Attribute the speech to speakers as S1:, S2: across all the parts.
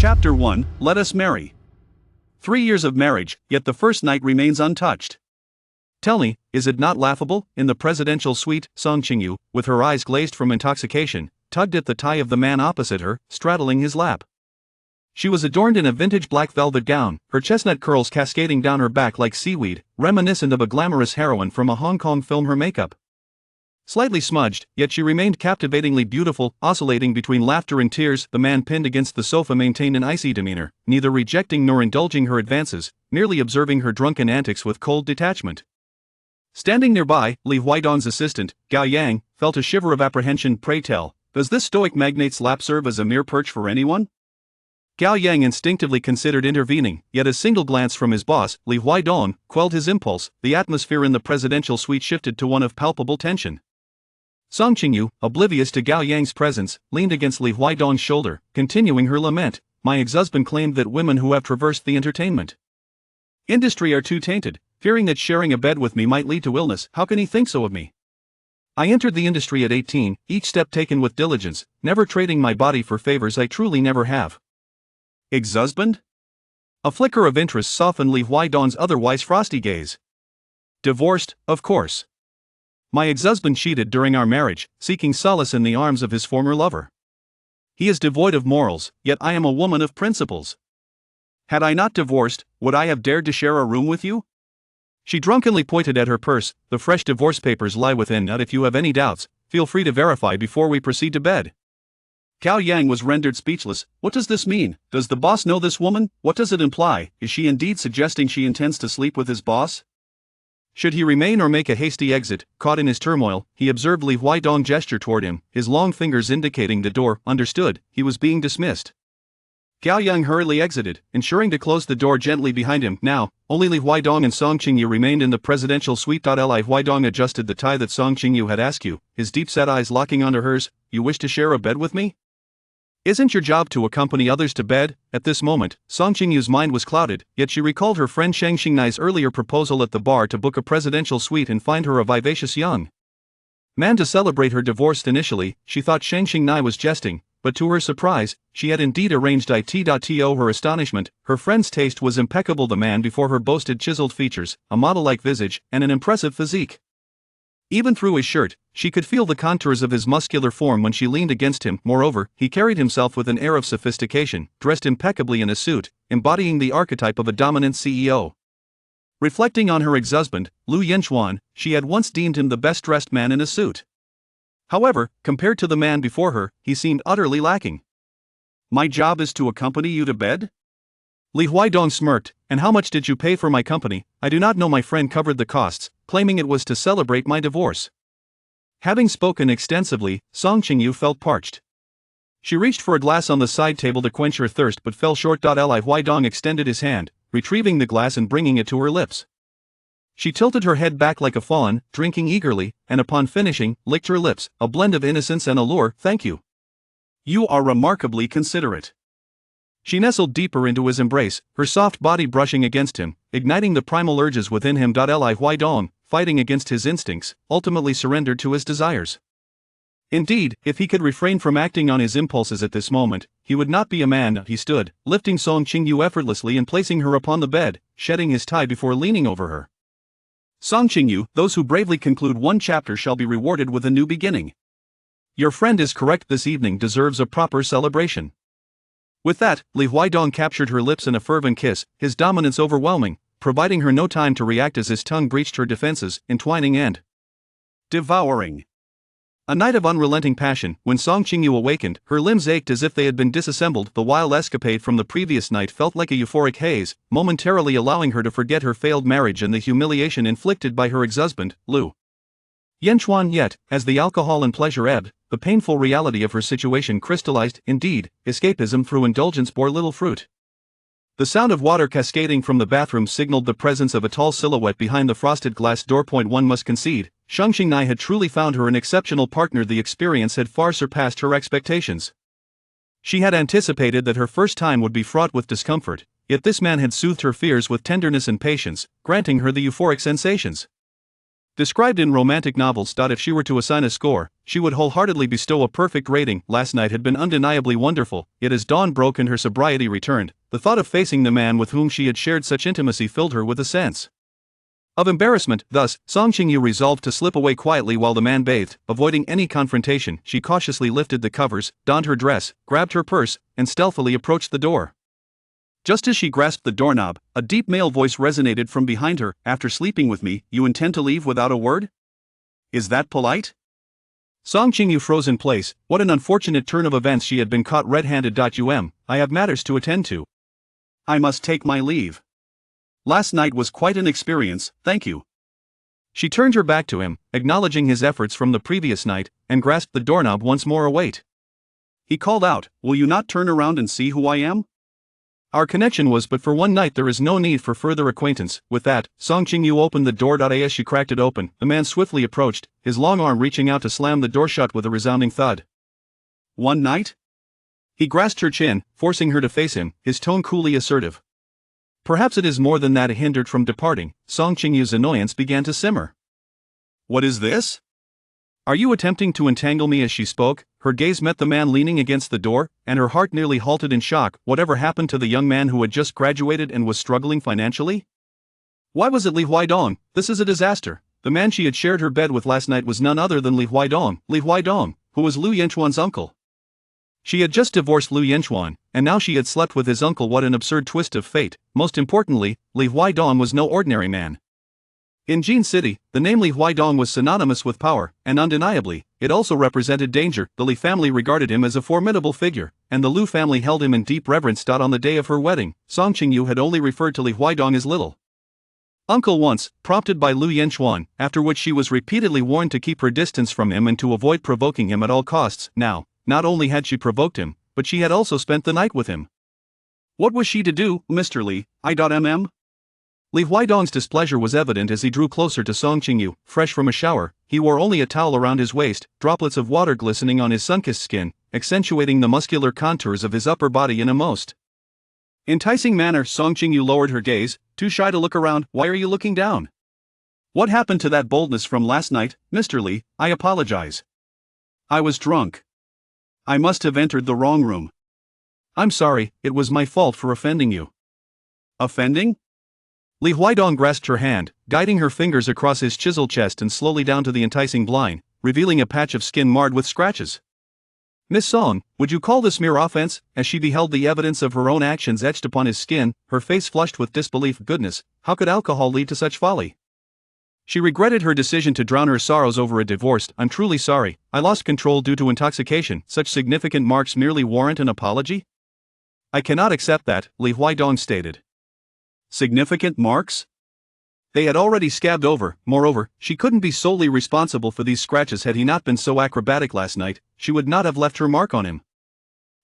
S1: Chapter 1, Let Us Marry. 3 years of marriage, yet the first night remains untouched. Tell me, is it not laughable? In the presidential suite, Qingyu, with her eyes glazed from intoxication, tugged at the tie of the man opposite her, straddling his lap. She was adorned in a vintage black velvet gown, her chestnut curls cascading down her back like seaweed, reminiscent of a glamorous heroine from a Hong Kong film. Her makeup slightly smudged, yet she remained captivatingly beautiful, oscillating between laughter and tears. The man pinned against the sofa maintained an icy demeanor, neither rejecting nor indulging her advances, merely observing her drunken antics with cold detachment. Standing nearby, Li Huaidong's assistant, Gao Yang, felt a shiver of apprehension. Pray tell, does this stoic magnate's lap serve as a mere perch for anyone? Gao Yang instinctively considered intervening, yet a single glance from his boss, Li Huaidong, quelled his impulse. The atmosphere in the presidential suite shifted to one of palpable tension. Qingyu, oblivious to Gao Yang's presence, leaned against Li Huaidong's shoulder, continuing her lament. My ex-husband claimed that women who have traversed the entertainment industry are too tainted, fearing that sharing a bed with me might lead to illness. How can he think so of me? I entered the industry at 18, each step taken with diligence, never trading my body for favors I truly never have. Ex-husband? A flicker of interest softened Li Huaidong's otherwise frosty gaze. Divorced, of course. My ex-husband cheated during our marriage, seeking solace in the arms of his former lover. He is devoid of morals, yet I am a woman of principles. Had I not divorced, would I have dared to share a room with you? She drunkenly pointed at her purse. The fresh divorce papers lie within. If you have any doubts, feel free to verify before we proceed to bed. Gao Yang was rendered speechless. What does this mean? Does the boss know this woman? What does it imply? Is she indeed suggesting she intends to sleep with his boss? Should he remain or make a hasty exit? Caught in his turmoil, he observed Li Huaidong gesture toward him, his long fingers indicating the door. Understood, he was being dismissed. Gao Yang hurriedly exited, ensuring to close the door gently behind him. Now, only Li Huaidong and Qingyu remained in the presidential suite. Li Huaidong adjusted the tie that Qingyu had asked you, his deep-set eyes locking onto hers. You wish to share a bed with me? Isn't your job to accompany others to bed? At this moment, Qingyu's mind was clouded, yet she recalled her friend Shang Xingnai's earlier proposal at the bar to book a presidential suite and find her a vivacious young man to celebrate her divorce. Initially, she thought Shang Xingnai was jesting, but to her surprise, she had indeed arranged it. To her astonishment, her friend's taste was impeccable. The man before her boasted chiseled features, a model-like visage, and an impressive physique. Even through his shirt, she could feel the contours of his muscular form when she leaned against him. Moreover, he carried himself with an air of sophistication, dressed impeccably in a suit, embodying the archetype of a dominant CEO. Reflecting on her ex-husband, Lu Yanchuan, she had once deemed him the best-dressed man in a suit. However, compared to the man before her, he seemed utterly lacking. My job is to accompany you to bed? Li Huaidong smirked. And how much did you pay for my company? I do not know. My friend covered the costs, claiming it was to celebrate my divorce. Having spoken extensively, Qingyu felt parched. She reached for a glass on the side table to quench her thirst but fell short. Li Huaidong extended his hand, retrieving the glass and bringing it to her lips. She tilted her head back like a fawn, drinking eagerly, and upon finishing, licked her lips, a blend of innocence and allure. Thank you. You are remarkably considerate. She nestled deeper into his embrace, her soft body brushing against him, igniting the primal urges within him. Li Huaidong, fighting against his instincts, ultimately surrendered to his desires. Indeed, if he could refrain from acting on his impulses at this moment, he would not be a man. He stood, lifting Qingyu effortlessly and placing her upon the bed, shedding his tie before leaning over her. Qingyu, those who bravely conclude one chapter shall be rewarded with a new beginning. Your friend is correct. This evening deserves a proper celebration. With that, Li Huaidong captured her lips in a fervent kiss, his dominance overwhelming, providing her no time to react as his tongue breached her defenses, entwining and devouring. A night of unrelenting passion. When Qingyu awakened, her limbs ached as if they had been disassembled. The wild escapade from the previous night felt like a euphoric haze, momentarily allowing her to forget her failed marriage and the humiliation inflicted by her ex-husband, Lu Yanchuan. Yet, as the alcohol and pleasure ebbed, the painful reality of her situation crystallized. Indeed, escapism through indulgence bore little fruit. The sound of water cascading from the bathroom signaled the presence of a tall silhouette behind the frosted glass door. One must concede, Shang Xingnai had truly found her an exceptional partner. The experience had far surpassed her expectations. She had anticipated that her first time would be fraught with discomfort, yet this man had soothed her fears with tenderness and patience, granting her the euphoric sensations. Described in romantic novels. If she were to assign a score, she would wholeheartedly bestow a perfect rating. Last night had been undeniably wonderful, yet as dawn broke and her sobriety returned, the thought of facing the man with whom she had shared such intimacy filled her with a sense of embarrassment. Thus, Song Qingyu resolved to slip away quietly while the man bathed. Avoiding any confrontation, she cautiously lifted the covers, donned her dress, grabbed her purse, and stealthily approached the door. Just as she grasped the doorknob, a deep male voice resonated from behind her. After sleeping with me, you intend to leave without a word? Is that polite? Song Qingyu froze in place. What an unfortunate turn of events. She had been caught red-handed. I have matters to attend to. I must take my leave. Last night was quite an experience, thank you. She turned her back to him, acknowledging his efforts from the previous night, and grasped the doorknob once more. Await. He called out, will you not turn around and see who I am? Our connection was but for one night. There is no need for further acquaintance. With that, Song Qingyu opened the door. As she cracked it open, the man swiftly approached, his long arm reaching out to slam the door shut with a resounding thud. One night? He grasped her chin, forcing her to face him, his tone coolly assertive. Perhaps it is more than that. Hindered from departing, Song Qingyu's annoyance began to simmer. What is this? Are you attempting to entangle me? As she spoke, her gaze met the man leaning against the door, and her heart nearly halted in shock. Whatever happened to the young man who had just graduated and was struggling financially? Why was it Li Huaidong? This is a disaster. The man she had shared her bed with last night was none other than Li Huaidong, who was Lu Yanchuan's uncle. She had just divorced Lu Yanchuan, and now she had slept with his uncle. What an absurd twist of fate. Most importantly, Li Huaidong was no ordinary man. In Jin City, the name Li Huaidong was synonymous with power, and undeniably, it also represented danger. The Li family regarded him as a formidable figure, and the Lu family held him in deep reverence. On the day of her wedding, Song Qingyu had only referred to Li Huaidong as little uncle once, prompted by Lu Yanchuan, after which she was repeatedly warned to keep her distance from him and to avoid provoking him at all costs. Now, not only had she provoked him, but she had also spent the night with him. What was she to do, Mr. Li? Li Huaidong's displeasure was evident as he drew closer to Song Qingyu. Fresh from a shower, he wore only a towel around his waist, droplets of water glistening on his sun-kissed skin, accentuating the muscular contours of his upper body in a most enticing manner. Song Qingyu lowered her gaze, too shy to look around. Why are you looking down? What happened to that boldness from last night, Mr. Li? I apologize. I was drunk. I must have entered the wrong room. I'm sorry, it was my fault for offending you. Offending? Li Huaidong grasped her hand, guiding her fingers across his chiseled chest and slowly down to the enticing blind, revealing a patch of skin marred with scratches. Miss Song, would you call this mere offense? As she beheld the evidence of her own actions etched upon his skin, her face flushed with disbelief. Goodness, how could alcohol lead to such folly? She regretted her decision to drown her sorrows over a divorce. I'm truly sorry, I lost control due to intoxication. Such significant marks merely warrant an apology? I cannot accept that, Li Huaidong stated. Significant marks? They had already scabbed over. Moreover, she couldn't be solely responsible for these scratches. Had he not been so acrobatic last night, she would not have left her mark on him.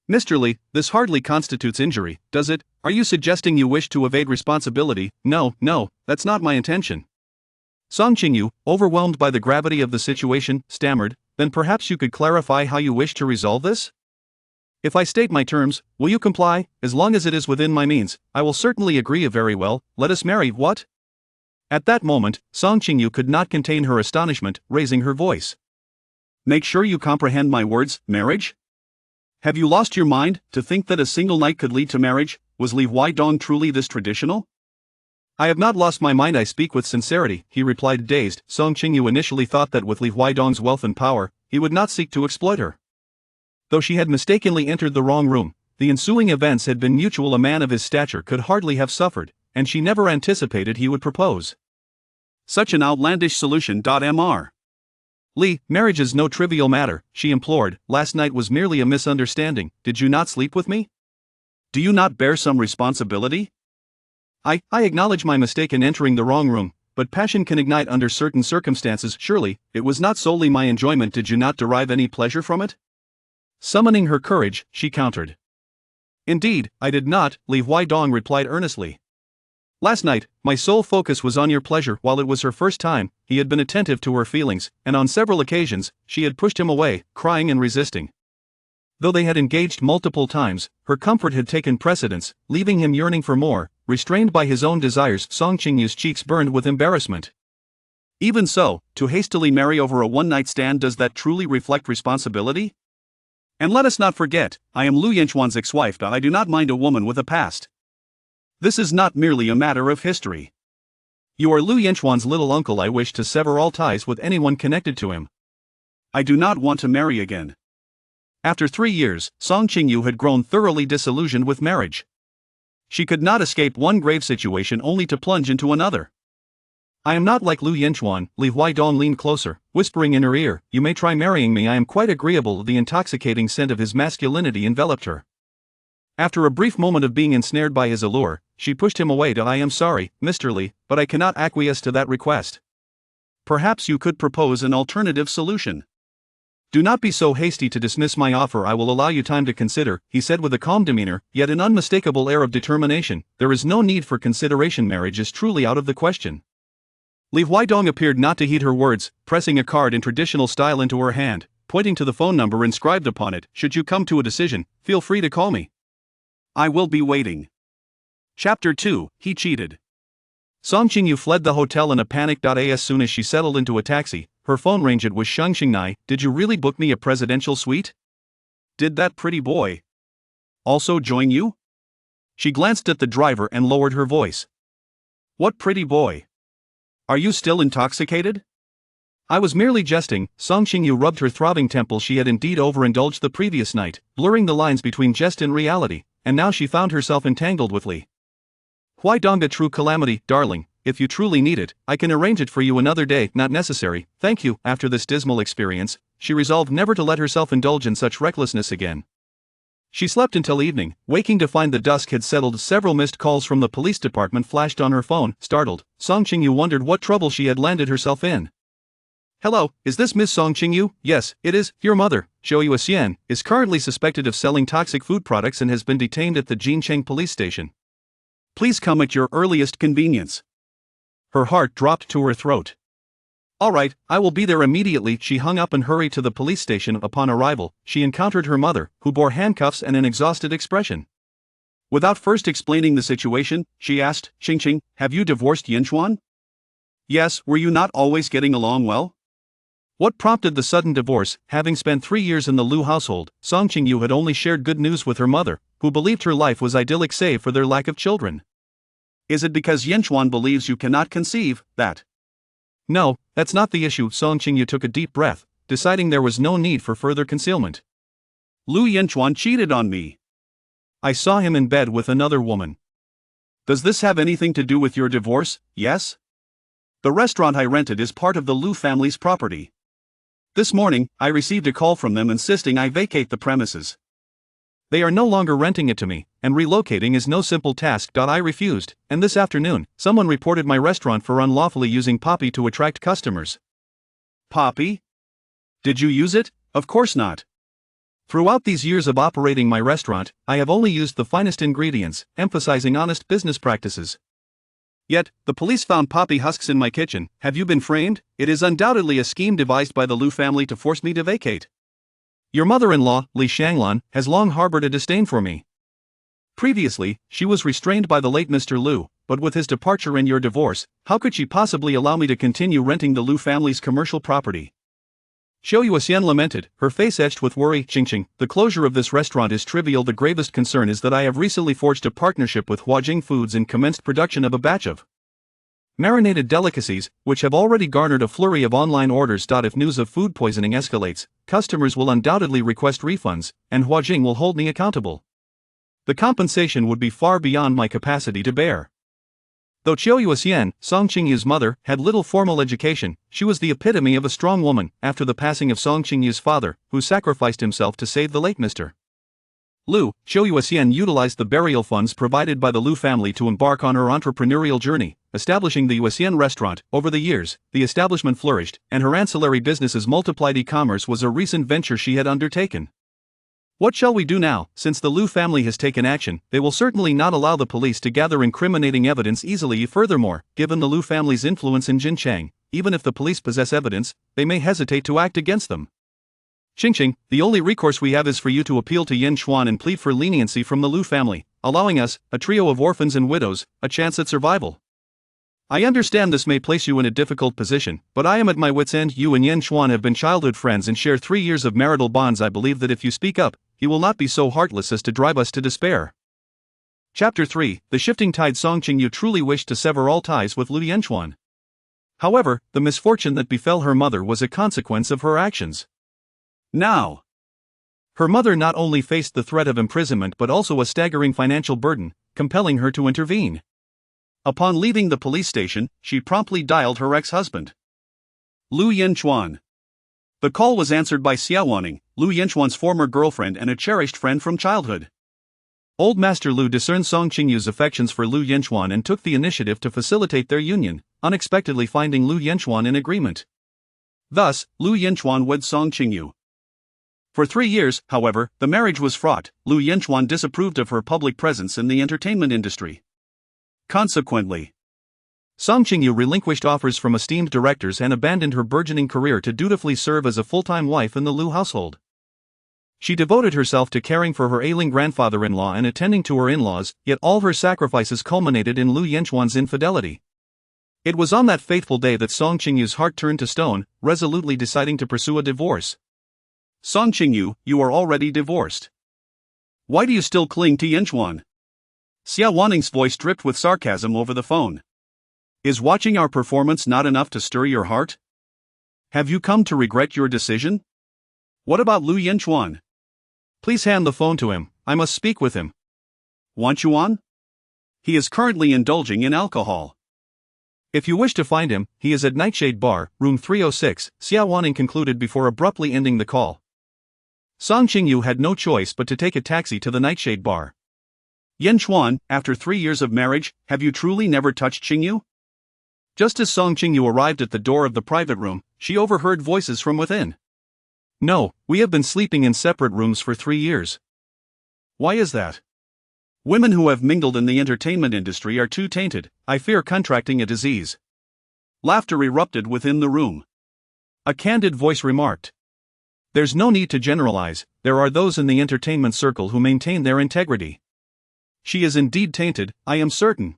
S1: Mr. Li, this hardly constitutes injury, does it? Are you suggesting you wish to evade responsibility? No, that's not my intention. Song Qingyu, overwhelmed by the gravity of the situation, stammered, then perhaps you could clarify how you wish to resolve this? If I state my terms, will you comply? As long as it is within my means, I will certainly agree. Very well, let us marry. What? At that moment, Song Qingyu could not contain her astonishment, raising her voice. Make sure you comprehend my words. Marriage? Have you lost your mind, to think that a single night could lead to marriage? Was Li Huaidong truly this traditional? I have not lost my mind. I speak with sincerity, he replied, dazed. Song Qingyu initially thought that with Li Huaidong's wealth and power, he would not seek to exploit her. Though she had mistakenly entered the wrong room, the ensuing events had been mutual. A man of his stature could hardly have suffered, and she never anticipated he would propose such an outlandish solution. Mr. Li, marriage is no trivial matter, she implored. Last night was merely a misunderstanding. Did you not sleep with me? Do you not bear some responsibility? I acknowledge my mistake in entering the wrong room, but passion can ignite under certain circumstances. Surely, it was not solely my enjoyment. Did you not derive any pleasure from it? Summoning her courage, she countered. Indeed, I did not, Li Huaidong replied earnestly. Last night, my sole focus was on your pleasure. While it was her first time, he had been attentive to her feelings, and on several occasions, she had pushed him away, crying and resisting. Though they had engaged multiple times, her comfort had taken precedence, leaving him yearning for more, restrained by his own desires. Song Qingyu's cheeks burned with embarrassment. Even so, to hastily marry over a one-night stand, does that truly reflect responsibility? And let us not forget, I am Lu Yanchuan's ex-wife, but I do not mind a woman with a past. This is not merely a matter of history. You are Lu Yanchuan's little uncle. I wish to sever all ties with anyone connected to him. I do not want to marry again. After 3 years, Song Qingyu had grown thoroughly disillusioned with marriage. She could not escape one grave situation only to plunge into another. I am not like Lu Yanchuan. Li Huaidong leaned closer, whispering in her ear, "You may try marrying me, I am quite agreeable." The intoxicating scent of his masculinity enveloped her. After a brief moment of being ensnared by his allure, she pushed him away. "I am sorry, Mr. Li, but I cannot acquiesce to that request. Perhaps you could propose an alternative solution." "Do not be so hasty to dismiss my offer. I will allow you time to consider," he said with a calm demeanor, yet an unmistakable air of determination. "There is no need for consideration. Marriage is truly out of the question." Li Huaidong appeared not to heed her words, pressing a card in traditional style into her hand, pointing to the phone number inscribed upon it. "Should you come to a decision, feel free to call me. I will be waiting." Chapter 2, He Cheated. Song Qingyu fled the hotel in a panic. As soon as she settled into a taxi, her phone rang. It was Sheng Xingnai. "Did you really book me a presidential suite? Did that pretty boy also join you?" She glanced at the driver and lowered her voice. "What pretty boy? Are you still intoxicated?" "I was merely jesting." Song Qingyu rubbed her throbbing temple. She had indeed overindulged the previous night, blurring the lines between jest and reality, and now she found herself entangled with Li Huaidong. "A true calamity, darling. If you truly need it, I can arrange it for you another day." "Not necessary, thank you." After this dismal experience, she resolved never to let herself indulge in such recklessness again. She slept until evening, waking to find the dusk had settled. Several missed calls from the police department flashed on her phone. Startled, Song Qingyu wondered what trouble she had landed herself in. "Hello, is this Miss Song Qingyu?" "Yes, it is. Your mother, Zhou Yuxian, is currently suspected of selling toxic food products and has been detained at the Jincheng police station. Please come at your earliest convenience." Her heart dropped to her throat. "All right, I will be there immediately." She hung up and hurried to the police station. Upon arrival, she encountered her mother, who bore handcuffs and an exhausted expression. Without first explaining the situation, she asked, "Qingqing, have you divorced Yanchuan?" "Yes." "Were you not always getting along well?" What prompted the sudden divorce? Having spent 3 years in the Lu household, Song Qingyu had only shared good news with her mother, who believed her life was idyllic save for their lack of children. "Is it because Yanchuan believes you cannot conceive, that?" "No, that's not the issue." Song Qingyu took a deep breath, deciding there was no need for further concealment. "Lu Yanchuan cheated on me. I saw him in bed with another woman." "Does this have anything to do with your divorce?" "Yes. The restaurant I rented is part of the Lu family's property. This morning, I received a call from them insisting I vacate the premises. They are no longer renting it to me, and relocating is no simple task. I refused, and this afternoon, someone reported my restaurant for unlawfully using poppy to attract customers." "Poppy? Did you use it?" "Of course not. Throughout these years of operating my restaurant, I have only used the finest ingredients, emphasizing honest business practices. Yet, the police found poppy husks in my kitchen." "Have you been framed?" "It is undoubtedly a scheme devised by the Lu family to force me to vacate. Your mother-in-law, Li Shanglan, has long harbored a disdain for me. Previously, she was restrained by the late Mr. Lu, but with his departure and your divorce, how could she possibly allow me to continue renting the Lu family's commercial property?" Zhou Yuxian lamented, her face etched with worry. "Qingqing, the closure of this restaurant is trivial. The gravest concern is that I have recently forged a partnership with Huajing Foods and commenced production of a batch of marinated delicacies, which have already garnered a flurry of online orders. If news of food poisoning escalates, customers will undoubtedly request refunds, and Huajing will hold me accountable. The compensation would be far beyond my capacity to bear." Though Zhou Yuxian, Song Qingyu's mother, had little formal education, she was the epitome of a strong woman. After the passing of Song Qingyu's father, who sacrificed himself to save the late Mr. Lu, Zhou Yuxian utilized the burial funds provided by the Lu family to embark on her entrepreneurial journey, establishing the Yuxian restaurant. Over the years, the establishment flourished, and her ancillary businesses multiplied. E-commerce was a recent venture she had undertaken. "What shall we do now? Since the Lu family has taken action, they will certainly not allow the police to gather incriminating evidence easily. Furthermore, given the Lu family's influence in Jincheng, even if the police possess evidence, they may hesitate to act against them. Qingqing, the only recourse we have is for you to appeal to Yanchuan and plead for leniency from the Lu family, allowing us, a trio of orphans and widows, a chance at survival." I understand this may place you in a difficult position, but I am at my wit's end. You and Yanchuan have been childhood friends and share 3 years of marital bonds. I believe that if you speak up, he will not be so heartless as to drive us to despair. Chapter 3. The shifting tide. Qingyu truly wished to sever all ties with Lu Yanchuan. However, the misfortune that befell her mother was a consequence of her actions. Now, her mother not only faced the threat of imprisonment but also a staggering financial burden, compelling her to intervene. Upon leaving the police station, she promptly dialed her ex-husband, Lu Yanchuan. The call was answered by Xiaowaning, Lu Yanchuan's former girlfriend and a cherished friend from childhood. Old Master Lu discerned Qingyu's affections for Lu Yanchuan and took the initiative to facilitate their union, unexpectedly finding Lu Yanchuan in agreement. Thus, Lu Yanchuan wed Qingyu. For 3 years, however, the marriage was fraught. Lu Yanchuan disapproved of her public presence in the entertainment industry. Consequently, Qingyu relinquished offers from esteemed directors and abandoned her burgeoning career to dutifully serve as a full-time wife in the Lu household. She devoted herself to caring for her ailing grandfather-in-law and attending to her in-laws, yet all her sacrifices culminated in Lu Yanchuan's infidelity. It was on that faithful day that Qingyu's heart turned to stone, resolutely deciding to pursue a divorce. Qingyu, you are already divorced. Why do you still cling to Yanchuan? Xiaowaning's voice dripped with sarcasm over the phone. Is watching our performance not enough to stir your heart? Have you come to regret your decision? What about Lu Yanchuan? Please hand the phone to him, I must speak with him. Yanchuan? He is currently indulging in alcohol. If you wish to find him, he is at Nightshade Bar, room 306, Xiaowaning concluded before abruptly ending the call. Qingyu had no choice but to take a taxi to the Nightshade Bar. Yanchuan, after 3 years of marriage, have you truly never touched Qingyu? Just as Qingyu arrived at the door of the private room, she overheard voices from within. No, we have been sleeping in separate rooms for 3 years. Why is that? Women who have mingled in the entertainment industry are too tainted, I fear contracting a disease. Laughter erupted within the room. A candid voice remarked. There's no need to generalize, there are those in the entertainment circle who maintain their integrity. She is indeed tainted, I am certain.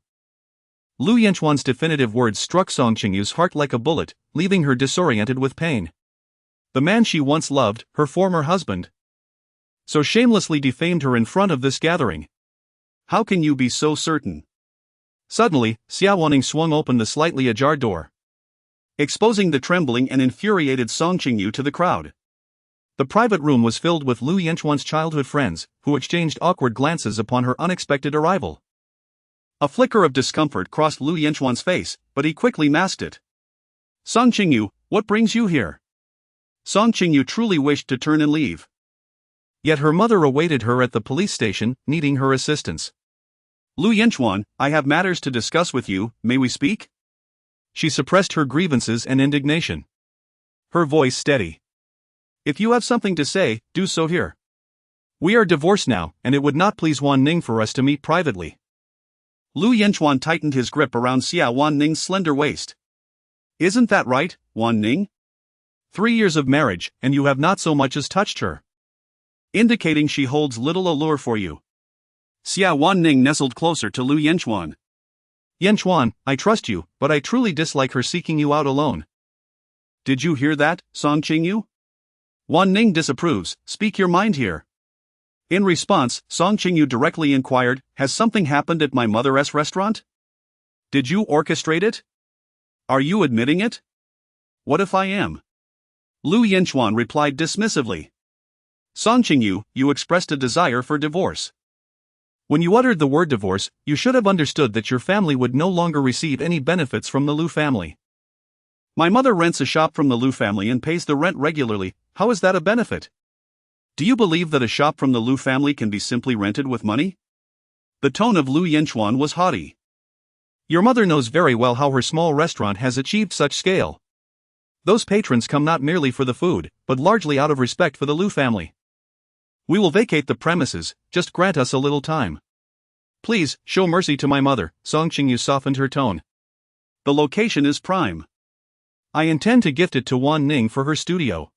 S1: Lu Yanchuan's definitive words struck Qingyu's heart like a bullet, leaving her disoriented with pain. The man she once loved, her former husband, so shamelessly defamed her in front of this gathering. How can you be so certain? Suddenly, Xiaowaning swung open the slightly ajar door, exposing the trembling and infuriated Qingyu to the crowd. The private room was filled with Lu Yanchuan's childhood friends, who exchanged awkward glances upon her unexpected arrival. A flicker of discomfort crossed Lu Yanchuan's face, but he quickly masked it. Qingyu, what brings you here? Qingyu truly wished to turn and leave. Yet her mother awaited her at the police station, needing her assistance. Lu Yanchuan, I have matters to discuss with you, may we speak? She suppressed her grievances and indignation, her voice steady. If you have something to say, do so here. We are divorced now, and it would not please Ning for us to meet privately. Lu Yanchuan tightened his grip around Ning's slender waist. Isn't that right, Ning? 3 years of marriage, and you have not so much as touched her, indicating she holds little allure for you. Ning nestled closer to Lu Yanchuan. Yanchuan, I trust you, but I truly dislike her seeking you out alone. Did you hear that, Qingyu? Ning disapproves, speak your mind here. In response, Qingyu directly inquired, has something happened at my mother's restaurant? Did you orchestrate it? Are you admitting it? What if I am? Lu Yanchuan replied dismissively. Qingyu, you expressed a desire for divorce. When you uttered the word divorce, you should have understood that your family would no longer receive any benefits from the Lu family. My mother rents a shop from the Lu family and pays the rent regularly, how is that a benefit? Do you believe that a shop from the Lu family can be simply rented with money? The tone of Lu Yanchuan was haughty. Your mother knows very well how her small restaurant has achieved such scale. Those patrons come not merely for the food, but largely out of respect for the Lu family. We will vacate the premises, just grant us a little time. Please, show mercy to my mother, Qingyu softened her tone. The location is prime. I intend to gift it to Ning for her studio.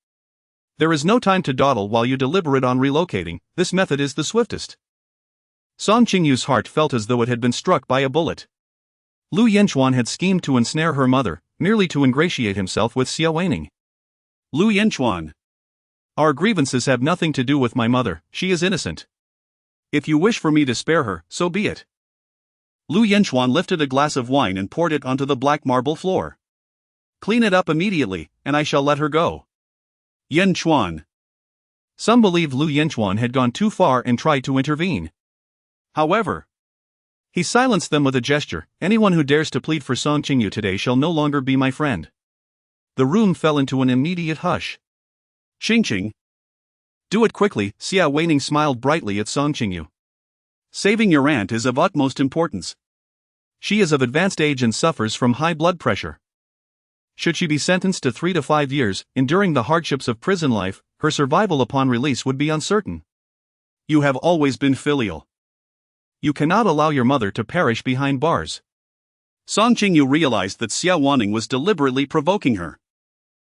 S1: There is no time to dawdle while you deliberate on relocating, this method is the swiftest. Qingyu's heart felt as though it had been struck by a bullet. Lu Yanchuan had schemed to ensnare her mother, merely to ingratiate himself with Xia Weining. Lu Yanchuan. Our grievances have nothing to do with my mother, she is innocent. If you wish for me to spare her, so be it. Lu Yanchuan lifted a glass of wine and poured it onto the black marble floor. Clean it up immediately, and I shall let her go. Yanchuan. Some believed Lu Yanchuan had gone too far and tried to intervene. However, he silenced them with a gesture. Anyone who dares to plead for Song Qingyu today shall no longer be my friend. The room fell into an immediate hush. Qingqing. Do it quickly, Xia Weining smiled brightly at Song Qingyu. Saving your aunt is of utmost importance. She is of advanced age and suffers from high blood pressure. Should she be sentenced to 3 to 5 years, enduring the hardships of prison life, her survival upon release would be uncertain. You have always been filial. You cannot allow your mother to perish behind bars. Song Qingyu realized that Xia Weining was deliberately provoking her.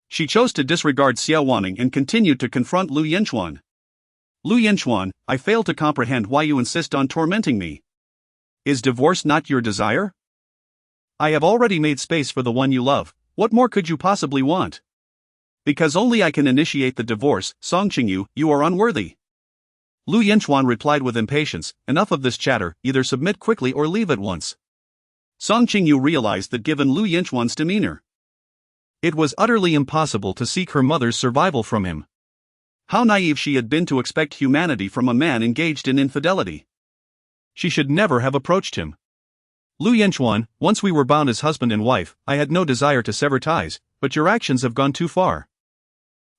S1: She chose to disregard Xia Weining and continued to confront Lu Yanchuan. Lu Yanchuan, I fail to comprehend why you insist on tormenting me. Is divorce not your desire? I have already made space for the one you love. What more could you possibly want? Because only I can initiate the divorce, Song Qingyu, you are unworthy. Lu Yanchuan replied with impatience, enough of this chatter, either submit quickly or leave at once. Song Qingyu realized that given Lu Yanchuan's demeanor, it was utterly impossible to seek her mother's survival from him. How naive she had been to expect humanity from a man engaged in infidelity. She should never have approached him. Lu Yanchuan, once we were bound as husband and wife, I had no desire to sever ties, but your actions have gone too far.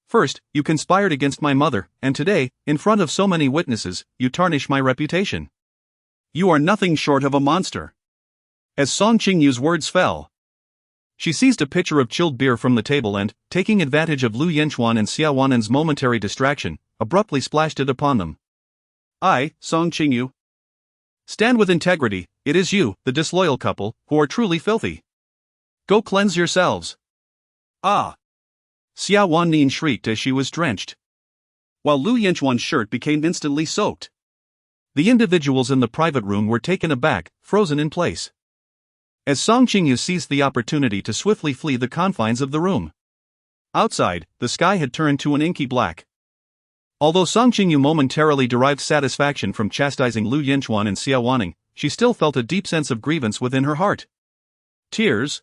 S1: First, you conspired against my mother, and today, in front of so many witnesses, you tarnish my reputation. You are nothing short of a monster. As Song Qingyu's words fell, she seized a pitcher of chilled beer from the table and, taking advantage of Lu Yanchuan and Xia Weining's momentary distraction, abruptly splashed it upon them. I, Song Qingyu, stand with integrity. It is you, the disloyal couple, who are truly filthy. Go cleanse yourselves. Ah! Xia Weining shrieked as she was drenched, while Lu Yanchuan's shirt became instantly soaked. The individuals in the private room were taken aback, frozen in place. As Song Qingyu seized the opportunity to swiftly flee the confines of the room. Outside, the sky had turned to an inky black. Although Song Qingyu momentarily derived satisfaction from chastising Lu Yanchuan and Xia Weining, she still felt a deep sense of grievance within her heart. Tears,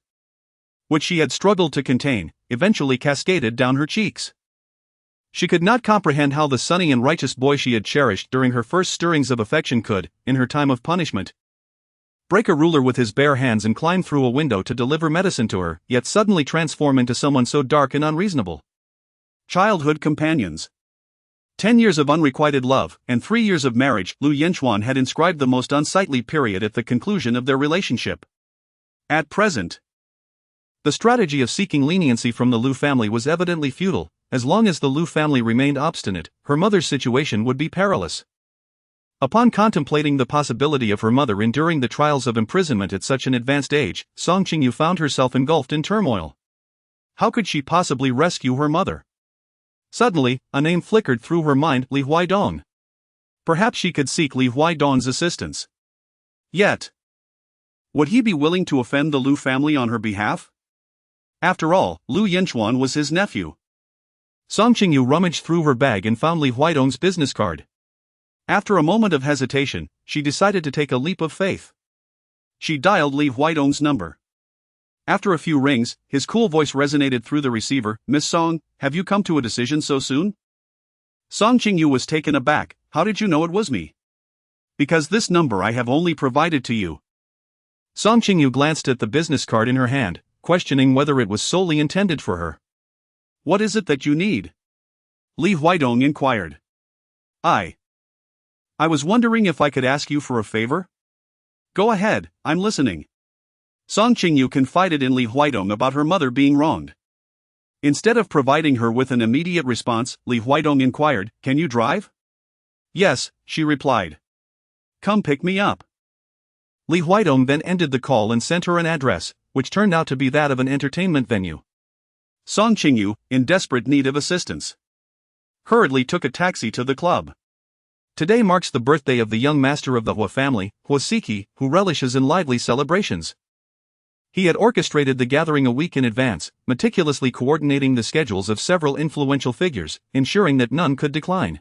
S1: which she had struggled to contain, eventually cascaded down her cheeks. She could not comprehend how the sunny and righteous boy she had cherished during her first stirrings of affection could, in her time of punishment, break a ruler with his bare hands and climb through a window to deliver medicine to her, yet suddenly transform into someone so dark and unreasonable. Childhood companions. 10 years of unrequited love, and 3 years of marriage. Lu Yanchuan had inscribed the most unsightly period at the conclusion of their relationship. At present, the strategy of seeking leniency from the Lu family was evidently futile. As long as the Lu family remained obstinate, her mother's situation would be perilous. Upon contemplating the possibility of her mother enduring the trials of imprisonment at such an advanced age, Song Qingyu found herself engulfed in turmoil. How could she possibly rescue her mother? Suddenly, a name flickered through her mind: Li Huaidong. Perhaps she could seek Li Huaidong's assistance. Yet, would he be willing to offend the Lu family on her behalf? After all, Lu Yanchuan was his nephew. Song Qingyu rummaged through her bag and found Li Huaidong's business card. After a moment of hesitation, she decided to take a leap of faith. She dialed Li Huaidong's number. After a few rings, his cool voice resonated through the receiver. Miss Song, have you come to a decision so soon? Song Qingyu was taken aback. How did you know it was me? Because this number I have only provided to you. Song Qingyu glanced at the business card in her hand, questioning whether it was solely intended for her. What is it that you need? Li Huaidong inquired. I was wondering if I could ask you for a favor? Go ahead, I'm listening. Song Qingyu confided in Li Huaidong about her mother being wronged. Instead of providing her with an immediate response, Li Huaidong inquired, Can you drive? Yes, she replied. Come pick me up. Li Huaidong then ended the call and sent her an address, which turned out to be that of an entertainment venue. Song Qingyu, in desperate need of assistance, hurriedly took a taxi to the club. Today marks the birthday of the young master of the Hua family, Huasiki, who relishes in lively celebrations. He had orchestrated the gathering a week in advance, meticulously coordinating the schedules of several influential figures, ensuring that none could decline.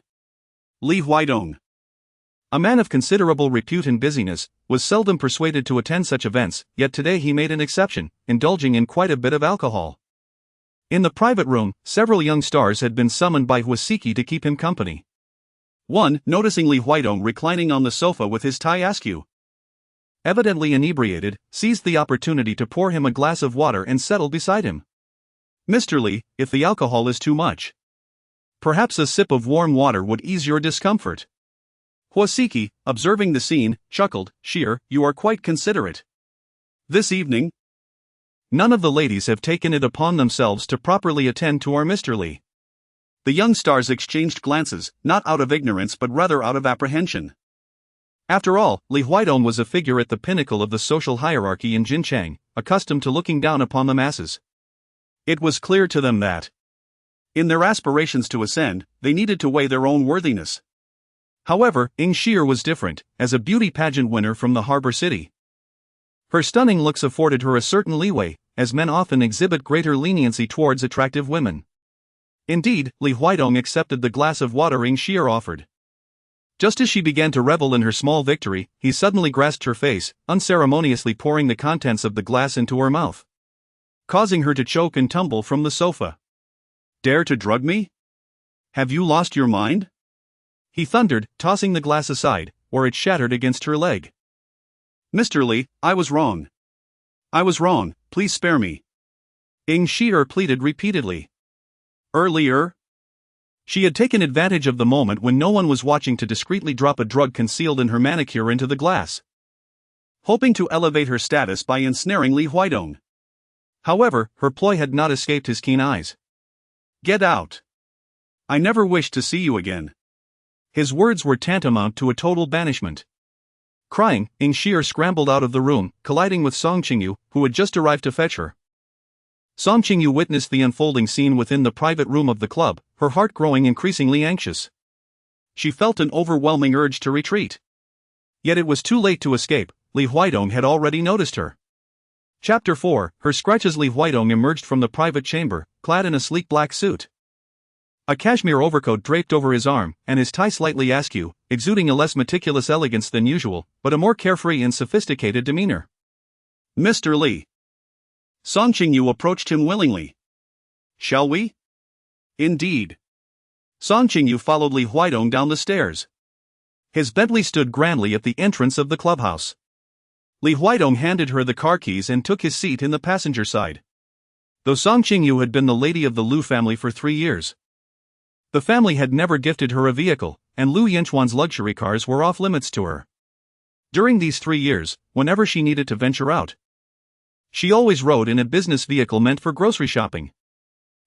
S1: Li Huaidong, a man of considerable repute and busyness, was seldom persuaded to attend such events, yet today he made an exception, indulging in quite a bit of alcohol. In the private room, several young stars had been summoned by Huasiki to keep him company. One, noticing Li Huaidong reclining on the sofa with his tie askew, evidently inebriated, seized the opportunity to pour him a glass of water and settle beside him. "Mr. Li, if the alcohol is too much, perhaps a sip of warm water would ease your discomfort." Huasiki, observing the scene, chuckled, "Sheer, you are quite considerate. This evening, none of the ladies have taken it upon themselves to properly attend to our Mr. Li." The young stars exchanged glances, not out of ignorance but rather out of apprehension. After all, Li Huaidong was a figure at the pinnacle of the social hierarchy in Jinchang, accustomed to looking down upon the masses. It was clear to them that, in their aspirations to ascend, they needed to weigh their own worthiness. However, Ying Sheer was different, as a beauty pageant winner from the harbor city. Her stunning looks afforded her a certain leeway, as men often exhibit greater leniency towards attractive women. Indeed, Li Huaidong accepted the glass of water Ying Sheer offered. Just as she began to revel in her small victory, he suddenly grasped her face, unceremoniously pouring the contents of the glass into her mouth, causing her to choke and tumble from the sofa. "Dare to drug me? Have you lost your mind?" he thundered, tossing the glass aside, where it shattered against her leg. "Mr. Li, I was wrong. I was wrong, please spare me," Ying Sheer pleaded repeatedly. Earlier, she had taken advantage of the moment when no one was watching to discreetly drop a drug concealed in her manicure into the glass, hoping to elevate her status by ensnaring Li Huaidong. However, her ploy had not escaped his keen eyes. "Get out. I never wish to see you again." His words were tantamount to a total banishment. Crying, Ying Sheer scrambled out of the room, colliding with Qingyu, who had just arrived to fetch her. Qingyu witnessed the unfolding scene within the private room of the club, her heart growing increasingly anxious. She felt an overwhelming urge to retreat. Yet it was too late to escape. Li Huaidong had already noticed her. Chapter 4. Her scratches. Li Huaidong emerged from the private chamber, clad in a sleek black suit. A cashmere overcoat draped over his arm, and his tie slightly askew, exuding a less meticulous elegance than usual, but a more carefree and sophisticated demeanor. "Mr. Li." Qingyu approached him willingly. "Shall we?" "Indeed." Qingyu followed Li Huaidong down the stairs. His Bentley stood grandly at the entrance of the clubhouse. Li Huaidong handed her the car keys and took his seat in the passenger side. Though Qingyu had been the lady of the Lu family for 3 years, the family had never gifted her a vehicle, and Lu Yanchuan's luxury cars were off limits to her. During these 3 years, whenever she needed to venture out, she always rode in a business vehicle meant for grocery shopping.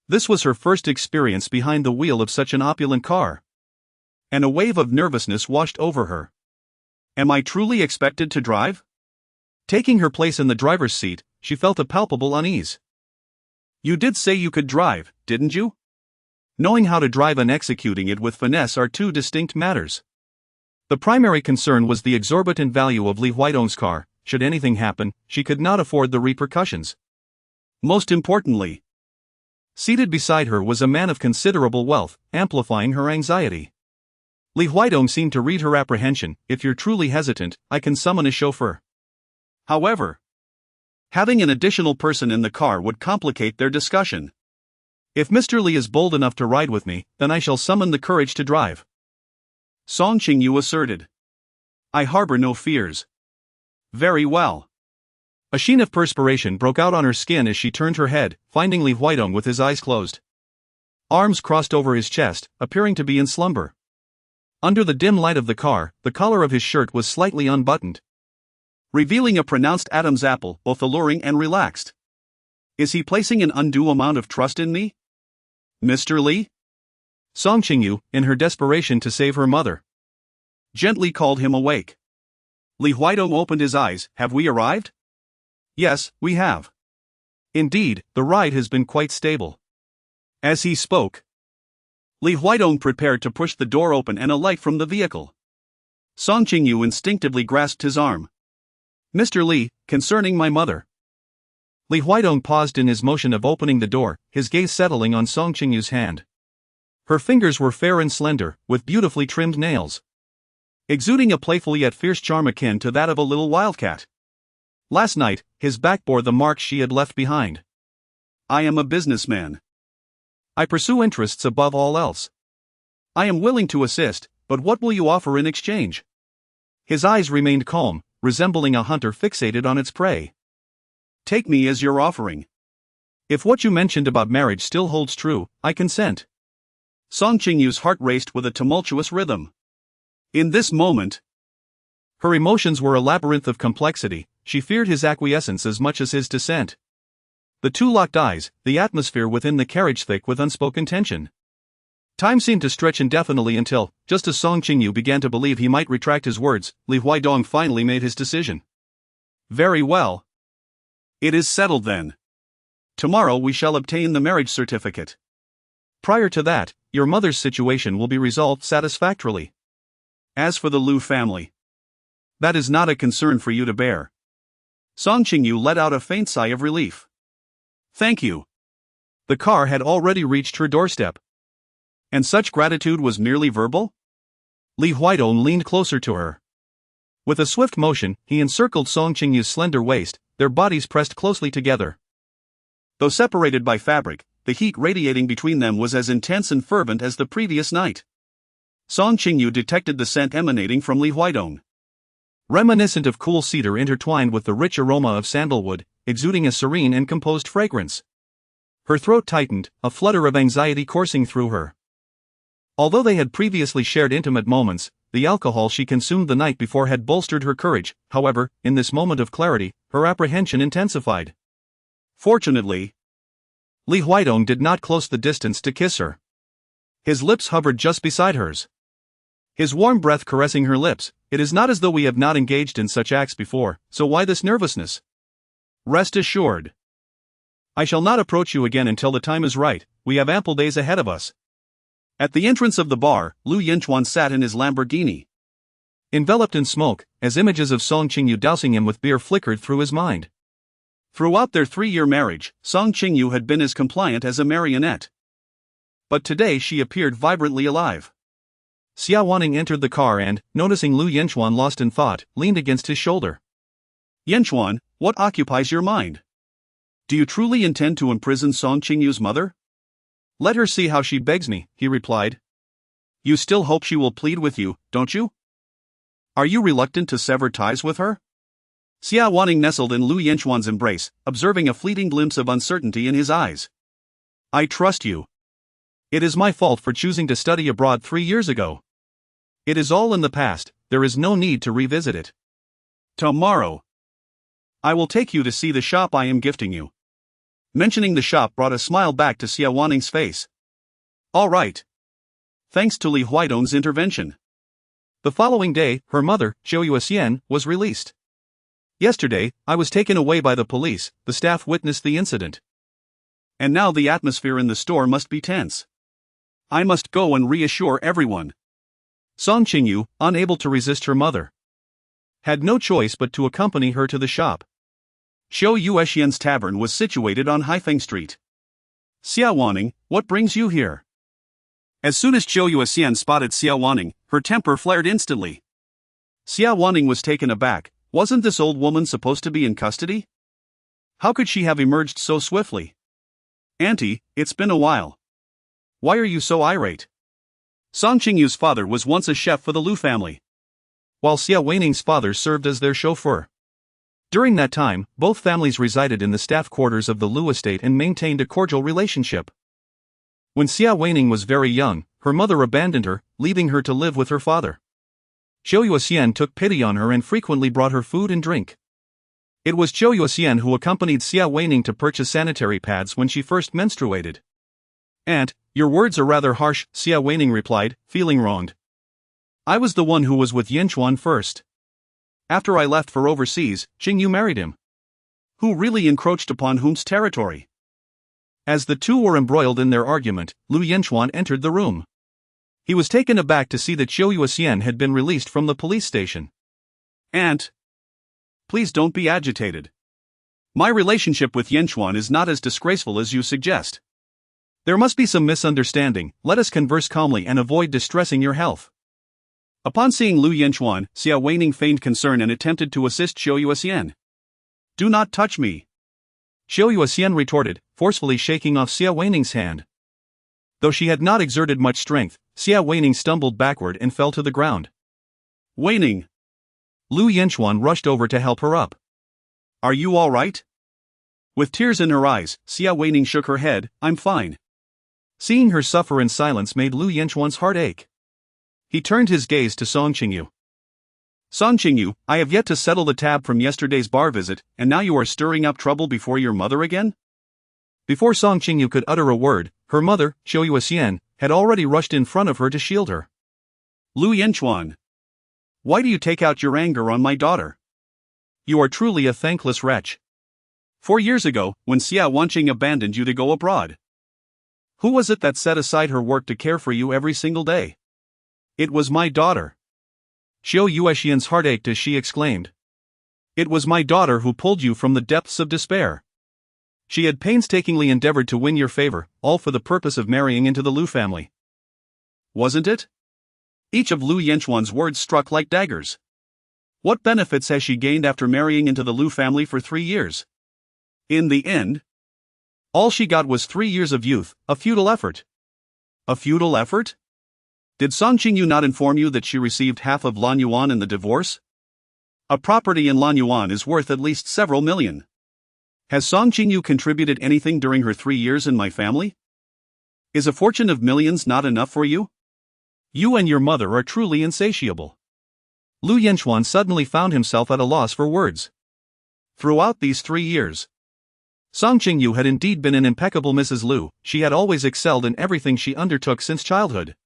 S1: This was her first experience behind the wheel of such an opulent car, and a wave of nervousness washed over her. "Am I truly expected to drive?" Taking her place in the driver's seat, she felt a palpable unease. "You did say you could drive, didn't you?" Knowing how to drive and executing it with finesse are two distinct matters. The primary concern was the exorbitant value of Li Huaidong's car. Should anything happen, she could not afford the repercussions. Most importantly, seated beside her was a man of considerable wealth, amplifying her anxiety. Li Huaidong seemed to read her apprehension. "If you're truly hesitant, I can summon a chauffeur. However, having an additional person in the car would complicate their discussion. If Mr. Li is bold enough to ride with me, then I shall summon the courage to drive," Qingyu asserted. "I harbor no fears." "Very well." A sheen of perspiration broke out on her skin as she turned her head, finding Li Huaidong with his eyes closed, arms crossed over his chest, appearing to be in slumber. Under the dim light of the car, the collar of his shirt was slightly unbuttoned, revealing a pronounced Adam's apple, both alluring and relaxed. "Is he placing an undue amount of trust in me, Mr. Li?" Qingyu, in her desperation to save her mother, gently called him awake. Li Huaidong opened his eyes. "Have we arrived?" "Yes, we have. Indeed, the ride has been quite stable." As he spoke, Li Huaidong prepared to push the door open and alight from the vehicle. Qingyu instinctively grasped his arm. "Mr. Li, concerning my mother." Li Huidong paused in his motion of opening the door, his gaze settling on Song Qingyu's hand. Her fingers were fair and slender, with beautifully trimmed nails, exuding a playful yet fierce charm akin to that of a little wildcat. Last night, his back bore the marks she had left behind. I am a businessman. I pursue interests above all else. I am willing to assist, but what will you offer in exchange? His eyes remained calm, resembling a hunter fixated on its prey. Take me as your offering. If what you mentioned about marriage still holds true, I consent. Song Qingyu's heart raced with a tumultuous rhythm. In this moment, her emotions were a labyrinth of complexity. She feared his acquiescence as much as his dissent. The two locked eyes, the atmosphere within the carriage thick with unspoken tension. Time seemed to stretch indefinitely until, just as Song Qingyu began to believe he might retract his words, Li Huidong finally made his decision. Very well. It is settled then. Tomorrow we shall obtain the marriage certificate. Prior to that, your mother's situation will be resolved satisfactorily. As for the Lu family, that is not a concern for you to bear. Song Qingyu let out a faint sigh of relief. Thank you. The car had already reached her doorstep. And such gratitude was merely verbal? Li Huidong leaned closer to her. With a swift motion, he encircled Song Qingyu's slender waist, their bodies pressed closely together. Though separated by fabric, the heat radiating between them was as intense and fervent as the previous night. Song Qingyu detected the scent emanating from Li Huidong. Reminiscent of cool cedar intertwined with the rich aroma of sandalwood, exuding a serene and composed fragrance. Her throat tightened, a flutter of anxiety coursing through her. Although they had previously shared intimate moments, the alcohol she consumed the night before had bolstered her courage. However, in this moment of clarity, her apprehension intensified. Fortunately, Li Huidong did not close the distance to kiss her. His lips hovered just beside hers. His warm breath caressing her lips. It is not as though we have not engaged in such acts before, so why this nervousness? Rest assured. I shall not approach you again until the time is right. We have ample days ahead of us. At the entrance of the bar, Lu Yanchuan sat in his Lamborghini, enveloped in smoke, as images of Song Qingyu dousing him with beer flickered through his mind. Throughout their 3-year marriage, Song Qingyu had been as compliant as a marionette. But today she appeared vibrantly alive. Xia Wanning entered the car and, noticing Lu Yanchuan lost in thought, leaned against his shoulder. Yanchuan, what occupies your mind? Do you truly intend to imprison Song Qingyu's mother? Let her see how she begs me, he replied. You still hope she will plead with you, don't you? Are you reluctant to sever ties with her? Xia Wanning nestled in Lu Yanchuan's embrace, observing a fleeting glimpse of uncertainty in his eyes. I trust you. It is my fault for choosing to study abroad 3 years ago. It is all in the past, there is no need to revisit it. Tomorrow, I will take you to see the shop I am gifting you. Mentioning the shop brought a smile back to Xia Wanning's face. All right. Thanks to Li Huidong's intervention. The following day, her mother, Zhou Yuxian, was released. Yesterday, I was taken away by the police. The staff witnessed the incident. And now the atmosphere in the store must be tense. I must go and reassure everyone. Song Qingyu, unable to resist her mother, had no choice but to accompany her to the shop. Zhou Yuxian's tavern was situated on Haifeng Street. Xia Wanning, what brings you here? As soon as Zhou Yuxian spotted Xia Wanning, her temper flared instantly. Xia Wanning was taken aback. Wasn't this old woman supposed to be in custody? How could she have emerged so swiftly? Auntie, it's been a while. Why are you so irate? Song Qingyu's father was once a chef for the Lu family, while Xia Wanning's father served as their chauffeur. During that time, both families resided in the staff quarters of the Lu estate and maintained a cordial relationship. When Xia Wanning was very young, her mother abandoned her, leaving her to live with her father. Zhou Yuxian took pity on her and frequently brought her food and drink. It was Zhou Yuxian who accompanied Xia Wanning to purchase sanitary pads when she first menstruated. Aunt, your words are rather harsh, Xia Wanning replied, feeling wronged. I was the one who was with Yanchuan first. After I left for overseas, Qingyu married him. Who really encroached upon whom's territory? As the two were embroiled in their argument, Lu Yanchuan entered the room. He was taken aback to see that Zhou Yuxian had been released from the police station. Aunt, please don't be agitated. My relationship with Yanchuan is not as disgraceful as you suggest. There must be some misunderstanding, let us converse calmly and avoid distressing your health. Upon seeing Lu Yanchuan, Xia Weining feigned concern and attempted to assist Xiao Yuxian. Do not touch me. Xiao Yuxian retorted, forcefully shaking off Xia Weining's hand. Though she had not exerted much strength, Xia Weining stumbled backward and fell to the ground. Weining! Lu Yanchuan rushed over to help her up. Are you all right? With tears in her eyes, Xia Weining shook her head, I'm fine. Seeing her suffer in silence made Lu Yanchuan's heart ache. He turned his gaze to Song Qingyu. Song Qingyu, I have yet to settle the tab from yesterday's bar visit, and now you are stirring up trouble before your mother again? Before Song Qingyu could utter a word, her mother, Xiao Yuxian, had already rushed in front of her to shield her. Lu Yanchuan. Why do you take out your anger on my daughter? You are truly a thankless wretch. 4 years ago, when Xia Wanqing abandoned you to go abroad. Who was it that set aside her work to care for you every single day? It was my daughter. Xiao Yuxian's heart ached as she exclaimed. It was my daughter who pulled you from the depths of despair. She had painstakingly endeavored to win your favor, all for the purpose of marrying into the Lu family. Wasn't it? Each of Lu Yanchuan's words struck like daggers. What benefits has she gained after marrying into the Lu family for 3 years? In the end, all she got was 3 years of youth, a futile effort. A futile effort? Did Song Qingyu not inform you that she received half of Lan Yuan in the divorce? A property in Lan Yuan is worth at least several million. Has Song Qingyu contributed anything during her 3 years in my family? Is a fortune of millions not enough for you? You and your mother are truly insatiable. Lu Yanchuan suddenly found himself at a loss for words. Throughout these 3 years, Song Qingyu had indeed been an impeccable Mrs. Lu, she had always excelled in everything she undertook since childhood.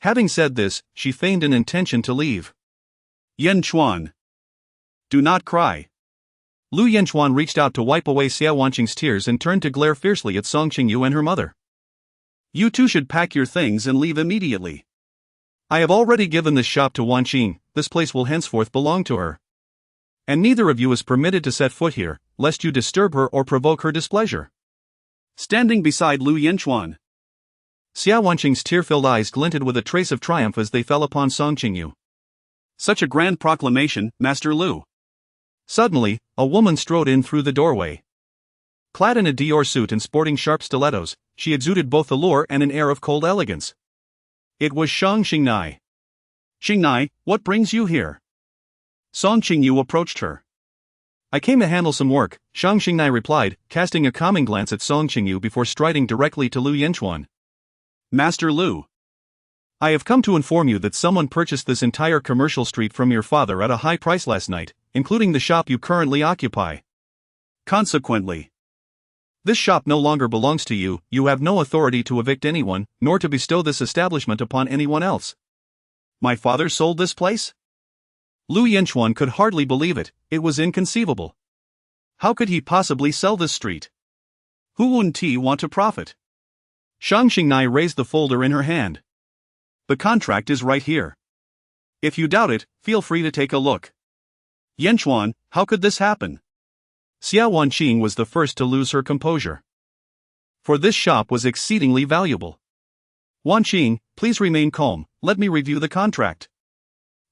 S1: Having said this, she feigned an intention to leave. Yanchuan. Do not cry. Lu Yanchuan reached out to wipe away Xia Wanqing's tears and turned to glare fiercely at Song Qingyu and her mother. You two should pack your things and leave immediately. I have already given this shop to Wanqing, this place will henceforth belong to her. And neither of you is permitted to set foot here, lest you disturb her or provoke her displeasure. Standing beside Lu Yanchuan, Xia Wanqing's tear-filled eyes glinted with a trace of triumph as they fell upon Song Qingyu. Such a grand proclamation, Master Lu. Suddenly, a woman strode in through the doorway. Clad in a Dior suit and sporting sharp stilettos, she exuded both allure and an air of cold elegance. It was Shang Xingnai. Xingnai, what brings you here? Song Qingyu approached her. I came to handle some work, Shang Xingnai replied, casting a calming glance at Song Qingyu before striding directly to Lu Yanchuan. Master Lu. I have come to inform you that someone purchased this entire commercial street from your father at a high price last night, including the shop you currently occupy. Consequently, this shop no longer belongs to you, you have no authority to evict anyone, nor to bestow this establishment upon anyone else. My father sold this place? Lu Yanchuan could hardly believe it, it was inconceivable. How could he possibly sell this street? Who wouldn't he want to profit? Shang Xingnai raised the folder in her hand. The contract is right here. If you doubt it, feel free to take a look. Yanchuan, how could this happen? Xia Wanqing was the first to lose her composure. For this shop was exceedingly valuable. Wanqing, please remain calm, let me review the contract.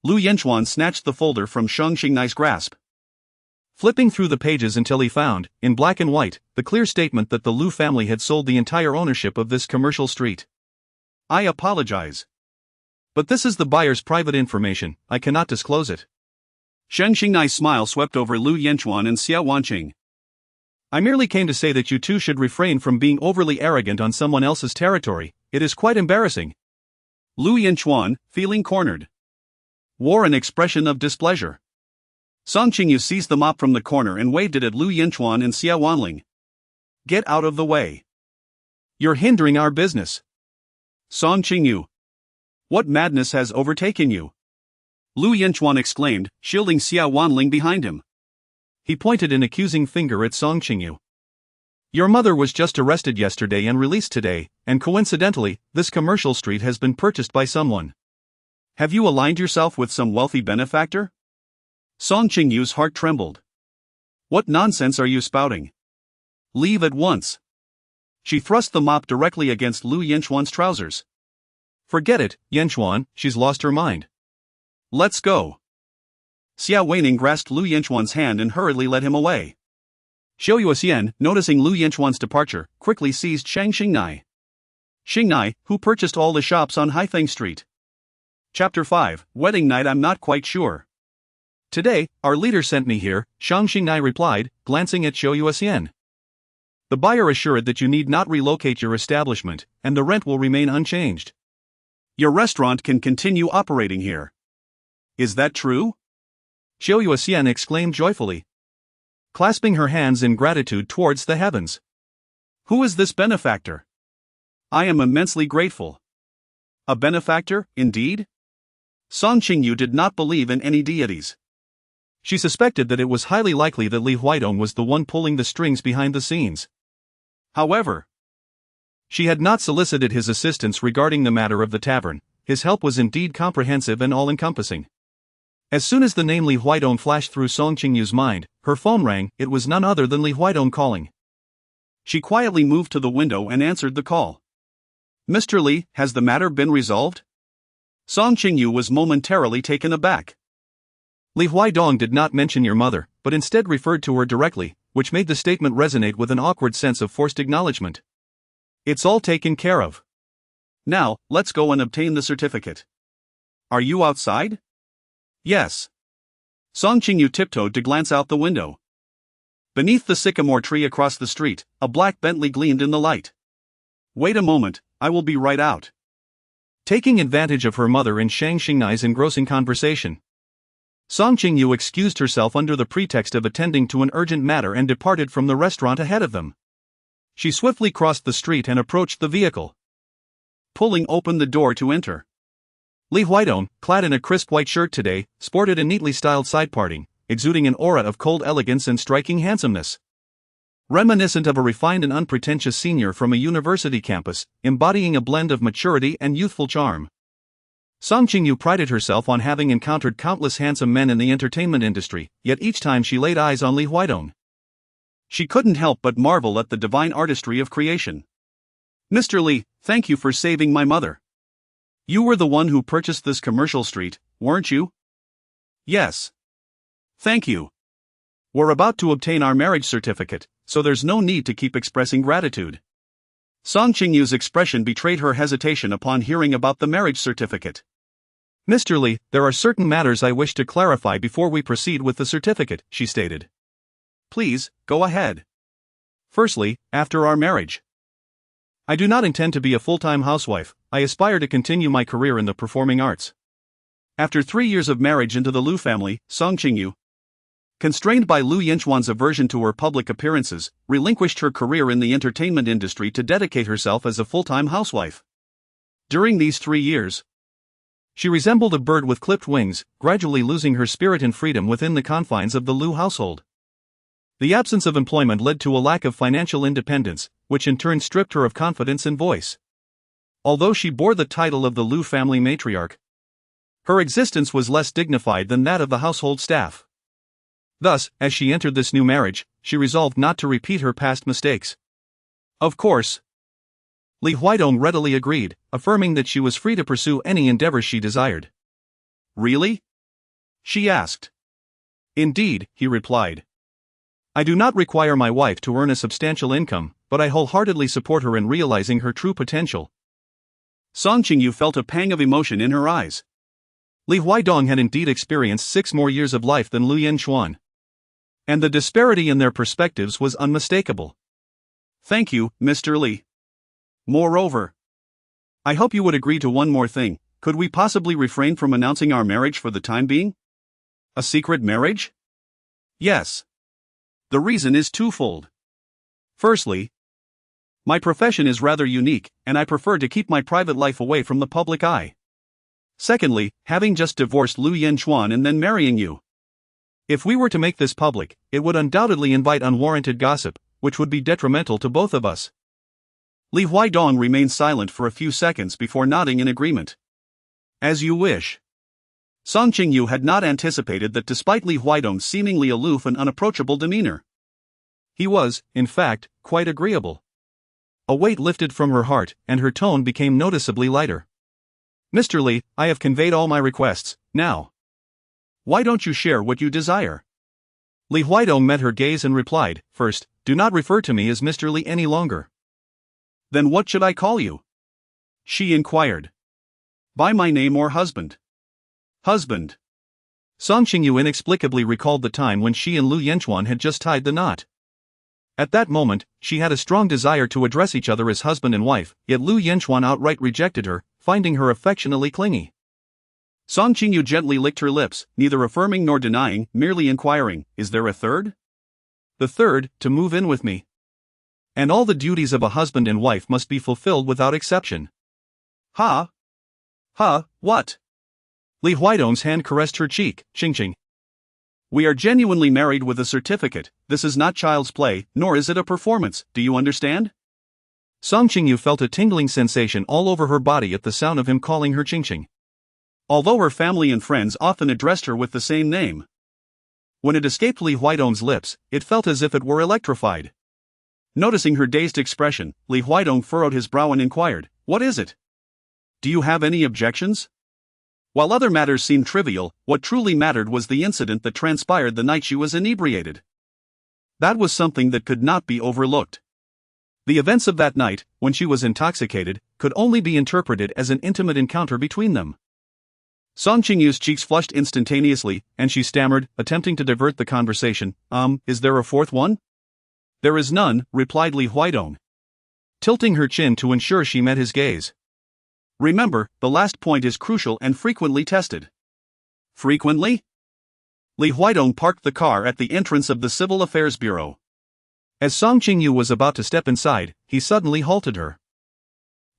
S1: Lu Yanchuan snatched the folder from Shang Xingnai's grasp. Flipping through the pages until he found, in black and white, the clear statement that the Lu family had sold the entire ownership of this commercial street. I apologize. But this is the buyer's private information, I cannot disclose it. Shang Xingnai's smile swept over Lu Yanchuan and Xia Wanqing. I merely came to say that you two should refrain from being overly arrogant on someone else's territory, it is quite embarrassing. Lu Yanchuan, feeling cornered, wore an expression of displeasure. Song Qingyu seized the mop from the corner and waved it at Lu Yanchuan and Xia Wanling. Get out of the way. You're hindering our business. Song Qingyu. What madness has overtaken you? Lu Yanchuan exclaimed, shielding Xia Wanling behind him. He pointed an accusing finger at Song Qingyu. Your mother was just arrested yesterday and released today, and coincidentally, this commercial street has been purchased by someone. Have you aligned yourself with some wealthy benefactor? Song Qingyu's heart trembled. What nonsense are you spouting? Leave at once. She thrust the mop directly against Lu Yanchuan's trousers. Forget it, Yanchuan, she's lost her mind. Let's go. Xia Weining grasped Lu Yanchuan's hand and hurriedly led him away. Xiao Yuxian, noticing Lu Yanchuan's departure, quickly seized Shang Xingnai. Xingnai, who purchased all the shops on Haifeng Street. Chapter 5, Wedding Night. I'm not quite sure. Today, our leader sent me here, Shang Xingnai replied, glancing at Xiao Yuxian. The buyer assured that you need not relocate your establishment, and the rent will remain unchanged. Your restaurant can continue operating here. Is that true? Xiao Yuxian exclaimed joyfully, clasping her hands in gratitude towards the heavens. Who is this benefactor? I am immensely grateful. A benefactor, indeed? Song Qingyu did not believe in any deities. She suspected that it was highly likely that Li Huaidong was the one pulling the strings behind the scenes. However, she had not solicited his assistance regarding the matter of the tavern. His help was indeed comprehensive and all-encompassing. As soon as the name Li Huaidong flashed through Song Qingyu's mind, her phone rang. It was none other than Li Huaidong calling. She quietly moved to the window and answered the call. Mr. Li, has the matter been resolved? Song Qingyu was momentarily taken aback. Li Huaidong did not mention your mother, but instead referred to her directly, which made the statement resonate with an awkward sense of forced acknowledgement. It's all taken care of. Now, let's go and obtain the certificate. Are you outside? Yes. Song Qingyu tiptoed to glance out the window. Beneath the sycamore tree across the street, a black Bentley gleamed in the light. Wait a moment, I will be right out. Taking advantage of her mother and Shang Xingnai's engrossing conversation, Song Qingyu excused herself under the pretext of attending to an urgent matter and departed from the restaurant ahead of them. She swiftly crossed the street and approached the vehicle, pulling open the door to enter. Li Huaidong, clad in a crisp white shirt today, sported a neatly styled side parting, exuding an aura of cold elegance and striking handsomeness. Reminiscent of a refined and unpretentious senior from a university campus, embodying a blend of maturity and youthful charm. Song Qingyu prided herself on having encountered countless handsome men in the entertainment industry, yet each time she laid eyes on Li Huaidong, she couldn't help but marvel at the divine artistry of creation. Mr. Li, thank you for saving my mother. You were the one who purchased this commercial street, weren't you? Yes. Thank you. We're about to obtain our marriage certificate, so there's no need to keep expressing gratitude. Song Qingyu's expression betrayed her hesitation upon hearing about the marriage certificate. Mr. Li, there are certain matters I wish to clarify before we proceed with the certificate, she stated. Please, go ahead. Firstly, after our marriage, I do not intend to be a full-time housewife. I aspire to continue my career in the performing arts. After 3 years of marriage into the Lu family, Song Qingyu, constrained by Lu Yanchuan's aversion to her public appearances, relinquished her career in the entertainment industry to dedicate herself as a full-time housewife. During these 3 years, she resembled a bird with clipped wings, gradually losing her spirit and freedom within the confines of the Lu household. The absence of employment led to a lack of financial independence, which in turn stripped her of confidence and voice. Although she bore the title of the Lu family matriarch, her existence was less dignified than that of the household staff. Thus, as she entered this new marriage, she resolved not to repeat her past mistakes. Of course, Li Huaidong readily agreed, affirming that she was free to pursue any endeavors she desired. Really? She asked. Indeed, he replied. I do not require my wife to earn a substantial income, but I wholeheartedly support her in realizing her true potential. Song Qingyu felt a pang of emotion in her eyes. Li Huaidong had indeed experienced 6 more years of life than Lu Yanchuan, and the disparity in their perspectives was unmistakable. Thank you, Mr. Li. Moreover, I hope you would agree to one more thing. Could we possibly refrain from announcing our marriage for the time being? A secret marriage? Yes. The reason is twofold. Firstly, my profession is rather unique, and I prefer to keep my private life away from the public eye. Secondly, having just divorced Lu Yanchuan and then marrying you. If we were to make this public, it would undoubtedly invite unwarranted gossip, which would be detrimental to both of us. Li Huaidong remained silent for a few seconds before nodding in agreement. As you wish. Song Qingyu had not anticipated that despite Li Huidong's seemingly aloof and unapproachable demeanor, he was, in fact, quite agreeable. A weight lifted from her heart, and her tone became noticeably lighter. "Mr. Li, I have conveyed all my requests, now. Why don't you share what you desire?" Li Huidong met her gaze and replied, "First, do not refer to me as Mr. Li any longer." "Then what should I call you?" she inquired. "By my name or husband?" "Husband." Song Qingyu inexplicably recalled the time when she and Lu Yanchuan had just tied the knot. At that moment, she had a strong desire to address each other as husband and wife, yet Lu Yanchuan outright rejected her, finding her affectionately clingy. Song Qingyu gently licked her lips, neither affirming nor denying, merely inquiring, "Is there a third?" "The third, to move in with me. And all the duties of a husband and wife must be fulfilled without exception." "Ha? Ha, what?" Li Huidong's hand caressed her cheek, "Qing. We are genuinely married with a certificate. This is not child's play, nor is it a performance, do you understand?" Song Qingyu felt a tingling sensation all over her body at the sound of him calling her Qing. Although her family and friends often addressed her with the same name, when it escaped Li Huidong's lips, it felt as if it were electrified. Noticing her dazed expression, Li Huidong furrowed his brow and inquired, "What is it? Do you have any objections?" While other matters seemed trivial, what truly mattered was the incident that transpired the night she was inebriated. That was something that could not be overlooked. The events of that night, when she was intoxicated, could only be interpreted as an intimate encounter between them. Song Qingyu's cheeks flushed instantaneously, and she stammered, attempting to divert the conversation, Is there a fourth one?" "There is none," replied Li Huidong, tilting her chin to ensure she met his gaze. "Remember, the last point is crucial and frequently tested." "Frequently?" Li Huidong parked the car at the entrance of the Civil Affairs Bureau. As Song Qingyu was about to step inside, he suddenly halted her.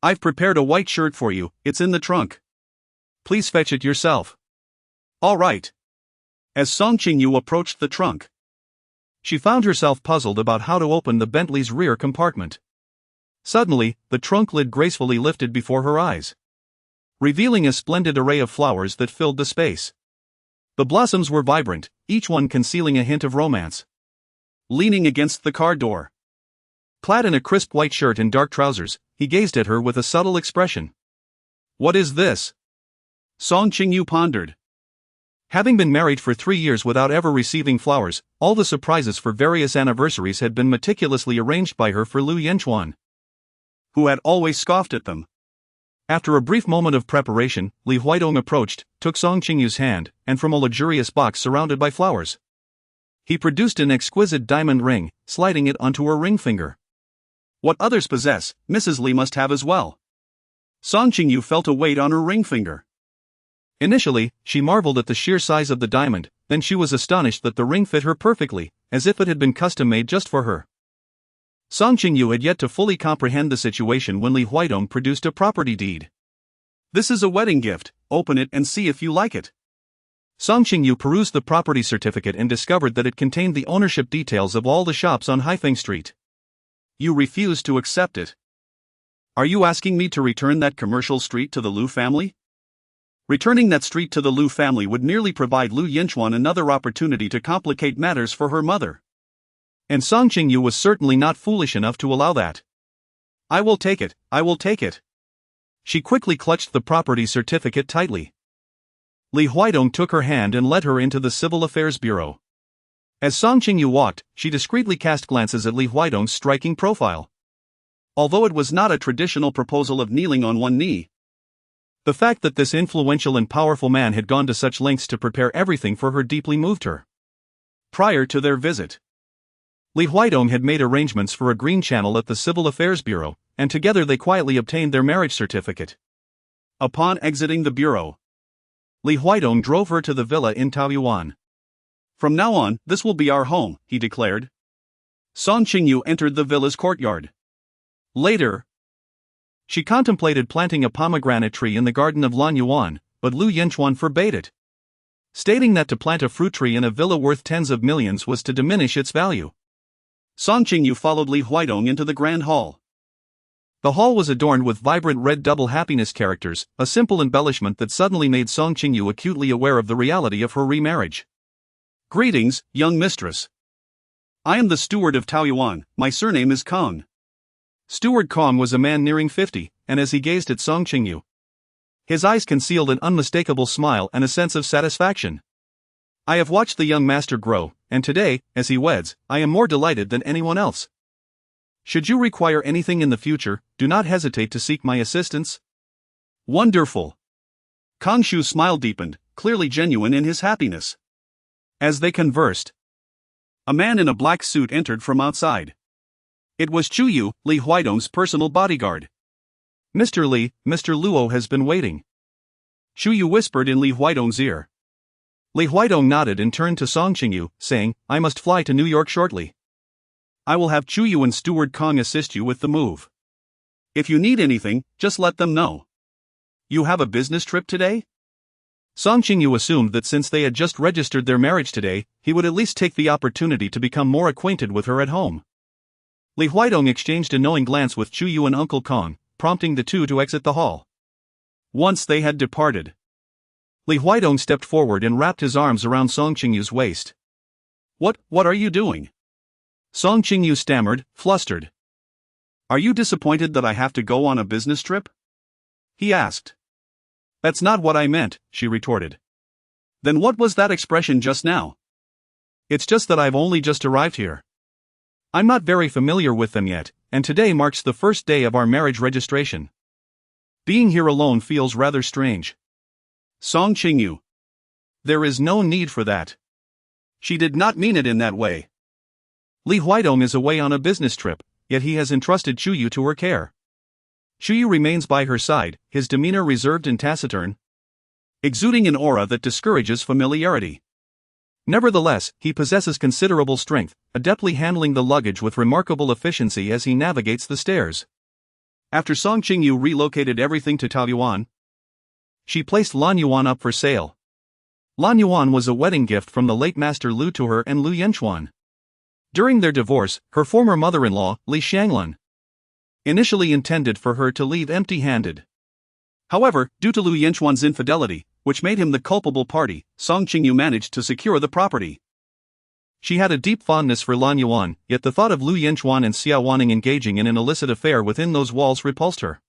S1: "I've prepared a white shirt for you, it's in the trunk. Please fetch it yourself." "All right." As Song Qingyu approached the trunk, she found herself puzzled about how to open the Bentley's rear compartment. Suddenly, the trunk lid gracefully lifted before her eyes, revealing a splendid array of flowers that filled the space. The blossoms were vibrant, each one concealing a hint of romance. Leaning against the car door, clad in a crisp white shirt and dark trousers, he gazed at her with a subtle expression. "What is this?" Song Qingyu pondered. Having been married for 3 years without ever receiving flowers, all the surprises for various anniversaries had been meticulously arranged by her for Lu Yanchuan, who had always scoffed at them. After a brief moment of preparation, Li Huidong approached, took Song Qingyu's hand, and from a luxurious box surrounded by flowers, he produced an exquisite diamond ring, sliding it onto her ring finger. What others possess, Mrs. Li must have as well. Song Qingyu felt a weight on her ring finger. Initially, she marveled at the sheer size of the diamond, then she was astonished that the ring fit her perfectly, as if it had been custom-made just for her. Song Qingyu had yet to fully comprehend the situation when Li Huidong produced a property deed. "This is a wedding gift, open it and see if you like it." Song Qingyu perused the property certificate and discovered that it contained the ownership details of all the shops on Haifeng Street. "You refuse to accept it. Are you asking me to return that commercial street to the Lu family?" Returning that street to the Lu family would merely provide Lu Yanchuan another opportunity to complicate matters for her mother. And Song Qingyu was certainly not foolish enough to allow that. I will take it. She quickly clutched the property certificate tightly. Li Huidong took her hand and led her into the Civil Affairs Bureau. As Song Qingyu walked, she discreetly cast glances at Li Huidong's striking profile. Although it was not a traditional proposal of kneeling on one knee, the fact that this influential and powerful man had gone to such lengths to prepare everything for her deeply moved her. Prior to their visit, Li Huidong had made arrangements for a green channel at the Civil Affairs Bureau, and together they quietly obtained their marriage certificate. Upon exiting the bureau, Li Huidong drove her to the villa in Taoyuan. "From now on, this will be our home," he declared. Song Qingyu entered the villa's courtyard. Later, she contemplated planting a pomegranate tree in the garden of Lan Yuan, but Lu Yanchuan forbade it, stating that to plant a fruit tree in a villa worth tens of millions was to diminish its value. Song Qingyu followed Li Huidong into the grand hall. The hall was adorned with vibrant red double happiness characters, a simple embellishment that suddenly made Song Qingyu acutely aware of the reality of her remarriage. Greetings, young mistress. I am the steward of Taoyuan, my surname is Kong. Steward Kong was a man nearing 50, and as he gazed at Song Qingyu, his eyes concealed an unmistakable smile and a sense of satisfaction. I have watched the young master grow, and today, as he weds, I am more delighted than anyone else. Should you require anything in the future, do not hesitate to seek my assistance. Wonderful. Kong Shu's smile deepened, clearly genuine in his happiness. As they conversed, a man in a black suit entered from outside. It was Qingyu, Li Huaidong's personal bodyguard. Mr. Li, Mr. Luo has been waiting. Qingyu whispered in Li Huaidong's ear. Li Huaidong nodded and turned to Song Qingyu, saying, I must fly to New York shortly. I will have Qingyu and Steward Kong assist you with the move. If you need anything, just let them know. You have a business trip today? Song Qingyu assumed that since they had just registered their marriage today, he would at least take the opportunity to become more acquainted with her at home. Li Huaidong exchanged a knowing glance with Qingyu and Uncle Kong, prompting the two to exit the hall. Once they had departed, Li Huaidong stepped forward and wrapped his arms around Song Qingyu's waist. What are you doing? Song Qingyu stammered, flustered. Are you disappointed that I have to go on a business trip? He asked. That's not what I meant, she retorted. Then what was that expression just now? It's just that I've only just arrived here. I'm not very familiar with them yet, and today marks the first day of our marriage registration. Being here alone feels rather strange. Song Qingyu. There is no need for that. She did not mean it in that way. Li Huaidong is away on a business trip, yet he has entrusted Qingyu to her care. Qingyu remains by her side, his demeanor reserved and taciturn, exuding an aura that discourages familiarity. Nevertheless, he possesses considerable strength, adeptly handling the luggage with remarkable efficiency as he navigates the stairs. After Song Qingyu relocated everything to Taoyuan, she placed Lan Yuan up for sale. Lan Yuan was a wedding gift from the late Master Lu to her and Lu Yanchuan. During their divorce, her former mother-in-law, Li Shanglun, initially intended for her to leave empty-handed. However, due to Lu Yanchuan's infidelity, which made him the culpable party, Song Qingyu managed to secure the property. She had a deep fondness for Lan Yuan, yet the thought of Lu Yanchuan and Xia Wanning engaging in an illicit affair within those walls repulsed her.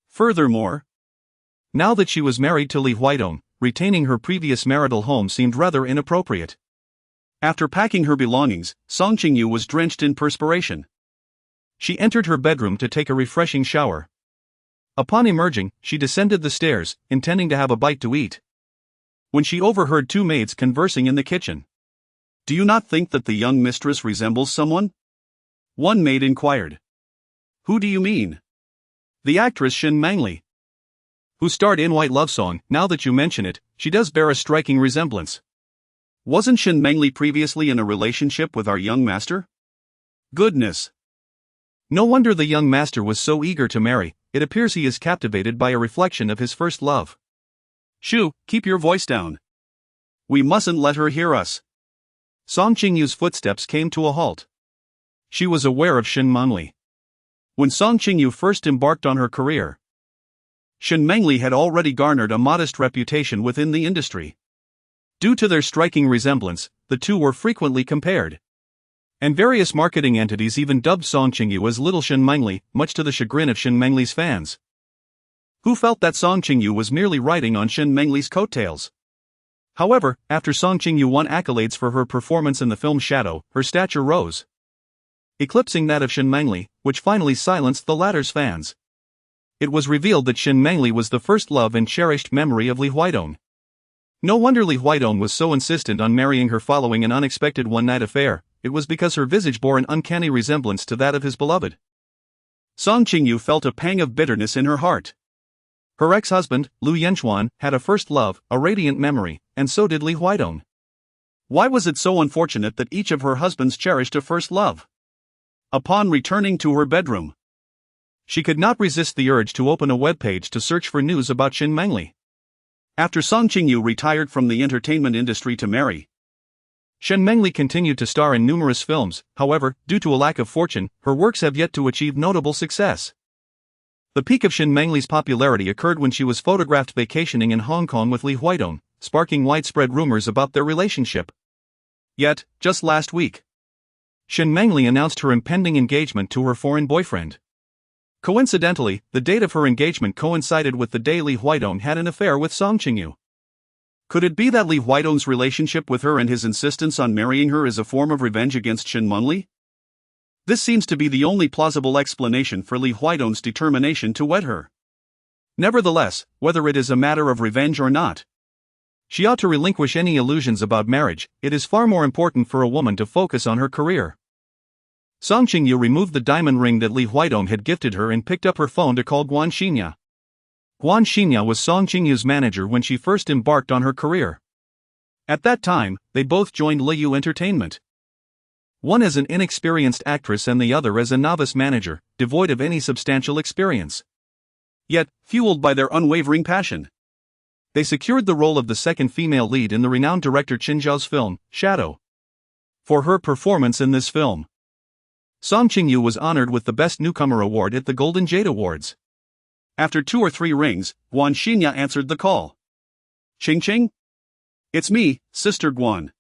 S1: Furthermore, now that she was married to Li Huaidong, retaining her previous marital home seemed rather inappropriate. After packing her belongings, Song Qingyu was drenched in perspiration. She entered her bedroom to take a refreshing shower. Upon emerging, she descended the stairs, intending to have a bite to eat, when she overheard two maids conversing in the kitchen. Do you not think that the young mistress resembles someone? One maid inquired. Who do you mean? The actress Shin Mangli, who starred in White Love Song. Now that you mention it, she does bear a striking resemblance. Wasn't Shin Mangli previously in a relationship with our young master? Goodness. No wonder the young master was so eager to marry. It appears he is captivated by a reflection of his first love. Shu, keep your voice down. We mustn't let her hear us. Song Qingyu's footsteps came to a halt. She was aware of Shin Mangli. When Song Qingyu first embarked on her career, Shin Mangli had already garnered a modest reputation within the industry. Due to their striking resemblance, the two were frequently compared. And various marketing entities even dubbed Song Qingyu as Little Shin Mangli, much to the chagrin of Shin Mangli's fans, who felt that Song Qingyu was merely riding on Shin Mangli's coattails. However, after Song Qingyu won accolades for her performance in the film Shadow, her stature rose, eclipsing that of Shin Mangli, which finally silenced the latter's fans. It was revealed that Shin Mangli was the first love and cherished memory of Li Huaidong. No wonder Li Huaidong was so insistent on marrying her following an unexpected one-night affair. It was because her visage bore an uncanny resemblance to that of his beloved. Song Qingyu felt a pang of bitterness in her heart. Her ex-husband, Lu Yanchuan, had a first love, a radiant memory, and so did Li Huaidong. Why was it so unfortunate that each of her husbands cherished a first love? Upon returning to her bedroom, she could not resist the urge to open a webpage to search for news about Shin Mangli. After Song Qingyu retired from the entertainment industry to marry, Shin Mangli continued to star in numerous films. However, due to a lack of fortune, her works have yet to achieve notable success. The peak of Shin Mengli's popularity occurred when she was photographed vacationing in Hong Kong with Li Huidong, sparking widespread rumors about their relationship. Yet, just last week, Shin Mengli announced her impending engagement to her foreign boyfriend. Coincidentally, the date of her engagement coincided with the day Li Huidong had an affair with Song Qingyu. Could it be that Li Huidong's relationship with her and his insistence on marrying her is a form of revenge against Shin Mengli? This seems to be the only plausible explanation for Li Huidong's determination to wed her. Nevertheless, whether it is a matter of revenge or not, she ought to relinquish any illusions about marriage. It is far more important for a woman to focus on her career. Song Qingyu removed the diamond ring that Li Huidong had gifted her and picked up her phone to call Guan Xinye. Guan Xinye was Song Qingyu's manager when she first embarked on her career. At that time, they both joined Liu Entertainment. One as an inexperienced actress and the other as a novice manager, devoid of any substantial experience. Yet, fueled by their unwavering passion, they secured the role of the second female lead in the renowned director Qin Zhao's film, Shadow. For her performance in this film, Song Qingyu was honored with the Best Newcomer Award at the Golden Jade Awards. After 2 or 3 rings, Guan Xinye answered the call. Qing? It's me, Sister Guan.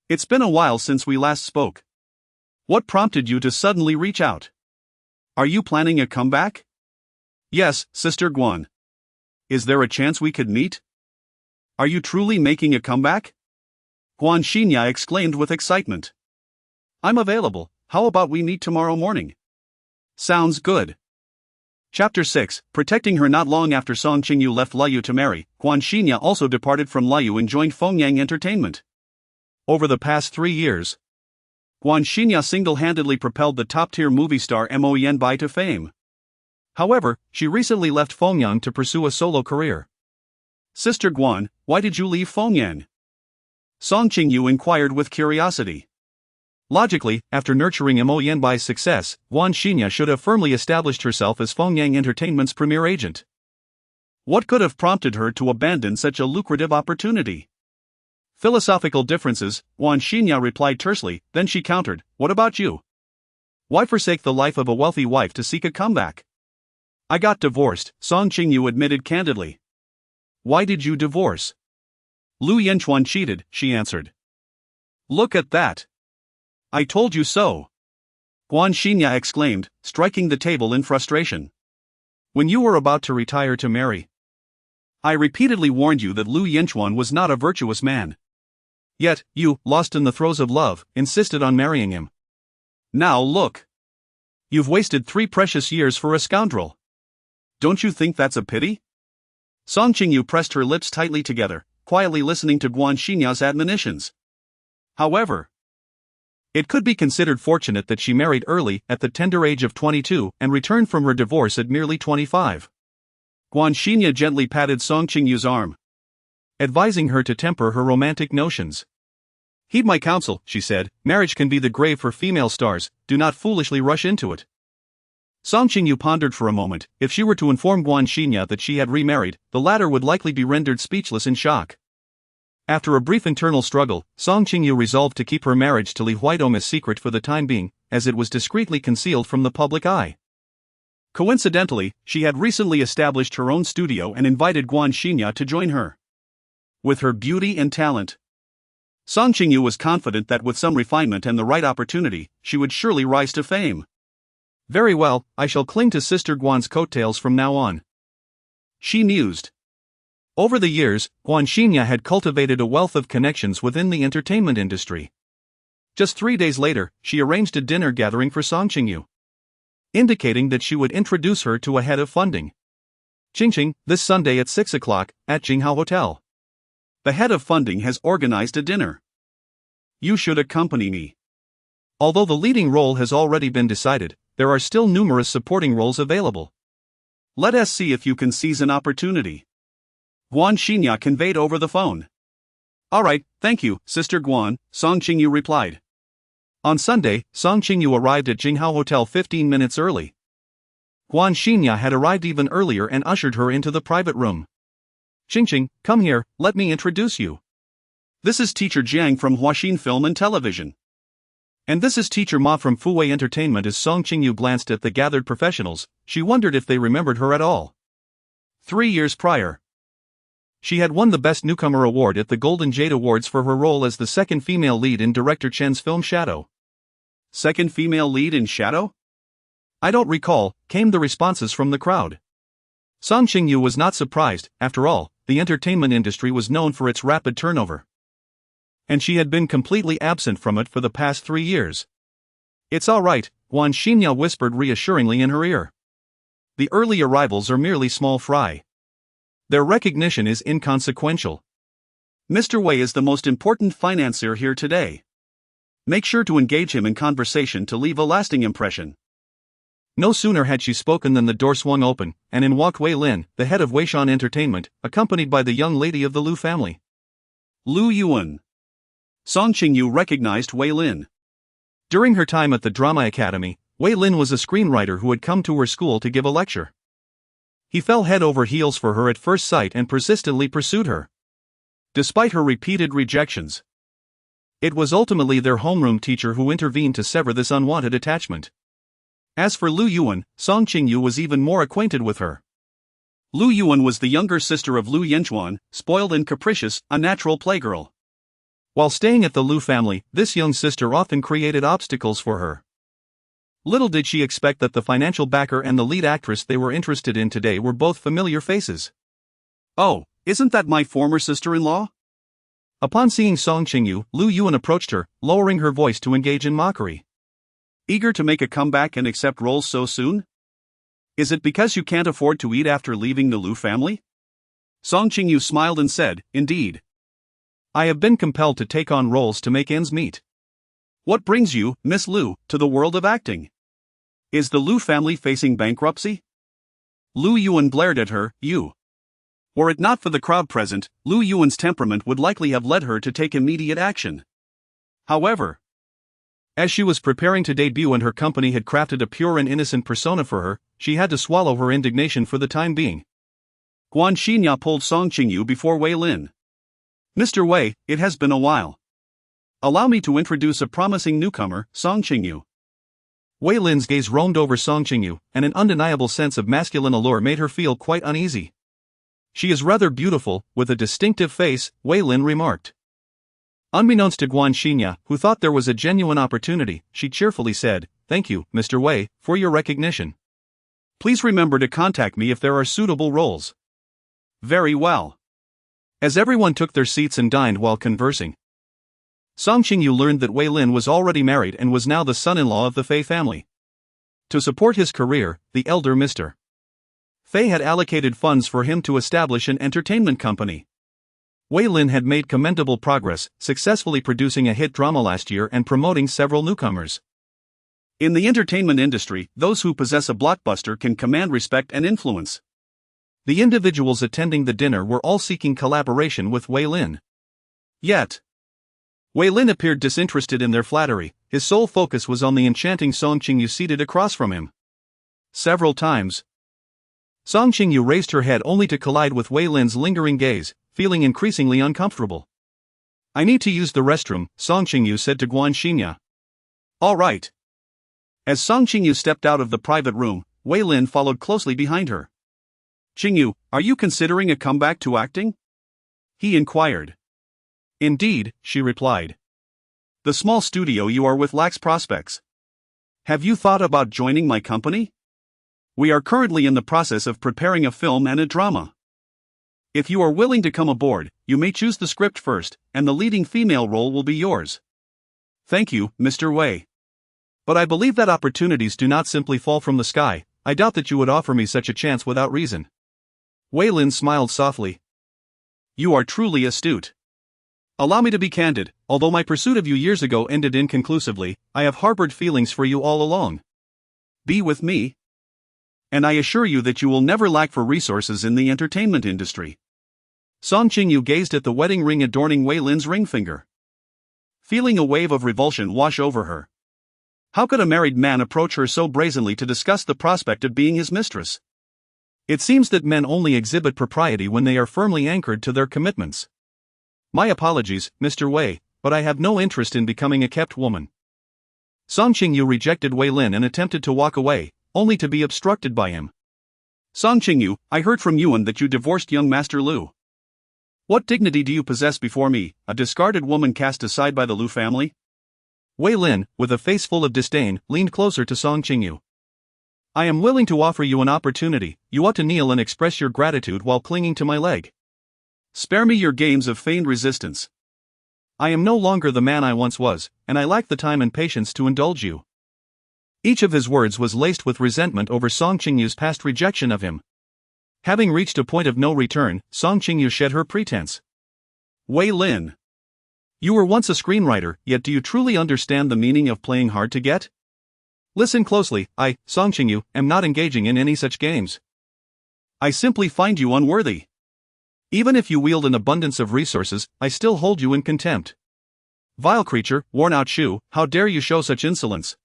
S1: It's been a while since we last spoke. What prompted you to suddenly reach out? Are you planning a comeback? Yes, Sister Guan. Is there a chance we could meet? Are you truly making a comeback? Guan Xinye exclaimed with excitement. I'm available. How about we meet tomorrow morning? Sounds good. Chapter 6, Protecting her. Not long after Song Qingyu left Liu to marry, Guan Xinye also departed from Liu and joined Fengyang Entertainment. Over the past 3 years, Guan Xinye single-handedly propelled the top-tier movie star Mo Yanbai to fame. However, she recently left Fengyang to pursue a solo career. Sister Guan, why did you leave Fengyang? Song Qingyu inquired with curiosity. Logically, after nurturing Mo Yanbai's success, Guan Xinye should have firmly established herself as Fengyang Entertainment's premier agent. What could have prompted her to abandon such a lucrative opportunity? Philosophical differences, Guan Xinye replied tersely, then she countered, what about you? Why forsake the life of a wealthy wife to seek a comeback? I got divorced, Song Qingyu admitted candidly. Why did you divorce? Lu Yanchuan cheated, she answered. Look at that. I told you so. Guan Xinye exclaimed, striking the table in frustration. When you were about to retire to marry, I repeatedly warned you that Lu Yanchuan was not a virtuous man. Yet, you, lost in the throes of love, insisted on marrying him. Now look. You've wasted 3 precious years for a scoundrel. Don't you think that's a pity? Song Qingyu pressed her lips tightly together, quietly listening to Guan Xinye's admonitions. However, it could be considered fortunate that she married early, at the tender age of 22, and returned from her divorce at merely 25. Guan Xinye gently patted Song Qingyu's arm, advising her to temper her romantic notions. Heed my counsel, she said, marriage can be the grave for female stars, do not foolishly rush into it. Song Qingyu pondered for a moment. If she were to inform Guan Xinye that she had remarried, the latter would likely be rendered speechless in shock. After a brief internal struggle, Song Qingyu resolved to keep her marriage to Li Huidong a secret for the time being, as it was discreetly concealed from the public eye. Coincidentally, she had recently established her own studio and invited Guan Xinye to join her. With her beauty and talent, Song Qingyu was confident that with some refinement and the right opportunity, she would surely rise to fame. Very well, I shall cling to Sister Guan's coattails from now on, she mused. Over the years, Guan Xinye had cultivated a wealth of connections within the entertainment industry. Just 3 days later, she arranged a dinner gathering for Song Qingyu, indicating that she would introduce her to a head of funding. Qingqing, this Sunday at 6 o'clock, at Jinghao Hotel. The head of funding has organized a dinner. You should accompany me. Although the leading role has already been decided, there are still numerous supporting roles available. Let us see if you can seize an opportunity. Guan Xinye conveyed over the phone. All right, thank you, Sister Guan, Song Qingyu replied. On Sunday, Song Qingyu arrived at Jinghao Hotel 15 minutes early. Guan Xinye had arrived even earlier and ushered her into the private room. Qingqing, come here, let me introduce you. This is Teacher Jiang from Huaxin Film and Television. And this is teacher Ma from Fuwei Entertainment. As Song Qingyu glanced at the gathered professionals, she wondered if they remembered her at all. 3 years prior, she had won the Best Newcomer Award at the Golden Jade Awards for her role as the second female lead in director Chen's film Shadow. Second female lead in Shadow? I don't recall, came the responses from the crowd. Song Qingyu was not surprised. After all, the entertainment industry was known for its rapid turnover. And she had been completely absent from it for the past 3 years. It's all right, Guan Xinya whispered reassuringly in her ear. The early arrivals are merely small fry. Their recognition is inconsequential. Mr. Wei is the most important financier here today. Make sure to engage him in conversation to leave a lasting impression. No sooner had she spoken than the door swung open, and in walked Wei Lin, the head of Weishan Entertainment, accompanied by the young lady of the Lu family. Lu Yuan. Song Qingyu recognized Wei Lin. During her time at the Drama Academy, Wei Lin was a screenwriter who had come to her school to give a lecture. He fell head over heels for her at first sight and persistently pursued her, despite her repeated rejections. It was ultimately their homeroom teacher who intervened to sever this unwanted attachment. As for Lu Yuan, Song Qingyu was even more acquainted with her. Lu Yuan was the younger sister of Lu Yanchuan, spoiled and capricious, a natural playgirl. While staying at the Lu family, this young sister often created obstacles for her. Little did she expect that the financial backer and the lead actress they were interested in today were both familiar faces. Oh, isn't that my former sister-in-law? Upon seeing Song Qingyu, Lu Yuan approached her, lowering her voice to engage in mockery. Eager to make a comeback and accept roles so soon? Is it because you can't afford to eat after leaving the Lu family? Song Qingyu smiled and said, Indeed. I have been compelled to take on roles to make ends meet. What brings you, Miss Lu, to the world of acting? Is the Lu family facing bankruptcy? Lu Yuan glared at her. You. Were it not for the crowd present, Lu Yuan's temperament would likely have led her to take immediate action. However, as she was preparing to debut and her company had crafted a pure and innocent persona for her, she had to swallow her indignation for the time being. Guan Xinya pulled Song Qingyu before Wei Lin. Mr. Wei, it has been a while. Allow me to introduce a promising newcomer, Song Qingyu. Wei Lin's gaze roamed over Song Qingyu, and an undeniable sense of masculine allure made her feel quite uneasy. She is rather beautiful, with a distinctive face, Wei Lin remarked. Unbeknownst to Guan Xinya, who thought there was a genuine opportunity, she cheerfully said, Thank you, Mr. Wei, for your recognition. Please remember to contact me if there are suitable roles. Very well. As everyone took their seats and dined while conversing, Song Qingyu learned that Wei Lin was already married and was now the son-in-law of the Fei family. To support his career, the elder Mr. Fei had allocated funds for him to establish an entertainment company. Wei Lin had made commendable progress, successfully producing a hit drama last year and promoting several newcomers. In the entertainment industry, those who possess a blockbuster can command respect and influence. The individuals attending the dinner were all seeking collaboration with Wei Lin. Yet, Wei Lin appeared disinterested in their flattery. His sole focus was on the enchanting Song Qingyu seated across from him. Several times, Song Qingyu raised her head only to collide with Wei Lin's lingering gaze, feeling increasingly uncomfortable. I need to use the restroom, Song Qingyu said to Guan Xinya. All right. As Song Qingyu stepped out of the private room, Wei Lin followed closely behind her. Qingyu, are you considering a comeback to acting? He inquired. Indeed, she replied. The small studio you are with lacks prospects. Have you thought about joining my company? We are currently in the process of preparing a film and a drama. If you are willing to come aboard, you may choose the script first, and the leading female role will be yours. Thank you, Mr. Wei. But I believe that opportunities do not simply fall from the sky. I doubt that you would offer me such a chance without reason. Wei Lin smiled softly. You are truly astute. Allow me to be candid, although my pursuit of you years ago ended inconclusively, I have harbored feelings for you all along. Be with me, and I assure you that you will never lack for resources in the entertainment industry. Song Qingyu gazed at the wedding ring adorning Wei Lin's ring finger, feeling a wave of revulsion wash over her. How could a married man approach her so brazenly to discuss the prospect of being his mistress? It seems that men only exhibit propriety when they are firmly anchored to their commitments. My apologies, Mr. Wei, but I have no interest in becoming a kept woman. Song Qingyu rejected Wei Lin and attempted to walk away, only to be obstructed by him. Song Qingyu, I heard from Yuan that you divorced young Master Lu. What dignity do you possess before me, a discarded woman cast aside by the Lu family? Wei Lin, with a face full of disdain, leaned closer to Song Qingyu. I am willing to offer you an opportunity. You ought to kneel and express your gratitude while clinging to my leg. Spare me your games of feigned resistance. I am no longer the man I once was, and I lack the time and patience to indulge you. Each of his words was laced with resentment over Song Qingyu's past rejection of him. Having reached a point of no return, Song Qingyu shed her pretense. Wei Lin. You were once a screenwriter, yet do you truly understand the meaning of playing hard to get? Listen closely, I, Song Qingyu, am not engaging in any such games. I simply find you unworthy. Even if you wield an abundance of resources, I still hold you in contempt. Vile creature, worn-out shoe, how dare you show such insolence?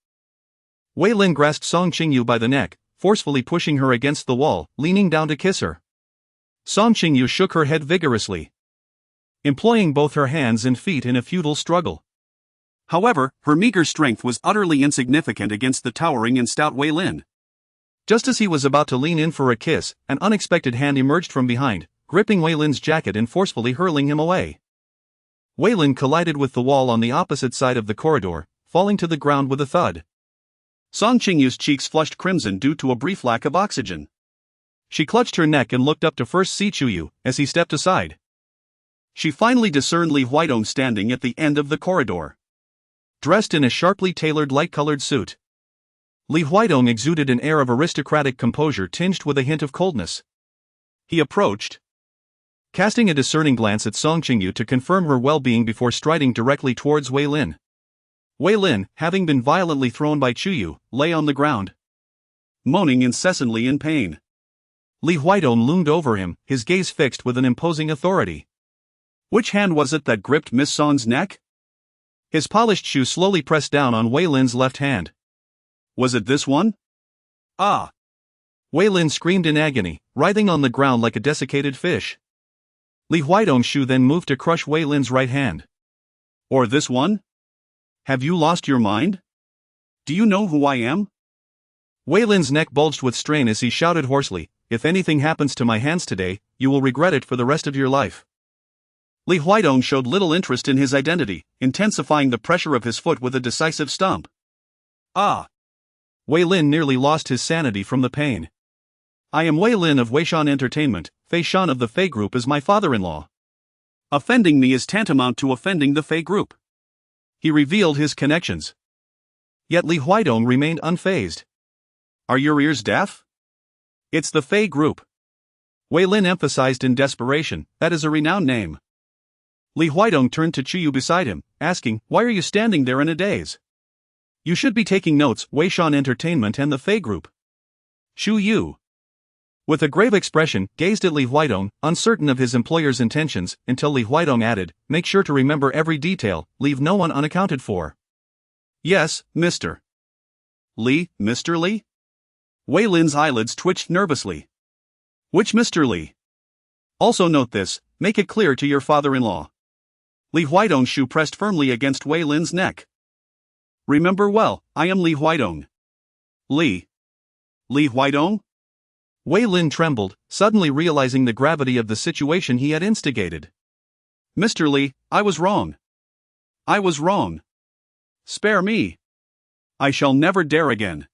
S1: Wei Lin grasped Song Qingyu by the neck, forcefully pushing her against the wall, leaning down to kiss her. Song Qingyu shook her head vigorously, employing both her hands and feet in a futile struggle. However, her meager strength was utterly insignificant against the towering and stout Wei Lin. Just as he was about to lean in for a kiss, an unexpected hand emerged from behind, gripping Wei Lin's jacket and forcefully hurling him away. Wei Lin collided with the wall on the opposite side of the corridor, falling to the ground with a thud. Song Qingyu's cheeks flushed crimson due to a brief lack of oxygen. She clutched her neck and looked up to first see Qingyu, as he stepped aside. She finally discerned Li Huidong standing at the end of the corridor, dressed in a sharply tailored light-colored suit. Li Huidong exuded an air of aristocratic composure tinged with a hint of coldness. He approached, casting a discerning glance at Song Qingyu to confirm her well-being before striding directly towards Wei Lin. Wei Lin, having been violently thrown by Qingyu, lay on the ground, moaning incessantly in pain. Li Huidong loomed over him, his gaze fixed with an imposing authority. Which hand was it that gripped Miss Song's neck? His polished shoe slowly pressed down on Wei Lin's left hand. Was it this one? Ah! Wei Lin screamed in agony, writhing on the ground like a desiccated fish. Li Huidong's shoe then moved to crush Wei Lin's right hand. Or this one? Have you lost your mind? Do you know who I am? Wei Lin's neck bulged with strain as he shouted hoarsely, if anything happens to my hands today, you will regret it for the rest of your life. Li Huidong showed little interest in his identity, intensifying the pressure of his foot with a decisive stomp. Ah! Wei Lin nearly lost his sanity from the pain. I am Wei Lin of Weishan Entertainment. Fei Shan of the Fei Group is my father-in-law. Offending me is tantamount to offending the Fei Group. He revealed his connections. Yet Li Huidong remained unfazed. Are your ears deaf? It's the Fei Group. Wei Lin emphasized in desperation, that is a renowned name. Li Huidong turned to Qingyu beside him, asking, why are you standing there in a daze? You should be taking notes, Weishan Entertainment and the Fei Group. Qingyu, with a grave expression, gazed at Li Huidong, uncertain of his employer's intentions, until Li Huidong added, make sure to remember every detail, leave no one unaccounted for. Yes, Mr. Li, Mr. Li? Wei Lin's eyelids twitched nervously. Which Mr. Li? Also note this, make it clear to your father-in-law. Li Huidong's shoe pressed firmly against Wei Lin's neck. Remember well, I am Li Huidong. Li Huidong? Wei Lin trembled, suddenly realizing the gravity of the situation he had instigated. Mr. Li, I was wrong. I was wrong. Spare me. I shall never dare again.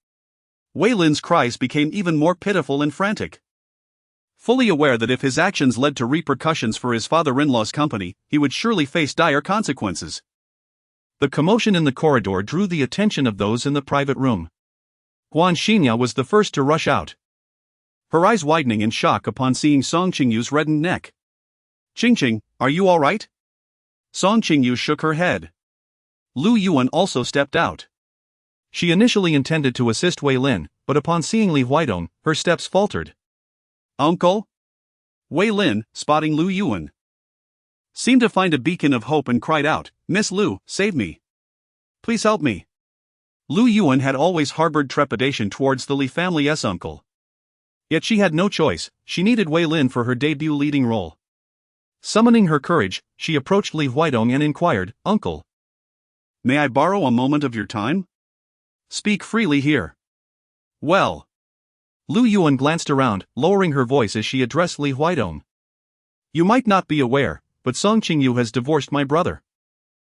S1: Wei Lin's cries became even more pitiful and frantic. Fully aware that if his actions led to repercussions for his father-in-law's company, he would surely face dire consequences. The commotion in the corridor drew the attention of those in the private room. Guan Xinya was the first to rush out, her eyes widening in shock upon seeing Song Qingyu's reddened neck. Qingqing, are you all right? Song Qingyu shook her head. Lu Yuan also stepped out. She initially intended to assist Wei Lin, but upon seeing Li Huidong, her steps faltered. Uncle? Wei Lin, spotting Lu Yuan, seemed to find a beacon of hope and cried out, Miss Lu, save me. Please help me. Lu Yuan had always harbored trepidation towards the Li family's uncle. Yet she had no choice, she needed Wei Lin for her debut leading role. Summoning her courage, she approached Li Huidong and inquired, Uncle, may I borrow a moment of your time? Speak freely here. Well. Lu Yuan glanced around, lowering her voice as she addressed Li Huidong. You might not be aware, but Song Qingyu has divorced my brother.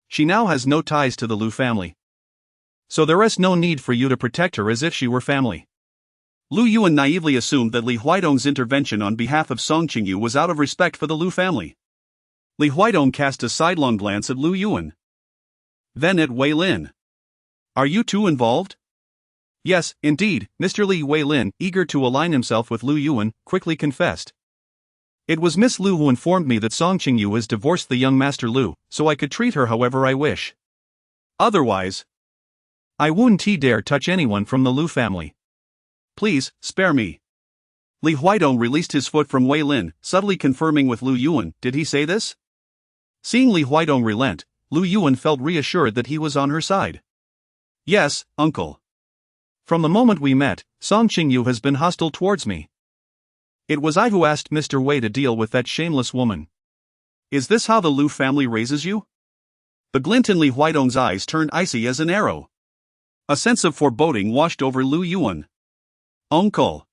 S1: She now has no ties to the Lu family. So there is no need for you to protect her as if she were family. Lu Yuan naively assumed that Li Huidong's intervention on behalf of Song Qingyu was out of respect for the Lu family. Li Huidong cast a sidelong glance at Lu Yuan. Then at Wei Lin. Are you two involved? Yes, indeed, Mr. Li. Wei Lin, eager to align himself with Lu Yuan, quickly confessed. It was Miss Lu who informed me that Song Qingyu has divorced the young Master Lu, so I could treat her however I wish. Otherwise, I wouldn't dare touch anyone from the Lu family. Please, spare me. Li Huidong released his foot from Wei Lin, subtly confirming with Lu Yuan. Did he say this? Seeing Li Huidong relent, Lu Yuan felt reassured that he was on her side. Yes, uncle. From the moment we met, Song Qingyu has been hostile towards me. It was I who asked Mr. Wei to deal with that shameless woman. Is this how the Lu family raises you? The glint in Li Huidong's eyes turned icy as an arrow. A sense of foreboding washed over Lu Yuan. Uncle.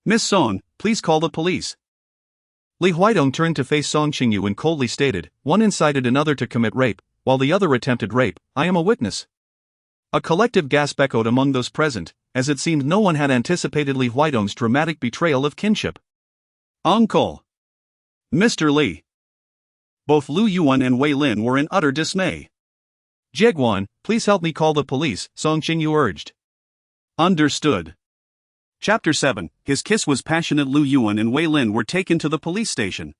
S1: Miss Song, please call the police. Li Huidong turned to face Song Qingyu and coldly stated, one incited another to commit rape, while the other attempted rape. I am a witness. A collective gasp echoed among those present, as it seemed no one had anticipated Li Huidong's dramatic betrayal of kinship. Uncle. Mr. Li. Both Lu Yuan and Wei Lin were in utter dismay. Jieguan, please help me call the police, Song Qingyu urged. Understood. Chapter 7, His kiss was passionate. Lu Yuan and Wei Lin were taken to the police station.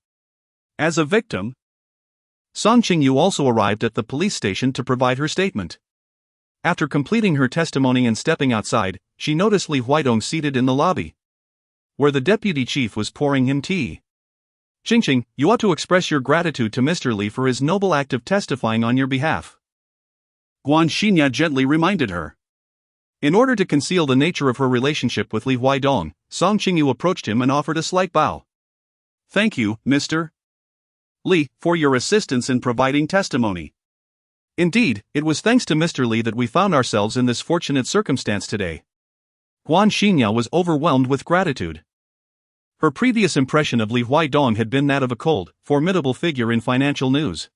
S1: As a victim, Song Qingyu also arrived at the police station to provide her statement. After completing her testimony and stepping outside, she noticed Li Huidong seated in the lobby, where the deputy chief was pouring him tea. Qingqing, you ought to express your gratitude to Mr. Li for his noble act of testifying on your behalf. Guan Xinya gently reminded her. In order to conceal the nature of her relationship with Li Huidong, Song Qingyu approached him and offered a slight bow. Thank you, Mr. Li, for your assistance in providing testimony. Indeed, it was thanks to Mr. Li that we found ourselves in this fortunate circumstance today. Guan Xinya was overwhelmed with gratitude. Her previous impression of Li Huidong had been that of a cold, formidable figure in financial news.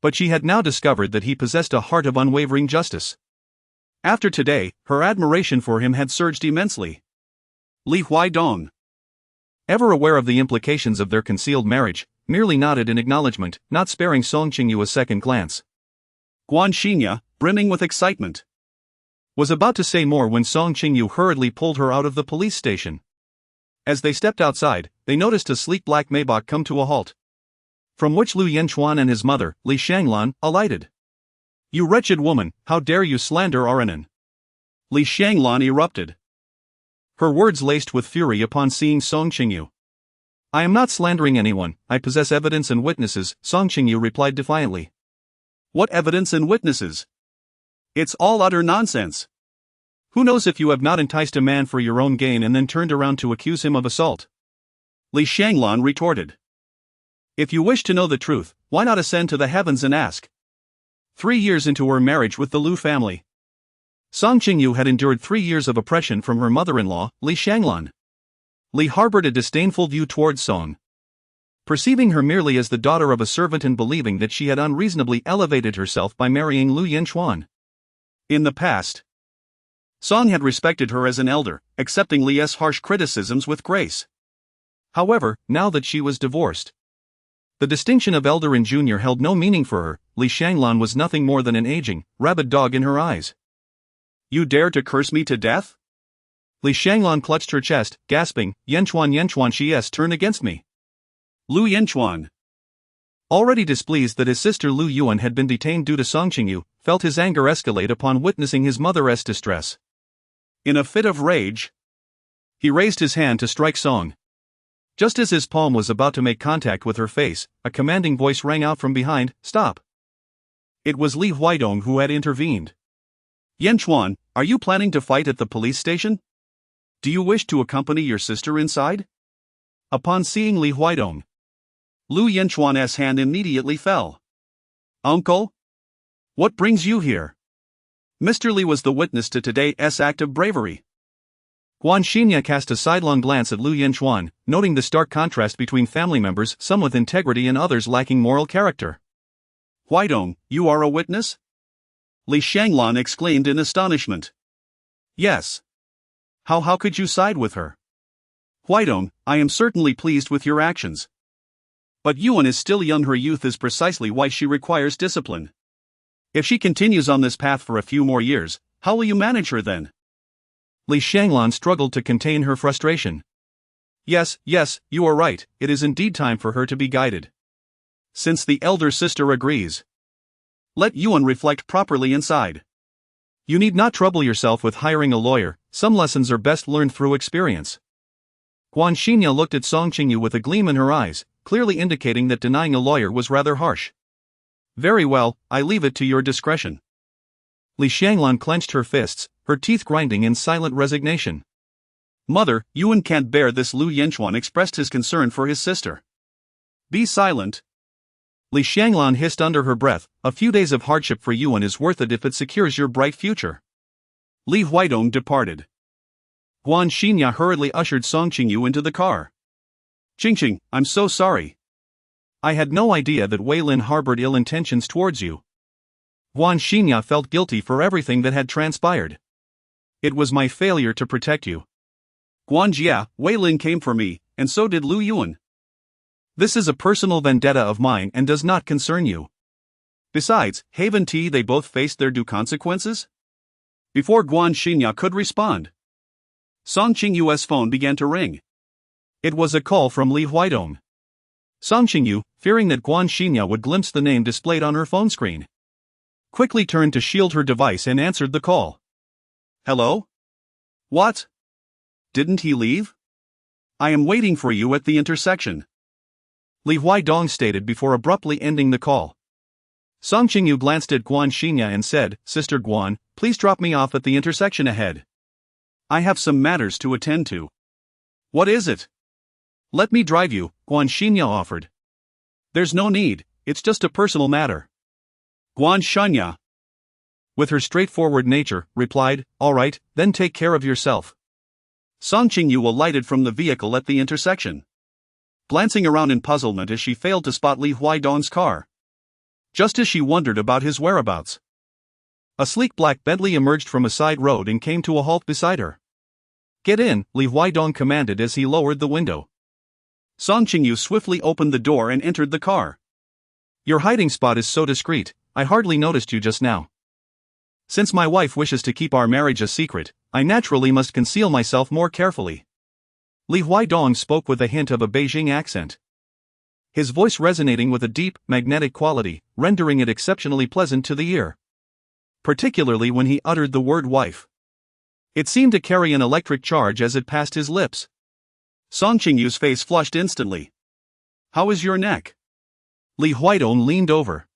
S1: But she had now discovered that he possessed a heart of unwavering justice. After today, her admiration for him had surged immensely. Li Huidong, ever aware of the implications of their concealed marriage, merely nodded in acknowledgement, not sparing Song Qingyu a second glance. Guan Xinya, brimming with excitement, was about to say more when Song Qingyu hurriedly pulled her out of the police station. As they stepped outside, they noticed a sleek black Maybach come to a halt, from which Lu Yanchuan and his mother, Li Shanglan, alighted. You wretched woman, how dare you slander Aranan? Li Shanglan erupted, her words laced with fury upon seeing Song Qingyu. I am not slandering anyone, I possess evidence and witnesses, Song Qingyu replied defiantly. What evidence and witnesses? It's all utter nonsense. Who knows if you have not enticed a man for your own gain and then turned around to accuse him of assault? Li Shanglan retorted. If you wish to know the truth, why not ascend to the heavens and ask? 3 years into her marriage with the Lu family, Song Qingyu had endured 3 years of oppression from her mother-in-law, Li Shanglan. Li harbored a disdainful view towards Song, perceiving her merely as the daughter of a servant and believing that she had unreasonably elevated herself by marrying Lu Yanchuan. In the past, Song had respected her as an elder, accepting Li's harsh criticisms with grace. However, now that she was divorced, the distinction of elder and junior held no meaning for her. Li Shanglan was nothing more than an aging, rabid dog in her eyes. You dare to curse me to death? Li Shanglan clutched her chest, gasping, Yanchuan she's turned against me. Lu Yanchuan, already displeased that his sister Lu Yuan had been detained due to Song Qingyu, felt his anger escalate upon witnessing his mother's distress. In a fit of rage, he raised his hand to strike Song. Just as his palm was about to make contact with her face, a commanding voice rang out from behind, Stop! It was Li Huidong who had intervened. Yanchuan, are you planning to fight at the police station? Do you wish to accompany your sister inside? Upon seeing Li Huidong, Lu Yanchuan's hand immediately fell. Uncle? What brings you here? Mr. Li was the witness to today's act of bravery. Guan Xingya cast a sidelong glance at Lu Yanchuan, noting the stark contrast between family members, some with integrity and others lacking moral character. Huaidong, you are a witness? Li Shanglan exclaimed in astonishment. Yes. How could you side with her? Huaidong, I am certainly pleased with your actions. But Yuan is still young. Her youth is precisely why she requires discipline. If she continues on this path for a few more years, how will you manage her then? Li Shanglan struggled to contain her frustration. Yes, you are right, it is indeed time for her to be guided. Since the elder sister agrees. Let Yuan reflect properly inside. You need not trouble yourself with hiring a lawyer, some lessons are best learned through experience. Guan Xingya looked at Song Qingyu with a gleam in her eyes, clearly indicating that denying a lawyer was rather harsh. Very well, I leave it to your discretion. Li Shanglan clenched her fists, her teeth grinding in silent resignation. Mother, Yuan can't bear this. Lu Yanchuan expressed his concern for his sister. Be silent. Li Shanglan hissed under her breath, a few days of hardship for Yuan is worth it if it secures your bright future. Li Huaidong departed. Guan Xingya hurriedly ushered Song Qingyu into the car. Qingqing, I'm so sorry. I had no idea that Wei Lin harbored ill intentions towards you. Guan Xingya felt guilty for everything that had transpired. It was my failure to protect you. Guan Jia, Wei Lin came for me, and so did Lu Yuan. This is a personal vendetta of mine and does not concern you. Besides, haven't they both faced their due consequences? Before Guan Xingya could respond, Song Qingyu's phone began to ring. It was a call from Li Huaidong. Song Qingyu, fearing that Guan Xingya would glimpse the name displayed on her phone screen, quickly turned to shield her device and answered the call. Hello? What? Didn't he leave? I am waiting for you at the intersection. Li Huaidong stated before abruptly ending the call. Song Qingyu glanced at Guan Xingya and said, Sister Guan, please drop me off at the intersection ahead. I have some matters to attend to. What is it? Let me drive you, Guan Xingya offered. There's no need, it's just a personal matter. Guan Xingya, with her straightforward nature, replied, all right, then take care of yourself. Song Qingyu alighted from the vehicle at the intersection, glancing around in puzzlement as she failed to spot Li Huaidong's car. Just as she wondered about his whereabouts, a sleek black Bentley emerged from a side road and came to a halt beside her. Get in, Li Huaidong commanded as he lowered the window. Song Qingyu swiftly opened the door and entered the car. Your hiding spot is so discreet, I hardly noticed you just now. Since my wife wishes to keep our marriage a secret, I naturally must conceal myself more carefully. Li Huaidong spoke with a hint of a Beijing accent, his voice resonating with a deep, magnetic quality, rendering it exceptionally pleasant to the ear. Particularly when he uttered the word wife. It seemed to carry an electric charge as it passed his lips. Song Qingyu's face flushed instantly. How is your neck? Li Huaidong leaned over,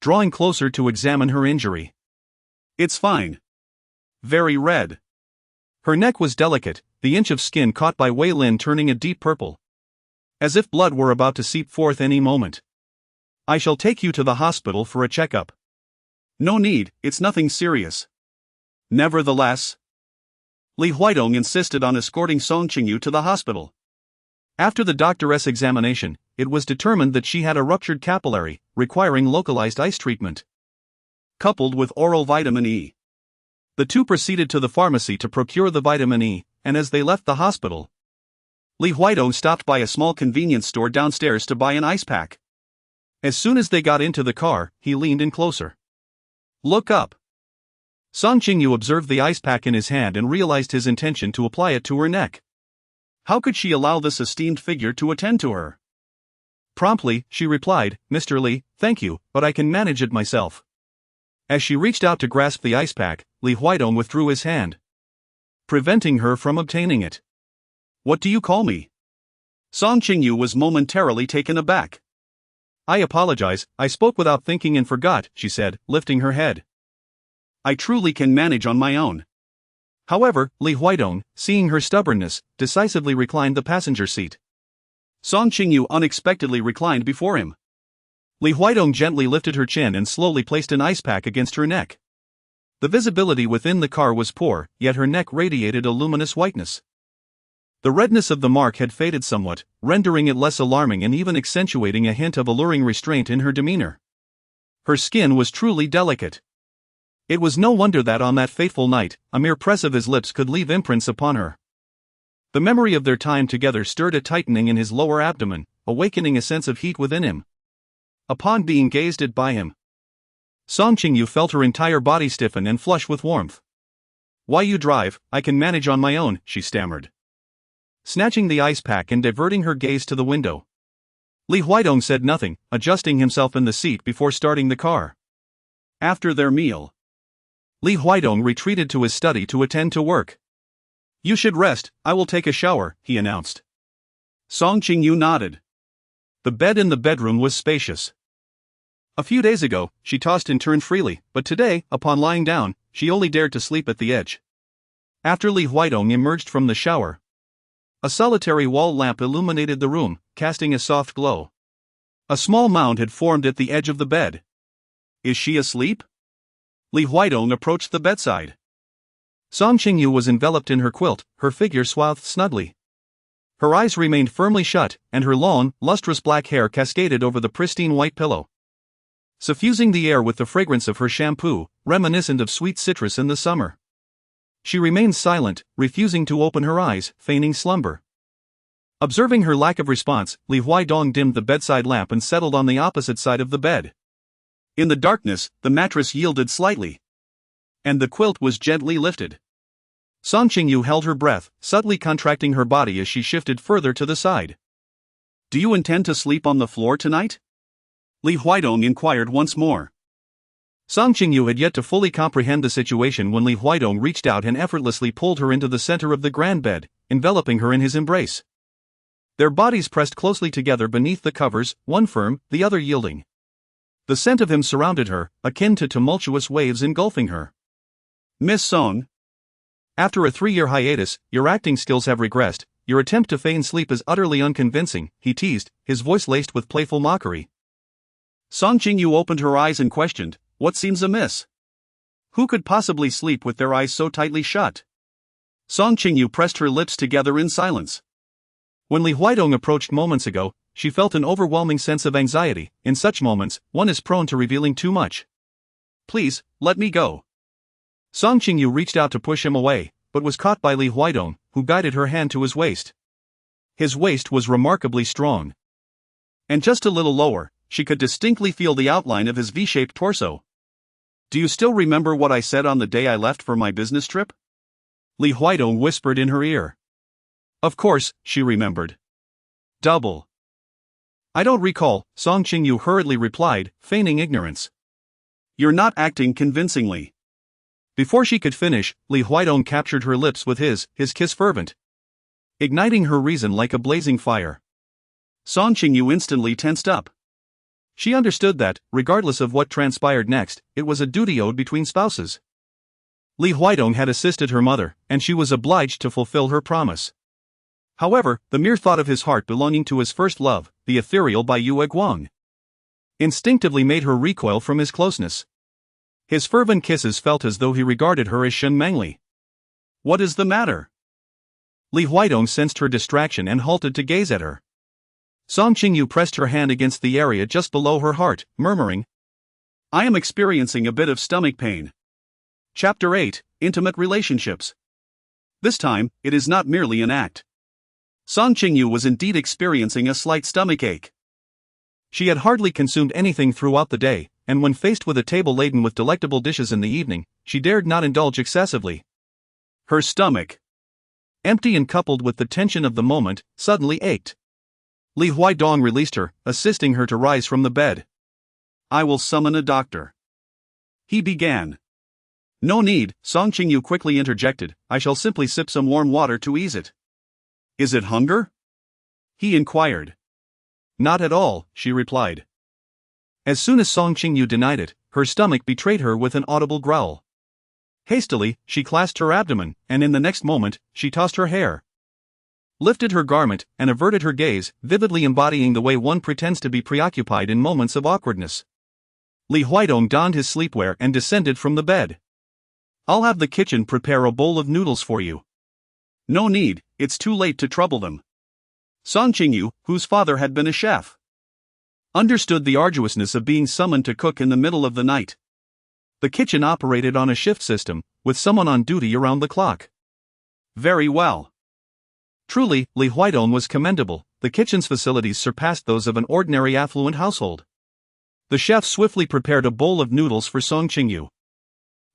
S1: drawing closer to examine her injury. It's fine. Very red. Her neck was delicate, the inch of skin caught by Wei Lin turning a deep purple, as if blood were about to seep forth any moment. I shall take you to the hospital for a checkup. No need, it's nothing serious. Nevertheless, Li Huaidong insisted on escorting Song Qingyu to the hospital. After the doctor's examination, it was determined that she had a ruptured capillary, requiring localized ice treatment, coupled with oral vitamin E. The two proceeded to the pharmacy to procure the vitamin E, and as they left the hospital, Li Huaidong stopped by a small convenience store downstairs to buy an ice pack. As soon as they got into the car, he leaned in closer. Look up. Song Qingyu observed the ice pack in his hand and realized his intention to apply it to her neck. How could she allow this esteemed figure to attend to her? Promptly, she replied, Mr. Li, thank you, but I can manage it myself. As she reached out to grasp the ice pack, Li Huaidong withdrew his hand, preventing her from obtaining it. What do you call me? Song Qingyu was momentarily taken aback. I apologize, I spoke without thinking and forgot, she said, lifting her head. I truly can manage on my own. However, Li Huaidong, seeing her stubbornness, decisively reclined the passenger seat. Song Qingyu unexpectedly reclined before him. Li Huaidong gently lifted her chin and slowly placed an ice pack against her neck. The visibility within the car was poor, yet her neck radiated a luminous whiteness. The redness of the mark had faded somewhat, rendering it less alarming and even accentuating a hint of alluring restraint in her demeanor. Her skin was truly delicate. It was no wonder that on that fateful night, a mere press of his lips could leave imprints upon her. The memory of their time together stirred a tightening in his lower abdomen, awakening a sense of heat within him. Upon being gazed at by him, Song Qingyu felt her entire body stiffen and flush with warmth. "Why you drive? I can manage on my own," she stammered, snatching the ice pack and diverting her gaze to the window. Li Huidong said nothing, adjusting himself in the seat before starting the car. After their meal, Li Huidong retreated to his study to attend to work. "You should rest, I will take a shower," he announced. Song Qingyu nodded. The bed in the bedroom was spacious. A few days ago, she tossed and turned freely, but today, upon lying down, she only dared to sleep at the edge. After Li Huidong emerged from the shower, a solitary wall lamp illuminated the room, casting a soft glow. A small mound had formed at the edge of the bed. "Is she asleep?" Li Huidong approached the bedside. Song Qingyu was enveloped in her quilt, her figure swathed snugly. Her eyes remained firmly shut, and her long, lustrous black hair cascaded over the pristine white pillow, suffusing the air with the fragrance of her shampoo, reminiscent of sweet citrus in the summer. She remained silent, refusing to open her eyes, feigning slumber. Observing her lack of response, Li Huidong dimmed the bedside lamp and settled on the opposite side of the bed. In the darkness, the mattress yielded slightly, and the quilt was gently lifted. Song Qingyu held her breath, subtly contracting her body as she shifted further to the side. "Do you intend to sleep on the floor tonight?" Li Huidong inquired once more. Song Qingyu had yet to fully comprehend the situation when Li Huidong reached out and effortlessly pulled her into the center of the grand bed, enveloping her in his embrace. Their bodies pressed closely together beneath the covers, one firm, the other yielding. The scent of him surrounded her, akin to tumultuous waves engulfing her. "Miss Song, after a 3-year hiatus, your acting skills have regressed. Your attempt to feign sleep is utterly unconvincing," he teased, his voice laced with playful mockery. Song Qingyu opened her eyes and questioned, "What seems amiss? Who could possibly sleep with their eyes so tightly shut?" Song Qingyu pressed her lips together in silence. When Li Huidong approached moments ago, she felt an overwhelming sense of anxiety. In such moments, one is prone to revealing too much. "Please, let me go." Song Qingyu reached out to push him away, but was caught by Li Huidong, who guided her hand to his waist. His waist was remarkably strong. And just a little lower, she could distinctly feel the outline of his V-shaped torso. "Do you still remember what I said on the day I left for my business trip?" Li Huidong whispered in her ear. Of course, she remembered. "Double." "I don't recall," Song Qingyu hurriedly replied, feigning ignorance. "You're not acting convincingly." Before she could finish, Li Huidong captured her lips with his kiss fervent, igniting her reason like a blazing fire. Song Qingyu instantly tensed up. She understood that, regardless of what transpired next, it was a duty owed between spouses. Li Huidong had assisted her mother, and she was obliged to fulfill her promise. However, the mere thought of his heart belonging to his first love, the ethereal Bai Yue Guang, instinctively made her recoil from his closeness. His fervent kisses felt as though he regarded her as Shen Mengli. "What is the matter?" Li Huidong sensed her distraction and halted to gaze at her. Song Qingyu pressed her hand against the area just below her heart, murmuring, "I am experiencing a bit of stomach pain." Chapter 8, Intimate Relationships. This time, it is not merely an act. Song Qingyu was indeed experiencing a slight stomachache. She had hardly consumed anything throughout the day, and when faced with a table laden with delectable dishes in the evening, she dared not indulge excessively. Her stomach, empty and coupled with the tension of the moment, suddenly ached. Li Huidong released her, assisting her to rise from the bed. "I will summon a doctor," he began. "No need," Song Qingyu quickly interjected, "I shall simply sip some warm water to ease it." "Is it hunger?" he inquired. "Not at all," she replied. As soon as Song Qingyu denied it, her stomach betrayed her with an audible growl. Hastily, she clasped her abdomen, and in the next moment, she tossed her hair, lifted her garment, and averted her gaze, vividly embodying the way one pretends to be preoccupied in moments of awkwardness. Li Huidong donned his sleepwear and descended from the bed. I'll have the kitchen prepare a bowl of noodles for you. No need, it's too late to trouble them. Song Qingyu, whose father had been a chef, understood the arduousness of being summoned to cook in the middle of the night. The kitchen operated on a shift system, with someone on duty around the clock. Very well. Truly, Li Huidong was commendable. The kitchen's facilities surpassed those of an ordinary affluent household. The chef swiftly prepared a bowl of noodles for Song Qingyu,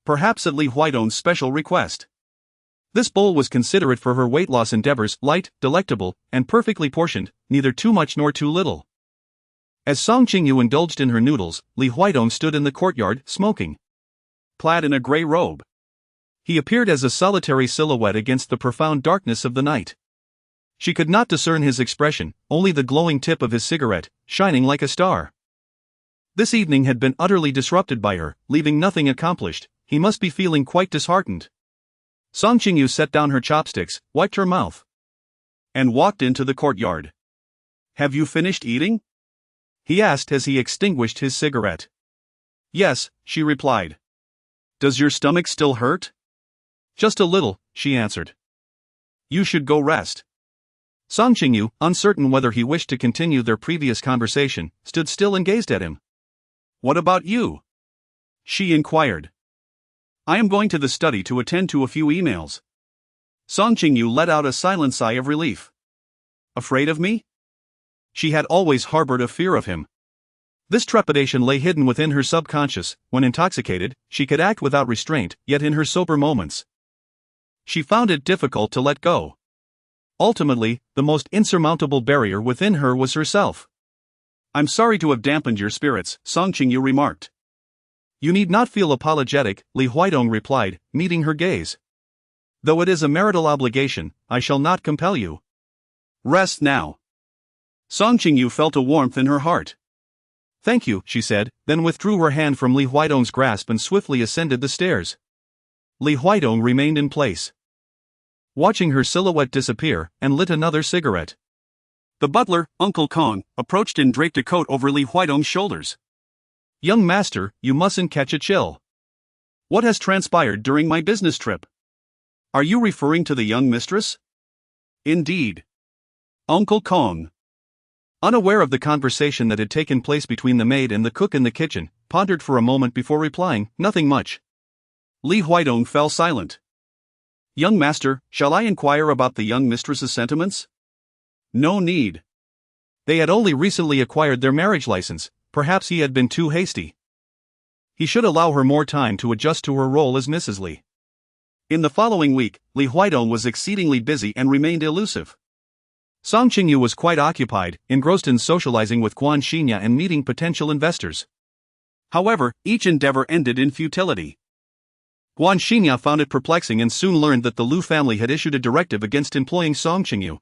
S1: perhaps at Li Huidong's special request. This bowl was considerate for her weight loss endeavors, light, delectable, and perfectly portioned, neither too much nor too little. As Song Qingyu indulged in her noodles, Li Huidong stood in the courtyard, smoking. Clad in a grey robe, he appeared as a solitary silhouette against the profound darkness of the night. She could not discern his expression, only the glowing tip of his cigarette, shining like a star. This evening had been utterly disrupted by her, leaving nothing accomplished. He must be feeling quite disheartened. Song Qingyu set down her chopsticks, wiped her mouth, and walked into the courtyard. Have you finished eating? He asked as he extinguished his cigarette. Yes, she replied. Does your stomach still hurt? Just a little, she answered. You should go rest. Song Qingyu, uncertain whether he wished to continue their previous conversation, stood still and gazed at him. What about you? She inquired. I am going to the study to attend to a few emails. Song Qingyu let out a silent sigh of relief. Afraid of me? She had always harbored a fear of him. This trepidation lay hidden within her subconscious. When intoxicated, she could act without restraint, yet in her sober moments, she found it difficult to let go. Ultimately, the most insurmountable barrier within her was herself. I'm sorry to have dampened your spirits, Song Qingyu remarked. You need not feel apologetic, Li Huidong replied, meeting her gaze. Though it is a marital obligation, I shall not compel you. Rest now. Song Qingyu felt a warmth in her heart. Thank you, she said, then withdrew her hand from Li Huidong's grasp and swiftly ascended the stairs. Li Huidong remained in place, watching her silhouette disappear, and lit another cigarette. The butler, Uncle Kong, approached and draped a coat over Li Huidong's shoulders. Young master, you mustn't catch a chill. What has transpired during my business trip? Are you referring to the young mistress? Indeed. Uncle Kong, unaware of the conversation that had taken place between the maid and the cook in the kitchen, pondered for a moment before replying, nothing much. Li Huidong fell silent. Young master, shall I inquire about the young mistress's sentiments? No need. They had only recently acquired their marriage license. Perhaps he had been too hasty. He should allow her more time to adjust to her role as Mrs. Li. In the following week, Li Huidong was exceedingly busy and remained elusive. Song Qingyu was quite occupied, engrossed in socializing with Guan Xingya and meeting potential investors. However, each endeavor ended in futility. Guan Xingya found it perplexing and soon learned that the Lu family had issued a directive against employing Song Qingyu.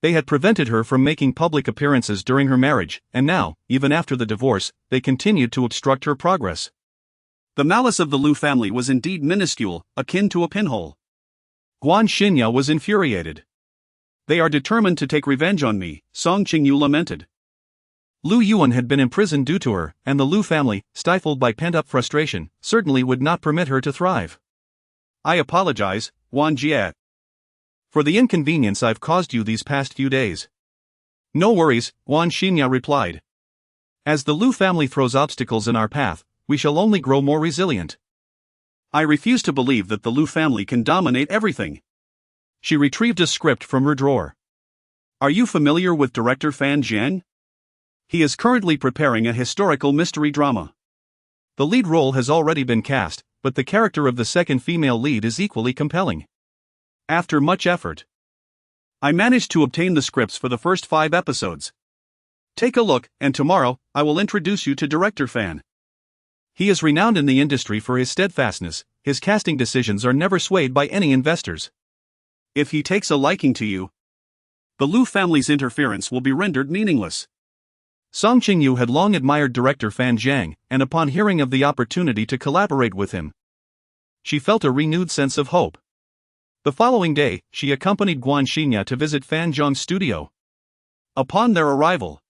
S1: They had prevented her from making public appearances during her marriage, and now, even after the divorce, they continued to obstruct her progress. The malice of the Lu family was indeed minuscule, akin to a pinhole. Guan Xingya was infuriated. They are determined to take revenge on me, Song Qingyu lamented. Lu Yuan had been imprisoned due to her, and the Lu family, stifled by pent-up frustration, certainly would not permit her to thrive. I apologize, Wang Jie, for the inconvenience I've caused you these past few days. No worries, Guan Xingya replied. As the Lu family throws obstacles in our path, we shall only grow more resilient. I refuse to believe that the Lu family can dominate everything. She retrieved a script from her drawer. Are you familiar with director Fan Jiang? He is currently preparing a historical mystery drama. The lead role has already been cast, but the character of the second female lead is equally compelling. After much effort, I managed to obtain the scripts for the first 5 episodes. Take a look, and tomorrow, I will introduce you to director Fan. He is renowned in the industry for his steadfastness. His casting decisions are never swayed by any investors. If he takes a liking to you, the Lu family's interference will be rendered meaningless. Song Qingyu had long admired director Fan Jiang, and upon hearing of the opportunity to collaborate with him, she felt a renewed sense of hope. The following day, she accompanied Guan Xingya to visit Fan Zhang's studio. Upon their arrival,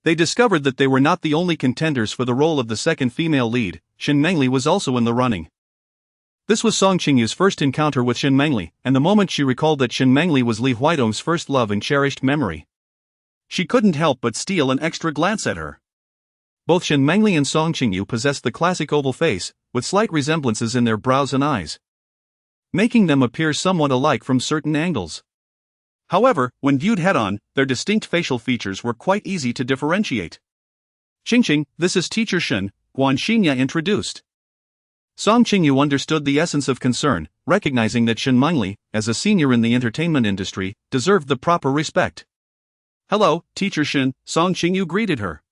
S1: they discovered that they were not the only contenders for the role of the second female lead. Shen Mengli was also in the running. This was Song Qingyu's first encounter with Shen Mengli, and the moment she recalled that Shen Mengli was Li Huidong's first love and cherished memory, she couldn't help but steal an extra glance at her. Both Shen Mengli and Song Qingyu possessed the classic oval face, with slight resemblances in their brows and eyes, making them appear somewhat alike from certain angles. However, when viewed head-on, their distinct facial features were quite easy to differentiate. "Qingqing, this is Teacher Shen," Guan Xinye introduced. Song Qingyu understood the essence of concern, recognizing that Shen Mengli, as a senior in the entertainment industry, deserved the proper respect. "Hello, Teacher Shen," Song Qingyu greeted her.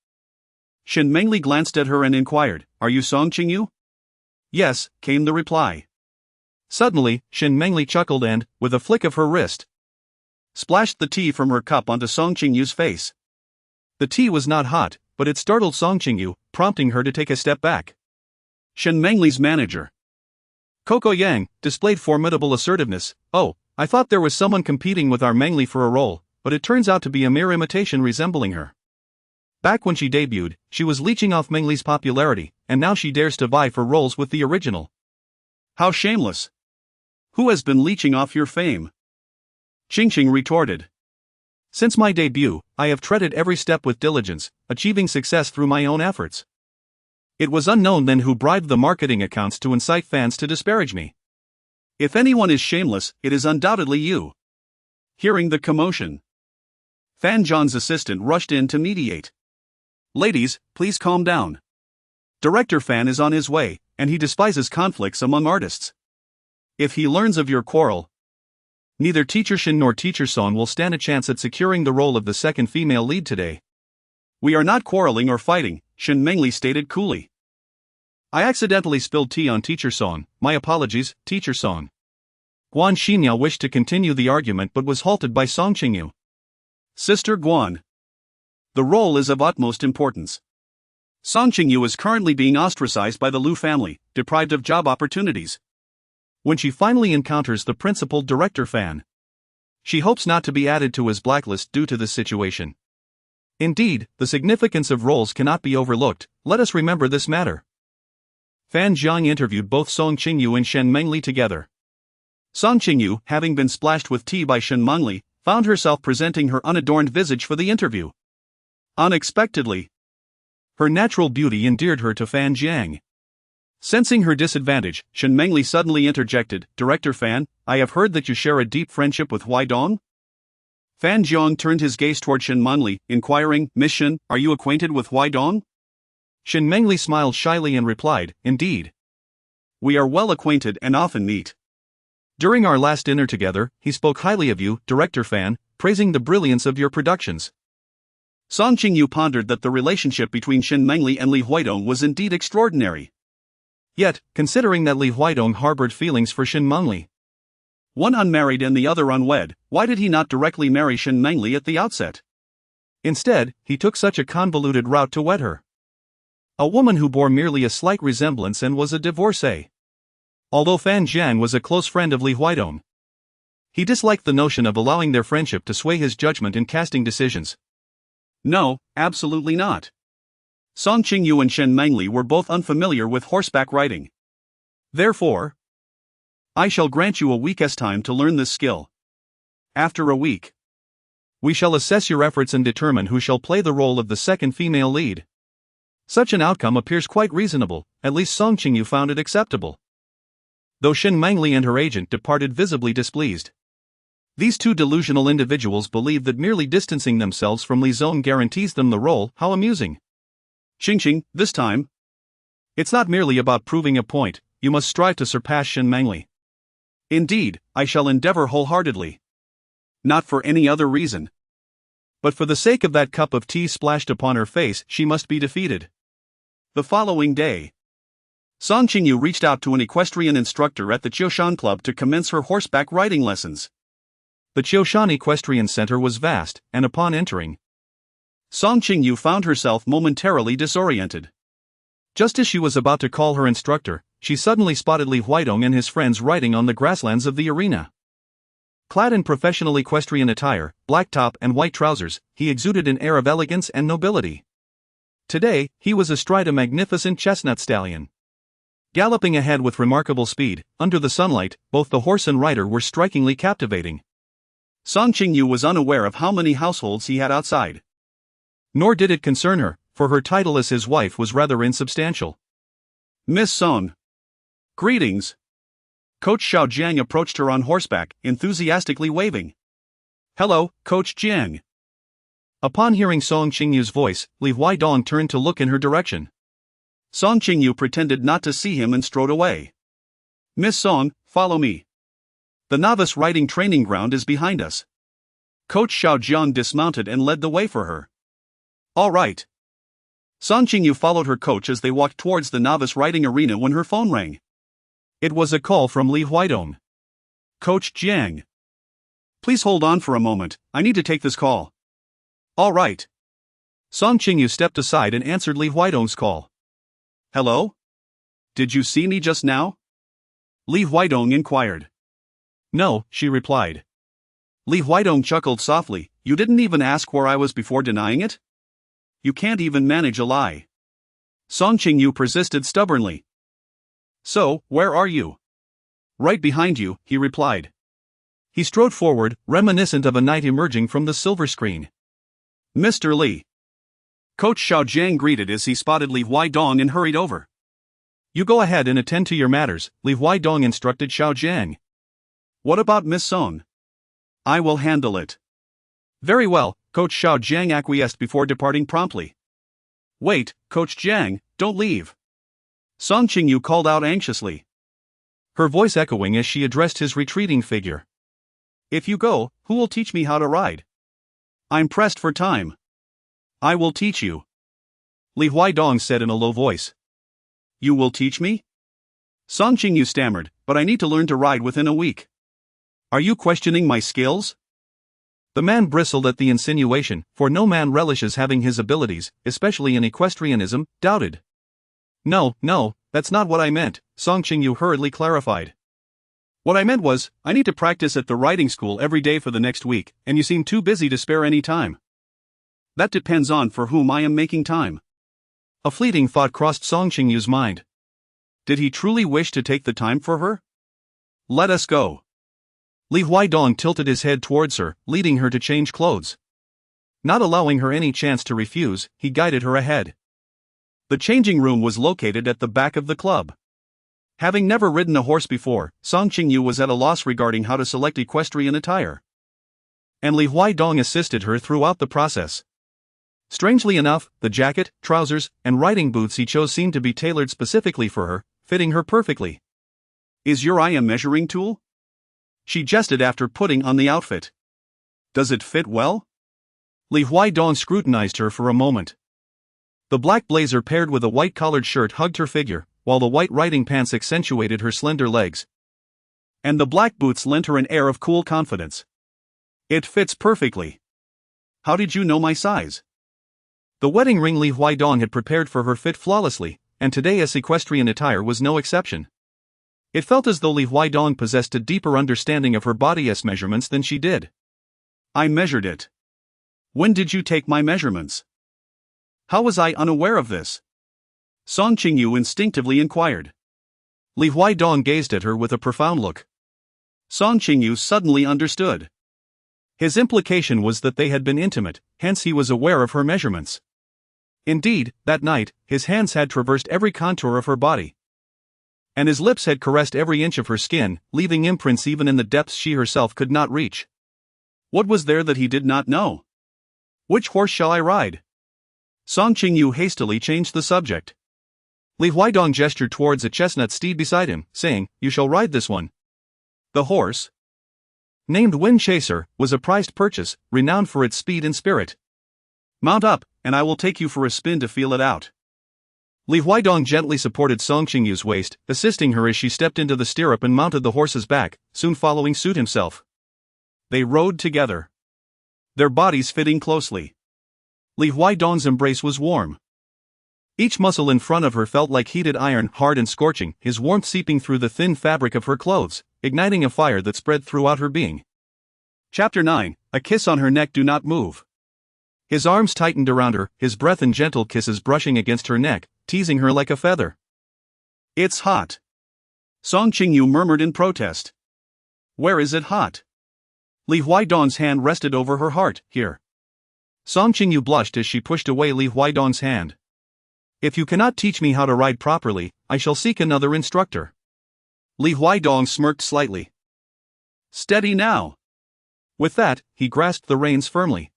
S1: Shen Mengli glanced at her and inquired, "Are you Song Qingyu?" "Yes," came the reply. Suddenly, Shen Mengli chuckled and, with a flick of her wrist, splashed the tea from her cup onto Song Qingyu's face. The tea was not hot, but it startled Song Qingyu, prompting her to take a step back. Shen Mengli's manager, Coco Yang, displayed formidable assertiveness. "Oh, I thought there was someone competing with our Mengli for a role, but it turns out to be a mere imitation resembling her." Back when she debuted, she was leeching off Mengli's popularity, and now she dares to vie for roles with the original. "How shameless! Who has been leeching off your fame?" Qingqing retorted. "Since my debut, I have treaded every step with diligence, achieving success through my own efforts. It was unknown then who bribed the marketing accounts to incite fans to disparage me. If anyone is shameless, it is undoubtedly you." Hearing the commotion, Fan Zhang's assistant rushed in to mediate. "Ladies, please calm down. Director Fan is on his way, and he despises conflicts among artists. If he learns of your quarrel, neither Teacher Shen nor Teacher Song will stand a chance at securing the role of the second female lead today." "We are not quarreling or fighting," Shen Mengli stated coolly. "I accidentally spilled tea on Teacher Song, my apologies, Teacher Song." Guan Xinye wished to continue the argument but was halted by Song Qingyu. "Sister Guan, the role is of utmost importance. Song Qingyu is currently being ostracized by the Lu family, deprived of job opportunities. When she finally encounters the principal director Fan, she hopes not to be added to his blacklist due to this situation. Indeed, the significance of roles cannot be overlooked, let us remember this matter." Fan Zhang interviewed both Song Qingyu and Shen Mengli together. Song Qingyu, having been splashed with tea by Shen Mengli, found herself presenting her unadorned visage for the interview. Unexpectedly, her natural beauty endeared her to Fan Zhang. Sensing her disadvantage, Shen Mengli suddenly interjected, "Director Fan, I have heard that you share a deep friendship with Huidong?" Fan Zhang turned his gaze toward Shen Mengli, inquiring, "Miss Shen, are you acquainted with Huidong?" Shen Mengli smiled shyly and replied, "Indeed. We are well acquainted and often meet. During our last dinner together, he spoke highly of you, Director Fan, praising the brilliance of your productions." Song Qingyu pondered that the relationship between Shen Mengli and Li Huidong was indeed extraordinary. Yet, considering that Li Huidong harbored feelings for Shen Mengli, one unmarried and the other unwed, why did he not directly marry Shen Mengli at the outset? Instead, he took such a convoluted route to wed her. A woman who bore merely a slight resemblance and was a divorcee. Although Fan Zhang was a close friend of Li Huidong, he disliked the notion of allowing their friendship to sway his judgment in casting decisions. No, absolutely not. Song Qingyu and Shen Mengli were both unfamiliar with horseback riding. Therefore, I shall grant you a week's time to learn this skill. After a week, we shall assess your efforts and determine who shall play the role of the second female lead. Such an outcome appears quite reasonable, at least Song Qingyu found it acceptable, though Shen Mengli and her agent departed visibly displeased. These two delusional individuals believe that merely distancing themselves from Li Zong guarantees them the role. How amusing. Qingqing, this time, it's not merely about proving a point, you must strive to surpass Shen Mengli. Indeed, I shall endeavor wholeheartedly. Not for any other reason, but for the sake of that cup of tea splashed upon her face, she must be defeated. The following day, Song Qingyu reached out to an equestrian instructor at the Qiushan Club to commence her horseback riding lessons. The Qiushan Equestrian Center was vast, and upon entering, Song Qingyu found herself momentarily disoriented. Just as she was about to call her instructor, she suddenly spotted Li Huidong and his friends riding on the grasslands of the arena. Clad in professional equestrian attire, black top and white trousers, he exuded an air of elegance and nobility. Today, he was astride a magnificent chestnut stallion. Galloping ahead with remarkable speed, under the sunlight, both the horse and rider were strikingly captivating. Song Qingyu was unaware of how many households he had outside. Nor did it concern her, for her title as his wife was rather insubstantial. Miss Song. Greetings. Coach Xiao Jiang approached her on horseback, enthusiastically waving. Hello, Coach Jiang. Upon hearing Song Qingyu's voice, Li Huaidong turned to look in her direction. Song Qingyu pretended not to see him and strode away. Miss Song, follow me. The novice riding training ground is behind us. Coach Xiao Jiang dismounted and led the way for her. All right. Song Qingyu followed her coach as they walked towards the novice riding arena when her phone rang. It was a call from Li Huaidong. Coach Jiang. Please hold on for a moment, I need to take this call. All right. Song Qingyu stepped aside and answered Li Huaidong's call. Hello? Did you see me just now? Li Huaidong inquired. No, she replied. Li Huaidong chuckled softly. You didn't even ask where I was before denying it? You can't even manage a lie. Song Qingyu persisted stubbornly. So, where are you? Right behind you, he replied. He strode forward, reminiscent of a knight emerging from the silver screen. Mr. Li. Coach Xiao Jiang greeted as he spotted Li Huaidong and hurried over. You go ahead and attend to your matters, Li Huaidong instructed Xiao Jiang. What about Miss Song? I will handle it. Very well, Coach Xiao Jiang acquiesced before departing promptly. Wait, Coach Jiang, don't leave. Song Qingyu called out anxiously. Her voice echoing as she addressed his retreating figure. If you go, who will teach me how to ride? I'm pressed for time. I will teach you. Li Huaidong said in a low voice. You will teach me? Song Qingyu stammered, but I need to learn to ride within a week. Are you questioning my skills? The man bristled at the insinuation, for no man relishes having his abilities, especially in equestrianism, doubted. No, that's not what I meant, Song Qingyu hurriedly clarified. What I meant was, I need to practice at the riding school every day for the next week, and you seem too busy to spare any time. That depends on for whom I am making time. A fleeting thought crossed Song Qingyu's mind. Did he truly wish to take the time for her? Let us go. Li Huaidong tilted his head towards her, leading her to change clothes. Not allowing her any chance to refuse, he guided her ahead. The changing room was located at the back of the club. Having never ridden a horse before, Song Qingyu was at a loss regarding how to select equestrian attire. And Li Huaidong assisted her throughout the process. Strangely enough, the jacket, trousers, and riding boots he chose seemed to be tailored specifically for her, fitting her perfectly. Is your eye a measuring tool? She jested after putting on the outfit. Does it fit well? Li Huaidong scrutinized her for a moment. The black blazer paired with a white collared shirt hugged her figure, while the white riding pants accentuated her slender legs. And the black boots lent her an air of cool confidence. It fits perfectly. How did you know my size? The wedding ring Li Huaidong had prepared for her fit flawlessly, and today's equestrian attire was no exception. It felt as though Li Huaidong possessed a deeper understanding of her body's measurements than she did. I measured it. When did you take my measurements? How was I unaware of this? Song Qingyu instinctively inquired. Li Huaidong gazed at her with a profound look. Song Qingyu suddenly understood. His implication was that they had been intimate, hence he was aware of her measurements. Indeed, that night, his hands had traversed every contour of her body. And his lips had caressed every inch of her skin, leaving imprints even in the depths she herself could not reach. What was there that he did not know? Which horse shall I ride? Song Qingyu hastily changed the subject. Li Huaidong gestured towards a chestnut steed beside him, saying, You shall ride this one. The horse, named Wind Chaser, was a prized purchase, renowned for its speed and spirit. Mount up, and I will take you for a spin to feel it out. Li Huaidong gently supported Song Qingyu's waist, assisting her as she stepped into the stirrup and mounted the horse's back, soon following suit himself. They rode together, their bodies fitting closely. Li Huaidong's embrace was warm. Each muscle in front of her felt like heated iron, hard and scorching, his warmth seeping through the thin fabric of her clothes, igniting a fire that spread throughout her being. Chapter 9, A Kiss on Her Neck. Do not move. His arms tightened around her, his breath in gentle kisses brushing against her neck, teasing her like a feather. It's hot. Song Qingyu murmured in protest. Where is it hot? Li Huaidong's hand rested over her heart. Here. Song Qingyu blushed as she pushed away Li Huaidong's hand. If you cannot teach me how to ride properly, I shall seek another instructor. Li Huaidong smirked slightly. Steady now. With that, he grasped the reins firmly.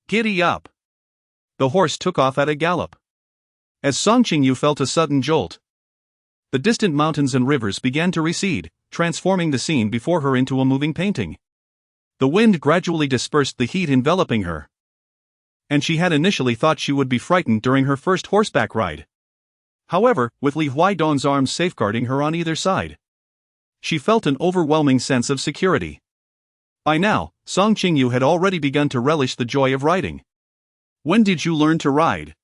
S1: Giddy up. The horse took off at a gallop. As Song Qingyu felt a sudden jolt, the distant mountains and rivers began to recede, transforming the scene before her into a moving painting. The wind gradually dispersed the heat enveloping her, and she had initially thought she would be frightened during her first horseback ride. However, with Li Huaidong's arms safeguarding her on either side, she felt an overwhelming sense of security. By now, Song Qingyu had already begun to relish the joy of riding. When did you learn to ride?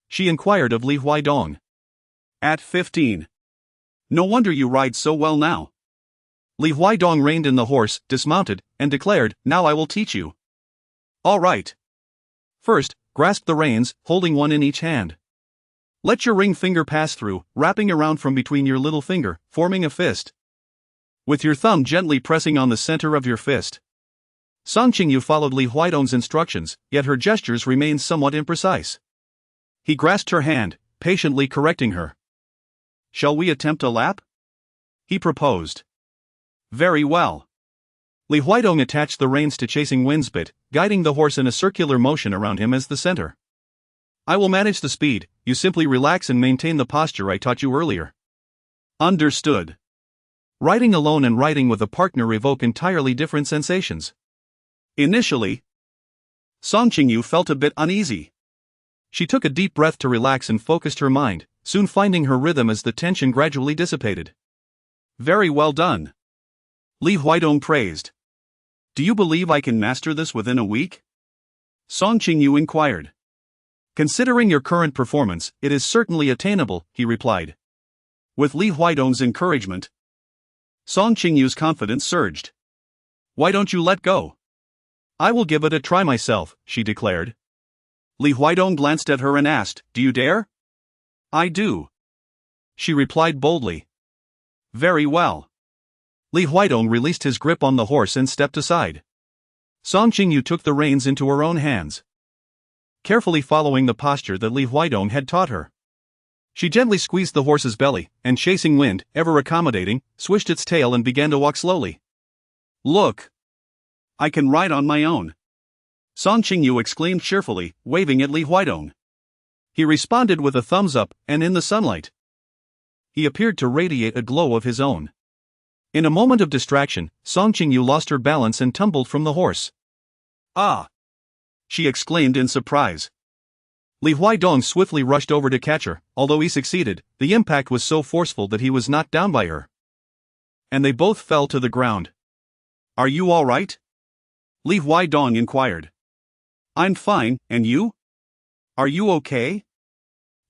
S1: She inquired of Li Huaidong. At 15. No wonder you ride so well now. Li Huaidong reined in the horse, dismounted, and declared, Now I will teach you. All right. First, grasp the reins, holding one in each hand. Let your ring finger pass through, wrapping around from between your little finger, forming a fist. With your thumb gently pressing on the center of your fist. Song Qingyu followed Li Huaidong's instructions, yet her gestures remained somewhat imprecise. He grasped her hand, patiently correcting her. Shall we attempt a lap? He proposed. Very well. Li Huaidong attached the reins to Chasing Wind's bit, guiding the horse in a circular motion around him as the center. I will manage the speed, you simply relax and maintain the posture I taught you earlier. Understood. Riding alone and riding with a partner evoke entirely different sensations. Initially, Song Qingyu felt a bit uneasy. She took a deep breath to relax and focused her mind, soon finding her rhythm as the tension gradually dissipated. Very well done. Li Huaidong praised. Do you believe I can master this within a week? Song Qingyu inquired. Considering your current performance, it is certainly attainable, he replied. With Li Huaidong's encouragement, Song Qingyu's confidence surged. Why don't you let go? I will give it a try myself, she declared. Li Huaidong glanced at her and asked, Do you dare? I do. She replied boldly. Very well. Li Huaidong released his grip on the horse and stepped aside. Song Qingyu took the reins into her own hands, carefully following the posture that Li Huaidong had taught her. She gently squeezed the horse's belly, and Chasing Wind, ever accommodating, swished its tail and began to walk slowly. Look! I can ride on my own. Song Qingyu exclaimed cheerfully, waving at Li Huaidong. He responded with a thumbs up, and in the sunlight, he appeared to radiate a glow of his own. In a moment of distraction, Song Qingyu lost her balance and tumbled from the horse. Ah! She exclaimed in surprise. Li Huaidong swiftly rushed over to catch her. Although he succeeded, the impact was so forceful that he was knocked down by her, and they both fell to the ground. Are you all right? Li Huaidong inquired. I'm fine, and you? Are you okay?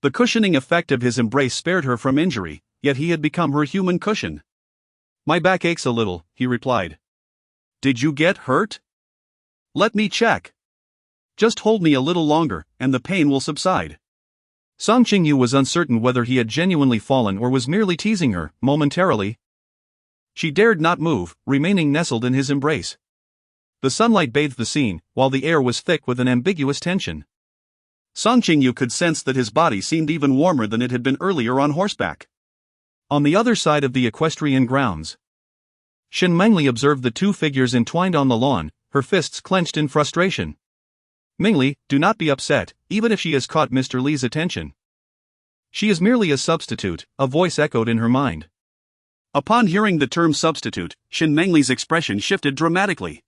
S1: The cushioning effect of his embrace spared her from injury, yet he had become her human cushion. My back aches a little, he replied. Did you get hurt? Let me check. Just hold me a little longer, and the pain will subside. Song Qingyu was uncertain whether he had genuinely fallen or was merely teasing her. Momentarily, she dared not move, remaining nestled in his embrace. The sunlight bathed the scene, while the air was thick with an ambiguous tension. Song Qingyu could sense that his body seemed even warmer than it had been earlier on horseback. On the other side of the equestrian grounds, Shen Mengli observed the two figures entwined on the lawn, her fists clenched in frustration. Mingli, do not be upset, even if she has caught Mr. Li's attention. She is merely a substitute, a voice echoed in her mind. Upon hearing the term substitute, Shen Mengli's expression shifted dramatically.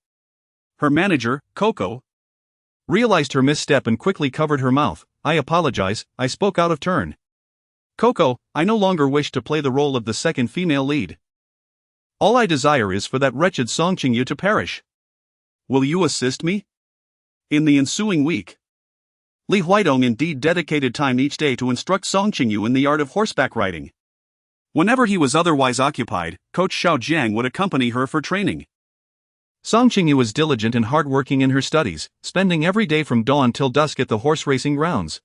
S1: Her manager, Coco, realized her misstep and quickly covered her mouth. I apologize, I spoke out of turn. Coco, I no longer wish to play the role of the second female lead. All I desire is for that wretched Song Qingyu to perish. Will you assist me? In the ensuing week, Li Huaidong indeed dedicated time each day to instruct Song Qingyu in the art of horseback riding. Whenever he was otherwise occupied, Coach Xiao Jiang would accompany her for training. Song Qingyu was diligent and hardworking in her studies, spending every day from dawn till dusk at the horse racing grounds.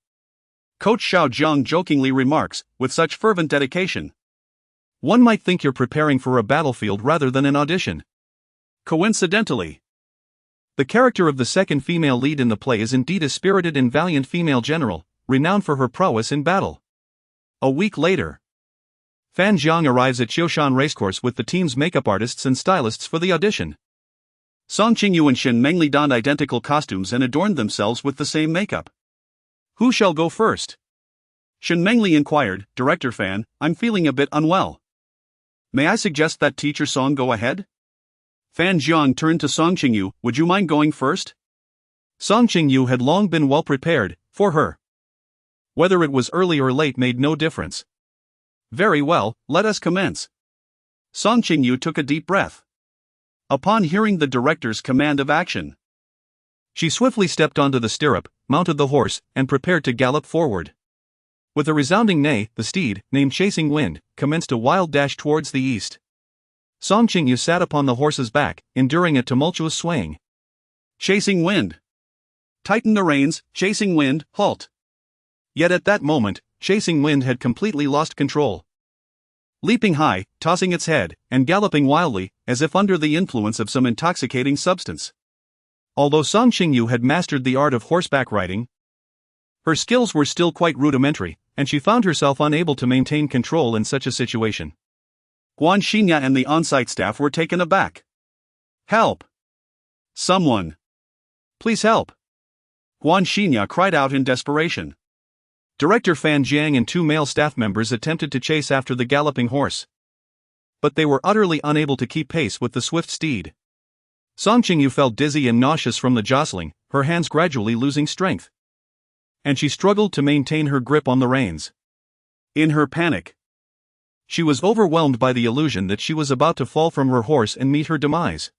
S1: Coach Xiao Zhang jokingly remarks, with such fervent dedication. One might think you're preparing for a battlefield rather than an audition. Coincidentally, the character of the second female lead in the play is indeed a spirited and valiant female general, renowned for her prowess in battle. A week later, Fan Jiang arrives at Qiushan Racecourse with the team's makeup artists and stylists for the audition. Song Qingyu and Shen Mengli donned identical costumes and adorned themselves with the same makeup. Who shall go first? Shen Mengli inquired. Director Fan, I'm feeling a bit unwell. May I suggest that teacher Song go ahead? Fan Jiang turned to Song Qingyu. Would you mind going first? Song Qingyu had long been well prepared, for her. Whether it was early or late made no difference. Very well, let us commence. Song Qingyu took a deep breath. Upon hearing the director's command of action, she swiftly stepped onto the stirrup, mounted the horse, and prepared to gallop forward. With a resounding neigh, the steed, named Chasing Wind, commenced a wild dash towards the east. Song Qingyu sat upon the horse's back, enduring a tumultuous swaying. Chasing Wind! Tighten the reins, Chasing Wind, halt! Yet at that moment, Chasing Wind had completely lost control. Leaping high, tossing its head, and galloping wildly, as if under the influence of some intoxicating substance. Although Song Qingyu had mastered the art of horseback riding, her skills were still quite rudimentary, and she found herself unable to maintain control in such a situation. Guan Xinya and the on-site staff were taken aback. Help! Someone! Please help! Guan Xinya cried out in desperation. Director Fan Jiang and two male staff members attempted to chase after the galloping horse, but they were utterly unable to keep pace with the swift steed. Song Qingyu felt dizzy and nauseous from the jostling, her hands gradually losing strength, and she struggled to maintain her grip on the reins. In her panic, she was overwhelmed by the illusion that she was about to fall from her horse and meet her demise.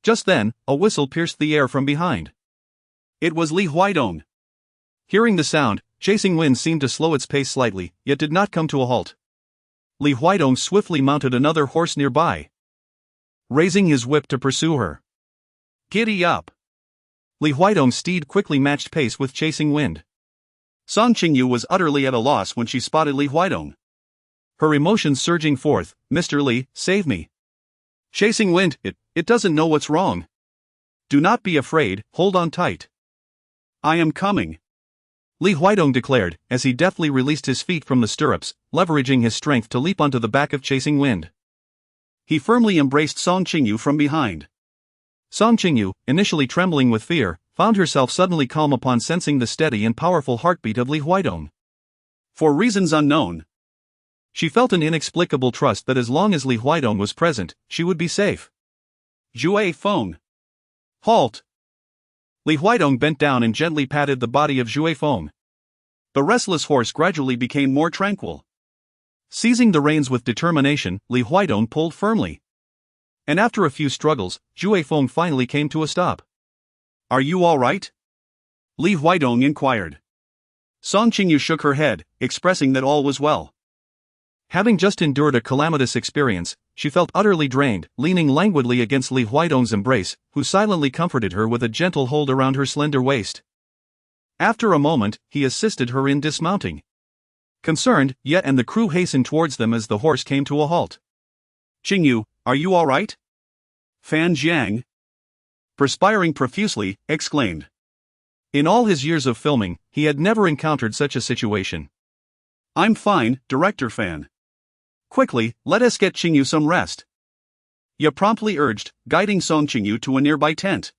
S1: Just then, a whistle pierced the air from behind. It was Li Huaidong. Hearing the sound, Chasing Wind seemed to slow its pace slightly, yet did not come to a halt. Li Huaidong swiftly mounted another horse nearby, raising his whip to pursue her. Giddy up! Li Huaidong's steed quickly matched pace with Chasing Wind. Song Qingyu was utterly at a loss when she spotted Li Huaidong. Her emotions surging forth. Mr. Li, save me. Chasing Wind, it doesn't know what's wrong. Do not be afraid, hold on tight. I am coming. Li Huaidong declared, as he deftly released his feet from the stirrups, leveraging his strength to leap onto the back of Chasing Wind. He firmly embraced Song Qingyu from behind. Song Qingyu, initially trembling with fear, found herself suddenly calm upon sensing the steady and powerful heartbeat of Li Huaidong. For reasons unknown, she felt an inexplicable trust that as long as Li Huaidong was present, she would be safe. Zhui Feng. Halt! Li Huaidong bent down and gently patted the body of Zhui Feng. The restless horse gradually became more tranquil. Seizing the reins with determination, Li Huaidong pulled firmly. And after a few struggles, Zhui Feng finally came to a stop. Are you all right? Li Huaidong inquired. Song Qingyu shook her head, expressing that all was well. Having just endured a calamitous experience, she felt utterly drained, leaning languidly against Li Huaidong's embrace, who silently comforted her with a gentle hold around her slender waist. After a moment, he assisted her in dismounting. Concerned, yet and the crew hastened towards them as the horse came to a halt. Qingyu, are you all right? Fan Jiang, perspiring profusely, exclaimed. In all his years of filming, he had never encountered such a situation. I'm fine, Director Fan. Quickly, let us get Qingyu some rest. Ye promptly urged, guiding Song Qingyu to a nearby tent.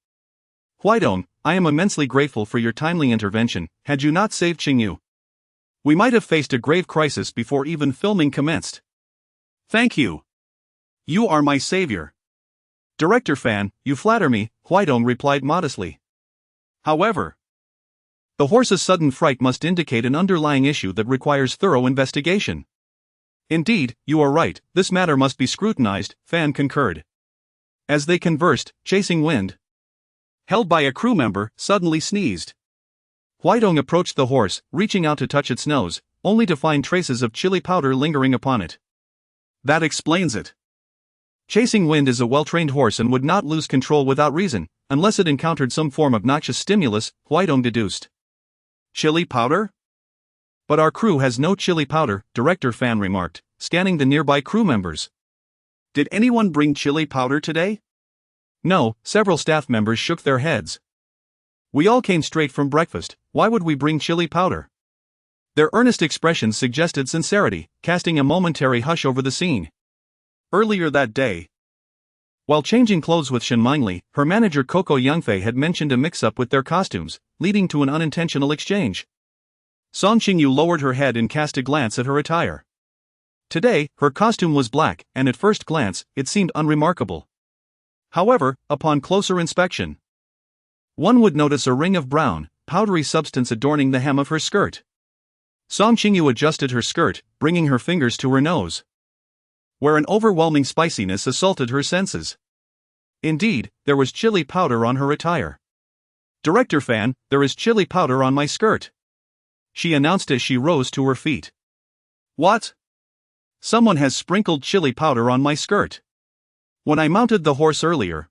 S1: Huaidong, I am immensely grateful for your timely intervention. Had you not saved Qingyu, we might have faced a grave crisis before even filming commenced. Thank you. You are my savior. Director Fan, you flatter me, Huaidong replied modestly. However, the horse's sudden fright must indicate an underlying issue that requires thorough investigation. Indeed, you are right, this matter must be scrutinized, Fan concurred. As they conversed, Chasing Wind, held by a crew member, suddenly sneezed. Huaidong approached the horse, reaching out to touch its nose, only to find traces of chili powder lingering upon it. That explains it. Chasing Wind is a well-trained horse and would not lose control without reason, unless it encountered some form of noxious stimulus, Huaidong deduced. Chili powder? But our crew has no chili powder, Director Fan remarked, scanning the nearby crew members.
S2: Did anyone bring chili powder today?
S1: No, several staff members shook their heads. We all came straight from breakfast, why would we bring chili powder? Their earnest expressions suggested sincerity, casting a momentary hush over the scene.
S2: Earlier that day,
S1: while changing clothes with Shen Mingli, her manager Coco Yangfei had mentioned a mix-up with their costumes, leading to an unintentional exchange. Song Qingyu lowered her head and cast a glance at her attire. Today, her costume was black, and at first glance, it seemed unremarkable. However, upon closer inspection, one would notice a ring of brown, powdery substance adorning the hem of her skirt. Song Qingyu adjusted her skirt, bringing her fingers to her nose, where an overwhelming spiciness assaulted her senses. Indeed, there was chili powder on her attire. Director Fan, there is chili powder on my skirt, she announced as she rose to her feet.
S2: What?
S1: Someone has sprinkled chili powder on my skirt. When I mounted the horse earlier,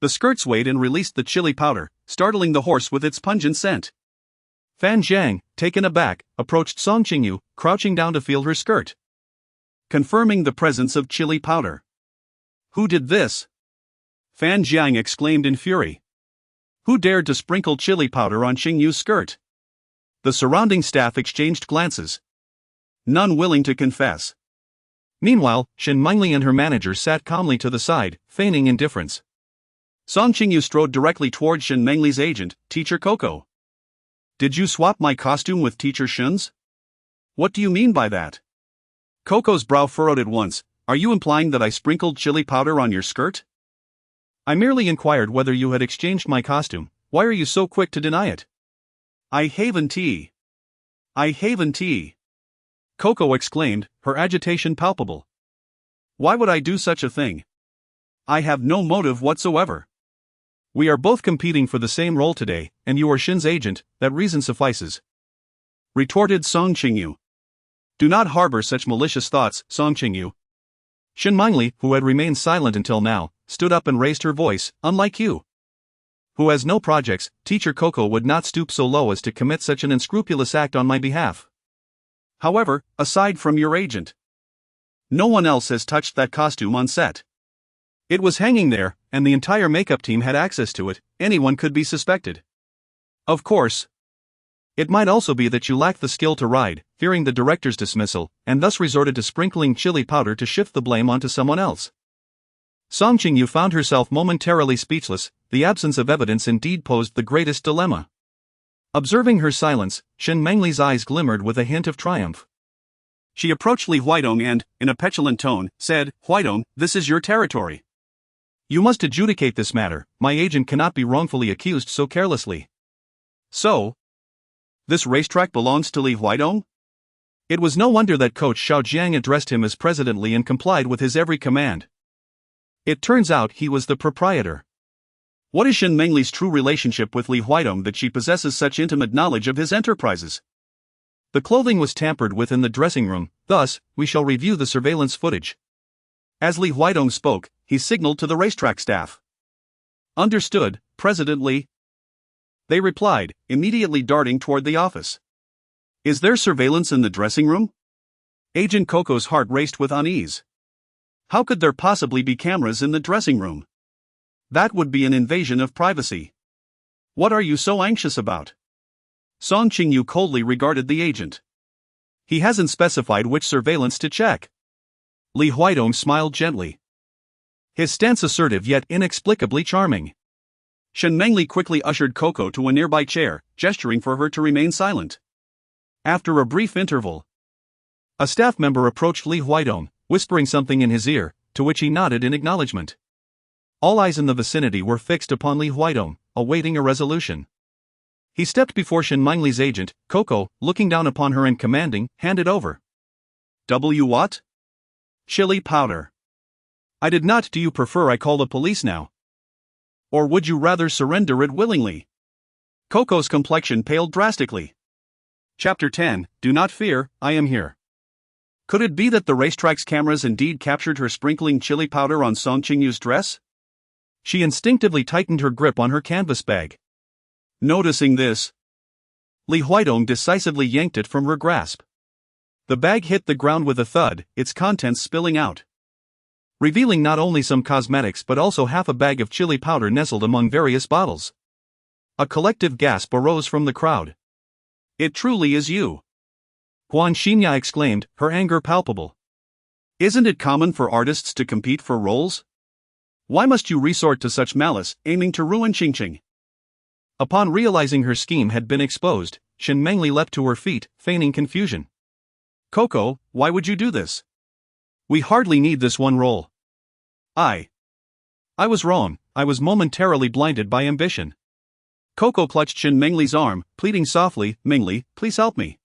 S1: the skirt swayed and released the chili powder, startling the horse with its pungent scent. Fan Zhang, taken aback, approached Song Qingyu, crouching down to feel her skirt,
S2: confirming the presence of chili powder.
S1: Who did this?
S2: Fan Jiang exclaimed in fury.
S1: Who dared to sprinkle chili powder on Qingyu's skirt? The surrounding staff exchanged glances, none willing to confess. Meanwhile, Shen Mingli and her manager sat calmly to the side, feigning indifference.
S2: Song Qingyu strode directly toward Shen Mingli's agent, Teacher Coco.
S1: Did you swap my costume with Teacher Shen's?
S2: What do you mean by that?
S1: Coco's brow furrowed at once. Are you implying that I sprinkled chili powder on your skirt? I merely inquired whether you had exchanged my costume. Why are you so quick to deny it?
S2: I haven't.
S1: Coco exclaimed, her agitation palpable.
S2: Why would I do such a thing? I have no motive whatsoever.
S1: We are both competing for the same role today, and you are Shen's agent, that reason suffices, retorted Song Qingyu.
S2: Do not harbor such malicious thoughts, Song Qingyu.
S1: Shen Mingli, who had remained silent until now, stood up and raised her voice. Unlike you, who has no projects, Teacher Coco would not stoop so low as to commit such an unscrupulous act on my behalf.
S2: However, aside from your agent, no one else has touched that costume on set.
S1: It was hanging there, and the entire makeup team had access to it. Anyone could be suspected. Of course, it might also be that you lack the skill to ride, fearing the director's dismissal, and thus resorted to sprinkling chili powder to shift the blame onto someone else. Song Qingyu found herself momentarily speechless. The absence of evidence indeed posed the greatest dilemma. Observing her silence, Shen Mingli's eyes glimmered with a hint of triumph.
S2: She approached Li Huidong and, in a petulant tone, said, Huidong, this is your territory.
S1: You must adjudicate this matter. My agent cannot be wrongfully accused so carelessly.
S2: So, this racetrack belongs to Li Huidong?
S1: It was no wonder that Coach Xiao Jiang addressed him as presidently and complied with his every command. It turns out he was the proprietor.
S2: What is Shen Mingli's true relationship with Li Huidong that she possesses such intimate knowledge of his enterprises?
S1: The clothing was tampered with in the dressing room, thus, we shall review the surveillance footage.
S2: As Li Huidong spoke, he signaled to the racetrack staff.
S1: Understood, President Li.
S2: They replied, immediately darting toward the office. Is there surveillance in the dressing room?
S1: Agent Coco's heart raced with unease.
S2: How could there possibly be cameras in the dressing room? That would be an invasion of privacy. What are you so anxious about?
S1: Song Qingyu coldly regarded the agent. He hasn't specified which surveillance to check. Li Huidong smiled gently, his stance assertive yet inexplicably charming.
S2: Shen Mingli quickly ushered Coco to a nearby chair, gesturing for her to remain silent.
S1: After a brief interval, a staff member approached Li Huidong, whispering something in his ear, to which he nodded in acknowledgement. All eyes in the vicinity were fixed upon Li Huidong, awaiting a resolution. He stepped before Shen Mingli's agent, Coco, looking down upon her and commanding, handed over.
S2: What?
S1: Chili powder. I did not. Do you prefer I call the police now? Or would you rather surrender it willingly?
S2: Coco's complexion paled drastically.
S1: Chapter 10, Do not fear, I am here.
S2: Could it be that the racetrack's cameras indeed captured her sprinkling chili powder on Song Qingyu's dress?
S1: She instinctively tightened her grip on her canvas bag.
S2: Noticing this,
S1: Li Huidong decisively yanked it from her grasp. The bag hit the ground with a thud, its contents spilling out, revealing not only some cosmetics but also half a bag of chili powder nestled among various bottles. A collective gasp arose from the crowd. "It truly is you!" Guan Xinya exclaimed, her anger palpable. "Isn't it common for artists to compete for roles? Why must you resort to such malice, aiming to ruin Qingqing?" Upon realizing her scheme had been exposed, Shen Mengli leapt to her feet, feigning confusion. "Coco, why would you do this? We hardly need this one role." I was wrong, I was momentarily blinded by ambition." Coco clutched Shen Mengli's arm, pleading softly, "Mengli, please help me."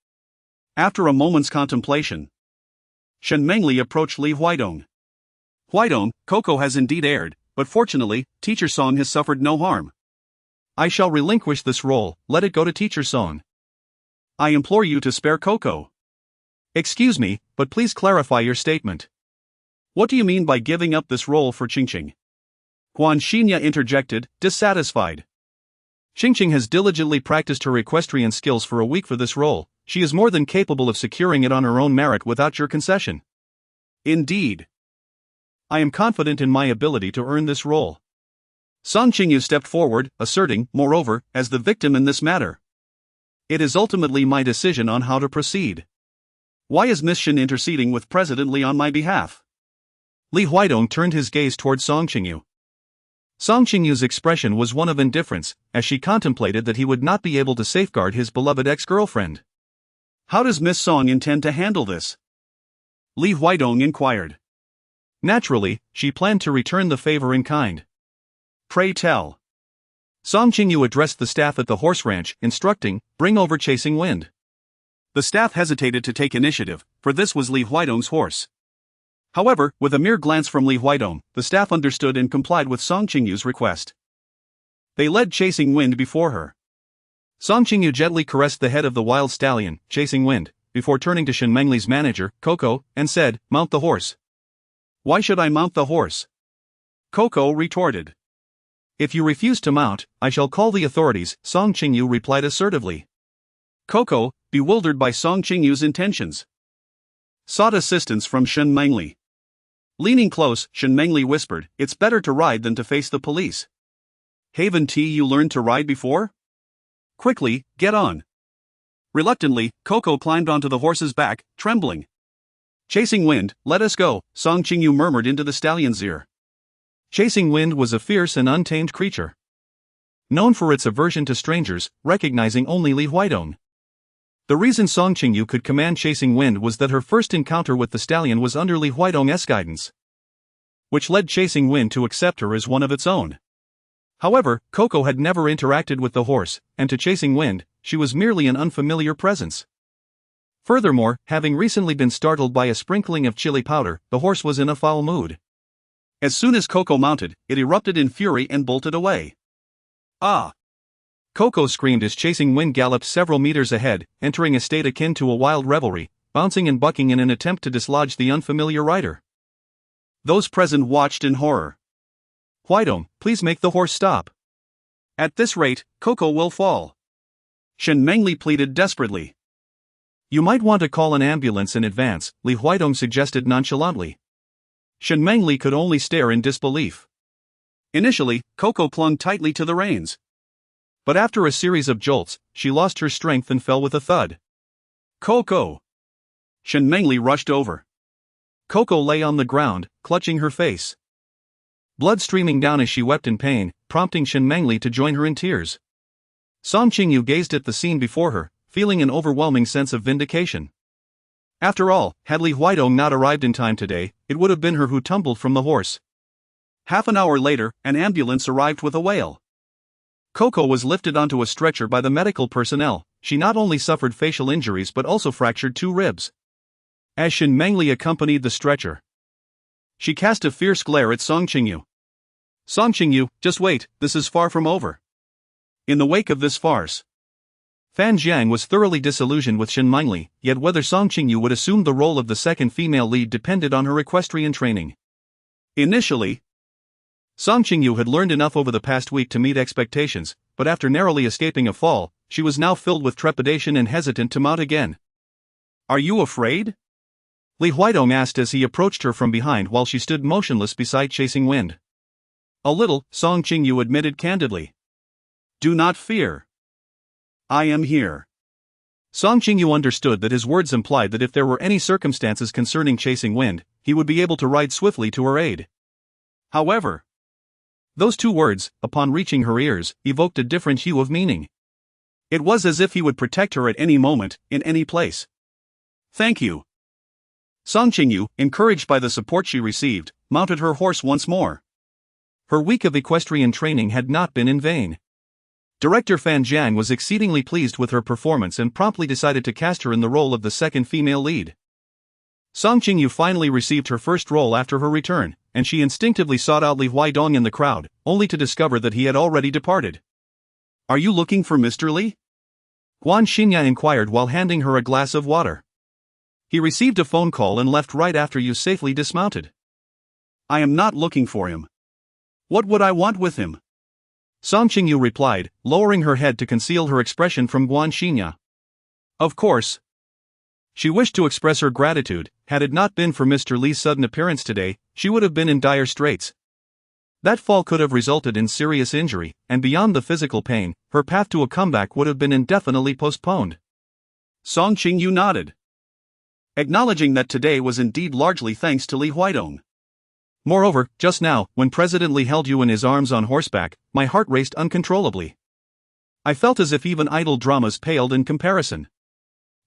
S1: After a moment's contemplation, Shen Mengli approached Li Huidong. "Huidong, Coco has indeed erred, but fortunately, Teacher Song has suffered no harm. I shall relinquish this role, let it go to Teacher Song. I implore you to spare Coco." "Excuse me, but please clarify your statement. What do you mean by giving up this role for Qingqing?" Guan Xinya interjected, dissatisfied. "Qingqing has diligently practiced her equestrian skills for a week for this role. She is more than capable of securing it on her own merit without your concession." "Indeed. I am confident in my ability to earn this role." Song Qingyu stepped forward, asserting, moreover, as the victim in this matter, "It is ultimately my decision on how to proceed. Why is Miss Shen interceding with President Li on my behalf?" Li Huidong turned his gaze toward Song Qingyu. Song Qingyu's expression was one of indifference, as she contemplated that he would not be able to safeguard his beloved ex-girlfriend. "How does Miss Song intend to handle this?" Li Huidong inquired. "Naturally, she planned to return the favor in kind." "Pray tell." Song Qingyu addressed the staff at the horse ranch, instructing, "Bring over Chasing Wind." The staff hesitated to take initiative, for this was Li Huidong's horse. However, with a mere glance from Li Huidong, the staff understood and complied with Song Qingyu's request. They led Chasing Wind before her. Song Qingyu gently caressed the head of the wild stallion, Chasing Wind, before turning to Shen Mengli's manager, Coco, and said, "Mount the horse." "Why should I mount the horse?" Coco retorted. "If you refuse to mount, I shall call the authorities," Song Qingyu replied assertively. Coco, bewildered by Song Qingyu's intentions, sought assistance from Shen Mengli. Leaning close, Shen Mengli whispered, "It's better to ride than to face the police. Haven't you learned to ride before? Quickly, get on." Reluctantly, Coco climbed onto the horse's back, trembling. "Chasing Wind, let us go," Song Qingyu murmured into the stallion's ear. Chasing Wind was a fierce and untamed creature, known for its aversion to strangers, recognizing only Li Huidong. The reason Song Qingyu could command Chasing Wind was that her first encounter with the stallion was under Li Huidong's guidance, which led Chasing Wind to accept her as one of its own. However, Coco had never interacted with the horse, and to Chasing Wind, she was merely an unfamiliar presence. Furthermore, having recently been startled by a sprinkling of chili powder, the horse was in a foul mood. As soon as Coco mounted, it erupted in fury and bolted away. "Ah!" Coco screamed as Chasing Wind galloped several meters ahead, entering a state akin to a wild revelry, bouncing and bucking in an attempt to dislodge the unfamiliar rider. Those present watched in horror. "Huidong, please make the horse stop. At this rate, Coco will fall." Shen Mengli pleaded desperately. "You might want to call an ambulance in advance," Li Huidong suggested nonchalantly. Shen Mengli could only stare in disbelief. Initially, Coco clung tightly to the reins. But after a series of jolts, she lost her strength and fell with a thud. "Coco!" Shen Mengli rushed over. Coco lay on the ground, clutching her face, blood streaming down as she wept in pain, prompting Shen Mengli to join her in tears. Song Qingyu gazed at the scene before her, feeling an overwhelming sense of vindication. After all, had Li Huidong not arrived in time today, it would have been her who tumbled from the horse. Half an hour later, an ambulance arrived with a wail. Coco was lifted onto a stretcher by the medical personnel. She not only suffered facial injuries but also fractured 2 ribs. As Shen Mengli accompanied the stretcher, she cast a fierce glare at Song Qingyu. "Song Qingyu, just wait, this is far from over." In the wake of this farce, Fan Jiang was thoroughly disillusioned with Shen Mengli, yet whether Song Qingyu would assume the role of the second female lead depended on her equestrian training. Initially, Song Qingyu had learned enough over the past week to meet expectations, but after narrowly escaping a fall, she was now filled with trepidation and hesitant to mount again.
S2: Are you afraid?
S1: Li Huidong asked as he approached her from behind while she stood motionless beside Chasing Wind.
S2: A little, Song Qingyu admitted candidly. Do not fear. I am here.
S1: Song Qingyu understood that his words implied that if there were any circumstances concerning Chasing Wind, he would be able to ride swiftly to her aid.
S2: However,
S1: those two words, upon reaching her ears, evoked a different hue of meaning.
S2: It was as if he would protect her at any moment, in any place. Thank you. Song Qingyu, encouraged by the support she received, mounted her horse once more.
S1: Her week of equestrian training had not been in vain. Director Fan Jiang was exceedingly pleased with her performance and promptly decided to cast her in the role of the second female lead. Song Qingyu finally received her first role after her return, and she instinctively sought out Li Huidong in the crowd, only to discover that he had already departed.
S2: Are you looking for Mr. Li?
S1: Guan Xingya inquired while handing her a glass of water. He received a phone call and left right after you safely dismounted.
S2: I am not looking for him. What would I want with him?
S1: Song Qingyu replied, lowering her head to conceal her expression from Guan Xingya.
S2: Of course.
S1: She wished to express her gratitude. Had it not been for Mr. Li's sudden appearance today, she would have been in dire straits. That fall could have resulted in serious injury, and beyond the physical pain, her path to a comeback would have been indefinitely postponed.
S2: Song Qingyu nodded, acknowledging that today was indeed largely thanks to Li Huidong.
S1: Moreover, just now, when President Li held you in his arms on horseback, my heart raced uncontrollably. I felt as if even idle dramas paled in comparison.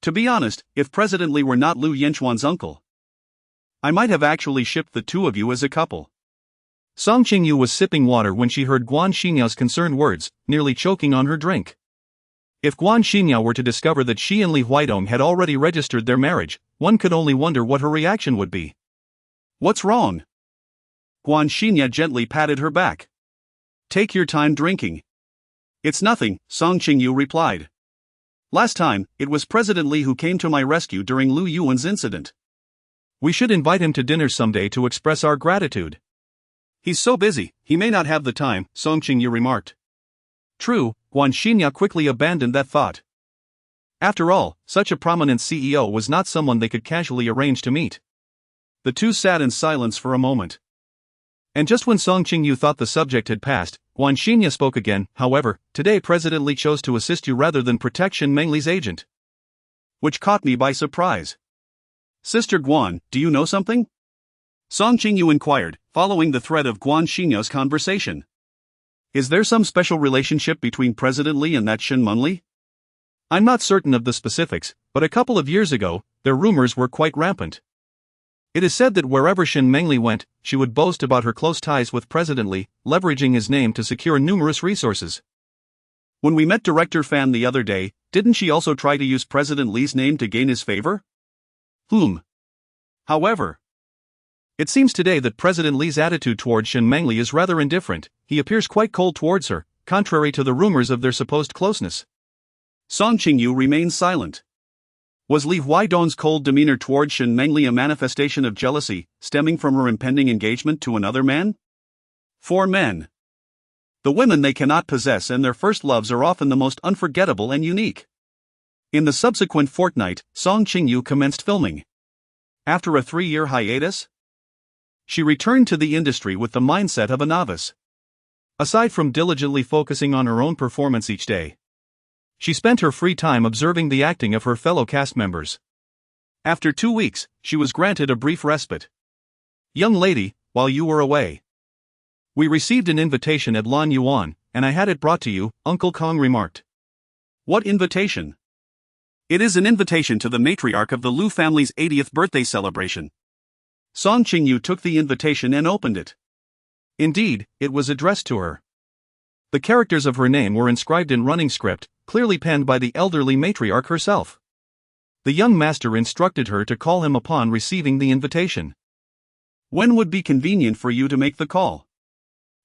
S2: To be honest, if President Li were not Lu Yanchuan's uncle, I might have actually shipped the two of you as a couple.
S1: Song Qingyu was sipping water when she heard Guan Xingya's concerned words, nearly choking on her drink. If Guan Xingya were to discover that she and Li Huidong had already registered their marriage, one could only wonder what her reaction would be.
S2: What's wrong? Guan Xingya gently patted her back. Take your time drinking. It's nothing, Song Qingyu replied. Last time, it was President Li who came to my rescue during Lu Yuan's incident.
S1: We should invite him to dinner someday to express our gratitude.
S2: He's so busy, he may not have the time, Song Qingyu remarked.
S1: True, Guan Xingya quickly abandoned that thought. After all, such a prominent CEO was not someone they could casually arrange to meet.
S2: The two sat in silence for a moment.
S1: And just when Song Qingyu thought the subject had passed, Guan Xingya spoke again. However, today President Li chose to assist you rather than protect Shen Mengli's agent.
S2: Which caught me by surprise. Sister Guan, do you know something? Song Qingyu inquired, following the thread of Guan Xingya's conversation. Is there some special relationship between President Li and that Shen Menli?
S1: I'm not certain of the specifics, but a couple of years ago, their rumors were quite rampant. It is said that wherever Shen Mengli went, she would boast about her close ties with President Li, leveraging his name to secure numerous resources.
S2: When we met Director Fan the other day, didn't she also try to use President Li's name to gain his favor? However,
S1: it seems today that President Li's attitude toward Shen Mengli is rather indifferent. He appears quite cold towards her, contrary to the rumors of their supposed closeness.
S2: Song Qingyu remained silent. Was Li Huidong's cold demeanor toward Shen Mengli a manifestation of jealousy, stemming from her impending engagement to another man? For men, the women they cannot possess and their first loves are often the most unforgettable and unique. In the subsequent fortnight, Song Qingyu commenced filming. After a 3-year hiatus, she returned to the industry with the mindset of a novice. Aside from diligently focusing on her own performance each day, she spent her free time observing the acting of her fellow cast members. After 2 weeks, she was granted a brief respite.
S1: Young lady, while you were away, we received an invitation at Lan Yuan, and I had it brought to you, Uncle Kong remarked.
S2: What invitation? It is an invitation to the matriarch of the Lu family's 80th birthday celebration. Song Qingyu took the invitation and opened it.
S1: Indeed, it was addressed to her. The characters of her name were inscribed in running script, clearly penned by the elderly matriarch herself. The young master instructed her to call him upon receiving the invitation.
S2: When would be convenient for you to make the call?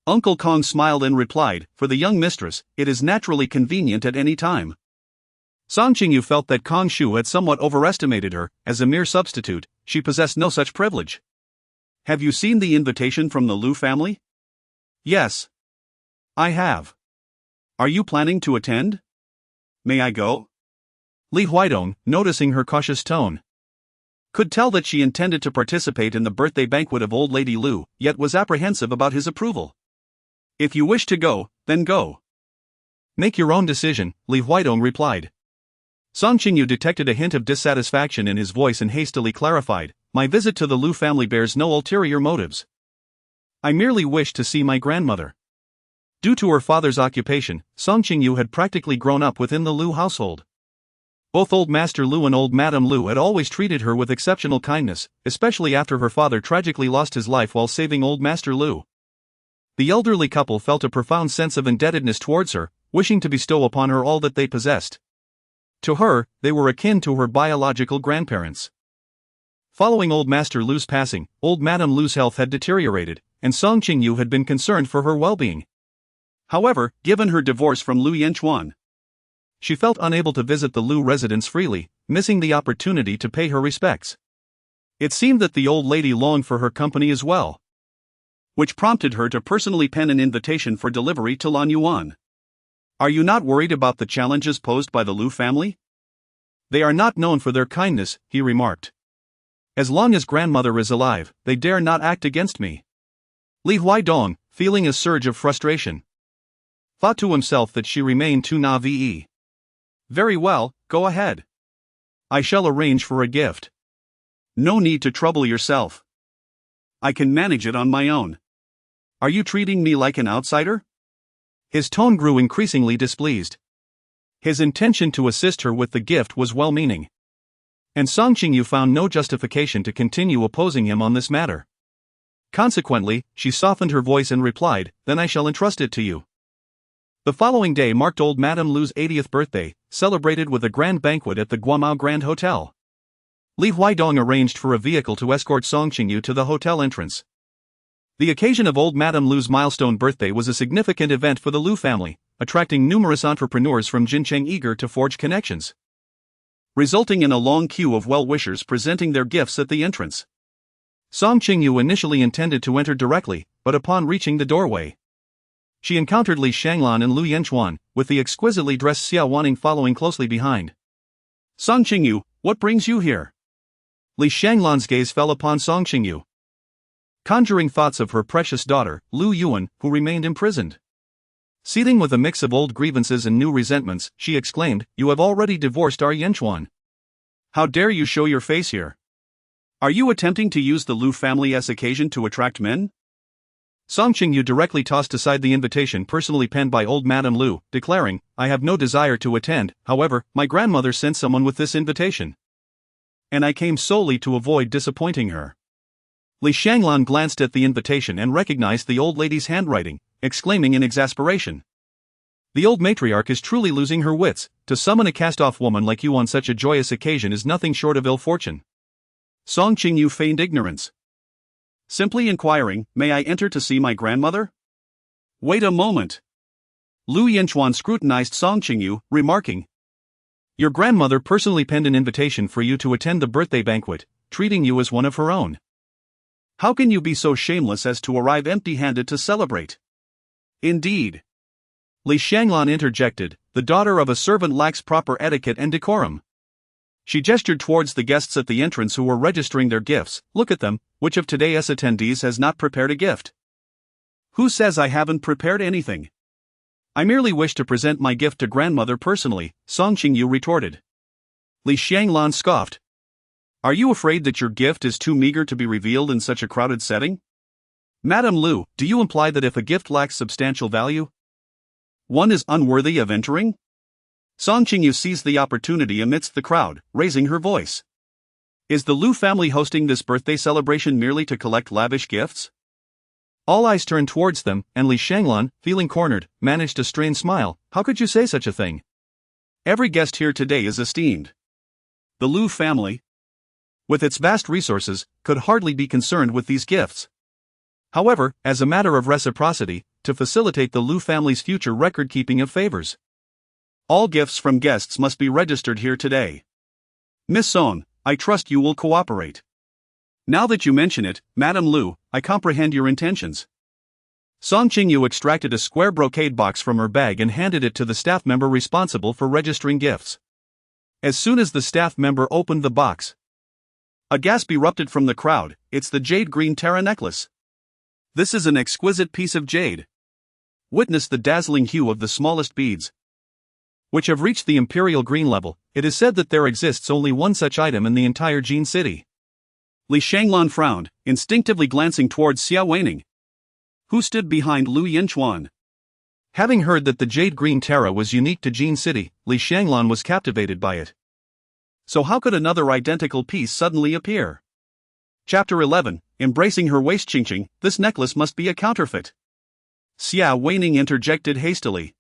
S2: Uncle Kong smiled and replied, for the young mistress, it is naturally convenient at any time.
S1: Song Qingyu felt that Kong Shu had somewhat overestimated her. As a mere substitute, she possessed no such privilege.
S2: Have you seen the invitation from the Lu family?
S1: Yes, I have.
S2: Are you planning to attend? may I go?
S1: Li Huidong, noticing her cautious tone,
S2: could tell that she intended to participate in the birthday banquet of old lady Lu, yet was apprehensive about his approval. If you wish to go, then go.
S1: Make your own decision, Li Huidong replied.
S2: Song Qingyu detected a hint of dissatisfaction in his voice and hastily clarified, my visit to the Lu family bears no ulterior motives. I merely wish to see my grandmother. Due to her father's occupation, Song Qingyu had practically grown up within the Lu household. Both Old Master Lu and Old Madame Lu had always treated her with exceptional kindness, especially after her father tragically lost his life while saving Old Master Lu. The elderly couple felt a profound sense of indebtedness towards her, wishing to bestow upon her all that they possessed. To her, they were akin to her biological grandparents. Following Old Master Lu's passing, Old Madame Lu's health had deteriorated, and Song Qingyu had been concerned for her well-being. However, given her divorce from Lu Yanchuan,
S1: she felt unable to visit the Lu residence freely, missing the opportunity to pay her respects.
S2: It seemed that the old lady longed for her company as well, which prompted her to personally pen an invitation for delivery to Lan Yuan. Are you not worried about the challenges posed by the Lu family?
S1: They are not known for their kindness, he remarked. As long as grandmother is alive, they dare not act against me. Li Huidong, feeling a surge of frustration, thought to himself that she remained too naive.
S2: Very well, go ahead.
S1: I shall arrange for a gift.
S2: No need to trouble yourself. I can manage it on my own. Are you treating me like an outsider?
S1: His tone grew increasingly displeased. His intention to assist her with the gift was well-meaning, and Song Qingyu found no justification to continue opposing him on this matter. Consequently, she softened her voice and replied, then I shall entrust it to you. The following day marked Old Madame Lu's 80th birthday, celebrated with a grand banquet at the Guamao Grand Hotel. Li Huidong arranged for a vehicle to escort Song Qingyu to the hotel entrance. The occasion of Old Madame Lu's milestone birthday was a significant event for the Lu family, attracting numerous entrepreneurs from Jincheng eager to forge connections,
S2: resulting in a long queue of well-wishers presenting their gifts at the entrance.
S1: Song Qingyu initially intended to enter directly, but upon reaching the doorway, she encountered Li Shanglan and Lu Yanchuan, with the exquisitely dressed Xiao Wanning following closely behind.
S2: Song Qingyu, what brings you here?
S1: Li Shanglan's gaze fell upon Song Qingyu, conjuring thoughts of her precious daughter, Lu Yuan, who remained imprisoned. Seething with a mix of old grievances and new resentments, she exclaimed, you have already divorced our Yanchuan.
S2: How dare you show your face here? Are you attempting to use the Lu family as occasion to attract men?
S1: Song Qingyu directly tossed aside the invitation personally penned by Old Madame Lu, declaring, I have no desire to attend, however, my grandmother sent someone with this invitation, and I came solely to avoid disappointing her. Li Shanglan glanced at the invitation and recognized the old lady's handwriting, exclaiming in exasperation, the old matriarch is truly losing her wits. To summon a cast-off woman like you on such a joyous occasion is nothing short of ill fortune.
S2: Song Qingyu feigned ignorance, simply inquiring, may I enter to see my grandmother? Wait a moment. Lu Yanchuan scrutinized Song Qingyu, remarking,
S1: your grandmother personally penned an invitation for you to attend the birthday banquet, treating you as one of her own.
S2: How can you be so shameless as to arrive empty-handed to celebrate? Indeed.
S1: Li Shanglan interjected, the daughter of a servant lacks proper etiquette and decorum. She gestured towards the guests at the entrance who were registering their gifts, look at them, which of today's attendees has not prepared a gift?
S2: Who says I haven't prepared anything? I merely wish to present my gift to grandmother personally, Song Qingyu retorted.
S1: Li Shanglan scoffed.
S2: Are you afraid that your gift is too meager to be revealed in such a crowded setting?
S1: Madame Lu, do you imply that if a gift lacks substantial value,
S2: one is unworthy of entering? Song Qingyu seized the opportunity amidst the crowd, raising her voice. Is the Lu family hosting this birthday celebration merely to collect lavish gifts?
S1: All eyes turned towards them, and Li Shanglan, feeling cornered, managed a strained smile. How could you say such a thing?
S2: Every guest here today is esteemed. The Lu family,
S1: with its vast resources, could hardly be concerned with these gifts. However, as a matter of reciprocity, to facilitate the Lu family's future record-keeping of favors,
S2: all gifts from guests must be registered here today. Miss Song, I trust you will cooperate. Now that you mention it, Madame Lu, I comprehend your intentions.
S1: Song Qingyu extracted a square brocade box from her bag and handed it to the staff member responsible for registering gifts. As soon as the staff member opened the box, a gasp erupted from the crowd. It's the jade green Terra necklace. This is an exquisite piece of jade. Witness the dazzling hue of the smallest beads, which have reached the imperial green level. It is said that there exists only one such item in the entire Jin city. Li Shanglan frowned, instinctively glancing towards Xia Weining, who stood behind Lu Yanchuan. Having heard that the jade green Terra was unique to Jin city, Li Shanglan was captivated by it. So how could another identical piece suddenly appear? Chapter 11, Embracing her waist. Qingqing, this necklace must be a counterfeit. Xia Weining interjected hastily.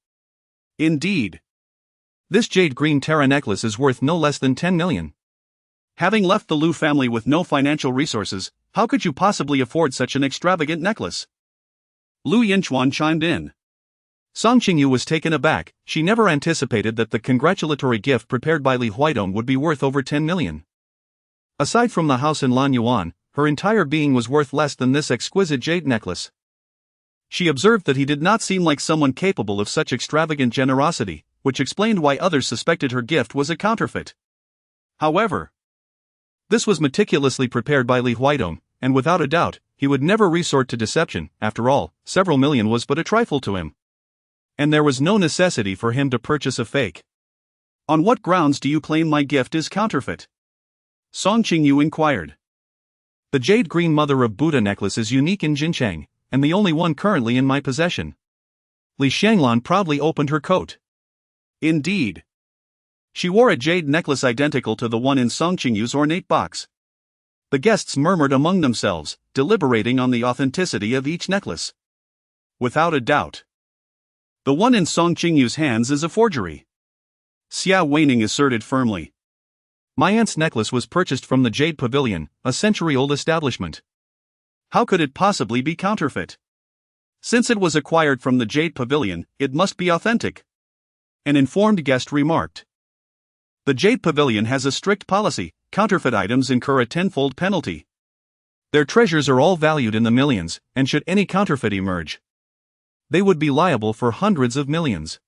S1: Indeed. This jade green Terra necklace is worth no less than 10 million. Having left the Lu family with no financial resources, how could you possibly afford such an extravagant necklace? Lu Yanchuan chimed in. Song Qingyu was taken aback. She never anticipated that the congratulatory gift prepared by Li Huidong would be worth over 10 million. Aside from the house in Lanyuan, her entire being was worth less than this exquisite jade necklace. She observed that he did not seem like someone capable of such extravagant generosity, which explained why others suspected her gift was a counterfeit. However, this was meticulously prepared by Li Huidong, and without a doubt, he would never resort to deception. After all, several million was but a trifle to him. And there was no necessity for him to purchase a fake. On what grounds do you claim my gift is counterfeit? Song Qingyu inquired. The jade green Mother of Buddha necklace is unique in Jinchang, and the only one currently in my possession. Li Shanglan proudly opened her coat. Indeed. She wore a jade necklace identical to the one in Song Qingyu's ornate box. The guests murmured among themselves, deliberating on the authenticity of each necklace. Without a doubt, the one in Song Qingyu's hands is a forgery. Xia Weining asserted firmly. My aunt's necklace was purchased from the Jade Pavilion, a century-old establishment. How could it possibly be counterfeit? Since it was acquired from the Jade Pavilion, it must be authentic. An informed guest remarked. The Jade Pavilion has a strict policy. Counterfeit items incur a tenfold penalty. Their treasures are all valued in the millions, and should any counterfeit emerge, they would be liable for hundreds of millions.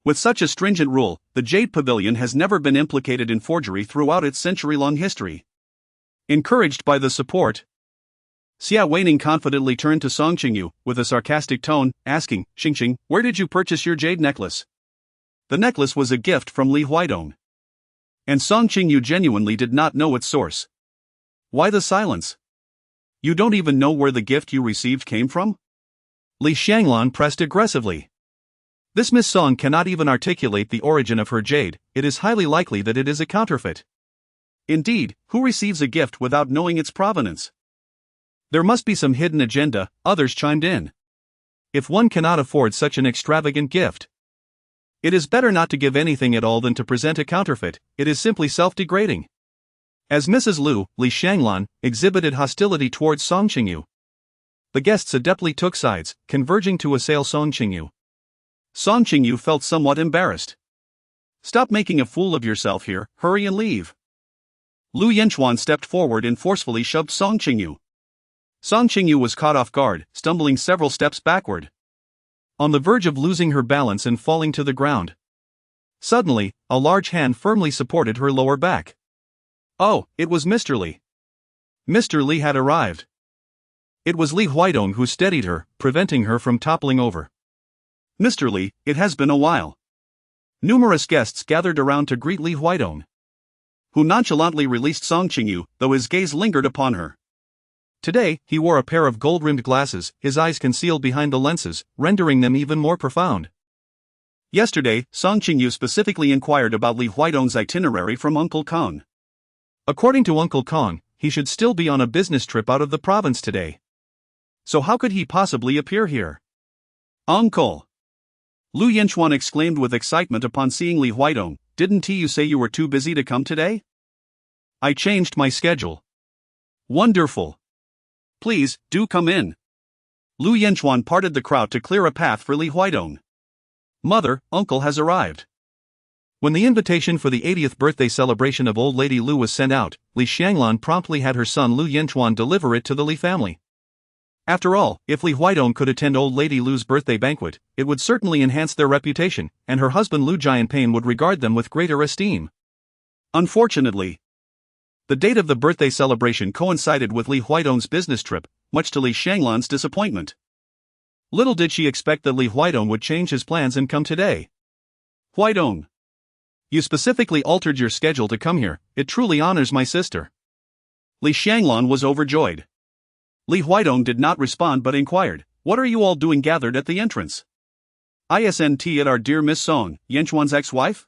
S1: With such a stringent rule, the Jade Pavilion has never been implicated in forgery throughout its century-long history. Encouraged by the support, Xia Weining confidently turned to Song Qingyu, with a sarcastic tone, asking, Qingqing, where did you purchase your jade necklace? The necklace was a gift from Li Huidong. And Song Qingyu genuinely did not know its source. Why the silence? You don't even know where the gift you received came from? Li Shanglan pressed aggressively. This Miss Song cannot even articulate the origin of her jade. It is highly likely that it is a counterfeit. Indeed, who receives a gift without knowing its provenance? There must be some hidden agenda, others chimed in. If one cannot afford such an extravagant gift, it is better not to give anything at all than to present a counterfeit. It is simply self-degrading. As Mrs. Lu, Li Shanglan, exhibited hostility towards Song Qingyu, the guests adeptly took sides, converging to assail Song Qingyu. Song Qingyu felt somewhat embarrassed. Stop making a fool of yourself here, hurry and leave. Lu Yanchuan stepped forward and forcefully shoved Song Qingyu. Song Qingyu was caught off guard, stumbling several steps backward, on the verge of losing her balance and falling to the ground. Suddenly, a large hand firmly supported her lower back. Oh, it was Mr. Li. Mr. Li had arrived. It was Li Huidong who steadied her, preventing her from toppling over. Mr. Li, it has been a while. Numerous guests gathered around to greet Li Huidong, who nonchalantly released Song Qingyu, though his gaze lingered upon her. Today, he wore a pair of gold-rimmed glasses, his eyes concealed behind the lenses, rendering them even more profound. Yesterday, Song Qingyu specifically inquired about Li Huidong's itinerary from Uncle Kong. According to Uncle Kong, he should still be on a business trip out of the province today. So how could he possibly appear here? Uncle! Lu Yanchuan exclaimed with excitement upon seeing Li Huidong, didn't you say you were too busy to come today? I changed my schedule. Wonderful! Please, do come in. Lu Yanchuan parted the crowd to clear a path for Li Huidong. Mother, Uncle has arrived. When the invitation for the 80th birthday celebration of Old Lady Lu was sent out, Li Shanglan promptly had her son Lu Yanchuan deliver it to the Li family. After all, if Li Huidong could attend old lady Lu's birthday banquet, it would certainly enhance their reputation, and her husband Lu Jianpain would regard them with greater esteem. Unfortunately, the date of the birthday celebration coincided with Li Huidong's business trip, much to Li Shanglan's disappointment. Little did she expect that Li Huidong would change his plans and come today. Huidong, you specifically altered your schedule to come here, it truly honors my sister. Li Shanglan was overjoyed. Li Huidong did not respond but inquired, what are you all doing gathered at the entrance? Isn't it our dear Miss Song, Yanchuan's ex-wife?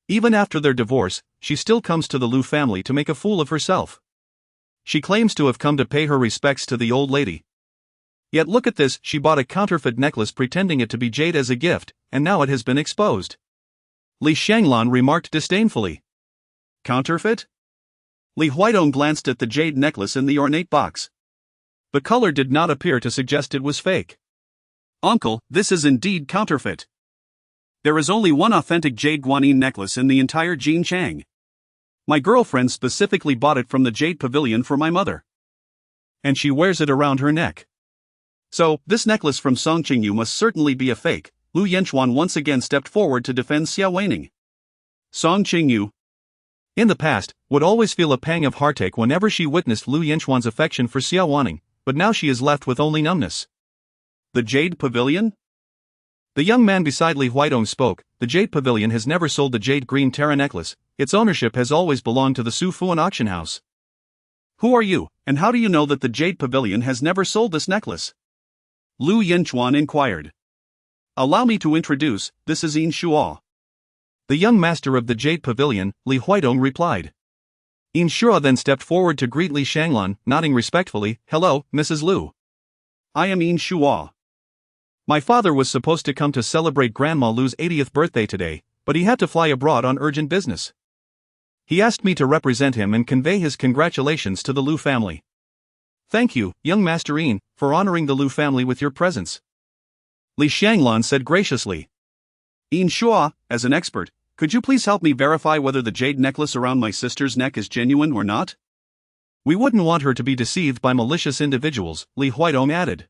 S1: Even after their divorce, she still comes to the Lu family to make a fool of herself. She claims to have come to pay her respects to the old lady. Yet look at this, she bought a counterfeit necklace pretending it to be jade as a gift, and now it has been exposed. Li Shanglan remarked disdainfully. Counterfeit? Li Huidong glanced at the jade necklace in the ornate box. The color did not appear to suggest it was fake. Uncle, this is indeed counterfeit. There is only one authentic jade guanyin necklace in the entire Jinchang. My girlfriend specifically bought it from the Jade Pavilion for my mother. And she wears it around her neck. So, this necklace from Song Qingyu must certainly be a fake. Lu Yanchuan once again stepped forward to defend Xia Weining. Song Qingyu, in the past, would always feel a pang of heartache whenever she witnessed Lu Yanchuan's affection for Xia Weining, but now she is left with only numbness. The Jade Pavilion? The young man beside Li Huidong spoke. The Jade Pavilion has never sold the jade green Terra necklace, its ownership has always belonged to the Su Fuan auction house. Who are you, and how do you know that the Jade Pavilion has never sold this necklace? Lu Yanchuan inquired. Allow me to introduce, this is Yin Shuo. The young master of the Jade Pavilion, Li Huidong replied. Yin Shuo then stepped forward to greet Li Shanglan, nodding respectfully, hello, Mrs. Lu. I am Yin Shuo. My father was supposed to come to celebrate Grandma Lu's 80th birthday today, but he had to fly abroad on urgent business. He asked me to represent him and convey his congratulations to the Lu family. Thank you, young Master Yin, for honoring the Lu family with your presence. Li Shanglan said graciously. Yin Shuo, as an expert, could you please help me verify whether the jade necklace around my sister's neck is genuine or not? We wouldn't want her to be deceived by malicious individuals, Li Huidong added.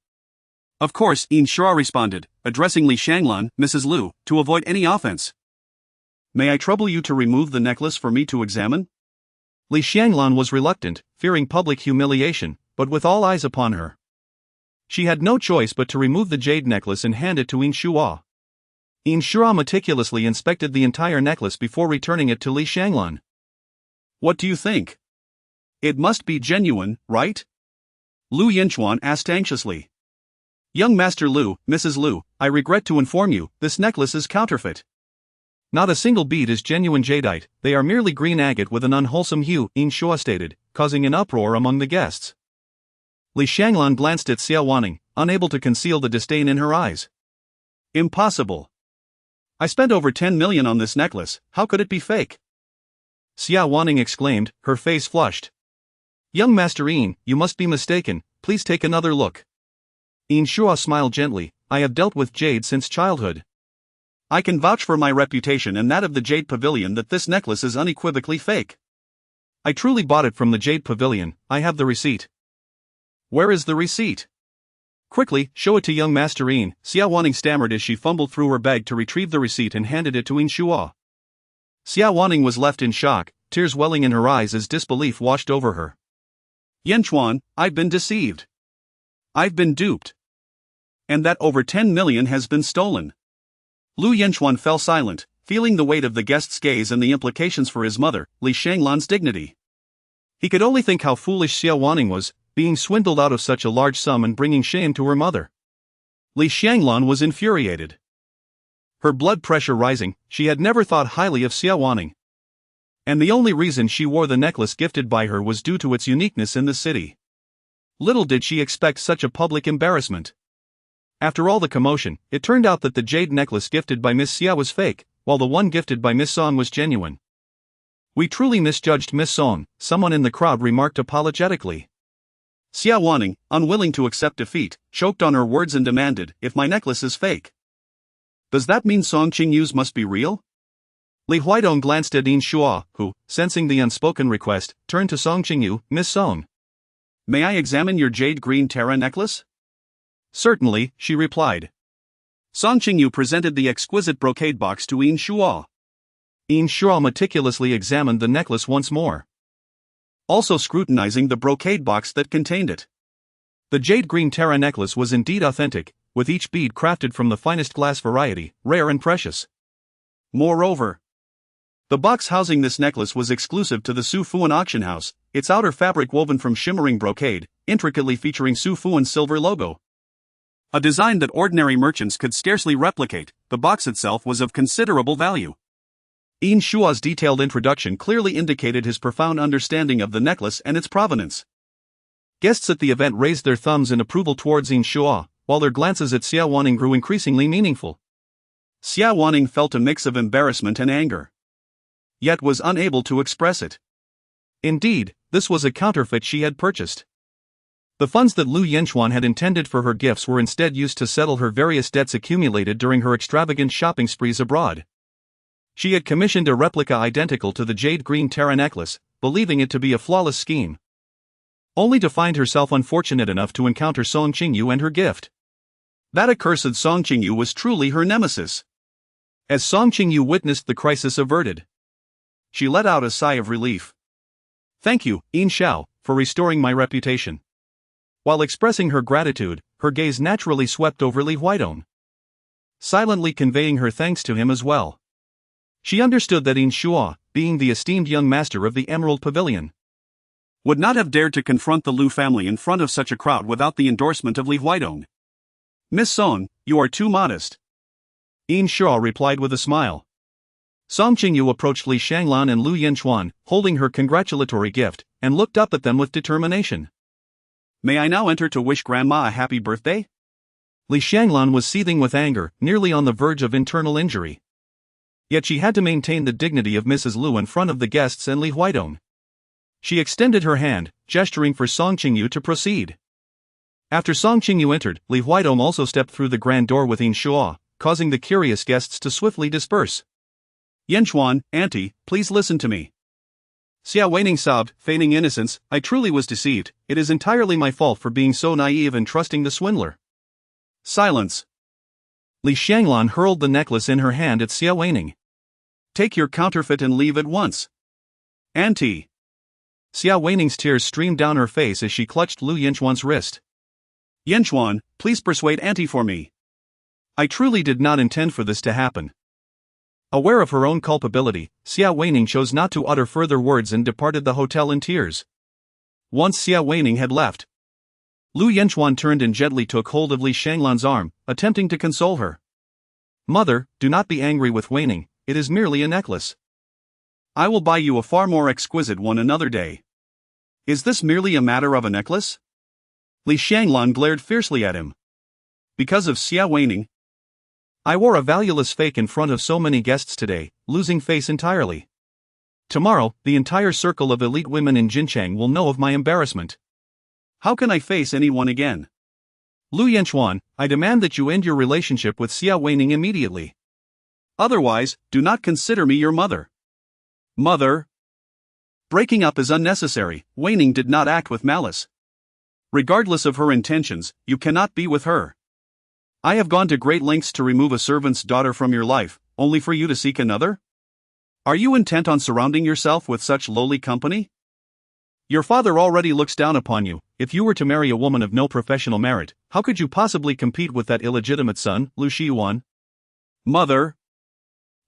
S1: Of course, Yin Shuo responded, addressing Li Shanglan, Mrs. Lu, to avoid any offense. May I trouble you to remove the necklace for me to examine? Li Shanglan was reluctant, fearing public humiliation, but with all eyes upon her. She had no choice but to remove the jade necklace and hand it to Yin Shuo. Yin Shuo meticulously inspected the entire necklace before returning it to Li Shanglan. What do you think? It must be genuine, right? Lu Yanchuan asked anxiously. Young Master Lu, Mrs. Lu, I regret to inform you, this necklace is counterfeit. Not a single bead is genuine jadeite, they are merely green agate with an unwholesome hue, Yin Shuo stated, causing an uproar among the guests. Li Shanglan glanced at Xia Weining, unable to conceal the disdain in her eyes. Impossible. I spent over 10 million on this necklace, how could it be fake? Xia Weining exclaimed, her face flushed. Young Master Yin, you must be mistaken, please take another look. Yin Shuo smiled gently, I have dealt with jade since childhood. I can vouch for my reputation and that of the Jade Pavilion that this necklace is unequivocally fake. I truly bought it from the Jade Pavilion, I have the receipt. Where is the receipt? Quickly, show it to young Master Yin, Xia Weining stammered as she fumbled through her bag to retrieve the receipt and handed it to Yin Shuo. Xia Weining was left in shock, tears welling in her eyes as disbelief washed over her. Yanchuan, I've been deceived. I've been duped. And that over 10 million has been stolen. Lu Yanchuan fell silent, feeling the weight of the guest's gaze and the implications for his mother, Li Shanglan's dignity. He could only think how foolish Xia Weining was, being swindled out of such a large sum and bringing shame to her mother. Li Shanglan was infuriated. Her blood pressure rising, she had never thought highly of Xia Weining. And the only reason she wore the necklace gifted by her was due to its uniqueness in the city. Little did she expect such a public embarrassment. After all the commotion, it turned out that the jade necklace gifted by Miss Xia was fake, while the one gifted by Miss Song was genuine. We truly misjudged Miss Song, someone in the crowd remarked apologetically. Xia Weining, unwilling to accept defeat, choked on her words and demanded, if my necklace is fake, does that mean Song Qingyu's must be real? Li Huidong glanced at Yin Shuo, who, sensing the unspoken request, turned to Song Qingyu, Miss Song.
S2: May I examine your jade green Terra necklace?
S1: Certainly, she replied.
S2: Song Qingyu presented the exquisite brocade box to Yanchuan.
S1: Yanchuan meticulously examined the necklace once more,
S2: also scrutinizing the brocade box that contained it.
S1: The jade green Terra necklace was indeed authentic, with each bead crafted from the finest glass variety, rare and precious.
S2: Moreover, the box housing this necklace was exclusive to the Su Fuan auction house, its outer fabric woven from shimmering brocade, intricately featuring Su Fuan's silver logo. A design that ordinary merchants could scarcely replicate. The box itself was of considerable value.
S1: Yanshua's detailed introduction clearly indicated his profound understanding of the necklace and its provenance. Guests at the event raised their thumbs in approval towards Yanshua, while their glances at Xia Wanning grew increasingly meaningful.
S2: Xia Wanning felt a mix of embarrassment and anger, yet was unable to express it.
S1: Indeed, this was a counterfeit she had purchased. The funds that Lu Yanchuan had intended for her gifts were instead used to settle her various debts accumulated during her extravagant shopping sprees abroad. She had commissioned a replica identical to the jade green Terra necklace, believing it to be a flawless scheme, only to find herself unfortunate enough to encounter Song Qingyu and her gift.
S2: That accursed Song Qingyu was truly her nemesis.
S1: As Song Qingyu witnessed the crisis averted,
S2: she let out a sigh of relief.
S1: "Thank you, Yin Xiao, for restoring my reputation." While expressing her gratitude, her gaze naturally swept over Li Huidong, silently conveying her thanks to him as well. She understood that Yin Shua, being the esteemed young master of the Emerald Pavilion,
S2: would not have dared to confront the Lu family in front of such a crowd without the endorsement of Li Huidong. "Miss Song, you are too modest,"
S1: Yin Shua replied with a smile. Song Qingyu approached Li Shanglan and Lu Yanchuan, holding her congratulatory gift, and looked up at them with determination.
S2: "May I now enter to wish Grandma a happy birthday?"
S1: Li Shanglan was seething with anger, nearly on the verge of internal injury. Yet she had to maintain the dignity of Mrs. Lu in front of the guests and Li Huidong. She extended her hand, gesturing for Song Qingyu to proceed. After Song Qingyu entered, Li Huidong also stepped through the grand door with Yin Shua, causing the curious guests to swiftly disperse.
S2: "Yanchuan, Auntie, please listen to me."
S1: Xia Weining sobbed, feigning innocence. "I truly was deceived. It is entirely my fault for being so naive and trusting the swindler."
S2: "Silence."
S1: Li Shanglan hurled the necklace in her hand at Xia Weining.
S2: "Take your counterfeit and leave at once." "Auntie."
S1: Xia Weining's tears streamed down her face as she clutched Lu Yanchuan's wrist.
S2: "Yanchuan, please persuade Auntie for me."
S1: "I truly did not intend for this to happen." Aware of her own culpability, Xia Weining chose not to utter further words and departed the hotel in tears. Once Xia Weining had left, Lu Yanchuan turned and gently took hold of Li Shanglan's arm, attempting to console her. "Mother, do not be angry with Weining, it is merely a necklace.
S2: I will buy you a far more exquisite one another day." "Is this merely a matter of a necklace?"
S1: Li Shanglan glared fiercely at him.
S2: "Because of Xia Weining?"
S1: "I wore a valueless fake in front of so many guests today, losing face entirely. Tomorrow, the entire circle of elite women in Jinchang will know of my embarrassment.
S2: How can I face anyone again?"
S1: "Lu Yanchuan, I demand that you end your relationship with Xia Weining immediately.
S2: Otherwise, do not consider me your mother." "Mother?"
S1: Breaking up is unnecessary. Weining did not act with malice.
S2: Regardless of her intentions, you cannot be with her.
S1: I have gone to great lengths to remove a servant's daughter from your life, only for you to seek another?
S2: Are you intent on surrounding yourself with such lowly company?
S1: Your father already looks down upon you. If you were to marry a woman of no professional merit, how could you possibly compete with that illegitimate son, Lu Shiyuan?"
S2: "Mother,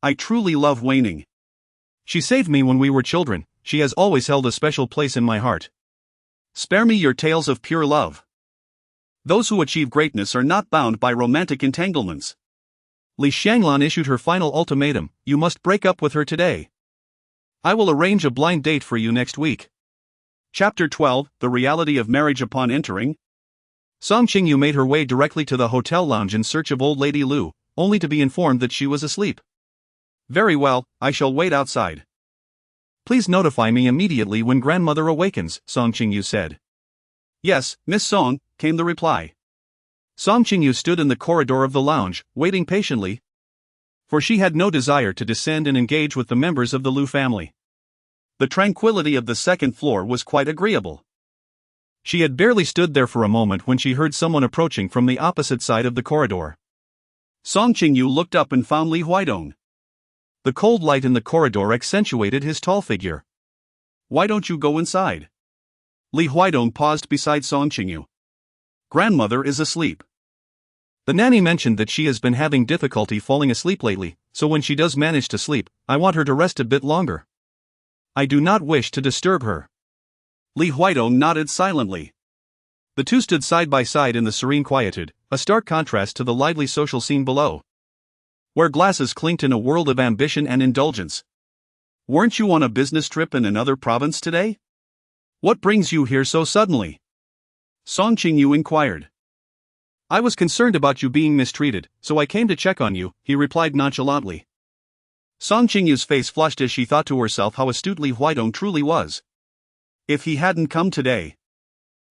S2: I truly love Weining.
S1: She saved me when we were children. She has always held a special place in my heart."
S2: "Spare me your tales of pure love. Those who achieve greatness are not bound by romantic entanglements."
S1: Li Shanglan issued her final ultimatum: "You must break up with her today. I will arrange a blind date for you next week."
S2: Chapter 12, The Reality of Marriage Upon Entering.
S1: Song Qingyu made her way directly to the hotel lounge in search of old lady Lu, only to be informed that she was asleep.
S2: "Very well, I shall wait outside."
S1: "Please notify me immediately when grandmother awakens," Song Qingyu said.
S2: "Yes, Miss Song," came the reply.
S1: Song Qingyu stood in the corridor of the lounge, waiting patiently, for she had no desire to descend and engage with the members of the Lu family.
S2: The tranquility of the second floor was quite agreeable.
S1: She had barely stood there for a moment when she heard someone approaching from the opposite side of the corridor.
S2: Song Qingyu looked up and found Li Huaidong.
S1: The cold light in the corridor accentuated his tall figure.
S2: Why don't you go inside? Li Huaidong paused beside Song Qingyu. Grandmother is asleep.
S1: The nanny mentioned that she has been having difficulty falling asleep lately, so when she does manage to sleep, I want her to rest a bit longer. I do not wish to disturb her.
S2: Li Huaidong nodded silently.
S1: The two stood side by side in the serene quietude, a stark contrast to the lively social scene below, where glasses clinked in a world of ambition and indulgence.
S2: Weren't you on a business trip in another province today? What brings you here so suddenly? Song Qingyu inquired.
S1: I was concerned about you being mistreated, so I came to check on you, he replied nonchalantly.
S2: Song Qingyu's face flushed as she thought to herself how astute Li Huaidong truly was. If he hadn't come today,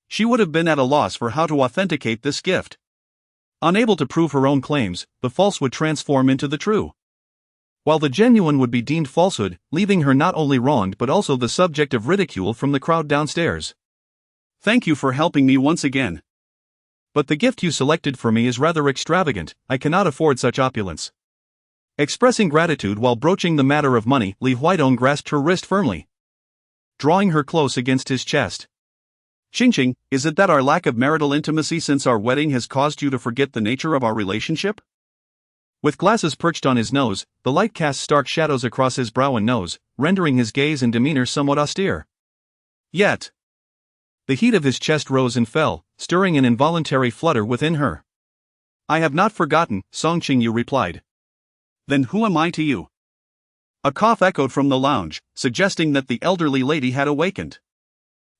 S2: she would have been at a loss for how to authenticate this gift.
S1: Unable to prove her own claims, the false would transform into the true, while the genuine would be deemed falsehood, leaving her not only wronged but also the subject of ridicule from the crowd downstairs.
S2: Thank you for helping me once again.
S1: But the gift you selected for me is rather extravagant, I cannot afford such opulence. Expressing gratitude while broaching the matter of money, Li Huaidong grasped her wrist firmly, drawing her close against his chest.
S2: Qingqing, is it that our lack of marital intimacy since our wedding has caused you to forget the nature of our relationship?
S1: With glasses perched on his nose, the light cast stark shadows across his brow and nose, rendering his gaze and demeanor somewhat austere.
S2: Yet,
S1: the heat of his chest rose and fell, stirring an involuntary flutter within her.
S2: I have not forgotten, Song Qingyu replied. Then who am I to you? A cough echoed from the lounge, suggesting that the elderly lady had awakened.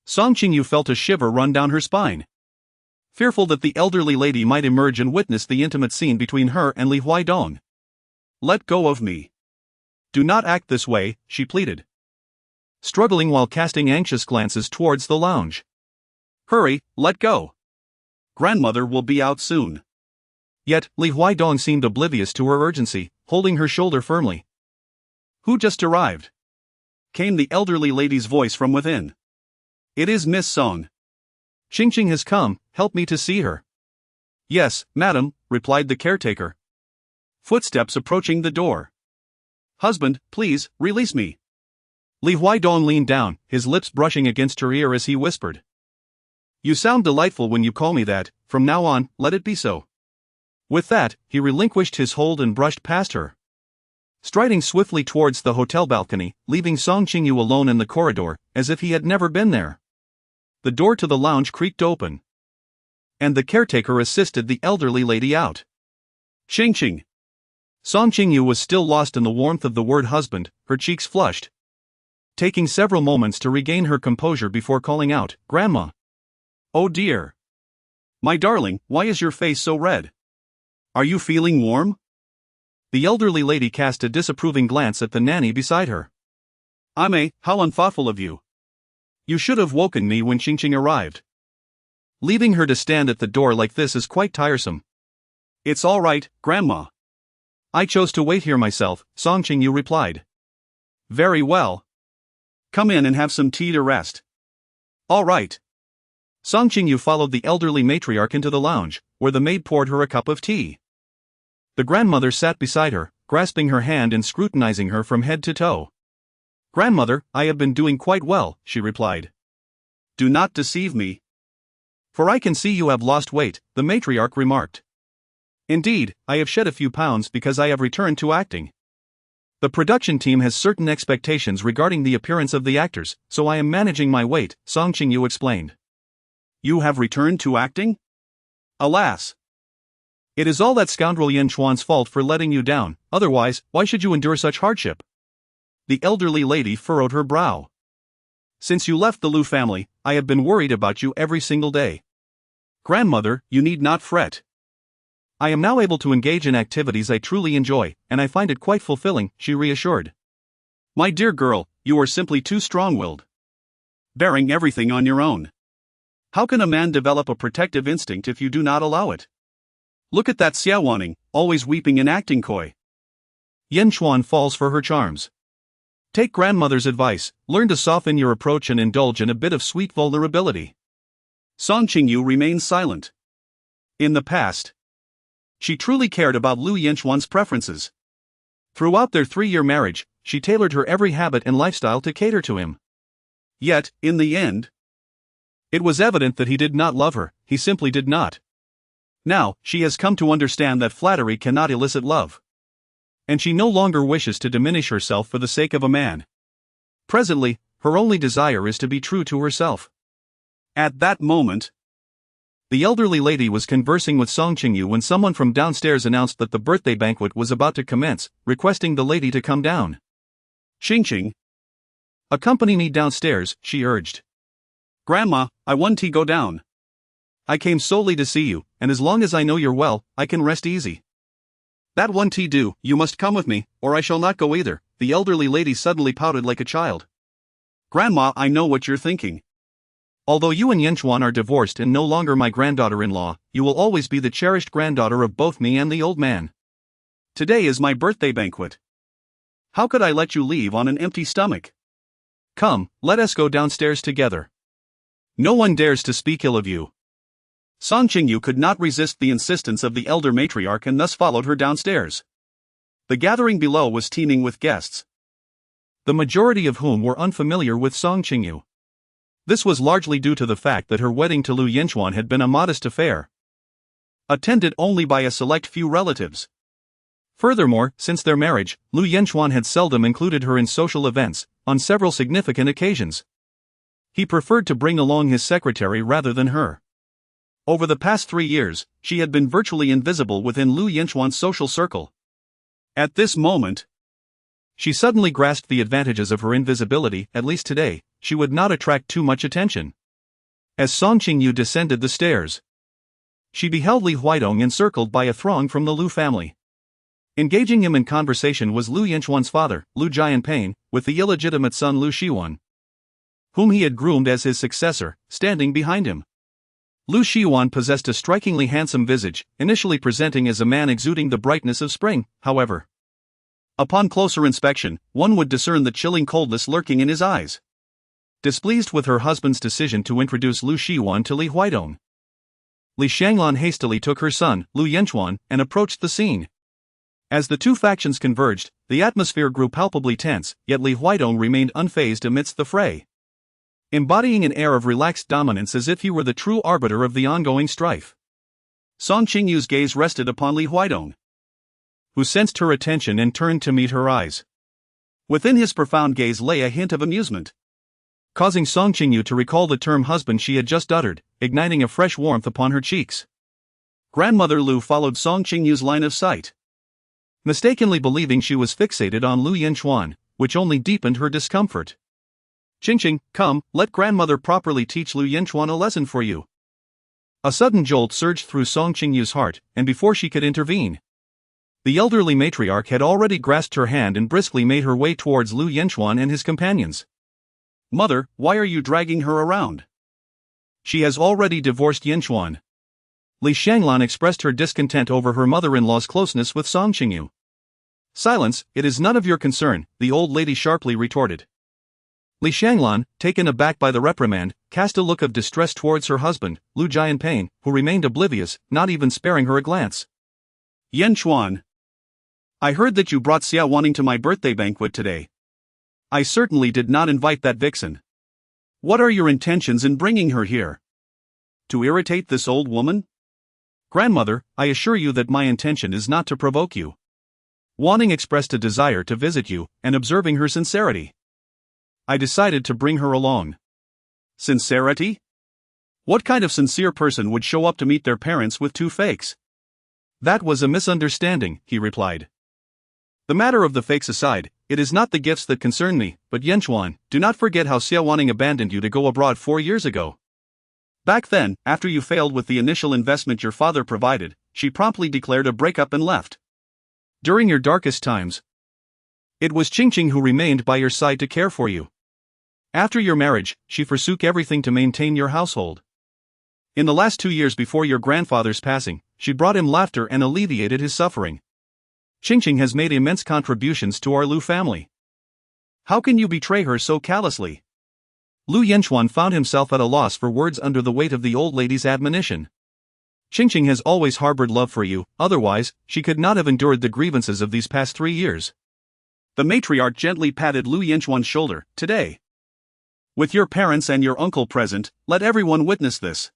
S1: Song Qingyu felt a shiver run down her spine, fearful that the elderly lady might emerge and witness the intimate scene between her and Li Huaidong.
S2: Let go of me.
S1: Do not act this way, she pleaded, struggling while casting anxious glances towards the lounge.
S2: Hurry, let go. Grandmother will be out soon.
S1: Yet, Li Huaidong seemed oblivious to her urgency, holding her shoulder firmly.
S2: Who just arrived? Came the elderly lady's voice from within. It is Miss Song.
S1: Qingqing has come, help me to see her.
S2: Yes, madam, replied the caretaker. Footsteps approaching the door. Husband, please, release me.
S1: Li Huaidong leaned down, his lips brushing against her ear as he whispered.
S2: You sound delightful when you call me that, from now on, let it be so.
S1: With that, he relinquished his hold and brushed past her, striding swiftly towards the hotel balcony, leaving Song Qingyu alone in the corridor, as if he had never been there. The door to the lounge creaked open, and the caretaker assisted the elderly lady out.
S2: Qingqing.
S1: Song Qingyu was still lost in the warmth of the word husband, her cheeks flushed, taking several moments to regain her composure before calling out, Grandma.
S2: Oh dear. My darling, why is your face so red? Are you feeling warm?
S1: The elderly lady cast a disapproving glance at the nanny beside her.
S2: Ame, how unthoughtful of you.
S1: You should have woken me when Qingqing arrived. Leaving her to stand at the door like this is quite tiresome.
S2: It's all right, Grandma.
S1: I chose to wait here myself, Song Qingyu replied.
S2: Very well. Come in and have some tea to rest. All right.
S1: Song Qingyu followed the elderly matriarch into the lounge, where the maid poured her a cup of tea. The grandmother sat beside her, grasping her hand and scrutinizing her from head to toe. Grandmother, I have been doing quite well, she replied.
S2: Do not deceive me.
S1: For I can see you have lost weight, the matriarch remarked. Indeed, I have shed a few pounds because I have returned to acting. The production team has certain expectations regarding the appearance of the actors, so I am managing my weight, Song Qingyu explained.
S2: You have returned to acting? Alas.
S1: It is all that scoundrel Yanchuan's fault for letting you down, otherwise, why should you endure such hardship? The elderly lady furrowed her brow. Since you left the Lu family, I have been worried about you every single day.
S2: Grandmother, you need not fret.
S1: I am now able to engage in activities I truly enjoy, and I find it quite fulfilling, she reassured.
S2: My dear girl, you are simply too strong-willed. Bearing everything on your own. How can a man develop a protective instinct if you do not allow it? Look at that Xiaowaning, always weeping and acting coy.
S1: Yanchuan falls for her charms. Take grandmother's advice, learn to soften your approach and indulge in a bit of sweet vulnerability.
S2: Song Qingyu remains silent. In the past, she truly cared about Lu Yanchuan's preferences. Throughout their 3-year marriage, she tailored her every habit and lifestyle to cater to him. Yet, in the end, it was evident that he did not love her, he simply did not. Now, she has come to understand that flattery cannot elicit love. And she no longer wishes to diminish herself for the sake of a man. Presently, her only desire is to be true to herself. At that moment, the elderly lady was conversing with Song Qingyu when someone from downstairs announced that the birthday banquet was about to commence, requesting the lady to come down. Qingqing, accompany me downstairs, she urged. Grandma, I want to go down. I came solely to see you, and as long as I know you're well, I can rest easy. That one tea do, you must come with me, or I shall not go either, the elderly lady suddenly pouted like a child. Grandma, I know what you're thinking. Although you and Yanchuan are divorced and no longer my granddaughter-in-law, you will always be the cherished granddaughter of both me and the old man. Today is my birthday banquet. How could I let you leave on an empty stomach? Come, let us go downstairs together. No one dares to speak ill of you. Song Qingyu could not resist the insistence of the elder matriarch and thus followed her downstairs. The gathering below was teeming with guests, the majority of whom were unfamiliar with Song Qingyu. This was largely due to the fact that her wedding to Lu Yanchuan had been a modest affair, attended only by a select few relatives. Furthermore, since their marriage, Lu Yanchuan had seldom included her in social events, on several significant occasions. He preferred to bring along his secretary rather than her. Over the past 3 years, she had been virtually invisible within Lu Yanchuan's social circle. At this moment, she suddenly grasped the advantages of her invisibility. At least today, she would not attract too much attention. As Song Qingyu descended the stairs, she beheld Li Huidong encircled by a throng from the Lu family. Engaging him in conversation was Lu Yanchuan's father, Lu Jianpain, with the illegitimate son Lu Shiwan, whom he had groomed as his successor, standing behind him. Lu Shiwan possessed a strikingly handsome visage, initially presenting as a man exuding the brightness of spring, however. Upon closer inspection, one would discern the chilling coldness lurking in his eyes. Displeased with her husband's decision to introduce Lu Shiwan to Li Huidong, Li Shanglan hastily took her son, Lu Yanchuan, and approached the scene. As the two factions converged, the atmosphere grew palpably tense, yet Li Huidong remained unfazed amidst the fray, embodying an air of relaxed dominance as if he were the true arbiter of the ongoing strife. Song Qingyu's gaze rested upon Li Huidong, who sensed her attention and turned to meet her eyes. Within his profound gaze lay a hint of amusement, causing Song Qingyu to recall the term husband she had just uttered, igniting a fresh warmth upon her cheeks. Grandmother Lu followed Song Qingyu's line of sight, mistakenly believing she was fixated on Lu Yanchuan, which only deepened her discomfort. Qingqing, come, let grandmother properly teach Lu Yanchuan a lesson for you. A sudden jolt surged through Song Qingyu's heart, and before she could intervene, the elderly matriarch had already grasped her hand and briskly made her way towards Lu Yanchuan and his companions. Mother, why are you dragging her around? She has already divorced Yanchuan. Li Shanglan expressed her discontent over her mother-in-law's closeness with Song Qingyu. Silence, it is none of your concern, the old lady sharply retorted. Li Shanglan, taken aback by the reprimand, cast a look of distress towards her husband, Lu Jianpain, who remained oblivious, not even sparing her a glance. Yanchuan, I heard that you brought Xia Wanning to my birthday banquet today. I certainly did not invite that vixen. What are your intentions in bringing her here? To irritate this old woman? Grandmother, I assure you that my intention is not to provoke you. Wanning expressed a desire to visit you, and observing her sincerity, I decided to bring her along. Sincerity? What kind of sincere person would show up to meet their parents with 2 fakes? That was a misunderstanding, he replied. The matter of the fakes aside, it is not the gifts that concern me, but Yanchuan, do not forget how Xia Wanning abandoned you to go abroad 4 years ago. Back then, after you failed with the initial investment your father provided, she promptly declared a breakup and left. During your darkest times, it was Qingqing who remained by your side to care for you. After your marriage, she forsook everything to maintain your household. In the last 2 years before your grandfather's passing, she brought him laughter and alleviated his suffering. Qingqing has made immense contributions to our Lu family. How can you betray her so callously?
S1: Lu Yanchuan found himself at a loss for words under the weight of the old lady's admonition. Qingyu has always harbored love for you, otherwise, she could not have endured the grievances of these past 3 years.
S2: The matriarch gently patted Lu Yanchuan's shoulder. Today, with your parents and your uncle present, let everyone witness this.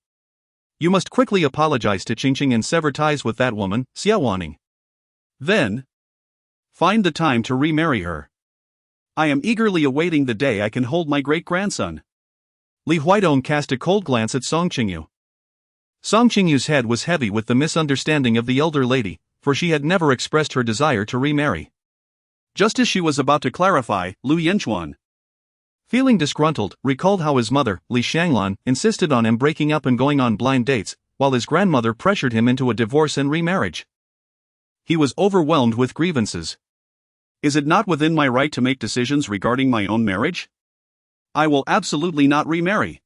S1: You must quickly apologize to Qingyu and sever ties with that woman, Xiaowaning.
S2: Then, find the time to remarry her. I am eagerly awaiting the day I can hold my great-grandson.
S1: Li Huaidong cast a cold glance at Song Qingyu. Song Qingyu's head was heavy with the misunderstanding of the elder lady, for she had never expressed her desire to remarry.
S2: Just as she was about to clarify, Lu Yanchuan,
S1: feeling disgruntled, recalled how his mother, Li Shanglan, insisted on him breaking up and going on blind dates, while his grandmother pressured him into a divorce and remarriage. He was overwhelmed with grievances.
S2: Is it not within my right to make decisions regarding my own marriage? I will absolutely not remarry.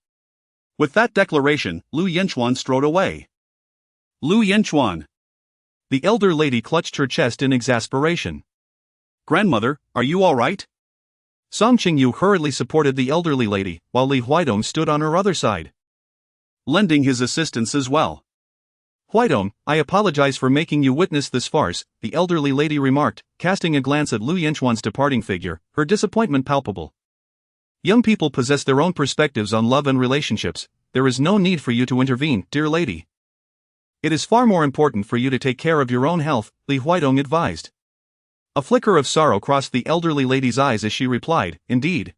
S2: With that declaration, Lu Yanchuan strode away. Lu Yanchuan.
S1: The elder lady clutched her chest in exasperation.
S2: Grandmother, are you all right?
S1: Song Qingyu hurriedly supported the elderly lady, while Li Huaidong stood on her other side,
S2: lending his assistance as well.
S1: Huaidong, I apologize for making you witness this farce, the elderly lady remarked, casting a glance at Lu Yanchuan's departing figure, her disappointment palpable. Young people possess their own perspectives on love and relationships. There is no need for you to intervene, dear lady. It is far more important for you to take care of your own health, Li Huaidong advised. A flicker of sorrow crossed the elderly lady's eyes as she replied, Indeed.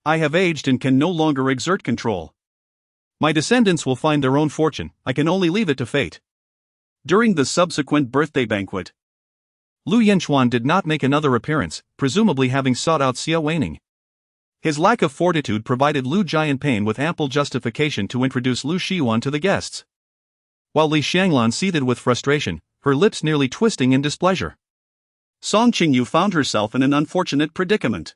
S2: I have aged and can no longer exert control.
S1: My descendants will find their own fortune, I can only leave it to fate.
S2: During the subsequent birthday banquet,
S1: Lu Yanchuan did not make another appearance, presumably having sought out Xiaowaning. His lack of fortitude provided Lu Jianpain with ample justification to introduce Lu Shiwan to the guests. While Li Shanglan seethed with frustration, her lips nearly twisting in displeasure.
S2: Song Qingyu found herself in an unfortunate predicament.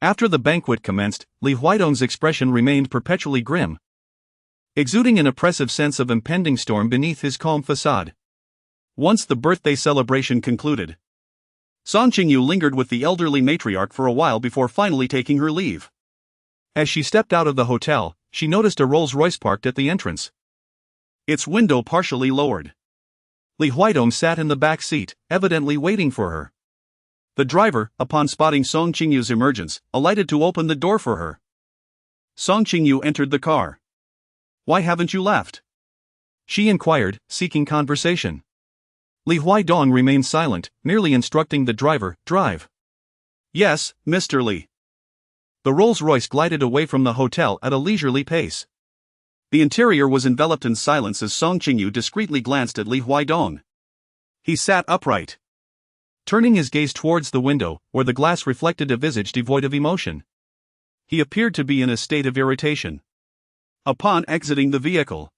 S1: After the banquet commenced, Li Huaidong's expression remained perpetually grim, exuding an oppressive sense of impending storm beneath his calm facade.
S2: Once the birthday celebration concluded, Song Qingyu lingered with the elderly matriarch for a while before finally taking her leave.
S1: As she stepped out of the hotel, she noticed a Rolls-Royce parked at the entrance,
S2: its window partially lowered.
S1: Li Huaidong sat in the back seat, evidently waiting for her.
S2: The driver, upon spotting Song Qingyu's emergence, alighted to open the door for her. Song Qingyu entered the car. Why haven't you left?
S1: She inquired, seeking conversation. Li Huaidong remained silent, merely instructing the driver, drive.
S2: Yes, Mr. Li.
S1: The Rolls-Royce glided away from the hotel at a leisurely pace.
S2: The interior was enveloped in silence as Song Qingyu discreetly glanced at Li Huaidong. He sat upright,
S1: turning his gaze towards the window, where the glass reflected a visage devoid of emotion.
S2: He appeared to be in a state of irritation. Upon exiting the vehicle,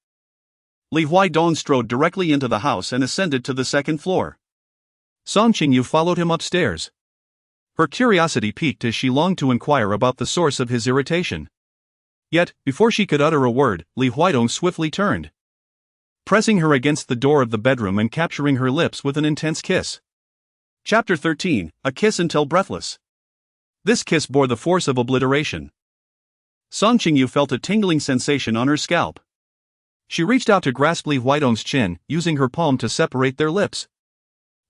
S2: Li Huaidong strode directly into the house and ascended to the second floor.
S1: Song Qingyu followed him upstairs. Her curiosity piqued as she longed to inquire about the source of his irritation. Yet, before she could utter a word, Li Huaidong swiftly turned, pressing her against the door of the bedroom and capturing her lips with an intense kiss.
S2: Chapter 13, A Kiss Until Breathless. This kiss bore the force of obliteration. Song Qingyu felt a tingling sensation on her scalp.
S1: She reached out to grasp Li Huaidong's chin, using her palm to separate their lips.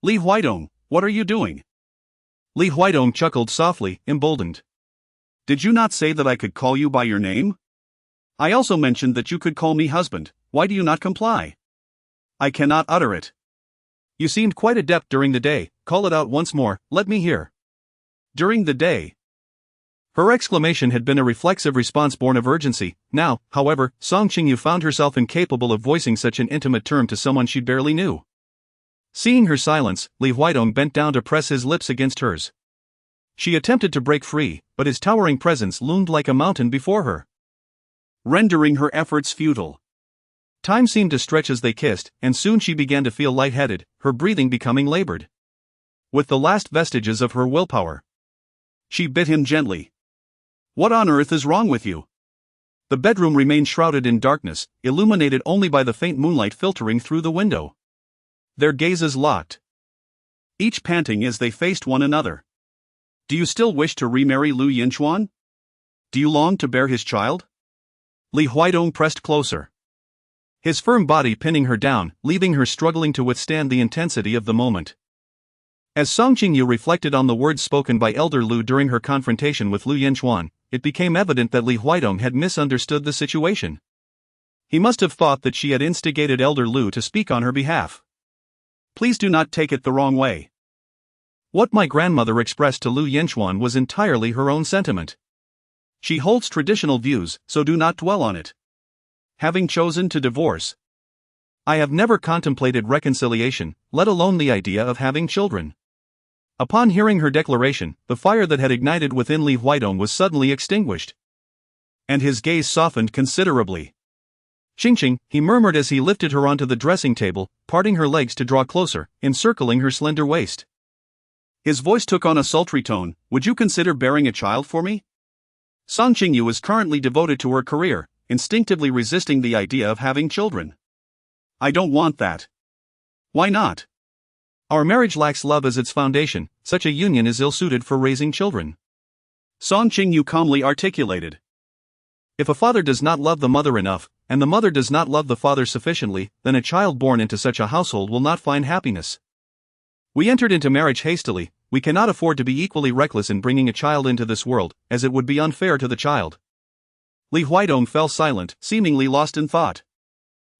S2: Li Huaidong, what are you doing?
S1: Li Huaidong chuckled softly, emboldened.
S2: Did you not say that I could call you by your name? I also mentioned that you could call me husband. Why do you not comply? I cannot utter it.
S1: You seemed quite adept during the day. Call it out once more, let me hear.
S2: During the day.
S1: Her exclamation had been a reflexive response born of urgency. Now, however, Song Qingyu found herself incapable of voicing such an intimate term to someone she barely knew. Seeing her silence, Li Huaidong bent down to press his lips against hers. She attempted to break free, but his towering presence loomed like a mountain before her,
S2: rendering her efforts futile.
S1: Time seemed to stretch as they kissed, and soon she began to feel lightheaded, her breathing becoming labored. With the last vestiges of her willpower,
S2: she bit him gently. What on earth is wrong with you?
S1: The bedroom remained shrouded in darkness, illuminated only by the faint moonlight filtering through the window. Their gazes locked,
S2: each panting as they faced one another. Do you still wish to remarry Lu Yanchuan?
S1: Do you long to bear his child? Li Huaidong pressed closer, his firm body pinning her down, leaving her struggling to withstand the intensity of the moment. As Song Qingyu reflected on the words spoken by Elder Lu during her confrontation with Lu Yanchuan, it became evident that Li Huaidong had misunderstood the situation. He must have thought that she had instigated Elder Lu to speak on her behalf. Please do not take it the wrong way. What my grandmother expressed to Lu Yanchuan was entirely her own sentiment. She holds traditional views, so do not dwell on it. Having chosen to divorce, I have never contemplated reconciliation, let alone the idea of having children. Upon hearing her declaration, the fire that had ignited within Li Huaidong was suddenly extinguished, and his gaze softened considerably. Xingqing, he murmured as he lifted her onto the dressing table, parting her legs to draw closer, encircling her slender waist. His voice took on a sultry tone. Would you consider bearing a child for me? Song Qingyu is currently devoted to her career, instinctively resisting the idea of having children. I don't want that. Why not? Our marriage lacks love as its foundation. Such a union is ill-suited for raising children. Song Qingyu calmly articulated. If a father does not love the mother enough, and the mother does not love the father sufficiently, then a child born into such a household will not find happiness. We entered into marriage hastily. We cannot afford to be equally reckless in bringing a child into this world, as it would be unfair to the child. Li Huaidong fell silent, seemingly lost in thought.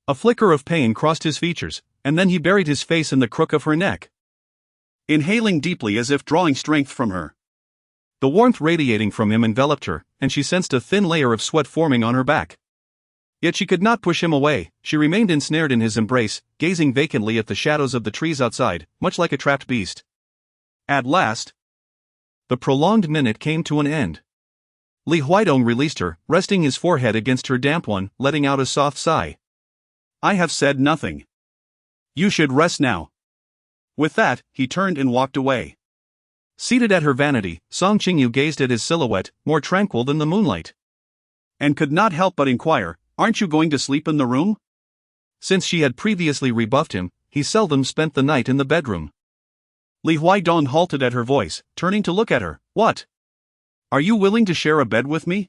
S1: A flicker of pain crossed his features, and then he buried his face in the crook of her neck, inhaling deeply as if drawing strength from her. The warmth radiating from him enveloped her, and she sensed a thin layer of sweat forming on her back. Yet she could not push him away. She remained ensnared in his embrace, gazing vacantly at the shadows of the trees outside, much like a trapped beast. At last, the prolonged minute came to an end. Li Huaidong released her, resting his forehead against her damp one, letting out a soft sigh. I have said nothing. You should rest now. With that, he turned and walked away. Seated at her vanity, Song Qingyu gazed at his silhouette, more tranquil than the moonlight, and could not help but inquire, aren't you going to sleep in the room? Since she had previously rebuffed him, he seldom spent the night in the bedroom. Li Huaidong halted at her voice, turning to look at her. What? Are you willing to share a bed with me?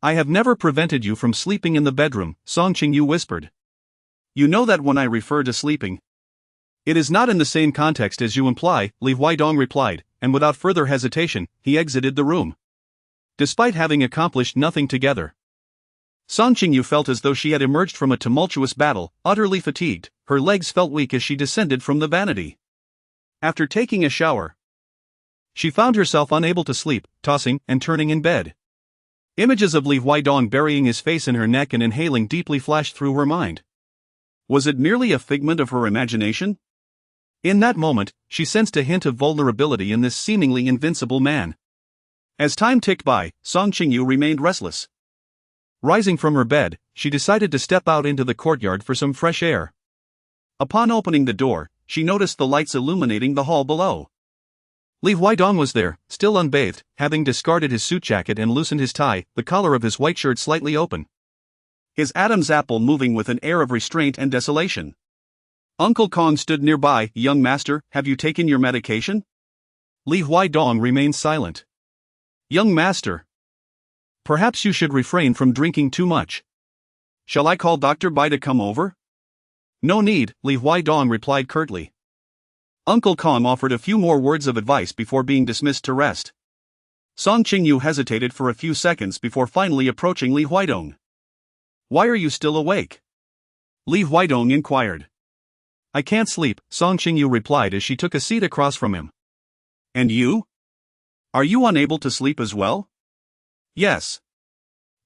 S1: I have never prevented you from sleeping in the bedroom, Song Qingyu whispered. You know that when I refer to sleeping, it is not in the same context as you imply, Li Huaidong replied, and without further hesitation, he exited the room. Despite having accomplished nothing together, Song Qingyu felt as though she had emerged from a tumultuous battle, utterly fatigued. Her legs felt weak as she descended from the vanity. After taking a shower, she found herself unable to sleep, tossing and turning in bed. Images of Li Huaidong burying his face in her neck and inhaling deeply flashed through her mind. Was it merely a figment of her imagination? In that moment, she sensed a hint of vulnerability in this seemingly invincible man. As time ticked by, Song Qingyu remained restless. Rising from her bed, she decided to step out into the courtyard for some fresh air. Upon opening the door, she noticed the lights illuminating the hall below. Li Huaidong was there, still unbathed, having discarded his suit jacket and loosened his tie, the collar of his white shirt slightly open. His Adam's apple moving with an air of restraint and desolation. Uncle Kong stood nearby. Young master, have you taken your medication? Li Huaidong remained silent. Young master, perhaps you should refrain from drinking too much. Shall I call Dr. Bai to come over? No need, Li Huaidong replied curtly. Uncle Kong offered a few more words of advice before being dismissed to rest. Song Qingyu hesitated for a few seconds before finally approaching Li Huaidong. Why are you still awake? Li Huaidong inquired. I can't sleep, Song Qingyu replied as she took a seat across from him. And you? Are you unable to sleep as well? Yes.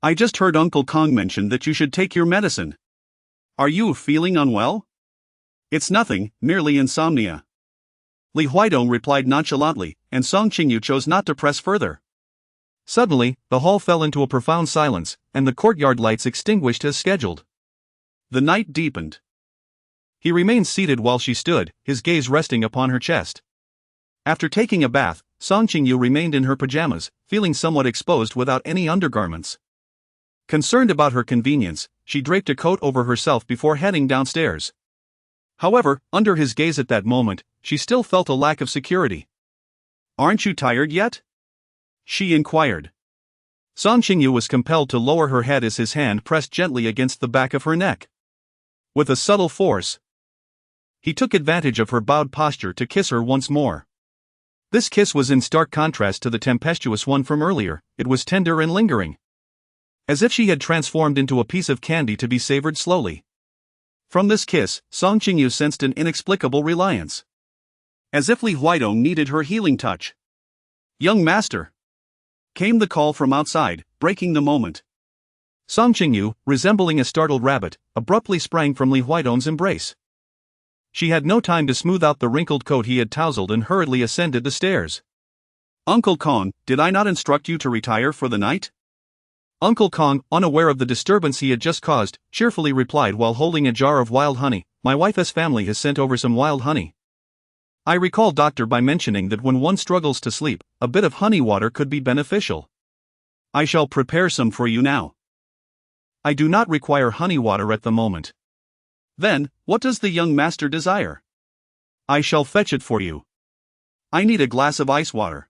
S1: I just heard Uncle Kong mention that you should take your medicine. Are you feeling unwell? It's nothing, merely insomnia. Li Huaidong replied nonchalantly, and Song Qingyu chose not to press further. Suddenly, the hall fell into a profound silence, and the courtyard lights extinguished as scheduled. The night deepened. He remained seated while she stood, his gaze resting upon her chest. After taking a bath, Song Qingyu remained in her pajamas, feeling somewhat exposed without any undergarments. Concerned about her convenience, she draped a coat over herself before heading downstairs. However, under his gaze at that moment, she still felt a lack of security. Aren't you tired yet? She inquired. Song Qingyu was compelled to lower her head as his hand pressed gently against the back of her neck. With a subtle force, he took advantage of her bowed posture to kiss her once more. This kiss was in stark contrast to the tempestuous one from earlier. It was tender and lingering, as if she had transformed into a piece of candy to be savored slowly. From this kiss, Song Qingyu sensed an inexplicable reliance, as if Li Huaidong needed her healing touch. "Young master!" came the call from outside, breaking the moment. Song Qingyu, resembling a startled rabbit, abruptly sprang from Li Huaidong's embrace. She had no time to smooth out the wrinkled coat he had tousled and hurriedly ascended the stairs. "Uncle Kong, did I not instruct you to retire for the night?" Uncle Kong, unaware of the disturbance he had just caused, cheerfully replied while holding a jar of wild honey. "My wife's family has sent over some wild honey. I recall doctor by mentioning that when one struggles to sleep, a bit of honey water could be beneficial. I shall prepare some for you now." "I do not require honey water at the moment." "Then, what does the young master desire?" "I shall fetch it for you." "I need a glass of ice water."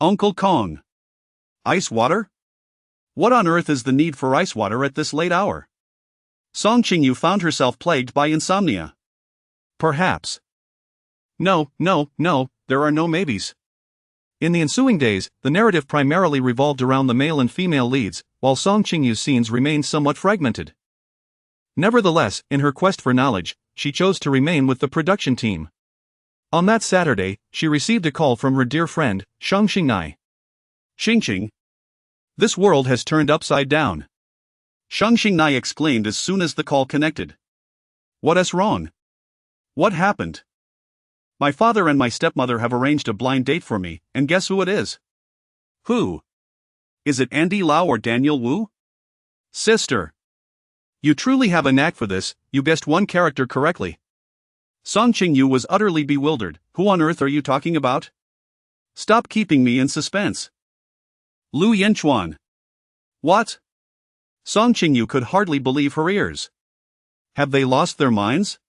S1: "Uncle Kong. Ice water? What on earth is the need for ice water at this late hour?" Song Qingyu found herself plagued by insomnia. "Perhaps." No, there are no maybes." In the ensuing days, the narrative primarily revolved around the male and female leads, while Song Qingyu's scenes remained somewhat fragmented. Nevertheless, in her quest for knowledge, she chose to remain with the production team. On that Saturday, she received a call from her dear friend, Shang Xingnai. "Xingqing, this world has turned upside down," Shang Xingnai exclaimed as soon as the call connected. "What is wrong? What happened?" "My father and my stepmother have arranged a blind date for me, and guess who it is?" "Who? Is it Andy Lau or Daniel Wu?" "Sister. You truly have a knack for this, you guessed one character correctly." Song Qingyu was utterly bewildered. "Who on earth are you talking about? Stop keeping me in suspense." "Lu Yanchuan." "What?" Song Qingyu could hardly believe her ears. "Have they lost their minds?"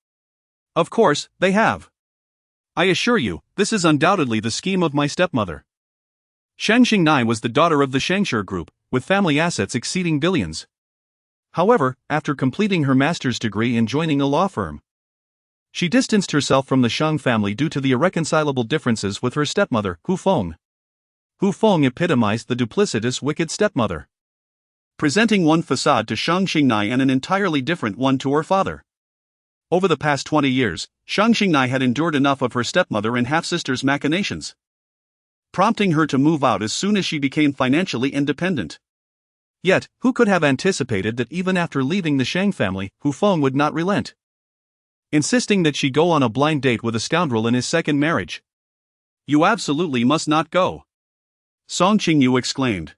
S1: "Of course, they have. I assure you, this is undoubtedly the scheme of my stepmother." Shang Xingnai was the daughter of the Shangshi group, with family assets exceeding billions. However, after completing her master's degree and joining a law firm, she distanced herself from the Shang family due to the irreconcilable differences with her stepmother, Hu Feng. Hu Feng epitomized the duplicitous, wicked stepmother, presenting one facade to Shang Xingnai and an entirely different one to her father. Over the past 20 years, Shang Xingnai had endured enough of her stepmother and half-sister's machinations, prompting her to move out as soon as she became financially independent. Yet, who could have anticipated that even after leaving the Shang family, Hu Feng would not relent, insisting that she go on a blind date with a scoundrel in his second marriage. "You absolutely must not go," Song Qingyu exclaimed.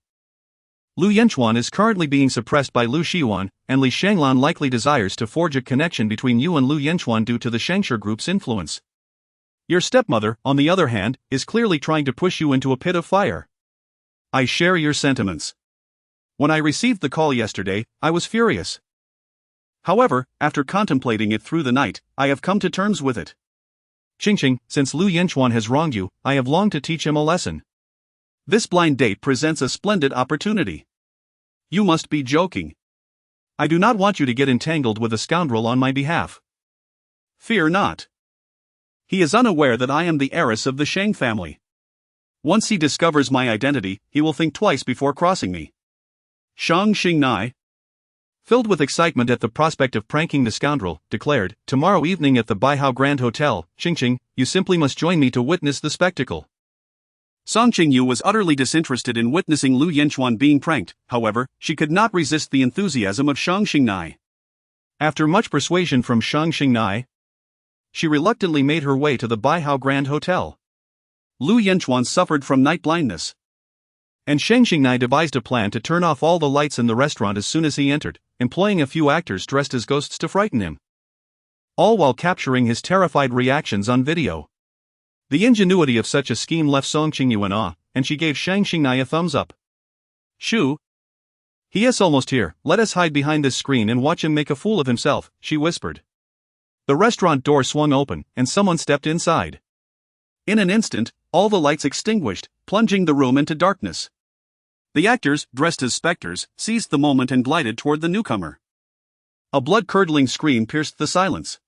S1: "Lu Yanchuan is currently being suppressed by Lu Xiwan, and Li Shanglan likely desires to forge a connection between you and Lu Yanchuan due to the Shangshi group's influence. Your stepmother, on the other hand, is clearly trying to push you into a pit of fire. I share your sentiments. When I received the call yesterday, I was furious. However, after contemplating it through the night, I have come to terms with it. Xingqing, since Lu Yanchuan has wronged you, I have longed to teach him a lesson. This blind date presents a splendid opportunity. You must be joking. I do not want you to get entangled with a scoundrel on my behalf. Fear not. He is unaware that I am the heiress of the Shang family. Once he discovers my identity, he will think twice before crossing me." Shang Xingnai, filled with excitement at the prospect of pranking the scoundrel, declared, "Tomorrow evening at the Baihao Grand Hotel, Xingqing, you simply must join me to witness the spectacle." Song Qingyu was utterly disinterested in witnessing Lu Yanchuan being pranked. However, she could not resist the enthusiasm of Shang Xingnai. After much persuasion from Shang Xingnai, she reluctantly made her way to the Baihao Grand Hotel. Lu Yanchuan suffered from night blindness, and Shang Xingnai devised a plan to turn off all the lights in the restaurant as soon as he entered, employing a few actors dressed as ghosts to frighten him, all while capturing his terrified reactions on video. The ingenuity of such a scheme left Song Qingyu in awe, and she gave Shang Xingnai a thumbs up. "Shoo! He is almost here, let us hide behind this screen and watch him make a fool of himself," she whispered. The restaurant door swung open, and someone stepped inside. In an instant, all the lights extinguished, plunging the room into darkness.
S2: The actors, dressed as specters, seized the moment and glided toward the newcomer. A blood-curdling scream pierced the silence.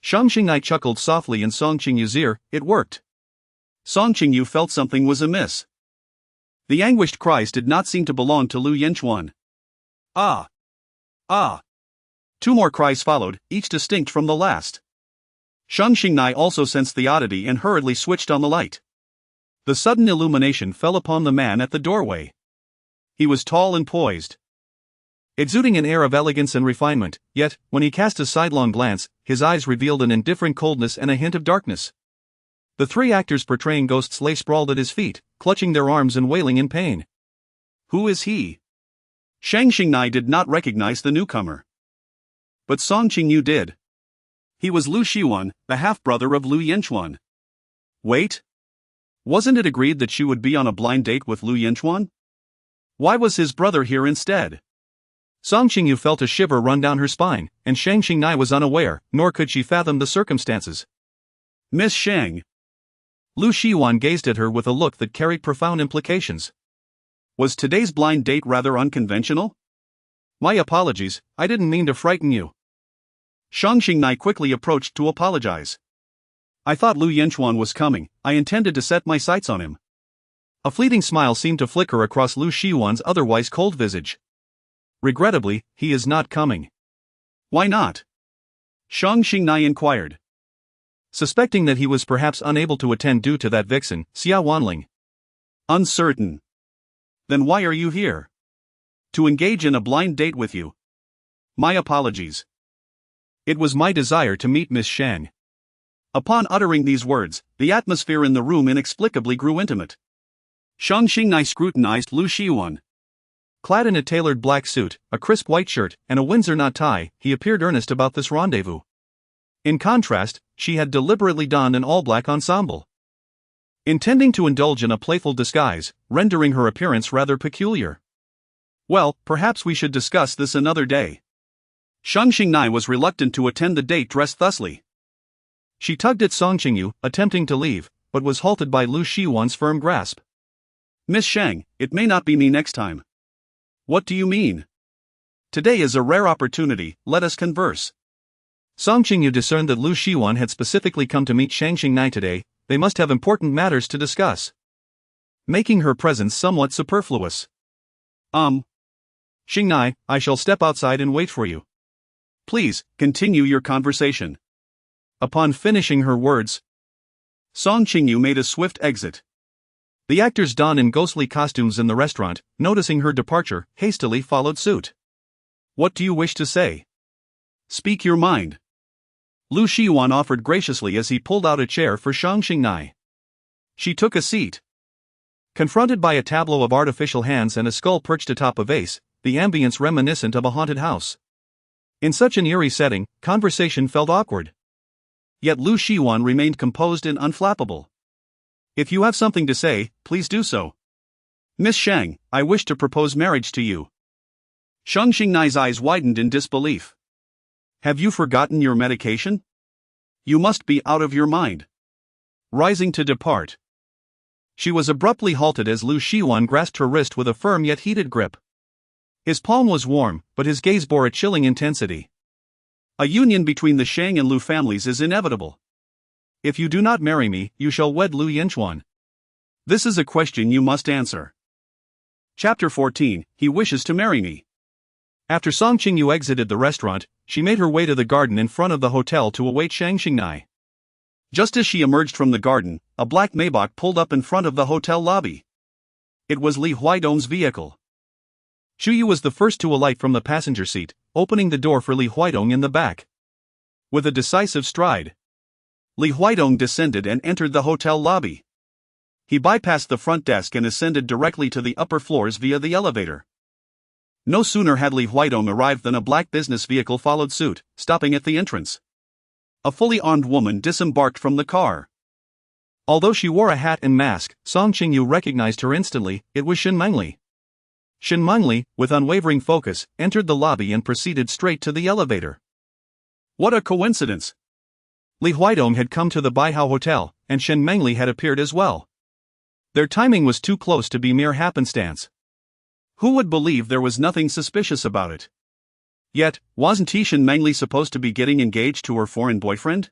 S1: Shang Qingnai chuckled softly in Song Qingyu's ear. It worked.
S2: Song Qingyu felt something was amiss. The anguished cries did not seem to belong to Lu Yanchuan. Ah! Ah! Two more cries followed, each distinct from the last. Shang Qingnai also sensed the oddity and hurriedly switched on the light. The sudden illumination fell upon the man at the doorway. He was tall and poised,
S1: exuding an air of elegance and refinement, yet, when he cast a sidelong glance, his eyes revealed an indifferent coldness and a hint of darkness. The three actors portraying ghosts lay sprawled at his feet, clutching their arms and wailing in pain.
S2: Who is he? Shang Qingnai did not recognize the newcomer. But Song Qingyu did. He was Lu Shiwan, the half-brother of Lu Yanchuan. Wait. Wasn't it agreed that she would be on a blind date with Lu Yanchuan? Why was his brother here instead?
S1: Song Qingyu felt a shiver run down her spine, and Shang Qingnai was unaware, nor could she fathom the circumstances.
S2: Miss Shang.
S1: Lu Shiwan gazed at her with a look that carried profound implications.
S2: Was today's blind date rather unconventional?
S1: My apologies, I didn't mean to frighten you.
S2: Shang Qingnai quickly approached to apologize. I thought Lu Yanchuan was coming. I intended to set my sights on him.
S1: A fleeting smile seemed to flicker across Lu Shiwan's otherwise cold visage. Regrettably, he is not coming.
S2: Why not? Shang Qingnai inquired,
S1: suspecting that he was perhaps unable to attend due to that vixen, Xia Wanling.
S2: Uncertain. Then why are you here? To engage in a blind date with you. My apologies.
S1: It was my desire to meet Miss Shang.
S2: Upon uttering these words, the atmosphere in the room inexplicably grew intimate. Shang Qingnai scrutinized Lu Shiwan.
S1: Clad in a tailored black suit, a crisp white shirt, and a Windsor knot tie, he appeared earnest about this rendezvous. In contrast, she had deliberately donned an all-black ensemble, intending to indulge in a playful disguise, rendering her appearance rather peculiar.
S2: Well, perhaps we should discuss this another day. Shang Qingnai was reluctant to attend the date dressed thusly.
S1: She tugged at Song Qingyu, attempting to leave, but was halted by Lu Shiwan's firm grasp.
S2: Miss Shang, it may not be me next time. What do you mean? Today is a rare opportunity, let us converse.
S1: Song Qingyu discerned that Lu Shiwan had specifically come to meet Shang Qingnai today. They must have important matters to discuss, making her presence somewhat superfluous.
S2: Qingnai, I shall step outside and wait for you. Please, continue your conversation.
S1: Upon finishing her words,
S2: Song Qingyu made a swift exit.
S1: The actors donned in ghostly costumes in the restaurant, noticing her departure, hastily followed suit.
S2: What do you wish to say? Speak your mind. Lu Shiwan offered graciously as he pulled out a chair for Shang Qingnai. She took a seat.
S1: Confronted by a tableau of artificial hands and a skull perched atop a vase, the ambience reminiscent of a haunted house. In such an eerie setting, conversation felt awkward. Yet Lu Shiwan remained composed and unflappable.
S2: If you have something to say, please do so. Miss Shang, I wish to propose marriage to you. Shang Qingnai's eyes widened in disbelief. Have you forgotten your medication? You must be out of your mind. Rising to depart, she was abruptly halted as Lu Shiwan grasped her wrist with a firm yet heated grip. His palm was warm, but his gaze bore a chilling intensity. A union between the Shang and Lu families is inevitable. If you do not marry me, you shall wed Lu Yanchuan. This is a question you must answer. Chapter 14, He wishes to marry me.
S1: After Song Qingyu exited the restaurant, she made her way to the garden in front of the hotel to await Shang Qingnai.
S2: Just as she emerged from the garden, a black Maybach pulled up in front of the hotel lobby. It was Li Huaidong's vehicle.
S1: Qingyu was the first to alight from the passenger seat, opening the door for Li Huaidong in the back.
S2: With a decisive stride, Li Huaidong descended and entered the hotel lobby. He bypassed the front desk and ascended directly to the upper floors via the elevator. No sooner had Li Huaidong arrived than a black business vehicle followed suit, stopping at the entrance. A fully armed woman disembarked from the car.
S1: Although she wore a hat and mask, Song Qingyu recognized her instantly. It was Shen Mengli. Shen Mengli, with unwavering focus, entered the lobby and proceeded straight to the elevator.
S2: What a coincidence!
S1: Li Huaidong had come to the Baihao Hotel, and Shen Mengli had appeared as well. Their timing was too close to be mere happenstance.
S2: Who would believe there was nothing suspicious about it? Yet, wasn't Tishan Mengli supposed to be getting engaged to her foreign boyfriend?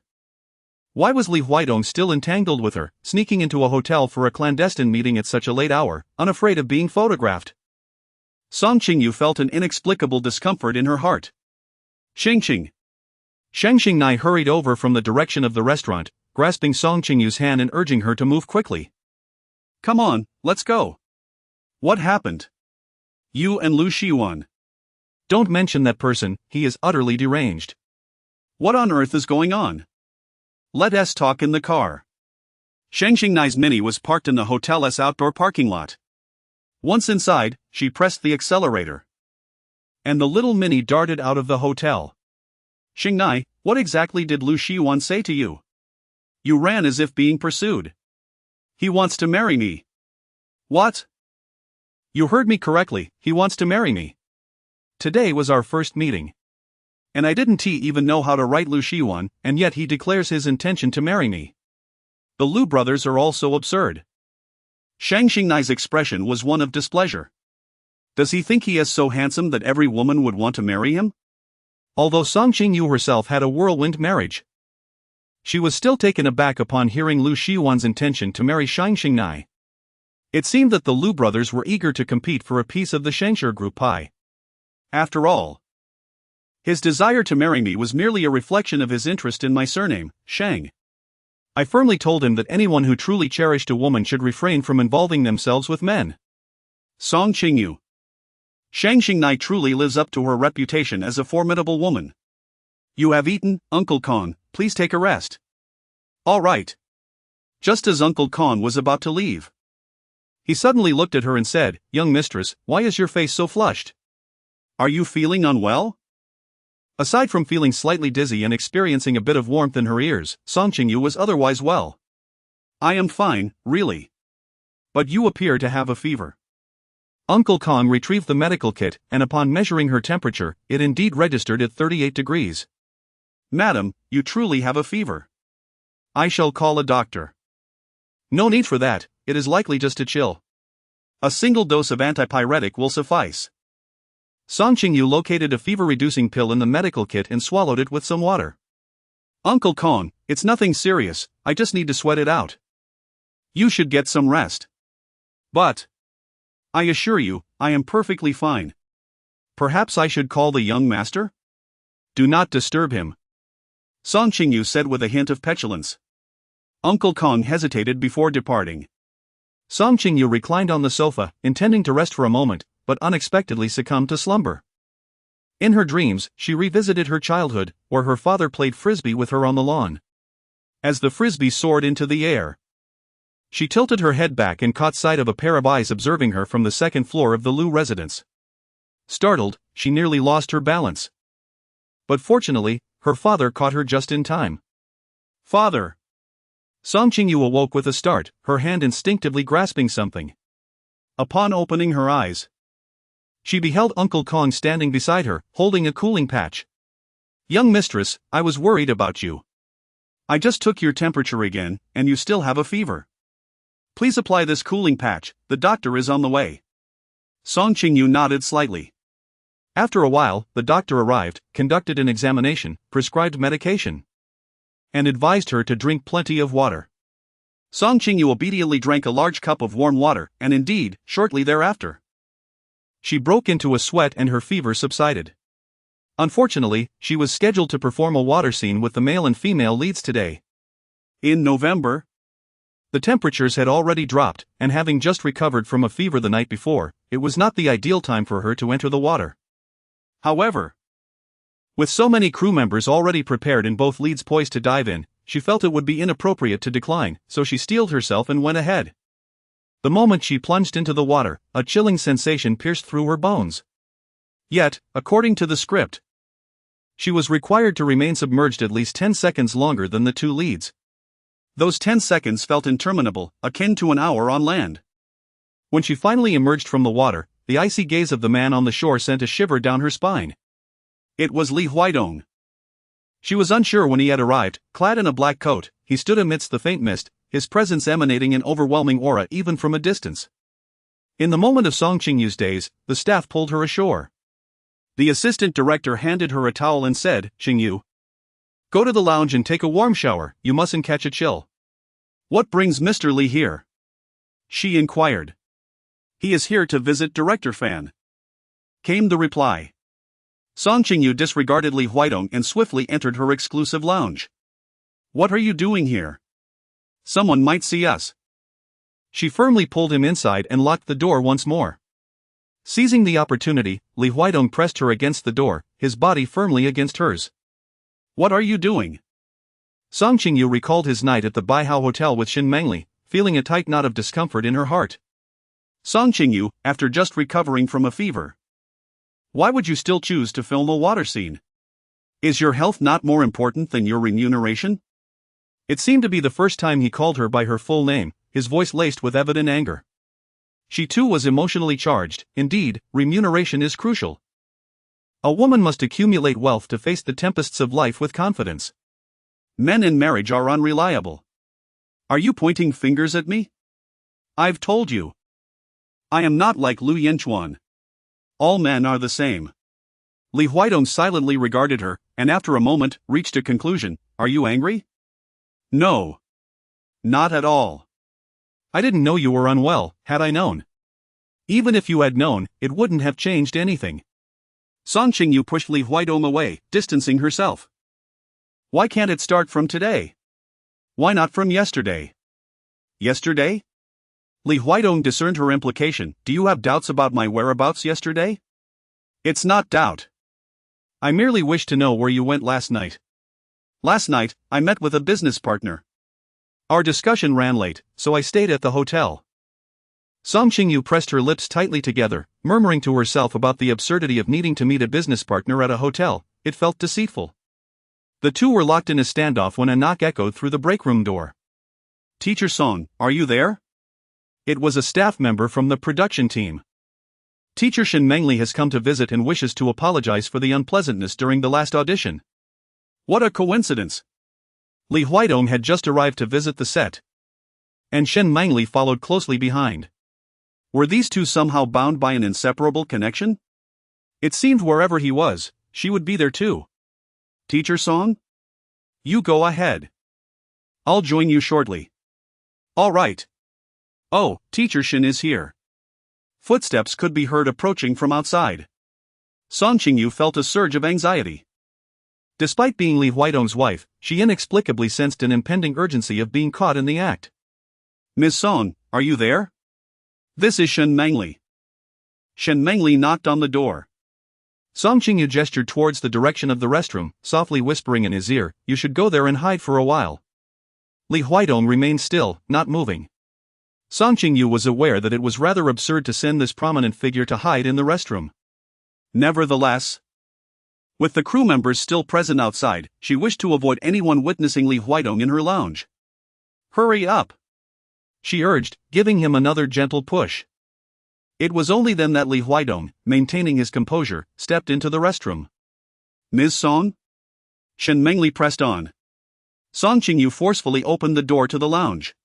S2: Why was Li Huidong still entangled with her, sneaking into a hotel for a clandestine meeting at such a late hour, unafraid of being photographed? Song Qingyu felt an inexplicable discomfort in her heart. Shang Xingnai hurried over from the direction of the restaurant, grasping Song Qingyu's hand and urging her to move quickly. Come on, let's go. What happened? You and Lu Yanchuan.
S1: Don't mention that person, he is utterly deranged.
S2: What on earth is going on? Let us talk in the car. Shang Xingnai's Mini was parked in the hotel's outdoor parking lot. Once inside, she pressed the accelerator. And the little Mini darted out of the hotel. Xingnai, what exactly did Lu Yanchuan say to you? You ran as if being pursued. He wants to marry me. What?
S1: You heard me correctly, he wants to marry me. Today was our first meeting. And I didn't even know how to write Lu Yanchuan, and yet he declares his intention to marry me. The Lu brothers are all so absurd.
S2: Shang Xingnai's expression was one of displeasure. Does he think he is so handsome that every woman would want to marry him?
S1: Although Song Qingyu herself had a whirlwind marriage, she was still taken aback upon hearing Lu Yanchuan's intention to marry Shang Xingnai. It seemed that the Lu brothers were eager to compete for a piece of the Shangshi group pie.
S2: After all, his desire to marry me was merely a reflection of his interest in my surname, Shang.
S1: I firmly told him that anyone who truly cherished a woman should refrain from involving themselves with men.
S2: Song Qingyu. Shang Xingnai truly lives up to her reputation as a formidable woman. You have eaten, Uncle Kong, please take a rest. All right. Just as Uncle Kong was about to leave,
S1: he suddenly looked at her and said, Young mistress, why is your face so flushed?
S2: Are you feeling unwell?
S1: Aside from feeling slightly dizzy and experiencing a bit of warmth in her ears, Song Qingyu was otherwise well.
S2: I am fine, really.
S1: But you appear to have a fever. Uncle Kong retrieved the medical kit, and upon measuring her temperature, it indeed registered at 38 degrees.
S2: Madam, you truly have a fever. I shall call a doctor.
S1: No need for that, it is likely just a chill.
S2: A single dose of antipyretic will suffice.
S1: Song Qingyu located a fever-reducing pill in the medical kit and swallowed it with some water.
S2: Uncle Kong, it's nothing serious, I just need to sweat it out. You should get some rest. But I assure you, I am perfectly fine.
S1: Perhaps I should call the young master?
S2: Do not disturb him, Song Qingyu said with a hint of petulance. Uncle Kong hesitated before departing.
S1: Song Qingyu reclined on the sofa, intending to rest for a moment, but unexpectedly succumbed to slumber. In her dreams, she revisited her childhood, where her father played frisbee with her on the lawn. As the frisbee soared into the air, she tilted her head back and caught sight of a pair of eyes observing her from the second floor of the Lu residence. Startled, she nearly lost her balance. But fortunately, her father caught her just in time.
S2: Father!
S1: Song Qingyu awoke with a start, her hand instinctively grasping something.
S2: Upon opening her eyes,
S1: she beheld Uncle Kong standing beside her, holding a cooling patch. Young mistress, I was worried about you.
S2: I just took your temperature again, and you still have a fever. Please apply this cooling patch, the doctor is on the way. Song Qingyu nodded slightly.
S1: After a while, the doctor arrived, conducted an examination, prescribed medication, and advised her to drink plenty of water.
S2: Song Qingyu obediently drank a large cup of warm water, and indeed, shortly thereafter,
S1: she broke into a sweat and her fever subsided. Unfortunately, she was scheduled to perform a water scene with the male and female leads today.
S2: In November,
S1: the temperatures had already dropped, and having just recovered from a fever the night before, it was not the ideal time for her to enter the water.
S2: However,
S1: with so many crew members already prepared and both leads poised to dive in, she felt it would be inappropriate to decline, so she steeled herself and went ahead. The moment she plunged into the water, a chilling sensation pierced through her bones. Yet, according to the script, she was required to remain submerged at least 10 seconds longer than the two leads.
S2: Those 10 seconds felt interminable, akin to an hour on land.
S1: When she finally emerged from the water, the icy gaze of the man on the shore sent a shiver down her spine.
S2: It was Li Huidong.
S1: She was unsure when he had arrived. Clad in a black coat, he stood amidst the faint mist, his presence emanating an overwhelming aura even from a distance. In the moment of Song Qingyu's daze, the staff pulled her ashore. The assistant director handed her a towel and said, "Qingyu, go to the lounge and take a warm shower, you mustn't catch a chill." "What brings Mr. Li here?" she inquired. "He is here to visit Director Fan," came the reply. Song Qingyu disregarded Li Huidong and swiftly entered her exclusive lounge. "What are you doing here? Someone might see us." She firmly pulled him inside and locked the door once more. Seizing the opportunity, Li Huidong pressed her against the door, his body firmly against hers. "What are you doing?" Song Qingyu recalled his night at the Baihao Hotel with Shin Mengli, feeling a tight knot of discomfort in her heart. "Song Qingyu, after just recovering from a fever. Why would you still choose to film a water scene? Is your health not more important than your remuneration?" It seemed to be the first time he called her by her full name, his voice laced with evident anger. She too was emotionally charged. Indeed, remuneration is crucial. A woman must accumulate wealth to face the tempests of life with confidence. Men in marriage are unreliable. Are you pointing fingers at me? I've told you. I am not like Lu Yanchuan. All men are the same. Li Huidong silently regarded her, and after a moment, reached a conclusion. "Are you angry?" "No. Not at all. I didn't know you were unwell. Had I known. Even if you had known, it wouldn't have changed anything." Song Qingyu pushed Li Huidong away, distancing herself. "Why can't it start from today? Why not from yesterday?" "Yesterday?" Li Huidong discerned her implication. "Do you have doubts about my whereabouts yesterday?" "It's not doubt. I merely wish to know where you went last night." "Last night, I met with a business partner. Our discussion ran late, so I stayed at the hotel." Song Qingyu pressed her lips tightly together, murmuring to herself about the absurdity of needing to meet a business partner at a hotel. It felt deceitful. The two were locked in a standoff when a knock echoed through the breakroom door. "Teacher Song, are you there?" It was a staff member from the production team. "Teacher Shin Mengli has come to visit and wishes to apologize for the unpleasantness during the last audition." "What a coincidence!" Li Huidong had just arrived to visit the set, and Shin Mengli followed closely behind. Were these two somehow bound by an inseparable connection? It seemed wherever he was, she would be there too. "Teacher Song? You go ahead. I'll join you shortly." "All right." "Oh, Teacher Shin is here." Footsteps could be heard approaching from outside. Song Qingyu felt a surge of anxiety. Despite being Li Huidong's wife, she inexplicably sensed an impending urgency of being caught in the act. "Miss Song, are you there? This is Shin Mengli." Shin Mengli knocked on the door. Song Qingyu gestured towards the direction of the restroom, softly whispering in his ear, "You should go there and hide for a while." Li Huidong remained still, not moving. Song Qingyu was aware that it was rather absurd to send this prominent figure to hide in the restroom. Nevertheless, with the crew members still present outside, she wished to avoid anyone witnessing Li Huidong in her lounge. "Hurry up," she urged, giving him another gentle push. It was only then that Li Huidong, maintaining his composure, stepped into the restroom. "Ms. Song?" Shin Mengli pressed on. Song Qingyu forcefully opened the door to the lounge.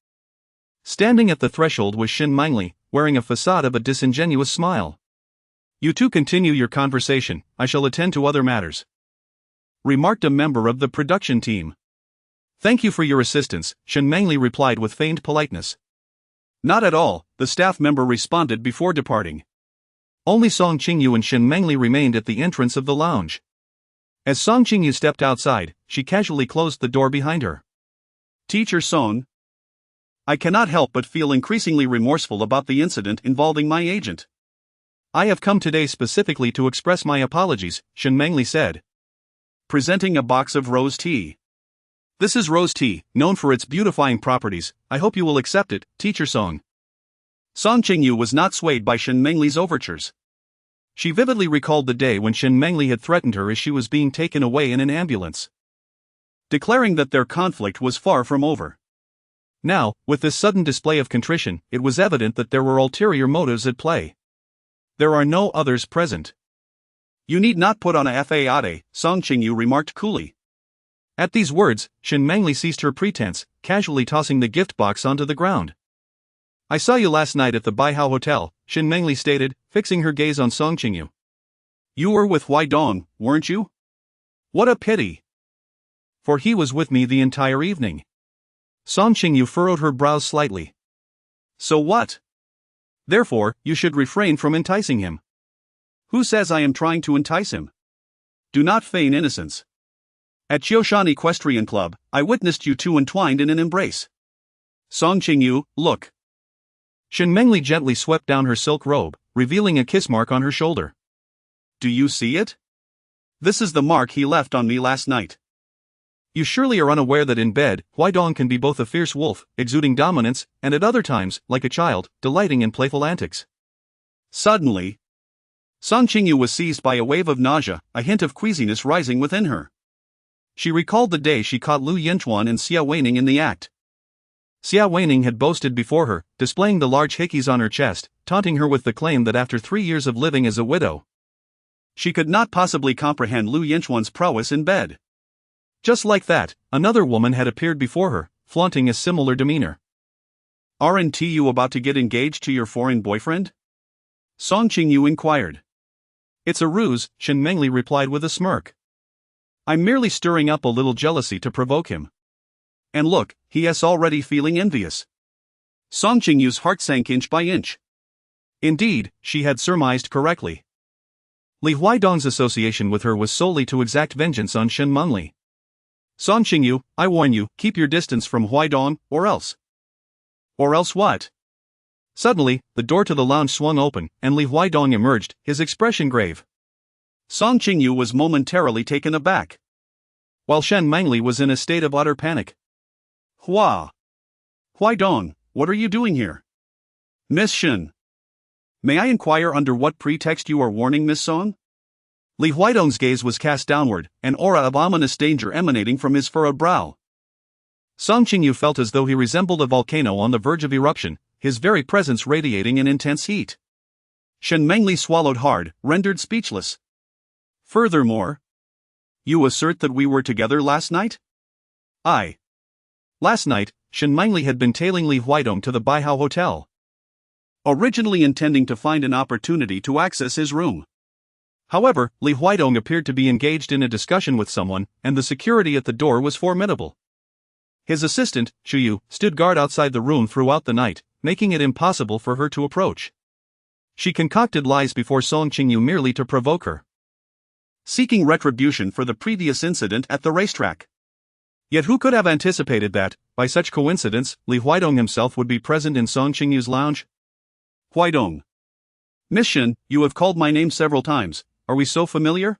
S1: Standing at the threshold was Shin Mengli, wearing a facade of a disingenuous smile. "You two continue your conversation, I shall attend to other matters," remarked a member of the production team. "Thank you for your assistance," Shin Mengli replied with feigned politeness. "Not at all," the staff member responded before departing. Only Song Qingyu and Shin Mengli remained at the entrance of the lounge. As Song Qingyu stepped outside, she casually closed the door behind her. "Teacher Song, I cannot help but feel increasingly remorseful about the incident involving my agent. I have come today specifically to express my apologies," Shin Mengli said, presenting a box of rose tea. "This is rose tea, known for its beautifying properties. I hope you will accept it, Teacher Song." Song Qingyu was not swayed by Shin Mengli's overtures. She vividly recalled the day when Shin Mengli had threatened her as she was being taken away in an ambulance, declaring that their conflict was far from over. Now, with this sudden display of contrition, it was evident that there were ulterior motives at play. "There are no others present. You need not put on a facade," Song Qingyu remarked coolly. At these words, Shin Mengli ceased her pretense, casually tossing the gift box onto the ground. "I saw you last night at the Baihao Hotel," Shen Mengli stated, fixing her gaze on Song Qingyu. You were with Huaidong, weren't you? What a pity. For he was with me the entire evening. Song Qingyu furrowed her brows slightly. So what? Therefore, you should refrain from enticing him. Who says I am trying to entice him? Do not feign innocence. At Qiushan Equestrian Club, I witnessed you two entwined in an embrace. Song Qingyu, look. Shen Mengli gently swept down her silk robe, revealing a kiss mark on her shoulder. Do you see it? This is the mark he left on me last night. You surely are unaware that in bed, Huaidong can be both a fierce wolf, exuding dominance, and at other times, like a child, delighting in playful antics. Suddenly, Song Qingyu was seized by a wave of nausea, a hint of queasiness rising within her. She recalled the day she caught Lu Yanchuan and Xia Weining in the act. Xia Weining had boasted before her, displaying the large hickeys on her chest, taunting her with the claim that after 3 years of living as a widow, she could not possibly comprehend Lu Yanchuan's prowess in bed. Just like that, another woman had appeared before her, flaunting a similar demeanor. Aren't you about to get engaged to your foreign boyfriend? Song Qingyu inquired. It's a ruse, Shen Mengli replied with a smirk. I'm merely stirring up a little jealousy to provoke him. And look, he is already feeling envious. Song Qingyu's heart sank inch by inch. Indeed, she had surmised correctly. Li Huaidong's association with her was solely to exact vengeance on Shen Mengli. Song Qingyu, I warn you, keep your distance from Huaidong, or else. Or else what? Suddenly, the door to the lounge swung open, and Li Huaidong emerged, his expression grave. Song Qingyu was momentarily taken aback, while Shen Mengli was in a state of utter panic. Huaidong, what are you doing here? Miss Shen. May I inquire under what pretext you are warning Miss Song? Li Huaidong's gaze was cast downward, an aura of ominous danger emanating from his furrowed brow. Song Qingyu felt as though he resembled a volcano on the verge of eruption, his very presence radiating an intense heat. Shen Mengli swallowed hard, rendered speechless. Furthermore, you assert that we were together last night? Last night, Shen Mengli had been tailing Li Huaidong to the Baihao Hotel, originally intending to find an opportunity to access his room. However, Li Huaidong appeared to be engaged in a discussion with someone, and the security at the door was formidable. His assistant, Qingyu, stood guard outside the room throughout the night, making it impossible for her to approach. She concocted lies before Song Qingyu merely to provoke her, seeking retribution for the previous incident at the racetrack. Yet who could have anticipated that, by such coincidence, Li Huaidong himself would be present in Song Qingyu's lounge? Huaidong. Miss Shen, you have called my name several times, are we so familiar?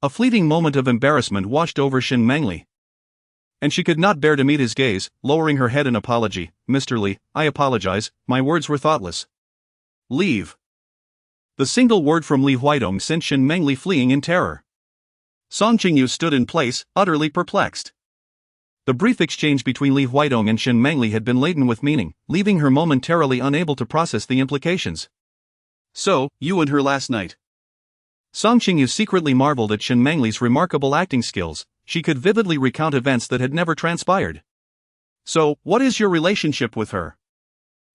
S1: A fleeting moment of embarrassment washed over Shen Mengli, and she could not bear to meet his gaze, lowering her head in apology. Mr. Li, I apologize, my words were thoughtless. Leave. The single word from Li Huaidong sent Shen Mengli fleeing in terror. Song Qingyu stood in place, utterly perplexed. The brief exchange between Li Huaidong and Shen Mengli had been laden with meaning, leaving her momentarily unable to process the implications. So, you and her last night. Song Qingyu secretly marveled at Shen Mengli's remarkable acting skills. She could vividly recount events that had never transpired. So, what is your relationship with her?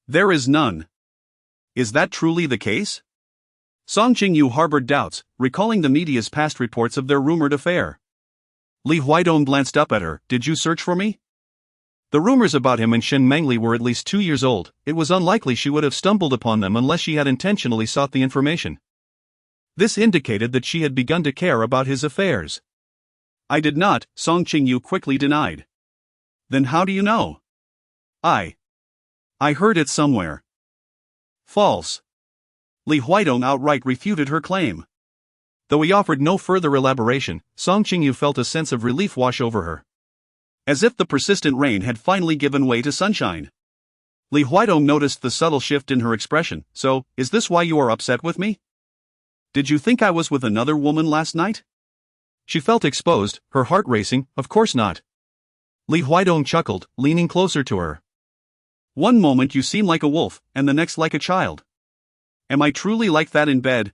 S1: There is none. Is that truly the case? Song Qingyu harbored doubts, recalling the media's past reports of their rumored affair. Li Huaidong glanced up at her. Did you search for me? The rumors about him and Shen Mengli were at least 2 years old. It was unlikely she would have stumbled upon them unless she had intentionally sought the information. This indicated that she had begun to care about his affairs. I did not, Song Qingyu quickly denied. Then how do you know? I heard it somewhere. False. Li Huaidong outright refuted her claim. Though he offered no further elaboration, Song Qingyu felt a sense of relief wash over her, as if the persistent rain had finally given way to sunshine. Li Huaidong noticed the subtle shift in her expression. So, is this why you are upset with me? Did you think I was with another woman last night? She felt exposed, her heart racing. Of course not. Li Huaidong chuckled, leaning closer to her. One moment you seem like a wolf, and the next like a child. Am I truly like that in bed,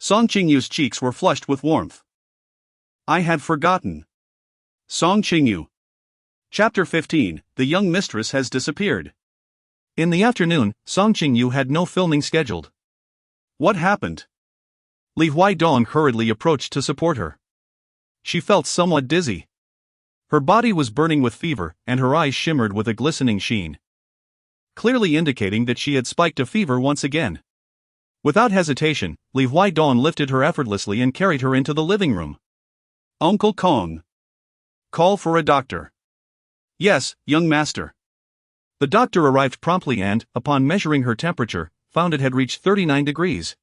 S1: Song Qingyu's cheeks were flushed with warmth. I had forgotten. Song Qingyu. Chapter 15, The young mistress has disappeared. In the afternoon, Song Qingyu had no filming scheduled.
S2: What happened?
S1: Li Huaidong hurriedly approached to support her. She felt somewhat dizzy. Her body was burning with fever, and her eyes shimmered with a glistening sheen, clearly indicating that she had spiked a fever once again. Without hesitation, Li Huaidong lifted her effortlessly and carried her into the living room.
S2: Uncle Kong. Call for a doctor.
S1: Yes, young master. The doctor arrived promptly and, upon measuring her temperature, found it had reached 39 degrees.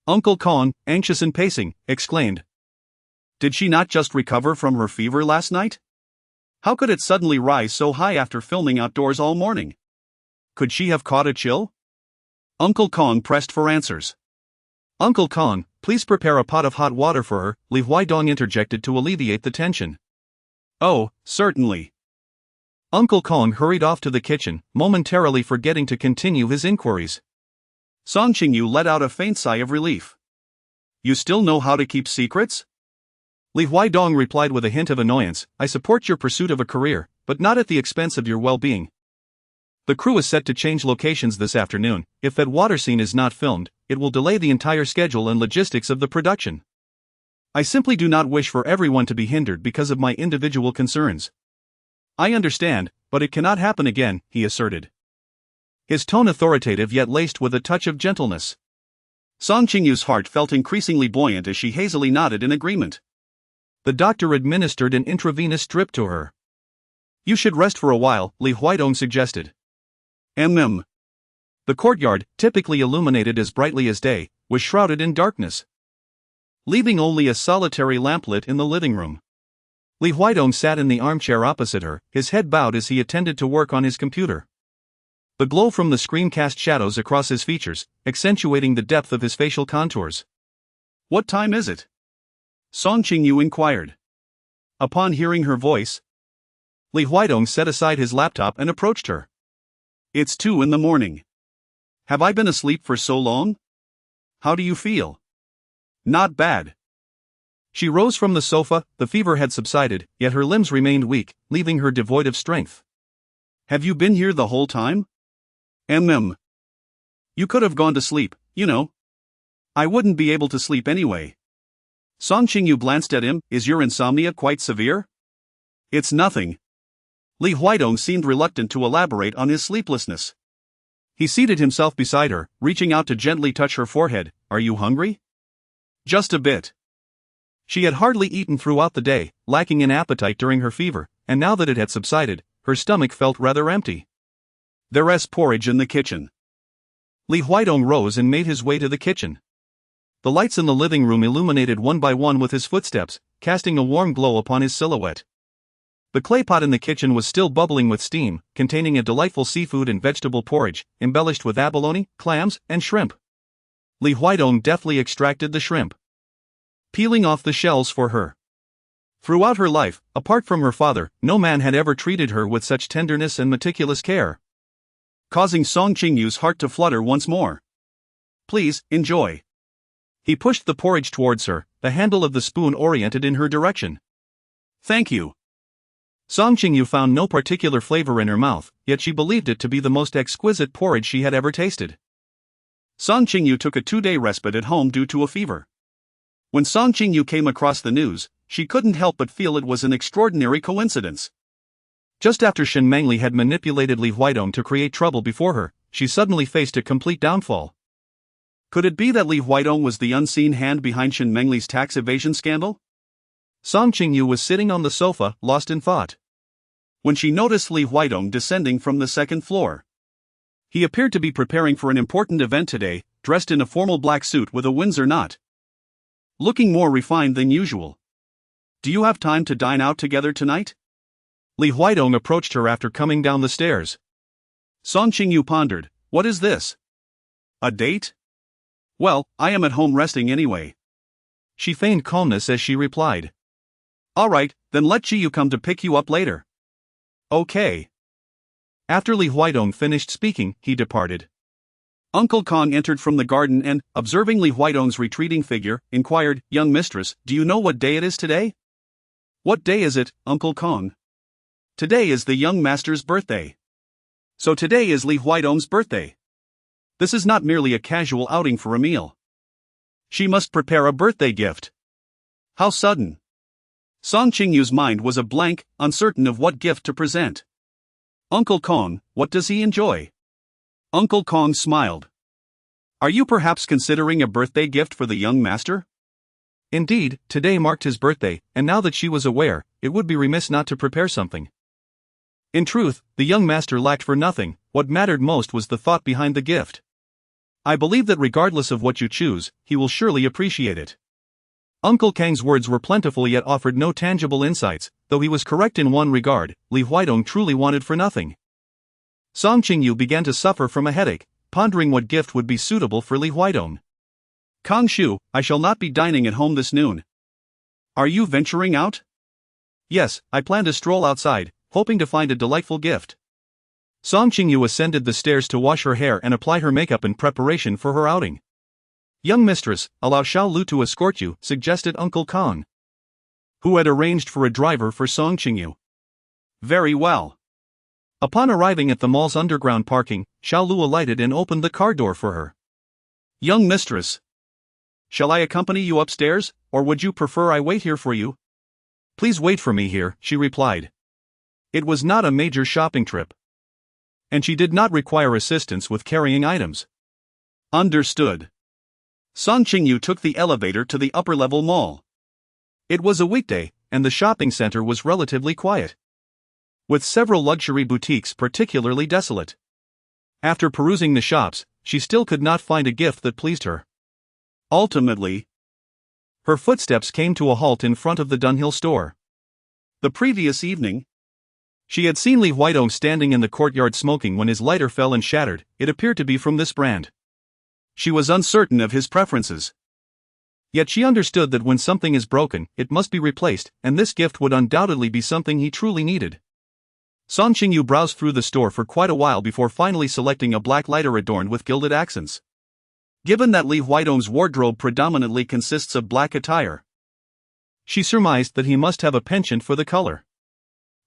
S2: Uncle Kong, anxious and pacing, exclaimed. Did she not just recover from her fever last night? How could it suddenly rise so high after filming outdoors all morning? Could she have caught a chill? Uncle Kong pressed for answers.
S1: Uncle Kong, please prepare a pot of hot water for her, Li Huaidong interjected to alleviate the tension.
S2: Oh, certainly.
S1: Uncle Kong hurried off to the kitchen, momentarily forgetting to continue his inquiries.
S2: Song Qingyu let out a faint sigh of relief. You still know how to keep secrets?
S1: Li Huaidong replied with a hint of annoyance, I support your pursuit of a career, but not at the expense of your well-being. The crew is set to change locations this afternoon. If that water scene is not filmed, it will delay the entire schedule and logistics of the production. I simply do not wish for everyone to be hindered because of my individual concerns.
S2: I understand, but it cannot happen again, he asserted.
S1: His tone authoritative yet laced with a touch of gentleness.
S2: Song Qingyu's heart felt increasingly buoyant as she hazily nodded in agreement.
S1: The doctor administered an intravenous drip to her. You should rest for a while, Li Huaidong suggested.
S2: The
S1: courtyard, typically illuminated as brightly as day, was shrouded in darkness,
S2: leaving only a solitary lamplit in the living room.
S1: Li Huaidong sat in the armchair opposite her, his head bowed as he attended to work on his computer. The glow from the screen cast shadows across his features, accentuating the depth of his facial contours.
S2: What time is it? Song Qingyu inquired. Upon hearing her voice,
S1: Li Huaidong set aside his laptop and approached her.
S2: It's 2 a.m. Have I been asleep for so long? How do you feel? Not bad.
S1: She rose from the sofa, the fever had subsided, yet her limbs remained weak, leaving her devoid of strength.
S2: Have you been here the whole time? You could have gone to sleep, you know. I wouldn't be able to sleep anyway. Song Qingyu glanced at him. Is your insomnia quite severe? It's nothing. Li Huaidong seemed reluctant to elaborate on his sleeplessness.
S1: He seated himself beside her, reaching out to gently touch her forehead. Are you hungry?
S2: Just a bit.
S1: She had hardly eaten throughout the day, lacking in appetite during her fever, and now that it had subsided, her stomach felt rather empty.
S2: There's porridge in the kitchen.
S1: Li Huaidong rose and made his way to the kitchen. The lights in the living room illuminated one by one with his footsteps, casting a warm glow upon his silhouette. The clay pot in the kitchen was still bubbling with steam, containing a delightful seafood and vegetable porridge, embellished with abalone, clams, and shrimp. Li Huaidong deftly extracted the shrimp, peeling off the shells for her. Throughout her life, apart from her father, no man had ever treated her with such tenderness and meticulous care,
S2: causing Song Qingyu's heart to flutter once more. Please, enjoy.
S1: He pushed the porridge towards her, the handle of the spoon oriented in her direction.
S2: Thank you.
S1: Song Qingyu found no particular flavor in her mouth, yet she believed it to be the most exquisite porridge she had ever tasted.
S2: Song Qingyu took a 2-day respite at home due to a fever. When Song Qingyu came across the news, she couldn't help but feel it was an extraordinary coincidence.
S1: Just after Shen Mengli had manipulated Li Huaidong to create trouble before her, she suddenly faced a complete downfall.
S2: Could it be that Li Huaidong was the unseen hand behind Shen Mengli's tax evasion scandal?
S1: Song Qingyu was sitting on the sofa, lost in thought,
S2: when she noticed Li Huaidong descending from the second floor. He appeared to be preparing for an important event today, dressed in a formal black suit with a Windsor knot, looking more refined than usual. Do you have time to dine out together tonight?
S1: Li Huaidong approached her after coming down the stairs.
S2: Song Qingyu pondered. What is this? A date? Well, I am at home resting anyway.
S1: She feigned calmness as she replied.
S2: All right, then let Qingyu come to pick you up later. Okay.
S1: After Li Huaidong finished speaking, he departed.
S2: Uncle Kong entered from the garden and, observing Li Huaidong's retreating figure, inquired, Young mistress, do you know what day it is today? What day is it, Uncle Kong? Today is the young master's birthday. So today is Li Huaidong's birthday. This is not merely a casual outing for a meal. She must prepare a birthday gift. How sudden. Song Qingyu's mind was a blank, uncertain of what gift to present. Uncle Kong, what does he enjoy? Uncle Kong smiled. Are you perhaps considering a birthday gift for the young master?
S1: Indeed, today marked his birthday, and now that she was aware, it would be remiss not to prepare something. In truth, the young master lacked for nothing. What mattered most was the thought behind the gift. I believe that regardless of what you choose, he will surely appreciate it. Uncle Kang's words were plentiful yet offered no tangible insights, though he was correct in one regard: Li Huaidong truly wanted for nothing. Song Qingyu began to suffer from a headache, pondering what gift would be suitable for Li Huaidong.
S2: Kong Shu, I shall not be dining at home this noon. Are you venturing out?
S1: Yes, I plan to stroll outside, hoping to find a delightful gift. Song Qingyu ascended the stairs to wash her hair and apply her makeup in preparation for her outing. Young mistress, allow Xiao Lu to escort you, suggested Uncle Kong, who had arranged for a driver for Song Qingyu.
S2: Very well.
S1: Upon arriving at the mall's underground parking, Xiao Lu alighted and opened the car door for her.
S2: Young mistress, shall I accompany you upstairs, or would you prefer I wait here for you?
S1: Please wait for me here, she replied. It was not a major shopping trip, and she did not require assistance with carrying items.
S2: Understood. Song Qingyu took the elevator to the upper-level mall.
S1: It was a weekday, and the shopping center was relatively quiet, with several luxury boutiques particularly desolate. After perusing the shops, she still could not find a gift that pleased her.
S2: Ultimately,
S1: her footsteps came to a halt in front of the Dunhill store.
S2: The previous evening,
S1: she had seen Li Huaidong standing in the courtyard smoking when his lighter fell and shattered. It appeared to be from this brand.
S2: She was uncertain of his preferences.
S1: Yet she understood that when something is broken, it must be replaced, and this gift would undoubtedly be something he truly needed. Song Qingyu browsed through the store for quite a while before finally selecting a black lighter adorned with gilded accents.
S2: Given that Li Huaidong's wardrobe predominantly consists of black attire,
S1: she surmised that he must have a penchant for the color.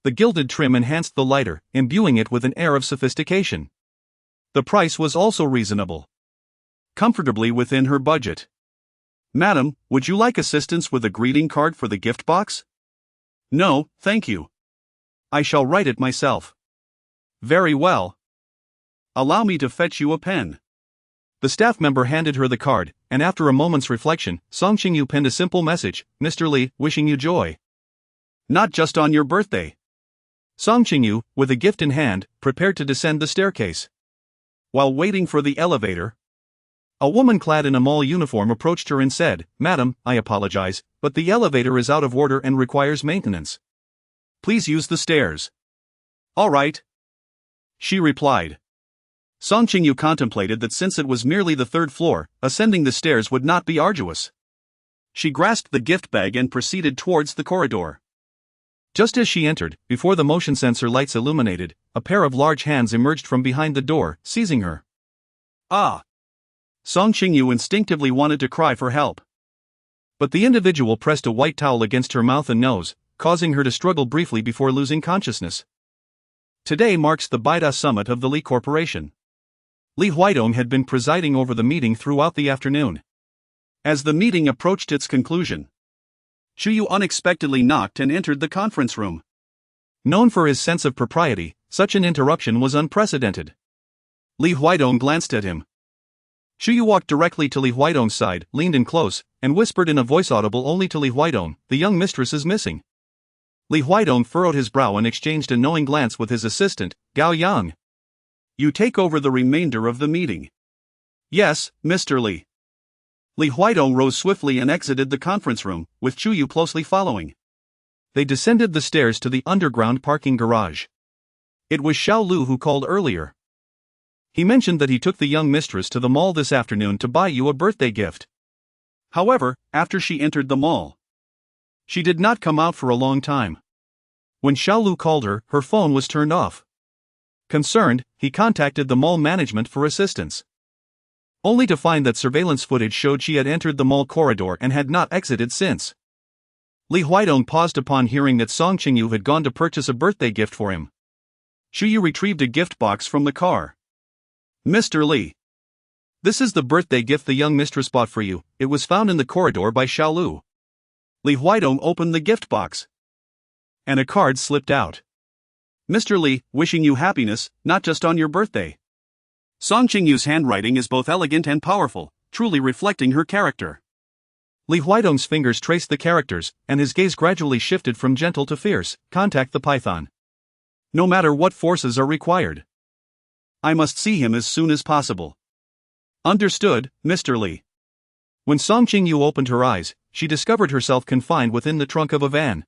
S1: The gilded trim enhanced the lighter, imbuing it with an air of sophistication. The price was also reasonable, comfortably within her budget.
S2: Madam, would you like assistance with a greeting card for the gift box?
S1: No, thank you. I shall write it myself.
S2: Very well. Allow me to fetch you a pen.
S1: The staff member handed her the card, and after a moment's reflection, Song Qingyu penned a simple message: Mr. Li, wishing you joy.
S2: Not just on your birthday.
S1: Song Qingyu, with a gift in hand, prepared to descend the staircase.
S2: While waiting for the elevator,
S1: a woman clad in a mall uniform approached her and said, Madam, I apologize, but the elevator is out of order and requires maintenance.
S2: Please use the stairs. All right, she replied. Song Qingyu contemplated that since it was merely the third floor, ascending the stairs would not be arduous. She grasped the gift bag and proceeded towards the corridor.
S1: Just as she entered, before the motion sensor lights illuminated, a pair of large hands emerged from behind the door, seizing her.
S2: Ah! Song Qingyu instinctively wanted to cry for help.
S1: But the individual pressed a white towel against her mouth and nose, causing her to struggle briefly before losing consciousness. Today marks the Bida summit of the Li Corporation. Li Huaidong had been presiding over the meeting throughout the afternoon.
S2: As the meeting approached its conclusion, Qingyu unexpectedly knocked and entered the conference room.
S1: Known for his sense of propriety, such an interruption was unprecedented.
S2: Li Huaidong glanced at him.
S1: Qingyu walked directly to Li Huaidong's side, leaned in close, and whispered in a voice audible only to Li Huaidong, "The young mistress is missing." Li Huaidong furrowed his brow and exchanged a knowing glance with his assistant, Gao Yang.
S2: You take over the remainder of the meeting. Yes, Mr. Li. Li Huaidong rose swiftly and exited the conference room, with Qingyu closely following.
S1: They descended the stairs to the underground parking garage. It was Xiao Lu who called earlier. He mentioned that he took the young mistress to the mall this afternoon to buy you a birthday gift.
S2: However, after she entered the mall,
S1: she did not come out for a long time. When Xiao Lu called her, her phone was turned off. Concerned, he contacted the mall management for assistance, only to find that surveillance footage showed she had entered the mall corridor and had not exited since. Li Huaidong paused upon hearing that Song Qingyu had gone to purchase a birthday gift for him.
S2: Qingyu retrieved a gift box from the car. Mr. Li. This is the birthday gift the young mistress bought for you. It was found in the corridor by Xiaolu. Li Huidong opened the gift box. And a card slipped out. Mr. Li, wishing you happiness, not just on your birthday. Song Qingyu's handwriting is both elegant and powerful, truly reflecting her character. Li Huidong's fingers traced the characters, and his gaze gradually shifted from gentle to fierce. Contact the python. No matter what forces are required. I must see him as soon as possible. Understood, Mr. Li. When Song Qingyu opened her eyes, she discovered herself confined within the trunk of a van.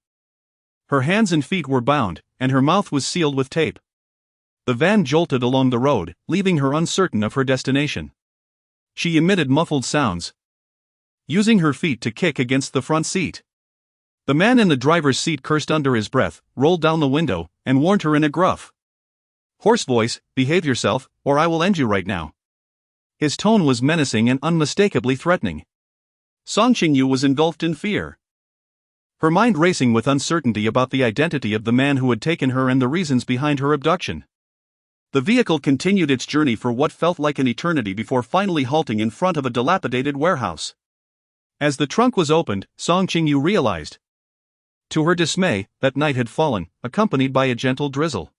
S2: Her hands and feet were bound, and her mouth was sealed with tape. The van jolted along the road, leaving her uncertain of her destination. She emitted muffled sounds, using her feet to kick against the front seat. The man in the driver's seat cursed under his breath, rolled down the window, and warned her in a gruff, hoarse voice, "Behave yourself, or I will end you right now." His tone was menacing and unmistakably threatening. Song Qingyu was engulfed in fear, her mind racing with uncertainty about the identity of the man who had taken her and the reasons behind her abduction. The vehicle continued its journey for what felt like an eternity before finally halting in front of a dilapidated warehouse. As the trunk was opened, Song Qingyu realized, to her dismay, that night had fallen, accompanied by a gentle drizzle.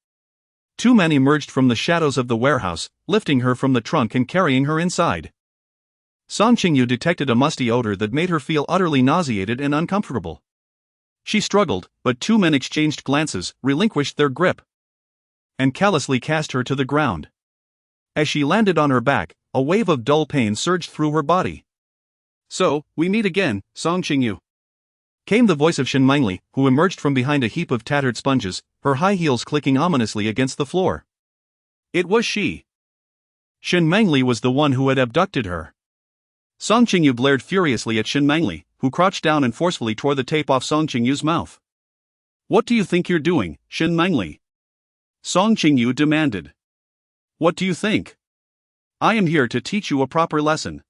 S2: Two men emerged from the shadows of the warehouse, lifting her from the trunk and carrying her inside. Song Qingyu detected a musty odor that made her feel utterly nauseated and uncomfortable. She struggled, but two men exchanged glances, relinquished their grip, and callously cast her to the ground. As she landed on her back, a wave of dull pain surged through her body. "So, we meet again, Song Qingyu," came the voice of Shen Mengli, who emerged from behind a heap of tattered sponges, her high heels clicking ominously against the floor. It was she. Shen Mengli was the one who had abducted her. Song Qingyu glared furiously at Shen Mengli, who crouched down and forcefully tore the tape off Song Qingyu's mouth. "What do you think you're doing, Shen Mengli?" Song Qingyu demanded. "What do you think? I am here to teach you a proper lesson.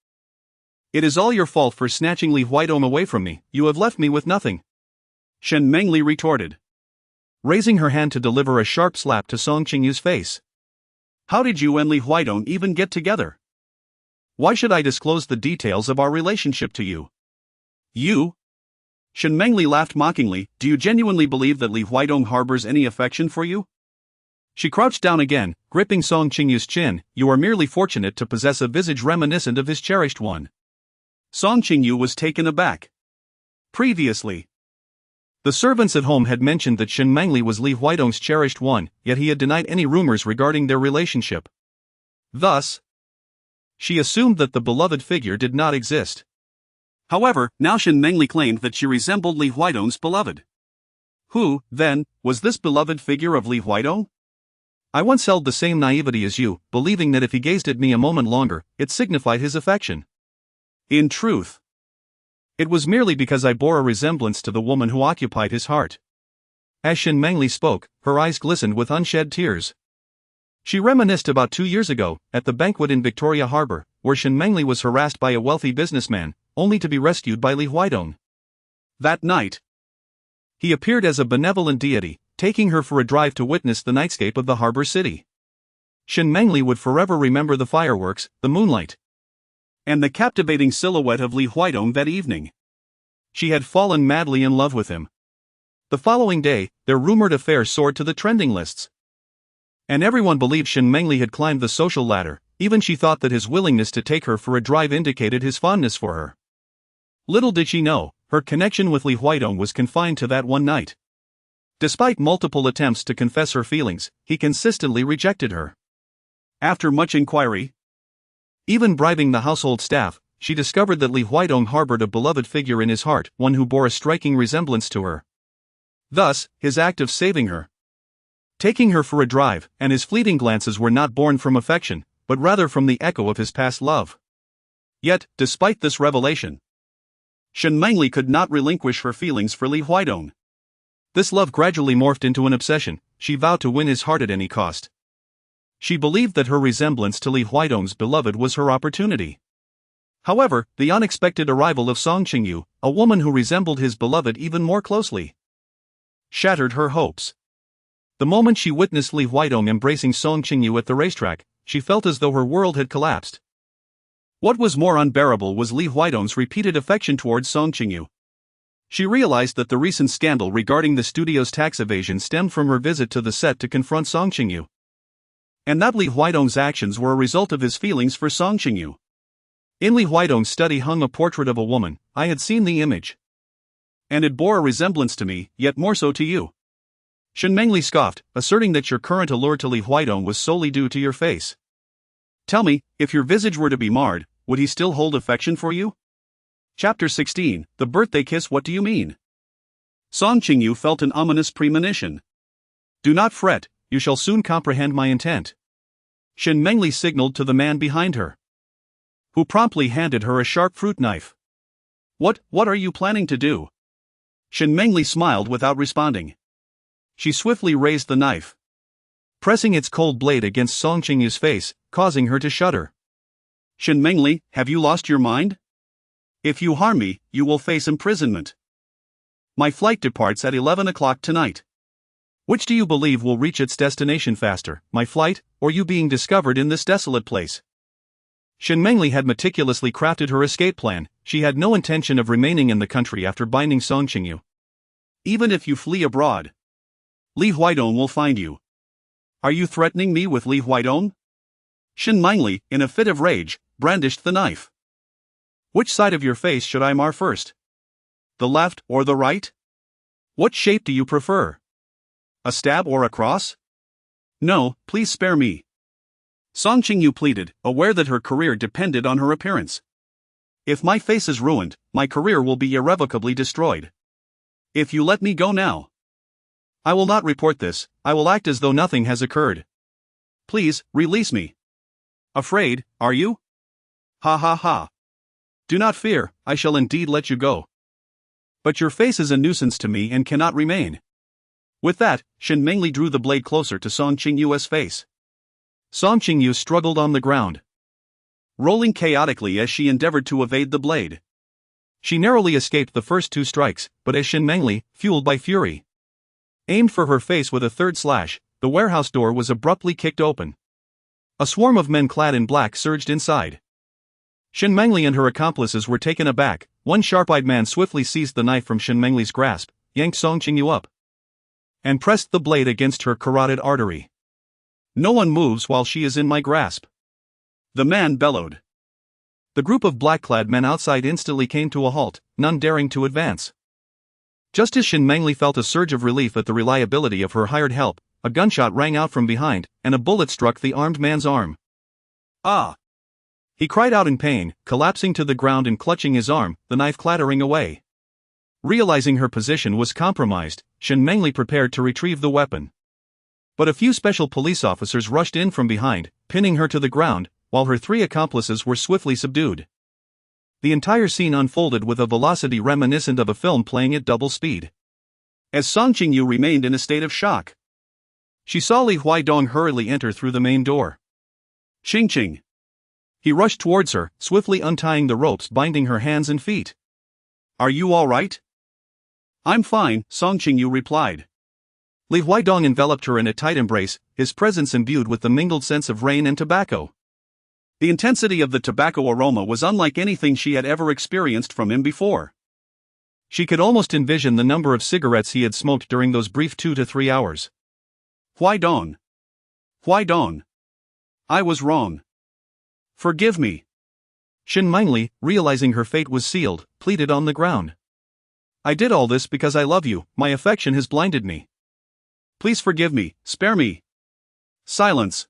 S2: It is all your fault for snatching Li Huidong away from me. You have left me with nothing," Shen Mengli retorted, raising her hand to deliver a sharp slap to Song Qingyu's face. "How did you and Li Huidong even get together? Why should I disclose the details of our relationship to you?" "You?" Shen Mengli laughed mockingly. "Do you genuinely believe that Li Huidong harbors any affection for you?" She crouched down again, gripping Song Qingyu's chin. "You are merely fortunate to possess a visage reminiscent of his cherished one." Song Qingyu was taken aback. Previously, the servants at home had mentioned that Shen Mengli was Li Huidong's cherished one, yet he had denied any rumors regarding their relationship. Thus, she assumed that the beloved figure did not exist. However, now Shen Mengli claimed that she resembled Li Huidong's beloved. Who, then, was this beloved figure of Li Huidong? "I once held the same naivety as you, believing that if he gazed at me a moment longer, it signified his affection. In truth, it was merely because I bore a resemblance to the woman who occupied his heart." As Shen Mengli spoke, her eyes glistened with unshed tears. She reminisced about 2 years ago, at the banquet in Victoria Harbor, where Shen Mengli was harassed by a wealthy businessman, only to be rescued by Li Huidong. That night, he appeared as a benevolent deity, taking her for a drive to witness the nightscape of the harbor city. Shen Mengli would forever remember the fireworks, the moonlight, and the captivating silhouette of Li Huidong that evening. She had fallen madly in love with him. The following day, their rumored affair soared to the trending lists. And everyone believed Shen Mengli had climbed the social ladder. Even she thought that his willingness to take her for a drive indicated his fondness for her. Little did she know, her connection with Li Huidong was confined to that one night. Despite multiple attempts to confess her feelings, he consistently rejected her. After much inquiry, even bribing the household staff, she discovered that Li Huidong harbored a beloved figure in his heart, one who bore a striking resemblance to her. Thus, his act of saving her, taking her for a drive, and his fleeting glances were not born from affection, but rather from the echo of his past love. Yet, despite this revelation, Shen Mengli could not relinquish her feelings for Li Huidong. This love gradually morphed into an obsession. She vowed to win his heart at any cost. She believed that her resemblance to Li Huidong's beloved was her opportunity. However, the unexpected arrival of Song Qingyu, a woman who resembled his beloved even more closely, shattered her hopes.
S1: The moment she witnessed Li Huaidong embracing Song Qingyu at the racetrack, she felt as though her world had collapsed. What was more unbearable was Li Huaidong's repeated affection towards Song Qingyu. She realized that the recent scandal regarding the studio's tax evasion stemmed from her visit to the set to confront Song Qingyu. And that Li Huaidong's actions were a result of his feelings for Song Qingyu. In Li Huaidong's study hung a portrait of a woman. I had seen the image. And it bore a resemblance to me, yet more so to you. Shen Mengli scoffed, asserting that your current allure to Li Huaidong was solely due to your face. Tell me, if your visage were to be marred, would he still hold affection for you? Chapter 16, The Birthday Kiss. What do you mean? Song Qingyu felt an ominous premonition. Do not fret, you shall soon comprehend my intent. Shen Mengli signaled to the man behind her, who promptly handed her a sharp fruit knife. What are you planning to do? Shen Mengli smiled without responding. She swiftly raised the knife, pressing its cold blade against Song Qingyu's face, causing her to shudder. Shen Mengli, have you lost your mind? If you harm me, you will face imprisonment. My flight departs at 11 o'clock tonight. Which do you believe will reach its destination faster, my flight, or you being discovered in this desolate place? Shen Mengli had meticulously crafted her escape plan. She had no intention of remaining in the country after binding Song Qingyu. Even if you flee abroad, Li Huaidong will find you. Are you threatening me with Li Huaidong? Shen Mengli, in a fit of rage, brandished the knife. Which side of your face should I mar first? The left or the right? What shape do you prefer? A stab or a cross? No, please spare me. Song Qingyu pleaded, aware that her career depended on her appearance. If my face is ruined, my career will be irrevocably destroyed. If you let me go now, I will not report this. I will act as though nothing has occurred. Please, release me. Afraid, are you? Ha ha ha. Do not fear, I shall indeed let you go. But your face is a nuisance to me and cannot remain. With that, Shen Mengli drew the blade closer to Song Qingyu's face. Song Qingyu struggled on the ground, rolling chaotically as she endeavored to evade the blade. She narrowly escaped the first two strikes, but as Shen Mengli, fueled by fury, aimed for her face with a third slash, the warehouse door was abruptly kicked open. A swarm of men clad in black surged inside. Shen Mengli and her accomplices were taken aback. One sharp-eyed man swiftly seized the knife from Shen Mengli's grasp, yanked Song Qingyu up, and pressed the blade against her carotid artery. No one moves while she is in my grasp, the man bellowed. The group of black-clad men outside instantly came to a halt, none daring to advance. Just as Shen Mengli felt a surge of relief at the reliability of her hired help, a gunshot rang out from behind, and a bullet struck the armed man's arm. Ah! He cried out in pain, collapsing to the ground and clutching his arm, the knife clattering away. Realizing her position was compromised, Shen Mengli prepared to retrieve the weapon. But a few special police officers rushed in from behind, pinning her to the ground, while her three accomplices were swiftly subdued. The entire scene unfolded with a velocity reminiscent of a film playing at double speed. As Song Qingyu remained in a state of shock, she saw Li Huaidong hurriedly enter through the main door. Ching. He rushed towards her, swiftly untying the ropes binding her hands and feet. Are you all right? I'm fine, Song Qingyu replied. Li Huaidong enveloped her in a tight embrace, his presence imbued with the mingled scents of rain and tobacco. The intensity of the tobacco aroma was unlike anything she had ever experienced from him before. She could almost envision the number of cigarettes he had smoked during those brief 2 to 3 hours. Huaidong. I was wrong. Forgive me. Shen Mengli, realizing her fate was sealed, pleaded on the ground. I did all this because I love you, my affection has blinded me. Please forgive me, spare me. Silence.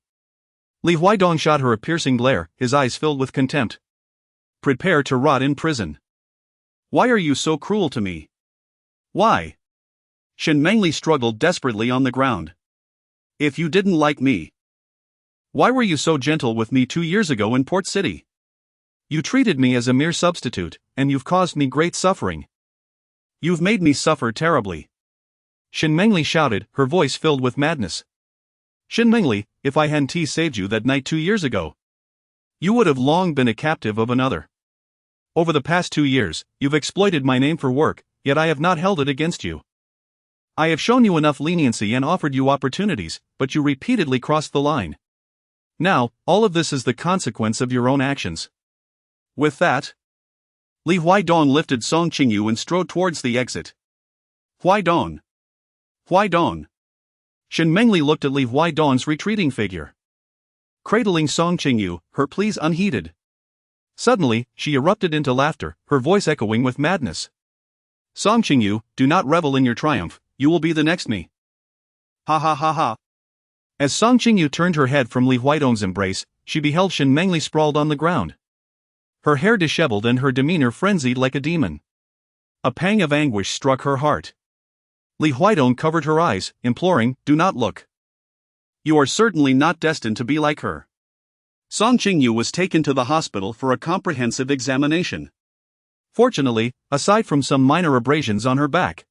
S1: Li Huaidong shot her a piercing glare, his eyes filled with contempt. Prepare to rot in prison. Why are you so cruel to me? Why? Shen Mengli struggled desperately on the ground. If you didn't like me, why were you so gentle with me 2 years ago in Port City? You treated me as a mere substitute, and you've caused me great suffering. You've made me suffer terribly. Shen Mengli shouted, her voice filled with madness. Shen Mengli, if I hadn't saved you that night 2 years ago, you would have long been a captive of another. Over the past 2 years, you've exploited my name for work, yet I have not held it against you. I have shown you enough leniency and offered you opportunities, but you repeatedly crossed the line. Now, all of this is the consequence of your own actions." With that, Li Huaidong lifted Song Qingyu and strode towards the exit. Huaidong! Huaidong! Shen Mengli looked at Li Huaidong's retreating figure. Cradling Song Qingyu, her pleas unheeded. Suddenly, she erupted into laughter, her voice echoing with madness. "Song Qingyu, do not revel in your triumph, you will be the next me." Ha ha ha ha. As Song Qingyu turned her head from Li Huaidong's embrace, she beheld Shen Mengli sprawled on the ground. Her hair disheveled and her demeanor frenzied like a demon. A pang of anguish struck her heart. Li Huaidong covered her eyes, imploring, "Do not look. You are certainly not destined to be like her." Song Qingyu was taken to the hospital for a comprehensive examination. Fortunately, aside from some minor abrasions on her back,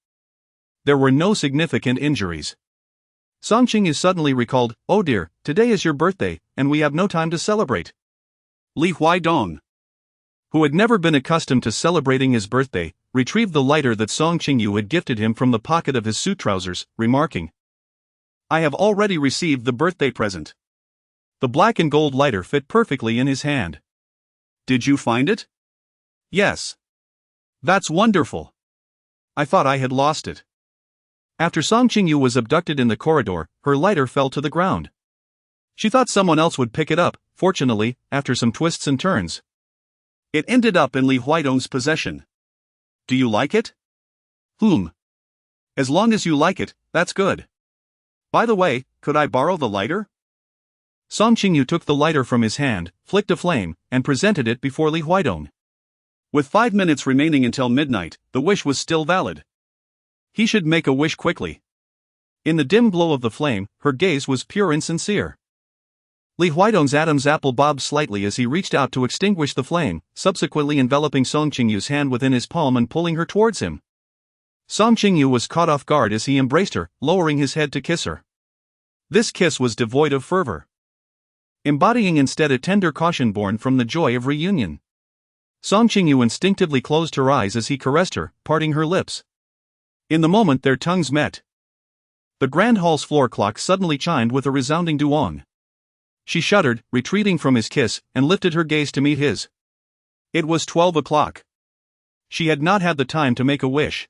S1: there were no significant injuries. Song Qingyu suddenly recalled, "Oh dear, today is your birthday, and we have no time to celebrate." Li Huaidong, who had never been accustomed to celebrating his birthday, retrieved the lighter that Song Qingyu had gifted him from the pocket of his suit trousers, remarking, "I have already received the birthday present." The black and gold lighter fit perfectly in his hand. "Did you find it?" "Yes." "That's wonderful. I thought I had lost it." After Song Qingyu was abducted in the corridor, her lighter fell to the ground. She thought someone else would pick it up. Fortunately, after some twists and turns, it ended up in Li Huaidong's possession. "Do you like it?" As long as you like it, that's good. By the way, could I borrow the lighter?" Song Qingyu took the lighter from his hand, flicked a flame, and presented it before Li Huaidong. With 5 minutes remaining until midnight, the wish was still valid. He should make a wish quickly. In the dim glow of the flame, her gaze was pure and sincere. Li Huaidong's Adam's apple bobbed slightly as he reached out to extinguish the flame, subsequently enveloping Song Qingyu's hand within his palm and pulling her towards him. Song Qingyu was caught off guard as he embraced her, lowering his head to kiss her. This kiss was devoid of fervor, embodying instead a tender caution born from the joy of reunion. Song Qingyu instinctively closed her eyes as he caressed her, parting her lips. In the moment their tongues met, the grand hall's floor clock suddenly chimed with a resounding duong. She shuddered, retreating from his kiss, and lifted her gaze to meet his. It was 12 o'clock. She had not had the time to make a wish.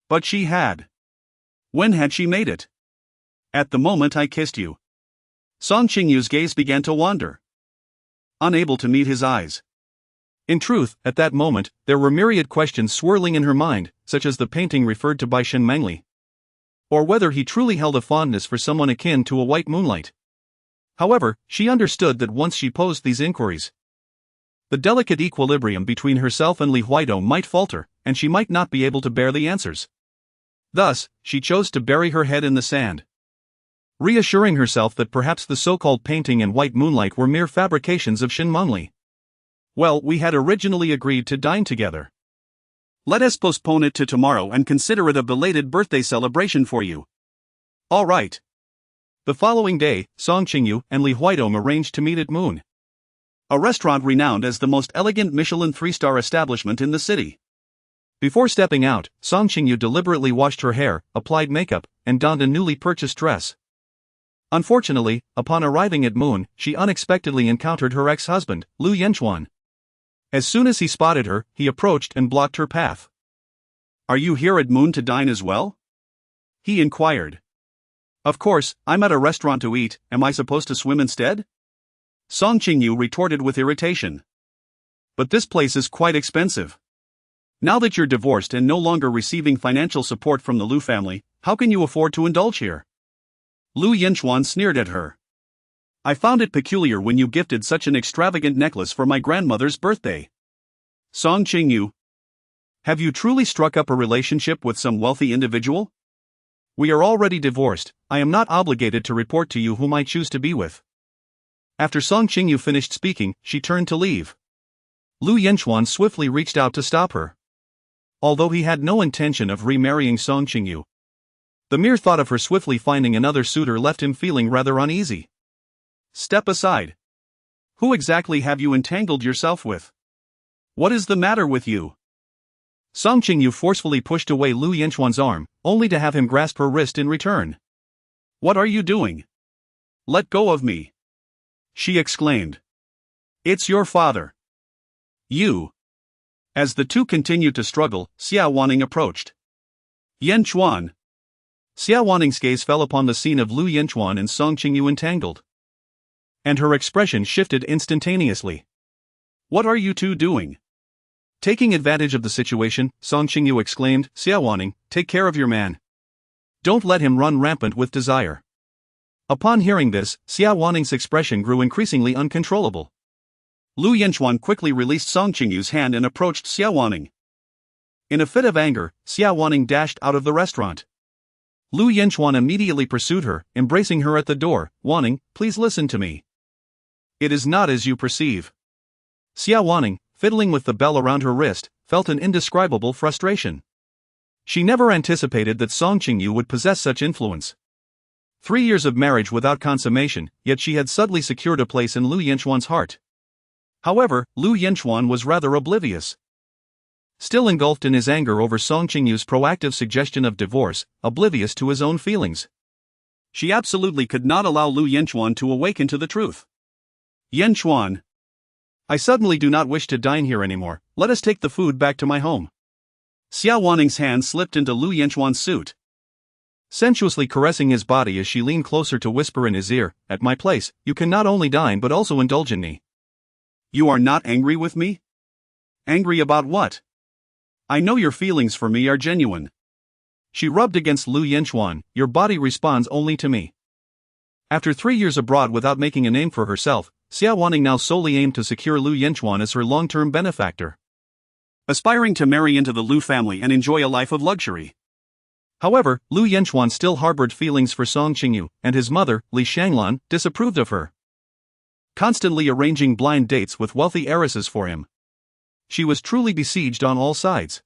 S1: But she had. When had she made it? "At the moment I kissed you." Song Qingyu's gaze began to wander, unable to meet his eyes. In truth, at that moment, there were myriad questions swirling in her mind, such as the painting referred to by Shen Mengli, or whether he truly held a fondness for someone akin to a white moonlight. However, she understood that once she posed these inquiries, the delicate equilibrium between herself and Li Huaidong might falter, and she might not be able to bear the answers. Thus, she chose to bury her head in the sand, reassuring herself that perhaps the so-called painting and white moonlight were mere fabrications of Shen Mengli. "Well, we had originally agreed to dine together. Let us postpone it to tomorrow and consider it a belated birthday celebration for you." "All right." The following day, Song Qingyu and Li Huaidong arranged to meet at Moon, a restaurant renowned as the most elegant Michelin 3-star establishment in the city. Before stepping out, Song Qingyu deliberately washed her hair, applied makeup, and donned a newly purchased dress. Unfortunately, upon arriving at Moon, she unexpectedly encountered her ex-husband, Lu Yanchuan. As soon as he spotted her, he approached and blocked her path. "Are you here at Moon to dine as well?" he inquired. "Of course, I'm at a restaurant to eat. Am I supposed to swim instead?" Song Qingyu retorted with irritation. "But this place is quite expensive. Now that you're divorced and no longer receiving financial support from the Lu family, how can you afford to indulge here?" Lu Yanchuan sneered at her. "I found it peculiar when you gifted such an extravagant necklace for my grandmother's birthday." Song Qingyu, have you truly struck up a relationship with some wealthy individual? We are already divorced. I am not obligated to report to you whom I choose to be with. After Song Qingyu finished speaking, she turned to leave. Lu Yanchuan swiftly reached out to stop her. Although he had no intention of remarrying Song Qingyu, the mere thought of her swiftly finding another suitor left him feeling rather uneasy. "Step aside. Who exactly have you entangled yourself with? What is the matter with you?" Song Qingyu forcefully pushed away Lu Yanchuan's arm, only to have him grasp her wrist in return.
S2: "What are you doing? Let go of me!" she exclaimed. "It's your father. You." As the two continued to struggle, Xiao Wanning approached. "Yanchuan."
S1: Xiao Wanning's gaze fell upon the scene of Lu Yanchuan and Song Qingyu entangled. And her expression shifted instantaneously.
S2: "What are you two doing?"
S1: Taking advantage of the situation, Song Qingyu exclaimed, "Xiao Wanning, take care of your man. Don't let him run rampant with desire." Upon hearing this, Xiao Wanning's expression grew increasingly uncontrollable.
S2: Lu Yanchuan quickly released Song Qingyu's hand and approached Xiao Wanning.
S1: In a fit of anger, Xiao Wanning dashed out of the restaurant. Lu Yanchuan immediately pursued her, embracing her at the door. "Wanning, please listen to me. It is not as you perceive." Xiao Wanning, fiddling with the bell around her wrist, felt an indescribable frustration. She never anticipated that Song Qingyu would possess such influence. 3 years of marriage without consummation, yet she had subtly secured a place in Lu Yanchuan's heart. However, Lu Yanchuan was rather oblivious. Still engulfed in his anger over Song Qingyu's proactive suggestion of divorce, oblivious to his own feelings.
S2: She absolutely could not allow Lu Yanchuan to awaken to the truth. "Yanchuan,
S1: I suddenly do not wish to dine here anymore. Let us take the food back to my home."
S2: Xiao Wanning's hand slipped into Lu Yanchuan's suit,
S1: sensuously caressing his body as she leaned closer to whisper in his ear, "At my place, you can not only dine but also indulge in me."
S2: "You are not angry with me? Angry about what? I know your feelings for me are genuine."
S1: She rubbed against Lu Yanchuan, "Your body responds only to me." After 3 years abroad without making a name for herself, Xiao Wanning now solely aimed to secure Lu Yanchuan as her long-term benefactor,
S2: aspiring to marry into the Lu family and enjoy a life of luxury.
S1: However, Lu Yanchuan still harbored feelings for Song Qingyu, and his mother, Li Shanglan, disapproved of her, constantly arranging blind dates with wealthy heiresses for him. She was truly besieged on all sides.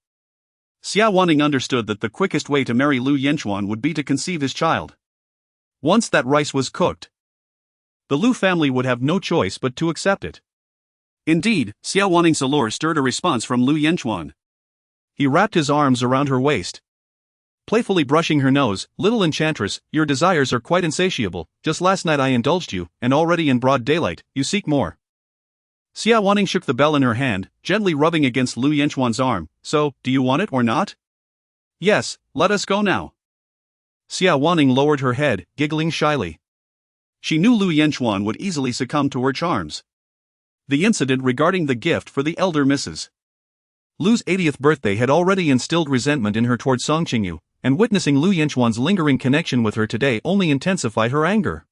S2: Xiao Wanning understood that the quickest way to marry Lu Yanchuan would be to conceive his child.
S1: Once that rice was cooked, the Lu family would have no choice but to accept it.
S2: Indeed, Xiao Wanning's allure stirred a response from Lu Yanchuan.
S1: He wrapped his arms around her waist, playfully brushing her nose. "Little enchantress, your desires are quite insatiable. Just last night I indulged you, and already in broad daylight, you seek more." Xiao Wanning shook the bell in her hand, gently rubbing against Lu Yanchuan's arm. "So, do you want it or not?"
S2: "Yes, let us go now."
S1: Xiao Wanning lowered her head, giggling shyly.
S2: She knew Lu Yanchuan would easily succumb to her charms. The incident regarding the gift for the elder Mrs.
S1: Lu's 80th birthday had already instilled resentment in her toward Song Qingyu, and witnessing Lu Yanchuan's lingering connection with her today only intensified her anger.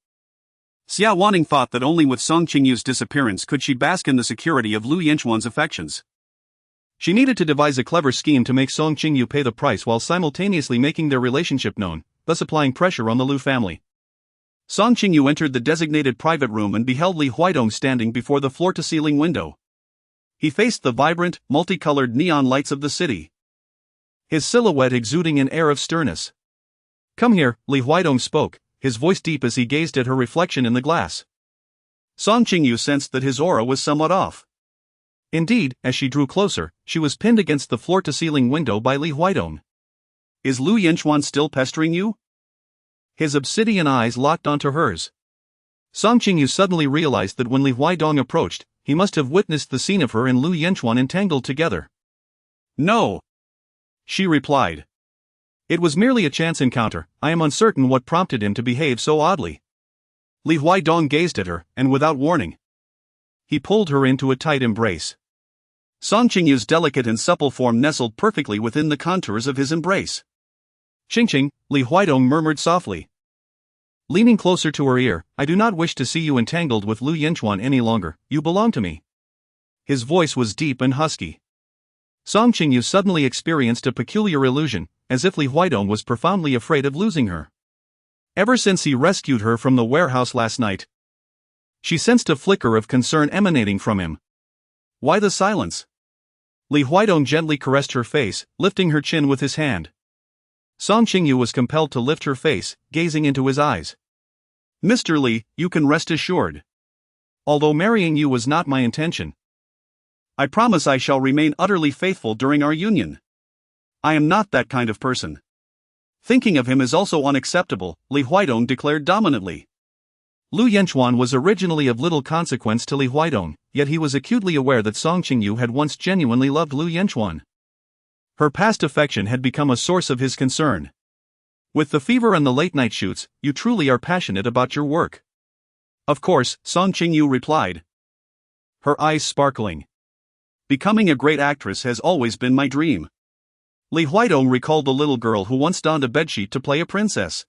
S2: Xiao Wanning thought that only with Song Qingyu's disappearance could she bask in the security of Lu Yanchuan's affections.
S1: She needed to devise a clever scheme to make Song Qingyu pay the price while simultaneously making their relationship known, thus applying pressure on the Lu family. Song Qingyu entered the designated private room and beheld Li Huaidong standing before the floor-to-ceiling window. He faced the vibrant, multicolored neon lights of the city, his silhouette exuding an air of sternness. "Come here," Li Huaidong spoke, his voice deep as he gazed at her reflection in the glass.
S2: Song Qingyu sensed that his aura was somewhat off.
S1: Indeed, as she drew closer, she was pinned against the floor-to-ceiling window by Li Huaidong.
S2: "Is Lu Yanchuan still pestering you?"
S1: His obsidian eyes locked onto hers. Song Qingyu suddenly realized that when Li Huaidong approached, he must have witnessed the scene of her and Lu Yanchuan entangled together.
S2: "No,"
S1: she replied. "It was merely a chance encounter. I am uncertain what prompted him to behave so oddly." Li Huaidong gazed at her, and without warning, he pulled her into a tight embrace.
S2: Song Qingyu's delicate and supple form nestled perfectly within the contours of his embrace.
S1: "Qing, Li Huaidong murmured softly, leaning closer to her ear, "I do not wish to see you entangled with Lu Yanchuan any longer. You belong to me." His voice was deep and husky. Song Qingyu suddenly experienced a peculiar illusion, as if Li Huaidong was profoundly afraid of losing her. Ever since he rescued her from the warehouse last night, she sensed a flicker of concern emanating from him. Why the silence? Li Huaidong gently caressed her face, lifting her chin with his hand. Song Qingyu was compelled to lift her face, gazing into his eyes. "Mr. Li, you can rest assured. Although marrying you was not my intention, I promise I shall remain utterly faithful during our union. I am not that kind of person."
S2: Thinking of him is also unacceptable, Li Huidong declared dominantly.
S1: Lu Yanchuan was originally of little consequence to Li Huidong, yet he was acutely aware that Song Qingyu had once genuinely loved Lu Yanchuan. Her past affection had become a source of his concern. With the fever and the late-night shoots, you truly are passionate about your work.
S2: Of course, Song Qingyu replied, her eyes sparkling. Becoming a great actress has always been my dream. Li Huidong recalled the little girl who once donned a bedsheet to play a princess.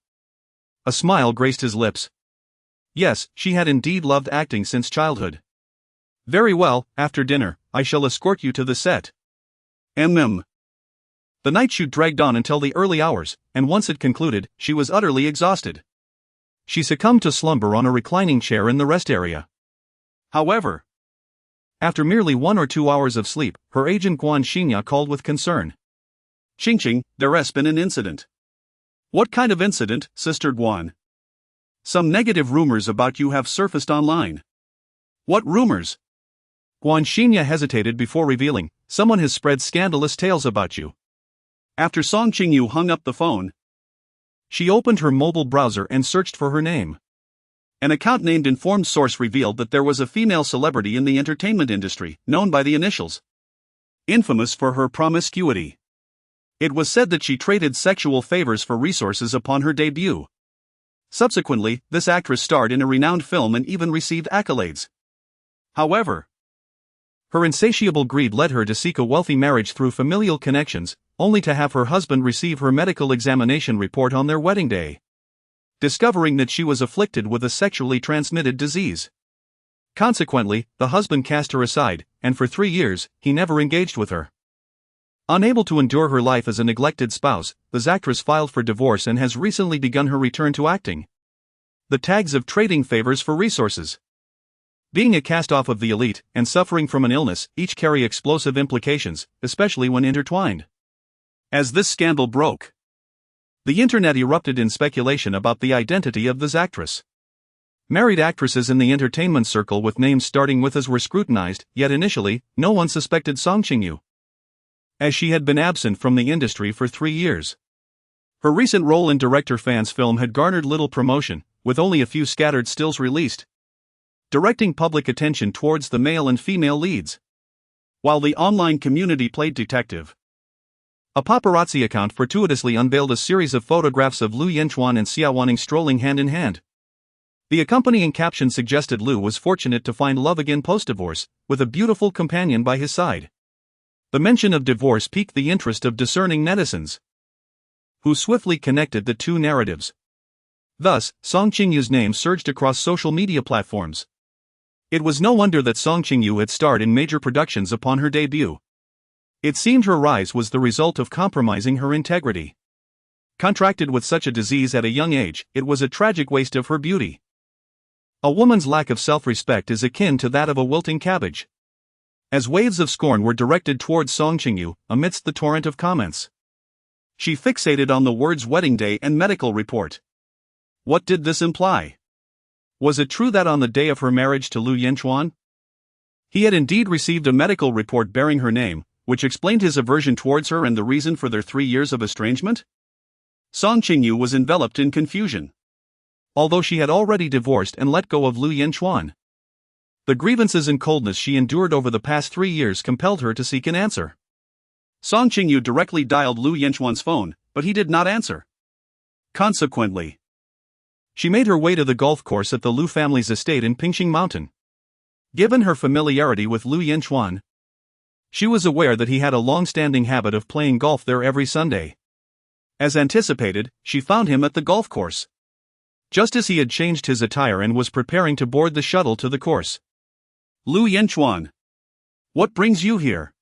S1: A smile graced his lips. Yes, she had indeed loved acting since childhood.
S2: Very well, after dinner, I shall escort you to the set.
S1: The night shoot dragged on until the early hours, and once it concluded, she was utterly exhausted. She succumbed to slumber on a reclining chair in the rest area.
S2: However,
S1: after merely 1 or 2 hours of sleep, her agent Guan Xingya called with concern.
S2: Qingqing, there has been an incident. What kind of incident, Sister Guan? Some negative rumors about you have surfaced online. What rumors?
S1: Guan Xingya hesitated before revealing, someone has spread scandalous tales about you.
S2: After Song Qingyu hung up the phone,
S1: she opened her mobile browser and searched for her name.
S2: An account named Informed Source revealed that there was a female celebrity in the entertainment industry, known by the initials, infamous for her promiscuity. It was said that she traded sexual favors for resources upon her debut. Subsequently, this actress starred in a renowned film and even received accolades. However,
S1: her insatiable greed led her to seek a wealthy marriage through familial connections, only to have her husband receive her medical examination report on their wedding day, discovering that she was afflicted with a sexually transmitted disease. Consequently, the husband cast her aside, and for 3 years, he never engaged with her. Unable to endure her life as a neglected spouse, the actress filed for divorce and has recently begun her return to acting. The tags of trading favors for resources, being a cast-off of the elite, and suffering from an illness, each carry explosive implications, especially when intertwined.
S2: As this scandal broke,
S1: the internet erupted in speculation about the identity of this actress. Married actresses in the entertainment circle with names starting with as were scrutinized, yet initially, no one suspected Song Qingyu, as she had been absent from the industry for 3 years. Her recent role in Director Fan's film had garnered little promotion, with only a few scattered stills released, directing public attention towards the male and female leads,
S2: while the online community played detective.
S1: A paparazzi account fortuitously unveiled a series of photographs of Lu Yanchuan and Xia Wanning strolling hand in hand. The accompanying caption suggested Lu was fortunate to find love again post-divorce, with a beautiful companion by his side. The mention of divorce piqued the interest of discerning netizens, who swiftly connected the two narratives. Thus, Song Qingyu's name surged across social media platforms. It was no wonder that Song Qingyu had starred in major productions upon her debut. It seemed her rise was the result of compromising her integrity. Contracted with such a disease at a young age, it was a tragic waste of her beauty. A woman's lack of self-respect is akin to that of a wilting cabbage. As waves of scorn were directed towards Song Qingyu, amidst the torrent of comments, she fixated on the words wedding day and medical report. What did this imply? Was it true that on the day of her marriage to Lu Yanchuan, he had indeed received a medical report bearing her name, which explained his aversion towards her and the reason for their 3 years of estrangement? Song Qingyu was enveloped in confusion. Although she had already divorced and let go of Lu Yanchuan, the grievances and coldness she endured over the past 3 years compelled her to seek an answer.
S2: Song Qingyu directly dialed Lu Yanchuan's phone, but he did not answer. Consequently,
S1: she made her way to the golf course at the Lu family's estate in Pingxing Mountain. Given her familiarity with Lu Yanchuan, she was aware that he had a long-standing habit of playing golf there every Sunday. As anticipated, she found him at the golf course, just as he had changed his attire and was preparing to board the shuttle to the course.
S2: Lu Yanchuan, what brings you here?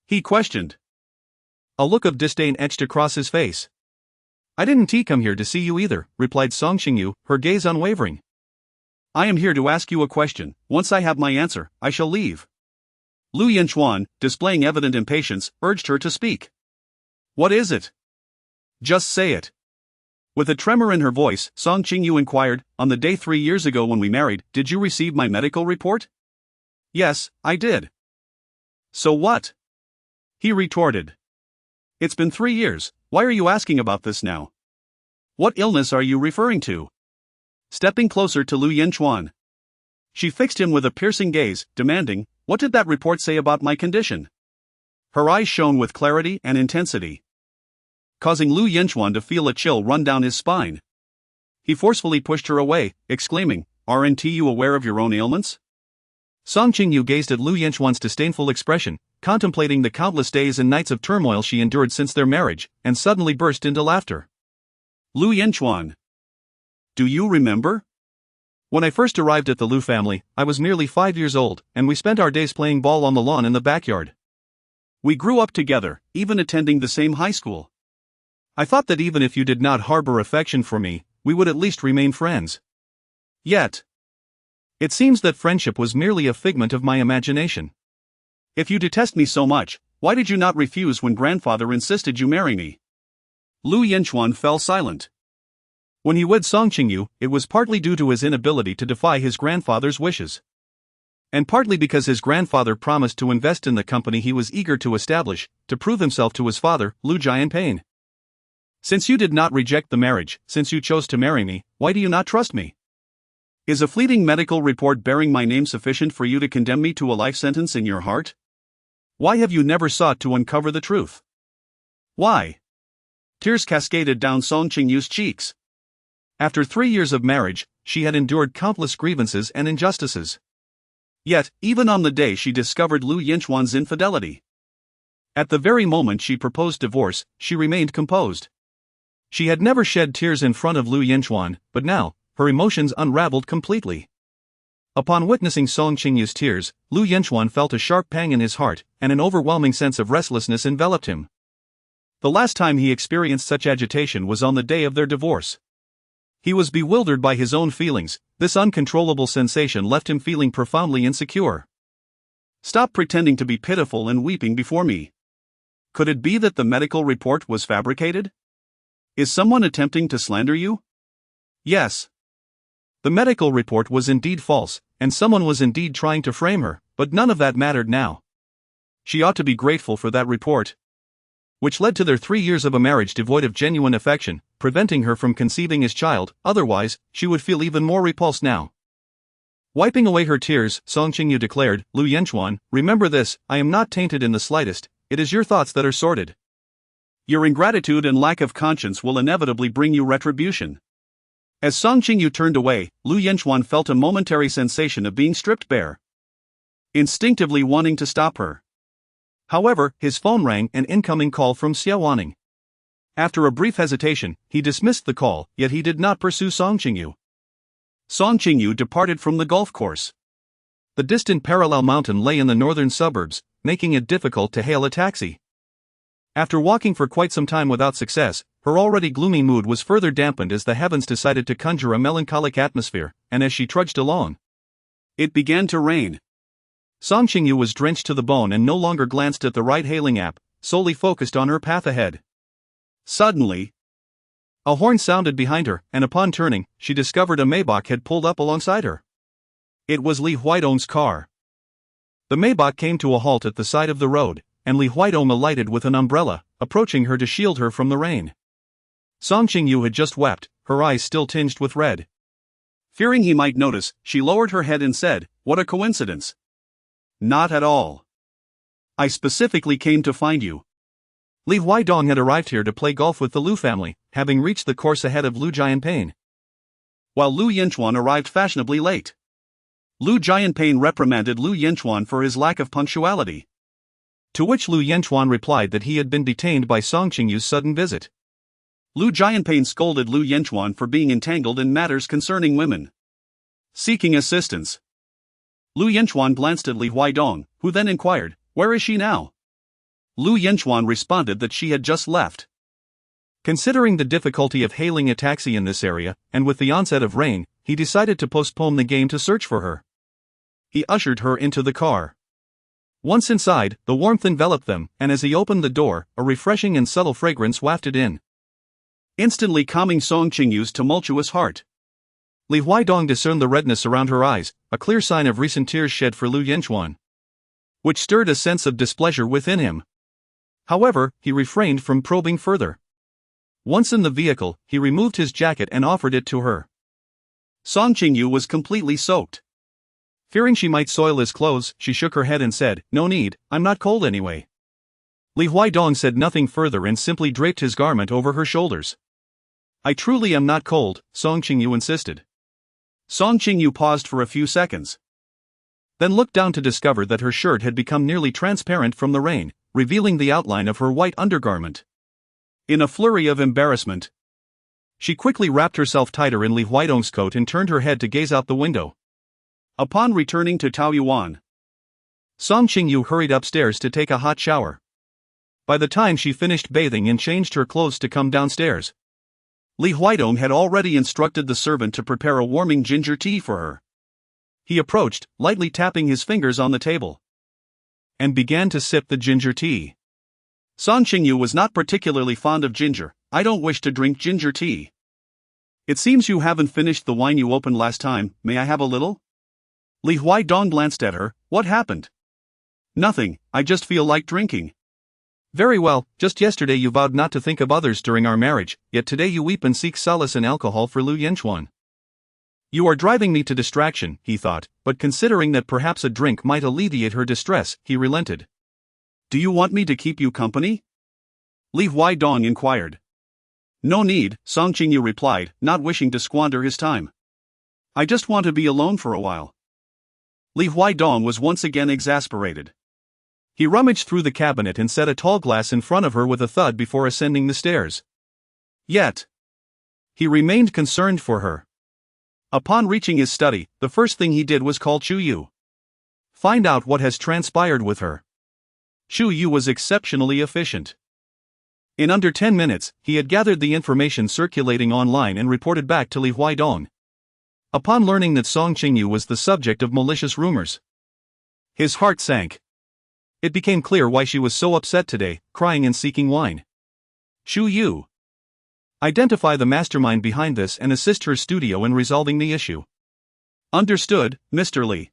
S2: He questioned.
S1: A look of disdain etched across his face. I didn't come here to see you either, replied Song Qingyu, her gaze unwavering.
S2: I am here to ask you a question. Once I have my answer, I shall leave. Lu Yanchuan, displaying evident impatience, urged her to speak. What is it? Just say it. With a tremor in her voice, Song Qingyu inquired, on the day 3 years ago when we married, did you receive my medical report? Yes, I did. So what? He retorted. It's been 3 years, why are you asking about this now? What illness are you referring to? Stepping closer to Lu Yanchuan, she fixed him with a piercing gaze, demanding, what did that report say about my condition? Her eyes shone with clarity and intensity, causing Lu Yanchuan to feel a chill run down his spine. He forcefully pushed her away, exclaiming, aren't you aware of your own ailments?
S1: Song Qingyu gazed at Lu Yanchuan's disdainful expression, contemplating the countless days and nights of turmoil she endured since their marriage, and suddenly burst into laughter.
S2: Lu Yanchuan, do you remember?
S1: When I first arrived at the Lu family, I was merely 5 years old, and we spent our days playing ball on the lawn in the backyard.
S2: We grew up together, even attending the same high school.
S1: I thought that even if you did not harbor affection for me, we would at least remain friends.
S2: Yet,
S1: it seems that friendship was merely a figment of my imagination.
S2: If you detest me so much, why did you not refuse when grandfather insisted you marry me? Lu Yanchuan fell silent.
S1: When he wed Song Qingyu, it was partly due to his inability to defy his grandfather's wishes, and partly because his grandfather promised to invest in the company he was eager to establish, to prove himself to his father, Lu Yanchuan. Since you did not reject the marriage, since you chose to marry me, why do you not trust me?
S2: Is a fleeting medical report bearing my name sufficient for you to condemn me to a life sentence in your heart? Why have you never sought to uncover the truth? Why? Tears cascaded down Song Qingyu's cheeks.
S1: After 3 years of marriage, she had endured countless grievances and injustices.
S2: Yet, even on the day she discovered Lu Yanchuan's infidelity, at the very moment she proposed divorce, she remained composed.
S1: She had never shed tears in front of Lu Yanchuan, but now, her emotions unraveled completely. Upon witnessing Song Qingyu's tears, Lu Yanchuan felt a sharp pang in his heart, and an overwhelming sense of restlessness enveloped him. The last time he experienced such agitation was on the day of their divorce. He was bewildered by his own feelings. This uncontrollable sensation left him feeling profoundly insecure.
S2: Stop pretending to be pitiful and weeping before me. Could it be that the medical report was fabricated? Is someone attempting to slander you?
S1: Yes. The medical report was indeed false, and someone was indeed trying to frame her, but none of that mattered now. She ought to be grateful for that report, which led to their 3 years of a marriage devoid of genuine affection, preventing her from conceiving his child. Otherwise, she would feel even more repulsed now. Wiping away her tears, Song Qingyu declared, Lu Yanchuan, remember this, I am not tainted in the slightest, it is your thoughts that are sordid.
S2: Your ingratitude and lack of conscience will inevitably bring you retribution. As Song Qingyu turned away, Lu Yanchuan felt a momentary sensation of being stripped bare, instinctively wanting to stop her. However, his phone rang, an incoming call from Xia Wanning. After a brief hesitation, he dismissed the call, yet he did not pursue Song Qingyu.
S1: Song Qingyu departed from the golf course. The distant parallel mountain lay in the northern suburbs, making it difficult to hail a taxi. After walking for quite some time without success, her already gloomy mood was further dampened as the heavens decided to conjure a melancholic atmosphere, and as she trudged along,
S2: it began to rain.
S1: Song Qingyu was drenched to the bone and no longer glanced at the ride-hailing app, solely focused on her path ahead.
S2: Suddenly,
S1: a horn sounded behind her, and upon turning, she discovered a Maybach had pulled up alongside her. It was Li Huidong's car. The Maybach came to a halt at the side of the road, and Li Huidong alighted with an umbrella, approaching her to shield her from the rain. Song Qingyu had just wept, her eyes still tinged with red.
S2: Fearing he might notice, she lowered her head and said, "What a coincidence." "Not at all. I specifically came to find you."
S1: Li Huidong had arrived here to play golf with the Lu family, having reached the course ahead of Lu Yanchuan,
S2: while Lu Yanchuan arrived fashionably late. Lu Yanchuan reprimanded Lu Yanchuan for his lack of punctuality,
S1: to which Lu Yanchuan replied that he had been detained by Song Qingyu's sudden visit.
S2: Lu Yanchuan scolded Lu Yanchuan for being entangled in matters concerning women, seeking assistance. Lu Yanchuan glanced at Li Huidong, who then inquired, "Where is she now?" Lu Yanchuan responded that she had just left.
S1: Considering the difficulty of hailing a taxi in this area, and with the onset of rain, he decided to postpone the game to search for her. He ushered her into the car. Once inside, the warmth enveloped them, and as he opened the door, a refreshing and subtle fragrance wafted in,
S2: instantly calming Song Qingyu's tumultuous heart.
S1: Li Huidong discerned the redness around her eyes, a clear sign of recent tears shed for Lu Yanchuan, which stirred a sense of displeasure within him. However, he refrained from probing further. Once in the vehicle, he removed his jacket and offered it to her.
S2: Song Qingyu was completely soaked.
S1: Fearing she might soil his clothes, she shook her head and said, "No need, I'm not cold anyway." Li Huaidong said nothing further and simply draped his garment over her shoulders. "I truly am not cold," Song Qingyu insisted.
S2: Song Qingyu paused for a few seconds,
S1: then looked down to discover that her shirt had become nearly transparent from the rain, revealing the outline of her white undergarment.
S2: In a flurry of embarrassment,
S1: she quickly wrapped herself tighter in Li Huaidong's coat and turned her head to gaze out the window.
S2: Upon returning to Taoyuan,
S1: Song Qingyu hurried upstairs to take a hot shower. By the time she finished bathing and changed her clothes to come downstairs,
S2: Li Huaidong had already instructed the servant to prepare a warming ginger tea for her.
S1: He approached, lightly tapping his fingers on the table, and began to sip the ginger tea.
S2: Song Qingyu was not particularly fond of ginger. "I don't wish to drink ginger tea. It seems you haven't finished the wine you opened last time, may I have a little?"
S1: Li Huaidong glanced at her. "What happened?"
S2: "Nothing, I just feel like drinking."
S1: "Very well, just yesterday you vowed not to think of others during our marriage, yet today you weep and seek solace in alcohol for Lu Yanchuan." "You are driving me to distraction," he thought, but considering that perhaps a drink might alleviate her distress, he relented.
S2: "Do you want me to keep you company?" Li Huaidong inquired. "No need," Song Qingyu replied, not wishing to squander his time. "I just want to be alone for a while." Li Huaidong was once again exasperated.
S1: He rummaged through the cabinet and set a tall glass in front of her with a thud before ascending the stairs. Yet, he remained concerned for her. Upon reaching his study, the first thing he did was call Qingyu. Find out what has transpired with her. Qingyu was exceptionally efficient. In under 10 minutes, he had gathered the information circulating online and reported back to Li Huaidong. Upon learning that Song Qingyu was the subject of malicious rumors, his heart sank. It became clear why she was so upset today, crying and seeking wine. Qingyu. Identify the mastermind behind this and assist her studio in resolving the issue.
S2: Understood, Mr. Li.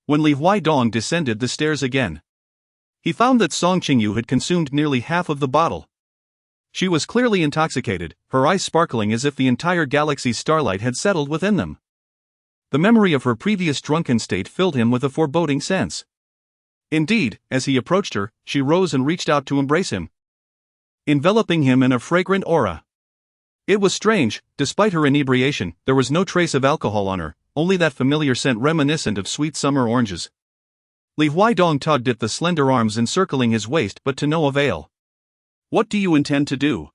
S1: When Li Huaidong descended the stairs again, he found that Song Qingyu had consumed nearly half of the bottle. She was clearly intoxicated, her eyes sparkling as if the entire galaxy's starlight had settled within them. The memory of her previous drunken state filled him with a foreboding sense. Indeed, as he approached her, she rose and reached out to embrace him, enveloping him in a fragrant aura. It was strange, despite her inebriation, there was no trace of alcohol on her, only that familiar scent reminiscent of sweet summer oranges. Li Huaidong tugged at the slender arms encircling his waist but to no avail.
S2: "What do you intend to do?"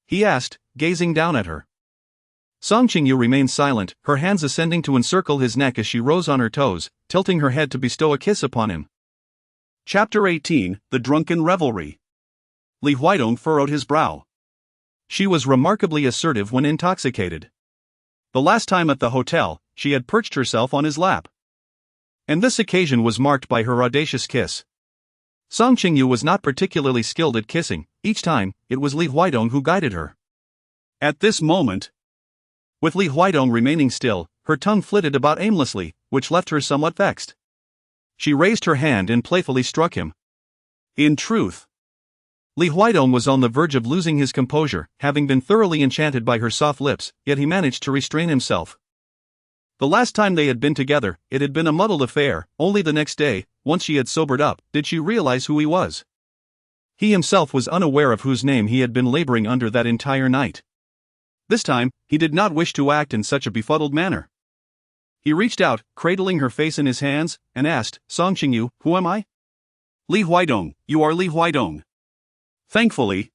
S1: he asked, gazing down at her. Song Qingyu remained silent, her hands ascending to encircle his neck as she rose on her toes, tilting her head to bestow a kiss upon him.
S2: Chapter 18, The Drunken Revelry. Li Huaidong furrowed his brow.
S1: She was remarkably assertive when intoxicated.
S2: The last time at the hotel, she had perched herself on his lap,
S1: and this occasion was marked by her audacious kiss. Song Qingyu was not particularly skilled at kissing. Each time, it was Li Huaidong who guided her.
S2: At this moment,
S1: with Li Huaidong remaining still, her tongue flitted about aimlessly, which left her somewhat vexed. She raised her hand and playfully struck him.
S2: In truth,
S1: Li Huaidong was on the verge of losing his composure, having been thoroughly enchanted by her soft lips, yet he managed to restrain himself. The last time they had been together, it had been a muddled affair. Only the next day, once she had sobered up, did she realize who he was. He himself was unaware of whose name he had been laboring under that entire night. This time, he did not wish to act in such a befuddled manner. He reached out, cradling her face in his hands, and asked, "Song Qingyu, who am I?"
S2: "Li Huaidong, you are Li Huaidong."
S1: Thankfully,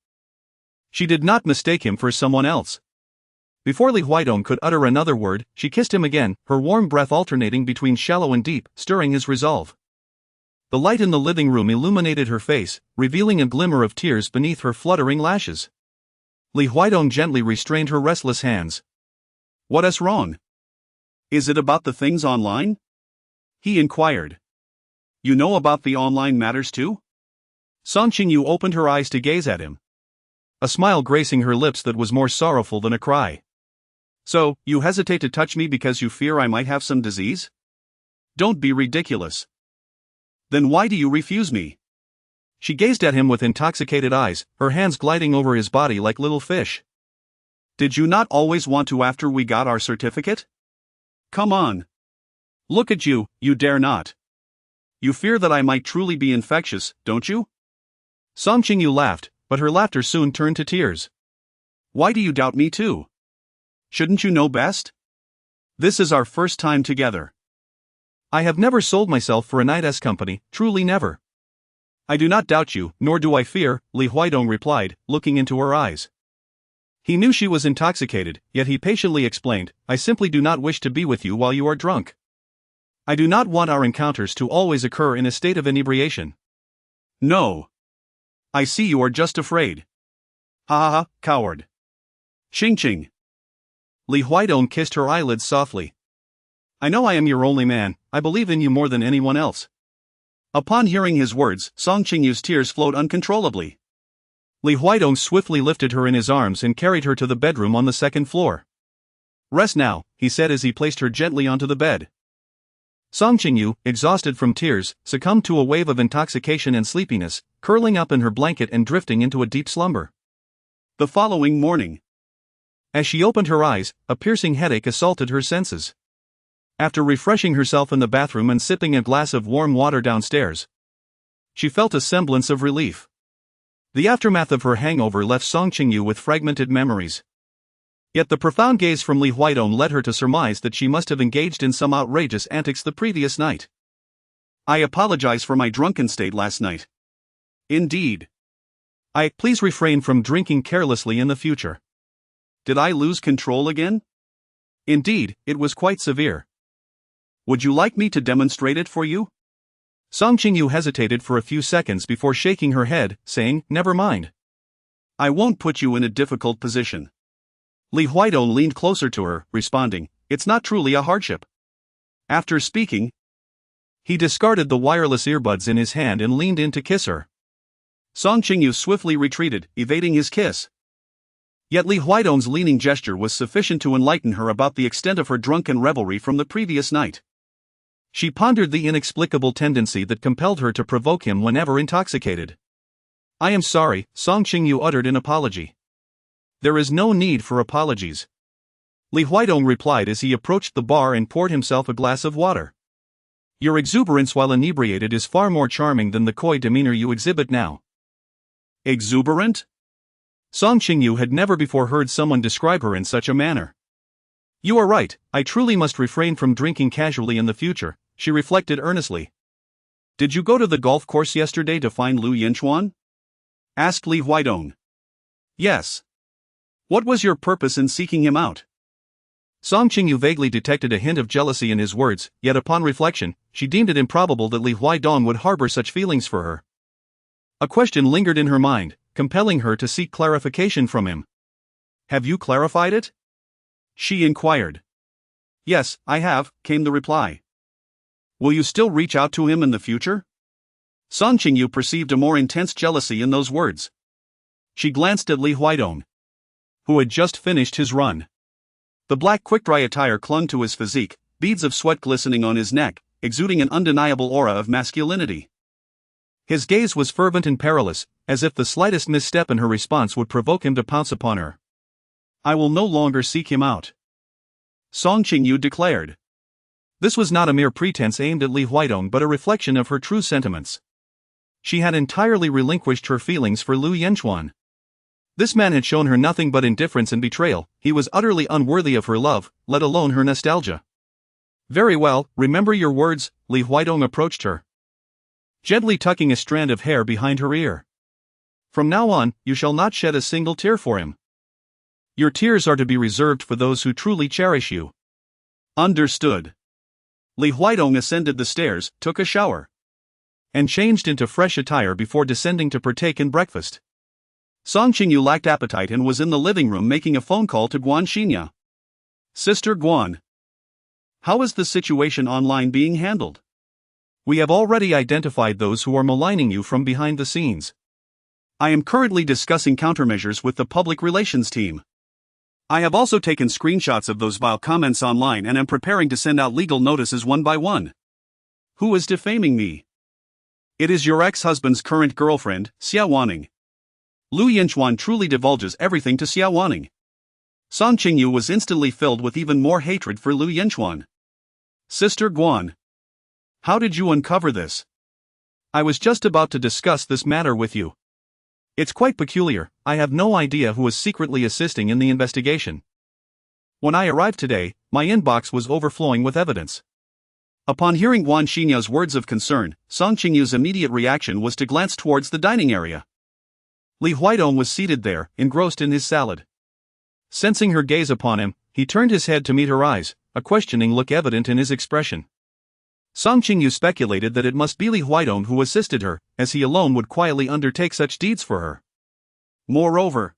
S1: she did not mistake him for someone else. Before Li Huaidong could utter another word, she kissed him again, her warm breath alternating between shallow and deep, stirring his resolve. The light in the living room illuminated her face, revealing a glimmer of tears beneath her fluttering lashes. Li Huaidong gently restrained her restless hands.
S2: "What is wrong? Is it about the things online?" he inquired. "You know about the online matters too?"
S1: Song Qingyu opened her eyes to gaze at him, a smile gracing her lips that was more sorrowful than a cry.
S2: "So, you hesitate to touch me because you fear I might have some disease? Don't be ridiculous. Then why do you refuse me?"
S1: She gazed at him with intoxicated eyes, her hands gliding over his body like little fish.
S2: Did you not always want to after we got our certificate? Come on. Look at you, you dare not. You fear that I might truly be infectious, don't you?
S1: Song Qingyu laughed, but her laughter soon turned to tears.
S2: Why do you doubt me too? Shouldn't you know best? This is our first time together.
S1: I have never sold myself for a knight's company, truly never.
S2: I do not doubt you, nor do I fear, Li Huaidong replied, looking into her eyes.
S1: He knew she was intoxicated, yet he patiently explained, I simply do not wish to be with you while you are drunk. I do not want our encounters to always occur in a state of inebriation.
S2: No. I see you are just afraid. Ha ha ha, coward. Ching ching.
S1: Li Huaidong kissed her eyelids softly. I know I am your only man, I believe in you more than anyone else.
S2: Upon hearing his words, Song Qingyu's tears flowed uncontrollably.
S1: Li Huaidong swiftly lifted her in his arms and carried her to the bedroom on the second floor. Rest now, he said as he placed her gently onto the bed. Song Qingyu, exhausted from tears, succumbed to a wave of intoxication and sleepiness, curling up in her blanket and drifting into a deep slumber.
S2: The following morning,
S1: as she opened her eyes, a piercing headache assaulted her senses. After refreshing herself in the bathroom and sipping a glass of warm water downstairs, she felt a semblance of relief. The aftermath of her hangover left Song Qingyu with fragmented memories. Yet the profound gaze from Li Huaidong led her to surmise that she must have engaged in some outrageous antics the previous night.
S2: I apologize for my drunken state last night. Indeed.
S1: Please refrain from drinking carelessly in the future.
S2: Did I lose control again?
S1: Indeed, it was quite severe.
S2: Would you like me to demonstrate it for you?
S1: Song Qingyu hesitated for a few seconds before shaking her head, saying, never mind.
S2: I won't put you in a difficult position.
S1: Li Huaidong leaned closer to her, responding, it's not truly a hardship.
S2: After speaking,
S1: he discarded the wireless earbuds in his hand and leaned in to kiss her.
S2: Song Qingyu swiftly retreated, evading his kiss.
S1: Yet Li Huaidong's leaning gesture was sufficient to enlighten her about the extent of her drunken revelry from the previous night. She pondered the inexplicable tendency that compelled her to provoke him whenever intoxicated. I am sorry, Song Qingyu uttered in apology. There is no need for apologies. Li Huaidong replied as he approached the bar and poured himself a glass of water. Your exuberance while inebriated is far more charming than the coy demeanor you exhibit now.
S2: Exuberant?
S1: Song Qingyu had never before heard someone describe her in such a manner. You are right, I truly must refrain from drinking casually in the future, she reflected earnestly.
S2: Did you go to the golf course yesterday to find Lu Yanchuan? Asked Li Huaidong.
S1: Yes.
S2: What was your purpose in seeking him out?
S1: Song Qingyu vaguely detected a hint of jealousy in his words, yet upon reflection, she deemed it improbable that Li Huaidong would harbor such feelings for her. A question lingered in her mind, compelling her to seek clarification from him. Have you clarified it? She inquired.
S2: Yes, I have, came the reply. Will you still reach out to him in the future? Song Qingyu perceived a more intense jealousy in those words.
S1: She glanced at Li Huaidong, who had just finished his run.
S2: The black quick-dry attire clung to his physique, beads of sweat glistening on his neck, exuding an undeniable aura of masculinity.
S1: His gaze was fervent and perilous, as if the slightest misstep in her response would provoke him to pounce upon her. I will no longer seek him out,
S2: Song Qingyu declared.
S1: This was not a mere pretense aimed at Li Huaidong but a reflection of her true sentiments. She had entirely relinquished her feelings for Lu Yanchuan. This man had shown her nothing but indifference and betrayal, he was utterly unworthy of her love, let alone her nostalgia. Very well, remember your words, Li Huaidong approached her, gently tucking a strand of hair behind her ear. From now on, you shall not shed a single tear for him. Your tears are to be reserved for those who truly cherish you.
S2: Understood. Li Huaidong ascended the stairs, took a shower,
S1: and changed into fresh attire before descending to partake in breakfast.
S2: Song Qingyu lacked appetite and was in the living room making a phone call to Guan Xinya. Sister Guan, how is the situation online being handled?
S1: We have already identified those who are maligning you from behind the scenes.
S2: I am currently discussing countermeasures with the public relations team. I have also taken screenshots of those vile comments online and am preparing to send out legal notices one by one. Who is defaming me? It is your ex-husband's current girlfriend, Xia Waning. Lu Yanchuan truly divulges everything to Xia Waning. Song Qingyu was instantly filled with even more hatred for Lu Yanchuan. Sister Guan. How did you uncover this? I was just about to discuss this matter with you. It's quite peculiar, I have no idea who was secretly assisting in the investigation. When I arrived today, my inbox was overflowing with evidence. Upon hearing Guan Xinya's words of concern, Song Qingyu's immediate reaction was to glance towards the dining area. Li Huidong was seated there, engrossed in his salad. Sensing her gaze upon him, he turned his head to meet her eyes, a questioning look evident in his expression. Song Qingyu speculated that it must be Li Huidong who assisted her, as he alone would quietly undertake such deeds for her. Moreover,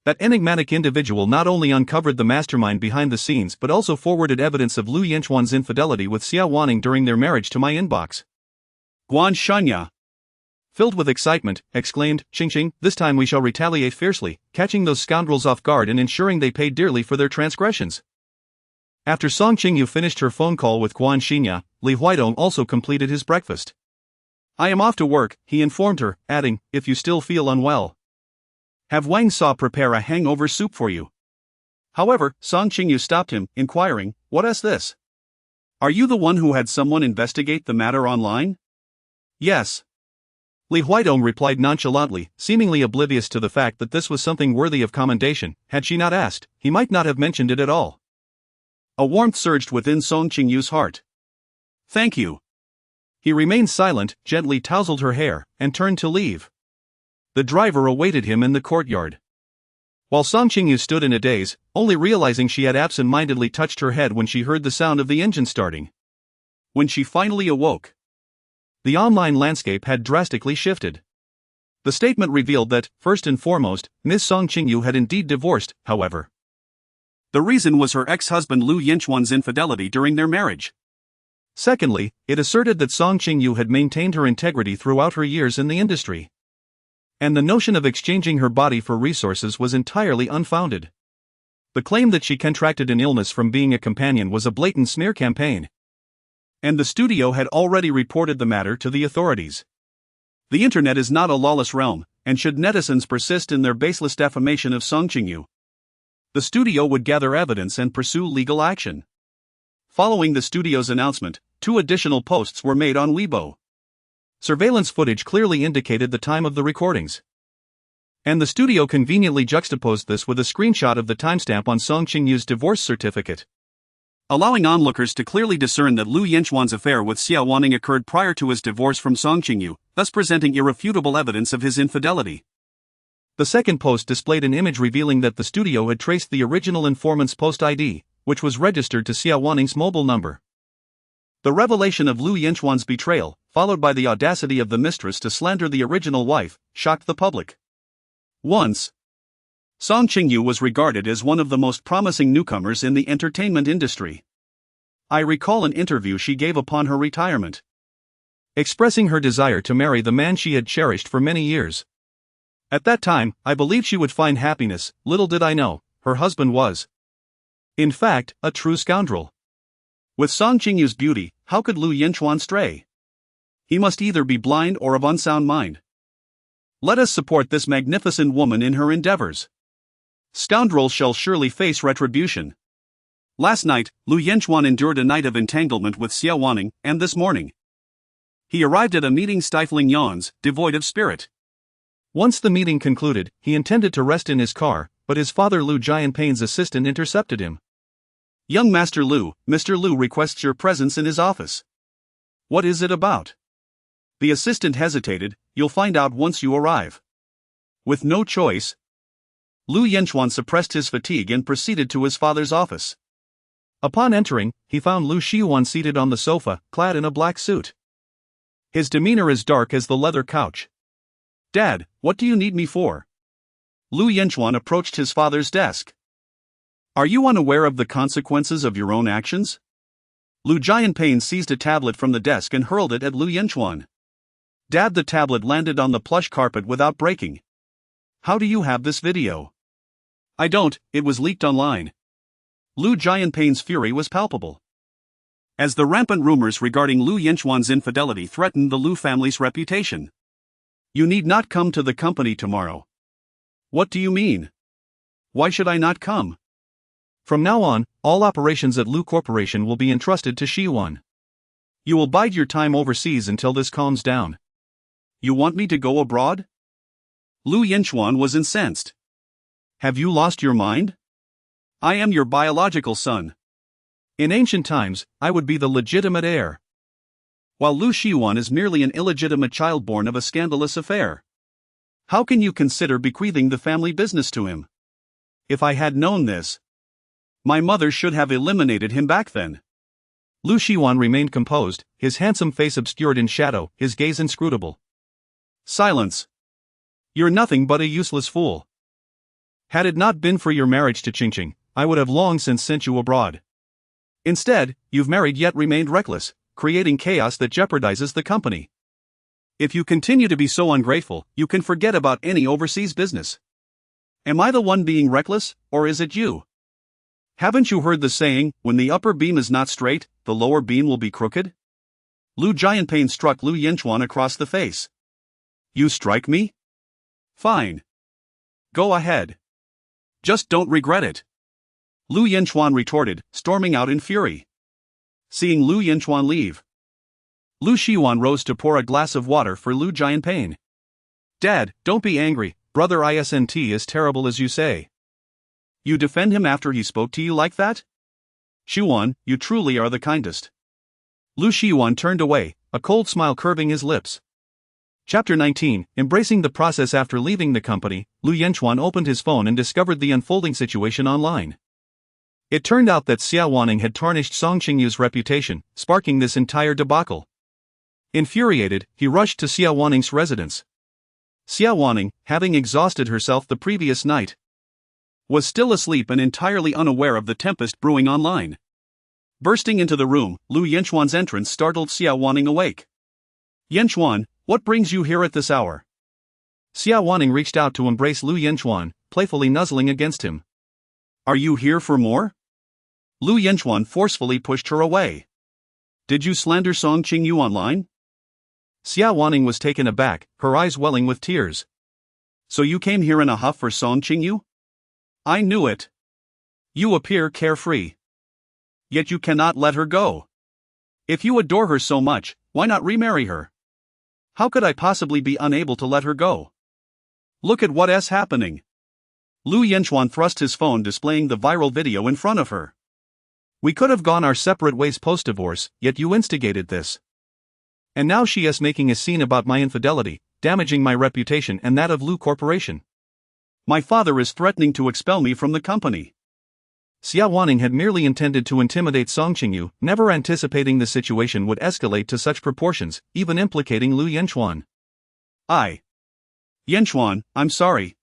S2: that enigmatic individual not only uncovered the mastermind behind the scenes but also forwarded evidence of Lu Yanchuan's infidelity with Xia Waning during their marriage to my inbox. Guan Shanya, filled with excitement, exclaimed, "Qingqing, this time we shall retaliate fiercely, catching those scoundrels off guard and ensuring they pay dearly for their transgressions." After Song Qingyu finished her phone call with Guan Xinya, Li Huidong also completed his breakfast. "I am off to work," he informed her, adding, "if you still feel unwell, have Wang Sa prepare a hangover soup for you." However, Song Qingyu stopped him, inquiring, "What is this? Are you the one who had someone investigate the matter online?" "Yes." Li Huidong replied nonchalantly, seemingly oblivious to the fact that this was something worthy of commendation. Had she not asked, he might not have mentioned it at all. A warmth surged within Song Qingyu's heart. "Thank you." He remained silent, gently tousled her hair, and turned to leave. The driver awaited him in the courtyard. While Song Qingyu stood in a daze, only realizing she had absent-mindedly touched her head when she heard the sound of the engine starting. When she finally awoke, the online landscape had drastically shifted. The statement revealed that, first and foremost, Ms. Song Qingyu had indeed divorced, however. The reason was her ex-husband Lu Yanchuan's infidelity during their marriage. Secondly, it asserted that Song Qingyu had maintained her integrity throughout her years in the industry. And the notion of exchanging her body for resources was entirely unfounded. The claim that she contracted an illness from being a companion was a blatant smear campaign. And the studio had already reported the matter to the authorities. The internet is not a lawless realm, and should netizens persist in their baseless defamation of Song Qingyu, the studio would gather evidence and pursue legal action. Following the studio's announcement, 2 additional posts were made on Weibo. Surveillance footage clearly indicated the time of the recordings. And the studio conveniently juxtaposed this with a screenshot of the timestamp on Song Qingyu's divorce certificate, allowing onlookers to clearly discern that Lu Yanchuan's affair with Xia Waning occurred prior to his divorce from Song Qingyu, thus presenting irrefutable evidence of his infidelity. The second post displayed an image revealing that the studio had traced the original informant's post ID, which was registered to Xia Waning's mobile number. The revelation of Lu Yanchuan's betrayal, followed by the audacity of the mistress to slander the original wife, shocked the public. Once, Song Qingyu was regarded as one of the most promising newcomers in the entertainment industry. I recall an interview she gave upon her retirement, expressing her desire to marry the man she had cherished for many years. At that time, I believed she would find happiness. Little did I know, her husband was, in fact, a true scoundrel. With Song Qingyu's beauty, how could Lu Yanchuan stray? He must either be blind or of unsound mind. Let us support this magnificent woman in her endeavors. Scoundrels shall surely face retribution. Last night, Lu Yanchuan endured a night of entanglement with Xia Waning, and this morning, he arrived at a meeting stifling yawns, devoid of spirit. Once the meeting concluded, he intended to rest in his car, but his father Lu Jianping's assistant intercepted him. "Young Master Lu, Mr. Lu requests your presence in his office." "What is it about?" The assistant hesitated. "You'll find out once you arrive." With no choice, Lu Yanchuan suppressed his fatigue and proceeded to his father's office. Upon entering, he found Lu Xiyuan seated on the sofa, clad in a black suit. His demeanor as dark as the leather couch. "Dad, what do you need me for?" Lu Yanchuan approached his father's desk. "Are you unaware of the consequences of your own actions?" Lu Jianping seized a tablet from the desk and hurled it at Lu Yanchuan. "Dad, the tablet landed on the plush carpet without breaking. How do you have this video?" "I don't, it was leaked online." Lu Jianping's fury was palpable. as the rampant rumors regarding Lu Yanchuan's infidelity threatened the Lu family's reputation. You need not come to the company tomorrow. What do you mean? Why should I not come?
S1: From now on, all operations at Lu Corporation will be entrusted to Shiwan. You will bide your time overseas until this calms down.
S2: You want me to go abroad? Lu Yanchuan was incensed. Have you lost your mind? I am your biological son.
S1: In ancient times, I would be the legitimate heir.
S2: While Lu Shiwan is merely an illegitimate child born of a scandalous affair. How can you consider bequeathing the family business to him? If I had known this, my mother should have eliminated him back then.
S1: Lu Shiwan remained composed, his handsome face obscured in shadow, his gaze inscrutable.
S2: Silence. You're nothing but a useless fool.
S1: Had it not been for your marriage to Qingyu, I would have long since sent you abroad. Instead, you've married yet remained reckless, creating chaos that jeopardizes the company.
S2: If you continue to be so ungrateful, you can forget about any overseas business. Am I the one being reckless, or is it you? Haven't you heard the saying, when the upper beam is not straight, the lower beam will be crooked? Lu Jianpain struck Lu Yanchuan across the face. You strike me? Fine. Go ahead. Just don't regret it. Lu Yanchuan retorted, storming out in fury. Seeing Lu Yanchuan leave, Lu Shiwan rose to pour a glass of water for Lu Jianpain.
S1: Dad, don't be angry, brother isn't as terrible as you say.
S2: You defend him after he spoke to you like that? Shiwan, you truly are the kindest.
S1: Lu Shiwan turned away, a cold smile curving his lips. Chapter 19, Embracing the process. After leaving the company, Lu Yanchuan opened his phone and discovered the unfolding situation online. It turned out that Xia Wanning had tarnished Song Qingyu's reputation, sparking this entire debacle. Infuriated, he rushed to Xia Wanning's residence. Xia Wanning, having exhausted herself the previous night, was still asleep and entirely unaware of the tempest brewing online. Bursting into the room, Lu Yanchuan's entrance startled Xia Wanning awake. Yanchuan, what brings you here at this hour? Xia Wanning reached out to embrace Lu Yanchuan, playfully nuzzling against him.
S2: Are you here for more? Lu Yanchuan forcefully pushed her away. Did you slander Song Qingyu online?
S1: Xia Wanning was taken aback, her eyes welling with tears.
S2: So you came here in a huff for Song Qingyu? I knew it. You appear carefree. Yet you cannot let her go. If you adore her so much, why not remarry her? How could I possibly be unable to let her go? Look at what's happening. Lu Yanchuan thrust his phone, displaying the viral video in front of her.
S1: We could have gone our separate ways post-divorce, yet you instigated this. And now she is making a scene about my infidelity, damaging my reputation and that of Lu Corporation.
S2: My father is threatening to expel me from the company.
S1: Xia Wanning had merely intended to intimidate Song Qingyu, never anticipating the situation would escalate to such proportions, even implicating Lu Yanchuan.
S2: Yanchuan, I'm sorry.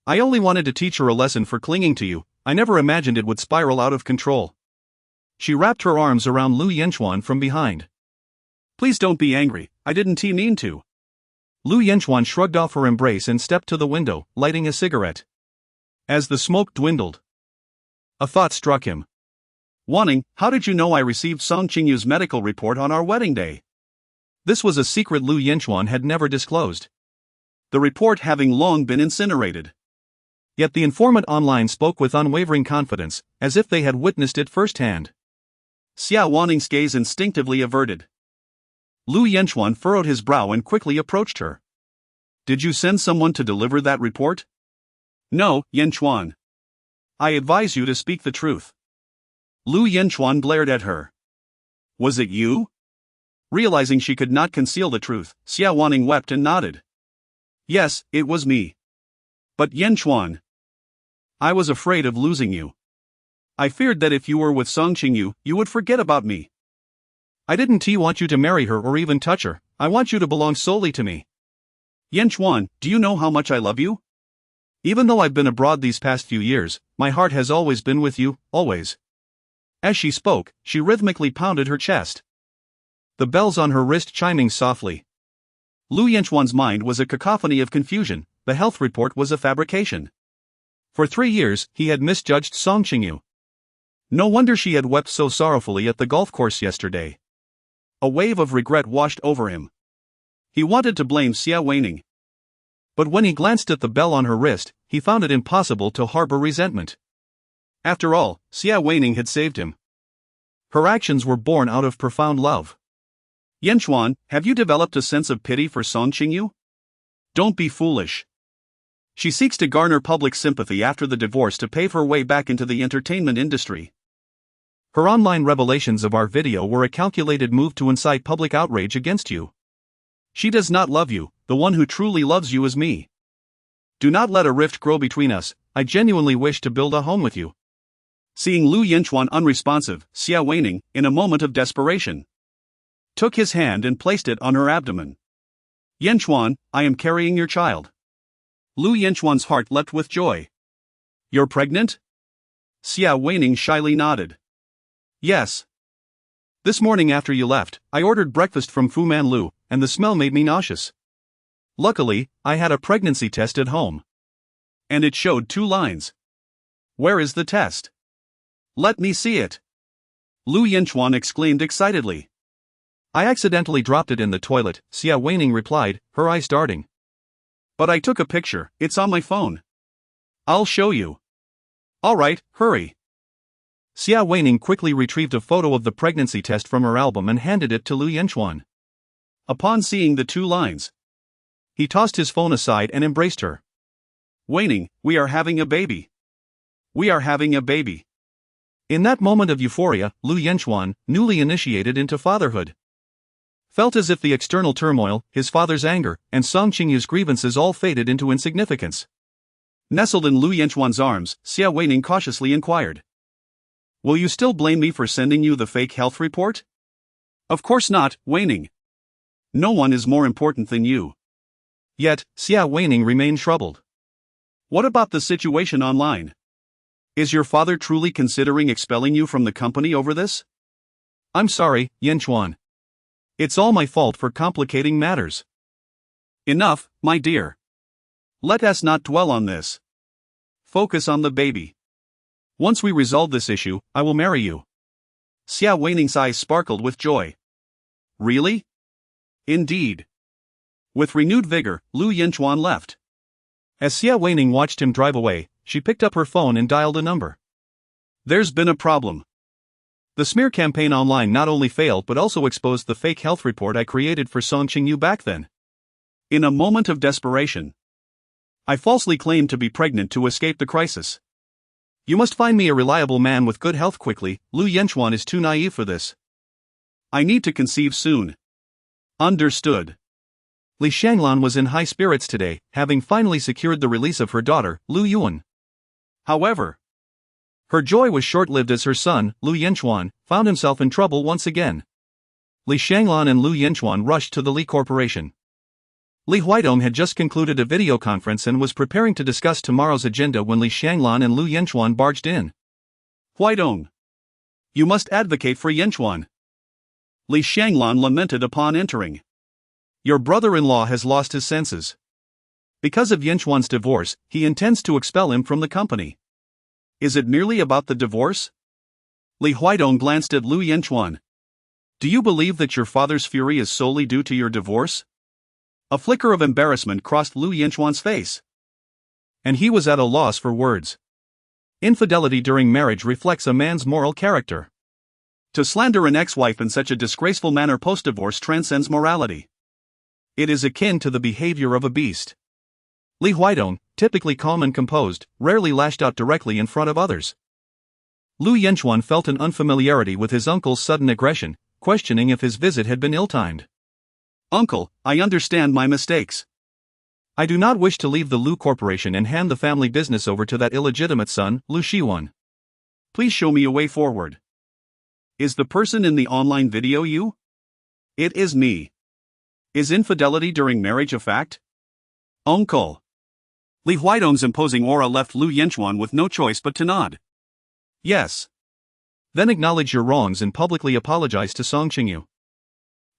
S1: I only wanted to teach her a lesson for clinging to you. I never imagined it would spiral out of control. She wrapped her arms around Lu Yanchuan from behind.
S2: Please don't be angry, I didn't mean to.
S1: Lu Yanchuan shrugged off her embrace and stepped to the window, lighting a cigarette. As the smoke dwindled, a thought struck him.
S2: Wanning, how did you know I received Song Qingyu's medical report on our wedding day?
S1: This was a secret Lu Yanchuan had never disclosed.
S2: The report having long been incinerated.
S1: Yet the informant online spoke with unwavering confidence, as if they had witnessed it firsthand.
S2: Xia Wanning's gaze instinctively averted. Lu Yanchuan furrowed his brow and quickly approached her. Did you send someone to deliver that report? No, Yanchuan. I advise you to speak the truth. Lu Yanchuan glared at her. Was it you? Realizing she could not conceal the truth, Xia Wanning wept and nodded. Yes, it was me. But Yanchuan, I was afraid of losing you. I feared that if you were with Song Qingyu, you would forget about me.
S1: I didn't want you to marry her or even touch her. I want you to belong solely to me.
S2: Yanchuan, do you know how much I love you?
S1: Even though I've been abroad these past few years, my heart has always been with you, always. As she spoke, she rhythmically pounded her chest, the bells on her wrist chiming softly.
S2: Lu Yanchuan's mind was a cacophony of confusion. The health report was a fabrication.
S1: For 3 years, he had misjudged Song Qingyu. No wonder she had wept so sorrowfully at the golf course yesterday. A wave of regret washed over him. He wanted to blame Xia Weining. But when he glanced at the bell on her wrist, he found it impossible to harbor resentment. After all, Xia Weining had saved him. Her actions were born out of profound love. Yanchuan, have you developed a sense of pity for Song Qingyu? Don't be foolish. She seeks to garner public sympathy after the divorce to pave her way back into the entertainment industry. Her online revelations of our video were a calculated move to incite public outrage against you. She does not love you, the one who truly loves you is me. Do not let a rift grow between us, I genuinely wish to build a home with you. Seeing Lu Yanchuan unresponsive, Xia Weining, in a moment of desperation, took his hand and placed it on her abdomen. Yanchuan, I am carrying your child. Lu Yanchuan's heart leapt with joy. You're pregnant? Xia Weining shyly nodded. Yes. This morning after you left, I ordered breakfast from Fu Man Lu, and the smell made me nauseous. Luckily, I had a pregnancy test at home. And it showed 2 lines. Where is the test? Let me see it. Lu Yanchuan exclaimed excitedly. I accidentally dropped it in the toilet, Xia Weining replied, her eyes darting. But I took a picture, it's on my phone. I'll show you. Alright, hurry. Xia Weining quickly retrieved a photo of the pregnancy test from her album and handed it to Lu Yanchuan. Upon seeing the 2 lines, he tossed his phone aside and embraced her. Weining, we are having a baby. We are having a baby. In that moment of euphoria, Lu Yanchuan, newly initiated into fatherhood, felt as if the external turmoil, his father's anger, and Song Qingyu's grievances all faded into insignificance. Nestled in Lu Yanchuan's arms, Xia Weining cautiously inquired. Will you still blame me for sending you the fake health report? Of course not, Weining. No one is more important than you. Yet, Xia Weining remained troubled. What about the situation online? Is your father truly considering expelling you from the company over this? I'm sorry, Yanchuan. It's all my fault for complicating matters. Enough, my dear. Let us not dwell on this. Focus on the baby. Once we resolve this issue, I will marry you. Xia Weining's eyes sparkled with joy. Really? Indeed. With renewed vigor, Lu Yanchuan left. As Xia Weining watched him drive away, she picked up her phone and dialed a number. There's been a problem. The smear campaign online not only failed but also exposed the fake health report I created for Song Qingyu back then. In a moment of desperation, I falsely claimed to be pregnant to escape the crisis. You must find me a reliable man with good health quickly, Lu Yanchuan is too naive for this. I need to conceive soon. Understood. Li Shanglan was in high spirits today, having finally secured the release of her daughter, Lu Yuan. However, her joy was short-lived as her son, Lu Yanchuan, found himself in trouble once again. Li Shanglan and Lu Yanchuan rushed to the Li Corporation. Li Huaidong had just concluded a video conference and was preparing to discuss tomorrow's agenda when Li Shanglan and Lu Yanchuan barged in. Huaidong, you must advocate for Yanchuan. Li Shanglan lamented upon entering. Your brother-in-law has lost his senses. Because of Yanchuan's divorce, he intends to expel him from the company. Is it merely about the divorce? Li Huaidong glanced at Lu Yanchuan. Do you believe that your father's fury is solely due to your divorce? A flicker of embarrassment crossed Lu Yanchuan's face. And he was at a loss for words. Infidelity during marriage reflects a man's moral character. To slander an ex-wife in such a disgraceful manner post-divorce transcends morality. It is akin to the behavior of a beast. Li Huaidong, typically calm and composed, rarely lashed out directly in front of others. Lu Yanchuan felt an unfamiliarity with his uncle's sudden aggression, questioning if his visit had been ill-timed. Uncle, I understand my mistakes. I do not wish to leave the Lu Corporation and hand the family business over to that illegitimate son, Lu Shiwan. Please show me a way forward. Is the person in the online video you? It is me. Is infidelity during marriage a fact? Uncle. Li Huaidong's imposing aura left Lu Yanchuan with no choice but to nod. Yes. Then acknowledge your wrongs and publicly apologize to Song Qingyu.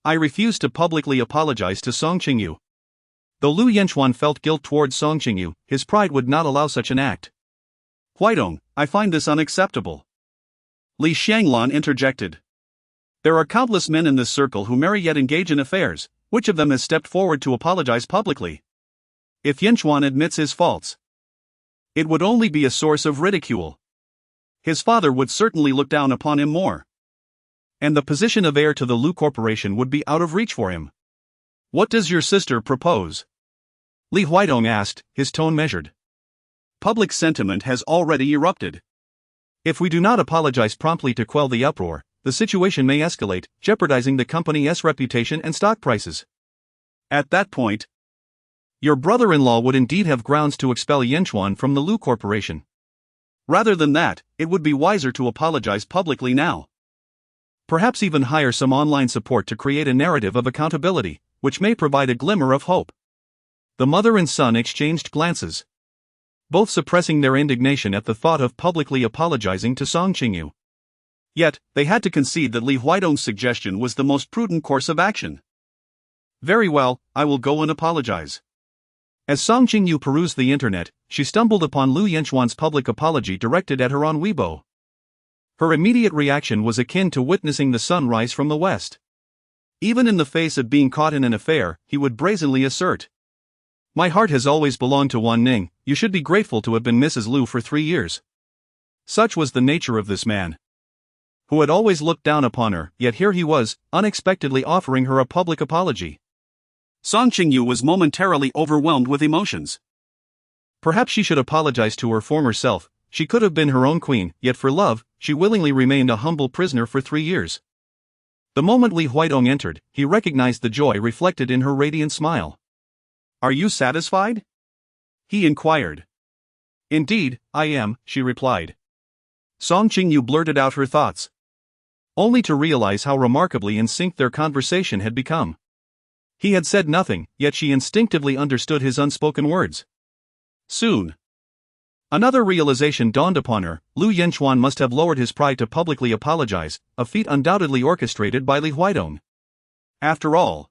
S1: I refuse to publicly apologize to Song Qingyu. Though Lu Yanchuan felt guilt towards Song Qingyu, his pride would not allow such an act. Huaidong, I find this unacceptable.
S2: Li Shanglan interjected. There are countless men in this circle who marry yet engage in affairs. Which of them has stepped forward to apologize publicly? If Yanchuan admits his faults, it would only be a source of ridicule. His father would certainly look down upon him more. And the position of heir to the Lu Corporation would be out of reach for him. What does your sister propose? Li Huaidong asked, his tone measured. Public sentiment has already erupted. If we do not apologize promptly to quell the uproar, the situation may escalate, jeopardizing the company's reputation and stock prices. At that point, your brother-in-law would indeed have grounds to expel Yanchuan from the Lu Corporation. Rather than that, it would be wiser to apologize publicly now. Perhaps even hire some online support to create a narrative of accountability, which may provide a glimmer of hope. The mother and son exchanged glances, both suppressing their indignation at the thought of publicly apologizing to Qingyu. Yet, they had to concede that Li Huaidong's suggestion was the most prudent course of action. Very well, I will go and apologize. As Qingyu perused the internet, she stumbled upon Lu Yanchuan's public apology directed at her on Weibo. Her immediate reaction was akin to witnessing the sun rise from the west. Even in the face of being caught in an affair, he would brazenly assert, "My heart has always belonged to Wan Ning, you should be grateful to have been Mrs. Lu for 3 years." Such was the nature of this man, who had always looked down upon her, yet here he was, unexpectedly offering her a public apology. Qingyu was momentarily overwhelmed with emotions. Perhaps she should apologize to her former self. She could have been her own queen, yet for love, she willingly remained a humble prisoner for 3 years. The moment Li Huaidong entered, he recognized the joy reflected in her radiant smile. "Are you satisfied?" he inquired. "Indeed, I am," she replied. Qingyu blurted out her thoughts, only to realize how remarkably in sync their conversation had become. He had said nothing, yet she instinctively understood his unspoken words. Soon, another realization dawned upon her: Lu Yanchuan must have lowered his pride to publicly apologize, a feat undoubtedly orchestrated by Li Huaidong. After all,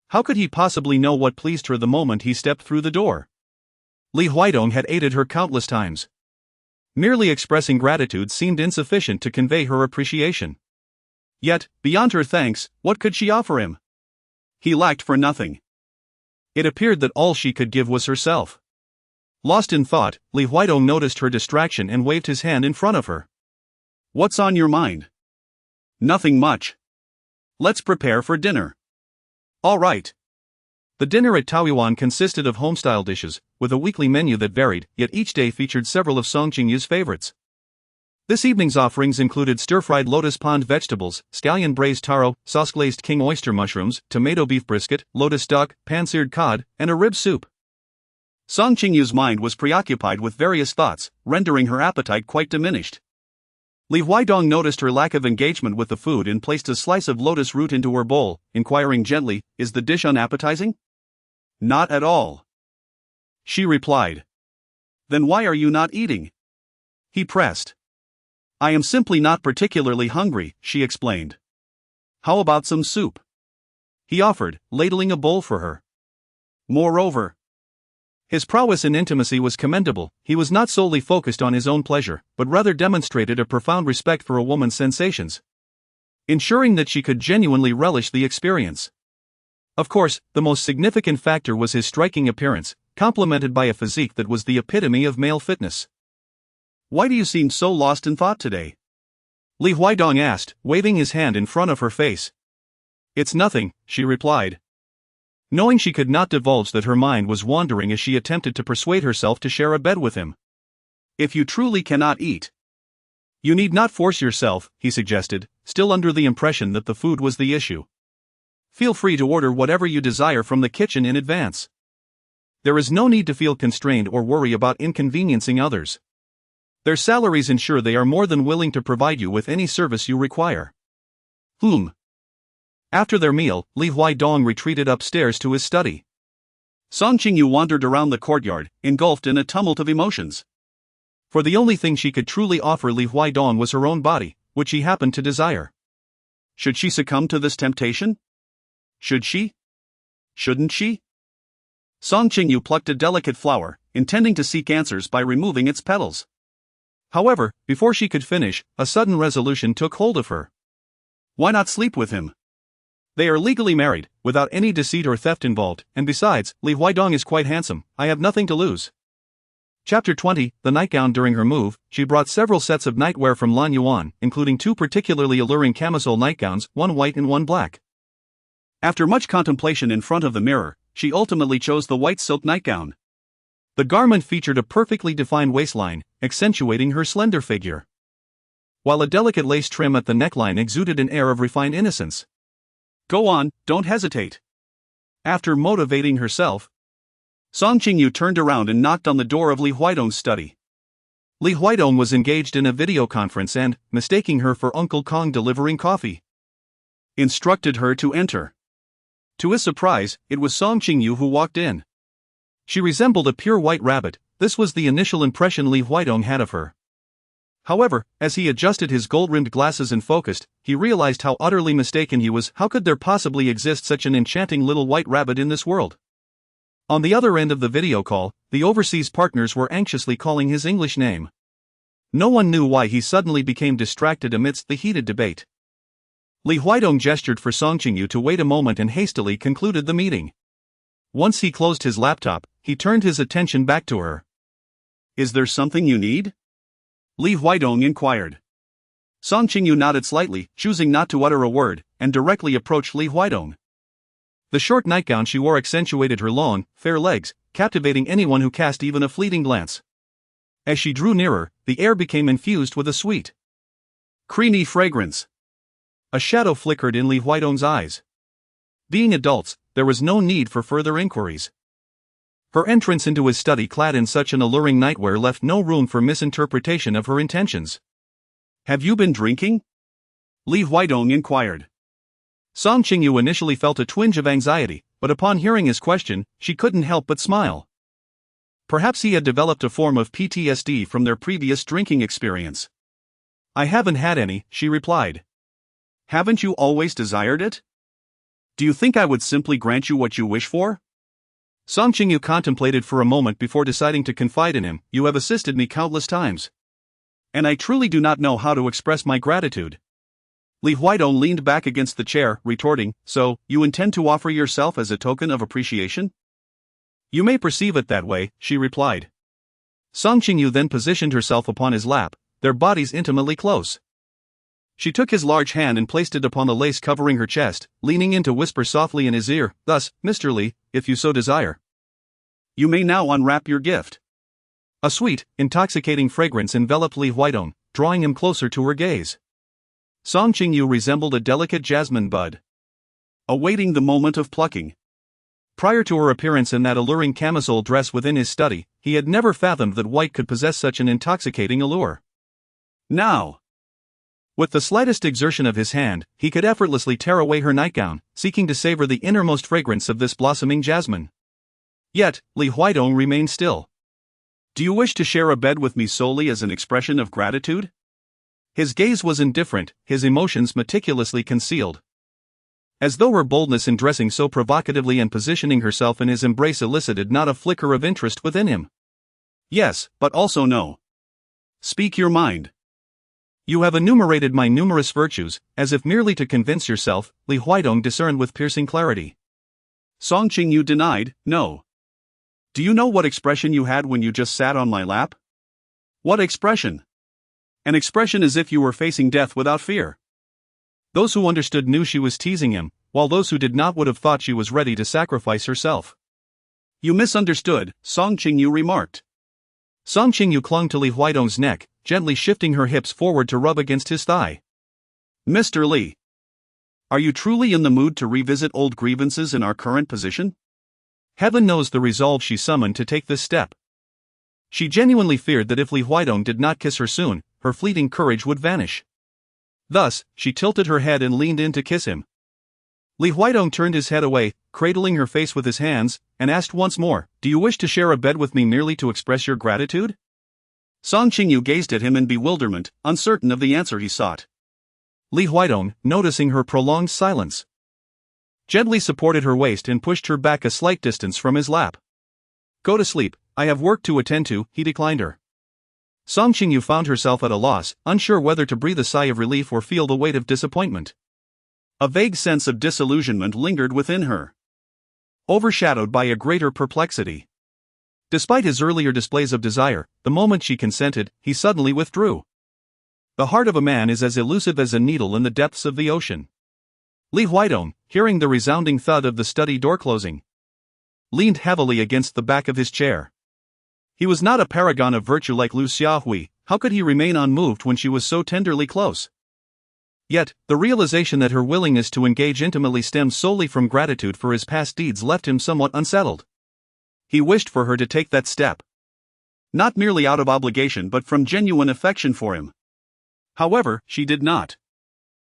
S2: how could he possibly know what pleased her the moment he stepped through the door? Li Huaidong had aided her countless times. Merely expressing gratitude seemed insufficient to convey her appreciation. Yet, beyond her thanks, what could she offer him? He lacked for nothing. It appeared that all she could give was herself. Lost in thought, Li Huaidong noticed her distraction and waved his hand in front of her. "What's on your mind?" "Nothing much. Let's prepare for dinner." "All right." The dinner at Taoyuan consisted of home-style dishes, with a weekly menu that varied, yet each day featured several of Qingyu's favorites. This evening's offerings included stir-fried lotus pond vegetables, scallion braised taro, sauce-glazed king oyster mushrooms, tomato beef brisket, lotus duck, pan-seared cod, and a rib soup. Qingyu's mind was preoccupied with various thoughts, rendering her appetite quite diminished. Li Huaidong noticed her lack of engagement with the food and placed a slice of lotus root into her bowl, inquiring gently, "Is the dish unappetizing?" "Not at all," she replied. "Then why are you not eating?" he pressed. "I am simply not particularly hungry," she explained. "How about some soup?" he offered, ladling a bowl for her. Moreover, his prowess in intimacy was commendable. He was not solely focused on his own pleasure, but rather demonstrated a profound respect for a woman's sensations, ensuring that she could genuinely relish the experience. Of course, the most significant factor was his striking appearance, complemented by a physique that was the epitome of male fitness. "Why do you seem so lost in thought today?" Li Huaidong asked, waving his hand in front of her face. "It's nothing," she replied, knowing she could not divulge that her mind was wandering as she attempted to persuade herself to share a bed with him. "If you truly cannot eat, you need not force yourself," he suggested, still under the impression that the food was the issue. "Feel free to order whatever you desire from the kitchen in advance. There is no need to feel constrained or worry about inconveniencing others. Their salaries ensure they are more than willing to provide you with any service you require." After their meal, Li Huaidong retreated upstairs to his study. Qingyu wandered around the courtyard, engulfed in a tumult of emotions. For the only thing she could truly offer Li Huaidong was her own body, which he happened to desire. Should she succumb to this temptation? Should she? Shouldn't she? Qingyu plucked a delicate flower, intending to seek answers by removing its petals.
S1: However, before she could finish, a sudden resolution took hold of her. Why not sleep with him? They are legally married, without any deceit or theft involved, and besides, Li Huaidong is quite handsome, I have nothing to lose. Chapter 20, The Nightgown. During her move, she brought several sets of nightwear from Lu Yanchuan, including 2 particularly alluring camisole nightgowns, one white and one black. After much contemplation in front of the mirror, she ultimately chose the white silk nightgown. The garment featured a perfectly defined waistline, accentuating her slender figure, while a delicate lace trim at the neckline exuded an air of refined innocence. Go on, don't hesitate. After motivating herself, Song Qingyu turned around and knocked on the door of Li Huaidong's study. Li Huaidong was engaged in a video conference and, mistaking her for Uncle Kong delivering coffee, instructed her to enter. To his surprise, it was Song Qingyu who walked in. She resembled a pure white rabbit. This was the initial impression Li Huaidong had of her. However, as he adjusted his gold-rimmed glasses and focused, he realized how utterly mistaken he was. How could there possibly exist such an enchanting little white rabbit in this world? On the other end of the video call, the overseas partners were anxiously calling his English name. No one knew why he suddenly became distracted amidst the heated debate. Li Huaidong gestured for Song Qingyu to wait a moment and hastily concluded the meeting. Once he closed his laptop, he turned his attention back to her. Is there something you need? Li Huaidong inquired. Song Qingyu nodded slightly, choosing not to utter a word, and directly approached Li Huaidong. The short nightgown she wore accentuated her long, fair legs, captivating anyone who cast even a fleeting glance. As she drew nearer, the air became infused with a sweet, creamy fragrance. A shadow flickered in Li Huaidong's eyes. Being adults, there was no need for further inquiries. Her entrance into his study clad in such an alluring nightwear left no room for misinterpretation of her intentions. Have you been drinking? Li Huaidong inquired. Song Qingyu initially felt a twinge of anxiety, but upon hearing his question, she couldn't help but smile. Perhaps he had developed a form of PTSD from their previous drinking experience. I haven't had any, she replied. Haven't you always desired it? Do you think I would simply grant you what you wish for? Song Qingyu contemplated for a moment before deciding to confide in him. You have assisted me countless times, and I truly do not know how to express my gratitude. Li Huaidong leaned back against the chair, retorting, So, you intend to offer yourself as a token of appreciation? You may perceive it that way, she replied. Song Qingyu then positioned herself upon his lap, their bodies intimately close. She took his large hand and placed it upon the lace covering her chest, leaning in to whisper softly in his ear, Thus, Mr. Li, if you so desire, you may now unwrap your gift. A sweet, intoxicating fragrance enveloped Li Huaidong, drawing him closer to her gaze. Song Qingyu resembled a delicate jasmine bud, awaiting the moment of plucking. Prior to her appearance in that alluring camisole dress within his study, he had never fathomed that white could possess such an intoxicating allure. Now, with the slightest exertion of his hand, he could effortlessly tear away her nightgown, seeking to savor the innermost fragrance of this blossoming jasmine. Yet, Li Huaidong remained still. Do you wish to share a bed with me solely as an expression of gratitude? His gaze was indifferent, his emotions meticulously concealed. As though her boldness in dressing so provocatively and positioning herself in his embrace elicited not a flicker of interest within him. Yes, but also no. Speak your mind. You have enumerated my numerous virtues, as if merely to convince yourself, Li Huaidong discerned with piercing clarity. Song Qingyu denied, No. Do you know what expression you had when you just sat on my lap? What expression? An expression as if you were facing death without fear. Those who understood knew she was teasing him, while those who did not would have thought she was ready to sacrifice herself. You misunderstood, Song Qingyu remarked. Song Qingyu clung to Li Huaidong's neck, gently shifting her hips forward to rub against his thigh. Mr. Li, are you truly in the mood to revisit old grievances in our current position? Heaven knows the resolve she summoned to take this step. She genuinely feared that if Li Huaidong did not kiss her soon, her fleeting courage would vanish. Thus, she tilted her head and leaned in to kiss him. Li Huaidong turned his head away, cradling her face with his hands, and asked once more, Do you wish to share a bed with me merely to express your gratitude? Song Qingyu gazed at him in bewilderment, uncertain of the answer he sought. Li Huaidong, noticing her prolonged silence, gently supported her waist and pushed her back a slight distance from his lap. Go to sleep, I have work to attend to, he declined her. Song Qingyu found herself at a loss, unsure whether to breathe a sigh of relief or feel the weight of disappointment.
S2: A vague sense of disillusionment lingered within her,
S1: overshadowed by a greater perplexity. Despite his earlier displays of desire, the moment she consented, he suddenly withdrew. The heart of a man is as elusive as a needle in the depths of the ocean. Li Huidong, hearing the resounding thud of the study door closing, leaned heavily against the back of his chair. He was not a paragon of virtue like Lu Xiaohui. How could he remain unmoved when she was so tenderly close? Yet, the realization that her willingness to engage intimately stemmed solely from gratitude for his past deeds left him somewhat unsettled. He wished for her to take that step, not merely out of obligation but from genuine affection for him. However, she did not.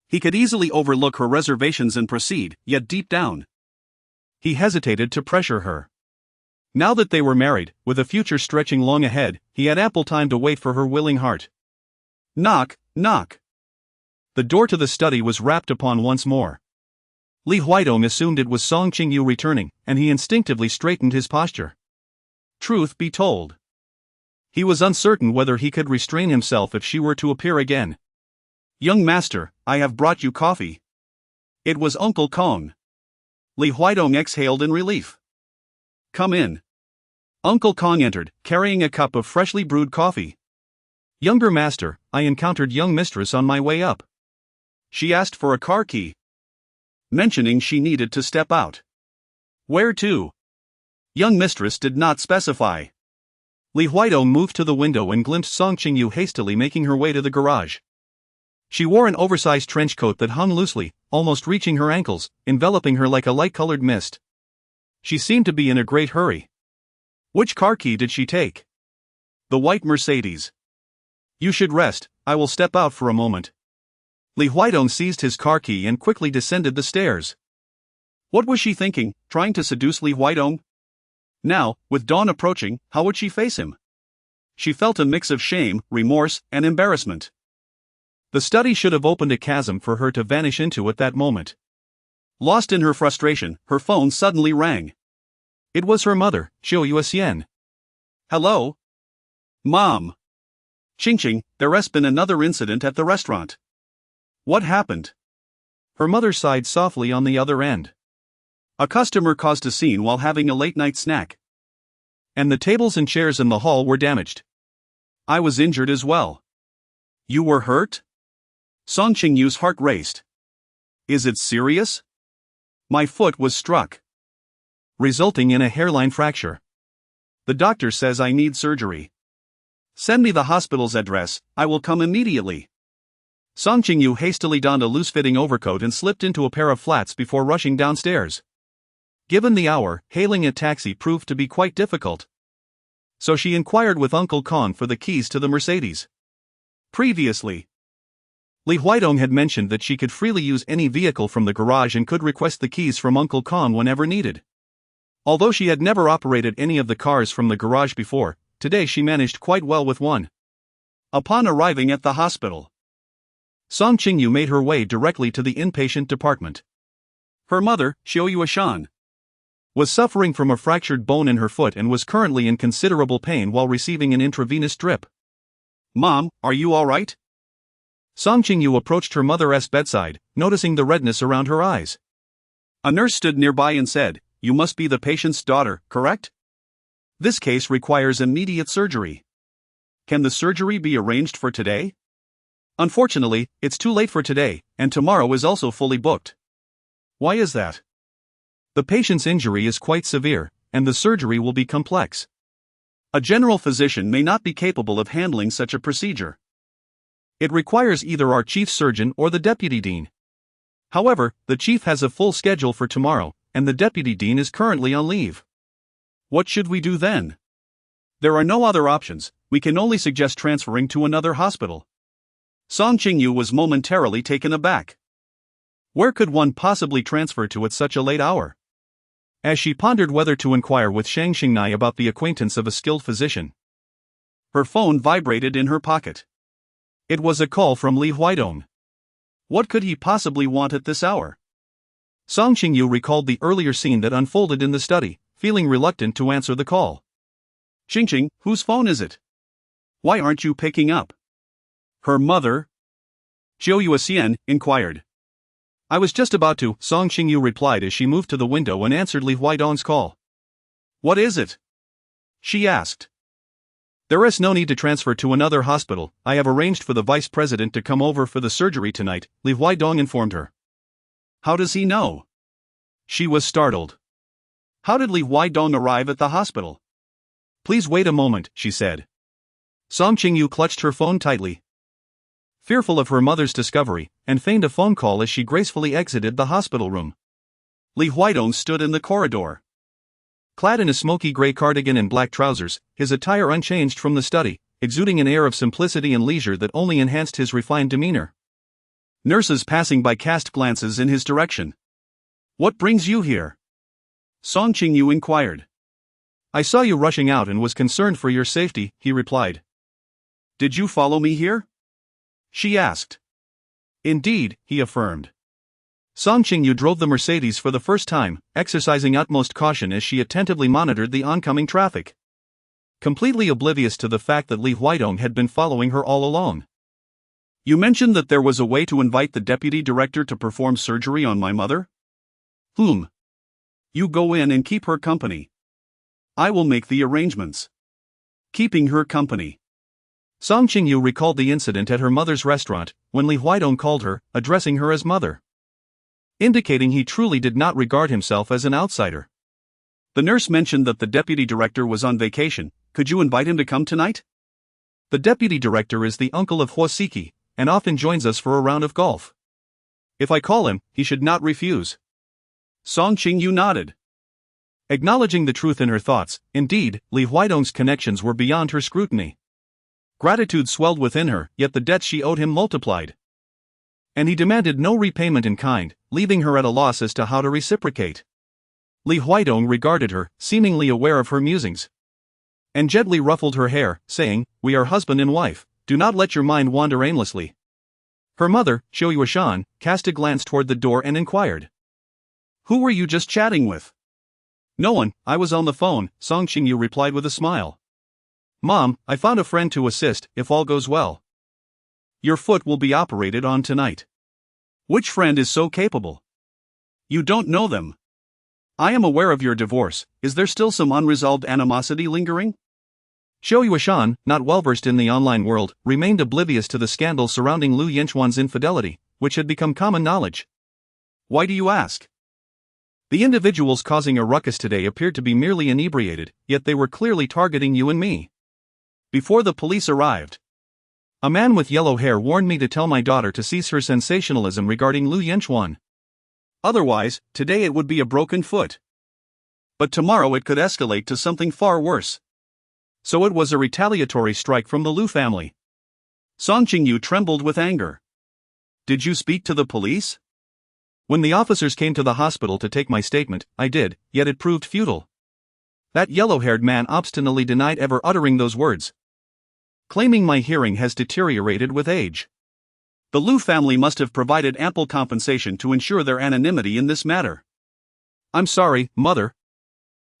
S1: He could easily overlook her reservations and proceed, yet deep down, he hesitated to pressure her. Now that they were married, with a future stretching long ahead, he had ample time to wait for her willing heart.
S2: Knock, knock.
S1: The door to the study was rapped upon once more. Li Huidong assumed it was Song Qingyu returning, and he instinctively straightened his posture. Truth be told, he was uncertain whether he could restrain himself if she were to appear again.
S2: Young master, I have brought you coffee. It was Uncle Kong. Li Huidong exhaled in relief. Come in.
S1: Uncle Kong entered, carrying a cup of freshly brewed coffee. Younger master, I encountered young mistress on my way up.
S2: She asked for a car key, mentioning she needed to step out. Where to? Young mistress did not specify.
S1: Li Huidong moved to the window and glimpsed Song Qingyu hastily making her way to the garage. She wore an oversized trench coat that hung loosely, almost reaching her ankles, enveloping her like a light-colored mist. She seemed to be in a great hurry.
S2: Which car key did she take?
S1: The white Mercedes. You should rest, I will step out for a moment. Li Huidong seized his car key and quickly descended the stairs.
S2: What was she thinking, trying to seduce Li Huidong? Now, with dawn approaching, how would she face him? She felt a mix of shame, remorse, and embarrassment.
S1: The study should have opened a chasm for her to vanish into at that moment.
S2: Lost in her frustration, her phone suddenly rang.
S1: It was her mother, Qiu Yuxian.
S2: Hello? Mom. Qingqing, there has been another incident at the restaurant. What happened?
S1: Her mother sighed softly on the other end.
S2: A customer caused a scene while having a late-night snack.
S1: And the tables and chairs in the hall were damaged.
S2: I was injured as well. You were hurt? Song Qingyu's heart raced. Is it serious? My foot was struck,
S1: resulting in a hairline fracture.
S2: The doctor says I need surgery. Send me the hospital's address, I will come immediately.
S1: Song Qingyu hastily donned a loose-fitting overcoat and slipped into a pair of flats before rushing downstairs. Given the hour, hailing a taxi proved to be quite difficult. So she inquired with Uncle Kong for the keys to the Mercedes.
S2: Previously,
S1: Li Huidong had mentioned that she could freely use any vehicle from the garage and could request the keys from Uncle Kong whenever needed. Although she had never operated any of the cars from the garage before, today she managed quite well with one.
S2: Upon arriving at the hospital,
S1: Song Qingyu made her way directly to the inpatient department.
S2: Her mother, Qiu Yuxian,
S1: was suffering from a fractured bone in her foot and was currently in considerable pain while receiving an intravenous drip.
S2: Mom, are you all right?
S1: Song Qingyu approached her mother's bedside, noticing the redness around her eyes.
S2: A nurse stood nearby and said, You must be the patient's daughter, correct? This case requires immediate surgery. Can the surgery be arranged for today?
S1: Unfortunately, it's too late for today, and tomorrow is also fully booked.
S2: Why is that?
S1: The patient's injury is quite severe, and the surgery will be complex.
S2: A general physician may not be capable of handling such a procedure.
S1: It requires either our chief surgeon or the deputy dean. However, the chief has a full schedule for tomorrow, and the deputy dean is currently on leave.
S2: What should we do then? There are no other options, we can only suggest transferring to another hospital. Song Qingyu was momentarily taken aback.
S1: Where could one possibly transfer to at such a late hour? As she pondered whether to inquire with Shang Xingnai about the acquaintance of a skilled physician,
S2: her phone vibrated in her pocket.
S1: It was a call from Li Huidong.
S2: What could he possibly want at this hour?
S1: Song Qingyu recalled the earlier scene that unfolded in the study, feeling reluctant to answer the call.
S2: Qingqing, whose phone is it? Why aren't you picking up? Her mother? Zhou Yuxian inquired.
S1: I was just about to, Song Qingyu replied as she moved to the window and answered Li Huaidong's call.
S2: What is it? She asked.
S1: There is no need to transfer to another hospital. I have arranged for the vice president to come over for the surgery tonight, Li Huaidong informed her.
S2: How does he know?
S1: She was startled.
S2: How did Li Huaidong arrive at the hospital?
S1: Please wait a moment, she said. Song Qingyu clutched her phone tightly, fearful of her mother's discovery, and feigned a phone call as she gracefully exited the hospital room.
S2: Li Huaidong stood in the corridor.
S1: Clad in a smoky gray cardigan and black trousers, his attire unchanged from the study, exuding an air of simplicity and leisure that only enhanced his refined demeanor.
S2: Nurses passing by cast glances in his direction. What brings you here? Song Qingyu inquired.
S1: I saw you rushing out and was concerned for your safety, he replied.
S2: Did you follow me here?
S1: She asked. Indeed, he affirmed. Song Qingyu drove the Mercedes for the first time, exercising utmost caution as she attentively monitored the oncoming traffic, completely oblivious to the fact that Li Huaidong had been following her all along.
S2: You mentioned that there was a way to invite the deputy director to perform surgery on my mother?
S1: Whom?
S2: You go in and keep her company. I will make the arrangements. Keeping her company.
S1: Song Qingyu recalled the incident at her mother's restaurant, when Li Huaidong called her, addressing her as mother, indicating he truly did not regard himself as an outsider.
S2: The nurse mentioned that the deputy director was on vacation. Could you invite him to come tonight?
S1: The deputy director is the uncle of Huosiki, and often joins us for a round of golf. If I call him, he should not refuse.
S2: Song Qingyu nodded,
S1: acknowledging the truth in her thoughts. Indeed, Li Huaidong's connections were beyond her scrutiny. Gratitude swelled within her, yet the debts she owed him multiplied. And he demanded no repayment in kind, leaving her at a loss as to how to reciprocate. Li Huaidong regarded her, seemingly aware of her musings, and gently ruffled her hair, saying, "We are husband and wife, do not let your mind wander aimlessly." Her mother, Zhou Yuxian, cast a glance toward the door and inquired,
S2: "Who were you just chatting with?"
S1: "No one, I was on the phone," Song Qingyu replied with a smile. "Mom, I found a friend to assist, if all goes well. Your foot will be operated on tonight."
S2: "Which friend is so capable?" "You don't know them."
S1: "I am aware of your divorce. Is there still some unresolved animosity lingering?" Zhou Yuxian, not well versed in the online world, remained oblivious to the scandal surrounding Lu Yanchuan's infidelity, which had become common knowledge.
S2: "Why do you ask?"
S1: "The individuals causing a ruckus today appeared to be merely inebriated, yet they were clearly targeting you and me. Before the police arrived, a man with yellow hair warned me to tell my daughter to cease her sensationalism regarding Lu Yanchuan.
S2: Otherwise, today it would be a broken foot. But tomorrow it could escalate to something far worse.
S1: So it was a retaliatory strike from the Lu family."
S2: Song Qingyu trembled with anger. "Did you speak to the police?"
S1: "When the officers came to the hospital to take my statement, I did, yet it proved futile. That yellow-haired man obstinately denied ever uttering those words, claiming my hearing has deteriorated with age.
S2: The Lu family must have provided ample compensation to ensure their anonymity in this matter."
S1: "I'm sorry, mother,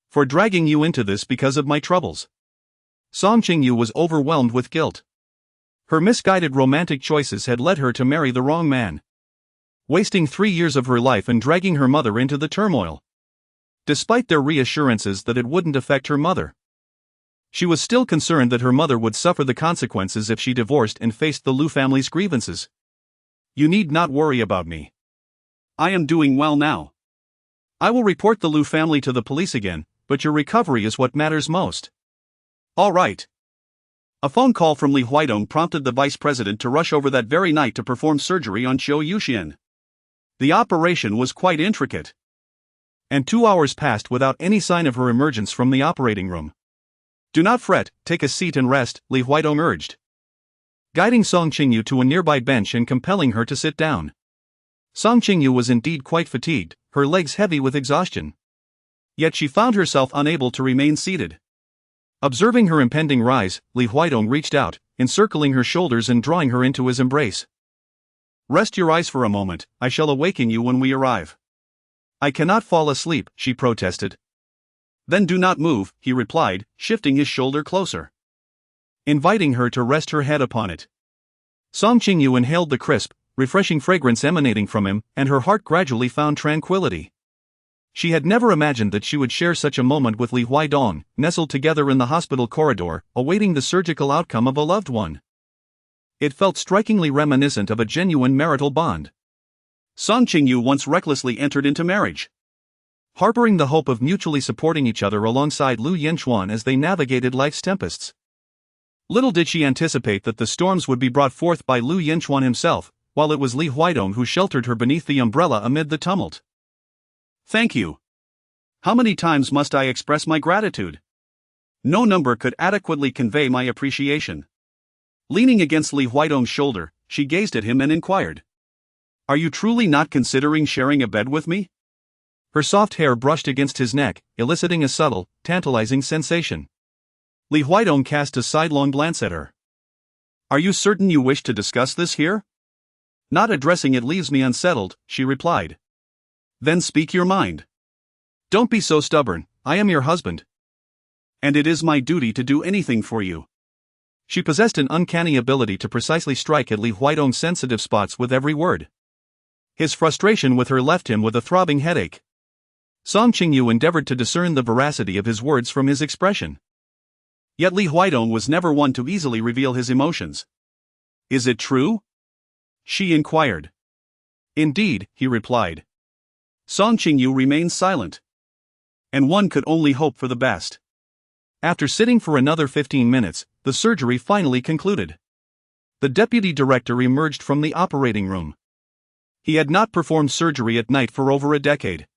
S1: for dragging you into this because of my troubles." Song Qingyu was overwhelmed with guilt. Her misguided romantic choices had led her to marry the wrong man, wasting 3 years of her life and dragging her mother into the turmoil. Despite their reassurances that it wouldn't affect her mother, she was still concerned that her mother would suffer the consequences if she divorced and faced the Lu family's grievances. "You need not worry about me.
S2: I am doing well now.
S1: I will report the Lu family to the police again, but your recovery is what matters most."
S2: "All right." A phone call from Li Huaidong prompted the vice president to rush over that very night to perform surgery on Zhou Yuxian. The operation was quite intricate,
S1: and 2 hours passed without any sign of her emergence from the operating room. "Do not fret, take a seat and rest," Li Huaidong urged, guiding Song Qingyu to a nearby bench and compelling her to sit down. Song Qingyu was indeed quite fatigued, her legs heavy with exhaustion. Yet she found herself unable to remain seated. Observing her impending rise, Li Huaidong reached out, encircling her shoulders and drawing her into his embrace. "Rest your eyes for a moment, I shall awaken you when we arrive." "I cannot fall asleep," she protested.
S2: "Then do not move," he replied, shifting his shoulder closer.
S1: inviting her to rest her head upon it. Song Qingyu inhaled the crisp, refreshing fragrance emanating from him, and her heart gradually found tranquility. She had never imagined that she would share such a moment with Li Huaidong, nestled together in the hospital corridor, awaiting the surgical outcome of a loved one. It felt strikingly reminiscent of a genuine marital bond.
S2: Song Qingyu once recklessly entered into marriage,
S1: harboring the hope of mutually supporting each other alongside Lu Yanchuan as they navigated life's tempests. Little did she anticipate that the storms would be brought forth by Lu Yanchuan himself, while it was Li Huaidong who sheltered her beneath the umbrella amid the tumult.
S2: Thank you. How many times must I express my gratitude? No number could adequately convey my appreciation. Leaning against Li Huaidong's shoulder, she gazed at him and inquired, "Are you truly not considering sharing a bed with me?"
S1: Her soft hair brushed against his neck, eliciting a subtle, tantalizing sensation.
S2: Li Huaidong cast a sidelong glance at her. "Are you certain you wish to discuss this here?" "Not addressing it leaves me unsettled," she replied. "Then speak your mind. Don't be so stubborn, I am your husband. And it is my duty to do anything for you."
S1: She possessed an uncanny ability to precisely strike at Li Huaidong's sensitive spots with every word. His frustration with her left him with a throbbing headache. Song Qingyu endeavored to discern the veracity of his words from his expression.
S2: Yet Li Huaidong was never one to easily reveal his emotions. "Is it true?" she inquired.
S1: "Indeed," he replied.
S2: Song Qingyu remained silent. And one could only hope for the best.
S1: After sitting for another 15 minutes, the surgery finally concluded. The deputy director emerged from the operating room. He had not performed surgery at night for over a decade.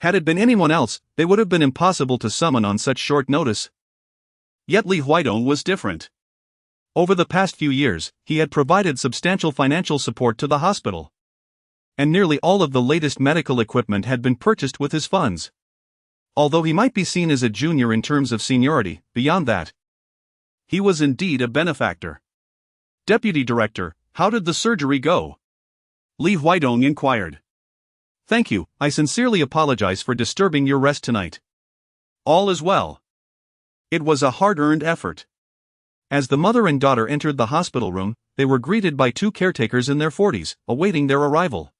S1: Had it been anyone else, they would have been impossible to summon on such short notice.
S2: Yet Li Huaidong was different.
S1: Over the past few years, he had provided substantial financial support to the hospital. And nearly all of the latest medical equipment had been purchased with his funds. Although he might be seen as a junior in terms of seniority, beyond that,
S2: he was indeed a benefactor. "Deputy Director, how did the surgery go?" Li Huaidong inquired.
S1: "Thank you, I sincerely apologize for disturbing your rest tonight."
S2: "All is well." It was a hard-earned effort.
S1: As the mother and daughter entered the hospital room, they were greeted by two caretakers in their 40s, awaiting their arrival.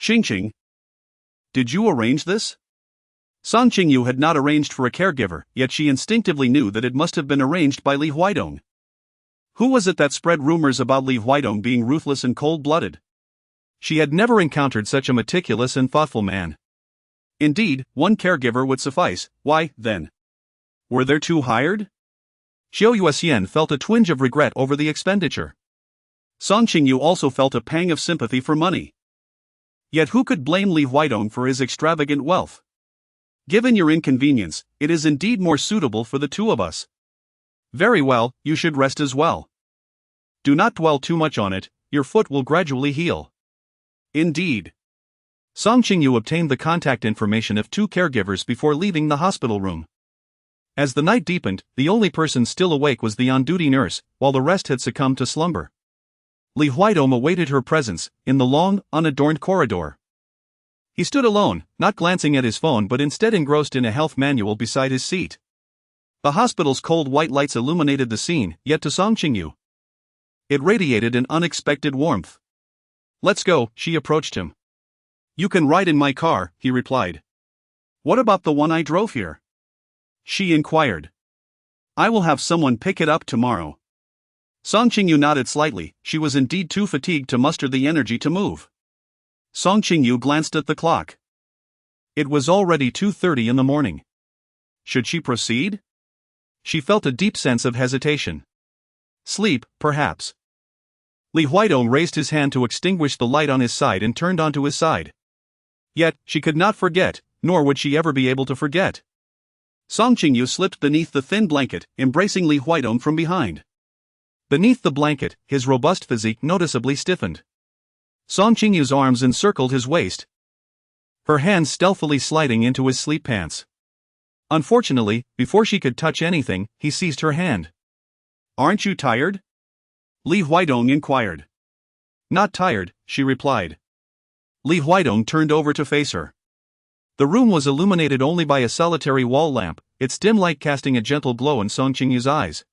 S2: "Qingqing, did you arrange this?" Song Qingyu had not arranged for a caregiver, yet she instinctively knew that it must have been arranged by Li Huaidong. Who was it that spread rumors about Li Huaidong being ruthless and cold-blooded?
S1: She had never encountered such a meticulous and thoughtful man.
S2: Indeed, one caregiver would suffice. Why, then? Were there two hired?
S1: Xiao Yuxian felt a twinge of regret over the expenditure.
S2: Song Qingyu also felt a pang of sympathy for money. Yet who could blame Li Huaidong for his extravagant wealth? "Given your inconvenience, it is indeed more suitable for the two of us." "Very well, you should rest as well. Do not dwell too much on it, your foot will gradually heal." "Indeed."
S1: Song Qingyu obtained the contact information of two caregivers before leaving the hospital room. As the night deepened, the only person still awake was the on-duty nurse, while the rest had succumbed to slumber. Li Huaidong awaited her presence, in the long, unadorned corridor. He stood alone, not glancing at his phone but instead engrossed in a health manual beside his seat. The hospital's cold white lights illuminated the scene, yet to Song Qingyu, it radiated an unexpected warmth. "Let's go," she approached him.
S2: "You can ride in my car," he replied. "What about the one I drove here?" she inquired. "I will have someone pick it up tomorrow." Song Qingyu nodded slightly. She was indeed too fatigued to muster the energy to move. Song Qingyu glanced at the clock.
S1: It was already 2:30 in the morning.
S2: Should she proceed?
S1: She felt a deep sense of hesitation. Sleep, perhaps.
S2: Li Huaidong raised his hand to extinguish the light on his side and turned onto his side. Yet, she could not forget, nor would she ever be able to forget. Song Qingyu slipped beneath the thin blanket, embracing Li Huaidong from behind.
S1: Beneath the blanket, his robust physique noticeably stiffened. Song Qingyu's arms encircled his waist, her hands stealthily sliding into his sleep pants. Unfortunately, before she could touch anything, he seized her hand.
S2: "Aren't you tired?" Li Huaidong inquired.
S1: "Not tired," she replied. Li Huaidong turned over to face her. The room was illuminated only by a solitary wall lamp, its dim light casting a gentle glow in Song Qingyu's eyes.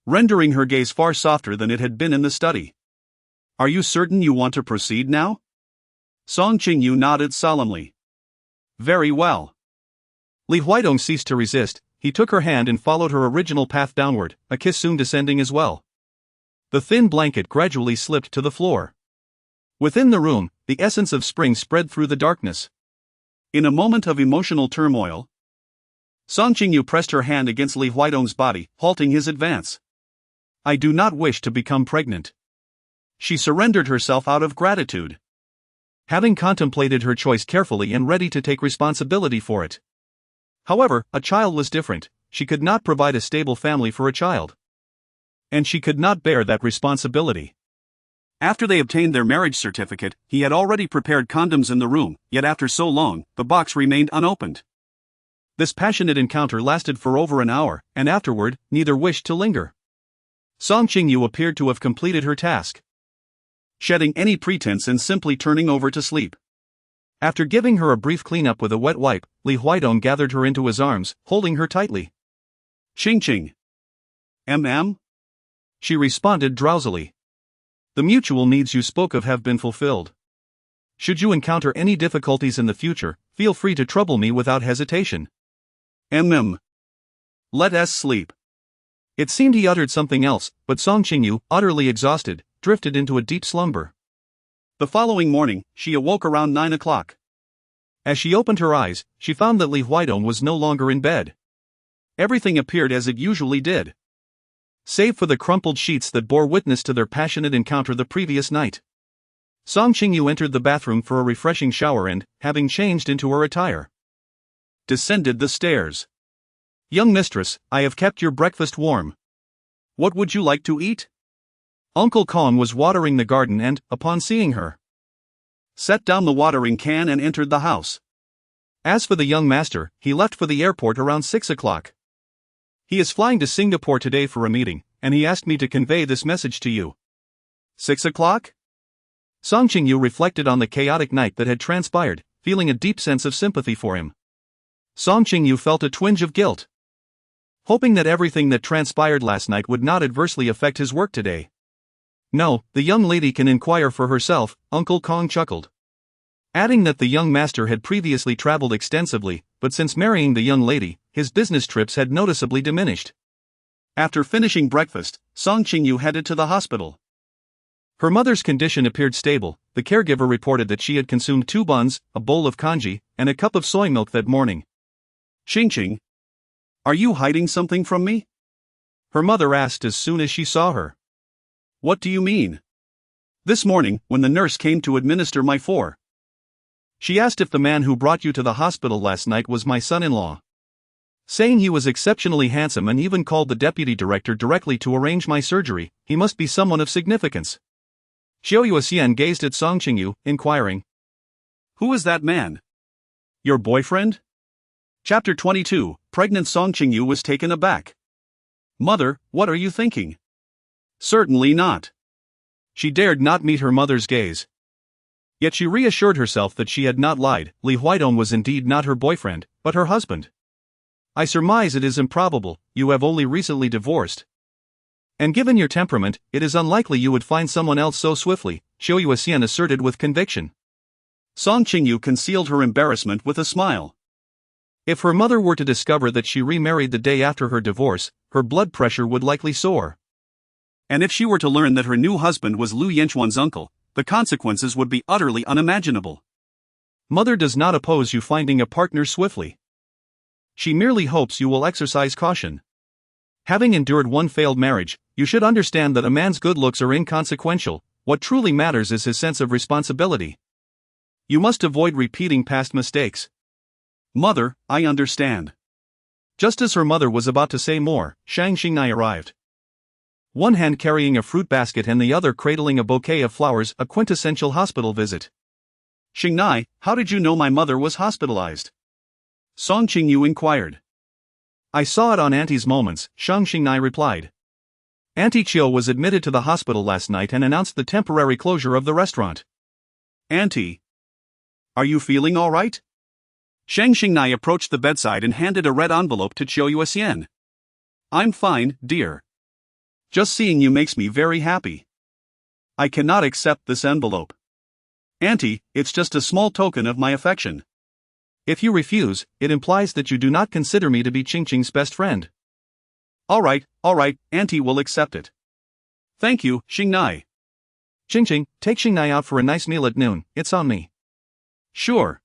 S2: rendering her gaze far softer than it had been in the study. Are you certain you want to proceed now? Song Qingyu nodded solemnly. Very well.
S1: Li Huaidong ceased to resist. He took her hand and followed her original path downward, a kiss soon descending as well. The thin blanket gradually slipped to the floor. Within the room, the essence of spring spread through the darkness.
S2: In a moment of emotional turmoil, Song Qingyu pressed her hand against Li Huaidong's body, halting his advance.
S1: I do not wish to become pregnant.
S2: She surrendered herself out of gratitude,
S1: having contemplated her choice carefully and ready to take responsibility for it. However, a child was different. She could not provide a stable family for a child. And she could not bear that responsibility.
S2: After they obtained their marriage certificate, he had already prepared condoms in the room, yet after so long, the box remained unopened.
S1: This passionate encounter lasted for over an hour, and afterward, neither wished to linger. Song Qingyu appeared to have completed her task,
S2: shedding any pretense and simply turning over to sleep.
S1: After giving her a brief cleanup with a wet wipe, Li Huaidong gathered her into his arms, holding her tightly.
S2: Ching.
S1: She responded drowsily. The mutual needs you spoke of have been fulfilled. Should you encounter any difficulties in the future, feel free to trouble me without hesitation.
S2: Let us sleep.
S1: It seemed he uttered something else, but Song Qingyu, utterly exhausted, drifted into a deep slumber.
S2: The following morning, she awoke around 9 o'clock.
S1: As she opened her eyes, she found that Li Huaidong was no longer in bed.
S2: Everything appeared as it usually did,
S1: save for the crumpled sheets that bore witness to their passionate encounter the previous night. Song Qingyu entered the bathroom for a refreshing shower and, having changed into her attire,
S2: descended the stairs.
S1: Young mistress, I have kept your breakfast warm.
S2: What would you like to eat?
S1: Uncle Kong was watering the garden and, upon seeing her,
S2: set down the watering can and entered the house.
S1: As for the young master, he left for the airport around 6 o'clock. He is flying to Singapore today for a meeting, and he asked me to convey this message to you.
S2: 6 o'clock?
S1: Song Qingyu reflected on the chaotic night that had transpired, feeling a deep sense of sympathy for him. Song Qingyu felt a twinge of guilt, hoping that everything that transpired last night would not adversely affect his work today. No, the young lady can inquire for herself, Uncle Kong chuckled, adding that the young master had previously traveled extensively, but since marrying the young lady, his business trips had noticeably diminished.
S2: After finishing breakfast, Song Qingyu headed to the hospital.
S1: Her mother's condition appeared stable. The caregiver reported that she had consumed 2 buns, a bowl of congee, and a cup of soy milk that morning.
S2: Ching, are you hiding something from me?
S1: Her mother asked as soon as she saw her.
S2: What do you mean? This morning, when the nurse came to administer my four,
S1: she asked if the man who brought you to the hospital last night was my son-in-law, saying he was exceptionally handsome and even called the deputy director directly to arrange my surgery. He must be someone of significance. Xiao Yuxian gazed at Song Qingyu, inquiring,
S2: who is that man?
S1: Your boyfriend?
S2: Chapter 22, Pregnant Song Qingyu was taken aback. Mother, what are you thinking? Certainly not.
S1: She dared not meet her mother's gaze. Yet she reassured herself that she had not lied. Li Huaidong was indeed not her boyfriend, but her husband. I surmise it is improbable, you have only recently divorced. And given your temperament, it is unlikely you would find someone else so swiftly, Xiao Yuxian asserted with conviction.
S2: Song Qingyu concealed her embarrassment with a smile.
S1: If her mother were to discover that she remarried the day after her divorce, her blood pressure would likely soar.
S2: And if she were to learn that her new husband was Lu Yanchuan's uncle, the consequences would be utterly unimaginable.
S1: Mother does not oppose you finding a partner swiftly. She merely hopes you will exercise caution. Having endured one failed marriage, you should understand that a man's good looks are inconsequential. What truly matters is his sense of responsibility. You must avoid repeating past mistakes.
S2: Mother, I understand.
S1: Just as her mother was about to say more, Shang Xingnai arrived. One hand carrying a fruit basket and the other cradling a bouquet of flowers, a quintessential hospital visit.
S2: Xingnai, how did you know my mother was hospitalized? Song Qingyu inquired.
S1: I saw it on Auntie's Moments, Shang Xingnai replied. Auntie Chiu was admitted to the hospital last night and announced the temporary closure of the restaurant.
S2: Auntie, are you feeling all right? Shang Xingnai approached the bedside and handed a red envelope to Qiu Yuxian. I'm fine, dear. Just seeing you makes me very happy. I cannot accept this envelope. Auntie, it's just a small token of my affection.
S1: If you refuse, it implies that you do not consider me to be Qingqing's best friend.
S2: Alright, Auntie will accept it. Thank you, Xingnai.
S1: Qingqing, take Xingnai out for a nice meal at noon, it's on me.
S2: Sure.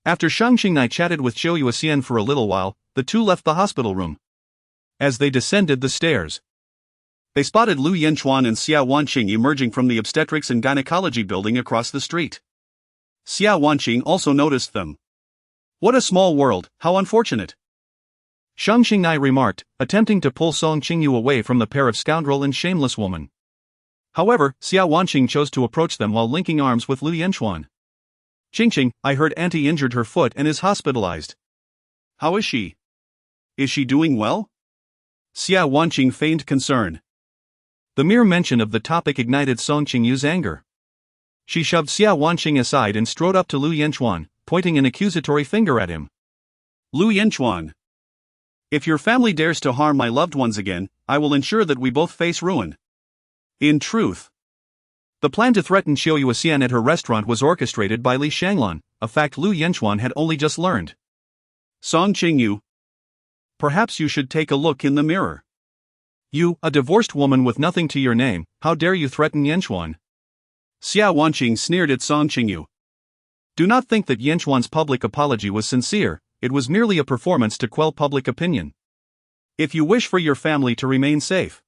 S1: After Xingnai chatted with Qiu Yuxian for a little while, the two left the hospital room. As they descended the stairs,
S2: they spotted Lu Yanchuan and Xia Wanqing emerging from the obstetrics and gynecology building across the street. Xia Wanqing also noticed them. What a small world, how unfortunate.
S1: Xingnai remarked, attempting to pull Song Qingyu away from the pair of scoundrel and shameless woman. However, Xia Wanqing chose to approach them while linking arms with Lu Yanchuan. Qingqing, I heard Auntie injured her foot and is hospitalized.
S2: How is she? Is she doing well? Xia Wanqing feigned concern.
S1: The mere mention of the topic ignited Song Qingyu's anger. She shoved Xia Wanqing aside and strode up to Lu Yanchuan, pointing an accusatory finger at him.
S2: Lu Yanchuan. If your family dares to harm my loved ones again, I will ensure that we both face ruin. In truth, the plan to threaten Qiu Yuxian at her restaurant was orchestrated by Li Shanglan, a fact Lu Yanchuan had only just learned. Song Qingyu, perhaps you should take a look in the mirror.
S1: You, a divorced woman with nothing to your name, how dare you threaten Yanchuan?
S2: Xia Wanqing sneered at Song Qingyu.
S1: Do not think that Yanchuan's public apology was sincere, it was merely a performance to quell public opinion.
S2: If you wish for your family to remain safe,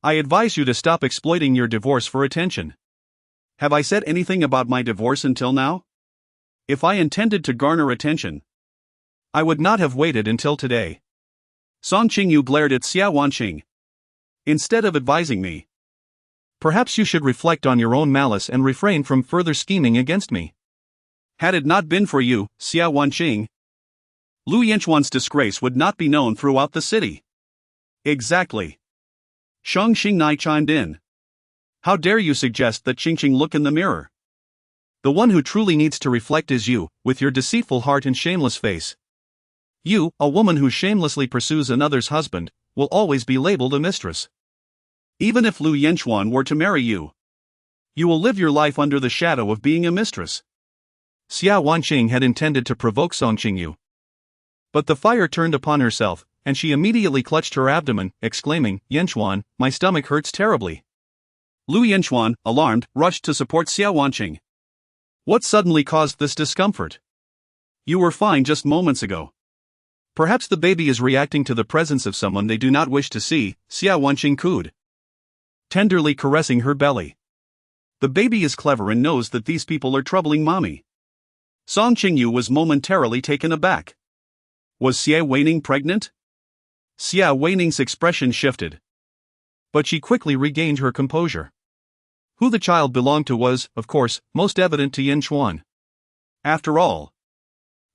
S2: I advise you to stop exploiting your divorce for attention. Have I said anything about my divorce until now? If I intended to garner attention, I would not have waited until today. Song Qingyu glared at Xia Wanqing. Instead of advising me,
S1: perhaps you should reflect on your own malice and refrain from further scheming against me.
S2: Had it not been for you, Xia Wanqing, Lu Yanchuan's disgrace would not be known throughout the city. Exactly. Xingnai chimed in. How dare you suggest that Qingqing look in the mirror?
S1: The one who truly needs to reflect is you, with your deceitful heart and shameless face. You, a woman who shamelessly pursues another's husband, will always be labeled a mistress.
S2: Even if Lu Yanchuan were to marry you, you will live your life under the shadow of being a mistress.
S1: Xia Wanqing had intended to provoke Song Qingyu. But the fire turned upon herself, and she immediately clutched her abdomen, exclaiming, Yanchuan, my stomach hurts terribly.
S2: Lu Yanchuan, alarmed, rushed to support Xia Wanqing. What suddenly caused this discomfort? You were fine just moments ago.
S1: Perhaps the baby is reacting to the presence of someone they do not wish to see, Xia Wanqing cooed, tenderly caressing her belly.
S2: The baby is clever and knows that these people are troubling mommy. Song Qingyu was momentarily taken aback. Was Xia Weining pregnant? Xia Weining's expression shifted,
S1: but she quickly regained her composure. Who the child belonged to was, of course, most evident to Yanchuan.
S2: After all,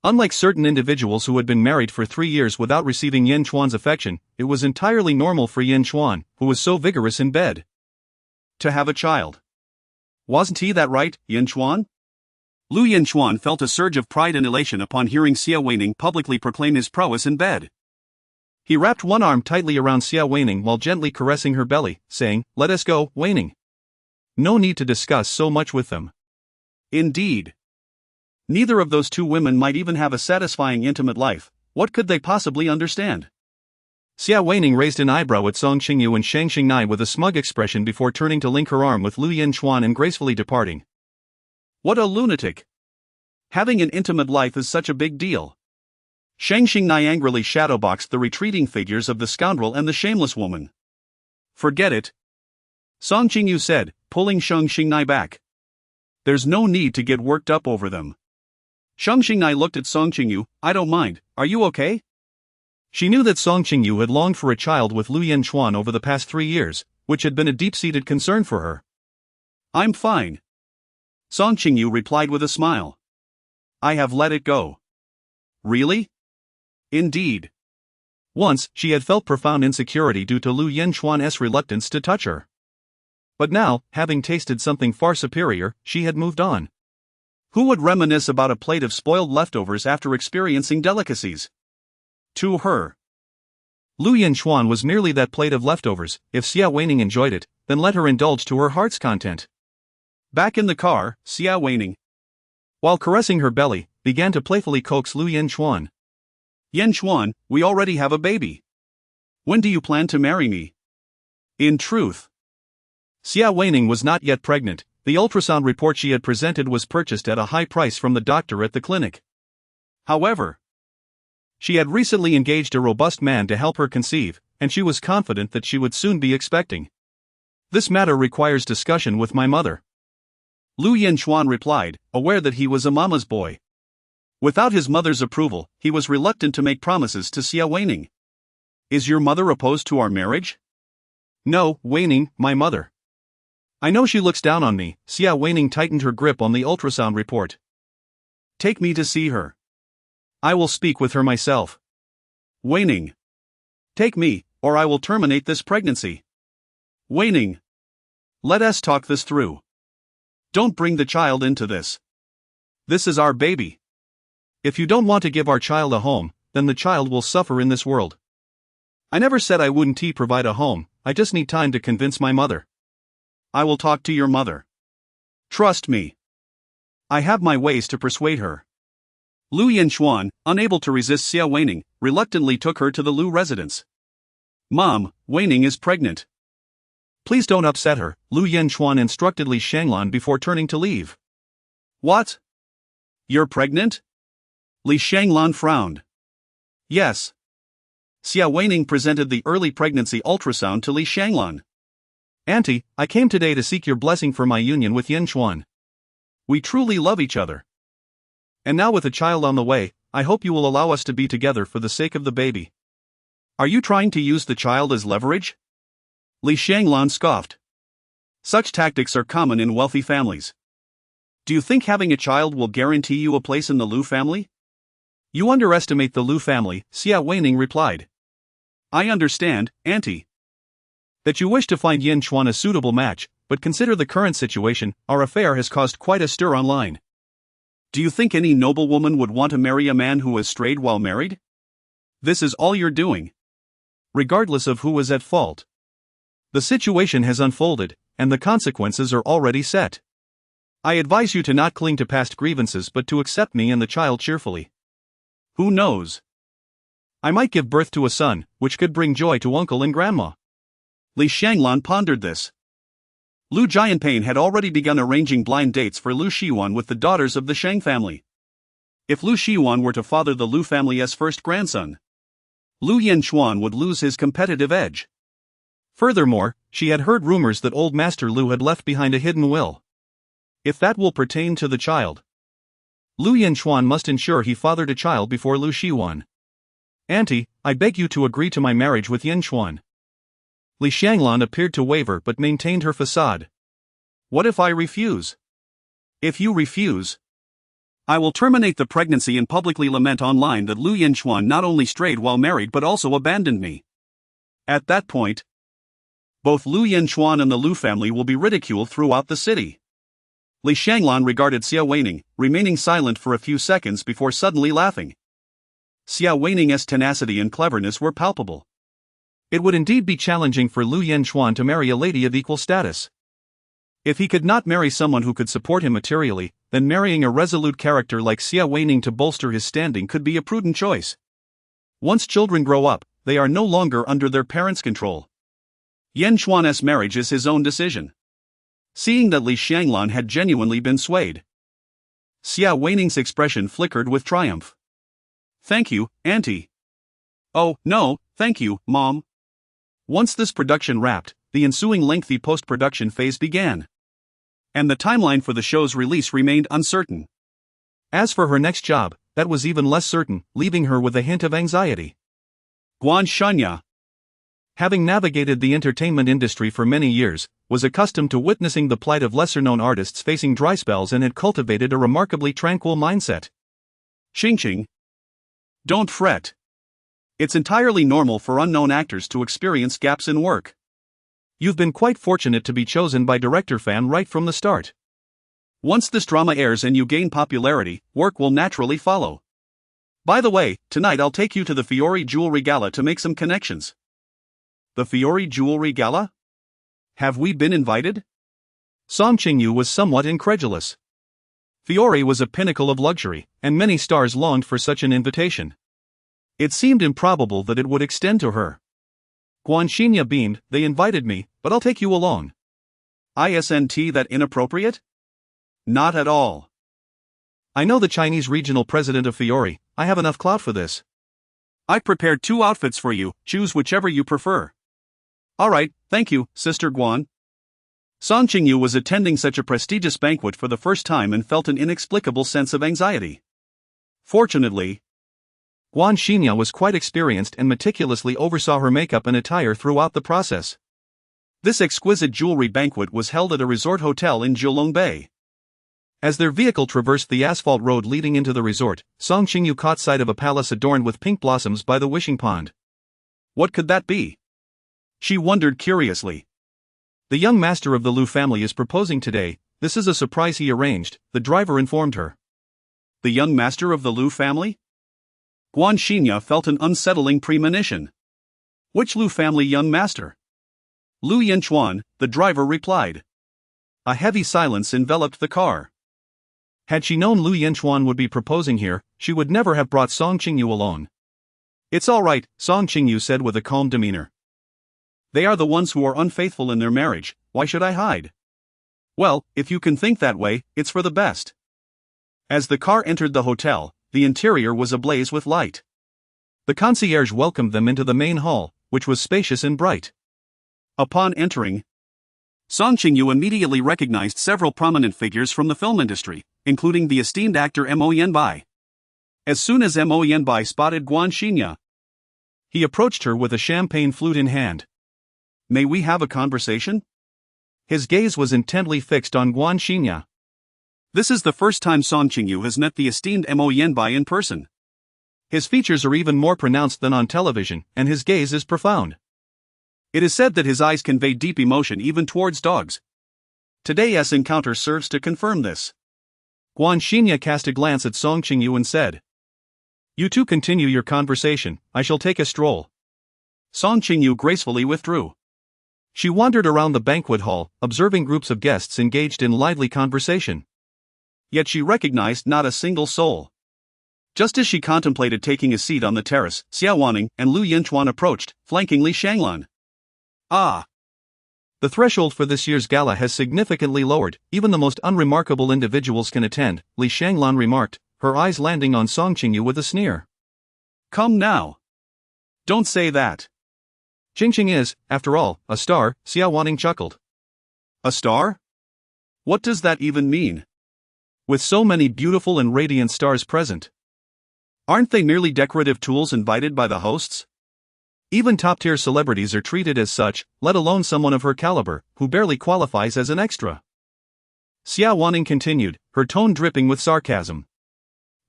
S1: unlike certain individuals who had been married for 3 years without receiving Yanchuan's affection, it was entirely normal for Yanchuan, who was so vigorous in bed,
S2: to have a child. Wasn't he that right, Yanchuan? Lu Yanchuan felt a surge of pride and elation upon hearing Xia Weining publicly proclaim his prowess in bed.
S1: He wrapped one arm tightly around Xia Weining while gently caressing her belly, saying, Let us go, Weining. No need to discuss so much with them.
S2: Indeed. Neither of those two women might even have a satisfying intimate life. What could they possibly understand?
S1: Xia Weining raised an eyebrow at Song Qingyu and Xingnai with a smug expression before turning to link her arm with Lu Yanchuan and gracefully departing.
S2: What a lunatic. Having an intimate life is such a big deal. Xingnai angrily shadowboxed the retreating figures of the scoundrel and the shameless woman. Forget it, Song Qingyu said, pulling Xingnai back. There's no need to get worked up over them. Xingnai looked at Song Qingyu. I don't mind, are you okay?
S1: She knew that Song Qingyu had longed for a child with Lu Yanchuan over the past 3 years, which had been a deep-seated concern for her.
S2: I'm fine, Song Qingyu replied with a smile. I have let it go. Really? Indeed.
S1: Once, she had felt profound insecurity due to Lu Yanchuan's reluctance to touch her. But now, having tasted something far superior, she had moved on.
S2: Who would reminisce about a plate of spoiled leftovers after experiencing delicacies? To her,
S1: Lu Yanchuan was merely that plate of leftovers. If Xia Weining enjoyed it, then let her indulge to her heart's content.
S2: Back in the car, Xia Weining,
S1: while caressing her belly, began to playfully coax Lu Yanchuan.
S2: Yanchuan, we already have a baby. When do you plan to marry me? In truth,
S1: Xia Weining was not yet pregnant. The ultrasound report she had presented was purchased at a high price from the doctor at the clinic.
S2: However,
S1: she had recently engaged a robust man to help her conceive, and she was confident that she would soon be expecting. This matter requires discussion with my mother,
S2: Lu Yanchuan replied, aware that he was a mama's boy. Without his mother's approval, he was reluctant to make promises to Xia Weining. Is your mother opposed to our marriage?
S1: No, Weining, my mother. I know she looks down on me. Xia Weining tightened her grip on the ultrasound report.
S2: Take me to see her.
S1: I will speak with her myself.
S2: Weining. Take me, or I will terminate this pregnancy. Weining. Let us talk this through. Don't bring the child into this. This is our baby.
S1: If you don't want to give our child a home, then the child will suffer in this world. I never said I wouldn't provide a home, I just need time to convince my mother.
S2: I will talk to your mother. Trust me.
S1: I have my ways to persuade her.
S2: Lu Yanchuan, unable to resist Xia Weining, reluctantly took her to the Lu residence. Mom, Weining is pregnant.
S1: Please don't upset her, Lu Yanchuan instructed Li Shanglan before turning to leave.
S2: What? You're pregnant? Li Shanglan frowned.
S1: Yes.
S2: Xia Weining presented the early pregnancy ultrasound to Li Shanglan.
S1: Auntie, I came today to seek your blessing for my union with Yanchuan.
S2: We truly love each other.
S1: And now with a child on the way, I hope you will allow us to be together for the sake of the baby.
S2: Are you trying to use the child as leverage? Li Shanglan scoffed. Such tactics are common in wealthy families. Do you think having a child will guarantee you a place in the Lu family?
S1: You underestimate the Lu family, Xia Weining replied.
S2: I understand, Auntie,
S1: that you wish to find Yanchuan a suitable match, but consider the current situation. Our affair has caused quite a stir online.
S2: Do you think any noblewoman would want to marry a man who has strayed while married? This is all you're doing.
S1: Regardless of who is at fault. The situation has unfolded, and the consequences are already set. I advise you to not cling to past grievances but to accept me and the child cheerfully.
S2: Who knows?
S1: I might give birth to a son, which could bring joy to uncle and grandma.
S2: Li Shanglan pondered this. Lu Jianpain had already begun arranging blind dates for Lu Shiwan with the daughters of the Shang family. If Lu Shiwan were to father the Lu family's first grandson, Lu Yanchuan would lose his competitive edge.
S1: Furthermore, she had heard rumors that old Master Lu had left behind a hidden will. If that will pertain to the child, Lu Yanchuan must ensure he fathered a child before Lu Shiwan. Auntie, I beg you to agree to my marriage with Yanchuan. Li Shanglan appeared to waver but maintained her facade.
S2: What if I refuse? If you refuse, I will terminate the pregnancy and publicly lament online that Lu Yanchuan not only strayed while married but also abandoned me. At that point, both Lu Yanchuan and the Lu family will be ridiculed throughout the city. Li Shanglan regarded Xia Weining, remaining silent for a few seconds before suddenly laughing. Xia Weining's tenacity and cleverness were palpable.
S1: It would indeed be challenging for Lu Yanchuan to marry a lady of equal status. If he could not marry someone who could support him materially, then marrying a resolute character like Xia Weining to bolster his standing could be a prudent choice. Once children grow up, they are no longer under their parents' control.
S2: Yanchuan's marriage is his own decision. Seeing that Li Shanglan had genuinely been swayed, Xia Weining's expression flickered with triumph. Thank you, Auntie. Oh, no, thank you, Mom. Once this production wrapped, the ensuing lengthy post-production phase began. And the timeline for the show's release remained uncertain.
S1: As for her next job, that was even less certain, leaving her with a hint of anxiety.
S2: Guan Shanya,
S1: having navigated the entertainment industry for many years, was accustomed to witnessing the plight of lesser-known artists facing dry spells and had cultivated a remarkably tranquil mindset.
S2: Qingyu, don't fret. It's entirely normal for unknown actors to experience gaps in work.
S1: You've been quite fortunate to be chosen by director Fan right from the start.
S2: Once this drama airs and you gain popularity, work will naturally follow. By the way, tonight I'll take you to the Fiore Jewelry Gala to make some connections. The Fiore Jewelry Gala? Have we been invited?
S1: Song Qingyu was somewhat incredulous. Fiore was a pinnacle of luxury, and many stars longed for such an invitation. It seemed improbable that it would extend to her. Guanxinya beamed, "They invited me, but I'll take you along."
S2: Isn't that inappropriate? Not at all.
S1: I know the Chinese regional president of Fiore. I have enough clout for this.
S2: I prepared 2 outfits for you, choose whichever you prefer. Alright, thank you, Sister Guan. Song Qingyu was attending such a prestigious banquet for the first time and felt an inexplicable sense of anxiety. Fortunately,
S1: Guanxinya was quite experienced and meticulously oversaw her makeup and attire throughout the process.
S2: This exquisite jewelry banquet was held at a resort hotel in Jiulong Bay.
S1: As their vehicle traversed the asphalt road leading into the resort, Song Qingyu caught sight of a palace adorned with pink blossoms by the wishing pond.
S2: What could that be? She wondered curiously.
S1: The young master of the Lu family is proposing today. This is a surprise he arranged, the driver informed her.
S2: The young master of the Lu family? Guanxinya felt an unsettling premonition. Which Lu family young master? Lu Yanchuan, the driver replied. A heavy silence enveloped the car.
S1: Had she known Lu Yanchuan would be proposing here, she would never have brought Song Qingyu along.
S2: It's all right, Song Qingyu said with a calm demeanor. They are the ones who are unfaithful in their marriage, why should I hide? Well, if you can think that way, it's for the best. As the car entered the hotel, the interior was ablaze with light.
S1: The concierge welcomed them into the main hall, which was spacious and bright.
S2: Upon entering, Song Qingyu immediately recognized several prominent figures from the film industry, including the esteemed actor Mo Yanbai. As soon as Mo Yanbai spotted Guanxinya,
S1: he approached her with a champagne flute in hand.
S2: May we have a conversation?
S1: His gaze was intently fixed on Guanxinya.
S2: This is the first time Song Qingyu has met the esteemed Mo Yanbai in person.
S1: His features are even more pronounced than on television, and his gaze is profound.
S2: It is said that his eyes convey deep emotion even towards dogs. Today's encounter serves to confirm this.
S1: Guanxinya cast a glance at Song Qingyu and said, "You two continue your conversation, I shall take a stroll."
S2: Song Qingyu gracefully withdrew.
S1: She wandered around the banquet hall, observing groups of guests engaged in lively conversation.
S2: Yet she recognized not a single soul. Just as she contemplated taking a seat on the terrace, Xia Waning and Lu Yanchuan approached, flanking Li Shanglan. Ah!
S1: The threshold for this year's gala has significantly lowered, even the most unremarkable individuals can attend, Li Shanglan remarked, her eyes landing on Song Qingyu with a sneer.
S2: Come now. Don't say that.
S1: Qingqing is, after all, a star, Xia Waning chuckled.
S2: A star? What does that even mean?
S1: With so many beautiful and radiant stars present,
S2: aren't they merely decorative tools invited by the hosts?
S1: Even top-tier celebrities are treated as such, let alone someone of her caliber, who barely qualifies as an extra. Xia Waning continued, her tone dripping with sarcasm.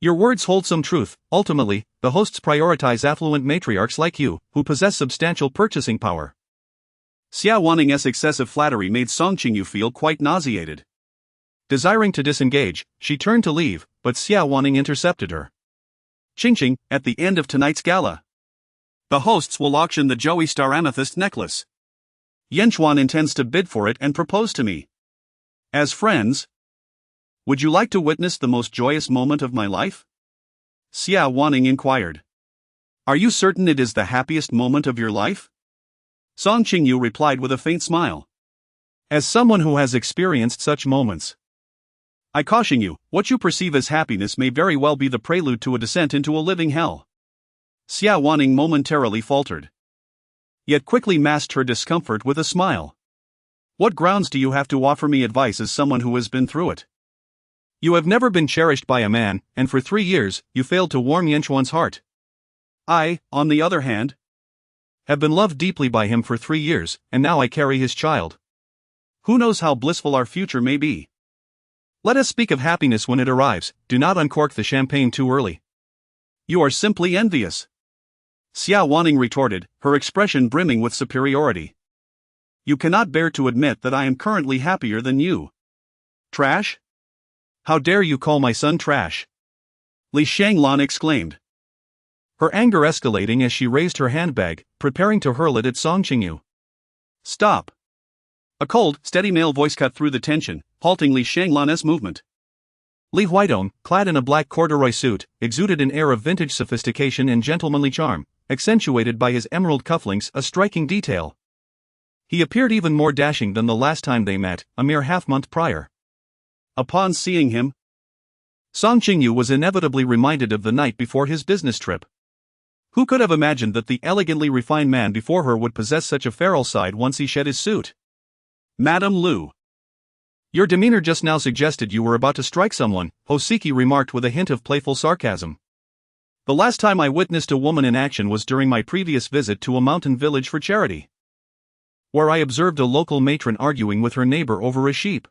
S1: Your words hold some truth. Ultimately, the hosts prioritize affluent matriarchs like you, who possess substantial purchasing power.
S2: Xia Waning's excessive flattery made Song Qingyu feel quite nauseated.
S1: Desiring to disengage, she turned to leave, but Xia Waning intercepted her.
S2: Qingqing, at the end of tonight's gala, the hosts will auction the Joey Star Amethyst necklace. Yanchuan intends to bid for it and propose to me. As friends, would you like to witness the most joyous moment of my life? Xia Waning inquired. Are you certain it is the happiest moment of your life? Song Qingyu replied with a faint smile.
S1: As someone who has experienced such moments,
S2: I caution you, what you perceive as happiness may very well be the prelude to a descent into a living hell. Xia Waning momentarily faltered, yet quickly masked her discomfort with a smile. What grounds do you have to offer me advice as someone who has been through it?
S1: You have never been cherished by a man, and for 3 years, you failed to warm Yanchuan's heart.
S2: I, on the other hand,
S1: have been loved deeply by him for 3 years, and now I carry his child.
S2: Who knows how blissful our future may be?
S1: Let us speak of happiness when it arrives, do not uncork the champagne too early.
S2: You are simply envious. Xia Waning retorted, her expression brimming with superiority. You cannot bear to admit that I am currently happier than you. Trash?
S1: How dare you call my son trash?
S2: Li Shanglan exclaimed.
S1: her anger escalating as she raised her handbag, preparing to hurl it at Song Qingyu.
S2: Stop! A cold, steady male voice cut through the tension, halting Li Shanglan's movement.
S1: Li Huidong, clad in a black corduroy suit, exuded an air of vintage sophistication and gentlemanly charm, accentuated by his emerald cufflinks, a striking detail. He appeared even more dashing than the last time they met, a mere half-month prior.
S2: Upon seeing him,
S1: Song Qingyu was inevitably reminded of the night before his business trip. Who could have imagined that the elegantly refined man before her would possess such a feral side once he shed his suit?
S2: Madame Lu.
S1: Your demeanor just now suggested you were about to strike someone, Hoseki remarked with a hint of playful sarcasm. The last time I witnessed a woman in action was during my previous visit to a mountain village for charity, where I observed a local matron arguing with her neighbor over a sheep.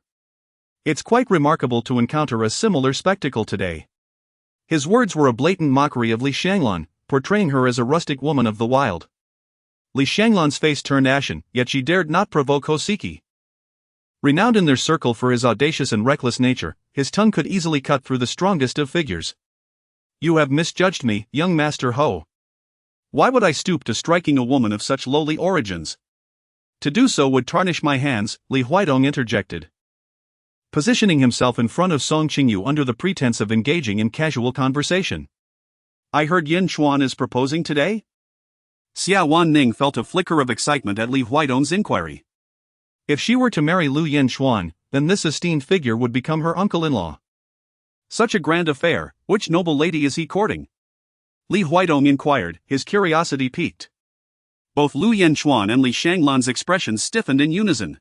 S1: It's quite remarkable to encounter a similar spectacle today. His words were a blatant mockery of Li Shanglan, portraying her as a rustic woman of the wild. Li Shanglan's face turned ashen, yet she dared not provoke Hoseki. Renowned in their circle for his audacious and reckless nature, his tongue could easily cut through the strongest of figures. You have misjudged me, young Master Ho.
S2: Why would I stoop to striking a woman of such lowly origins?
S1: To do so would tarnish my hands, Li Huidong interjected, positioning himself in front of Song Qingyu under the pretense of engaging in casual conversation.
S2: I heard Lu Yanchuan is proposing today? Xia Wanning felt a flicker of excitement at Li Huidong's inquiry.
S1: If she were to marry Lu Yanchuan, then this esteemed figure would become her uncle-in-law.
S2: Such a grand affair, which noble lady is he courting? Li Huidong inquired, his curiosity piqued. Both Lu Yanchuan and Li Shanglan's expressions stiffened in unison.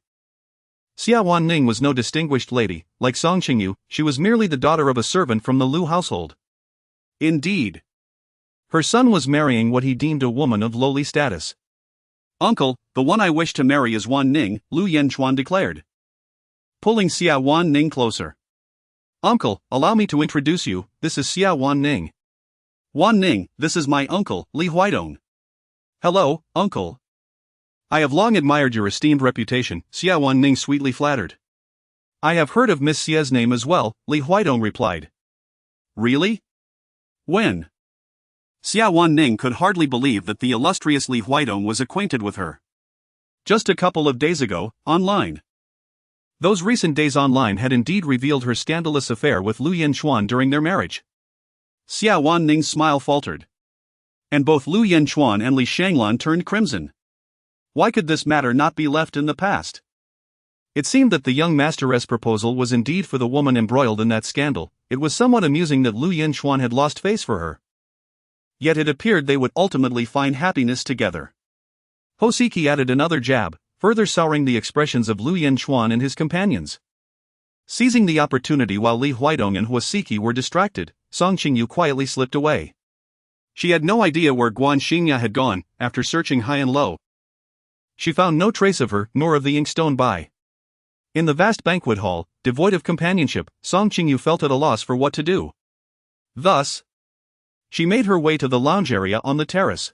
S1: Xia Wanning was no distinguished lady, like Song Qingyu, she was merely the daughter of a servant from the Lu household.
S2: Indeed.
S1: Her son was marrying what he deemed a woman of lowly status.
S2: Uncle, the one I wish to marry is Wanning, Lu Yanchuan declared, pulling Xia Wanning closer.
S1: Uncle, allow me to introduce you, this is Xia Wanning.
S2: Wanning, this is my uncle, Li Huidong.
S1: Hello, uncle. I have long admired your esteemed reputation, Xia Wanning sweetly flattered. I have heard of Miss Xia's name as well, Li Huidong replied.
S2: Really? When? Xia Wanning could hardly believe that the illustrious Li Huidong was acquainted with her.
S1: Just a couple of days ago, online. Those recent days online had indeed revealed her scandalous affair with Lu Yanchuan during their marriage.
S2: Xia Wanning's smile faltered. And both Lu Yanchuan and Li Shanglan turned crimson. Why could this matter not be left in the past?
S1: It seemed that the young masteress' proposal was indeed for the woman embroiled in that scandal. It was somewhat amusing that Lu Yanchuan had lost face for her. Yet it appeared they would ultimately find happiness together. Hoseki added another jab, further souring the expressions of Lu Yanchuan and his companions. Seizing the opportunity while Li Huidong and Hoseki were distracted, Song Qingyu quietly slipped away. She had no idea where Guan Xingya had gone. After searching high and low, she found no trace of her, nor of the inkstone Bai. In the vast banquet hall, devoid of companionship, Song Qingyu felt at a loss for what to do. Thus, she made her way to the lounge area on the terrace.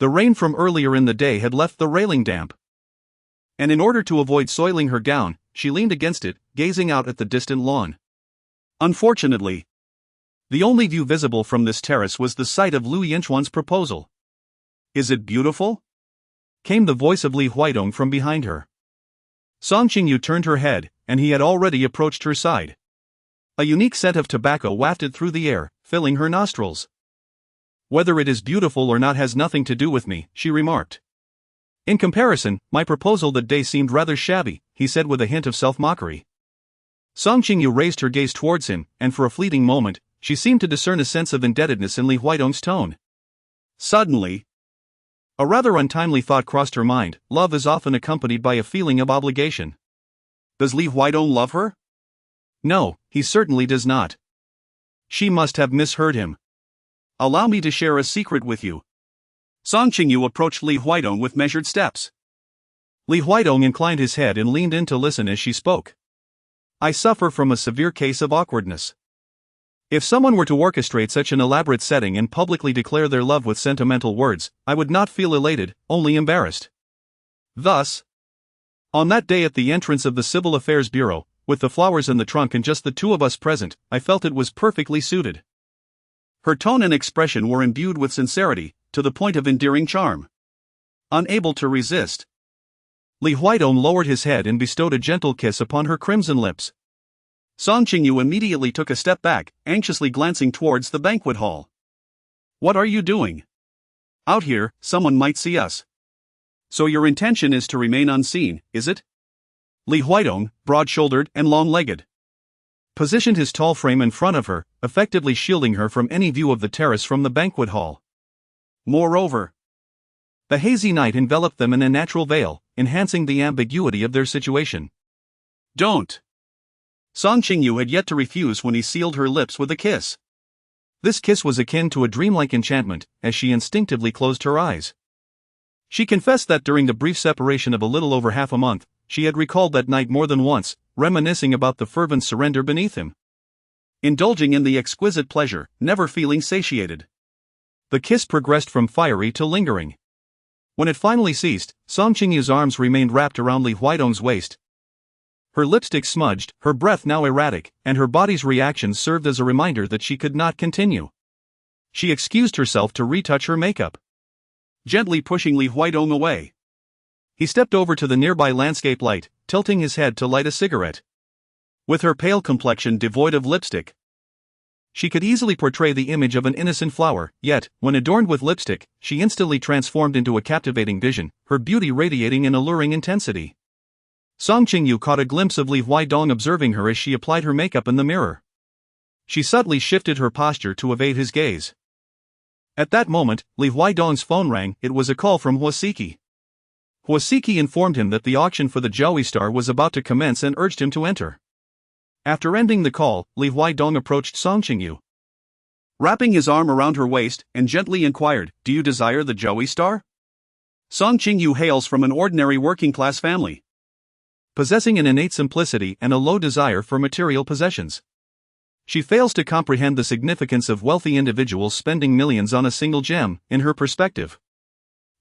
S1: The rain from earlier in the day had left the railing damp, and in order to avoid soiling her gown, she leaned against it, gazing out at the distant lawn. Unfortunately, the only view visible from this terrace was the sight of Lu Yanchuan's proposal. Is it beautiful? Came the voice of Li Huidong from behind her. Song Qingyu turned her head, and he had already approached her side. A unique scent of tobacco wafted through the air, filling her nostrils. Whether it is beautiful or not has nothing to do with me, she remarked. In comparison, my proposal that day seemed rather shabby, he said with a hint of self-mockery. Song Qingyu raised her gaze towards him, and for a fleeting moment, she seemed to discern a sense of indebtedness in Li Huidong's tone. Suddenly, a rather untimely thought crossed her mind. Love is often accompanied by a feeling of obligation. Does Li Huidong love her? No, he certainly does not. She must have misheard him. Allow me to share a secret with you. Song Qingyu approached Li Huidong with measured steps. Li Huidong inclined his head and leaned in to listen as she spoke. I suffer from a severe case of awkwardness. If someone were to orchestrate such an elaborate setting and publicly declare their love with sentimental words, I would not feel elated, only embarrassed. Thus, on that day at the entrance of the Civil Affairs Bureau, with the flowers in the trunk and just the two of us present, I felt it was perfectly suited
S2: Her tone and expression were imbued with sincerity, to the point of endearing charm. Unable to resist,
S1: Li Huidong lowered his head and bestowed a gentle kiss upon her crimson lips.
S2: Song Qingyu immediately took a step back, anxiously glancing towards the banquet hall. "What are you doing? Out here, someone might see us." "So your intention is to remain unseen, is it?"
S1: Li Huidong, broad-shouldered and long-legged, positioned his tall frame in front of her, effectively shielding her from any view of the terrace from the banquet hall.
S2: Moreover,
S1: the hazy night enveloped them in a natural veil, enhancing the ambiguity of their situation.
S2: "Don't." Song Qingyu had yet to refuse when he sealed her lips with a kiss.
S1: This kiss was akin to a dreamlike enchantment, as she instinctively closed her eyes. She confessed that during the brief separation of a little over half a month, she had recalled that night more than once, reminiscing about the fervent surrender beneath him.
S2: Indulging in the exquisite pleasure, never feeling satiated.
S1: The kiss progressed from fiery to lingering. When it finally ceased, Song Qingyu's arms remained wrapped around Li Huidong's waist. Her lipstick smudged, her breath now erratic, and her body's reactions served as a reminder that she could not continue. She excused herself to retouch her makeup,
S2: gently pushing Li Huidong away.
S1: He stepped over to the nearby landscape light, tilting his head to light a cigarette.
S2: With her pale complexion devoid of lipstick,
S1: she could easily portray the image of an innocent flower, yet, when adorned with lipstick, she instantly transformed into a captivating vision, her beauty radiating in alluring intensity. Song Qingyu caught a glimpse of Li Huidong observing her as she applied her makeup in the mirror. She subtly shifted her posture to evade his gaze. At that moment, Li Huidong's phone rang. It was a call from Huasiki. Huasiki informed him that the auction for the Joey Star was about to commence and urged him to enter. After ending the call, Li Huidong approached Song Qingyu,
S2: wrapping his arm around her waist, and gently inquired, "Do you desire the Joey Star?" Song Qingyu hails from an ordinary working-class family,
S1: possessing an innate simplicity and a low desire for material possessions. She fails to comprehend the significance of wealthy individuals spending millions on a single gem. In her perspective,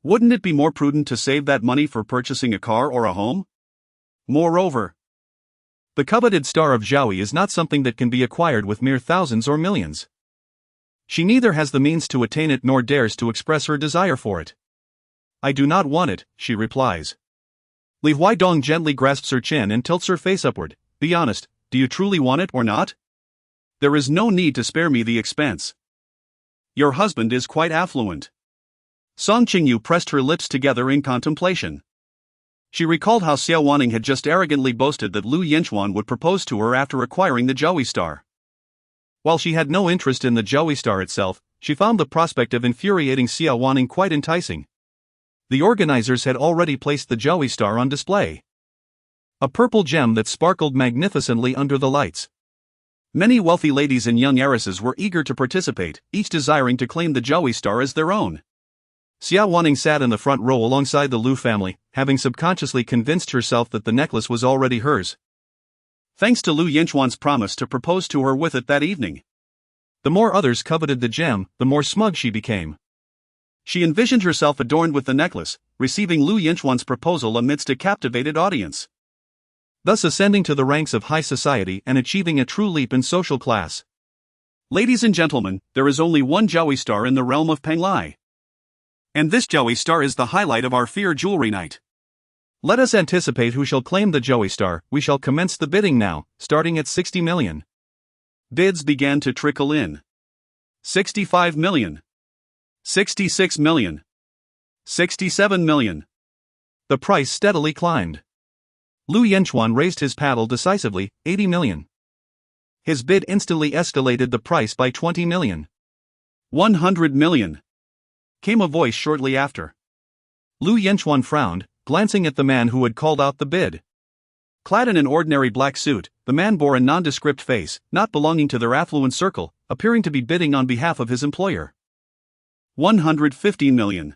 S2: wouldn't it be more prudent to save that money for purchasing a car or a home? Moreover,
S1: the coveted star of Zhaoyi is not something that can be acquired with mere thousands or millions. She neither has the means to attain it nor dares to express her desire for it. "I do not want it," she replies. Li Huidong gently grasps her chin and tilts her face upward. "Be honest, do you truly want it or not?
S2: There is no need to spare me the expense. Your husband is quite affluent." Song Qingyu pressed her lips together in contemplation. She recalled how Xiao Wanning had just arrogantly boasted that Lu Yanchuan would propose to her after acquiring the Joey Star.
S1: While she had no interest in the Joey Star itself, she found the prospect of infuriating Xiao Wanning quite enticing. The organizers had already placed the Joey Star on display, a purple gem that sparkled magnificently under the lights.
S2: Many wealthy ladies and young heiresses were eager to participate, each desiring to claim the Joey Star as their own.
S1: Xiao Wanning sat in the front row alongside the Lu family, having subconsciously convinced herself that the necklace was already hers,
S2: thanks to Lu Yanchuan's promise to propose to her with it that evening.
S1: The more others coveted the gem, the more smug she became.
S2: She envisioned herself adorned with the necklace, receiving Lu Yanchuan's proposal amidst a captivated audience,
S1: thus ascending to the ranks of high society and achieving a true leap in social class.
S2: "Ladies and gentlemen, there is only one Joey Star in the realm of Penglai. And this Joey Star is the highlight of our Fear Jewelry Night.
S1: Let us anticipate who shall claim the Joey Star. We shall commence the bidding now, starting at 60 million.
S2: Bids began to trickle in. 65 million. 66 million. 67 million.
S1: The price steadily climbed. Lu Yanchuan raised his paddle decisively, 80 million. His bid instantly escalated the price by 20 million.
S2: 100 million. Came a voice shortly after.
S1: Lu Yanchuan frowned, glancing at the man who had called out the bid.
S2: Clad in an ordinary black suit, the man bore a nondescript face, not belonging to their affluent circle, appearing to be bidding on behalf of his employer. 115 million.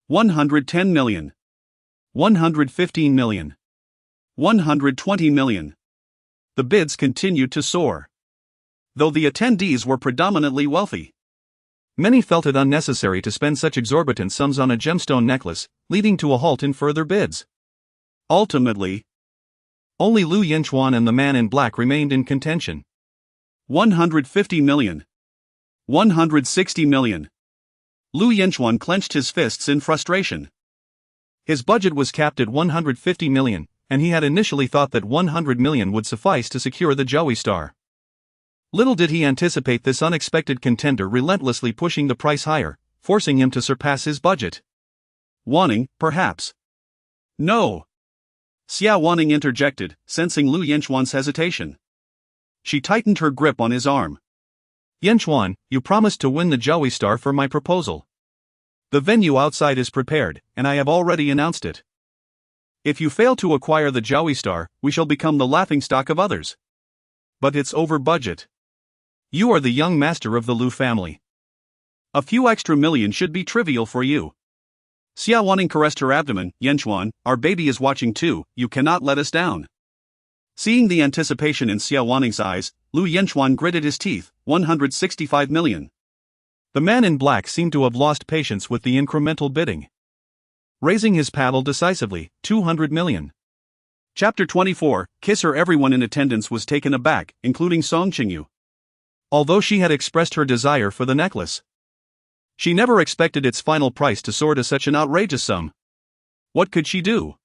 S2: 110 million. 115 million. 120 million. The bids continued to soar, though the attendees were predominantly wealthy.
S1: Many felt it unnecessary to spend such exorbitant sums on a gemstone necklace, leading to a halt in further bids.
S2: Ultimately,
S1: only Lu Yanchuan and the man in black remained in contention.
S2: 150 million. 160 million. Lu Yanchuan clenched his fists in frustration.
S1: His budget was capped at 150 million, and he had initially thought that 100 million would suffice to secure the Joey star. Little did he anticipate this unexpected contender relentlessly pushing the price higher, forcing him to surpass his budget.
S2: Wanning, perhaps. No. Xia Wanning interjected, sensing Lu Yanchuan's hesitation. She tightened her grip on his arm.
S1: Yanchuan, you promised to win the Joey star for my proposal. The venue outside is prepared, and I have already announced it. If you fail to acquire the Joey star, we shall become the laughingstock of others. But it's over budget. You are the young master of the Lu family.
S2: A few extra million should be trivial for you. Xia Wanning caressed her abdomen. Yanchuan, our baby is watching too, you cannot let us down. Seeing the anticipation in Xia Wanning's eyes, Lu Yanchuan gritted his teeth. 165 million.
S1: The man in black seemed to have lost patience with the incremental bidding. Raising his paddle decisively, 200 million.
S2: Chapter 24, Kiss Her. Everyone in attendance was taken aback, including Song Qingyu.
S1: Although she had expressed her desire for the necklace, she never expected its final price to soar to such an outrageous sum. What could she do?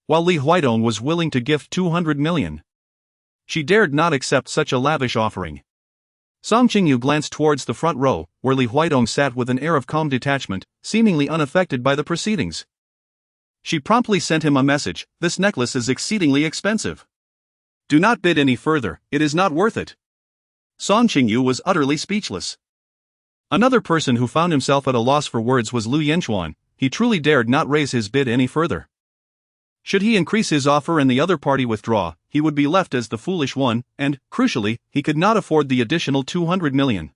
S1: While Li Huidong was willing to gift 200 million, she dared not accept such a lavish offering. Song Qingyu glanced towards the front row, where Li Huidong sat with an air of calm detachment, seemingly unaffected by the proceedings. She promptly sent him a message: this necklace is exceedingly expensive. Do not bid any further, it is not worth it. Song Qingyu was utterly speechless. Another person who found himself at a loss for words was Lu Yanchuan. He truly dared not raise his bid any further. Should he increase his offer and the other party withdraw, he would be left as the foolish one, and, crucially, he could not afford the additional 200 million.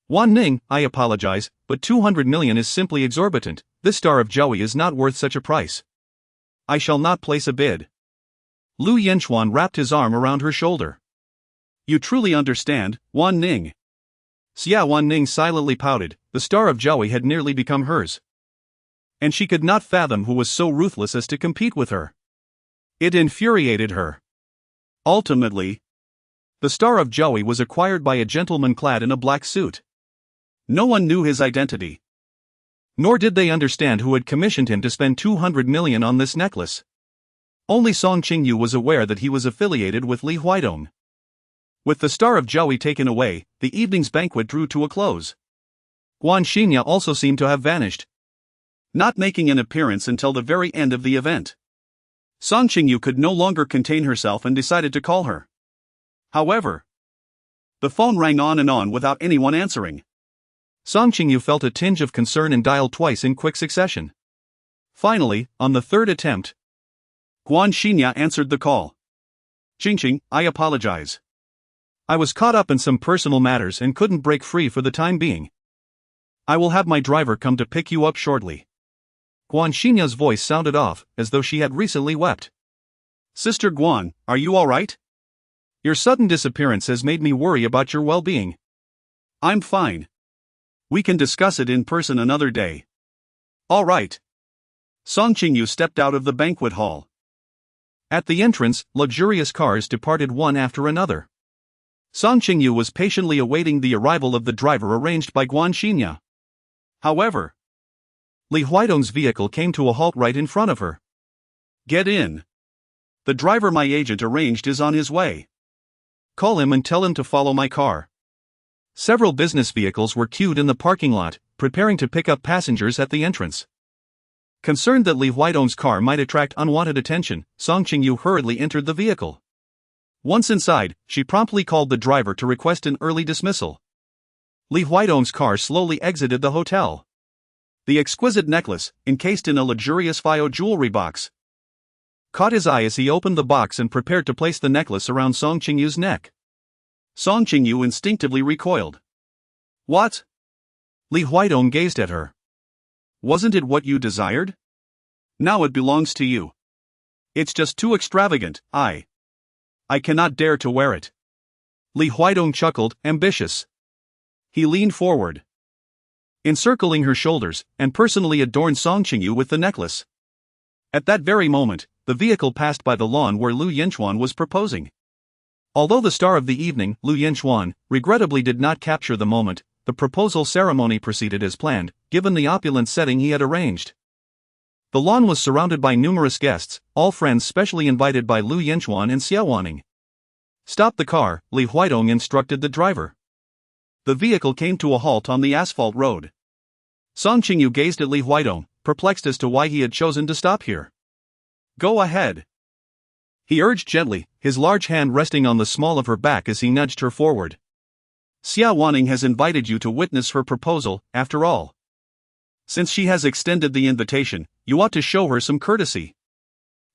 S1: Wan Ning, I apologize, but 200 million is simply exorbitant. This star of Joey is not worth such a price. I shall not place a bid. Lu Yanchuan wrapped his arm around her shoulder. You truly understand, Wan Ning. Xia Wan Ning silently pouted. The star of Joey had nearly become hers, and she could not fathom who was so ruthless as to compete with her. It infuriated her. Ultimately, the star of Joey was acquired by a gentleman clad in a black suit. No one knew his identity. Nor did they understand who had commissioned him to spend 200 million on this necklace. Only Song Qingyu was aware that he was affiliated with Li Huidong. With the star of Joey taken away, the evening's banquet drew to a close. Guan Xingya also seemed to have vanished, not making an appearance until the very end of the event. Song Qingyu could no longer contain herself and decided to call her. However, the phone rang on and on without anyone answering. Song Qingyu felt a tinge of concern and dialed twice in quick succession. Finally, on the third attempt, Guan Xingya answered the call. Qingqing, I apologize. I was caught up in some personal matters and couldn't break free for the time being. I will have my driver come to pick you up shortly. Guan Xingya's voice sounded off, as though she had recently wept. Sister Guan, are you all right? Your sudden disappearance has made me worry about your well-being. I'm fine. We can discuss it in person another day. All right. Song Qingyu stepped out of the banquet hall. At the entrance, luxurious cars departed one after another. Song Qingyu was patiently awaiting the arrival of the driver arranged by Guan Xingya. However, Li Huidong's vehicle came to a halt right in front of her. Get in. The driver my agent arranged is on his way. Call him and tell him to follow my car. Several business vehicles were queued in the parking lot, preparing to pick up passengers at the entrance. Concerned that Li Huidong's car might attract unwanted attention, Song Qingyu hurriedly entered the vehicle. Once inside, she promptly called the driver to request an early dismissal. Li Huidong's car slowly exited the hotel. The exquisite necklace, encased in a luxurious Fio jewelry box, caught his eye as he opened the box and prepared to place the necklace around Song Qingyu's neck. Song Qingyu instinctively recoiled. What? Li Huidong gazed at her. Wasn't it what you desired? Now it belongs to you. It's just too extravagant. I cannot dare to wear it. Li Huidong chuckled, ambitious. He leaned forward, encircling her shoulders, and personally adorned Song Qingyu with the necklace. At that very moment, the vehicle passed by the lawn where Lu Yanchuan was proposing. Although the star of the evening, Lu Yanchuan, regrettably did not capture the moment, the proposal ceremony proceeded as planned, given the opulent setting he had arranged. The lawn was surrounded by numerous guests, all friends specially invited by Lu Yanchuan and Xiaowaning. "Stop the car," Li Huidong instructed the driver. The vehicle came to a halt on the asphalt road. Song Qingyu gazed at Li Huidong, perplexed as to why he had chosen to stop here. "Go ahead," he urged gently, his large hand resting on the small of her back as he nudged her forward. "Xiaowaning has invited you to witness her proposal, after all. Since she has extended the invitation, you ought to show her some courtesy.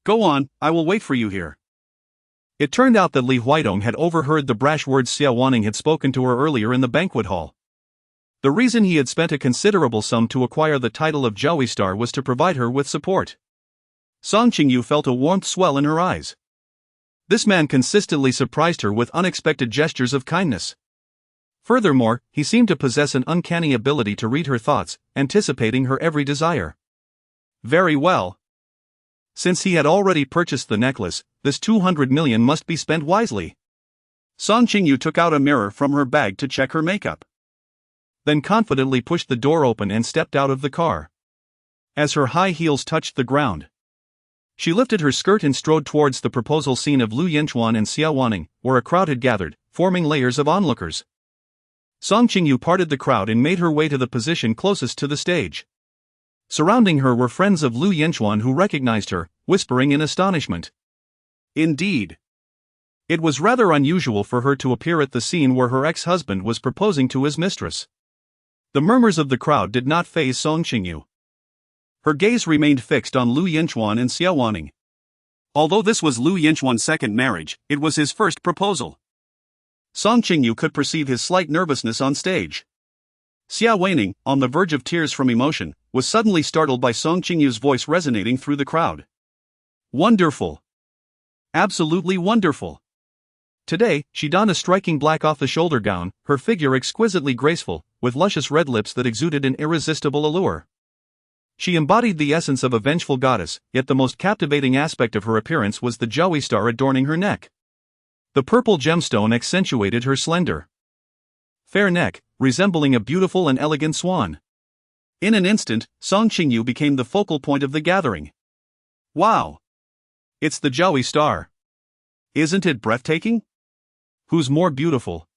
S1: Go on, I will wait for you here." It turned out that Li Huidong had overheard the brash words Xiaowaning had spoken to her earlier in the banquet hall. The reason he had spent a considerable sum to acquire the title of Joey Star was to provide her with support. Song Qingyu felt a warmth swell in her eyes. This man consistently surprised her with unexpected gestures of kindness. Furthermore, he seemed to possess an uncanny ability to read her thoughts, anticipating her every desire. Very well. Since he had already purchased the necklace, this 200 million must be spent wisely. Song Qingyu took out a mirror from her bag to check her makeup. Then confidently pushed the door open and stepped out of the car. As her high heels touched the ground, she lifted her skirt and strode towards the proposal scene of Lu Yanchuan and Xiaowaning, where a crowd had gathered, forming layers of onlookers. Song Qingyu parted the crowd and made her way to the position closest to the stage. Surrounding her were friends of Lu Yanchuan who recognized her, whispering in astonishment. Indeed, it was rather unusual for her to appear at the scene where her ex-husband was proposing to his mistress. The murmurs of the crowd did not faze Song Qingyu. Her gaze remained fixed on Lu Yanchuan and Xiaowaning. Although this was Lu Yanchuan's second marriage, it was his first proposal. Song Qingyu could perceive his slight nervousness on stage. Xiaowaning, on the verge of tears from emotion, was suddenly startled by Song Qingyu's voice resonating through the crowd. Wonderful! Absolutely wonderful! Today, she donned a striking black off-the-shoulder gown, her figure exquisitely graceful, with luscious red lips that exuded an irresistible allure. She embodied the essence of a vengeful goddess, yet the most captivating aspect of her appearance was the Joey star adorning her neck. The purple gemstone accentuated her slender, fair neck, resembling a beautiful and elegant swan. In an instant, Song Qingyu became the focal point of the gathering. Wow! It's the Joey star. Isn't it breathtaking? Who's more beautiful,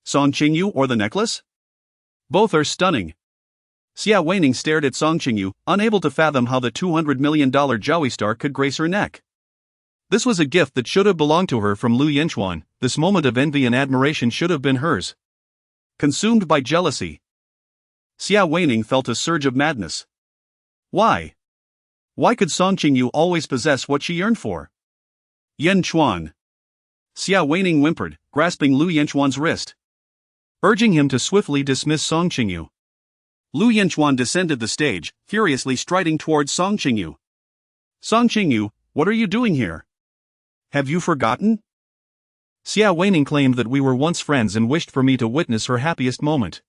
S1: Song Qingyu or the necklace? Both are stunning. Xiaowaning stared at Song Qingyu, unable to fathom how the $200 million Joey star could grace her neck. This was a gift that should have belonged to her from Lu Yanchuan. This moment of envy and admiration should have been hers. Consumed by jealousy, Xiaowaning felt a surge of madness. Why? Why could Song Qingyu always possess what she yearned for? Yanchuan. Xiaowaning whimpered, grasping Lu Yanchuan's wrist, urging him to swiftly dismiss Song Qingyu. Lu Yanchuan descended the stage, furiously striding towards Song Qingyu. Song Qingyu, what are you doing here? Have you forgotten? Xiaowaning claimed that we were once friends and wished for me to witness her happiest moment.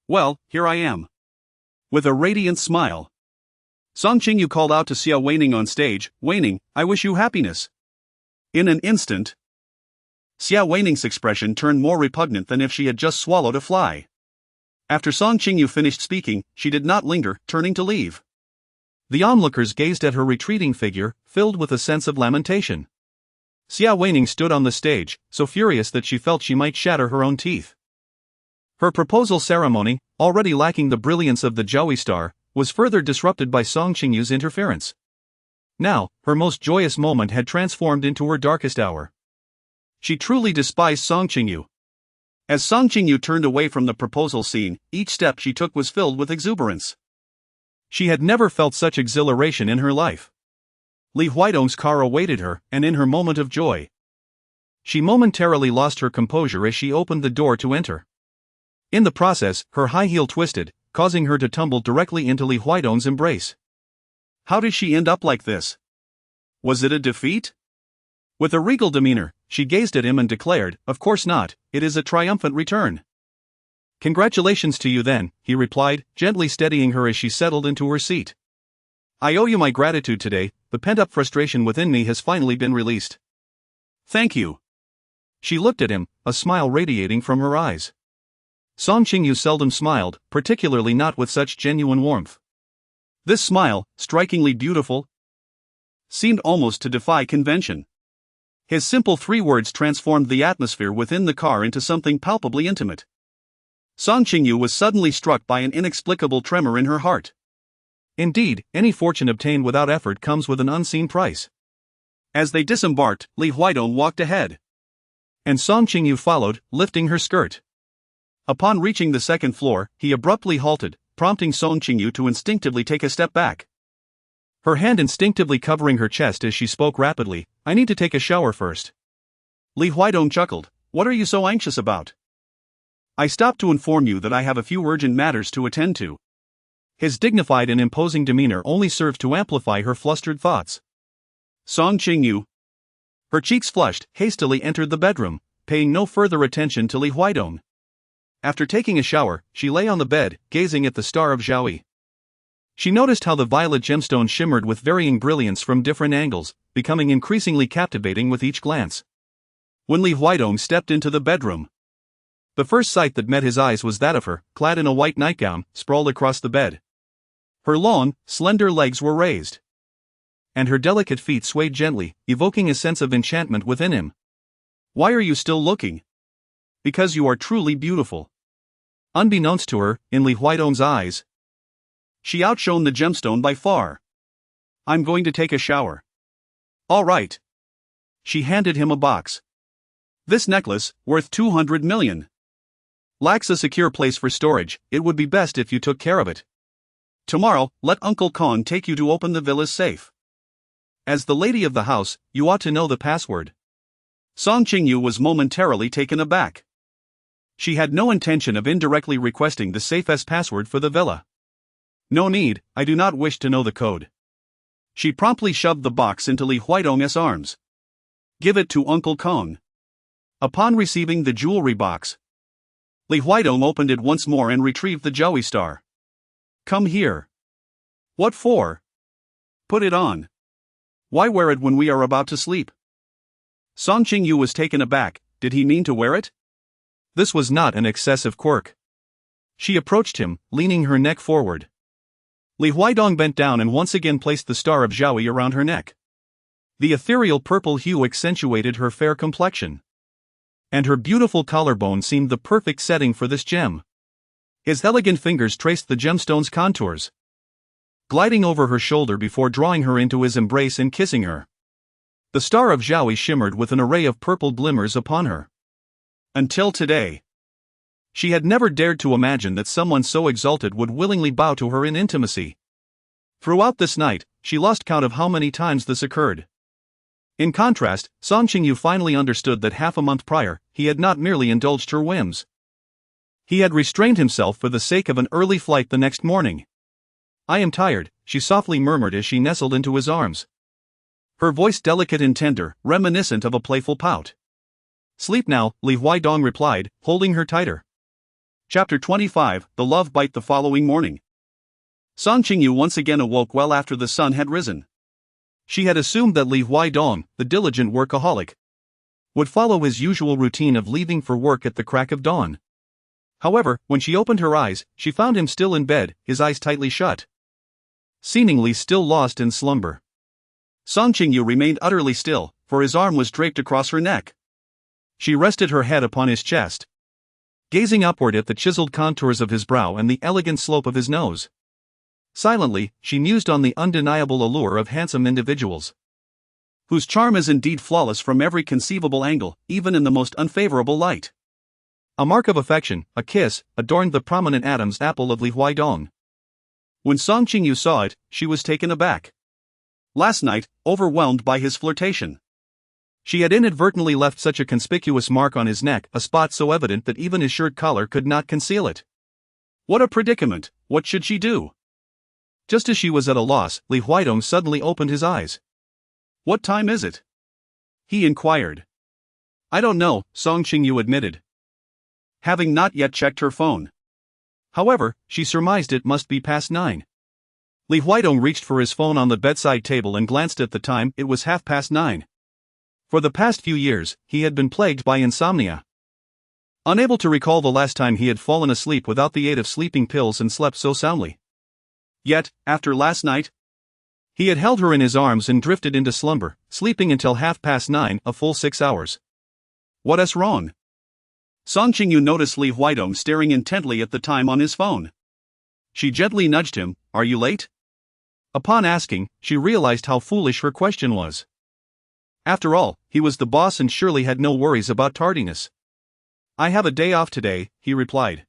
S1: Well, here I am. With a radiant smile, Song Qingyu called out to Xiaowaning on stage, "Waning, I wish you happiness." In an instant, Xiaowaning's expression turned more repugnant than if she had just swallowed a fly. After Song Qingyu finished speaking, she did not linger, turning to leave. The onlookers gazed at her retreating figure, filled with a sense of lamentation. Xiaowaning stood on the stage, so furious that she felt she might shatter her own teeth. Her proposal ceremony, already lacking the brilliance of the Joey star, was further disrupted by Song Qingyu's interference. Now, her most joyous moment had transformed into her darkest hour. She truly despised Song Qingyu. As Song Qingyu turned away from the proposal scene, each step she took was filled with exuberance. She had never felt such exhilaration in her life. Li Huidong's car awaited her, and in her moment of joy, she momentarily lost her composure as she opened the door to enter. In the process, her high heel twisted, causing her to tumble directly into Li Huidong's embrace. How did she end up like this? Was it a defeat? With a regal demeanor, she gazed at him and declared, "Of course not, it is a triumphant return." "Congratulations to you then," he replied, gently steadying her as she settled into her seat. "I owe you my gratitude today, the pent-up frustration within me has finally been released." "Thank you. She looked at him, a smile radiating from her eyes. Song Qingyu seldom smiled, particularly not with such genuine warmth. This smile, strikingly beautiful, seemed almost to defy convention. His simple 3 words transformed the atmosphere within the car into something palpably intimate. Song Qingyu was suddenly struck by an inexplicable tremor in her heart. Indeed, any fortune obtained without effort comes with an unseen price. As they disembarked, Li Huidong walked ahead, and Song Qingyu followed, lifting her skirt. Upon reaching the 2nd floor, he abruptly halted, prompting Song Qingyu to instinctively take a step back. Her hand instinctively covering her chest as she spoke rapidly, "I need to take a shower first." Li Huidong chuckled, "What are you so anxious about?" "I stopped to inform you that I have a few urgent matters to attend to." His dignified and imposing demeanor only served to amplify her flustered thoughts. Song Qingyu, her cheeks flushed, hastily entered the bedroom, paying no further attention to Li Huidong. After taking a shower, she lay on the bed, gazing at the star of Zhaoyi. She noticed how the violet gemstone shimmered with varying brilliance from different angles, becoming increasingly captivating with each glance. When Li Huidong stepped into the bedroom, the first sight that met his eyes was that of her, clad in a white nightgown, sprawled across the bed. Her long, slender legs were raised, and her delicate feet swayed gently, evoking a sense of enchantment within him. "Why are you still looking?" "Because you are truly beautiful." Unbeknownst to her, in Li Huidong's eyes, she outshone the gemstone by far. "I'm going to take a shower." "All right." She handed him a box. "This necklace, worth 200 million, lacks a secure place for storage. It would be best if you took care of it. Tomorrow, let Uncle Kong take you to open the villa's safe. As the lady of the house, you ought to know the password." Song Qingyu was momentarily taken aback. She had no intention of indirectly requesting the safe's password for the villa. "No need, I do not wish to know the code." She promptly shoved the box into Li Huidong's arms. "Give it to Uncle Kong." Upon receiving the jewelry box, Li Huidong opened it once more and retrieved the Zhaoyi star. "Come here." "What for?" "Put it on." "Why wear it when we are about to sleep?" Song Qingyu was taken aback. Did he mean to wear it? This was not an excessive quirk. She approached him, leaning her neck forward. Li Huidong bent down and once again placed the star of Zhaoyi around her neck. The ethereal purple hue accentuated her fair complexion, and her beautiful collarbone seemed the perfect setting for this gem. His elegant fingers traced the gemstone's contours, gliding over her shoulder before drawing her into his embrace and kissing her. The star of Zhaoyi shimmered with an array of purple glimmers upon her. Until today, she had never dared to imagine that someone so exalted would willingly bow to her in intimacy. Throughout this night, she lost count of how many times this occurred. In contrast, Song Qingyu finally understood that half a month prior, he had not merely indulged her whims. He had restrained himself for the sake of an early flight the next morning. "I am tired," she softly murmured as she nestled into his arms. Her voice delicate and tender, reminiscent of a playful pout. "Sleep now," Li Huidong replied, holding her tighter. Chapter 25, The Love Bite. The following morning, Song Qingyu once again awoke well after the sun had risen. She had assumed that Li Huidong, the diligent workaholic, would follow his usual routine of leaving for work at the crack of dawn. However, when she opened her eyes, she found him still in bed, his eyes tightly shut, seemingly still lost in slumber. Song Qingyu remained utterly still, for his arm was draped across her neck. She rested her head upon his chest, gazing upward at the chiseled contours of his brow and the elegant slope of his nose. Silently, she mused on the undeniable allure of handsome individuals, whose charm is indeed flawless from every conceivable angle, even in the most unfavorable light. A mark of affection, a kiss, adorned the prominent Adam's apple of Li Huidong. When Song Qingyu saw it, she was taken aback. Last night, overwhelmed by his flirtation, she had inadvertently left such a conspicuous mark on his neck, a spot so evident that even his shirt collar could not conceal it. What a predicament! What should she do? Just as she was at a loss, Li Huidong suddenly opened his eyes. "What time is it?" he inquired. "I don't know," Song Qingyu admitted, having not yet checked her phone. However, she surmised it must be past 9. Li Huidong reached for his phone on the bedside table and glanced at the time. It was 9:30. For the past few years, he had been plagued by insomnia. Unable to recall the last time he had fallen asleep without the aid of sleeping pills and slept so soundly. Yet, after last night, he had held her in his arms and drifted into slumber, sleeping until 9:30, a full 6 hours. What's wrong? Song Qingyu noticed Li Huaidong staring intently at the time on his phone. She gently nudged him, "Are you late?" Upon asking, she realized how foolish her question was. After all, he was the boss and surely had no worries about tardiness. "I have a day off today," he replied.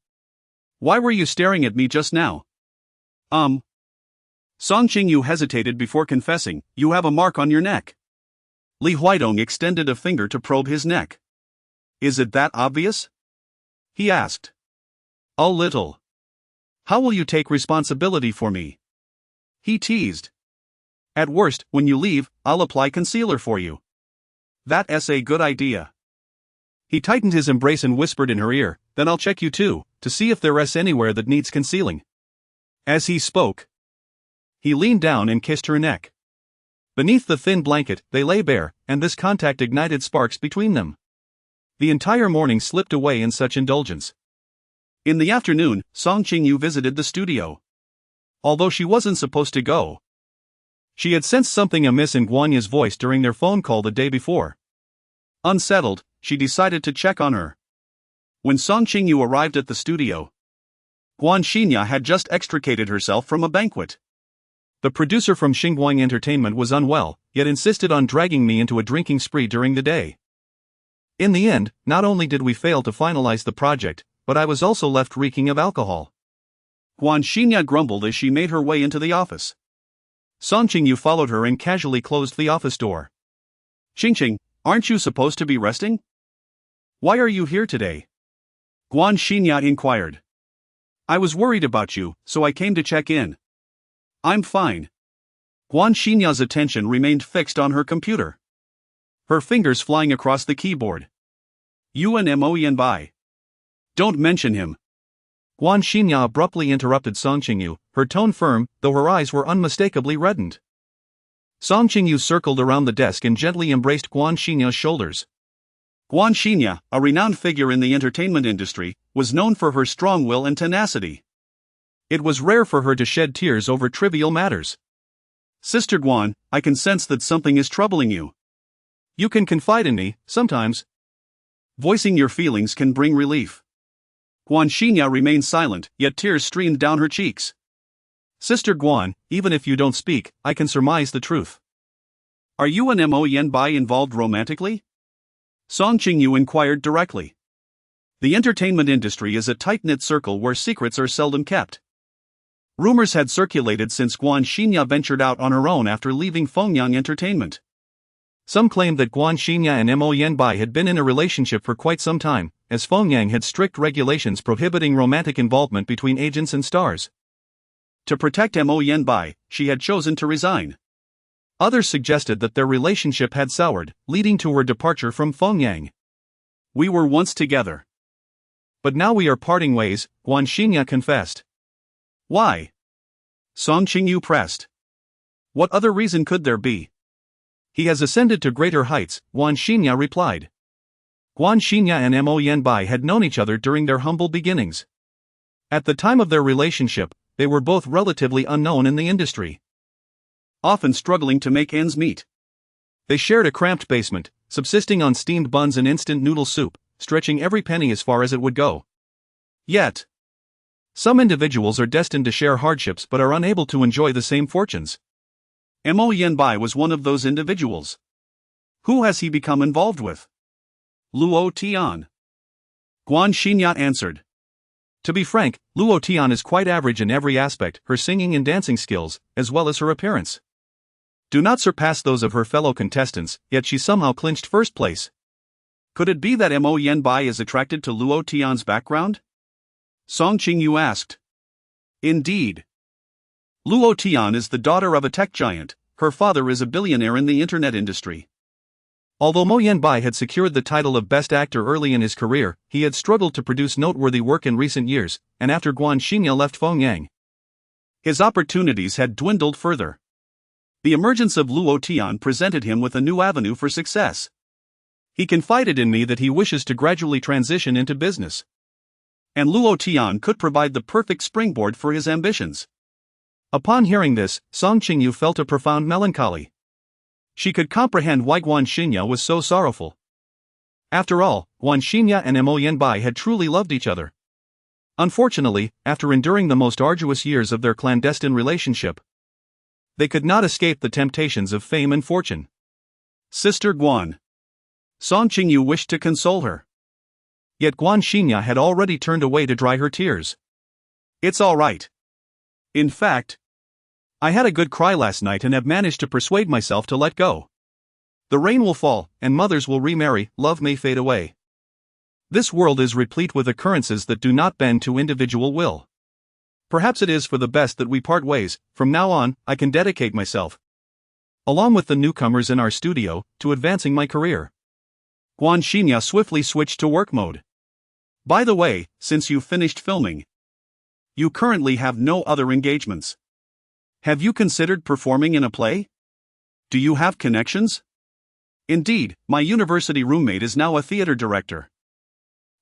S1: "Why were you staring at me just now?" Song Qingyu hesitated before confessing, "You have a mark on your neck." Li Huaidong extended a finger to probe his neck. "Is it that obvious?" he asked. "A little." "How will you take responsibility for me?" he teased. "At worst, when you leave, I'll apply concealer for you." "That's a good idea." He tightened his embrace and whispered in her ear, "Then I'll check you too, to see if there's anywhere that needs concealing." As he spoke, he leaned down and kissed her neck. Beneath the thin blanket, they lay bare, and this contact ignited sparks between them. The entire morning slipped away in such indulgence. In the afternoon, Song Qingyu visited the studio. Although she wasn't supposed to go, she had sensed something amiss in Guanya's voice during their phone call the day before. Unsettled, she decided to check on her. When Song Qingyu arrived at the studio, Guan Xinya had just extricated herself from a banquet. The producer from Xinguang Entertainment was unwell, yet insisted on dragging me into a drinking spree during the day. In the end, not only did we fail to finalize the project, but I was also left reeking of alcohol. Guan Xinya grumbled as she made her way into the office. Song Qingyu followed her and casually closed the office door. "Qingqing, aren't you supposed to be resting? Why are you here today?" Guan Xinya inquired. "I was worried about you, so I came to check in." "I'm fine." Guan Xinya's attention remained fixed on her computer, her fingers flying across the keyboard. "Unfolds by. Don't mention him." Guan Xinya abruptly interrupted Song Qingyu, her tone firm, though her eyes were unmistakably reddened. Song Qingyu circled around the desk and gently embraced Guan Xinya's shoulders. Guan Xinya, a renowned figure in the entertainment industry, was known for her strong will and tenacity. It was rare for her to shed tears over trivial matters. "Sister Guan, I can sense that something is troubling you. You can confide in me, sometimes. Voicing your feelings can bring relief." Guan Xinya remained silent, yet tears streamed down her cheeks. "Sister Guan, even if you don't speak, I can surmise the truth. Are you and Mo Yanbai involved romantically?" Song Qingyu inquired directly. The entertainment industry is a tight-knit circle where secrets are seldom kept. Rumors had circulated since Guan Xinya ventured out on her own after leaving Fengyang Entertainment. Some claimed that Guan Xinya and Mo Yanbai had been in a relationship for quite some time, as Fengyang had strict regulations prohibiting romantic involvement between agents and stars. To protect Mo Yanbai, she had chosen to resign. Others suggested that their relationship had soured, leading to her departure from Fengyang. "We were once together. But now we are parting ways," Guan Xinya confessed. "Why?" Song Qingyu pressed. "What other reason could there be?" "He has ascended to greater heights," Guan Xinya replied. Guan Xinya and Mo Yanbai had known each other during their humble beginnings. At the time of their relationship, they were both relatively unknown in the industry, often struggling to make ends meet. They shared a cramped basement, subsisting on steamed buns and instant noodle soup, stretching every penny as far as it would go. Yet, some individuals are destined to share hardships but are unable to enjoy the same fortunes. Mo Yanbai was one of those individuals. Who has he become involved with? Luo Tian. Guan Xinya answered. To be frank, Luo Tian is quite average in every aspect, her singing and dancing skills, as well as her appearance. Do not surpass those of her fellow contestants, yet she somehow clinched first place. Could it be that Mo Yanbai is attracted to Luo Tian's background? Song Qingyu asked. Indeed. Luo Tian is the daughter of a tech giant. Her father is a billionaire in the internet industry. Although Mo Yanbai had secured the title of Best Actor early in his career, he had struggled to produce noteworthy work in recent years, and after Guan Xinya left Fengyang, his opportunities had dwindled further. The emergence of Luo Tian presented him with a new avenue for success. He confided in me that he wishes to gradually transition into business. And Luo Tian could provide the perfect springboard for his ambitions. Upon hearing this, Song Qingyu felt a profound melancholy. She could comprehend why Guan Xingya was so sorrowful. After all, Guan Xingya and Mo Yanbai had truly loved each other. Unfortunately, after enduring the most arduous years of their clandestine relationship, they could not escape the temptations of fame and fortune. Sister Guan. Song Qingyu wished to console her. Yet Guan Xingya had already turned away to dry her tears. It's all right. In fact, I had a good cry last night and have managed to persuade myself to let go. The rain will fall, and mothers will remarry, love may fade away. This world is replete with occurrences that do not bend to individual will. Perhaps it is for the best that we part ways. From now on, I can dedicate myself, along with the newcomers in our studio, to advancing my career. Guan Xingya swiftly switched to work mode. By the way, since you've finished filming, you currently have no other engagements. Have you considered performing in a play? Do you have connections? Indeed, my university roommate is now a theater director.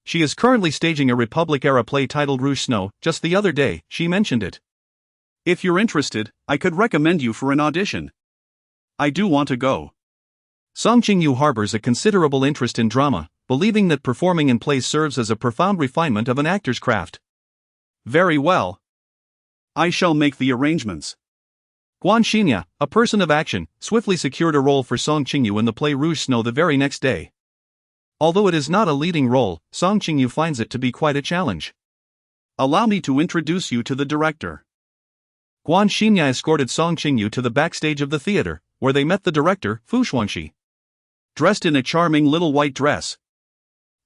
S1: She is currently staging a Republic-era play titled Rouge Snow. Just the other day, she mentioned it. If you're interested, I could recommend you for an audition. I do want to go. Song Qingyu harbors a considerable interest in drama, believing that performing in plays serves as a profound refinement of an actor's craft. Very well. I shall make the arrangements. Guan Xingya, a person of action, swiftly secured a role for Song Qingyu in the play Rouge Snow the very next day. Although it is not a leading role, Song Qingyu finds it to be quite a challenge. Allow me to introduce you to the director. Guan Xingya escorted Song Qingyu to the backstage of the theater, where they met the director, Fu Xuanxi. Dressed in a charming little white dress,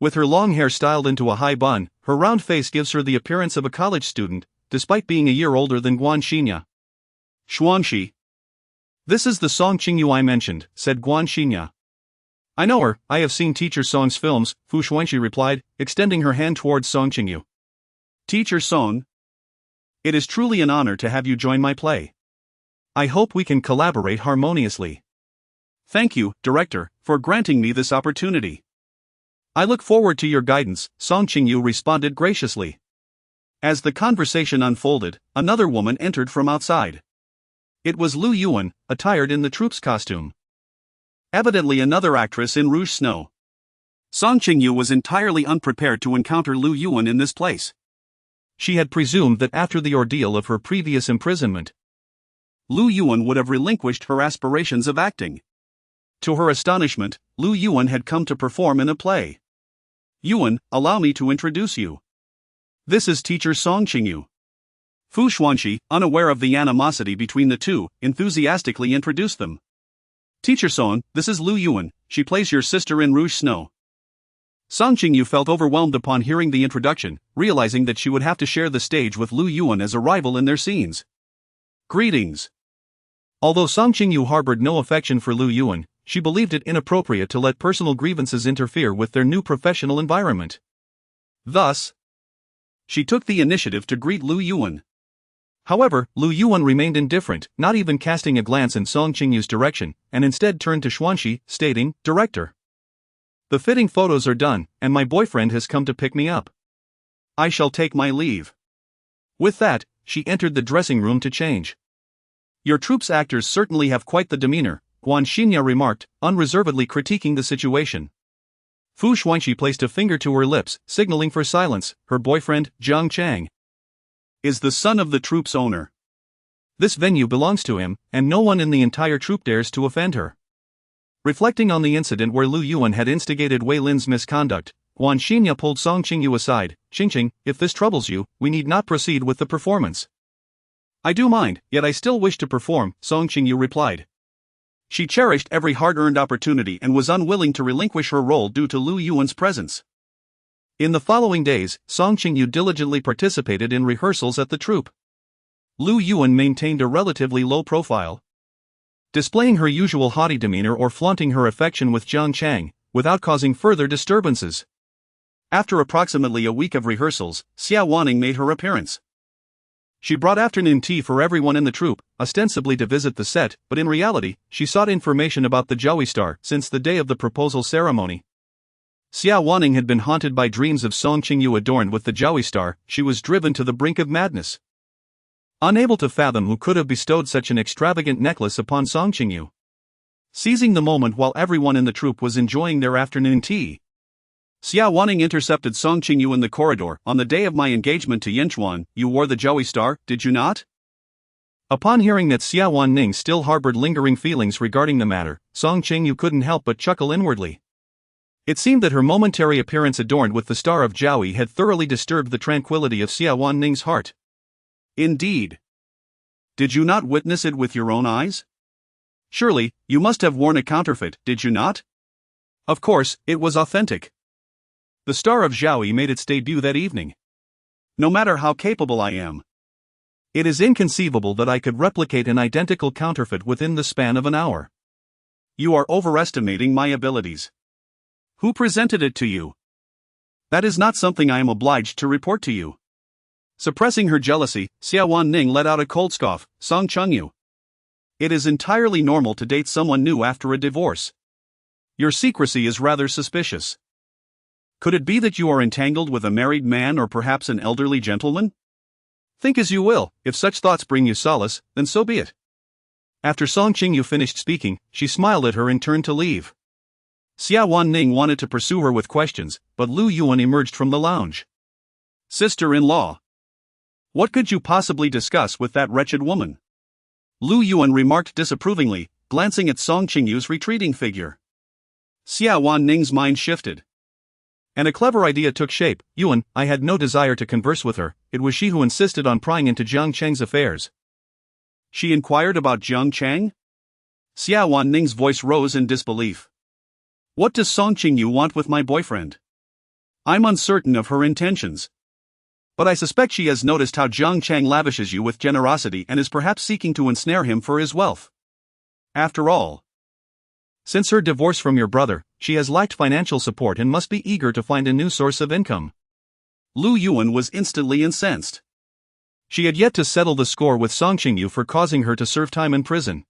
S1: with her long hair styled into a high bun, her round face gives her the appearance of a college student, despite being a year older than Guan Xingya. Xuanxi. This is the Song Qingyu I mentioned, said Guan Xingya. I know her, I have seen Teacher Song's films, Fu Xuanxi replied, extending her hand towards Song Qingyu. Teacher Song? It is truly an honor to have you join my play. I hope we can collaborate harmoniously. Thank you, Director, for granting me this opportunity. I look forward to your guidance, Song Qingyu responded graciously. As the conversation unfolded, another woman entered from outside. It was Lu Yuan, attired in the troupe's costume. Evidently another actress in Rouge Snow. Song Qingyu was entirely unprepared to encounter Lu Yuan in this place. She had presumed that after the ordeal of her previous imprisonment, Lu Yuan would have relinquished her aspirations of acting. To her astonishment, Lu Yuan had come to perform in a play. Yuan, allow me to introduce you. This is Teacher Song Qingyu. Fu Xuanxi, unaware of the animosity between the two, enthusiastically introduced them. Teacher Song, this is Lu Yuan, she plays your sister in Rouge Snow. Song Qingyu felt overwhelmed upon hearing the introduction, realizing that she would have to share the stage with Lu Yuan as a rival in their scenes. Greetings. Although Song Qingyu harbored no affection for Lu Yuan, she believed it inappropriate to let personal grievances interfere with their new professional environment. Thus, she took the initiative to greet Lu Yuan. However, Lu Yuan remained indifferent, not even casting a glance in Song Qingyu's direction, and instead turned to Xuanxi, stating, Director. The fitting photos are done, and my boyfriend has come to pick me up. I shall take my leave. With that, she entered the dressing room to change. Your troupe's actors certainly have quite the demeanor, Guan Xingya remarked, unreservedly critiquing the situation. Fu Xuanxi placed a finger to her lips, signaling for silence. Her boyfriend, Zhang Chang, is the son of the troupe's owner. This venue belongs to him, and no one in the entire troupe dares to offend her. Reflecting on the incident where Lu Yuan had instigated Wei Lin's misconduct, Guan Xingya pulled Song Qingyu aside. Qingqing, if this troubles you, we need not proceed with the performance. I do mind, yet I still wish to perform, Song Qingyu replied. She cherished every hard-earned opportunity and was unwilling to relinquish her role due to Lu Yuan's presence. In the following days, Song Qingyu diligently participated in rehearsals at the troupe. Lu Yuan maintained a relatively low profile, displaying her usual haughty demeanor or flaunting her affection with Zhang Chang, without causing further disturbances. After approximately a week of rehearsals, Xia Wanning made her appearance. She brought afternoon tea for everyone in the troupe, ostensibly to visit the set, but in reality, she sought information about the Joey star since the day of the proposal ceremony. Xia Wanning had been haunted by dreams of Song Qingyu adorned with the Jiaoyi star. She was driven to the brink of madness. Unable to fathom who could have bestowed such an extravagant necklace upon Song Qingyu. Seizing the moment while everyone in the troupe was enjoying their afternoon tea, Xia Wanning intercepted Song Qingyu in the corridor. On the day of my engagement to Yanchuan, you wore the Jiaoyi star, did you not? Upon hearing that Xia Wanning still harbored lingering feelings regarding the matter, Song Qingyu couldn't help but chuckle inwardly. It seemed that her momentary appearance adorned with the star of Jiaoyi had thoroughly disturbed the tranquility of Xia Wanning's heart. Indeed. Did you not witness it with your own eyes? Surely, you must have worn a counterfeit, did you not? Of course, it was authentic. The star of Jiaoyi made its debut that evening. No matter how capable I am, it is inconceivable that I could replicate an identical counterfeit within the span of an hour. You are overestimating my abilities. Who presented it to you? That is not something I am obliged to report to you. Suppressing her jealousy, Xia Wanning let out a cold scoff. Song Qingyu. It is entirely normal to date someone new after a divorce. Your secrecy is rather suspicious. Could it be that you are entangled with a married man or perhaps an elderly gentleman? Think as you will. If such thoughts bring you solace, then so be it. After Song Qingyu finished speaking, she smiled at her and turned to leave. Xia Wanning wanted to pursue her with questions, but Lu Yuan emerged from the lounge. Sister-in-law. What could you possibly discuss with that wretched woman? Lu Yuan remarked disapprovingly, glancing at Song Qingyu's retreating figure. Xia Wanning's mind shifted. And a clever idea took shape. Yuan, I had no desire to converse with her, it was she who insisted on prying into Jiang Cheng's affairs. She inquired about Jiang Cheng? Xia Wanning's voice rose in disbelief. What does Song Qingyu want with my boyfriend? I'm uncertain of her intentions. But I suspect she has noticed how Jiang Cheng lavishes you with generosity and is perhaps seeking to ensnare him for his wealth. After all, since her divorce from your brother, she has lacked financial support and must be eager to find a new source of income. Lu Yuan was instantly incensed. She had yet to settle the score with Song Qingyu for causing her to serve time in prison.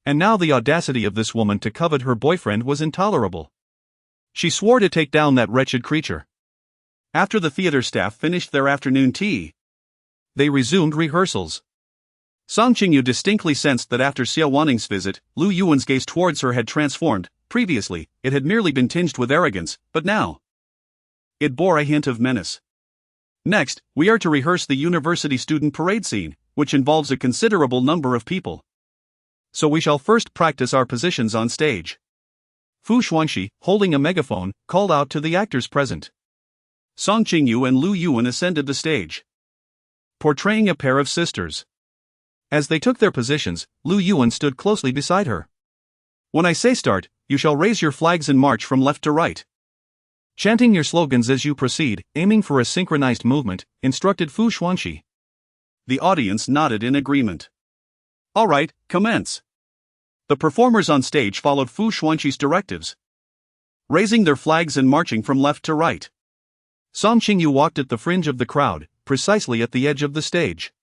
S1: And now the audacity of this woman to covet her boyfriend was intolerable. She swore to take down that wretched creature. After the theater staff finished their afternoon tea, they resumed rehearsals. Song Qingyu distinctly sensed that after Xia Wanning's visit, Lu Yuan's gaze towards her had transformed. Previously, it had merely been tinged with arrogance, but now it bore a hint of menace. Next, we are to rehearse the university student parade scene, which involves a considerable number of people. So we shall first practice our positions on stage. Fu Xuanxi, holding a megaphone, called out to the actors present. Song Qingyu and Lu Yuan ascended the stage, portraying a pair of sisters. As they took their positions, Lu Yuan stood closely beside her. When I say start, you shall raise your flags and march from left to right, chanting your slogans as you proceed, aiming for a synchronized movement, instructed Fu Xuanxi. The audience nodded in agreement. All right, commence. The performers on stage followed Fu Xuanxi's directives, raising their flags and marching from left to right. Song Qingyu walked at the fringe of the crowd, precisely at the edge of the stage.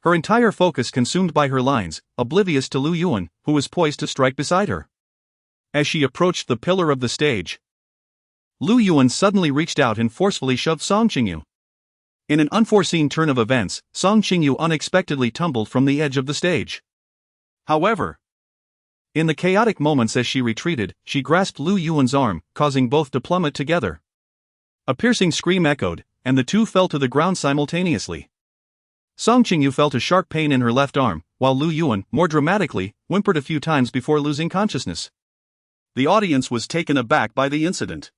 S1: Her entire focus consumed by her lines, oblivious to Lu Yuan, who was poised to strike beside her. As she approached the pillar of the stage, Lu Yuan suddenly reached out and forcefully shoved Song Qingyu. In an unforeseen turn of events, Song Qingyu unexpectedly tumbled from the edge of the stage. However, in the chaotic moments as she retreated, she grasped Lu Yuan's arm, causing both to plummet together. A piercing scream echoed, and the two fell to the ground simultaneously. Song Qingyu felt a sharp pain in her left arm, while Lu Yuan, more dramatically, whimpered a few times before losing consciousness. The audience was taken aback by the incident.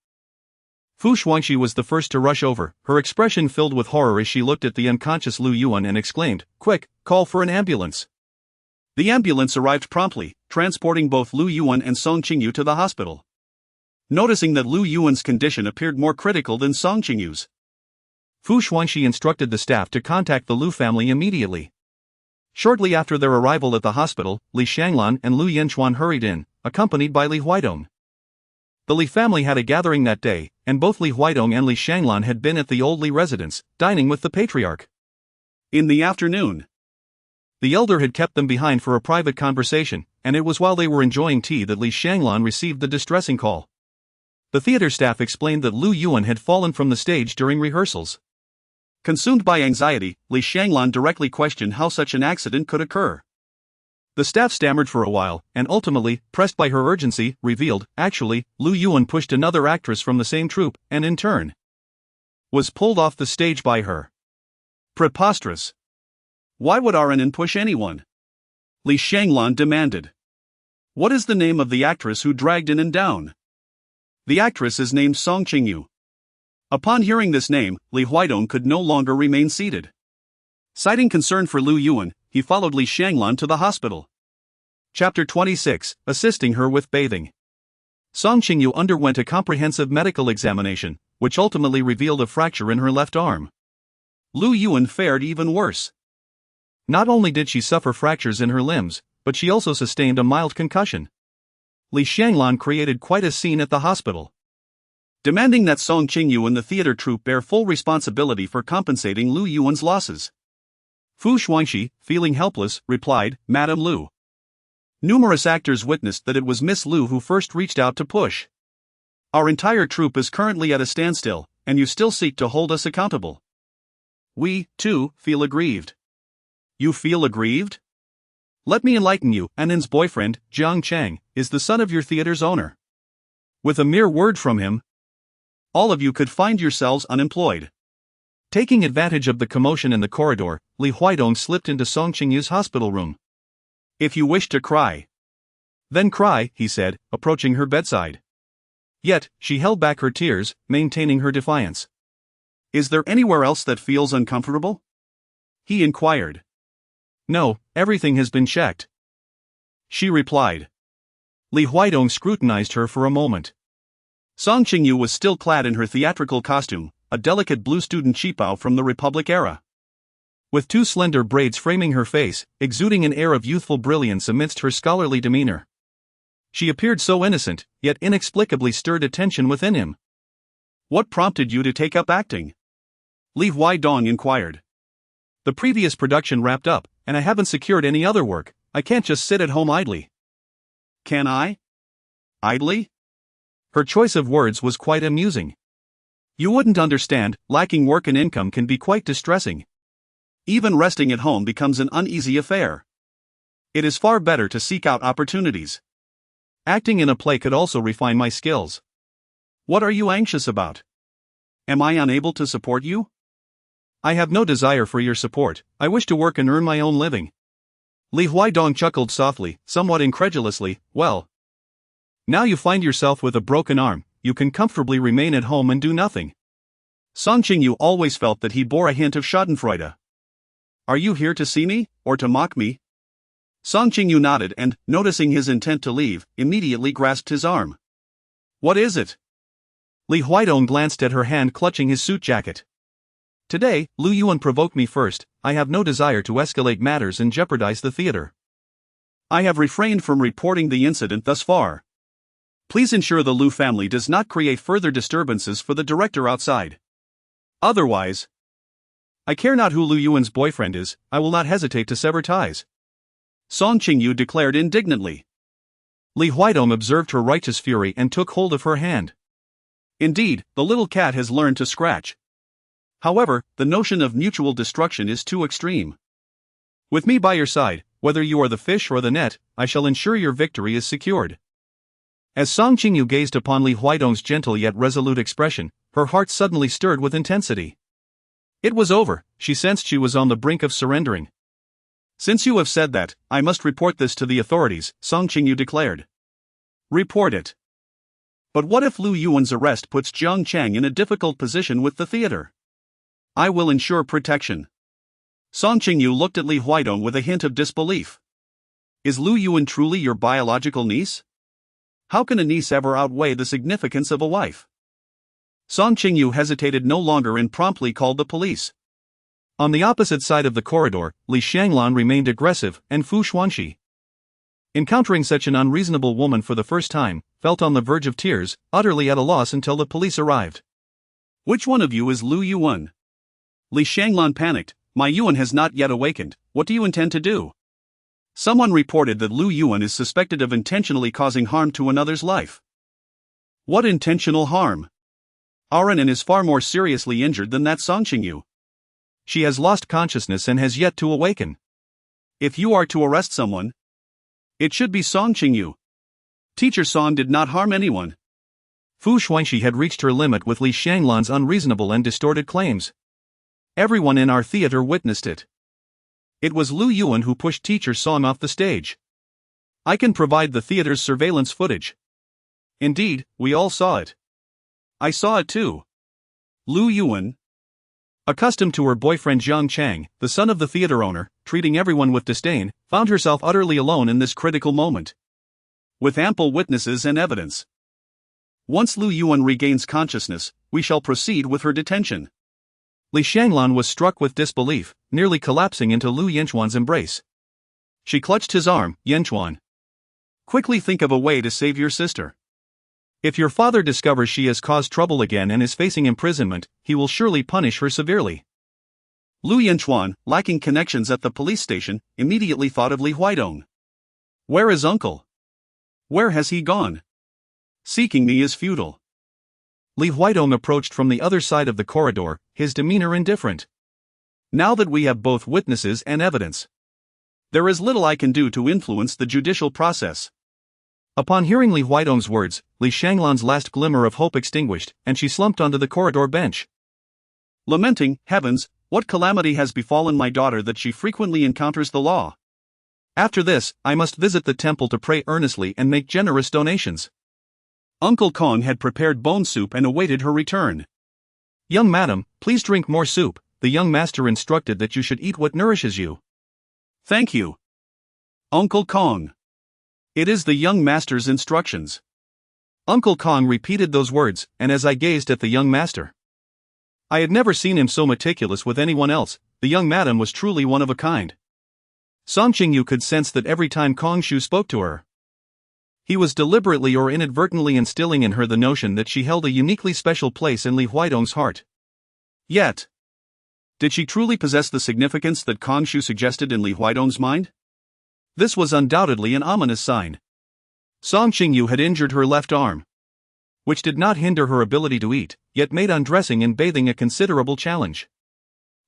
S1: Fu Xuanxi was the first to rush over, her expression filled with horror as she looked at the unconscious Lu Yuan and exclaimed, "Quick, call for an ambulance." The ambulance arrived promptly, transporting both Lu Yuan and Song Qingyu to the hospital. Noticing that Lu Yuan's condition appeared more critical than Song Qingyu's, Fu Xuanxi instructed the staff to contact the Lu family immediately. Shortly after their arrival at the hospital, Li Shanglan and Lu Yanchuan hurried in, accompanied by Li Huidong. The Li family had a gathering that day, and both Li Huidong and Li Shanglan had been at the old Li residence, dining with the patriarch. In the afternoon, the elder had kept them behind for a private conversation, and it was while they were enjoying tea that Li Shanglan received the distressing call. The theater staff explained that Lu Yuan had fallen from the stage during rehearsals.
S2: Consumed by anxiety, Li Shanglan directly questioned how such an accident could occur.
S1: The staff stammered for a while, and ultimately, pressed by her urgency, revealed, actually, Lu Yuan pushed another actress from the same troupe, and in turn, was pulled off the stage by her.
S2: Preposterous. Why would RNN push anyone? Li Shanglan demanded. What is the name of the actress who dragged in and down? The actress is named Song Qingyu. Upon hearing this name, Li Huaidong could no longer remain seated. Citing concern for Lu Yuan, he followed Li Shanglan to the hospital.
S1: Chapter 26, Assisting her with bathing. Song Qingyu underwent a comprehensive medical examination, which ultimately revealed a fracture in her left arm.
S2: Lu Yuan fared even worse.
S1: Not only did she suffer fractures in her limbs, but she also sustained a mild concussion. Li Shanglan created quite a scene at the hospital,
S2: demanding that Song Qingyu and the theater troupe bear full responsibility for compensating Lu Yuan's losses.
S1: Fu Xuanxi, feeling helpless, replied, Madam Lu.
S2: Numerous actors witnessed that it was Miss Lu who first reached out to push. Our entire troupe is currently at a standstill, and you still seek to hold us accountable. We, too, feel aggrieved.
S1: You feel aggrieved?
S2: Let me enlighten you.
S1: Annen's boyfriend, Jiang Chang, is the son of your theater's owner. With a mere word from him,
S2: all of you could find yourselves unemployed.
S1: Taking advantage of the commotion in the corridor, Li Huaidong slipped into Song Qingyu's hospital room.
S2: If you wish to cry,
S1: then cry, he said, approaching her bedside. Yet, she held back her tears, maintaining her defiance.
S2: Is there anywhere else that feels uncomfortable? He inquired.
S1: No, everything has been checked,
S2: she replied.
S1: Li Huaidong scrutinized her for a moment.
S2: Song Qingyu was still clad in her theatrical costume, a delicate blue student cheapao from the Republic era.
S1: With two slender braids framing her face, exuding an air of youthful brilliance amidst her scholarly demeanor. She appeared so innocent, yet inexplicably stirred attention within him.
S2: What prompted you to take up acting? Li Huaidong inquired.
S1: The previous production wrapped up, and I haven't secured any other work. I can't just sit at home idly.
S2: Can I? Idly?
S1: Her choice of words was quite amusing.
S2: You wouldn't understand, lacking work and income can be quite distressing. Even resting at home becomes an uneasy affair. It is far better to seek out opportunities.
S1: Acting in a play could also refine my skills.
S2: What are you anxious about? Am I unable to support you?
S1: I have no desire for your support. I wish to work and earn my own living. Li Huaidong chuckled softly, somewhat incredulously. Well, now you find yourself with a broken arm, you can comfortably remain at home and do nothing.
S2: Song Qingyu always felt that he bore a hint of schadenfreude. Are you here to see me, or to mock me? Song Qingyu nodded and, noticing his intent to leave, immediately grasped his arm. What is it?
S1: Li Huaidong glanced at her hand clutching his suit jacket. Today, Lu Yuan provoked me first. I have no desire to escalate matters and jeopardize the theater.
S2: I have refrained from reporting the incident thus far. Please ensure the Lu family does not create further disturbances for the director outside. Otherwise,
S1: I care not who Lu Yuan's boyfriend is, I will not hesitate to sever ties.
S2: Song Qingyu declared indignantly.
S1: Li Huaidong observed her righteous fury and took hold of her hand.
S2: Indeed, the little cat has learned to scratch. However, the notion of mutual destruction is too extreme.
S1: With me by your side, whether you are the fish or the net, I shall ensure your victory is secured. As Song Qingyu gazed upon Li Huaidong's gentle yet resolute expression, her heart suddenly stirred with intensity. It was over, she sensed she was on the brink of surrendering.
S2: Since you have said that, I must report this to the authorities, Song Qingyu declared. Report it. But what if Lu Yuan's arrest puts Jiang Chang in a difficult position with the theater? I will ensure protection. Song Qingyu looked at Li Huaidong with a hint of disbelief. Is Lu Yuan truly your biological niece? How can a niece ever outweigh the significance of a wife? Song Qingyu hesitated no longer and promptly called the police.
S1: On the opposite side of the corridor, Li Shanglan remained aggressive, and Fu Xuanxi, encountering such an unreasonable woman for the first time, felt on the verge of tears, utterly at a loss until the police arrived.
S2: Which one of you is Lu Yuan? Li Shanglan panicked. My Yuan has not yet awakened. What do you intend to do? Someone reported that Lu Yuan is suspected of intentionally causing harm to another's life. What intentional harm? Arenin is far more seriously injured than that Song Qingyu.
S1: She has lost consciousness and has yet to awaken.
S2: If you are to arrest someone, it should be Song Qingyu. Teacher Song did not harm anyone.
S1: Fu Xuanxi had reached her limit with Li Shanglan's unreasonable and distorted claims. Everyone in our theater witnessed it. It was Lu Yuan who pushed Teacher Song off the stage. I can provide the theater's surveillance footage.
S2: Indeed, we all saw it. I saw it too. Lu Yuan,
S1: accustomed to her boyfriend Zhang Chang, the son of the theater owner, treating everyone with disdain, found herself utterly alone in this critical moment.
S2: With ample witnesses and evidence. Once Lu Yuan regains consciousness, we shall proceed with her detention.
S1: Li Shanglan was struck with disbelief, nearly collapsing into Lu Yanchuan's embrace.
S2: She clutched his arm. Yanchuan, quickly think of a way to save your sister.
S1: If your father discovers she has caused trouble again and is facing imprisonment, he will surely punish her severely.
S2: Lu Yanchuan, lacking connections at the police station, immediately thought of Li Huaidong. Where is uncle? Where has he gone? Seeking me is futile.
S1: Li Huaidong approached from the other side of the corridor, his demeanor indifferent.
S2: Now that we have both witnesses and evidence, there is little I can do to influence the judicial process.
S1: Upon hearing Li Huaidong's words, Li Shanglan's last glimmer of hope extinguished, and she slumped onto the corridor bench.
S2: Lamenting, heavens, what calamity has befallen my daughter that she frequently encounters the law?
S1: After this, I must visit the temple to pray earnestly and make generous donations.
S2: Uncle Kong had prepared bone soup and awaited her return.
S1: Young madam, please drink more soup. The young master instructed that you should eat what nourishes you.
S2: Thank you, Uncle Kong. It is the young master's instructions.
S1: Uncle Kong repeated those words, and as I gazed at the young master, I had never seen him so meticulous with anyone else. The young madam was truly one of a kind. Song Qingyu could sense that every time Kong Shu spoke to her, he was deliberately or inadvertently instilling in her the notion that she held a uniquely special place in Li Huaidong's heart.
S2: Yet, did she truly possess the significance that Kong Shu suggested in Li Huaidong's mind? This was undoubtedly an ominous sign.
S1: Song Qingyu had injured her left arm, which did not hinder her ability to eat, yet made undressing and bathing a considerable challenge.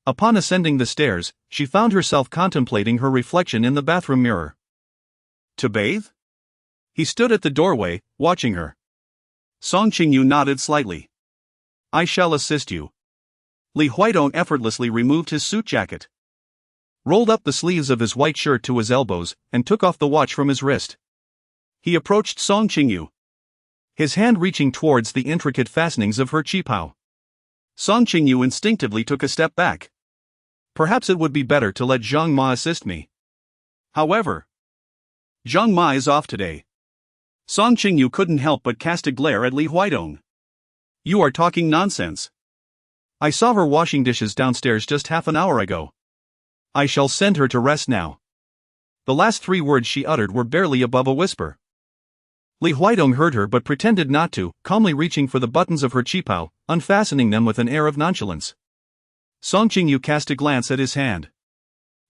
S1: Upon ascending the stairs, she found herself contemplating her reflection in the bathroom mirror.
S2: To bathe?
S1: He stood at the doorway, watching her.
S2: Song Qingyu nodded slightly. I shall assist you. Li Huaidong effortlessly removed his suit jacket,
S1: rolled up the sleeves of his white shirt to his elbows, and took off the watch from his wrist.
S2: He approached Song Qingyu,
S1: his hand reaching towards the intricate fastenings of her qipao.
S2: Song Qingyu instinctively took a step back.
S1: Perhaps it would be better to let Zhang Ma assist me.
S2: However, Zhang Ma is off today. Song Qingyu couldn't help but cast a glare at Li Huaidong. You are talking nonsense.
S1: I saw her washing dishes downstairs just half an hour ago. I shall send her to rest now. The last 3 words she uttered were barely above a whisper. Li Huaidong heard her but pretended not to, calmly reaching for the buttons of her qipao, unfastening them with an air of nonchalance. Song Qingyu cast a glance at his hand.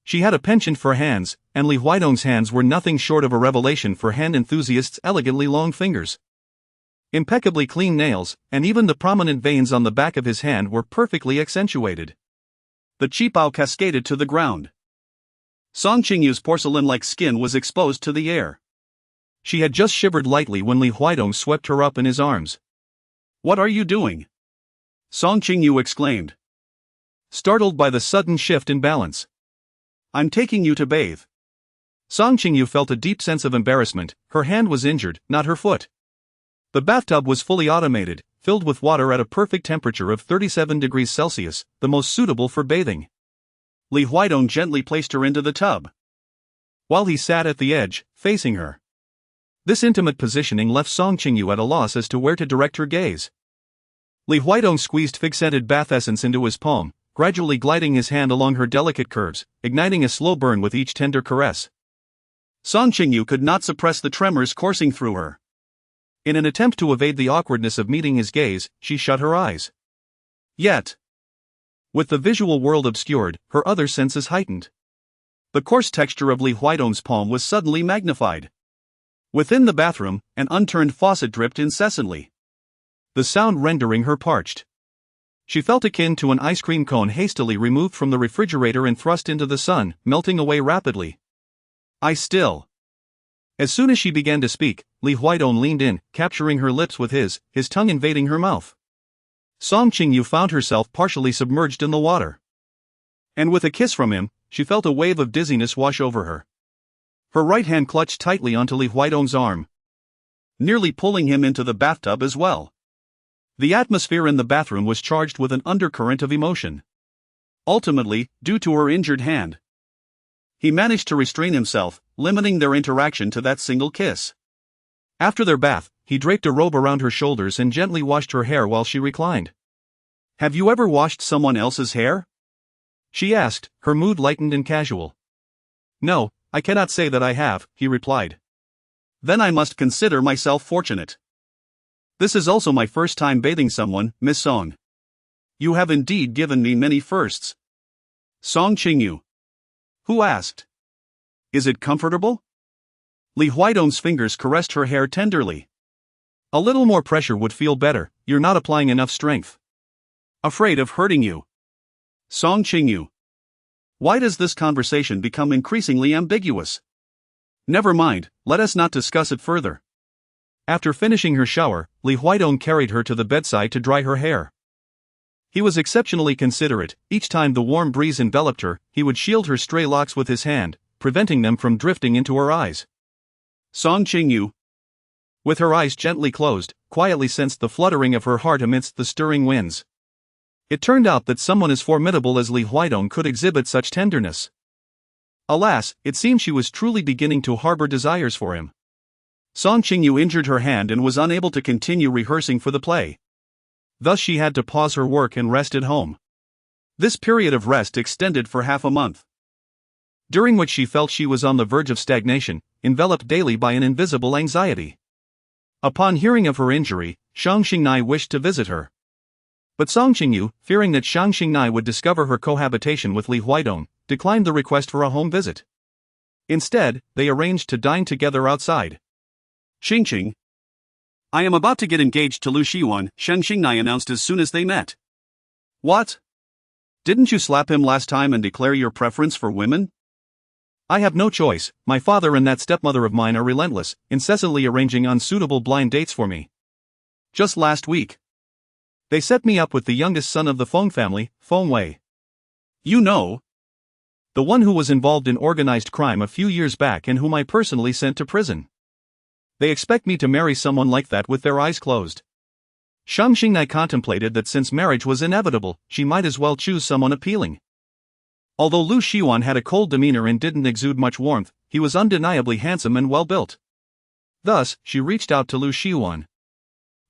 S1: She had a penchant for hands, and Li Huaidong's hands were nothing short of a revelation for hand enthusiasts' elegantly long fingers. Impeccably clean nails, and even the prominent veins on the back of his hand were perfectly accentuated.
S2: The qipao cascaded to the ground. Song Qingyu's porcelain-like skin was exposed to the air.
S1: She had just shivered lightly when Li Huaidong swept her up in his arms.
S2: What are you doing? Song Qingyu exclaimed,
S1: startled by the sudden shift in balance.
S2: I'm taking you to bathe.
S1: Song Qingyu felt a deep sense of embarrassment. Her hand was injured, not her foot. The bathtub was fully automated, filled with water at a perfect temperature of 37 degrees Celsius, the most suitable for bathing.
S2: Li Huaidong gently placed her into the tub,
S1: while he sat at the edge, facing her. This intimate positioning left Song Qingyu at a loss as to where to direct her gaze. Li Huaidong squeezed fig-scented bath essence into his palm, gradually gliding his hand along her delicate curves, igniting a slow burn with each tender caress.
S2: Song Qingyu could not suppress the tremors coursing through her.
S1: In an attempt to evade the awkwardness of meeting his gaze, she shut her eyes.
S2: Yet,
S1: with the visual world obscured, her other senses heightened.
S2: The coarse texture of Li Huaidong's palm was suddenly magnified. Within the bathroom, an unturned faucet dripped incessantly.
S1: the sound rendering her parched. She felt akin to an ice cream cone hastily removed from the refrigerator and thrust into the sun, melting away rapidly. I still. As soon as she began to speak, Li Huidong leaned in, capturing her lips with his tongue invading her mouth. Song Qingyu found herself partially submerged in the water. And with a kiss from him, she felt a wave of dizziness wash over her. Her right hand clutched tightly onto Li Huidong's arm, nearly pulling him into the bathtub as well. The atmosphere in the bathroom was charged with an undercurrent of emotion. Ultimately, due to her injured hand, he managed to restrain himself, limiting their interaction to that single kiss. After their bath, he draped a robe around her shoulders and gently washed her hair while she reclined. "Have you ever washed someone else's hair?" she asked, her mood lightened and casual. "No, I cannot say that I have," he replied. "Then I must consider myself fortunate. This is also my first time bathing someone, Miss Song. You have indeed given me many firsts." Song Qingyu. Who asked? "Is it comfortable?" Li Huidong's fingers caressed her hair tenderly. "A little more pressure would feel better, you're not applying enough strength." "Afraid of hurting you." Song Qingyu. Why does this conversation become increasingly ambiguous? Never mind, let us not discuss it further. After finishing her shower, Li Huidong carried her to the bedside to dry her hair. He was exceptionally considerate. Each time the warm breeze enveloped her, he would shield her stray locks with his hand, preventing them from drifting into her eyes. Song Qingyu, with her eyes gently closed, quietly sensed the fluttering of her heart amidst the stirring winds. It turned out that someone as formidable as Li Huidong could exhibit such tenderness. Alas, it seemed she was truly beginning to harbor desires for him. Song Qingyu injured her hand and was unable to continue rehearsing for the play. Thus she had to pause her work and rest at home. This period of rest extended for half a month, during which she felt she was on the verge of stagnation, enveloped daily by an invisible anxiety. Upon hearing of her injury, Shang Xingnai wished to visit her. But Song Qingyu, fearing that Shang Xingnai would discover her cohabitation with Li Huidong, declined the request for a home visit. Instead, they arranged to dine together outside. "Qingqing, I am about to get engaged to Lu Yanchuan," Shang Xingnai announced as soon as they met. "What? Didn't you slap him last time and declare your preference for women?" "I have no choice, my father and that stepmother of mine are relentless, incessantly arranging unsuitable blind dates for me. Just last week, they set me up with the youngest son of the Feng family, Feng Wei. You know, the one who was involved in organized crime a few years back and whom I personally sent to prison. They expect me to marry someone like that with their eyes closed." Shang Xingnai contemplated that since marriage was inevitable, she might as well choose someone appealing. Although Lu Yanchuan had a cold demeanor and didn't exude much warmth, he was undeniably handsome and well-built. Thus, she reached out to Lu Yanchuan,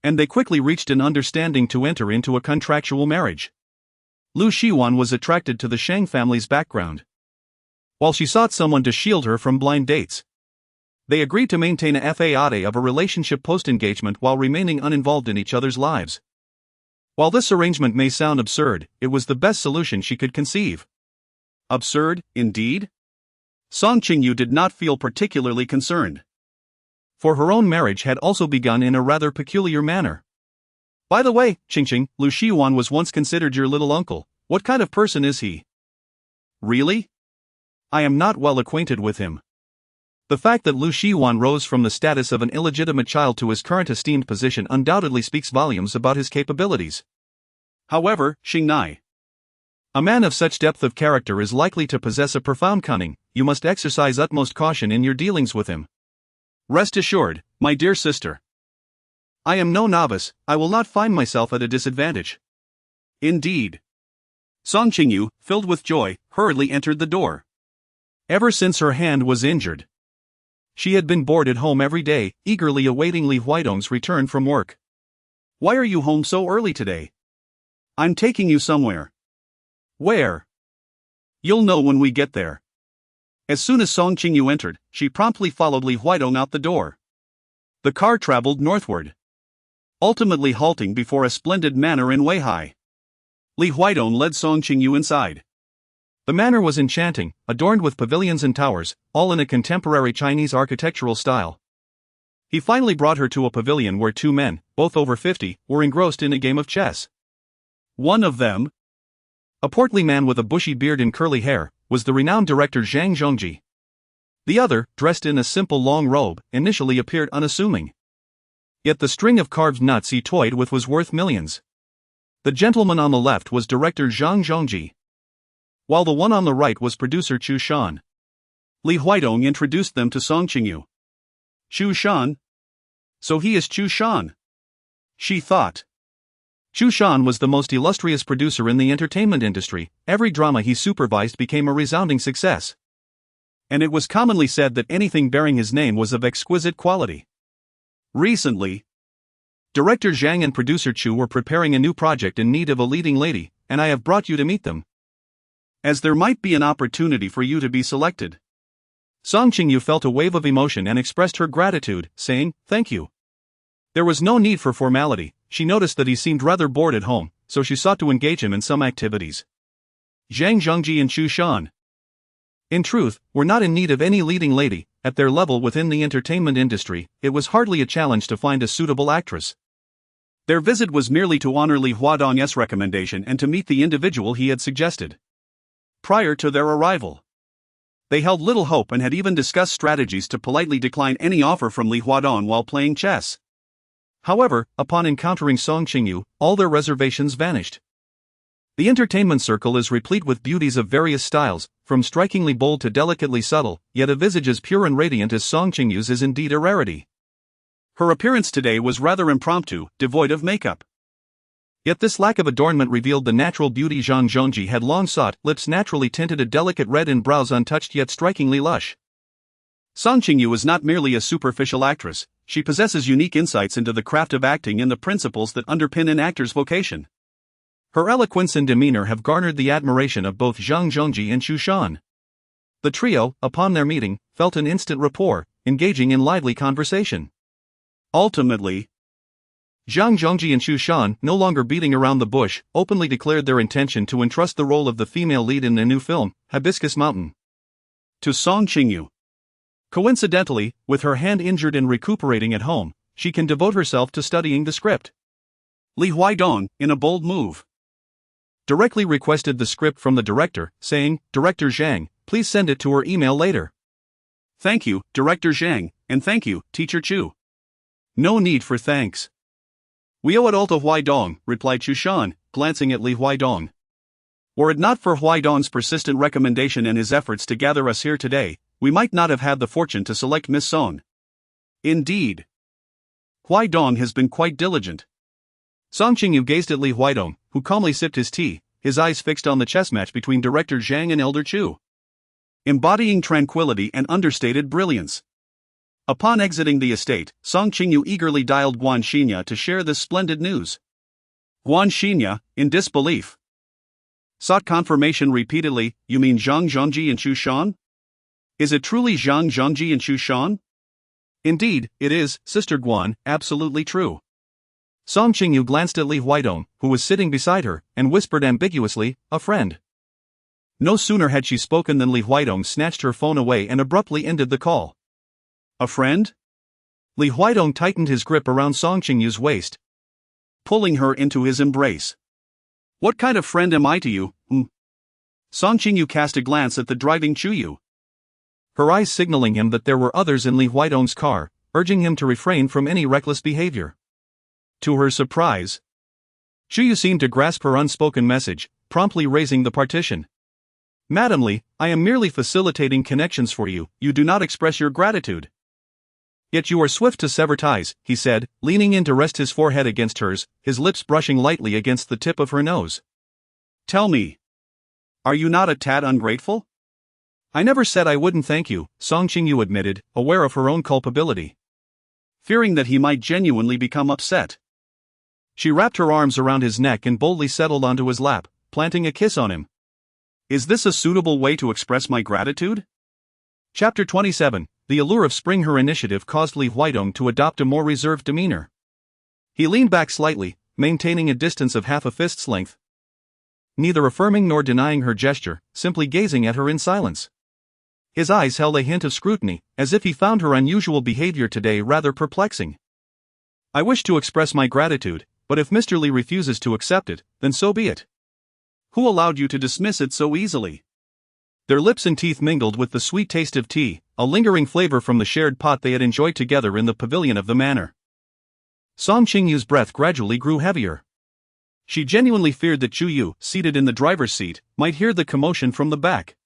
S1: and they quickly reached an understanding to enter into a contractual marriage. Lu Yanchuan was attracted to the Shang family's background, while she sought someone to shield her from blind dates. They agreed to maintain a facade of a relationship post-engagement while remaining uninvolved in each other's lives. While this arrangement may sound absurd, it was the best solution she could conceive. Absurd, indeed? Song Qingyu did not feel particularly concerned, for her own marriage had also begun in a rather peculiar manner. "By the way, Qingqing, Lu Yanchuan was once considered your little uncle. What kind of person is he?" "Really? I am not well acquainted with him." The fact that Lu Yanchuan rose from the status of an illegitimate child to his current esteemed position undoubtedly speaks volumes about his capabilities. However, Xingnai, a man of such depth of character is likely to possess a profound cunning. You must exercise utmost caution in your dealings with him. Rest assured, my dear sister, I am no novice. I will not find myself at a disadvantage." "Indeed." Song Qingyu, filled with joy, hurriedly entered the door. Ever since her hand was injured, she had been bored at home every day, eagerly awaiting Li Huidong's return from work. "Why are you home so early today?" "I'm taking you somewhere." "Where?" "You'll know when we get there." As soon as Song Qingyu entered, she promptly followed Li Huidong out the door. The car traveled northward, ultimately halting before a splendid manor in Weihai. Li Huidong led Song Qingyu inside. The manor was enchanting, adorned with pavilions and towers, all in a contemporary Chinese architectural style. He finally brought her to a pavilion where two men, both over 50, were engrossed in a game of chess. One of them, a portly man with a bushy beard and curly hair, was the renowned director Zhang Zhongji. The other, dressed in a simple long robe, initially appeared unassuming. Yet the string of carved nuts he toyed with was worth millions. The gentleman on the left was director Zhang Zhongji, while the one on the right was producer Chu Shan. Li Huaidong introduced them to Song Qingyu. Chu Shan? So he is Chu Shan, she thought. Chu Shan was the most illustrious producer in the entertainment industry. Every drama he supervised became a resounding success, and it was commonly said that anything bearing his name was of exquisite quality. Recently, director Zhang and producer Chu were preparing a new project in need of a leading lady, and I have brought you to meet them, as there might be an opportunity for you to be selected. Song Qingyu felt a wave of emotion and expressed her gratitude, saying, "Thank you." There was no need for formality. She noticed that he seemed rather bored at home, so she sought to engage him in some activities. Zhang Zhongji and Chu Shan, in truth, were not in need of any leading lady. At their level within the entertainment industry, it was hardly a challenge to find a suitable actress. Their visit was merely to honor Li Huadong's recommendation and to meet the individual he had suggested. Prior to their arrival, they held little hope and had even discussed strategies to politely decline any offer from Li Huadong while playing chess. However, upon encountering Song Qingyu, all their reservations vanished. The entertainment circle is replete with beauties of various styles, from strikingly bold to delicately subtle, yet a visage as pure and radiant as Song Qingyu's is indeed a rarity. Her appearance today was rather impromptu, devoid of makeup. Yet this lack of adornment revealed the natural beauty Zhang Zhongji had long sought, lips naturally tinted a delicate red and brows untouched yet strikingly lush. Song Qingyu is not merely a superficial actress, she possesses unique insights into the craft of acting and the principles that underpin an actor's vocation. Her eloquence and demeanor have garnered the admiration of both Zhang Zhongji and Chu Shan. The trio, upon their meeting, felt an instant rapport, engaging in lively conversation. Ultimately, Zhang Zhongji and Chu Shan, no longer beating around the bush, openly declared their intention to entrust the role of the female lead in their new film, Hibiscus Mountain, to Song Qingyu. Coincidentally, with her hand injured and recuperating at home, she can devote herself to studying the script. Li Huaidong, in a bold move, directly requested the script from the director, saying, "Director Zhang, please send it to her email later." "Thank you, Director Zhang, and thank you, Teacher Chu." "No need for thanks. We owe it all to Huaidong," replied Chu Shan, glancing at Li Huaidong. "Were it not for Huaidong's persistent recommendation and his efforts to gather us here today, we might not have had the fortune to select Miss Song." "Indeed. Huaidong has been quite diligent." Song Qingyu gazed at Li Huaidong, who calmly sipped his tea, his eyes fixed on the chess match between Director Zhang and Elder Chu, embodying tranquility and understated brilliance. Upon exiting the estate, Song Qingyu eagerly dialed Guan Xinye to share this splendid news. Guan Xinye, in disbelief, sought confirmation repeatedly. "You mean Zhang Zhongji and Chu Shan? Is it truly Zhang Zhongji and Chu Shan?" "Indeed, it is, Sister Guan, absolutely true." Song Qingyu glanced at Li Huaidong, who was sitting beside her, and whispered ambiguously, "A friend." No sooner had she spoken than Li Huaidong snatched her phone away and abruptly ended the call. "A friend?" Li Huaidong tightened his grip around Song Qingyu's waist, pulling her into his embrace. "What kind of friend am I to you, Song Qingyu cast a glance at the driving Chuyu, her eyes signaling him that there were others in Li Huaidong's car, urging him to refrain from any reckless behavior. To her surprise, Chuyu seemed to grasp her unspoken message, promptly raising the partition. "Madam Li, I am merely facilitating connections for you, you do not express your gratitude." "Yet you are swift to sever ties," he said, leaning in to rest his forehead against hers, his lips brushing lightly against the tip of her nose. "Tell me, are you not a tad ungrateful?" "I never said I wouldn't thank you," Song Qingyu admitted, aware of her own culpability, fearing that he might genuinely become upset. She wrapped her arms around his neck and boldly settled onto his lap, planting a kiss on him. "Is this a suitable way to express my gratitude?" Chapter 27. The allure of spring. Her initiative caused Li Huaidong to adopt a more reserved demeanor. He leaned back slightly, maintaining a distance of half a fist's length, neither affirming nor denying her gesture, simply gazing at her in silence. His eyes held a hint of scrutiny, as if he found her unusual behavior today rather perplexing. I wish to express my gratitude, but if Mr. Li refuses to accept it, then so be it.
S2: Who allowed you to dismiss it so easily?
S1: Their lips and teeth mingled with the sweet taste of tea, a lingering flavor from the shared pot they had enjoyed together in the pavilion of the manor. Song Qingyu's breath gradually grew heavier. She genuinely feared that Qingyu, seated in the driver's seat, might hear the commotion from the back.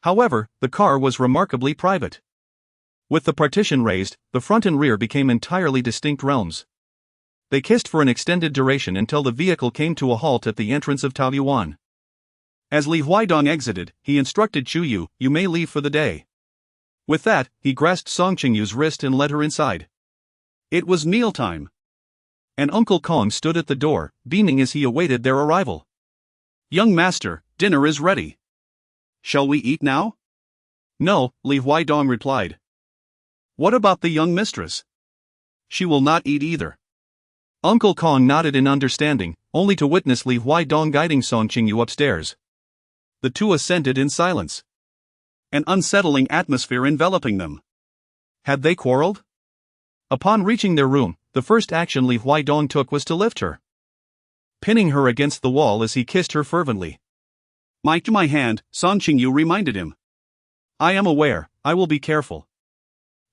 S1: However, the car was remarkably private. With the partition raised, the front and rear became entirely distinct realms. They kissed for an extended duration until the vehicle came to a halt at the entrance of Taoyuan. As Li Huaidong exited, he instructed Qingyu, "You may leave for the day." With that, he grasped Song Qingyu's wrist and led her inside.
S2: It was mealtime.
S1: And Uncle Kong stood at the door, beaming as he awaited their arrival.
S2: "Young master, dinner is ready. Shall we eat now?"
S1: "No," Li Huaidong replied.
S2: "What about the young mistress?"
S1: "She will not eat either." Uncle Kong nodded in understanding, only to witness Li Huaidong guiding Song Qingyu upstairs. The two assented in silence.
S2: An unsettling atmosphere enveloping them.
S1: Had they quarreled? Upon reaching their room, the first action Li Huaidong took was to lift her, pinning her against the wall as he kissed her fervently.
S2: My hand," Song Qingyu reminded him.
S1: "I am aware, I will be careful."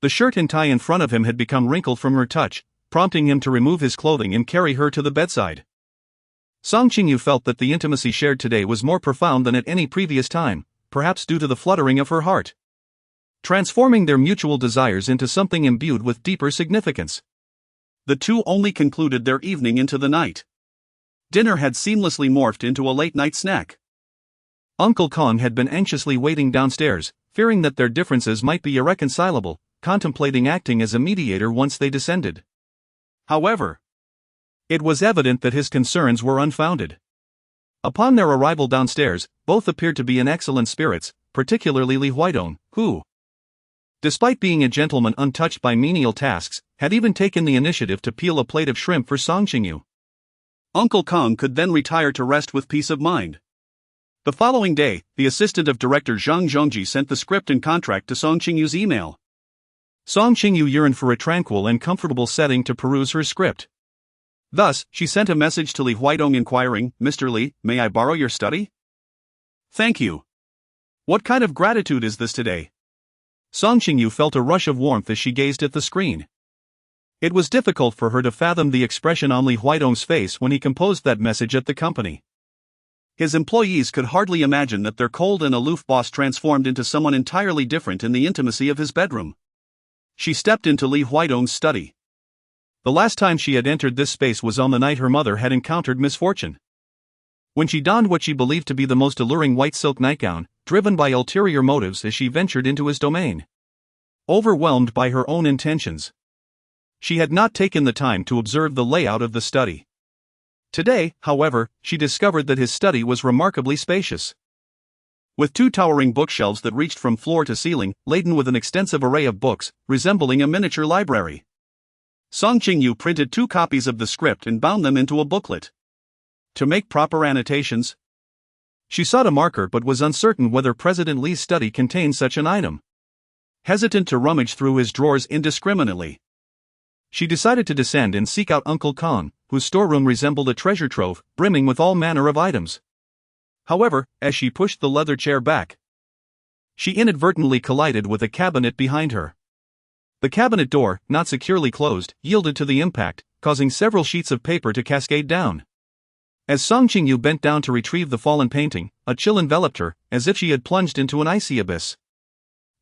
S1: The shirt and tie in front of him had become wrinkled from her touch, prompting him to remove his clothing and carry her to the bedside. Song Qingyu felt that the intimacy shared today was more profound than at any previous time, perhaps due to the fluttering of her heart, transforming their mutual desires into something imbued with deeper significance.
S2: The two only concluded their evening into the night. Dinner had seamlessly morphed into a late-night snack.
S1: Uncle Kong had been anxiously waiting downstairs, fearing that their differences might be irreconcilable, contemplating acting as a mediator once they descended.
S2: However,
S1: it was evident that his concerns were unfounded. Upon their arrival downstairs, both appeared to be in excellent spirits, particularly Li Huaidong, who, despite being a gentleman untouched by menial tasks, had even taken the initiative to peel a plate of shrimp for Song Qingyu.
S2: Uncle Kong could then retire to rest with peace of mind. The following day, the assistant of director Zhang Zhongji sent the script and contract to Song Qingyu's email.
S1: Song Qingyu yearned for a tranquil and comfortable setting to peruse her script. Thus, she sent a message to Li Huaidong inquiring, "Mr. Li, may I borrow your study?"
S2: "Thank you. What kind of gratitude is this today?"
S1: Song Qingyu felt a rush of warmth as she gazed at the screen. It was difficult for her to fathom the expression on Li Huaidong's face when he composed that message at the company.
S2: His employees could hardly imagine that their cold and aloof boss transformed into someone entirely different in the intimacy of his bedroom. She stepped into Li Huaidong's study.
S1: The last time she had entered this space was on the night her mother had encountered misfortune. When she donned what she believed to be the most alluring white silk nightgown, driven by ulterior motives as she ventured into his domain. Overwhelmed by her own intentions, she had not taken the time to observe the layout of the study. Today, however, she discovered that his study was remarkably spacious. With two towering bookshelves that reached from floor to ceiling, laden with an extensive array of books, resembling a miniature library.
S2: Song Qingyu printed 2 copies of the script and bound them into a booklet. To make proper annotations,
S1: she sought a marker but was uncertain whether President Li's study contained such an item. Hesitant to rummage through his drawers indiscriminately, she decided to descend and seek out Uncle Kong, whose storeroom resembled a treasure trove, brimming with all manner of items. However, as she pushed the leather chair back, she inadvertently collided with a cabinet behind her. The cabinet door, not securely closed, yielded to the impact, causing several sheets of paper to cascade down. As Song Qingyu bent down to retrieve the fallen painting, a chill enveloped her, as if she had plunged into an icy abyss.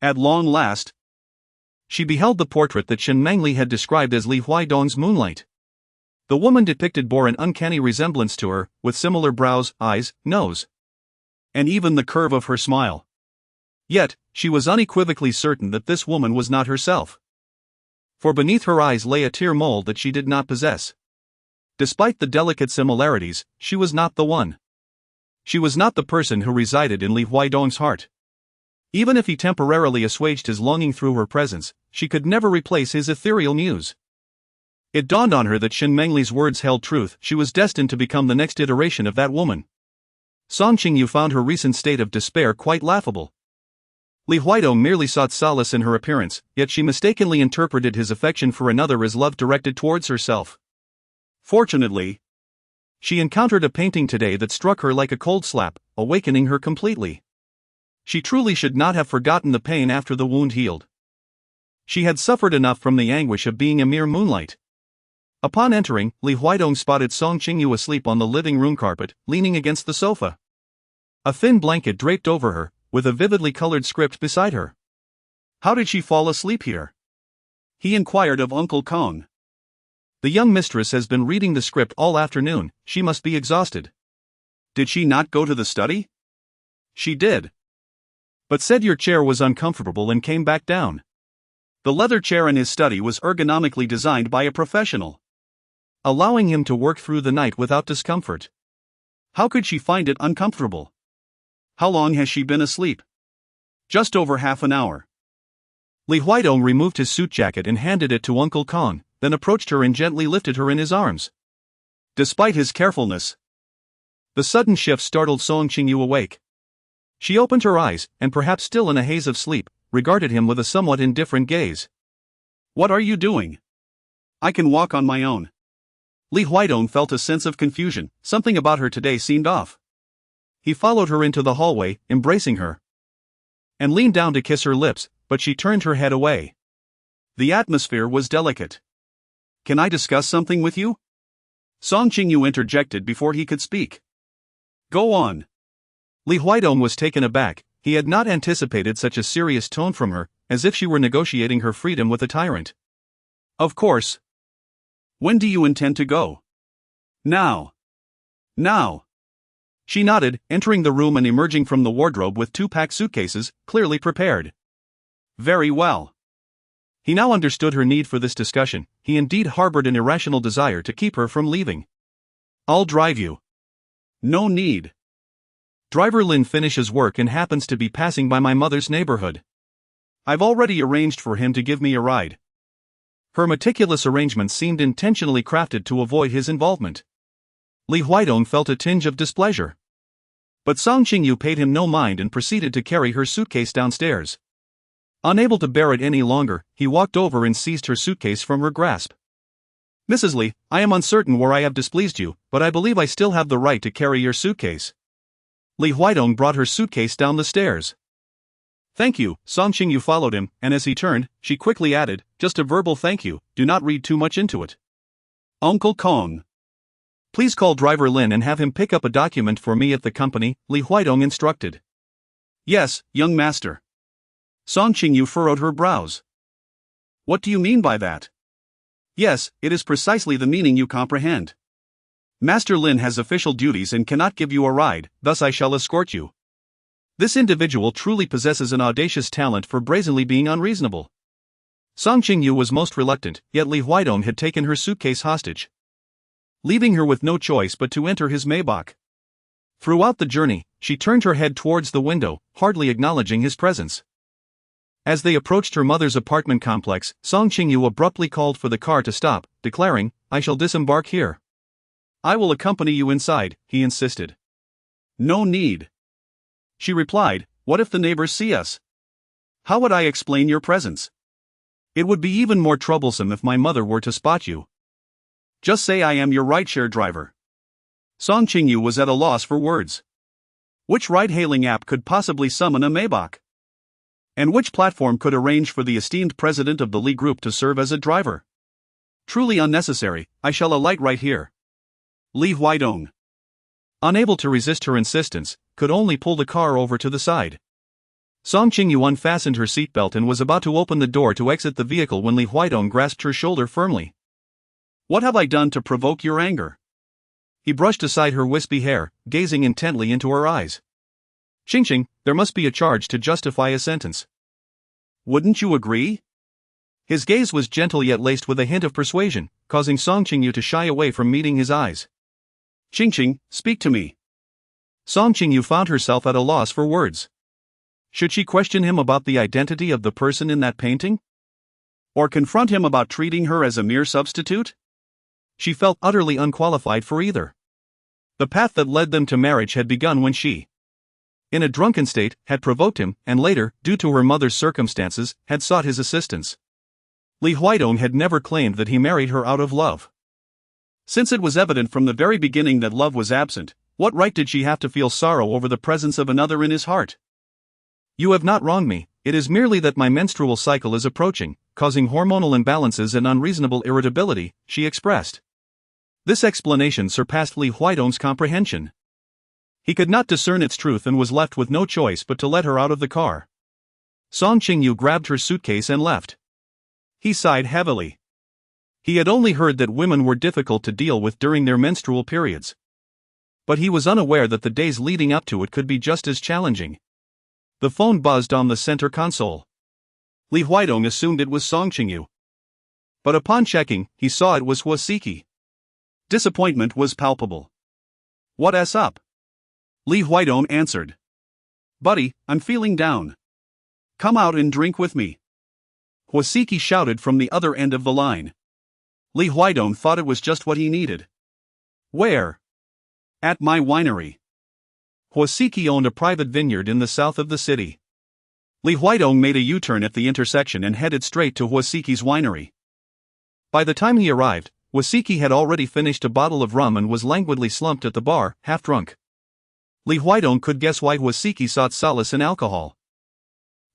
S2: At long last,
S1: she beheld the portrait that Shen Mengli had described as Li Huaidong's moonlight. The woman depicted bore an uncanny resemblance to her, with similar brows, eyes, nose, and even the curve of her smile. Yet, she was unequivocally certain that this woman was not herself. For beneath her eyes lay a tear mole that she did not possess. Despite the delicate similarities, she was not the one. She was not the person who resided in Li Huaidong's heart. Even if he temporarily assuaged his longing through her presence, she could never replace his ethereal muse. It dawned on her that Shen Mengli's words held truth. She was destined to become the next iteration of that woman. Song Qingyu found her recent state of despair quite laughable. Li Huidong merely sought solace in her appearance, yet she mistakenly interpreted his affection for another as love directed towards herself. Fortunately, she encountered a painting today that struck her like a cold slap, awakening her completely. She truly should not have forgotten the pain after the wound healed. She had suffered enough from the anguish of being a mere moonlight. Upon entering, Li Huidong spotted Song Qingyu asleep on the living room carpet, leaning against the sofa. A thin blanket draped over her, with a vividly colored script beside her. How did she fall asleep here? He inquired of Uncle Kong. The young mistress has been reading the script all afternoon, she must be exhausted. Did she not go to the study? She did. But said your chair was uncomfortable and came back down. The leather chair in his study was ergonomically designed by a professional, allowing him to work through the night without discomfort. How could she find it uncomfortable? How long has she been asleep? Just over half an hour. Li Huidong removed his suit jacket and handed it to Uncle Kong, then approached her and gently lifted her in his arms. Despite his carefulness, the sudden shift startled Song Qingyu awake. She opened her eyes, and perhaps still in a haze of sleep, regarded him with a somewhat indifferent gaze. What are you doing? I can walk on my own. Li Huidong felt a sense of confusion, something about her today seemed off. He followed her into the hallway, embracing her, and leaned down to kiss her lips, but she turned her head away. The atmosphere was delicate. Can I discuss something with you? Song Qingyu interjected before he could speak. Go on. Li Huidong was taken aback. He had not anticipated such a serious tone from her, as if she were negotiating her freedom with a tyrant. Of course. When do you intend to go? Now. Now. She nodded, entering the room and emerging from the wardrobe with 2 packed suitcases, clearly prepared. Very well. He now understood her need for this discussion. He indeed harbored an irrational desire to keep her from leaving. I'll drive you. No need. Driver Lin finishes work and happens to be passing by my mother's neighborhood. I've already arranged for him to give me a ride. Her meticulous arrangements seemed intentionally crafted to avoid his involvement. Li Huidong felt a tinge of displeasure. But Song Qingyu paid him no mind and proceeded to carry her suitcase downstairs. Unable to bear it any longer, he walked over and seized her suitcase from her grasp. Mrs. Li, I am uncertain where I have displeased you, but I believe I still have the right to carry your suitcase. Li Huidong brought her suitcase down the stairs. Thank you. Song Qingyu followed him, and as he turned, she quickly added, just a verbal thank you, do not read too much into it. Uncle Kong. Please call driver Lin and have him pick up a document for me at the company, Li Huidong instructed. Yes, young master. Song Qingyu furrowed her brows. What do you mean by that? Yes, it is precisely the meaning you comprehend. Master Lin has official duties and cannot give you a ride, thus I shall escort you. This individual truly possesses an audacious talent for brazenly being unreasonable. Song Qingyu was most reluctant, yet Li Huidong had taken her suitcase hostage, leaving her with no choice but to enter his Maybach. Throughout the journey, she turned her head towards the window, hardly acknowledging his presence. As they approached her mother's apartment complex, Song Qingyu abruptly called for the car to stop, declaring, I shall disembark here. I will accompany you inside, he insisted. No need. She replied, what if the neighbors see us? How would I explain your presence? It would be even more troublesome if my mother were to spot you. Just say I am your rideshare driver. Song Qingyu was at a loss for words. Which ride-hailing app could possibly summon a Maybach? And which platform could arrange for the esteemed president of the Li Group to serve as a driver? Truly unnecessary, I shall alight right here. Li Huidong, unable to resist her insistence, could only pull the car over to the side. Song Qingyu unfastened her seatbelt and was about to open the door to exit the vehicle when Li Huidong grasped her shoulder firmly. What have I done to provoke your anger? He brushed aside her wispy hair, gazing intently into her eyes. Qingqing, there must be a charge to justify a sentence. Wouldn't you agree? His gaze was gentle yet laced with a hint of persuasion, causing Song Qingyu to shy away from meeting his eyes. Qingqing, speak to me. Song Qingyu found herself at a loss for words. Should she question him about the identity of the person in that painting? Or confront him about treating her as a mere substitute? She felt utterly unqualified for either. The path that led them to marriage had begun when she in a drunken state, had provoked him, and later, due to her mother's circumstances, had sought his assistance. Li Huidong had never claimed that he married her out of love. Since it was evident from the very beginning that love was absent, what right did she have to feel sorrow over the presence of another in his heart? You have not wronged me, it is merely that my menstrual cycle is approaching, causing hormonal imbalances and unreasonable irritability, she expressed. This explanation surpassed Li Huidong's comprehension. He could not discern its truth and was left with no choice but to let her out of the car. Song Qingyu grabbed her suitcase and left. He sighed heavily. He had only heard that women were difficult to deal with during their menstrual periods. But he was unaware that the days leading up to it could be just as challenging. The phone buzzed on the center console. Li Huidong assumed it was Song Qingyu. But upon checking, he saw it was Huasiki. Disappointment was palpable. "What's up?" Li Huidong answered. "Buddy, I'm feeling down. Come out and drink with me." Huasiki shouted from the other end of the line. Li Huidong thought it was just what he needed. "Where?" "At my winery." Huasiki owned a private vineyard in the south of the city. Li Huidong made a U-turn at the intersection and headed straight to Huasiki's winery. By the time he arrived, Huasiki had already finished a bottle of rum and was languidly slumped at the bar, half drunk. Li Huidong could guess why Huasiki sought solace in alcohol.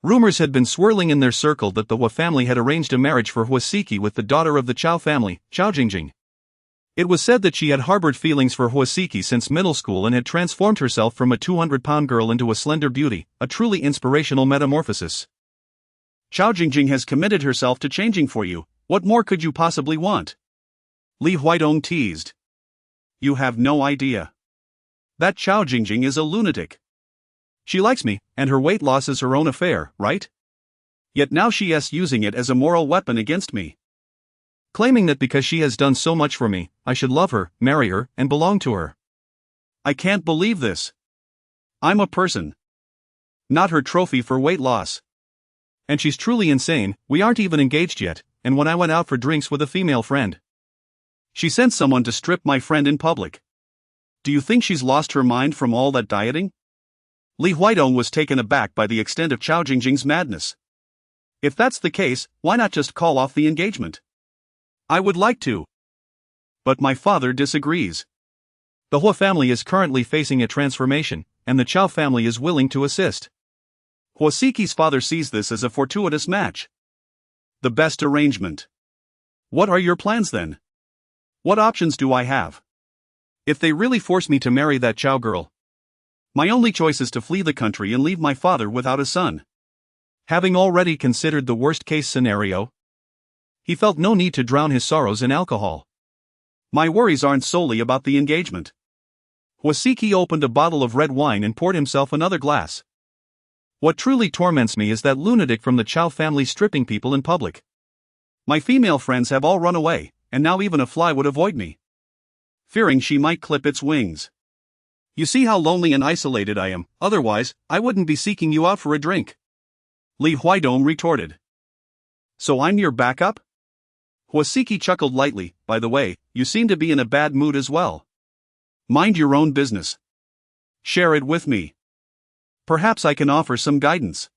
S1: Rumors had been swirling in their circle that the Hua family had arranged a marriage for Huasiki with the daughter of the Chao family, Chao Jingjing. It was said that she had harbored feelings for Huasiki since middle school and had transformed herself from a 200-pound girl into a slender beauty, a truly inspirational metamorphosis. "Chao Jingjing has committed herself to changing for you, what more could you possibly want?" Li Huidong teased. "You have no idea. That Chao Jingjing is a lunatic. She likes me, and her weight loss is her own affair, right? Yet now she is using it as a moral weapon against me. Claiming that because she has done so much for me, I should love her, marry her, and belong to her. I can't believe this. I'm a person. Not her trophy for weight loss. And she's truly insane, we aren't even engaged yet, and when I went out for drinks with a female friend, she sent someone to strip my friend in public. Do you think she's lost her mind from all that dieting?" Li Huidong was taken aback by the extent of Chao Jingjing's madness. "If that's the case, why not just call off the engagement?" "I would like to. But my father disagrees. The Hua family is currently facing a transformation, and the Chao family is willing to assist. Huasiki's father sees this as a fortuitous match. The best arrangement. What are your plans then? What options do I have? If they really force me to marry that Chao girl, my only choice is to flee the country and leave my father without a son." Having already considered the worst-case scenario, he felt no need to drown his sorrows in alcohol. "My worries aren't solely about the engagement." Huasiki opened a bottle of red wine and poured himself another glass. "What truly torments me is that lunatic from the Chao family stripping people in public. My female friends have all run away, and now even a fly would avoid me, fearing she might clip its wings. You see how lonely and isolated I am, otherwise, I wouldn't be seeking you out for a drink." Li Huidong retorted. "So I'm your backup?" Huasiki chuckled lightly. "By the way, you seem to be in a bad mood as well. Mind your own business. Share it with me. Perhaps I can offer some guidance."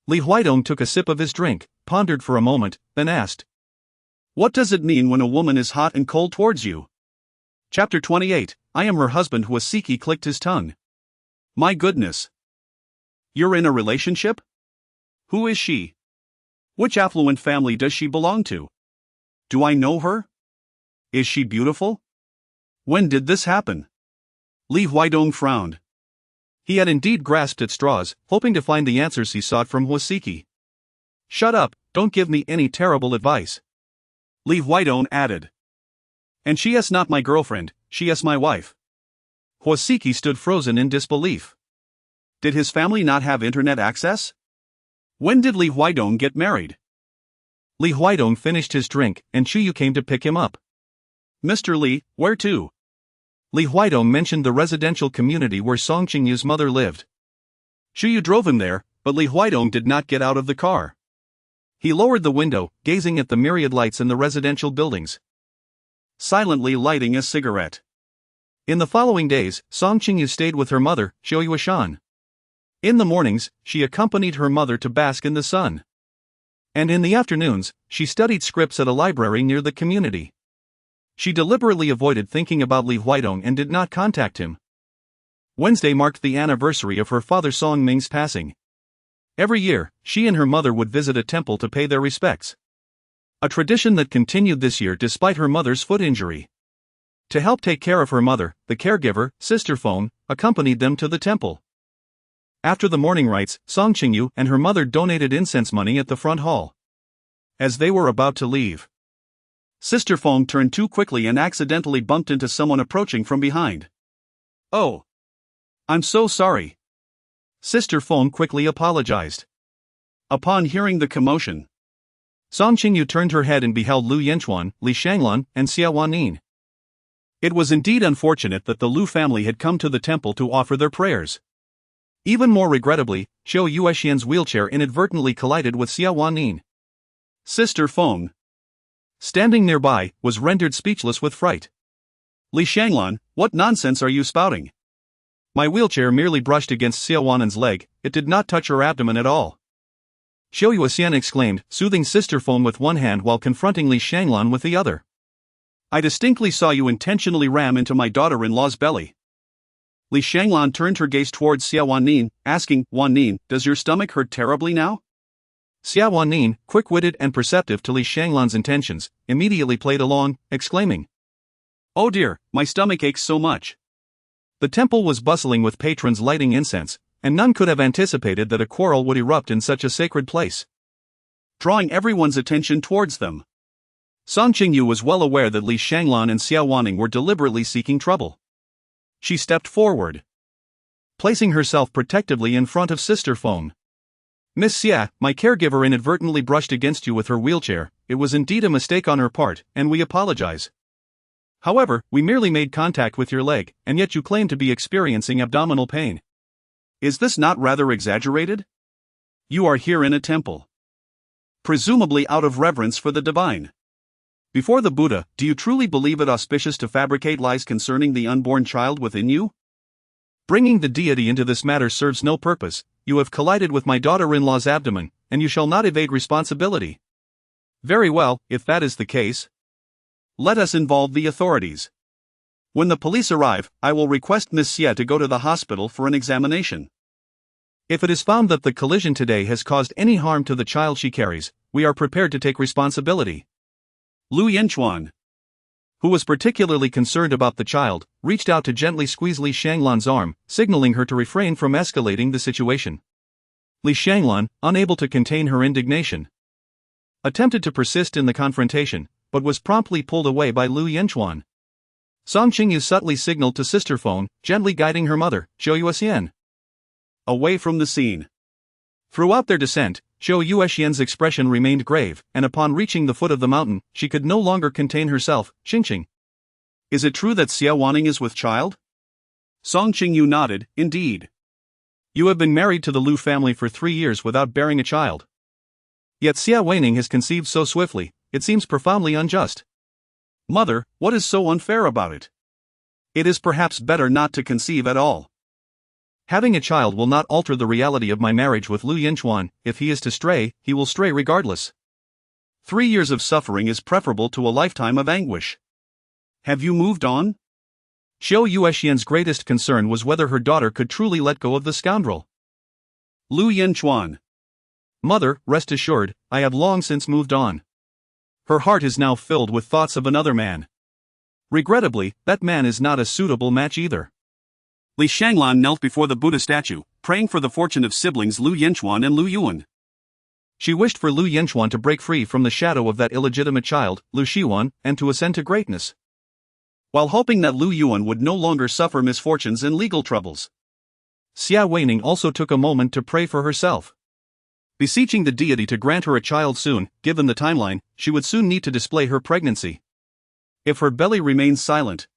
S1: Li Huidong took a sip of his drink, pondered for a moment, then asked, "What does it mean when a woman is hot and cold towards you?" Chapter 28, I am her husband. Huasiki clicked his tongue. "My goodness. You're in a relationship? Who is she? Which affluent family does she belong to? Do I know her? Is she beautiful? When did this happen?" Li Huidong frowned. He had indeed grasped at straws, hoping to find the answers he sought from Huasiki. "Shut up, don't give me any terrible advice," Li Huidong added. "And she is not my girlfriend, she is my wife." Huasiki stood frozen in disbelief. Did his family not have internet access? When did Li Huidong get married? Li Huidong finished his drink, and Qingyu came to pick him up. "Mr. Li, where to?" Li Huidong mentioned the residential community where Song Qingyu's mother lived. Qingyu drove him there, but Li Huidong did not get out of the car. He lowered the window, gazing at the myriad lights in the residential buildings, silently lighting a cigarette. In the following days, Song Qingyu stayed with her mother, Xiao Yuashan. In the mornings, she accompanied her mother to bask in the sun. And in the afternoons, she studied scripts at a library near the community. She deliberately avoided thinking about Li Huidong and did not contact him. Wednesday marked the anniversary of her father Song Ming's passing. Every year, she and her mother would visit a temple to pay their respects. A tradition that continued this year despite her mother's foot injury. To help take care of her mother, the caregiver, Sister Feng, accompanied them to the temple. After the morning rites, Song Qingyu and her mother donated incense money at the front hall. As they were about to leave, Sister Feng turned too quickly and accidentally bumped into someone approaching from behind. "Oh, I'm so sorry." Sister Feng quickly apologized. Upon hearing the commotion, Song Qingyu turned her head and beheld Lu Yanchuan, Li Shanglan, and Xia Wannin. It was indeed unfortunate that the Lu family had come to the temple to offer their prayers. Even more regrettably, Zhou Yuexian's wheelchair inadvertently collided with Xia Wannin. Sister Feng, standing nearby, was rendered speechless with fright. "Li Shanglan, what nonsense are you spouting? My wheelchair merely brushed against Xia Wannin's leg, it did not touch her abdomen at all." Zhou Yuexian exclaimed, soothing Sister Feng with one hand while confronting Li Shanglan with the other. "I distinctly saw you intentionally ram into my daughter-in-law's belly." Li Shanglan turned her gaze towards Xia Wannin, asking, "Wannin, does your stomach hurt terribly now?" Xia Wannin, quick-witted and perceptive to Li Shanglan's intentions, immediately played along, exclaiming, "Oh dear, my stomach aches so much." The temple was bustling with patrons lighting incense, and none could have anticipated that a quarrel would erupt in such a sacred place. Drawing everyone's attention towards them, Song Qingyu was well aware that Li Shanglan and Xia Wanning were deliberately seeking trouble. She stepped forward, placing herself protectively in front of Sister Feng. "Miss Xia, my caregiver inadvertently brushed against you with her wheelchair. It was indeed a mistake on her part, and we apologize. However, we merely made contact with your leg, and yet you claim to be experiencing abdominal pain. Is this not rather exaggerated? You are here in a temple, presumably out of reverence for the divine. Before the Buddha, do you truly believe it auspicious to fabricate lies concerning the unborn child within you? Bringing the deity into this matter serves no purpose. You have collided with my daughter-in-law's abdomen, and you shall not evade responsibility." "Very well, if that is the case, let us involve the authorities. When the police arrive, I will request Miss Xia to go to the hospital for an examination. If it is found that the collision today has caused any harm to the child she carries, we are prepared to take responsibility." Lu Yanchuan, who was particularly concerned about the child, reached out to gently squeeze Li Shanglan's arm, signaling her to refrain from escalating the situation. Li Shanglan, unable to contain her indignation, attempted to persist in the confrontation, but was promptly pulled away by Lu Yanchuan. Song Qingyu subtly signaled to Sister Feng, gently guiding her mother, Zhou Yuexian, away from the scene. Throughout their descent, Zhou Yuexian's expression remained grave, and upon reaching the foot of the mountain, she could no longer contain herself. "Qingqing, is it true that Xia Wanning is with child?" Song Qingyu nodded, "Indeed. You have been married to the Lu family for 3 years without bearing a child. Yet Xia Wanning has conceived so swiftly, it seems profoundly unjust." "Mother, what is so unfair about it? It is perhaps better not to conceive at all. Having a child will not alter the reality of my marriage with Lu Yanchuan. If he is to stray, he will stray regardless. 3 years of suffering is preferable to a lifetime of anguish. Have you moved on?" Zhou Yuexian's greatest concern was whether her daughter could truly let go of the scoundrel. Lu Yanchuan, "Mother, rest assured, I have long since moved on. Her heart is now filled with thoughts of another man. Regrettably, that man is not a suitable match either." Li Shanglan knelt before the Buddha statue, praying for the fortune of siblings Lu Yanchuan and Lu Yuan. She wished for Lu Yanchuan to break free from the shadow of that illegitimate child, Lu Xiwan, and to ascend to greatness, while hoping that Lu Yuan would no longer suffer misfortunes and legal troubles. Xia Wanning also took a moment to pray for herself, beseeching the deity to grant her a child soon. Given the timeline, she would soon need to display her pregnancy. If her belly remains silent,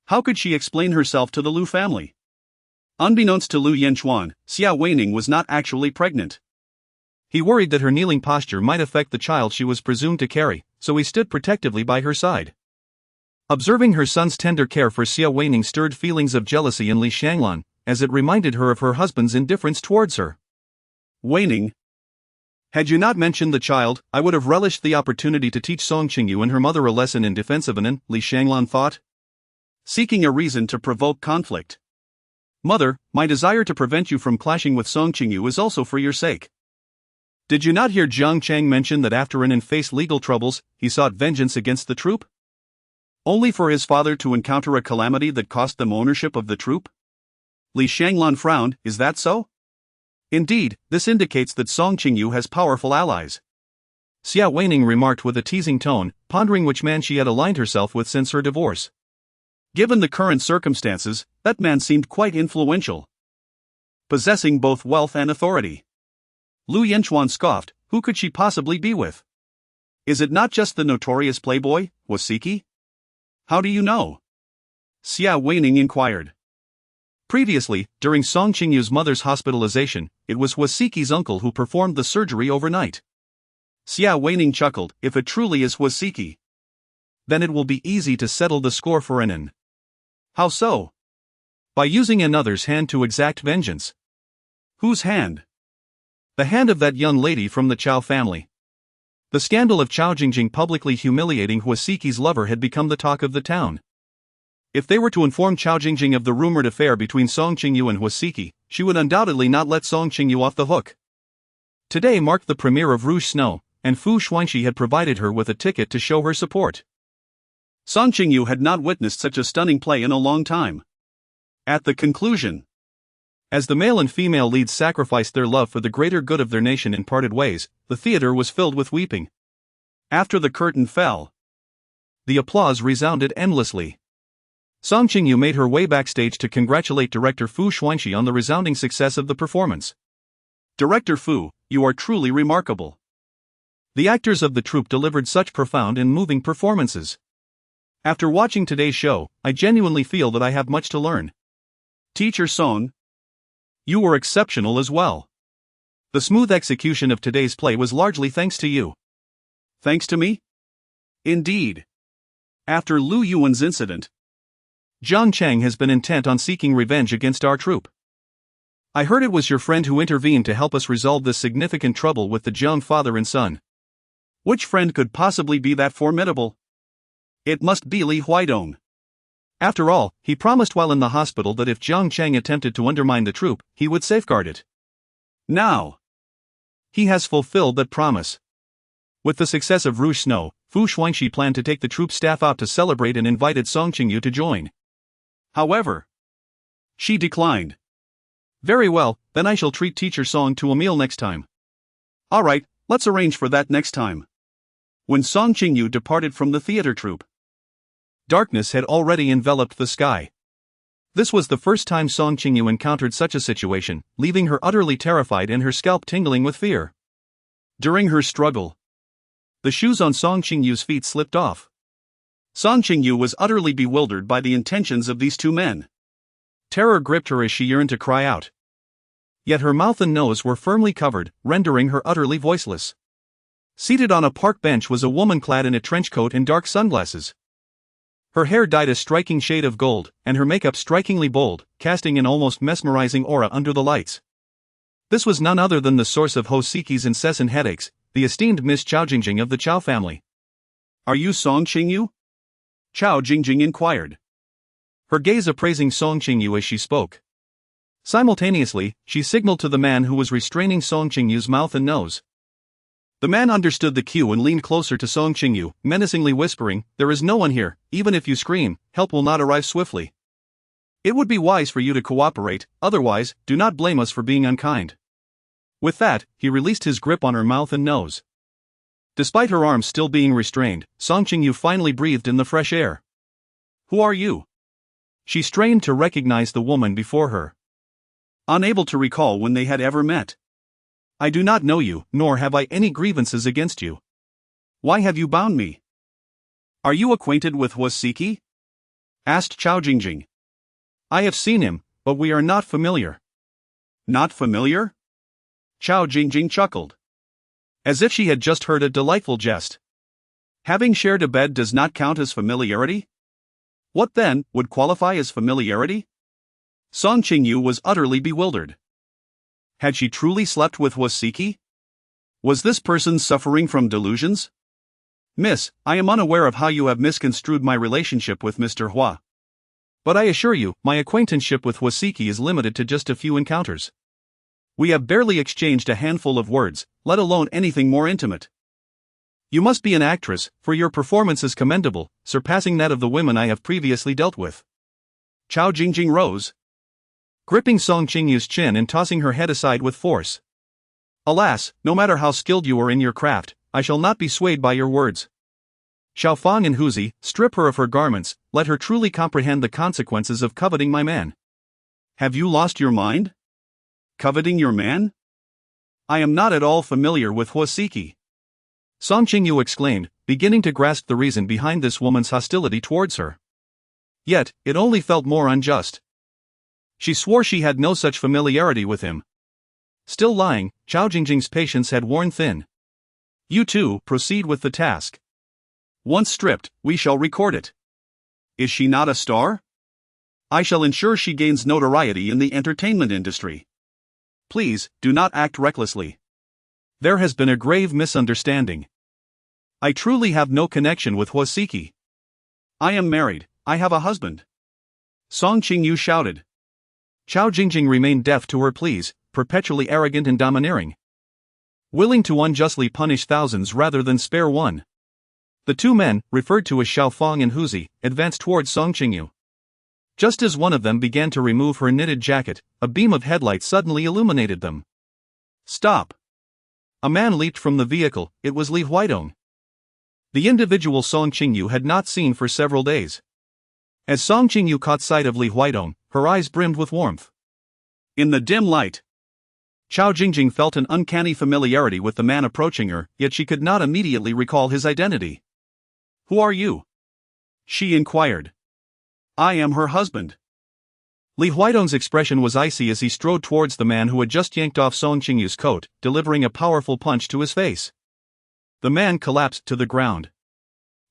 S1: how could she explain herself to the Lu family? Unbeknownst to Lu Yanchuan, Xia Wanning was not actually pregnant. He worried that her kneeling posture might affect the child she was presumed to carry, so he stood protectively by her side. Observing her son's tender care for Xia Wanning stirred feelings of jealousy in Li Shanglan, as it reminded her of her husband's indifference towards her.
S2: Waning. Had you not mentioned the child, I would have relished the opportunity to teach Song Qingyu and her mother a lesson in defense of Anan, Li Shanglan thought, seeking a reason to provoke conflict. Mother, my desire to prevent you from clashing with Song Qingyu is also for your sake. Did you not hear Jiang Chang mention that after Anan faced legal troubles, he sought vengeance against the troop? Only for his father to encounter a calamity that cost them ownership of the troop? Li Shanglan frowned, is that so? Indeed, this indicates that Song Qingyu has powerful allies.
S1: Xia Weining remarked with a teasing tone, pondering which man she had aligned herself with since her divorce.
S2: Given the current circumstances, that man seemed quite influential, possessing both wealth and authority. Lu Yanchuan scoffed, who could she possibly be with? Is it not just the notorious playboy, Wasiki? How do you know? Xia Weining inquired.
S1: Previously, during Song Qingyu's mother's hospitalization, it was Wasiki's uncle who performed the surgery overnight.
S2: Xia Weining chuckled, if it truly is Wasiki,
S1: then it will be easy to settle the score for Anan.
S2: How so?
S1: By using another's hand to exact vengeance.
S2: Whose hand?
S1: The hand of that young lady from the Chao family. The scandal of Chao Jingjing publicly humiliating Wasiki's lover had become the talk of the town. If they were to inform Chao Jingjing of the rumored affair between Song Qingyu and Wasiki, she would undoubtedly not let Song Qingyu off the hook. Today marked the premiere of Rouge Snow, and Fu Xuanxi had provided her with a ticket to show her support.
S2: Song Qingyu had not witnessed such a stunning play in a long time. At the conclusion,
S1: as the male and female leads sacrificed their love for the greater good of their nation in parted ways, the theater was filled with weeping.
S2: After the curtain fell,
S1: the applause resounded endlessly. Song Qingyu made her way backstage to congratulate director Fu Xuanxi on the resounding success of the performance.
S2: Director Fu, you are truly remarkable.
S1: The actors of the troupe delivered such profound and moving performances. After watching today's show, I genuinely feel that I have much to learn.
S2: Teacher Song,
S1: you were exceptional as well. The smooth execution of today's play was largely thanks to you.
S2: Thanks to me? Indeed. After Lu Yuan's incident,
S1: Jiang Chang has been intent on seeking revenge against our troupe. I heard it was your friend who intervened to help us resolve this significant trouble with the Jiang father and son.
S2: Which friend could possibly be that formidable? It must be Li Huaidong.
S1: After all, he promised while in the hospital that if Jiang Chang attempted to undermine the troupe, he would safeguard it.
S2: Now,
S1: he has fulfilled that promise. With the success of Rouge Snow, Fu Xuanxi planned to take the troupe staff out to celebrate and invited Song Qingyu to join.
S2: However, she declined.
S1: Very well, then I shall treat Teacher Song to a meal next time.
S2: Alright, let's arrange for that next time. When Song Qingyu departed from the theater troupe,
S1: darkness had already enveloped the sky. This was the first time Song Qingyu encountered such a situation, leaving her utterly terrified and her scalp tingling with fear.
S2: During her struggle,
S1: the shoes on Song Qingyu's feet slipped off.
S2: Song Qingyu was utterly bewildered by the intentions of these two men.
S1: Terror gripped her as she yearned to cry out. Yet her mouth and nose were firmly covered, rendering her utterly voiceless. Seated on a park bench was a woman clad in a trench coat and dark sunglasses. Her hair dyed a striking shade of gold, and her makeup strikingly bold, casting an almost mesmerizing aura under the lights. This was none other than the source of Hosiki's incessant headaches, the esteemed Miss Chao Jingjing of the Chao family.
S2: Are you Song Qingyu? Chao Jingjing inquired,
S1: her gaze appraising Song Qingyu as she spoke. Simultaneously, she signaled to the man who was restraining Song Qingyu's mouth and nose. The man understood the cue and leaned closer to Song Qingyu, menacingly whispering, "There is no one here, even if you scream, help will not arrive swiftly. It would be wise for you to cooperate, otherwise, do not blame us for being unkind." With that, he released his grip on her mouth and nose. Despite her arms still being restrained, Song Qingyu finally breathed in the fresh air.
S2: Who are you?
S1: She strained to recognize the woman before her,
S2: unable to recall when they had ever met.
S1: I do not know you, nor have I any grievances against you.
S2: Why have you bound me? Are you acquainted with Wasiki? Asked Chao Jingjing.
S1: I have seen him, but we are not familiar.
S2: Not familiar? Chao Jingjing chuckled, as if she had just heard a delightful jest. Having shared a bed does not count as familiarity? What then would qualify as familiarity? Song Qingyu was utterly bewildered. Had she truly slept with Wasiki? Was this person suffering from delusions? Miss, I am unaware of how you have misconstrued my relationship with Mr. Hua. But I assure you, my acquaintanceship with Wasiki is limited to just a few encounters. We have barely exchanged a handful of words, let alone anything more intimate. You must be an actress, for your performance is commendable, surpassing that of the women I have previously dealt with. Chao Jingjing rose, gripping Song Qingyu's chin and tossing her head aside with force. Alas, no matter how skilled you are in your craft, I shall not be swayed by your words. Xiaofang and Huzi, strip her of her garments, let her truly comprehend the consequences of coveting my man. Have you lost your mind? Coveting your man? I am not at all familiar with Wasiki. Song Qingyu exclaimed, beginning to grasp the reason behind this woman's hostility towards her. Yet, it only felt more unjust. She swore she had no such familiarity with him. Still lying, Chao Jingjing's patience had worn thin. You two, proceed with the task. Once stripped, we shall record it. Is she not a star? I shall ensure she gains notoriety in the entertainment industry. Please, do not act recklessly. There has been a grave misunderstanding. I truly have no connection with Wasiki. I am married, I have a husband. Song Qingyu shouted. Chao Jingjing remained deaf to her pleas, perpetually arrogant and domineering. Willing to unjustly punish thousands rather than spare one. The two men, referred to as Xiaofang and Huzi, advanced towards Song Qingyu. Just as one of them began to remove her knitted jacket, a beam of headlight suddenly illuminated them. Stop! A man leaped from the vehicle, it was Li Huidong. The individual Song Qingyu had not seen for several days. As Song Qingyu caught sight of Li Huidong, her eyes brimmed with warmth. In the dim light, Chao Jingjing felt an uncanny familiarity with the man approaching her, yet she could not immediately recall his identity. Who are you? She inquired. I am her husband. Li Huidong's expression was icy as he strode towards the man who had just yanked off Song Qingyu's coat, delivering a powerful punch to his face. The man collapsed to the ground.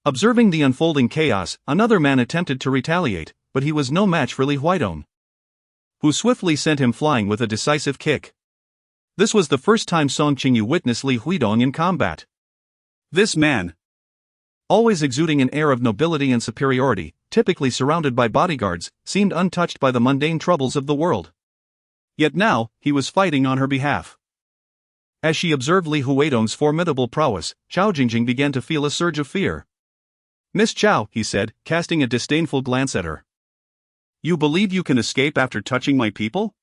S2: Observing the unfolding chaos, another man attempted to retaliate, but he was no match for Li Huidong, who swiftly sent him flying with a decisive kick. This was the first time Song Qingyu witnessed Li Huidong in combat. This man, always exuding an air of nobility and superiority, typically surrounded by bodyguards, seemed untouched by the mundane troubles of the world. Yet now, he was fighting on her behalf. As she observed Li Huidong's formidable prowess, Chao Jingjing began to feel a surge of fear. Miss Chao, he said, casting a disdainful glance at her. You believe you can escape after touching my people?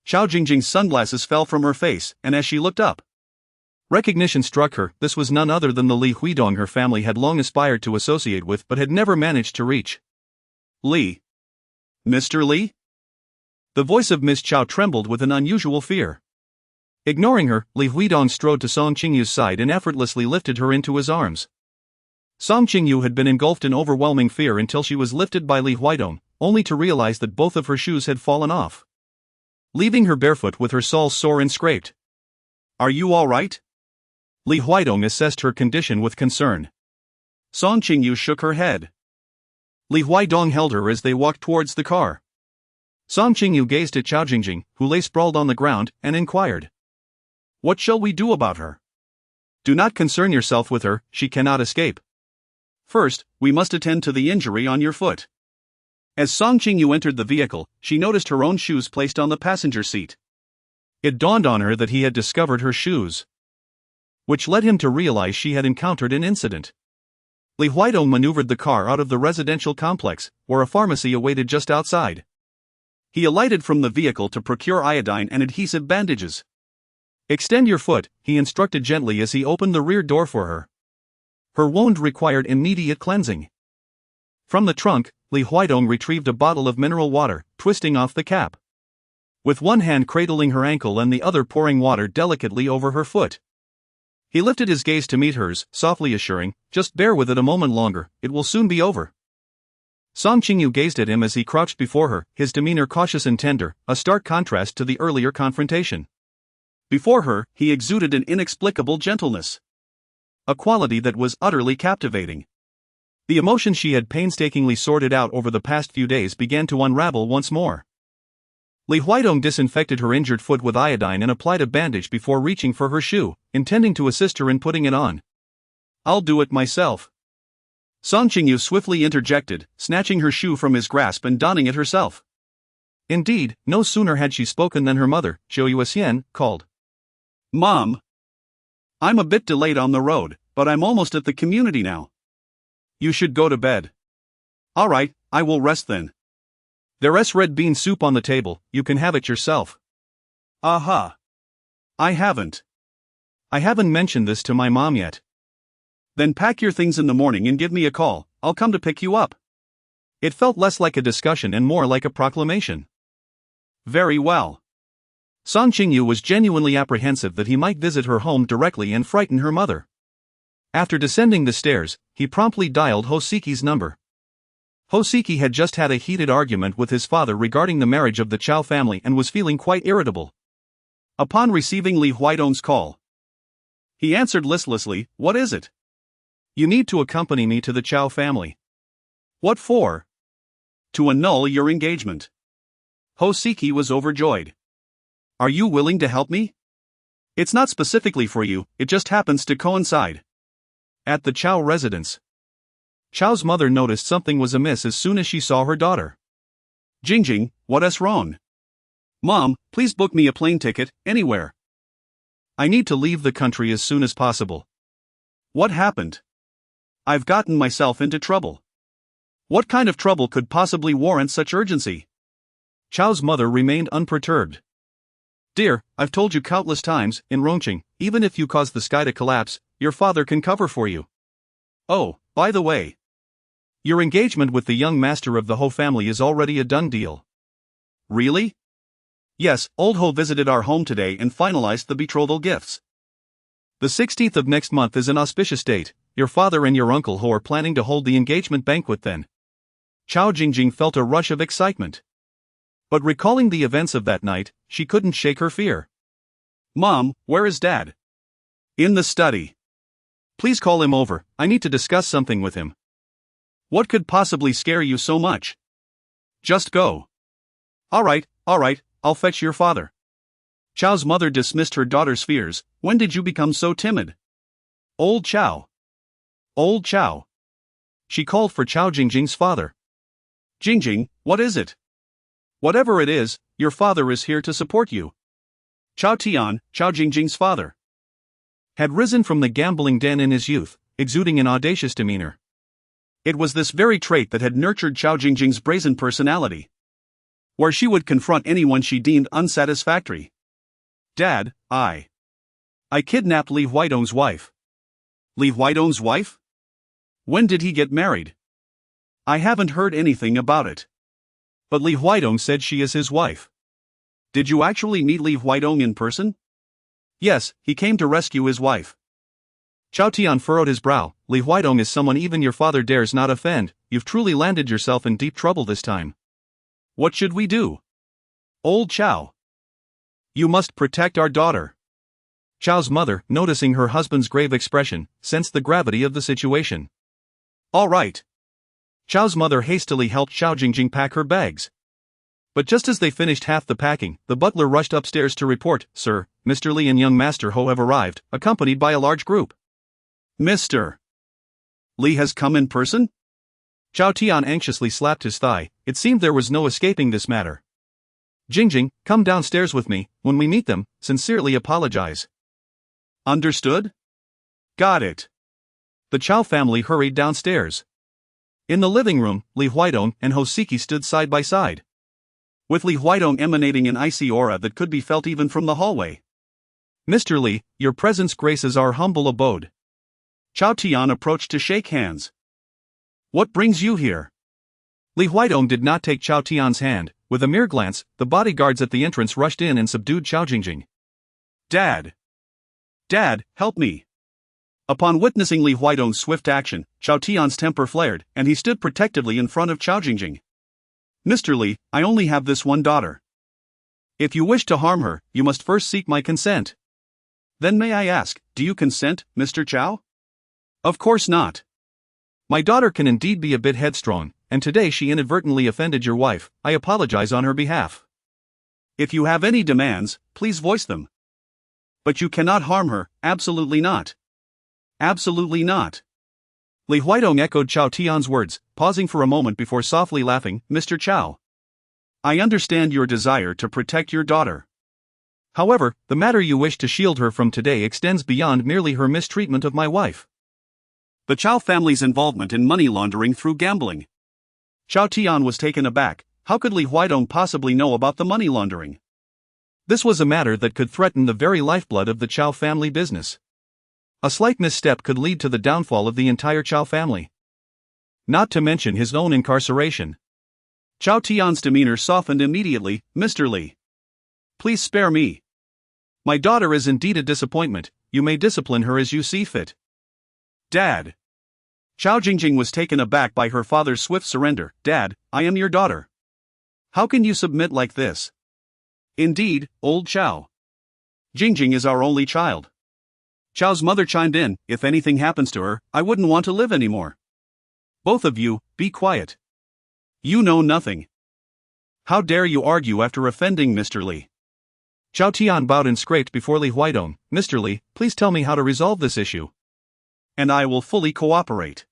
S2: Chao Jingjing's sunglasses fell from her face, and as she looked up, recognition struck her. This was none other than the Li Huidong her family had long aspired to associate with but had never managed to reach. Li. Mr. Li? The voice of Miss Chao trembled with an unusual fear. Ignoring her, Li Huidong strode to Song Qingyu's side and effortlessly lifted her into his arms. Song Qingyu had been engulfed in overwhelming fear until she was lifted by Li Huidong, only to realize that both of her shoes had fallen off, leaving her barefoot with her soles sore and scraped. Are you all right? Li Huidong assessed her condition with concern. Song Qingyu shook her head. Li Huidong held her as they walked towards the car. Song Qingyu gazed at Chao Jingjing, who lay sprawled on the ground, and inquired. What shall we do about her? Do not concern yourself with her, she cannot escape. First, we must attend to the injury on your foot. As Song Qingyu entered the vehicle, she noticed her own shoes placed on the passenger seat. It dawned on her that he had discovered her shoes, which led him to realize she had encountered an incident. Li Huidong maneuvered the car out of the residential complex, where a pharmacy awaited just outside. He alighted from the vehicle to procure iodine and adhesive bandages. Extend your foot, he instructed gently as he opened the rear door for her. Her wound required immediate cleansing. From the trunk, Li Huidong retrieved a bottle of mineral water, twisting off the cap, with one hand cradling her ankle and the other pouring water delicately over her foot. He lifted his gaze to meet hers, softly assuring, just bear with it a moment longer, it will soon be over. Song Qingyu gazed at him as he crouched before her, his demeanor cautious and tender, a stark contrast to the earlier confrontation. Before her, he exuded an inexplicable gentleness, a quality that was utterly captivating. The emotions she had painstakingly sorted out over the past few days began to unravel once more.
S1: Li Huidong disinfected her injured foot with iodine and applied a bandage before reaching for her shoe, intending to assist her in putting it on.
S2: I'll do it myself. Song Qingyu swiftly interjected, snatching her shoe from his grasp and donning it herself.
S1: Indeed, no sooner had she spoken than her mother, Zhou Yuxian, called.
S2: Mom! I'm a bit delayed on the road, but I'm almost at the community now. You should go to bed. Alright, I will rest then.
S1: There's red bean soup on the table, you can have it yourself.
S2: Aha! I haven't.
S1: I haven't mentioned this to my mom yet.
S2: Then pack your things in the morning and give me a call, I'll come to pick you up.
S1: It felt less like a discussion and more like a proclamation.
S2: Very well.
S1: Song Qingyu was genuinely apprehensive that he might visit her home directly and frighten her mother. After descending the stairs, he promptly dialed Hosiki's number. Hosiki had just had a heated argument with his father regarding the marriage of the Chao family and was feeling quite irritable.
S2: Upon receiving Li Huidong's call, he answered listlessly, "What is it?"
S1: "You need to accompany me to the Chao family."
S2: "What for?" "To annul your engagement." Hosiki was overjoyed. "Are you willing to help me?" "It's not specifically for you, it just happens to coincide."
S1: At the Chao residence, Chao's mother noticed something was amiss as soon as she saw her daughter.
S2: "Jingjing, what's wrong?" "Mom, please book me a plane ticket, anywhere.
S1: I need to leave the country as soon as possible."
S2: "What happened?" "I've gotten myself into trouble." "What kind of trouble could possibly warrant such urgency?"
S1: Chao's mother remained unperturbed.
S2: "Dear, I've told you countless times, in Rongqing, even if you cause the sky to collapse, your father can cover for you. Oh, by the way,
S1: your engagement with the young master of the Ho family is already a done deal."
S2: "Really?" "Yes, old Ho visited our home today and finalized the betrothal gifts."
S1: "The 16th of next month is an auspicious date. Your father and your uncle Ho are planning to hold the engagement banquet then." Chao Jingjing felt a rush of excitement. But recalling the events of that night, she couldn't shake her fear.
S2: "Mom, where is Dad?" "In the study."
S1: "Please call him over, I need to discuss something with him."
S2: "What could possibly scare you so much?" "Just go." Alright, I'll fetch your father." Chao's mother dismissed her daughter's fears. "When did you become so timid?" "Old Chao." "Old Chao."
S1: She called for Chao Jingjing's father.
S2: "Jingjing, what is it?" "Whatever it is, your father is here to support you." Chao Tian, Chao Jingjing's father,
S1: had risen from the gambling den in his youth, exuding an audacious demeanor.
S2: It was this very trait that had nurtured Chao Jingjing's brazen personality, where she would confront anyone she deemed unsatisfactory. "Dad, I kidnapped Li Huidong's wife." "Li Huidong's wife? When did he get married?" "I haven't heard anything about it."
S1: "But Li Huidong said she is his wife."
S2: "Did you actually meet Li Huidong in person?"
S1: "Yes, he came to rescue his wife." Chao Tian furrowed his brow. "Li Huidong is someone even your father dares not offend. You've truly landed yourself in deep trouble this time."
S2: "What should we do?" "Old Chao, you must protect our daughter."
S1: Chao's mother, noticing her husband's grave expression, sensed the gravity of the situation.
S2: "All right."
S1: Chao's mother hastily helped Chao Jingjing pack her bags. But just as they finished half the packing, the butler rushed upstairs to report, "Sir, Mr. Li and young Master Ho have arrived, accompanied by a large group."
S2: "Mr. Li has come in person?"
S1: Chao Tian anxiously slapped his thigh. It seemed there was no escaping this matter. "Jingjing, come downstairs with me. When we meet them, sincerely apologize."
S2: "Understood? Got it."
S1: The Chao family hurried downstairs. In the living room, Li Huidong and Hosiki stood side by side,
S2: with Li Huidong emanating an icy aura that could be felt even from the hallway.
S1: "Mr. Li, your presence graces our humble abode."
S2: Chao Tian approached to shake hands. "What brings you here?"
S1: Li Huidong did not take Chao Tian's hand. With a mere glance, the bodyguards at the entrance rushed in and subdued Chao Jingjing.
S2: "Dad! Dad, help me!" Upon witnessing Li Huidong's swift action, Chao Tian's temper flared, and he stood protectively in front of Chao Jingjing. "Mr. Li, I only have this one daughter. If you wish to harm her, you must first seek my consent." "Then may I ask, do you consent, Mr. Chao?" "Of course not."
S1: "My daughter can indeed be a bit headstrong, and today she inadvertently offended your wife. I apologize on her behalf."
S2: If you have any demands, please voice them. But you cannot harm her, absolutely not. Absolutely not.
S1: Li Huidong echoed Chao Tian's words, pausing for a moment before softly laughing. Mr. Chao,
S2: I understand your desire to protect your daughter.
S1: However, the matter you wish to shield her from today extends beyond merely her mistreatment of my wife.
S2: The Chao family's involvement in money laundering through gambling. Chao Tian was taken aback. How could Li Huidong possibly know about the money laundering?
S1: This was a matter that could threaten the very lifeblood of the Chao family business. A slight misstep could lead to the downfall of the entire Chao family. Not to mention his own incarceration.
S2: Chao Tian's demeanor softened immediately. Mr. Li, please spare me.
S1: My daughter is indeed a disappointment. You may discipline her as you see fit.
S2: Dad. Chao Jingjing was taken aback by her father's swift surrender. Dad, I am your daughter. How can you submit like this? Indeed, old Chao. Jingjing is our only child. Chao's mother chimed in. If anything happens to her, I wouldn't want to live anymore. Both of you, be quiet. You know nothing. How dare you argue after offending Mr. Li?
S1: Chao Tian bowed and scraped before Li Huidong. Mr. Li, please tell me how to resolve this issue.
S2: And I will fully cooperate.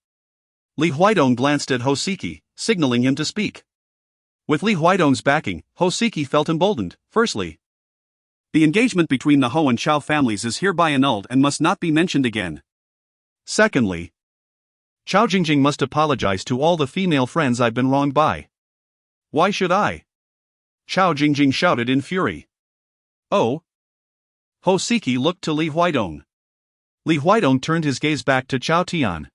S2: Li Huidong glanced at Hosiki, signaling him to speak. With Li Huidong's backing, Hosiki felt emboldened. Firstly, the engagement between the Ho and Chao families is hereby annulled and must not be mentioned again. Secondly,
S1: Chao Jingjing must apologize to all the female friends I've been wronged by.
S2: Why should I? Chao Jingjing shouted in fury. Oh? Hosiki looked to Li Huidong.
S1: Li Huidong turned his gaze back to Chao Tian.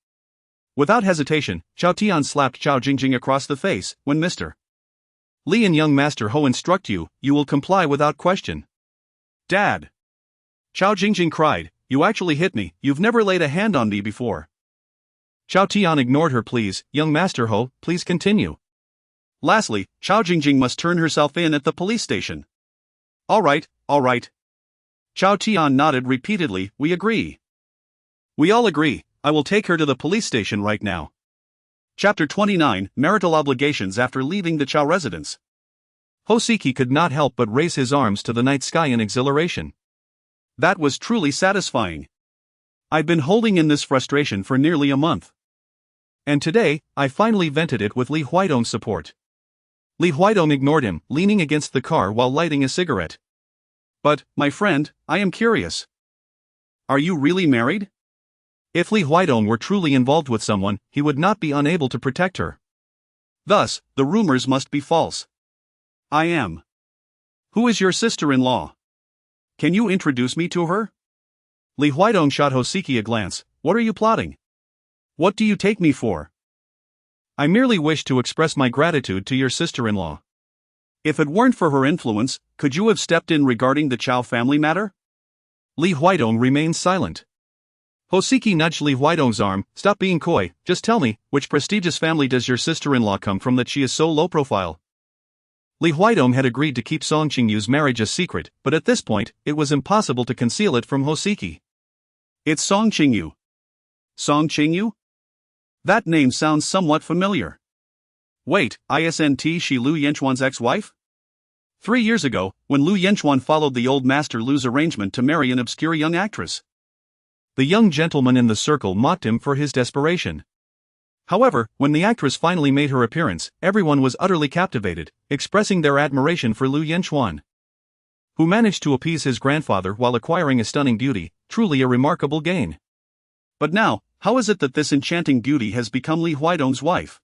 S1: Without hesitation, Chao Tian slapped Chao Jingjing across the face. When Mr. Li and young Master Ho instruct you, you will comply without question.
S2: Dad! Chao Jingjing cried, you actually hit me, you've never laid a hand on me before.
S1: Chao Tian ignored her. Please, young Master Ho, please continue.
S2: Lastly, Chao Jingjing must turn herself in at the police station. All right. Chao Tian nodded repeatedly. We agree. We all agree. I will take her to the police station right now. Chapter 29, Marital Obligations after leaving the Chao residence.
S1: Hosiki could not help but raise his arms to the night sky in exhilaration.
S2: That was truly satisfying. I'd been holding in this frustration for nearly a month.
S1: And today, I finally vented it with Li Huidong's support. Li Huidong ignored him, leaning against the car while lighting a cigarette.
S2: But, my friend, I am curious. Are you really married?
S1: If Li Huidong were truly involved with someone, he would not be unable to protect her.
S2: Thus, the rumors must be false. I am. Who is your sister-in-law? Can you introduce me to her?
S1: Li Huidong shot Hosiki a glance. What are you plotting?
S2: What do you take me for?
S1: I merely wish to express my gratitude to your sister-in-law.
S2: If it weren't for her influence, could you have stepped in regarding the Chao family matter?
S1: Li Huidong remained silent. Hosiki nudged Li Huidong's arm. Stop being coy, just tell me, which prestigious family does your sister-in-law come from that she is so low profile? Li Huidong had agreed to keep Song Qingyu's marriage a secret, but at this point, it was impossible to conceal it from Hosiki.
S2: It's Song Qingyu. Song Qingyu? That name sounds somewhat familiar. Wait, isn't she Lu Yanchuan's ex-wife? 3 years ago, when Lu Yanchuan followed the old master Lu's arrangement to marry an obscure young actress.
S1: The young gentleman in the circle mocked him for his desperation. However, when the actress finally made her appearance, everyone was utterly captivated, expressing their admiration for Lu Yanchuan, who managed to appease his grandfather while acquiring a stunning beauty, truly a remarkable gain.
S2: But now, how is it that this enchanting beauty has become Li Huidong's wife?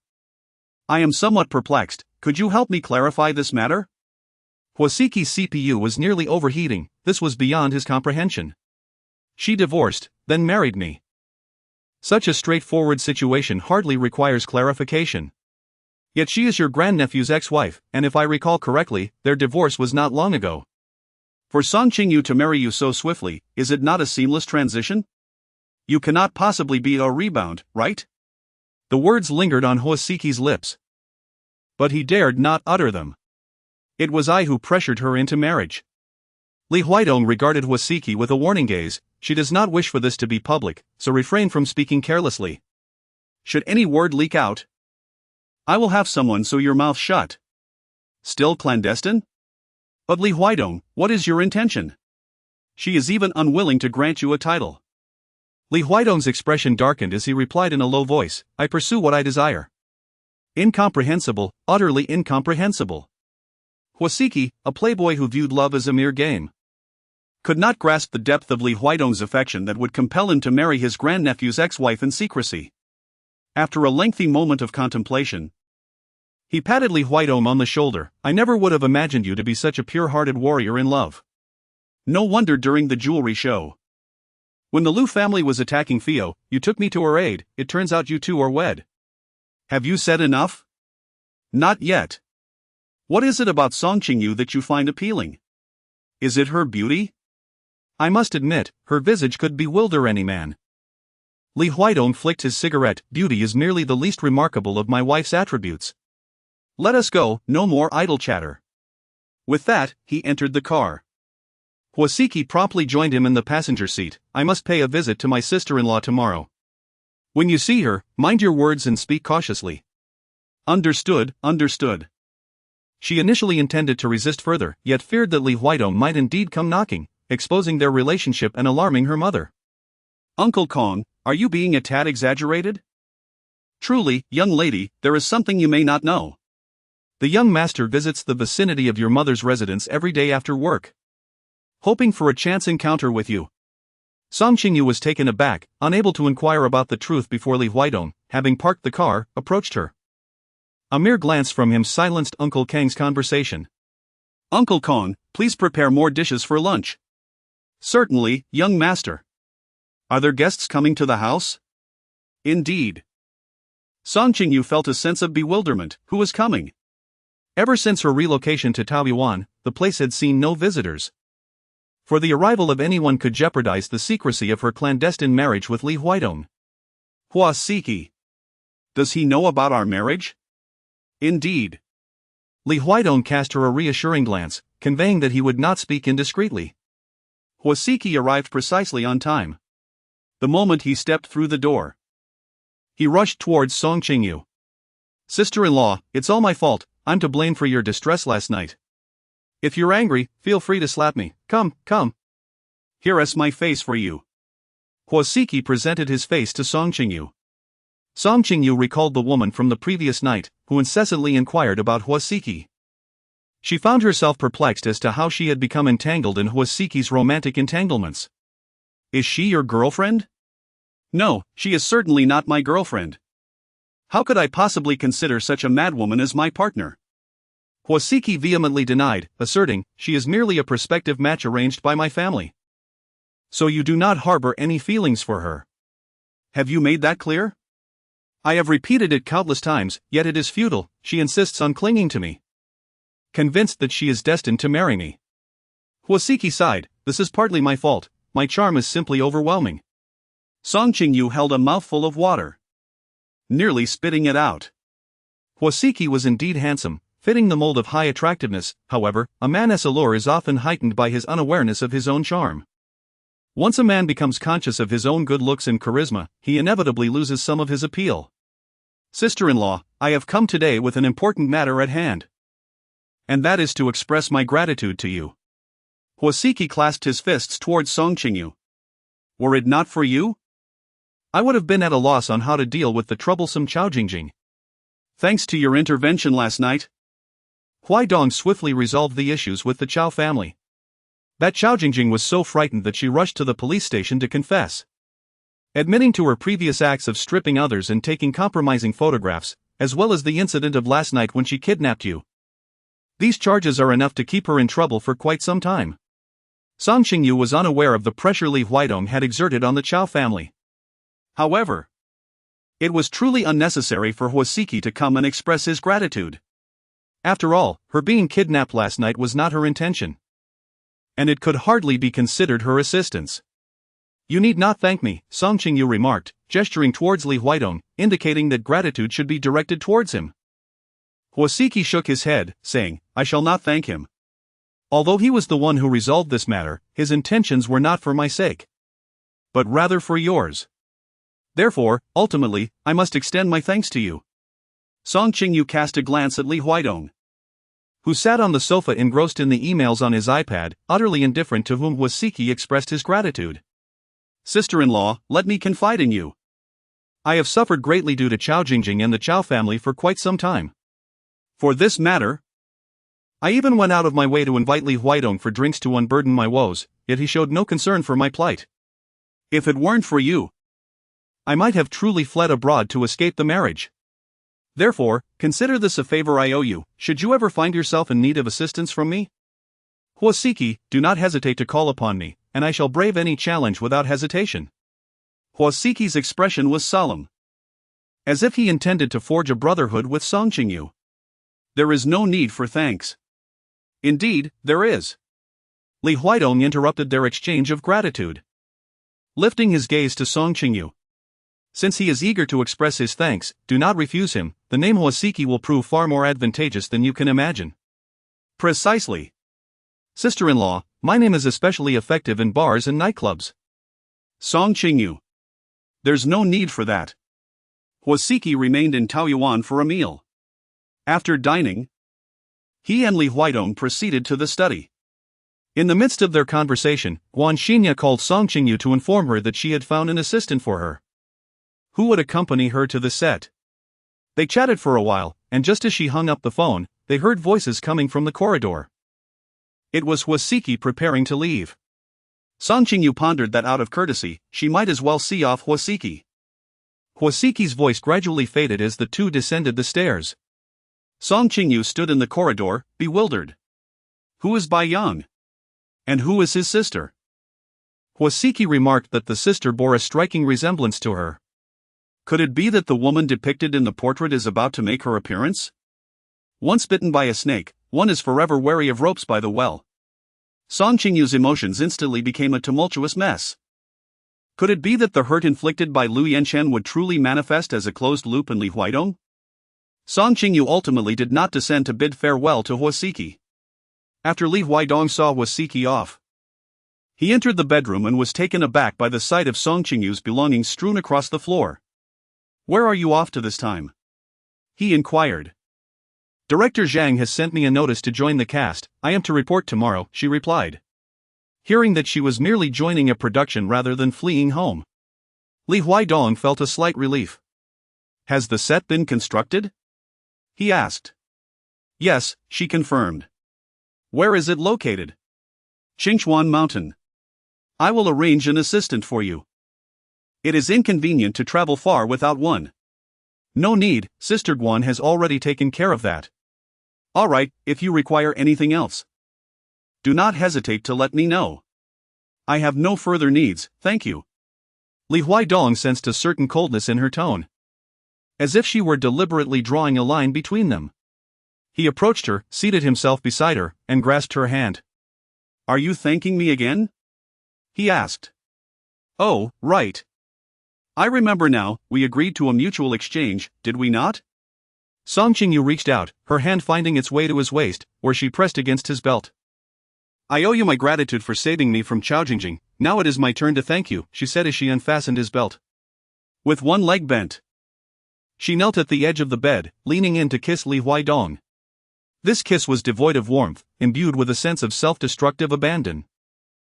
S2: I am somewhat perplexed. Could you help me clarify this matter?
S1: Hosiki's CPU was nearly overheating. This was beyond his comprehension. She divorced, then married me. Such a straightforward situation hardly requires clarification. Yet she is your grandnephew's ex-wife, and if I recall correctly, their divorce was not long ago.
S2: For Song Qingyu to marry you so swiftly, is it not a seamless transition? You cannot possibly be a rebound, right?
S1: The words lingered on Hosiki's lips. But he dared not utter them. It was I who pressured her into marriage. Li Huidong regarded Hosiki with a warning gaze. She does not wish for this to be public, so refrain from speaking carelessly.
S2: Should any word leak out, I will have someone sew your mouth shut. Still clandestine? But Li Huaidong, what is your intention? She is even unwilling to grant you a title.
S1: Li Huaidong's expression darkened as he replied in a low voice, I pursue what I desire. Incomprehensible, utterly incomprehensible. Huasiki, a playboy who viewed love as a mere game,
S2: could not grasp the depth of Li Huaidong's affection that would compel him to marry his grandnephew's ex-wife in secrecy. After a lengthy moment of contemplation, he patted Li Huaidong on the shoulder. I never would have imagined you to be such a pure-hearted warrior in love. No wonder during the jewelry show, when the Lu family was attacking Theo, you took me to her aid. It turns out you two are wed. Have you said enough? Not yet. What is it about Song Qingyu that you find appealing? Is it her beauty?
S1: I must admit, her visage could bewilder any man. Li Huaidong flicked his cigarette. Beauty is merely the least remarkable of my wife's attributes.
S2: Let us go, no more idle chatter. With that, he entered the car.
S1: Huasiki promptly joined him in the passenger seat. I must pay a visit to my sister-in-law tomorrow. When you see her, mind your words and speak cautiously.
S2: Understood, understood.
S1: She initially intended to resist further, yet feared that Li Huaidong might indeed come knocking, exposing their relationship and alarming her mother.
S2: Uncle Kong, are you being a tad exaggerated? Truly, young lady, there is something you may not know.
S1: The young master visits the vicinity of your mother's residence every day after work, hoping for a chance encounter with you. Song Qingyu was taken aback, unable to inquire about the truth before Li Huaidong, having parked the car, approached her. A mere glance from him silenced Uncle Kang's conversation.
S2: Uncle Kong, please prepare more dishes for lunch. Certainly, young master. Are there guests coming to the house? Indeed. Song Qingyu felt a sense of bewilderment. Who was coming?
S1: Ever since her relocation to Taoyuan, the place had seen no visitors. For the arrival of anyone could jeopardize the secrecy of her clandestine marriage with Li Huaidong.
S2: Huasiki. Does he know about our marriage? Indeed.
S1: Li Huaidong cast her a reassuring glance, conveying that he would not speak indiscreetly.
S2: Huasiki arrived precisely on time. The moment he stepped through the door, he rushed towards Song Qingyu.
S1: Sister-in-law, it's all my fault. I'm to blame for your distress last night. If you're angry, feel free to slap me. Come, come.
S2: Here is my face for you.
S1: Huasiki presented his face to Song Qingyu. Song Qingyu recalled the woman from the previous night, who incessantly inquired about Huasiki. She found herself perplexed as to how she had become entangled in Huasiki's romantic entanglements.
S2: Is she your girlfriend? No, she is certainly not my girlfriend. How could I possibly consider such a madwoman as my partner?
S1: Huasiki vehemently denied, asserting, she is merely a prospective match arranged by my family. So you do not harbor any feelings for her?
S2: Have you made that clear?
S1: I have repeated it countless times, yet it is futile. She insists on clinging to me, convinced that she is destined to marry me. Huasiki sighed, this is partly my fault, my charm is simply overwhelming.
S2: Song Qingyu held a mouthful of water, nearly spitting it out.
S1: Huasiki was indeed handsome, fitting the mold of high attractiveness. However, a man's allure is often heightened by his unawareness of his own charm. Once a man becomes conscious of his own good looks and charisma, he inevitably loses some of his appeal. Sister-in-law, I have come today with an important matter at hand. And that is to express my gratitude to you.
S2: Huasiki clasped his fists towards Song Qingyu. Were it not for you,
S1: I would have been at a loss on how to deal with the troublesome Chao Jingjing.
S2: Thanks to your intervention last night,
S1: Huaidong swiftly resolved the issues with the Chao family. That Chao Jingjing was so frightened that she rushed to the police station to confess, admitting to her previous acts of stripping others and taking compromising photographs, as well as the incident of last night when she kidnapped you. These charges are enough to keep her in trouble for quite some time. Song Qingyu was unaware of the pressure Li Huaidong had exerted on the Chao family.
S2: However, it was truly unnecessary for Huasiki to come and express his gratitude.
S1: After all, her being kidnapped last night was not her intention, and it could hardly be considered her assistance. You need not thank me, Song Qingyu remarked, gesturing towards Li Huaidong, indicating that gratitude should be directed towards him.
S2: Huasiki shook his head, saying, I shall not thank him.
S1: Although he was the one who resolved this matter, his intentions were not for my sake, but rather for yours. Therefore, ultimately, I must extend my thanks to you.
S2: Song Qingyu cast a glance at Li Huaidong.
S1: who sat on the sofa engrossed in the emails on his iPad, utterly indifferent to whom Huasiki expressed his gratitude.
S2: Sister-in-law, let me confide in you.
S1: I have suffered greatly due to Chao Jingjing and the Chao family for quite some time.
S2: For this matter,
S1: I even went out of my way to invite Li Huaidong for drinks to unburden my woes, yet he showed no concern for my plight.
S2: If it weren't for you,
S1: I might have truly fled abroad to escape the marriage. Therefore, consider this a favor I owe you, should you ever find yourself in need of assistance from me. Huasiki, do not hesitate to call upon me, and I shall brave any challenge without hesitation.
S2: Huasiki's expression was solemn,
S1: as if he intended to forge a brotherhood with Song Qingyu.
S2: There is no need for thanks.
S1: Indeed, there is. Li Huaidong interrupted their exchange of gratitude, lifting his gaze to Song Qingyu. Since he is eager to express his thanks, do not refuse him. The name Huasiki will prove far more advantageous than you can imagine.
S2: Precisely.
S1: Sister-in-law, my name is especially effective in bars and nightclubs.
S2: Song Qingyu. There's no need for that. Huasiki remained in Taoyuan for a meal. After dining, he and Li Huaidong proceeded to the study.
S1: In the midst of their conversation, Guan Xinya called Song Qingyu to inform her that she had found an assistant for her, who would accompany her to the set. They chatted for a while, and just as she hung up the phone, they heard voices coming from the corridor. It was Huasiki preparing to leave.
S2: Song Qingyu pondered that out of courtesy, she might as well see off Huasiki.
S1: Huasiki's voice gradually faded as the two descended the stairs.
S2: Song Qingyu stood in the corridor, bewildered. Who is Bai Yang? And who is his sister?
S1: Huasiki remarked that the sister bore a striking resemblance to her.
S2: Could it be that the woman depicted in the portrait is about to make her appearance? Once bitten by a snake, one is forever wary of ropes by the well. Song Qingyu's emotions instantly became a tumultuous mess. Could it be that the hurt inflicted by Lu Yanchuan would truly manifest as a closed loop in Li Huaidong? Song Qingyu ultimately did not descend to bid farewell to Huasiki. After Li Huaidong saw Huasiki off, he entered the bedroom and was taken aback by the sight of Song Qingyu's belongings strewn across the floor. Where are you off to this time? He inquired.
S1: Director Zhang has sent me a notice to join the cast. I am to report tomorrow, she replied. Hearing that she was merely joining a production rather than fleeing home, Li Huaidong felt a slight relief.
S2: Has the set been constructed? He asked.
S1: Yes, she confirmed.
S2: Where is it located? Qingchuan Mountain. I will arrange an assistant for you. It is inconvenient to travel far without one.
S1: No need, Sister Guan has already taken care of that.
S2: All right, if you require anything else, do not hesitate to let me know. I have no further needs, thank you.
S1: Li Huaidong sensed a certain coldness in her tone, as if she were deliberately drawing a line between them. He approached her, seated himself beside her, and grasped her hand.
S2: Are you thanking me again? He asked.
S1: Oh, right.
S2: I remember now, we agreed to a mutual exchange, did we not?
S1: Song Qingyu reached out, her hand finding its way to his waist, where she pressed against his belt.
S2: I owe you my gratitude for saving me from Chao Jingjing. Now it is my turn to thank you, she said as she unfastened his belt. With one leg bent,
S1: she knelt at the edge of the bed, leaning in to kiss Li Huaidong. This kiss was devoid of warmth, imbued with a sense of self-destructive abandon.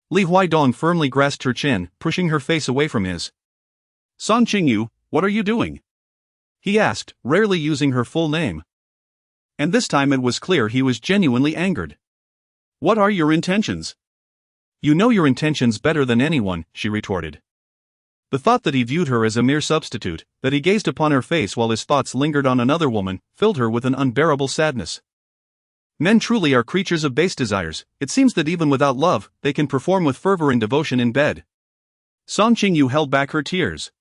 S1: Li Huaidong firmly grasped her chin, pushing her face away from his.
S2: Song Qingyu, what are you doing?
S1: He asked, rarely using her full name. And this time it was clear he was genuinely angered.
S2: What are your intentions?
S1: You know your intentions better than anyone, she retorted. The thought that he viewed her as a mere substitute, that he gazed upon her face while his thoughts lingered on another woman, filled her with an unbearable sadness. Men truly are creatures of base desires. It seems that even without love, they can perform with fervor and devotion in bed.
S2: Song Qingyu held back her tears,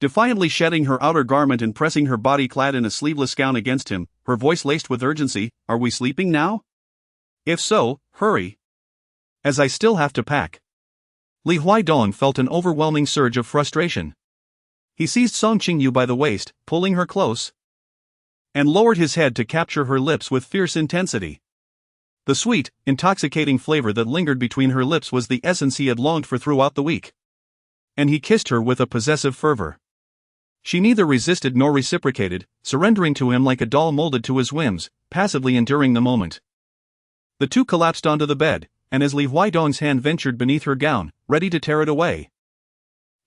S2: defiantly shedding her outer garment and pressing her body clad in a sleeveless gown against him, her voice laced with urgency. Are we sleeping now? If so, hurry,
S1: as I still have to pack. Li Huaidong felt an overwhelming surge of frustration. He seized Song Qingyu by the waist, pulling her close, and lowered his head to capture her lips with fierce intensity. The sweet, intoxicating flavor that lingered between her lips was the essence he had longed for throughout the week. And he kissed her with a possessive fervor. She neither resisted nor reciprocated, surrendering to him like a doll molded to his whims, passively enduring the moment. The two collapsed onto the bed, and as Li Huaidong's hand ventured beneath her gown, ready to tear it away,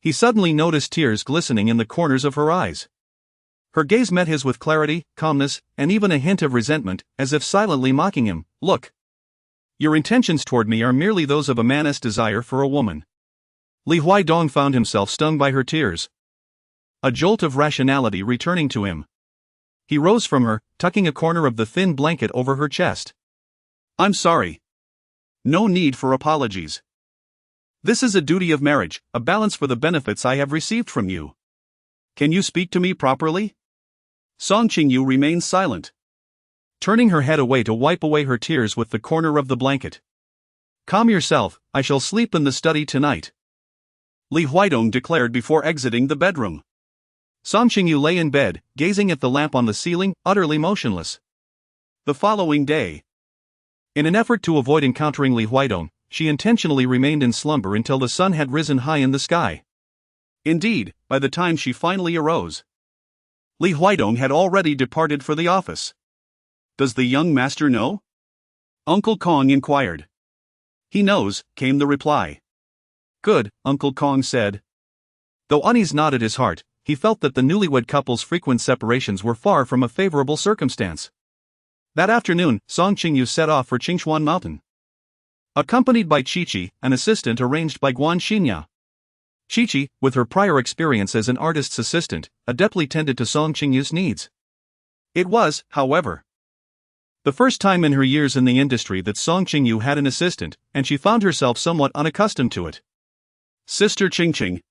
S1: he suddenly noticed tears glistening in the corners of her eyes. Her gaze met his with clarity, calmness, and even a hint of resentment, as if silently mocking him. "Look. Your intentions toward me are merely those of a man's desire for a woman." Li Huaidong found himself stung by her tears, a jolt of rationality returning to him. He rose from her, tucking a corner of the thin blanket over her chest. "I'm sorry. No need for apologies. This is a duty of marriage, a balance for the benefits I have received from you. Can you speak to me properly?" Song Qingyu remained silent, turning her head away to wipe away her tears with the corner of the blanket. "Calm yourself, I shall sleep in the study tonight," Li Huaidong declared before exiting the bedroom. Song Qingyu lay in bed, gazing at the lamp on the ceiling, utterly motionless. The following day, in an effort to avoid encountering Li Huaidong, she intentionally remained in slumber until the sun had risen high in the sky. Indeed, by the time she finally arose, Li Huaidong had already departed for the office. "Does the young master know?" Uncle Kong inquired. "He knows," came the reply. "Good," Uncle Kong said. Though unease gnawed at his heart, he felt that the newlywed couple's frequent separations were far from a favorable circumstance. That afternoon, Song Qingyu set off for Qingshuan Mountain, accompanied by Qiqi, an assistant arranged by Guan Xinya. Qiqi, with her prior experience as an artist's assistant, adeptly tended to Song Qingyu's needs. It was, however, the first time in her years in the industry that Song Qingyu had an assistant, and she found herself somewhat unaccustomed to it. "Sister Qingqing,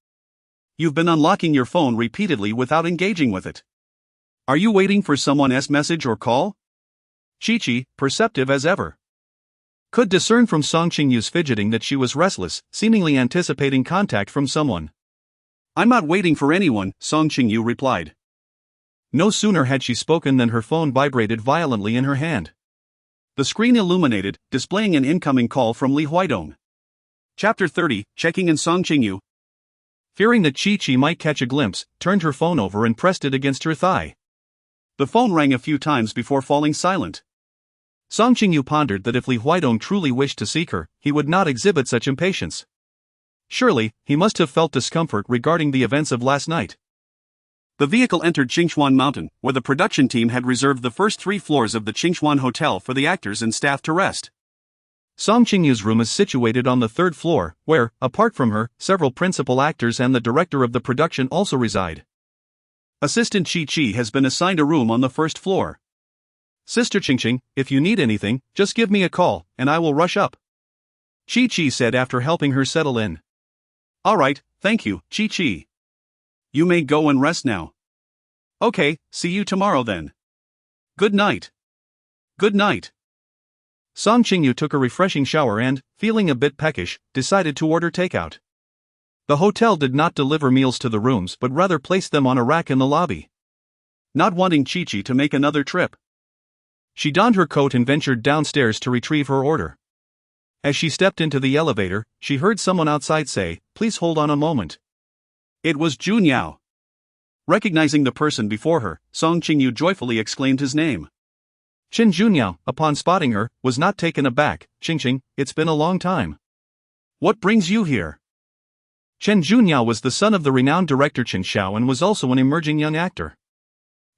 S1: you've been unlocking your phone repeatedly without engaging with it. Are you waiting for someone's message or call?" Qiqi, perceptive as ever, could discern from Song Qingyu's fidgeting that she was restless, seemingly anticipating contact from someone. "I'm not waiting for anyone," Song Qingyu replied. No sooner had she spoken than her phone vibrated violently in her hand. The screen illuminated, displaying an incoming call from Li Huaidong. Chapter 30, Checking in. Song Qingyu, fearing that Qiqi might catch a glimpse, turned her phone over and pressed it against her thigh. The phone rang a few times before falling silent. Song Qingyu pondered that if Li Huaidong truly wished to seek her, he would not exhibit such impatience. Surely, he must have felt discomfort regarding the events of last night. The vehicle entered Qingshuan Mountain, where the production team had reserved the first 3 floors of the Qingshuan Hotel for the actors and staff to rest. Song Qingyu's room is situated on the 3rd floor, where, apart from her, several principal actors and the director of the production also reside. Assistant Qiqi has been assigned a room on the 1st floor. "Sister Qingqing, if you need anything, just give me a call, and I will rush up," Qiqi said after helping her settle in. "All right, thank you, Qiqi. You may go and rest now." "Okay, see you tomorrow then. Good night." "Good night." Song Qingyu took a refreshing shower and, feeling a bit peckish, decided to order takeout. The hotel did not deliver meals to the rooms but rather placed them on a rack in the lobby. Not wanting Qiqi to make another trip, she donned her coat and ventured downstairs to retrieve her order. As she stepped into the elevator, she heard someone outside say, "Please hold on a moment." It was Jun Yao. Recognizing the person before her, Song Qingyu joyfully exclaimed his name. Qin Junyao, upon spotting her, was not taken aback. "Qingqing, it's been a long time. What brings you here?" Chen Junyao was the son of the renowned director Chen Xiao and was also an emerging young actor.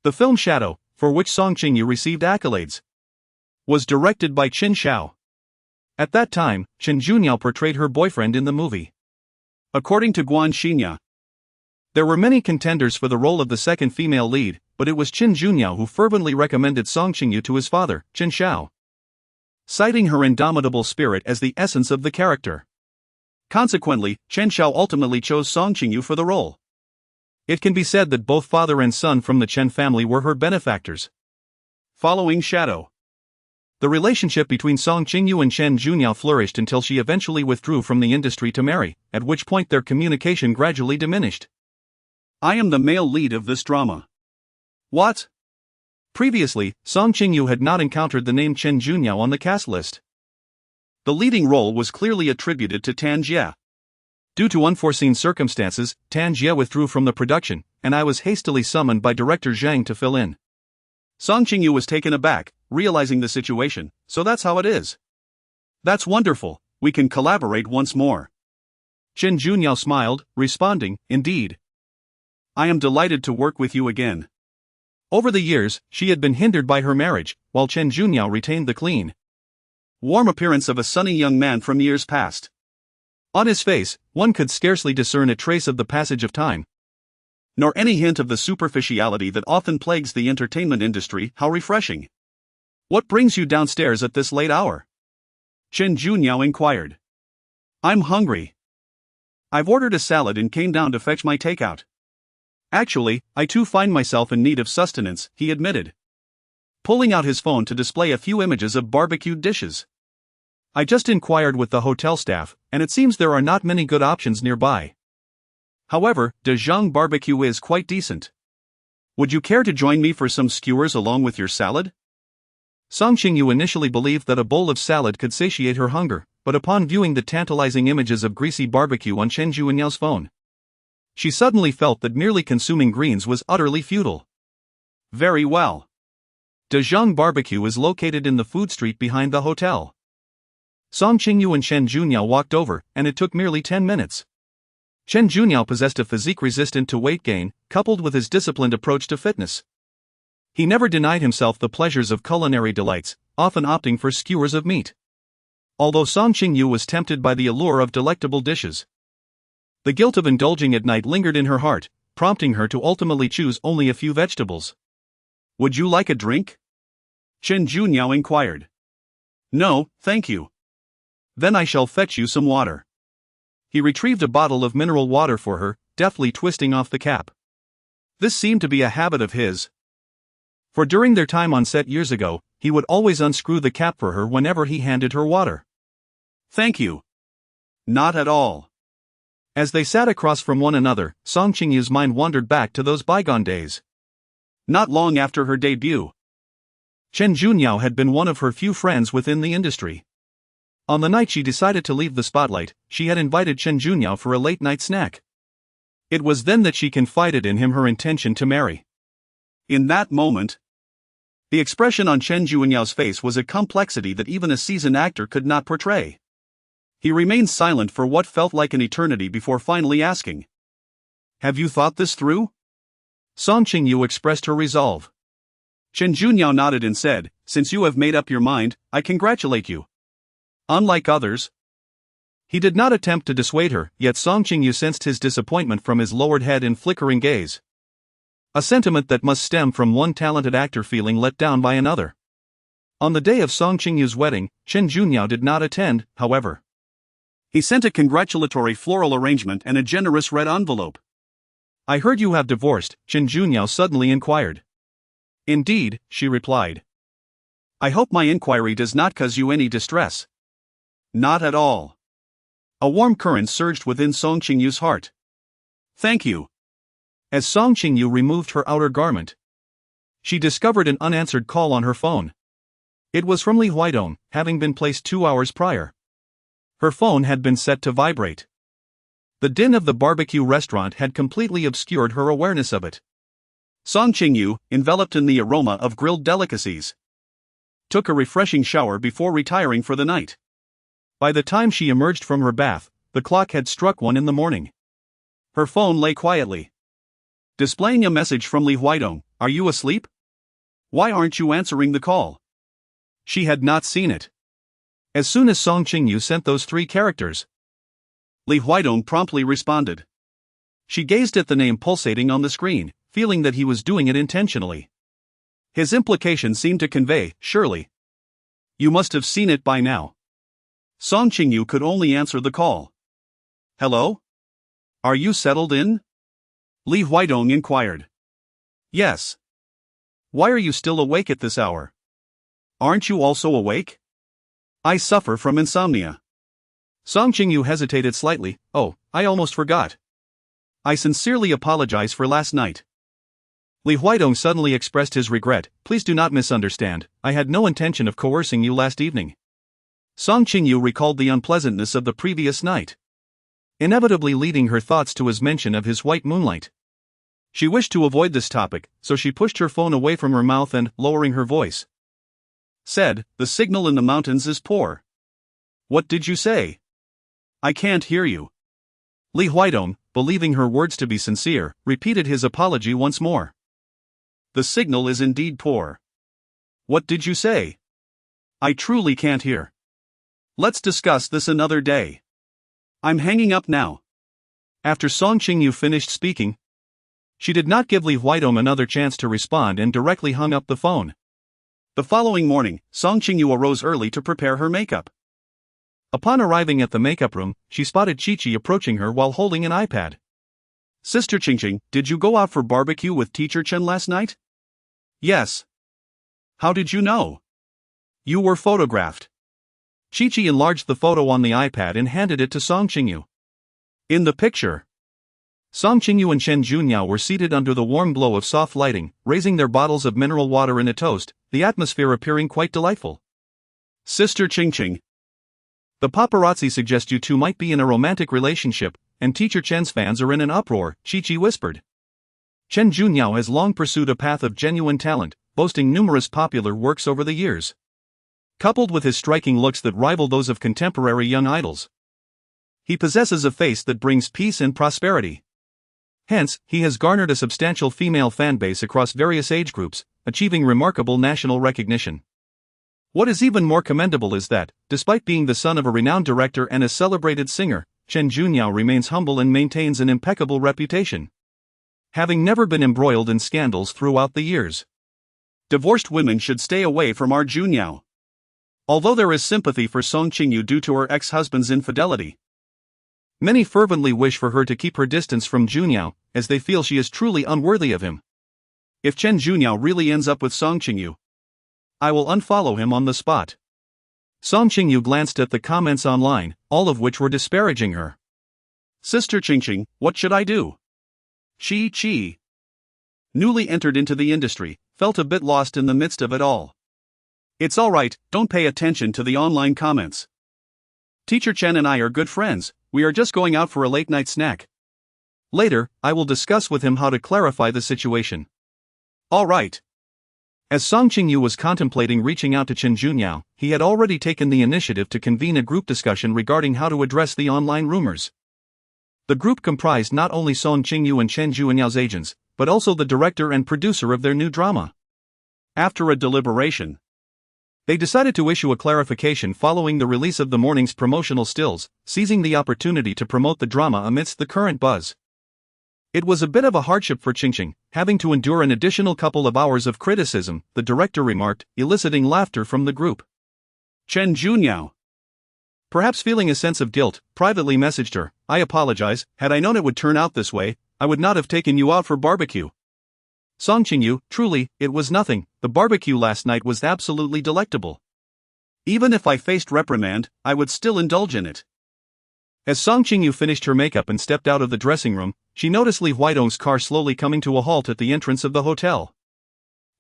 S1: The film Shadow, for which Song Qingyu received accolades, was directed by Qin Xiao. At that time, Chen Junyao portrayed her boyfriend in the movie. According to Guan Xinya, there were many contenders for the role of the second female lead, but it was Qin Junyao who fervently recommended Song Qingyu to his father, Qin Xiao, citing her indomitable spirit as the essence of the character. Consequently, Chen Xiao ultimately chose Song Qingyu for the role. It can be said that both father and son from the Chen family were her benefactors. Following Shadow, the relationship between Song Qingyu and Chen Junyao flourished until she eventually withdrew from the industry to marry, at which point their communication gradually diminished. "I am the male lead of this drama." "What?" Previously, Song Qingyu had not encountered the name Chen Junyao on the cast list. The leading role was clearly attributed to Tan Jie. Due to unforeseen circumstances, Tan Jie withdrew from the production, and I was hastily summoned by director Zhang to fill in.
S2: Song Qingyu was taken aback, realizing the situation. So that's how it is. That's wonderful, we can collaborate once more.
S1: Chen Junyao smiled, responding, indeed.
S2: I am delighted to work with you again.
S1: Over the years, she had been hindered by her marriage, while Chen Junyao retained the clean,
S2: warm appearance of a sunny young man from years past.
S1: On his face, one could scarcely discern a trace of the passage of time,
S2: nor any hint of the superficiality that often plagues the entertainment industry. How refreshing. What brings you downstairs at this late hour? Chen Junyao inquired. I'm hungry. I've ordered a salad and came down to fetch my takeout.
S1: Actually, I too find myself in need of sustenance, he admitted,
S2: pulling out his phone to display a few images of barbecued dishes.
S1: I just inquired with the hotel staff, and it seems there are not many good options nearby.
S2: However, De Zhang barbecue is quite decent. Would you care to join me for some skewers along with your salad?
S1: Song Qingyu initially believed that a bowl of salad could satiate her hunger, but upon viewing the tantalizing images of greasy barbecue on Chen Junyao phone, she suddenly felt that merely consuming greens was utterly futile.
S2: Very well.
S1: De Zhang barbecue is located in the food street behind the hotel. Song Qingyu and Chen Junyao walked over, and it took merely 10 minutes. Chen Junyao possessed a physique resistant to weight gain, coupled with his disciplined approach to fitness. He never denied himself the pleasures of culinary delights, often opting for skewers of meat. Although Song Qingyu was tempted by the allure of delectable dishes, the guilt of indulging at night lingered in her heart, prompting her to ultimately choose only a few vegetables.
S2: Would you like a drink? Chen Junyao inquired. No, thank you. Then I shall fetch you some water.
S1: He retrieved a bottle of mineral water for her, deftly twisting off the cap.
S2: This seemed to be a habit of his,
S1: for during their time on set years ago, he would always unscrew the cap for her whenever he handed her water.
S2: Thank you. Not at all.
S1: As they sat across from one another, Song Qingyu's mind wandered back to those bygone days.
S2: Not long after her debut,
S1: Chen Junyao had been one of her few friends within the industry. On the night she decided to leave the spotlight, she had invited Chen Junyao for a late-night snack. It was then that she confided in him her intention to marry.
S2: In that moment, the expression on Chen Junyao's face was a complexity that even a seasoned actor could not portray. He remained silent for what felt like an eternity before finally asking, "Have you thought this through?"
S1: Song Qingyu expressed her resolve.
S2: Chen Junyao nodded and said, "Since you have made up your mind, I congratulate you. Unlike others."
S1: He did not attempt to dissuade her, yet Song Qingyu sensed his disappointment from his lowered head and flickering gaze. A sentiment that must stem from one talented actor feeling let down by another. On the day of Song Qingyu's wedding, Chen Junyao did not attend, however.
S2: He sent a congratulatory floral arrangement and a generous red envelope.
S1: "I heard you have divorced," Chen Junyao suddenly inquired.
S2: "Indeed," she replied. "I hope my inquiry does not cause you any distress." "Not at all." A warm current surged within Song Qingyu's heart. "Thank you."
S1: As Song Qingyu removed her outer garment, she discovered an unanswered call on her phone. It was from Li Huaidong, having been placed 2 hours prior. Her phone had been set to vibrate. The din of the barbecue restaurant had completely obscured her awareness of it.
S2: Song Qingyu, enveloped in the aroma of grilled delicacies, took a refreshing shower before retiring for the night.
S1: By the time she emerged from her bath, the clock had struck 1 in the morning.
S2: Her phone lay quietly, displaying a message from Li Huaidong, "Are you asleep? Why aren't you answering the call?"
S1: She had not seen it. As soon as Song Qingyu sent those 3 characters,
S2: Li Huaidong promptly responded.
S1: She gazed at the name pulsating on the screen, feeling that he was doing it intentionally.
S2: His implication seemed to convey, "Surely you must have seen it by now." Song Qingyu could only answer the call. "Hello? Are you settled in?" Li Huaidong inquired. "Yes." "Why are you still awake at this hour? Aren't you also awake?" "I suffer from insomnia."
S1: Song Qingyu hesitated slightly. "Oh, I almost forgot.
S2: I sincerely apologize for last night."
S1: Li Huaidong suddenly expressed his regret. "Please do not misunderstand, I had no intention of coercing you last evening." Song Qingyu recalled the unpleasantness of the previous night. inevitably leading her thoughts to his mention of his white moonlight. She wished to avoid this topic, so she pushed her phone away from her mouth and, lowering her voice, said, "The signal in the mountains is poor." "What did you say? I can't hear you." Li Huidong, believing her words to be sincere, repeated his apology once more. "The signal is indeed poor. What did you say? I truly can't hear. Let's discuss this another day. I'm hanging up now." After Song Qingyu finished speaking, she did not give Li Huidong another chance to respond and directly hung up the phone. The following morning, Song Qingyu arose early to prepare her makeup. Upon arriving at the makeup room, she spotted Chi-Chi approaching her while holding an iPad. "Sister Qingqing, did you go out for barbecue with Teacher Chen last night?" "Yes." "How did you know?" "You were photographed." Chi-Chi enlarged the photo on the iPad and handed it to Song Qingyu. In the picture, Song Qingyu and Chen Junyao were seated under the warm glow of soft lighting, raising their bottles of mineral water in a toast, the atmosphere appearing quite delightful. "Sister Qingqing, the paparazzi suggest you two might be in a romantic relationship, and Teacher Chen's fans are in an uproar," Chi-Chi whispered. Chen Junyao has long pursued a path of genuine talent, boasting numerous popular works over the years. Coupled with his striking looks that rival those of contemporary young idols, he possesses a face that brings peace and prosperity. Hence, he has garnered a substantial female fan base across various age groups, achieving remarkable national recognition. What is even more commendable is that, despite being the son of a renowned director and a celebrated singer, Chen Junyao remains humble and maintains an impeccable reputation, having never been embroiled in scandals throughout the years. Divorced women should stay away from our Junyao. Although there is sympathy for Song Qingyu due to her ex-husband's infidelity, many fervently wish for her to keep her distance from Junyao, as they feel she is truly unworthy of him. If Chen Junyao really ends up with Song Qingyu, I will unfollow him on the spot. Song Qingyu glanced at the comments online, all of which were disparaging her. "Sister Qingqing, what should I do?" Chi-Chi, newly entered into the industry, felt a bit lost in the midst of it all. "It's alright, don't pay attention to the online comments. Teacher Chen and I are good friends, we are just going out for a late-night snack. Later, I will discuss with him how to clarify the situation." "Alright." As Song Qingyu was contemplating reaching out to Chen Junyao, he had already taken the initiative to convene a group discussion regarding how to address the online rumors. The group comprised not only Song Qingyu and Chen Junyao's agents, but also the director and producer of their new drama. After a deliberation, they decided to issue a clarification following the release of the morning's promotional stills, seizing the opportunity to promote the drama amidst the current buzz. It was a bit of a hardship for Qingqing, having to endure an additional couple of hours of criticism, the director remarked, eliciting laughter from the group. Chen Junyao, perhaps feeling a sense of guilt, privately messaged her, "I apologize, had I known it would turn out this way, I would not have taken you out for barbecue." Song Qingyu, truly, it was nothing, the barbecue last night was absolutely delectable. Even if I faced reprimand, I would still indulge in it. As Song Qingyu finished her makeup and stepped out of the dressing room, she noticed Li Huidong's car slowly coming to a halt at the entrance of the hotel.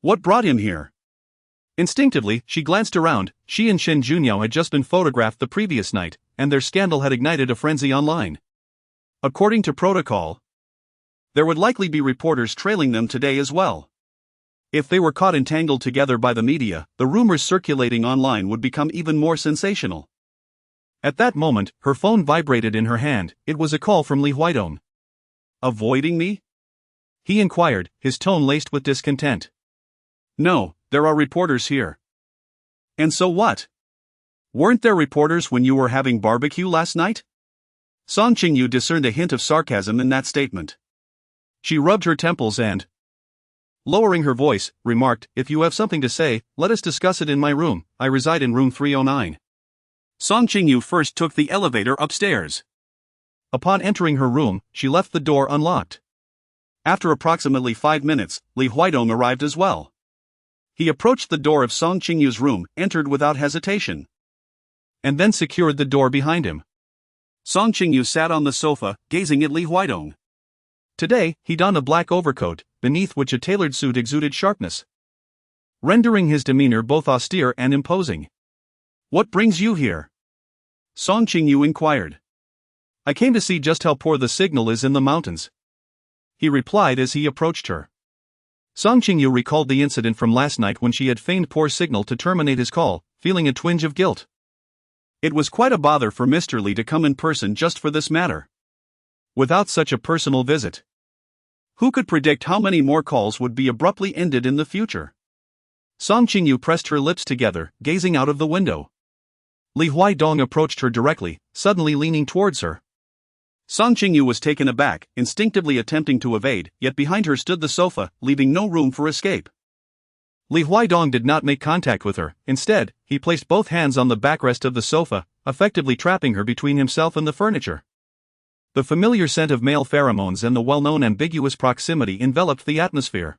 S1: What brought him here? Instinctively, she glanced around. She and Chen Junyao had just been photographed the previous night, and their scandal had ignited a frenzy online. According to protocol, there would likely be reporters trailing them today as well. If they were caught entangled together by the media, the rumors circulating online would become even more sensational. At that moment, her phone vibrated in her hand. It was a call from Li Huidong. "Avoiding me?" he inquired, his tone laced with discontent. "No, there are reporters here." "And so what? Weren't there reporters when you were having barbecue last night?" Song Qingyu discerned a hint of sarcasm in that statement. She rubbed her temples and, lowering her voice, remarked, "If you have something to say, let us discuss it in my room. I reside in room 309. Song Qingyu first took the elevator upstairs. Upon entering her room, she left the door unlocked. After approximately 5 minutes, Li Huidong arrived as well. He approached the door of Song Qingyu's room, entered without hesitation, and then secured the door behind him. Song Qingyu sat on the sofa, gazing at Li Huidong. Today, he donned a black overcoat, beneath which a tailored suit exuded sharpness, rendering his demeanor both austere and imposing. "What brings you here?" Song Qingyu inquired. I came to see just how poor the signal is in the mountains, he replied as he approached her. Song Qingyu recalled the incident from last night when she had feigned poor signal to terminate his call, feeling a twinge of guilt. It was quite a bother for Mr. Li to come in person just for this matter. Without such a personal visit, who could predict how many more calls would be abruptly ended in the future? Song Qingyu pressed her lips together, gazing out of the window. Li Huaidong approached her directly, suddenly leaning towards her. Song Qingyu was taken aback, instinctively attempting to evade, yet behind her stood the sofa, leaving no room for escape. Li Huaidong did not make contact with her. Instead, he placed both hands on the backrest of the sofa, effectively trapping her between himself and the furniture. The familiar scent of male pheromones and the well-known ambiguous proximity enveloped the atmosphere.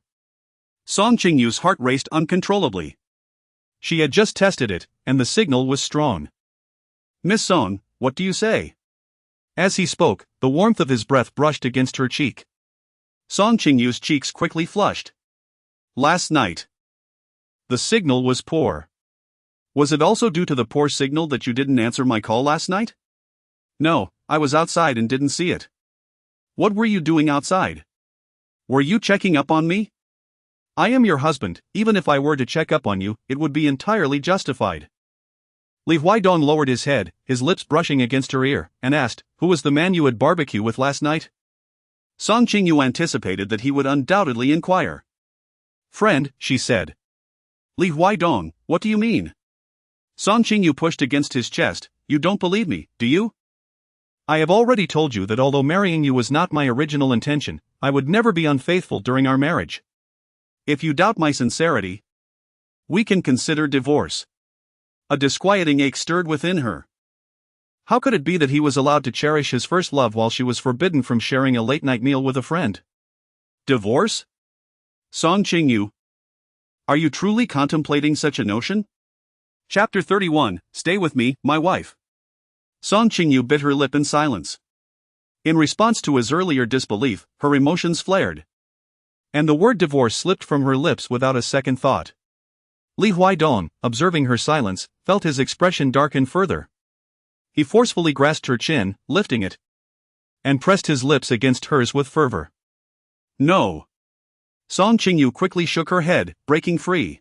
S1: Song Qingyu's heart raced uncontrollably. She had just tested it, and the signal was strong. "Miss Song, what do you say?" As he spoke, the warmth of his breath brushed against her cheek. Song Qingyu's cheeks quickly flushed. "Last night. The signal was poor. Was it also due to the poor signal that you didn't answer my call last night?" "No, I was outside and didn't see it." "What were you doing outside? Were you checking up on me?" "I am your husband. Even if I were to check up on you, it would be entirely justified." Li Huaidong lowered his head, his lips brushing against her ear, and asked, "Who was the man you had barbecue with last night?" Song Qingyu anticipated that he would undoubtedly inquire. "Friend," she said. "Li Huaidong, what do you mean?" Song Qingyu pushed against his chest. "You don't believe me, do you? I have already told you that although marrying you was not my original intention, I would never be unfaithful during our marriage. If you doubt my sincerity, we can consider divorce." A disquieting ache stirred within her. How could it be that he was allowed to cherish his first love while she was forbidden from sharing a late-night meal with a friend? Divorce? Song Qingyu, are you truly contemplating such a notion? Chapter 31, Stay with me, my wife. Song Qingyu bit her lip in silence. In response to his earlier disbelief, her emotions flared. And the word divorce slipped from her lips without a second thought. Li Huaidong, observing her silence, felt his expression darken further. He forcefully grasped her chin, lifting it, and pressed his lips against hers with fervor. "No." Song Qingyu quickly shook her head, breaking free.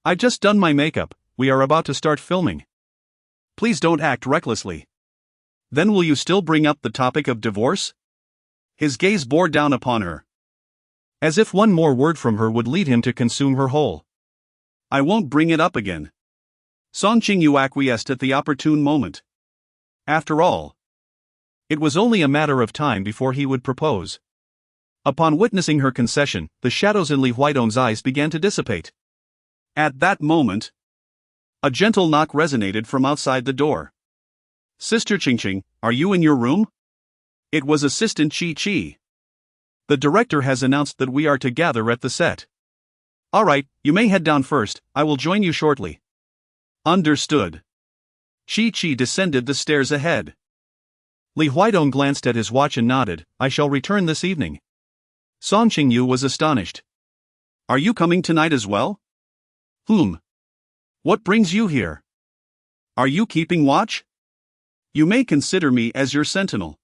S1: "I've just done my makeup, we are about to start filming. Please don't act recklessly. Then will you still bring up the topic of divorce?" His gaze bore down upon her, as if one more word from her would lead him to consume her whole. "I won't bring it up again." Song Qingyu acquiesced at the opportune moment. After all, it was only a matter of time before he would propose. Upon witnessing her concession, the shadows in Li Huaidong's eyes began to dissipate. At that moment, a gentle knock resonated from outside the door. "Sister Qingqing, are you in your room?" It was Assistant Qi. "The director has announced that we are to gather at the set." "All right, you may head down first, I will join you shortly." "Understood." Qi descended the stairs ahead. Li Huaidong glanced at his watch and nodded. "I shall return this evening." Song Qingyu was astonished. "Are you coming tonight as well?" What brings you here? Are you keeping watch? You may consider me as your sentinel."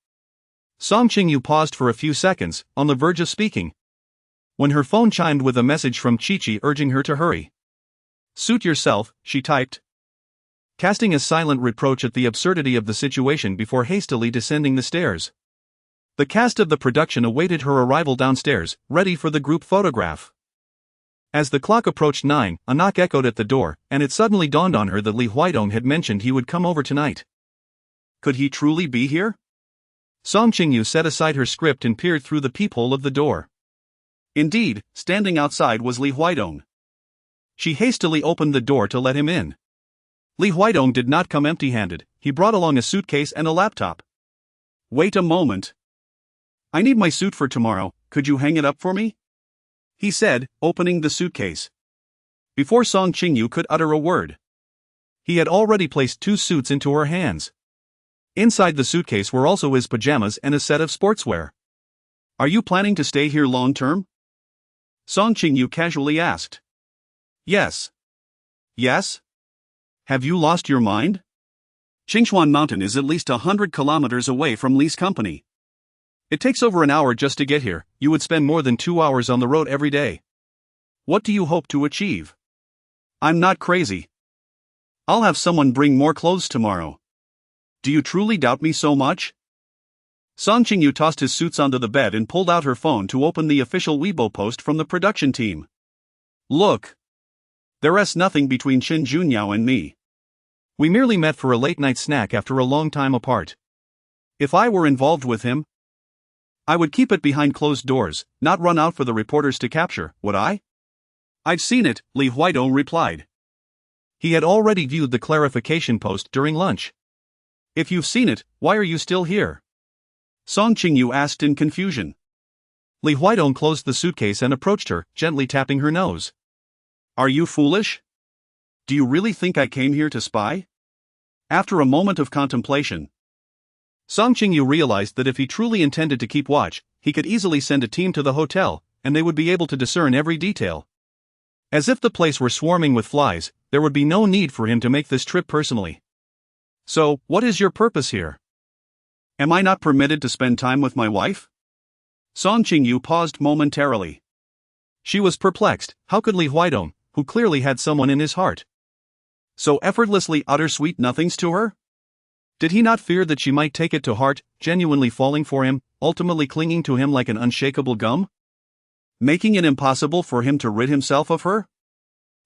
S1: Song Qingyu paused for a few seconds, on the verge of speaking, when her phone chimed with a message from Qi urging her to hurry. "Suit yourself," she typed, casting a silent reproach at the absurdity of the situation before hastily descending the stairs. The cast of the production awaited her arrival downstairs, ready for the group photograph. As the clock approached 9, a knock echoed at the door, and it suddenly dawned on her that Li Huaidong had mentioned he would come over tonight. Could he truly be here? Song Qingyu set aside her script and peered through the peephole of the door. Indeed, standing outside was Li Huaidong. She hastily opened the door to let him in. Li Huaidong did not come empty-handed, he brought along a suitcase and a laptop. "Wait a moment. I need my suit for tomorrow, could you hang it up for me?" he said, opening the suitcase. Before Song Qingyu could utter a word, he had already placed 2 suits into her hands. Inside the suitcase were also his pajamas and a set of sportswear. "Are you planning to stay here long-term?" Song Qingyu casually asked. Yes. Yes? Have you lost your mind?"
S2: Qingchuan Mountain is at least 100 kilometers away from Li's company. It takes over an hour just to get here. You would spend more than 2 hours on the road every day. What do you hope to achieve? I'm not crazy. I'll have someone bring more clothes tomorrow. Do you truly doubt me so much? Song Qingyu tossed his suits onto the bed and pulled out her phone to open the official Weibo post from the production team. Look. There's nothing between Qin Junyao and me. We merely met for a late-night snack after a long time apart. If I were involved with him, I would keep it behind closed doors, not run out for the reporters to capture, would I? I've seen it, Li Huaidong replied. He had already viewed the clarification post during lunch. If you've seen it, why are you still here? Song Qingyu asked in confusion. Li Huaidong closed the suitcase and approached her, gently tapping her nose. Are you foolish? Do you really think I came here to spy? After a moment of contemplation, Song Qingyu realized that if he truly intended to keep watch, he could easily send a team to the hotel, and they would be able to discern every detail. As if the place were swarming with flies, there would be no need for him to make this trip personally. So, what is your purpose here? Am I not permitted to spend time with my wife? Song Qingyu paused momentarily. She was perplexed. How could Li Huaidong, who clearly had someone in his heart, so effortlessly utter sweet nothings to her? Did he not fear that she might take it to heart, genuinely falling for him, ultimately clinging to him like an unshakable gum? Making it impossible for him to rid himself of her?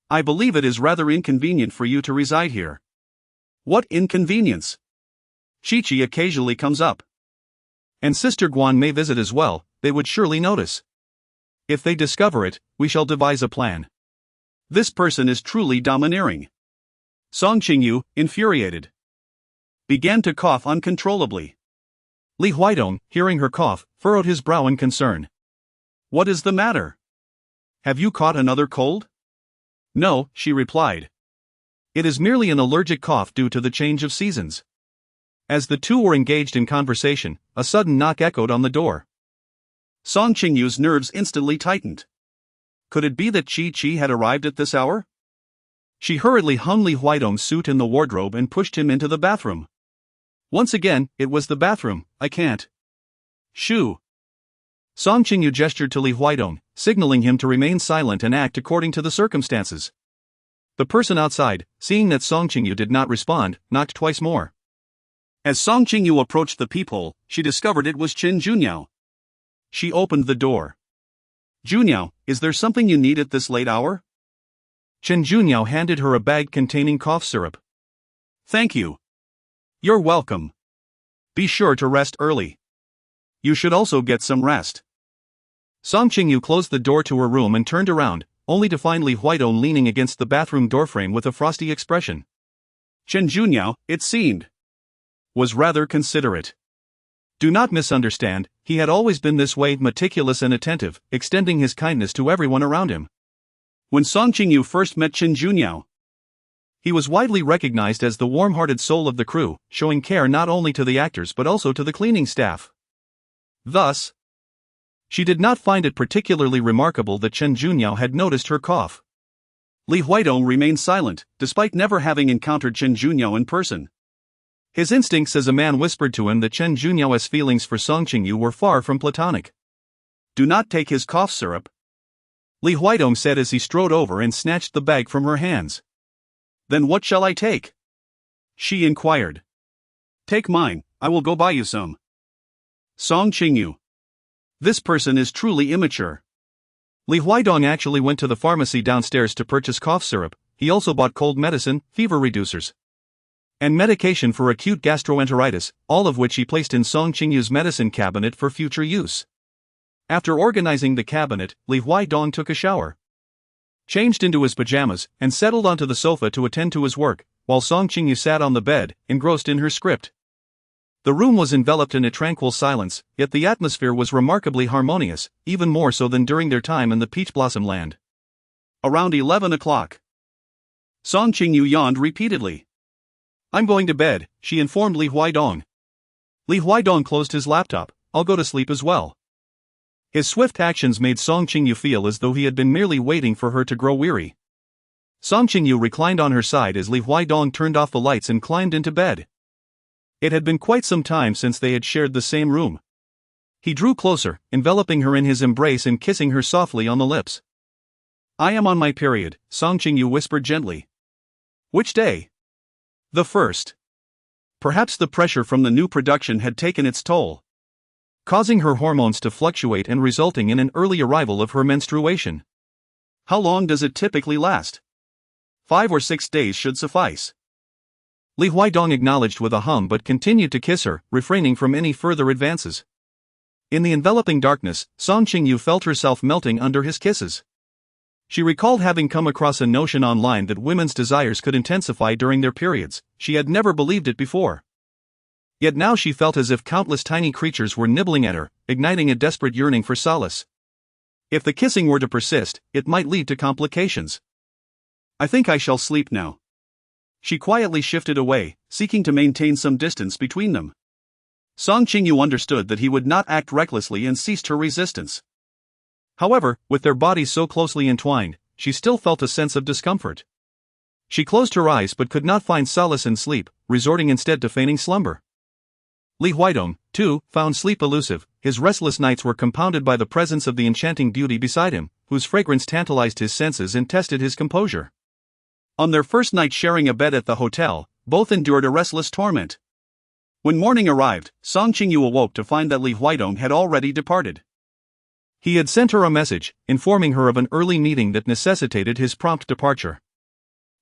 S2: I believe it is rather inconvenient for you to reside here. What inconvenience? Chi-Chi occasionally comes up. And Sister Guan may visit as well, they would surely notice. If they discover it, we shall devise a plan. This person is truly domineering. Song Qingyu, infuriated, began to cough uncontrollably. Li Huaidong, hearing her cough, furrowed his brow in concern. What is the matter? Have you caught another cold? No, she replied. It is merely an allergic cough due to the change of seasons. As the two were engaged in conversation, a sudden knock echoed on the door. Song Qingyu's nerves instantly tightened. Could it be that Chi-Chi had arrived at this hour? She hurriedly hung Li Huaidong's suit in the wardrobe and pushed him into the bathroom. Once again, it was the bathroom. I can't. Shoo. Song Qingyu gestured to Li Huaidong, signaling him to remain silent and act according to the circumstances. The person outside, seeing that Song Qingyu did not respond, knocked twice more. As Song Qingyu approached the peephole, she discovered it was Qin Junyao. She opened the door. Junyao, is there something you need at this late hour? Qin Junyao handed her a bag containing cough syrup. Thank you. You're welcome. Be sure to rest early. You should also get some rest. Song Qingyu closed the door to her room and turned around, only to find Li Huaidong leaning against the bathroom doorframe with a frosty expression. Qin Junyao, it seemed, was rather considerate. Do not misunderstand, he had always been this way, meticulous and attentive, extending his kindness to everyone around him. When Song Qingyu first met Qin Junyao, he was widely recognized as the warm-hearted soul of the crew, showing care not only to the actors but also to the cleaning staff. Thus, she did not find it particularly remarkable that Qin Junyao had noticed her cough. Li Huaidong remained silent, despite never having encountered Qin Junyao in person. His instincts as a man whispered to him that Qin Junyao's feelings for Song Qingyu were far from platonic. Do not take his cough syrup, Li Huaidong said as he strode over and snatched the bag from her hands. Then what shall I take? She inquired. Take mine, I will go buy you some. Song Qingyu. This person is truly immature. Li Huaidong actually went to the pharmacy downstairs to purchase cough syrup. He also bought cold medicine, fever reducers, and medication for acute gastroenteritis, all of which he placed in Song Qingyu's medicine cabinet for future use. After organizing the cabinet, Li Huaidong took a shower, changed into his pajamas, and settled onto the sofa to attend to his work, while Song Qingyu sat on the bed, engrossed in her script. The room was enveloped in a tranquil silence, yet the atmosphere was remarkably harmonious, even more so than during their time in the Peach Blossom Land. Around 11 o'clock. Song Qingyu yawned repeatedly. I'm going to bed, she informed Li Huaidong. Li Huaidong closed his laptop. I'll go to sleep as well. His swift actions made Song Qingyu feel as though he had been merely waiting for her to grow weary. Song Qingyu reclined on her side as Li Huaidong turned off the lights and climbed into bed.
S1: It had been quite some time since they had shared the same room. He drew closer, enveloping her in his embrace and kissing her softly on the lips. "I am on my period," Song Qingyu whispered gently. "Which day?" "The first." Perhaps the pressure from the new production had taken its toll, causing her hormones to fluctuate and resulting in an early arrival of her menstruation.
S2: "How long does it typically last?" 5 or 6 days should suffice."
S1: Li Huaidong acknowledged with a hum but continued to kiss her, refraining from any further advances. In the enveloping darkness, Song Qingyu felt herself melting under his kisses. She recalled having come across a notion online that women's desires could intensify during their periods. She had never believed it before. Yet now she felt as if countless tiny creatures were nibbling at her, igniting a desperate yearning for solace. If the kissing were to persist, it might lead to complications.
S2: "I think I shall sleep now." She quietly shifted away, seeking to maintain some distance between them. Song Qingyu understood that he would not act recklessly and ceased her resistance.
S1: However, with their bodies so closely entwined, she still felt a sense of discomfort. She closed her eyes but could not find solace in sleep, resorting instead to feigning slumber. Li Huaidong, too, found sleep elusive. His restless nights were compounded by the presence of the enchanting beauty beside him, whose fragrance tantalized his senses and tested his composure.
S2: On their first night sharing a bed at the hotel, both endured a restless torment. When morning arrived, Song Qingyu awoke to find that Li Huaidong had already departed.
S1: He had sent her a message, informing her of an early meeting that necessitated his prompt departure.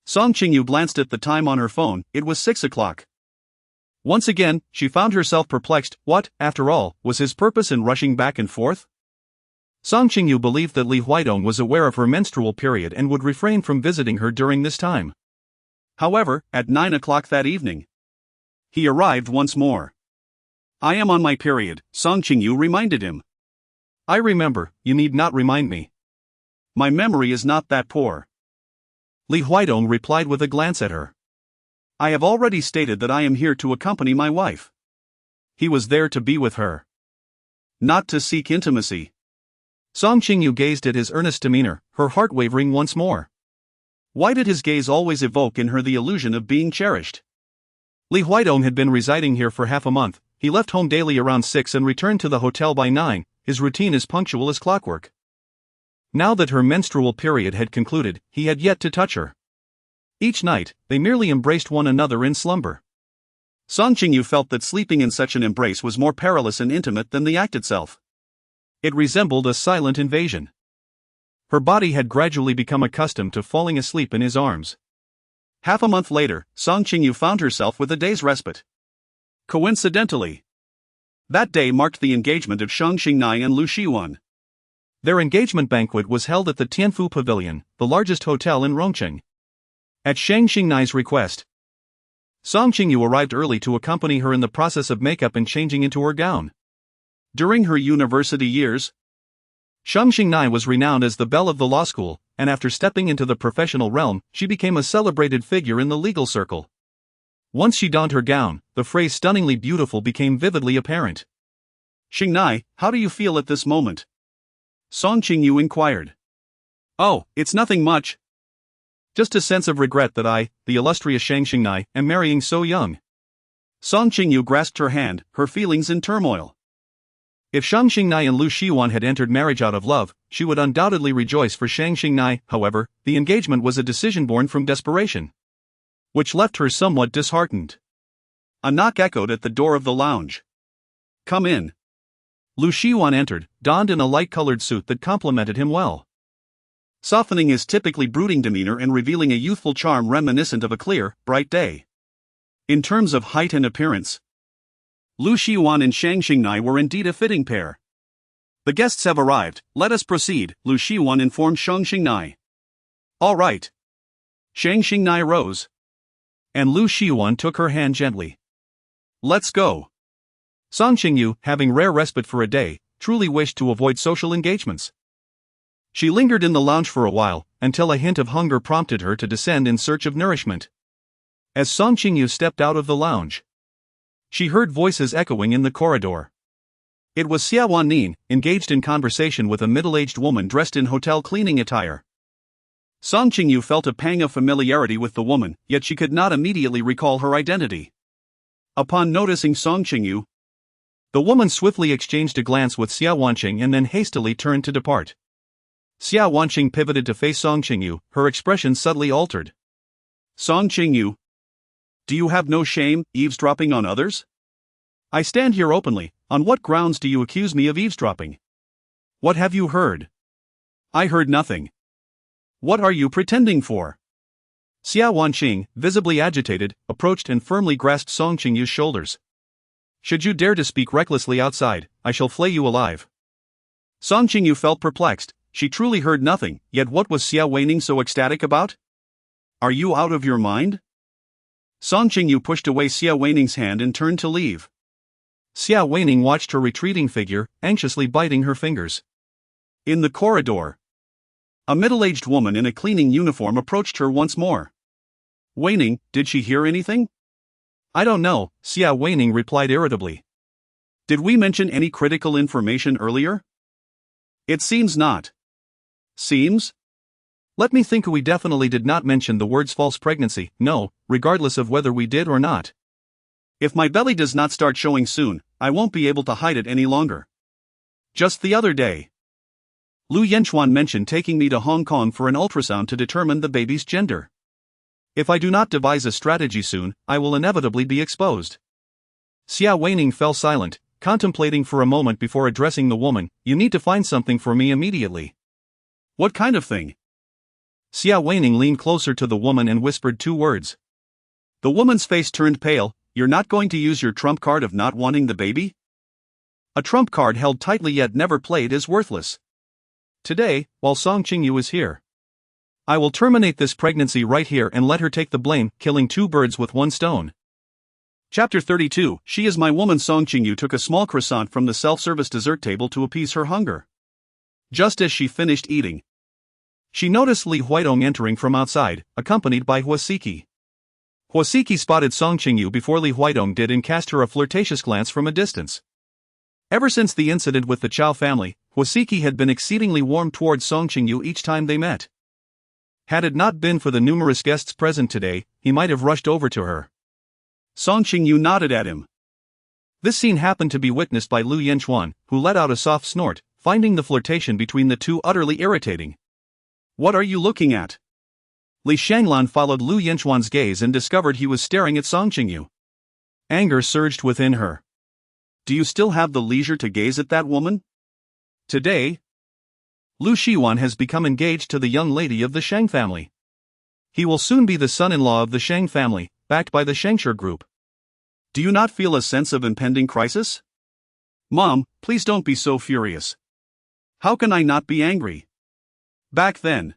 S2: Song Qingyu glanced at the time on her phone. It was 6 o'clock. Once again, she found herself perplexed. What, after all, was his purpose in rushing back and forth?
S1: Song Qingyu believed that Li Huaidong was aware of her menstrual period and would refrain from visiting her during this time.
S2: However, at 9 o'clock that evening, he arrived once more. "I am on my period," Song Qingyu reminded him.
S1: "I remember, you need not remind me."
S2: "My memory is not that poor."
S1: Li Huaidong replied with a glance at her.
S2: "I have already stated that I am here to accompany my wife."
S1: He was there to be with her,
S2: not to seek intimacy.
S1: Song Qingyu gazed at his earnest demeanor, her heart wavering once more.
S2: Why did his gaze always evoke in her the illusion of being cherished?
S1: Li Huaidong had been residing here for half a month. He left home daily around 6 and returned to the hotel by 9, his routine as punctual as clockwork. Now that her menstrual period had concluded, he had yet to touch her. Each night, they merely embraced one another in slumber.
S2: Song Qingyu felt that sleeping in such an embrace was more perilous and intimate than the act itself.
S1: It resembled a silent invasion. Her body had gradually become accustomed to falling asleep in his arms.
S2: Half a month later, Song Qingyu found herself with a day's respite. Coincidentally, that day marked the engagement of Shang Xingnai and Lu Yanchuan.
S1: Their engagement banquet was held at the Tianfu Pavilion, the largest hotel in Rongqing. At Shang Xingnai's request, Song Qingyu arrived early to accompany her in the process of makeup and changing into her gown.
S2: During her university years,
S1: Shang Xingnai was renowned as the belle of the law school, and after stepping into the professional realm, she became a celebrated figure in the legal circle. Once she donned her gown, the phrase stunningly beautiful became vividly apparent.
S2: "Xingnai, how do you feel at this moment?" Song Qingyu inquired.
S1: "Oh, it's nothing much. Just a sense of regret that I, the illustrious Shang Xingnai, am marrying so young."
S2: Song Qingyu grasped her hand, her feelings in turmoil.
S1: If Shang Xingnai and Lu Yanchuan had entered marriage out of love, she would undoubtedly rejoice for Shang Xingnai. However, the engagement was a decision born from desperation, which left her somewhat disheartened.
S2: A knock echoed at the door of the lounge. "Come in."
S1: Lu Yanchuan entered, donned in a light-colored suit that complemented him well,
S2: softening his typically brooding demeanor and revealing a youthful charm reminiscent of a clear, bright day. In terms of height and appearance, Lu Yanchuan and Shang Xingnai were indeed a fitting pair. "The guests have arrived, let us proceed," Lu Yanchuan informed Shang Xingnai. "All right." Shang Xingnai rose,
S1: and Lu Yanchuan took her hand gently.
S2: "Let's go."
S1: Song Qingyu, having rare respite for a day, truly wished to avoid social engagements. She lingered in the lounge for a while, until a hint of hunger prompted her to descend in search of nourishment. As Song Qingyu stepped out of the lounge, she heard voices echoing in the corridor. It was Xia Wannin, engaged in conversation with a middle-aged woman dressed in hotel cleaning attire.
S2: Song Qingyu felt a pang of familiarity with the woman, yet she could not immediately recall her identity. Upon noticing Song Qingyu, the woman swiftly exchanged a glance with Xia Wanqing and then hastily turned to depart. Xia Wanqing pivoted to face Song Qingyu, her expression subtly altered. Song Qingyu, do you have no shame, eavesdropping on others? I stand here openly, on what grounds do you accuse me of eavesdropping? What have you heard? I heard nothing. What are you pretending for? Xia Wanqing, visibly agitated, approached and firmly grasped Song Qingyu's shoulders. Should you dare to speak recklessly outside, I shall flay you alive. Song Qingyu felt perplexed. She truly heard nothing, yet what was Xia Wanqing so ecstatic about? Are you out of your mind? Song Qingyu pushed away Xia Wanqing's hand and turned to leave. Xia Wanqing watched her retreating figure, anxiously biting her fingers. In the corridor, a middle-aged woman in a cleaning uniform approached her once more. Wanqing, did she hear anything? I don't know, Xia Wanqing replied irritably. Did we mention any critical information earlier? It seems not. Seems? Let me think, we definitely did not mention the words false pregnancy, no, regardless of whether we did or not. If my belly does not start showing soon, I won't be able to hide it any longer. Just the other day, Lu Yanchuan mentioned taking me to Hong Kong for an ultrasound to determine the baby's gender. If I do not devise a strategy soon, I will inevitably be exposed. Xia Wanqing fell silent, contemplating for a moment before addressing the woman. You need to find something for me immediately. What kind of thing? Xia Wanqing leaned closer to the woman and whispered two words. The woman's face turned pale. You're not going to use your trump card of not wanting the baby? A trump card held tightly yet never played is worthless. Today, while Song Qingyu is here, I will terminate this pregnancy right here and let her take the blame, killing two birds with one stone. Chapter 32. She is my woman. Song Qingyu took a small croissant from the self-service dessert table to appease her hunger. Just as she finished eating, she noticed Li Huidong entering from outside, accompanied by Huasiki. Huasiki spotted Song Qingyu before Li Huidong did and cast her a flirtatious glance from a distance. Ever since the incident with the Chao family, Huasiki had been exceedingly warm towards Song Qingyu each time they met. Had it not been for the numerous guests present today, he might have rushed over to her. Song Qingyu nodded at him. This scene happened to be witnessed by Lu Yanchuan, who let out a soft snort, finding the flirtation between the two utterly irritating. What are you looking at? Li Shanglan followed Lu Yanchuan's gaze and discovered he was staring at Song Qingyu. Anger surged within her. Do you still have the leisure to gaze at that woman? Today, Lu Shiwan has become engaged to the young lady of the Shang family. He will soon be the son-in-law of the Shang family, backed by the Shangshur group. Do you not feel a sense of impending crisis? Mom, please don't be so furious. How can I not be angry? Back then,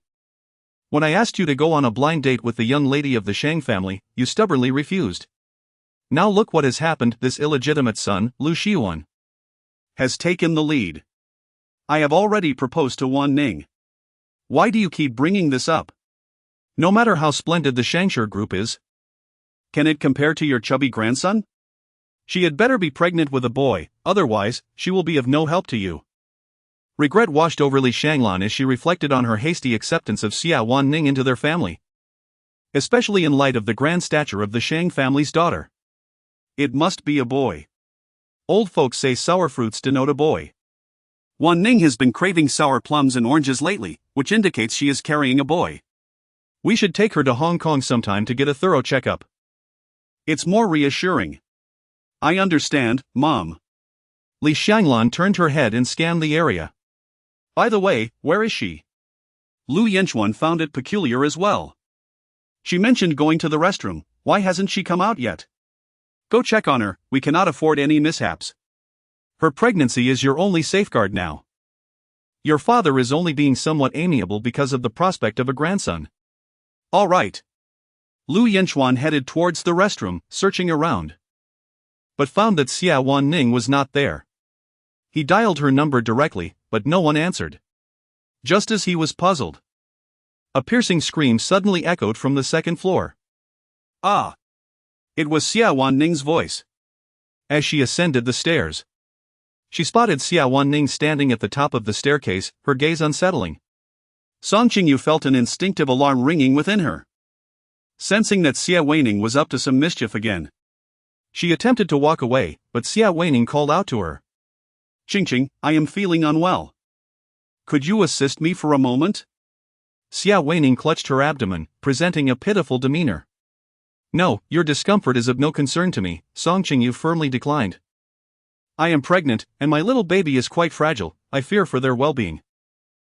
S2: when I asked you to go on a blind date with the young lady of the Shang family, you stubbornly refused. Now look what has happened. This illegitimate son, Lu Shiwan, has taken the lead. I have already proposed to Wan Ning. Why do you keep bringing this up? No matter how splendid the Shangshur group is, can it compare to your chubby grandson? She had better be pregnant with a boy, otherwise, she will be of no help to you. Regret washed over Li Shanglan as she reflected on her hasty acceptance of Xia Wan Ning into their family, especially in light of the grand stature of the Shang family's daughter. It must be a boy. Old folks say sour fruits denote a boy. Wan Ning has been craving sour plums and oranges lately, which indicates she is carrying a boy. We should take her to Hong Kong sometime to get a thorough checkup. It's more reassuring. I understand, Mom. Li Shanglan turned her head and scanned the area. By the way, where is she? Lu Yanchuan found it peculiar as well. She mentioned going to the restroom. Why hasn't she come out yet? Go check on her, we cannot afford any mishaps. Her pregnancy is your only safeguard now. Your father is only being somewhat amiable because of the prospect of a grandson. All right. Lu Yanchuan headed towards the restroom, searching around, but found that Xia Wan Ning was not there. He dialed her number directly, but no one answered. Just as he was puzzled, a piercing scream suddenly echoed from the second floor. Ah! It was Xia Wan Ning's voice. As she ascended the stairs, she spotted Xia Wan Ning standing at the top of the staircase, her gaze unsettling. Song Qingyu felt an instinctive alarm ringing within her, sensing that Xia Wanning was up to some mischief again.
S1: She attempted to walk away, but Xia Weining called out to her.
S2: Qingqing, I am feeling unwell. Could you assist me for a moment?
S1: Xia Weining clutched her abdomen, presenting a pitiful demeanor. No, your discomfort is of no concern to me, Song Qingyu firmly declined. I am pregnant, and my little baby is quite fragile, I fear for their well-being.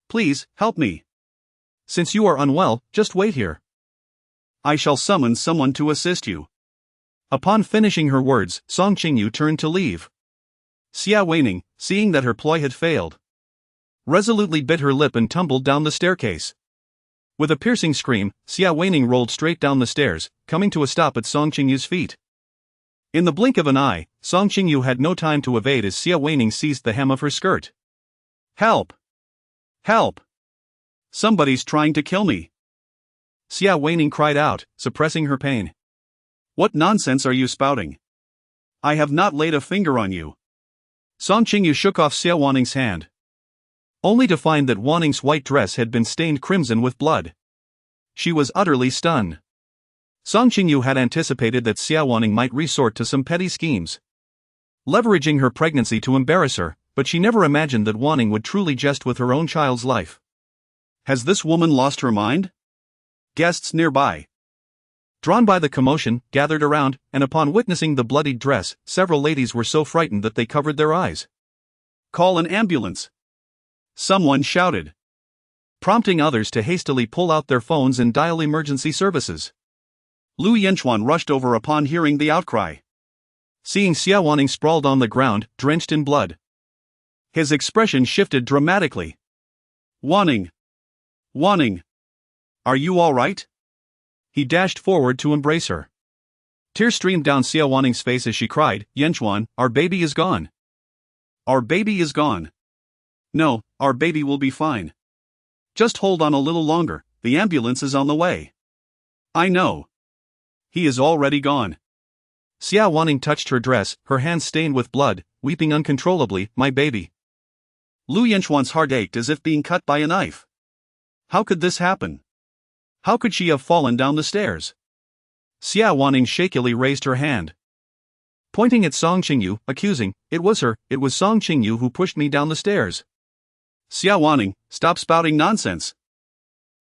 S2: Please, help me.
S1: Since you are unwell, just wait here.
S2: I shall summon someone to assist you.
S1: Upon finishing her words, Song Qingyu turned to leave.
S2: Xia Weining, seeing that her ploy had failed,
S1: resolutely bit her lip and tumbled down the staircase. With a piercing scream, Xia Weining rolled straight down the stairs, coming to a stop at Song Qingyu's feet. In the blink of an eye, Song Qingyu had no time to evade as Xia Weining seized the hem of her skirt.
S2: Help! Help! Somebody's trying to kill me.
S1: Xia Weining cried out, suppressing her pain.
S2: What nonsense are you spouting? I have not laid a finger on you.
S1: Song Qingyu shook off Xia Wanning's hand, only to find that Wanning's white dress had been stained crimson with blood. She was utterly stunned. Song Qingyu had anticipated that Xia Wanning might resort to some petty schemes, leveraging her pregnancy to embarrass her, but she never imagined that Wanning would truly jest with her own child's life.
S2: Has this woman lost her mind? Guests nearby,
S1: drawn by the commotion, gathered around, and upon witnessing the bloodied dress, several ladies were so frightened that they covered their eyes.
S2: Call an ambulance! Someone shouted,
S1: prompting others to hastily pull out their phones and dial emergency services.
S2: Lu Yanchuan rushed over upon hearing the outcry.
S1: Seeing Xia Wanning sprawled on the ground, drenched in blood, his expression shifted dramatically.
S2: Wanning! Wanning! Are you all right?
S1: He dashed forward to embrace her. Tears streamed down Xia Wanning's face as she cried, Yanchuan, our baby is gone.
S2: Our baby is gone. No, our baby will be fine. Just hold on a little longer, the ambulance is on the way. I know. He is already gone.
S1: Xia Wanning touched her dress, her hands stained with blood, weeping uncontrollably, my baby.
S2: Lu Yanchuan's heart ached as if being cut by a knife. How could this happen? How could she have fallen down the stairs?
S1: Xia Wanning shakily raised her hand, pointing at Song Qingyu, accusing, it was Song Qingyu who pushed me down the stairs.
S2: Xia Wanning, stop spouting nonsense.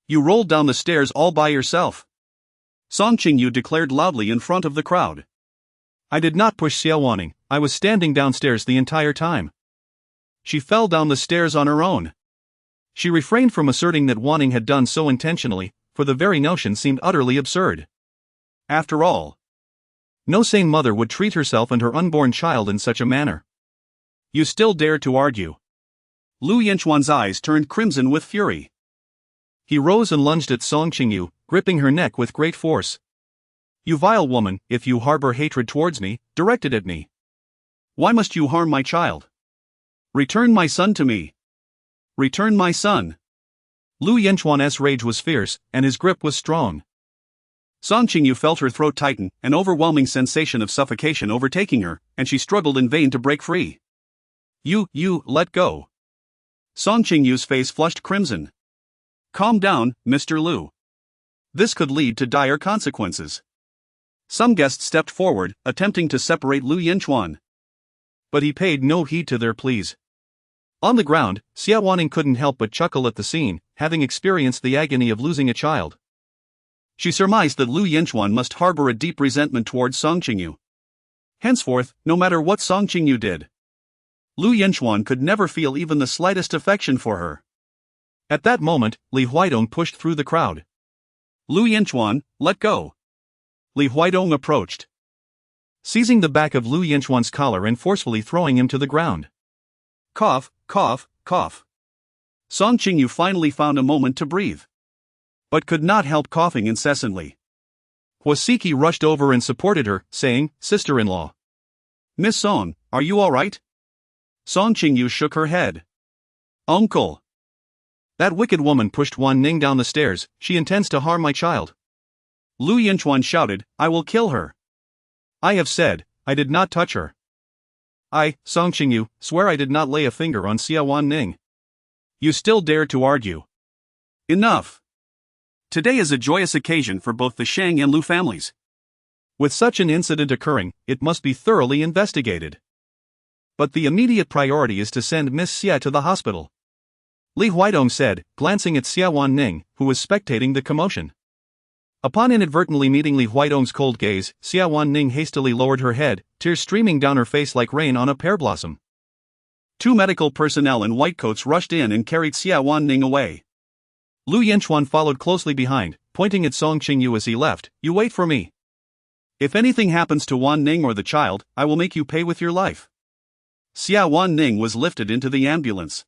S2: You rolled down the stairs all by yourself. Song Qingyu declared loudly in front of the crowd.
S1: I did not push Xia Wanning, I was standing downstairs the entire time. She fell down the stairs on her own. She refrained from asserting that Wanning had done so intentionally, for the very notion seemed utterly absurd.
S2: After all,
S1: no sane mother would treat herself and her unborn child in such a manner.
S2: You still dare to argue? Lu Yanchuan's eyes turned crimson with fury.
S1: He rose and lunged at Song Qingyu, gripping her neck with great force. You vile woman, if you harbor hatred towards me, direct it at me.
S2: Why must you harm my child? Return my son to me. Return my son.
S1: Lu Yanchuan's rage was fierce, and his grip was strong.
S2: Song Qingyu felt her throat tighten, an overwhelming sensation of suffocation overtaking her, and she struggled in vain to break free. You, let go. Song Qingyu's face flushed crimson. Calm down, Mr. Lu. This could lead to dire consequences. Some guests stepped forward, attempting to separate Lu Yanchuan.
S1: But he paid no heed to their pleas. On the ground, Xia Wanning couldn't help but chuckle at the scene, having experienced the agony of losing a child.
S2: She surmised that Lu Yanchuan must harbor a deep resentment towards Song Qingyu. Henceforth, no matter what Song Qingyu did, Lu Yanchuan could never feel even the slightest affection for her.
S1: At that moment, Li Huaidong pushed through the crowd.
S2: Lu Yanchuan, let go. Li Huaidong approached,
S1: seizing the back of Lu Yanchuan's collar and forcefully throwing him to the ground.
S2: Cough, cough, cough. Song Qingyu finally found a moment to breathe, but could not help coughing incessantly.
S1: Huasiki rushed over and supported her, saying, Sister-in-law.
S2: Miss Song, are you all right? Song Qingyu shook her head. Uncle.
S1: That wicked woman pushed Wan Ning down the stairs, she intends to harm my child.
S2: Lu Yanchuan shouted, I will kill her.
S1: I have said, I did not touch her. I, Song Qingyu, swear I did not lay a finger on Xia Wan Ning.
S2: You still dare to argue. Enough. Today is a joyous occasion for both the Shang and Lu families.
S1: With such an incident occurring, it must be thoroughly investigated. But the immediate priority is to send Miss Xia to the hospital, Li Huaidong said, glancing at Xia Wanning, who was spectating the commotion. Upon inadvertently meeting Li Huaidong's cold gaze, Xia Wanning hastily lowered her head, tears streaming down her face like rain on a pear blossom. Two medical personnel in white coats rushed in and carried Xia Wanning away. Lu Yanchuan followed closely behind, pointing at Song Qingyu as he left. "You wait for me. If anything happens to Wanning or the child, I will make you pay with your life." Xia Wanning was lifted into the ambulance.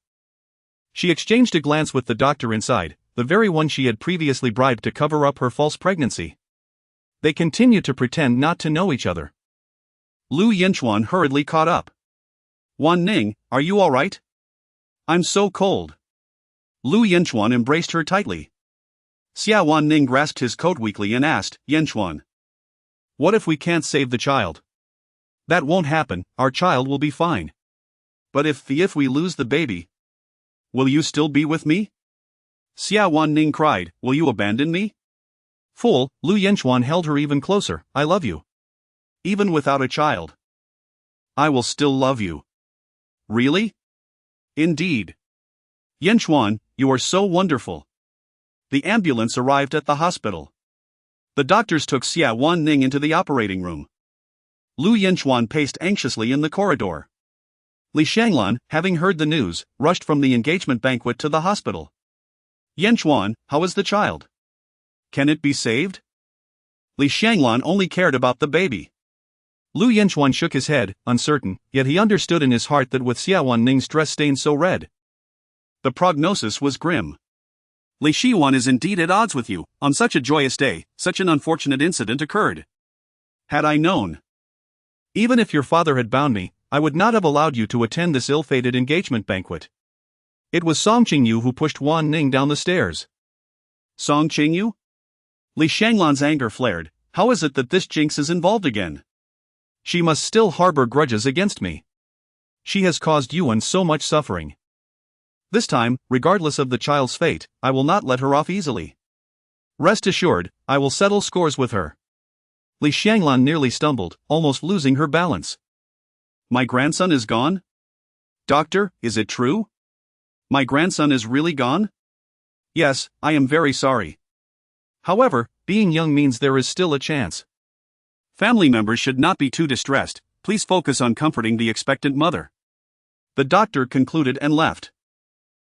S1: She exchanged a glance with the doctor inside, the very one she had previously bribed to cover up her false pregnancy. They continued to pretend not to know each other. Lu Yanchuan hurriedly caught up. "Wanning, are you all right? I'm so cold." Lu Yanchuan embraced her tightly. Xia Wanning grasped his coat weakly and asked, "Yanchuan, what if we can't save the child?" "That won't happen, our child will be fine." "But if we lose the baby, will you still be with me?" Xia Wanning cried, "Will you abandon me?" "Fool," Lu Yanchuan held her even closer, "I love you. Even without a child, I will still love you." "Really?" "Indeed." "Yanchuan, you are so wonderful." The ambulance arrived at the hospital. The doctors took Xia Wanning into the operating room. Lu Yanchuan paced anxiously in the corridor. Li Shanglan, having heard the news, rushed from the engagement banquet to the hospital. "Yanchuan, how is the child? Can it be saved?" Li Shanglan only cared about the baby. Lu Yanchuan shook his head, uncertain, yet he understood in his heart that with Xia Wanning's dress stained so red, the prognosis was grim. "Li Shiwan is indeed at odds with you. On such a joyous day, such an unfortunate incident occurred. Had I known, even if your father had bound me, I would not have allowed you to attend this ill-fated engagement banquet." It was Song Qingyu who pushed Wanning down the stairs. "Song Qingyu?" Li Shanglan's anger flared. "How is it that this jinx is involved again? She must still harbor grudges against me. She has caused Yuan so much suffering. This time, regardless of the child's fate, I will not let her off easily. Rest assured, I will settle scores with her." Li Shanglan nearly stumbled, almost losing her balance. "My grandson is gone? Doctor, is it true? My grandson is really gone?" "Yes, I am very sorry. However, being young means there is still a chance. Family members should not be too distressed. Please focus on comforting the expectant mother." The doctor concluded and left.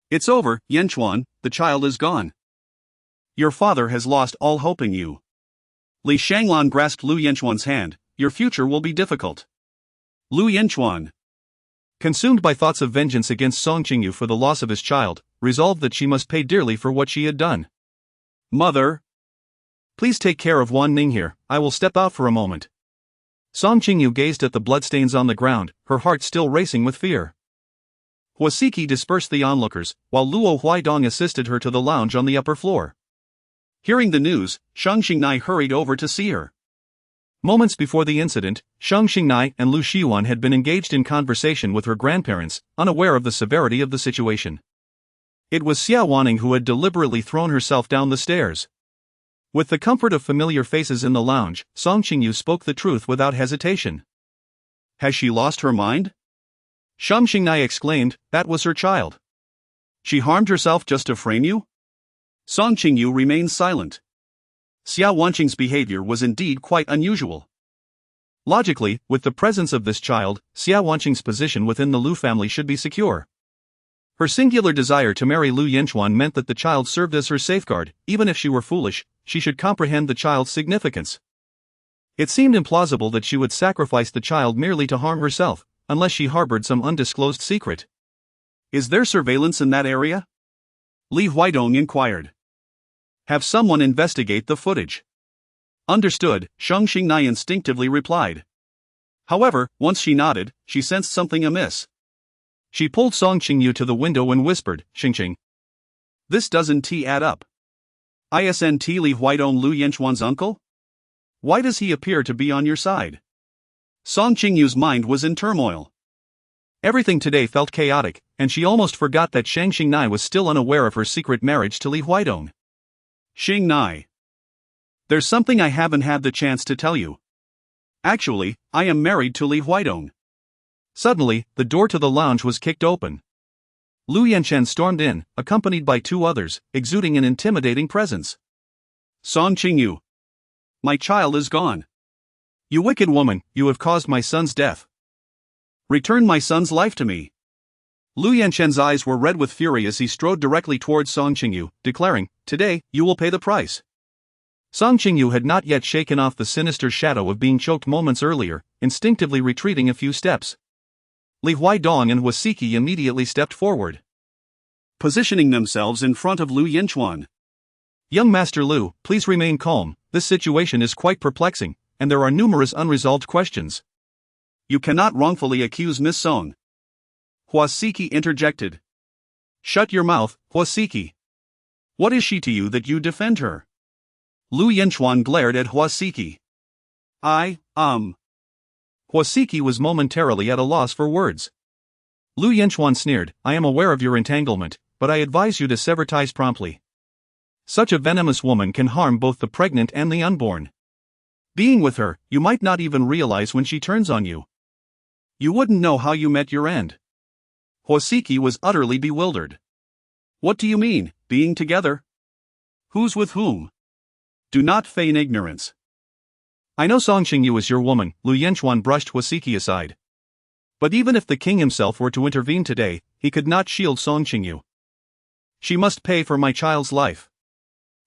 S1: "It's over, Yanchuan, the child is gone. Your father has lost all hope in you." Li Shanglan grasped Lu Yanchuan's hand. "Your future will be difficult." Lu Yanchuan, consumed by thoughts of vengeance against Song Qingyu for the loss of his child, resolved that she must pay dearly for what she had done. "Mother, please take care of Wanning here, I will step out for a moment." Song Qingyu gazed at the bloodstains on the ground, her heart still racing with fear. Huasiki dispersed the onlookers, while Luo Huaidong assisted her to the lounge on the upper floor. Hearing the news, Shang Xingnai hurried over to see her. Moments before the incident, Shang Xingnai and Lu Xiwan had been engaged in conversation with her grandparents, unaware of the severity of the situation. It was Xia Wanning who had deliberately thrown herself down the stairs. With the comfort of familiar faces in the lounge, Song Qingyu spoke the truth without hesitation. "Has she lost her mind?" Shang Xingnai exclaimed, "That was her child. She harmed herself just to frame you?" Song Qingyu remained silent. Xia Wanqing's behavior was indeed quite unusual. Logically, with the presence of this child, Xia Wanqing's position within the Lu family should be secure. Her singular desire to marry Lu Yanchuan meant that the child served as her safeguard. Even if she were foolish, she should comprehend the child's significance. It seemed implausible that she would sacrifice the child merely to harm herself, unless she harbored some undisclosed secret. "Is there surveillance in that area?" Li Huaidong inquired. "Have someone investigate the footage." "Understood," Shang Xingnai instinctively replied. However, once she nodded, she sensed something amiss. She pulled Song Qingyu to the window and whispered, "Xingqing, this doesn't add up. Isn't Li Huaidong Lu Yanchuan's uncle? Why does he appear to be on your side?" Song Qingyu's mind was in turmoil. Everything today felt chaotic, and she almost forgot that Shang Xingnai was still unaware of her secret marriage to Li Huaidong. "Xingnai, there's something I haven't had the chance to tell you."
S2: Actually, I am married to Li Huaidong.
S1: Suddenly, the door to the lounge was kicked open. Lu Yanchuan stormed in, accompanied by two others, exuding an intimidating presence.
S2: Song Qingyu. My child is gone.
S1: You wicked woman, you have caused my son's death.
S2: Return my son's life to me.
S1: Lu Yanchuan's eyes were red with fury as he strode directly towards Song Qingyu, declaring, "Today, you will pay the price." Song Qingyu had not yet shaken off the sinister shadow of being choked moments earlier, instinctively retreating a few steps. Li Huaidong and Huasiki immediately stepped forward,
S2: positioning themselves in front of Lu Yanchuan.
S1: "Young Master Lu, please remain calm, this situation is quite perplexing, and there are numerous unresolved questions."
S2: You cannot wrongfully accuse Miss Song. Huasiki interjected.
S1: Shut your mouth, Huasiki.
S2: What is she to you that you defend her?
S1: Lu Yanchuan glared at Huasiki. Huasiki was momentarily at a loss for words. Lu Yanchuan sneered, "I am aware of your entanglement, but I advise you to sever ties promptly. Such a venomous woman can harm both the pregnant and the unborn. Being with her, you might not even realize when she turns on you. You wouldn't know how you met your end." Huasiki was utterly bewildered.
S2: What do you mean, being together? Who's with whom? Do not feign ignorance.
S1: I know Song Qingyu is your woman, Lu Yanchuan brushed Huasiki aside. But even if the king himself were to intervene today, he could not shield Song Qingyu. She must pay for my child's life.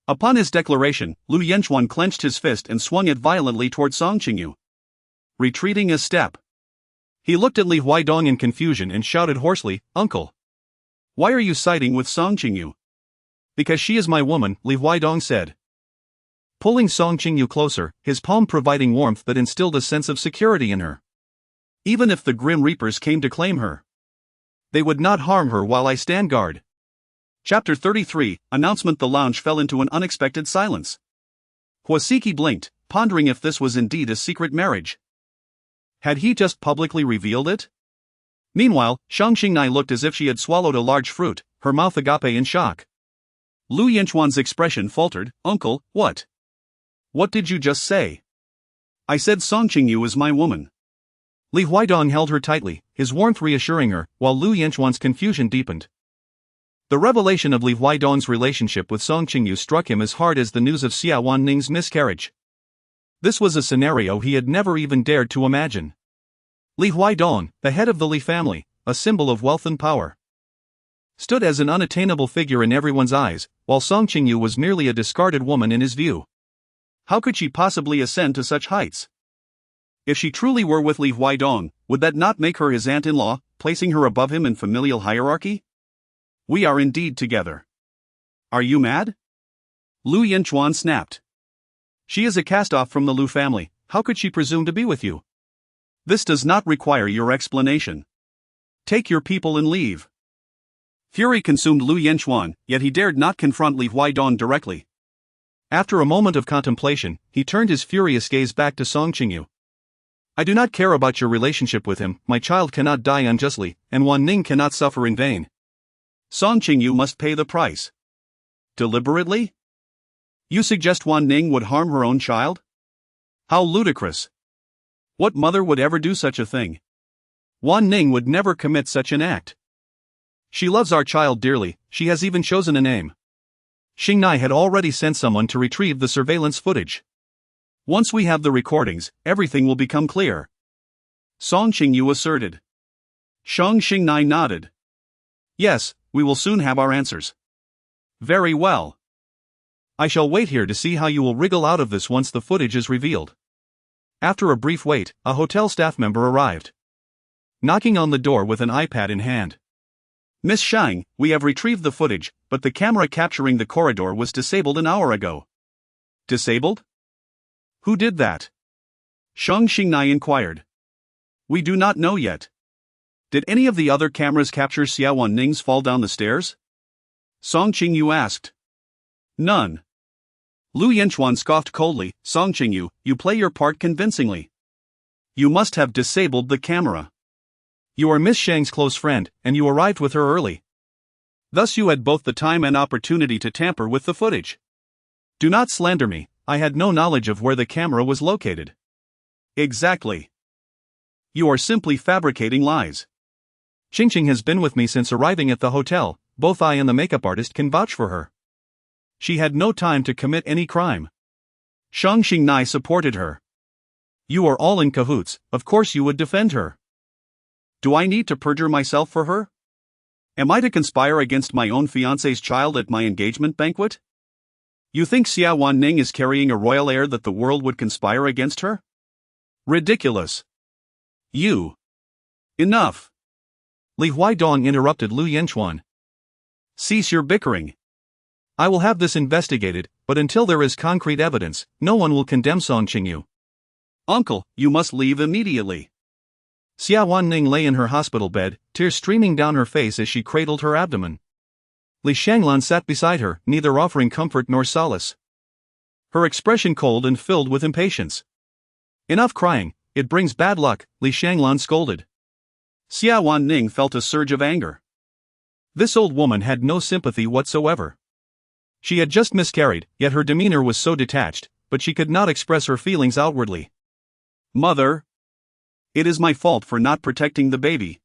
S2: Upon his declaration, Lu Yanchuan clenched his fist and swung it violently toward Song Qingyu. Retreating a step,
S1: he looked at Li Huaidong in confusion and shouted hoarsely, "Uncle!
S2: Why are you siding with Song Qingyu?"
S1: Because she is my woman, Li Huaidong said, pulling Song Qingyu closer, his palm providing warmth that instilled a sense of security in her. "Even if the Grim Reapers came to claim her, they would not harm her while I stand guard."
S2: Chapter 33, Announcement. The lounge fell into an unexpected silence. Huasiki blinked, pondering if this was indeed a secret marriage.
S1: Had he just publicly revealed it? Meanwhile, Shang Xingnai looked as if she had swallowed a large fruit, her mouth agape in shock.
S2: Lu Yanchuan's expression faltered. "Uncle, what?
S1: What did you just say?"
S2: "I said Song Qingyu is my woman."
S1: Li Huaidong held her tightly, his warmth reassuring her, while Lu Yanchuan's confusion deepened. The revelation of Li Huaidong's relationship with Song Qingyu struck him as hard as the news of Xia Wanning's miscarriage. This was a scenario he had never even dared to imagine. Li Huaidong, the head of the Li family, a symbol of wealth and power, stood as an unattainable figure in everyone's eyes, while Song Qingyu was merely a discarded woman in his view.
S2: How could she possibly ascend to such heights? If she truly were with Li Huaidong, would that not make her his aunt-in-law, placing her above him in familial hierarchy? We are indeed together. Are you mad? Lu Yanchuan snapped.
S1: She is a cast-off from the Lu family, how could she presume to be with you?
S2: This does not require your explanation. Take your people and leave. Fury consumed Lu Yanchuan, yet he dared not confront Li Huaidong directly.
S1: After a moment of contemplation, he turned his furious gaze back to Song Qingyu. I do not care about your relationship with him, my child cannot die unjustly, and Wan Ning cannot suffer in vain.
S2: Song Qingyu must pay the price. Deliberately? You suggest Wan Ning would harm her own child? How ludicrous. What mother would ever do such a thing?
S1: Wan Ning would never commit such an act. She loves our child dearly, she has even chosen a name. Xingnai had already sent someone to retrieve the surveillance footage.
S2: Once we have the recordings, everything will become clear. Song Qingyu asserted. Shang Xingnai nodded.
S1: Yes, we will soon have our answers.
S2: Very well.
S1: I shall wait here to see how you will wriggle out of this once the footage is revealed. After a brief wait, a hotel staff member arrived, knocking on the door with an iPad in hand.
S2: Miss Shang, we have retrieved the footage, but the camera capturing the corridor was disabled an hour ago.
S1: Disabled? Who did that?
S2: Shang Xingnai inquired. We do not know yet. Did any of the other cameras capture Xia Wanning's fall down the stairs? Song Qingyu asked. None. Lu Yanchuan scoffed coldly. Song Qingyu, you play your part convincingly. You must have disabled the camera.
S1: You are Miss Shang's close friend, and you arrived with her early.
S2: Thus you had both the time and opportunity to tamper with the footage.
S1: Do not slander me, I had no knowledge of where the camera was located.
S2: Exactly. You are simply fabricating lies.
S1: Qingqing has been with me since arriving at the hotel, both I and the makeup artist can vouch for her.
S2: She had no time to commit any crime. Shang Xingnai supported her. You are all in cahoots, of course you would defend her. Do I need to perjure myself for her? Am I to conspire against my own fiancé's child at my engagement banquet? You think Xia Wanning is carrying a royal air that the world would conspire against her? Ridiculous. You. Enough.
S1: Li Huaidong interrupted Lu Yanchuan.
S2: Cease your bickering.
S1: I will have this investigated, but until there is concrete evidence, no one will condemn Song Qingyu.
S2: Uncle, you must leave immediately.
S1: Xia Wanning lay in her hospital bed, tears streaming down her face as she cradled her abdomen. Li Shanglan sat beside her, neither offering comfort nor solace. Her expression cold and filled with impatience. Enough crying, it brings bad luck, Li Shanglan scolded.
S2: Xia Wanning felt a surge of anger.
S1: This old woman had no sympathy whatsoever. She had just miscarried, yet her demeanor was so detached, but she could not express her feelings outwardly.
S2: Mother. It is my fault for not protecting the baby.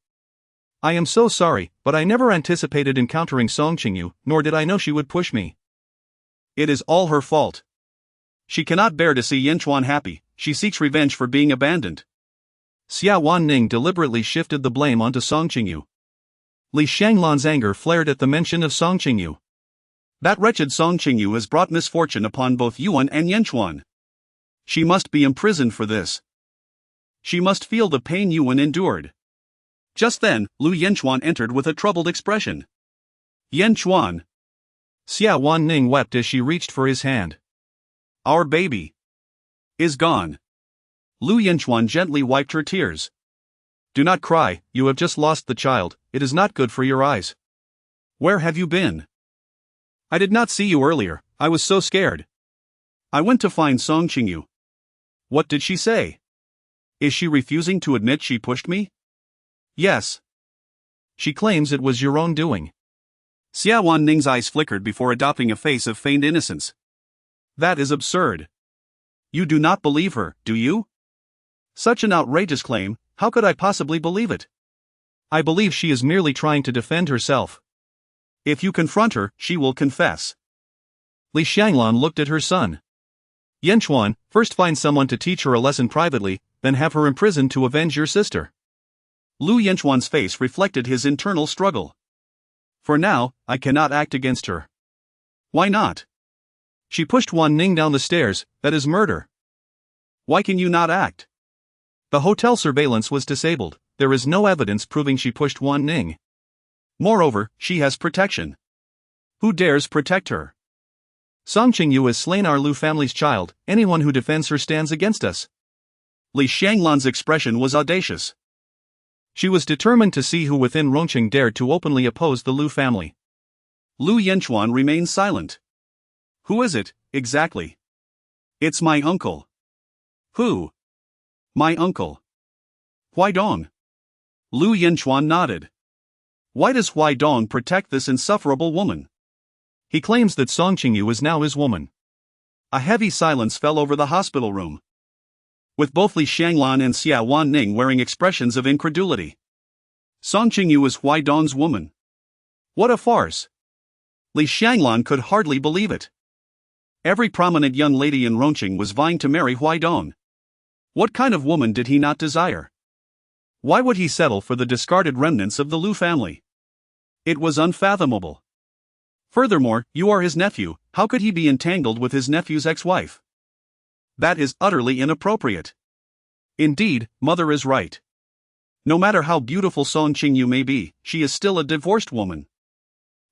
S1: I am so sorry, but I never anticipated encountering Song Qingyu, nor did I know she would push me.
S2: It is all her fault. She cannot bear to see Yanchuan happy, she seeks revenge for being abandoned.
S1: Xia Wanning deliberately shifted the blame onto Song Qingyu. Li Shanglan's anger flared at the mention of Song Qingyu.
S2: That wretched Song Qingyu has brought misfortune upon both Yuan and Yanchuan. She must be imprisoned for this. She must feel the pain Yuan endured. Just then, Lu Yanchuan entered with a troubled expression. Yanchuan.
S1: Xia Wanning wept as she reached for his hand.
S2: Our baby is gone. Lu Yanchuan gently wiped her tears.
S1: Do not cry, you have just lost the child, it is not good for your eyes.
S2: Where have you been?
S1: I did not see you earlier, I was so scared.
S2: I went to find Song Qingyu. What did she say? Is she refusing to admit she pushed me?
S1: Yes. She claims it was your own doing.
S2: Xia Wanning's eyes flickered before adopting a face of feigned innocence. That is absurd. You do not believe her, do you? Such an outrageous claim, how could I possibly believe it?
S1: I believe she is merely trying to defend herself.
S2: If you confront her, she will confess.
S1: Li Shanglan looked at her son. Yanchuan, first find someone to teach her a lesson privately, then have her imprisoned to avenge your sister.
S2: Lu Yanchuan's face reflected his internal struggle. For now, I cannot act against her. Why not?
S1: She pushed Wanning down the stairs, that is murder.
S2: Why can you not act?
S1: The hotel surveillance was disabled, there is no evidence proving she pushed Wanning.
S2: Moreover, she has protection. Who dares protect her?
S1: Song Qingyu has slain our Lu family's child, anyone who defends her stands against us.
S2: Li Shanglan's expression was audacious.
S1: She was determined to see who within Rongqing dared to openly oppose the Lu family.
S2: Lu Yanchuan remained silent. Who is it, exactly? It's my uncle. Who? My uncle. Huaidong. Lu Yanchuan nodded. Why does Huaidong protect this insufferable woman?
S1: He claims that Song Qingyu is now his woman.
S2: A heavy silence fell over the hospital room, with both Li Shanglan and Xia Wanning wearing expressions of incredulity. Song Qingyu is Huaidong's woman. What a farce! Li Shanglan could hardly believe it. Every prominent young lady in Rongqing was vying to marry Huaidong. What kind of woman did he not desire? Why would he settle for the discarded remnants of the Lu family? It was unfathomable. Furthermore, you are his nephew, how could he be entangled with his nephew's ex-wife? That is utterly inappropriate. Indeed, mother is right. No matter how beautiful Song Qingyu may be, she is still a divorced woman.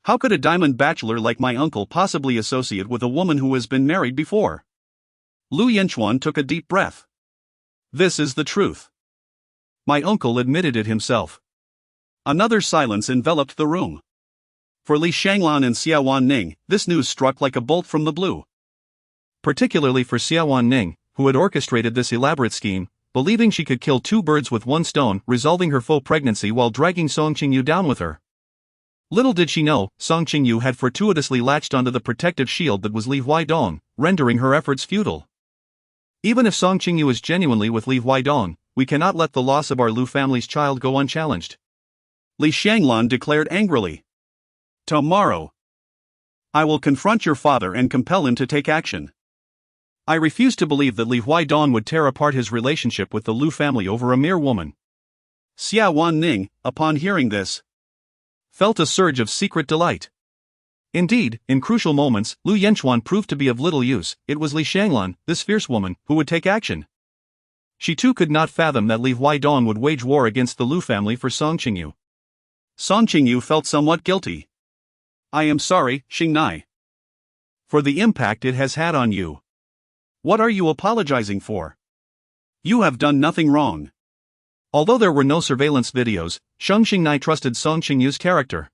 S2: How could a diamond bachelor like my uncle possibly associate with a woman who has been married before? Lu Yanchuan took a deep breath. This is the truth. My uncle admitted it himself. Another silence enveloped the room. For Li Shanglan and Xia Wanning, this news struck like a bolt from the blue.
S1: Particularly for Xia Wanning, who had orchestrated this elaborate scheme, believing she could kill two birds with one stone, resolving her faux pregnancy while dragging Song Qingyu down with her. Little did she know, Song Qingyu had fortuitously latched onto the protective shield that was Li Huaidong, rendering her efforts futile. Even if Song Qingyu is genuinely with Li Huaidong, we cannot let the loss of our Lu family's child go unchallenged.
S2: Li Xianglan declared angrily. Tomorrow, I will confront your father and compel him to take action.
S1: I refuse to believe that Li Huaidong would tear apart his relationship with the Lu family over a mere woman.
S2: Xia Wanning, upon hearing this,
S1: felt a surge of secret delight. Indeed, in crucial moments, Lu Yanchuan proved to be of little use. It was Li Xianglan, this fierce woman, who would take action. She too could not fathom that Li Huaidong would wage war against the Lu family for Song Qingyu.
S2: Song Qingyu felt somewhat guilty. I am sorry, Xingnai,
S1: for the impact it has had on you.
S2: What are you apologizing for? You have done nothing wrong.
S1: Although there were no surveillance videos, Xingnai trusted Song Qingyu's character.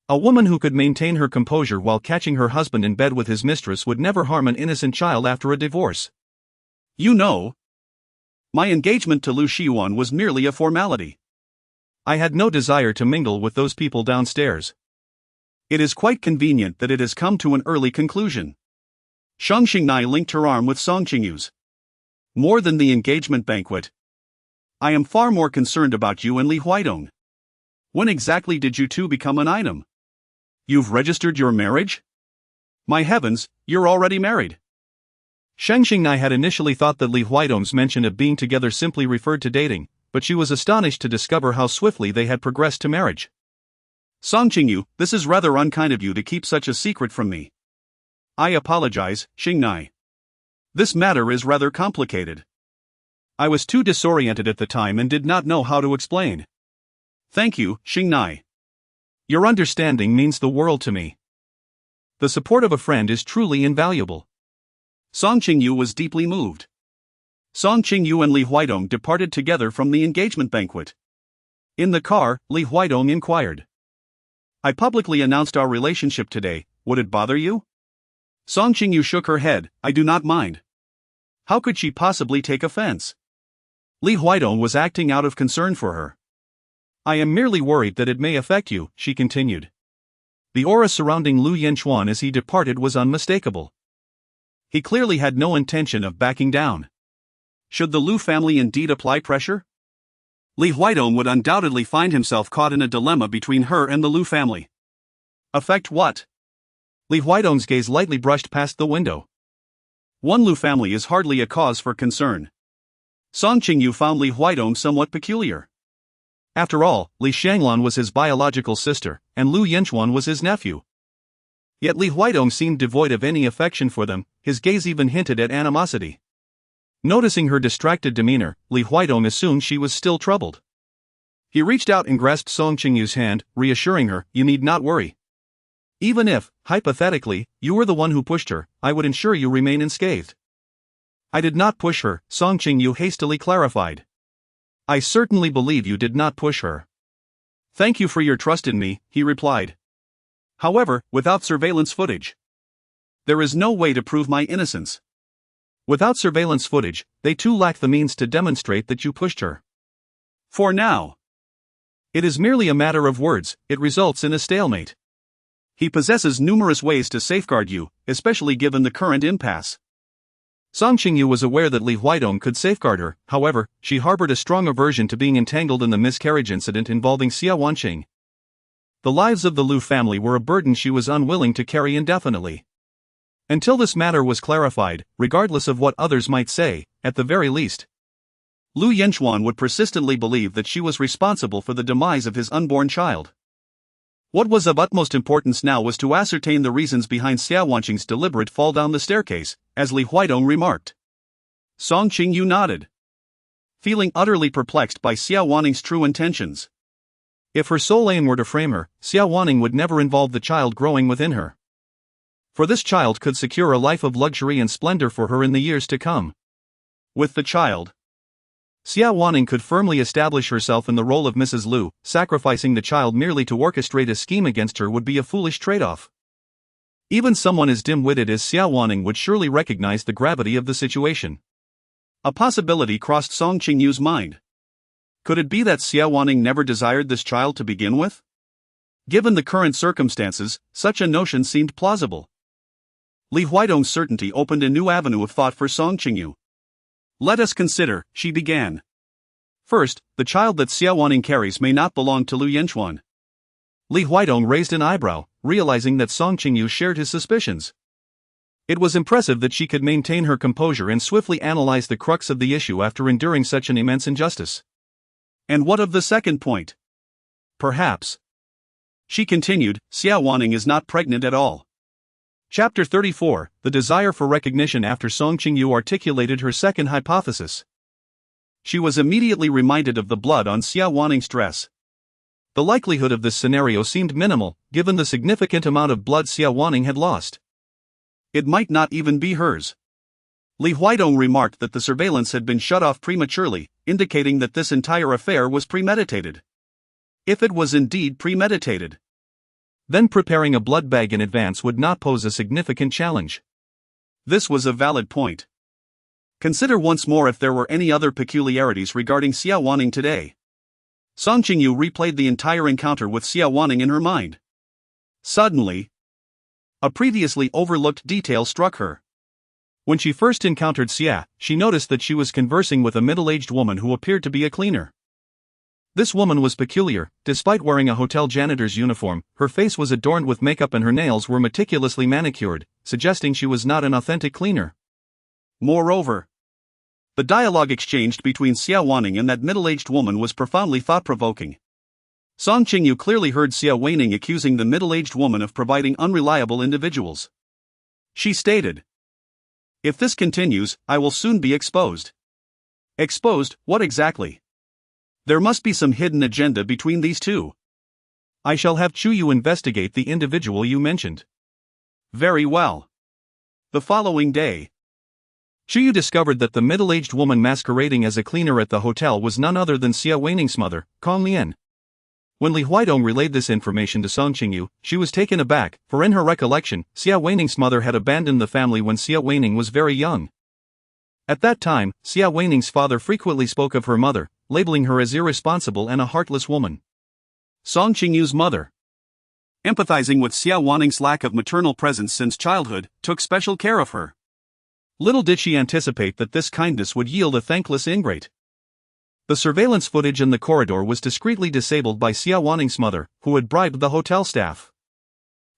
S1: A woman who could maintain her composure while catching her husband in bed with his mistress would never harm an innocent child after a divorce.
S2: You know, my engagement to Lu Xiuan was merely a formality.
S1: I had no desire to mingle with those people downstairs.
S2: It is quite convenient that it has come to an early conclusion. Xingnai linked her arm with Song Qingyu's. More than the engagement banquet, I am far more concerned about you and Li Huaidong. When exactly did you two become an item? You've registered your marriage? My heavens, you're already married.
S1: Xingnai had initially thought that Li Huaidong's mention of being together simply referred to dating, but she was astonished to discover how swiftly they had progressed to marriage.
S2: Song Qingyu, this is rather unkind of you to keep such a secret from me. I apologize, Xingnai. This matter is rather complicated. I was too disoriented at the time and did not know how to explain. Thank you, Xingnai.
S1: Your understanding means the world to me. The support of a friend is truly invaluable.
S2: Song Qingyu was deeply moved. Song Qingyu and Li Huaidong departed together from the engagement banquet. In the car, Li Huaidong inquired. I publicly announced our relationship today, would it bother you? Song Qingyu shook her head, I do not mind. How could she possibly take offense?
S1: Li Huaidong was acting out of concern for her. I am merely worried that it may affect you, she continued. The aura surrounding Lu Yanchuan as he departed was unmistakable. He clearly had no intention of backing down.
S2: Should the Lu family indeed apply pressure? Li Huaidong would undoubtedly find himself caught in a dilemma between her and the Lu family. Affect what?
S1: Li Huaidong's gaze lightly brushed past the window.
S2: One Lu family is hardly a cause for concern. Song Qingyu found Li Huaidong somewhat peculiar.
S1: After all, Li Xianglan was his biological sister, and Lu Yanchuan was his nephew. Yet Li Huaidong seemed devoid of any affection for them, his gaze even hinted at animosity. Noticing her distracted demeanor, Li Huaidong assumed she was still troubled. He reached out and grasped Song Qingyu's hand, reassuring her, you need not worry. Even if, hypothetically, you were the one who pushed her, I would ensure you remain unscathed. I did not push her, Song Qingyu hastily clarified. I certainly believe you did not push her.
S2: Thank you for your trust in me, he replied. However, without surveillance footage, there is no way to prove my innocence.
S1: Without surveillance footage, they too lack the means to demonstrate that you pushed her.
S2: For now,
S1: it is merely a matter of words, it results in a stalemate.
S2: He possesses numerous ways to safeguard you, especially given the current impasse.
S1: Song Qingyu was aware that Li Huaidong could safeguard her, however, she harbored a strong aversion to being entangled in the miscarriage incident involving Xia Wanqing. The lives of the Lu family were a burden she was unwilling to carry indefinitely. Until this matter was clarified, regardless of what others might say, at the very least,
S2: Lu Yanchuan would persistently believe that she was responsible for the demise of his unborn child. What was of utmost importance now was to ascertain the reasons behind Xia Wanqing's deliberate fall down the staircase, as Li Huaidong remarked. Song Qingyu nodded, feeling utterly perplexed by Xia Wanqing's true intentions.
S1: If her sole aim were to frame her, Xia Wanqing would never involve the child growing within her. For this child could secure a life of luxury and splendor for her in the years to come.
S2: With the child,
S1: Xia Wanqing could firmly establish herself in the role of Mrs. Lu. Sacrificing the child merely to orchestrate a scheme against her would be a foolish trade-off. Even someone as dim-witted as Xia Wanqing would surely recognize the gravity of the situation.
S2: A possibility crossed Song Qingyu's mind. Could it be that Xia Wanqing never desired this child to begin with? Given the current circumstances, such a notion seemed plausible. Li Huaidong's certainty opened a new avenue of thought for Song Qingyu. Let us consider, she began. First, the child that Xia Wanning carries may not belong to Lu Yanchuan.
S1: Li Huidong raised an eyebrow, realizing that Song Qingyu shared his suspicions. It was impressive that she could maintain her composure and swiftly analyze the crux of the issue after enduring such an immense injustice.
S2: And what of the second point?
S1: Perhaps,
S2: she continued, Xia Wanning is not pregnant at all.
S1: Chapter 34, The Desire for Recognition. After Song Qingyu articulated her second hypothesis,
S2: she was immediately reminded of the blood on Xia Wanning's dress.
S1: The likelihood of this scenario seemed minimal, given the significant amount of blood Xia Wanning had lost.
S2: It might not even be hers. Li Huidong remarked that the surveillance had been shut off prematurely, indicating that this entire affair was premeditated. If it was indeed premeditated,
S1: then preparing a blood bag in advance would not pose a significant challenge.
S2: This was a valid point. Consider once more if there were any other peculiarities regarding Xia Wanning today. Song Qingyu replayed the entire encounter with Xia Wanning in her mind. Suddenly, a previously overlooked detail struck her.
S1: When she first encountered Xia, she noticed that she was conversing with a middle-aged woman who appeared to be a cleaner. This woman was peculiar. Despite wearing a hotel janitor's uniform, her face was adorned with makeup and her nails were meticulously manicured, suggesting she was not an authentic cleaner.
S2: Moreover, the dialogue exchanged between Xia Wanning and that middle-aged woman was profoundly thought-provoking. Song Qingyu clearly heard Xia Wanning accusing the middle-aged woman of providing unreliable individuals. She stated, "If this continues, I will soon be exposed." Exposed, what exactly? There must be some hidden agenda between these two.
S1: I shall have Qingyu investigate the individual you mentioned.
S2: Very well. The following day,
S1: Qingyu discovered that the middle-aged woman masquerading as a cleaner at the hotel was none other than Xia Wanning's mother, Kong Lian. When Li Huidong relayed this information to Song Qingyu, she was taken aback, for in her recollection, Xia Wanning's mother had abandoned the family when Xia Wanning was very young. At that time, Xia Wanning's father frequently spoke of her mother, labeling her as irresponsible and a heartless woman.
S2: Song Qingyu's mother, empathizing with Xia Wanning's lack of maternal presence since childhood, took special care of her.
S1: Little did she anticipate that this kindness would yield a thankless ingrate. The surveillance footage in the corridor was discreetly disabled by Xia Wanning's mother, who had bribed the hotel staff.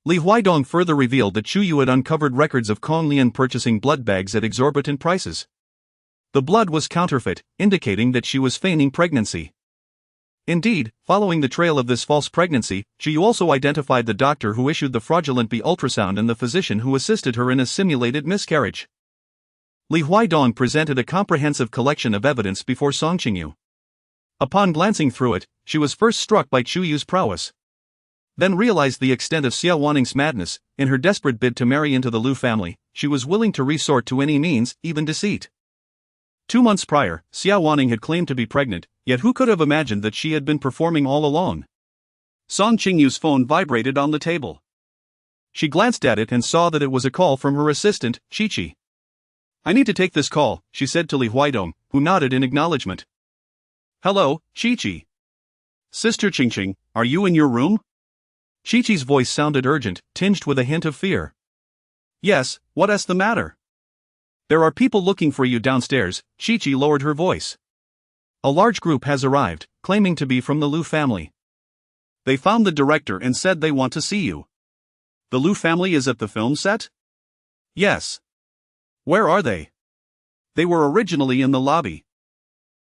S1: Li Huidong further revealed that Qingyu had uncovered records of Kong Lian purchasing blood bags at exorbitant prices. The blood was counterfeit, indicating that she was feigning pregnancy. Indeed, following the trail of this false pregnancy, Qingyu also identified the doctor who issued the fraudulent B ultrasound and the physician who assisted her in a simulated miscarriage. Li Huidong presented a comprehensive collection of evidence before Song Qingyu. Upon glancing through it, she was first struck by Qingyu's prowess. Then realized the extent of Xia Wanning's madness. In her desperate bid to marry into the Lu family, she was willing to resort to any means, even deceit. 2 months prior, Xia Wanning had claimed to be pregnant, yet who could have imagined that she had been performing all along? Song Qingyu's phone vibrated on the table. She glanced at it and saw that it was a call from her assistant, Chi-Chi. "I need to take this call," she said to Li Huidong, who nodded in acknowledgement. "Hello, Chi-Chi. Sister Qingqing, are you in your room?" Chi-Chi's voice sounded urgent, tinged with a hint of fear. "Yes, what's the matter?" "There are people looking for you downstairs." Chi-Chi lowered her voice. "A large group has arrived, claiming to be from the Lu family. They found the director and said they want to see you." "The Lu family is at the film set?" "Yes." "Where are they?" "They were originally in the lobby.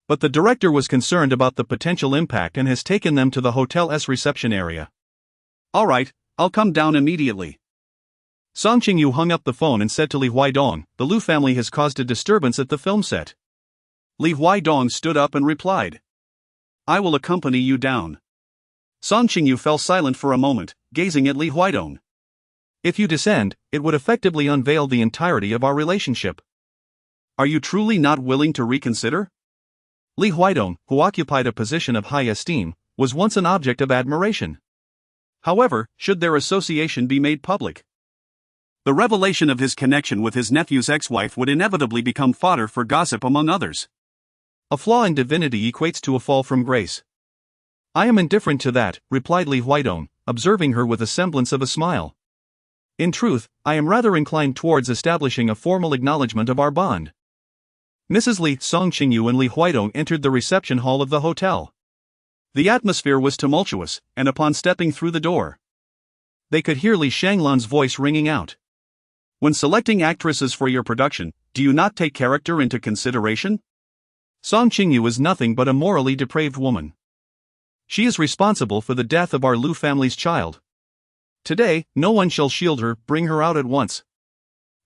S1: But the director was concerned about the potential impact and has taken them to the hotel's reception area." "All right, I'll come down immediately." Song Qingyu hung up the phone and said to Li Huidong, "The Lu family has caused a disturbance at the film set." Li Huidong stood up and replied, "I will accompany you down." Song Qingyu fell silent for a moment, gazing at Li Huidong. "If you descend, it would effectively unveil the entirety of our relationship. Are you truly not willing to reconsider?" Li Huidong, who occupied a position of high esteem, was once an object of admiration. However, should their association be made public, the revelation of his connection with his nephew's ex-wife would inevitably become fodder for gossip among others. A flaw in divinity equates to a fall from grace. "I am indifferent to that," replied Li Huidong, observing her with a semblance of a smile. "In truth, I am rather inclined towards establishing a formal acknowledgement of our bond."
S2: Mrs. Li, Song Qingyu and Li Huidong entered the reception hall of the hotel. The atmosphere was tumultuous, and upon stepping through the door, they could hear Li Shanglan's voice ringing out. When selecting actresses for your production, do you not take character into consideration? Song Qingyu is nothing but a morally depraved woman. She is responsible for the death of our Lu family's child. Today, no one shall shield her, bring her out at once.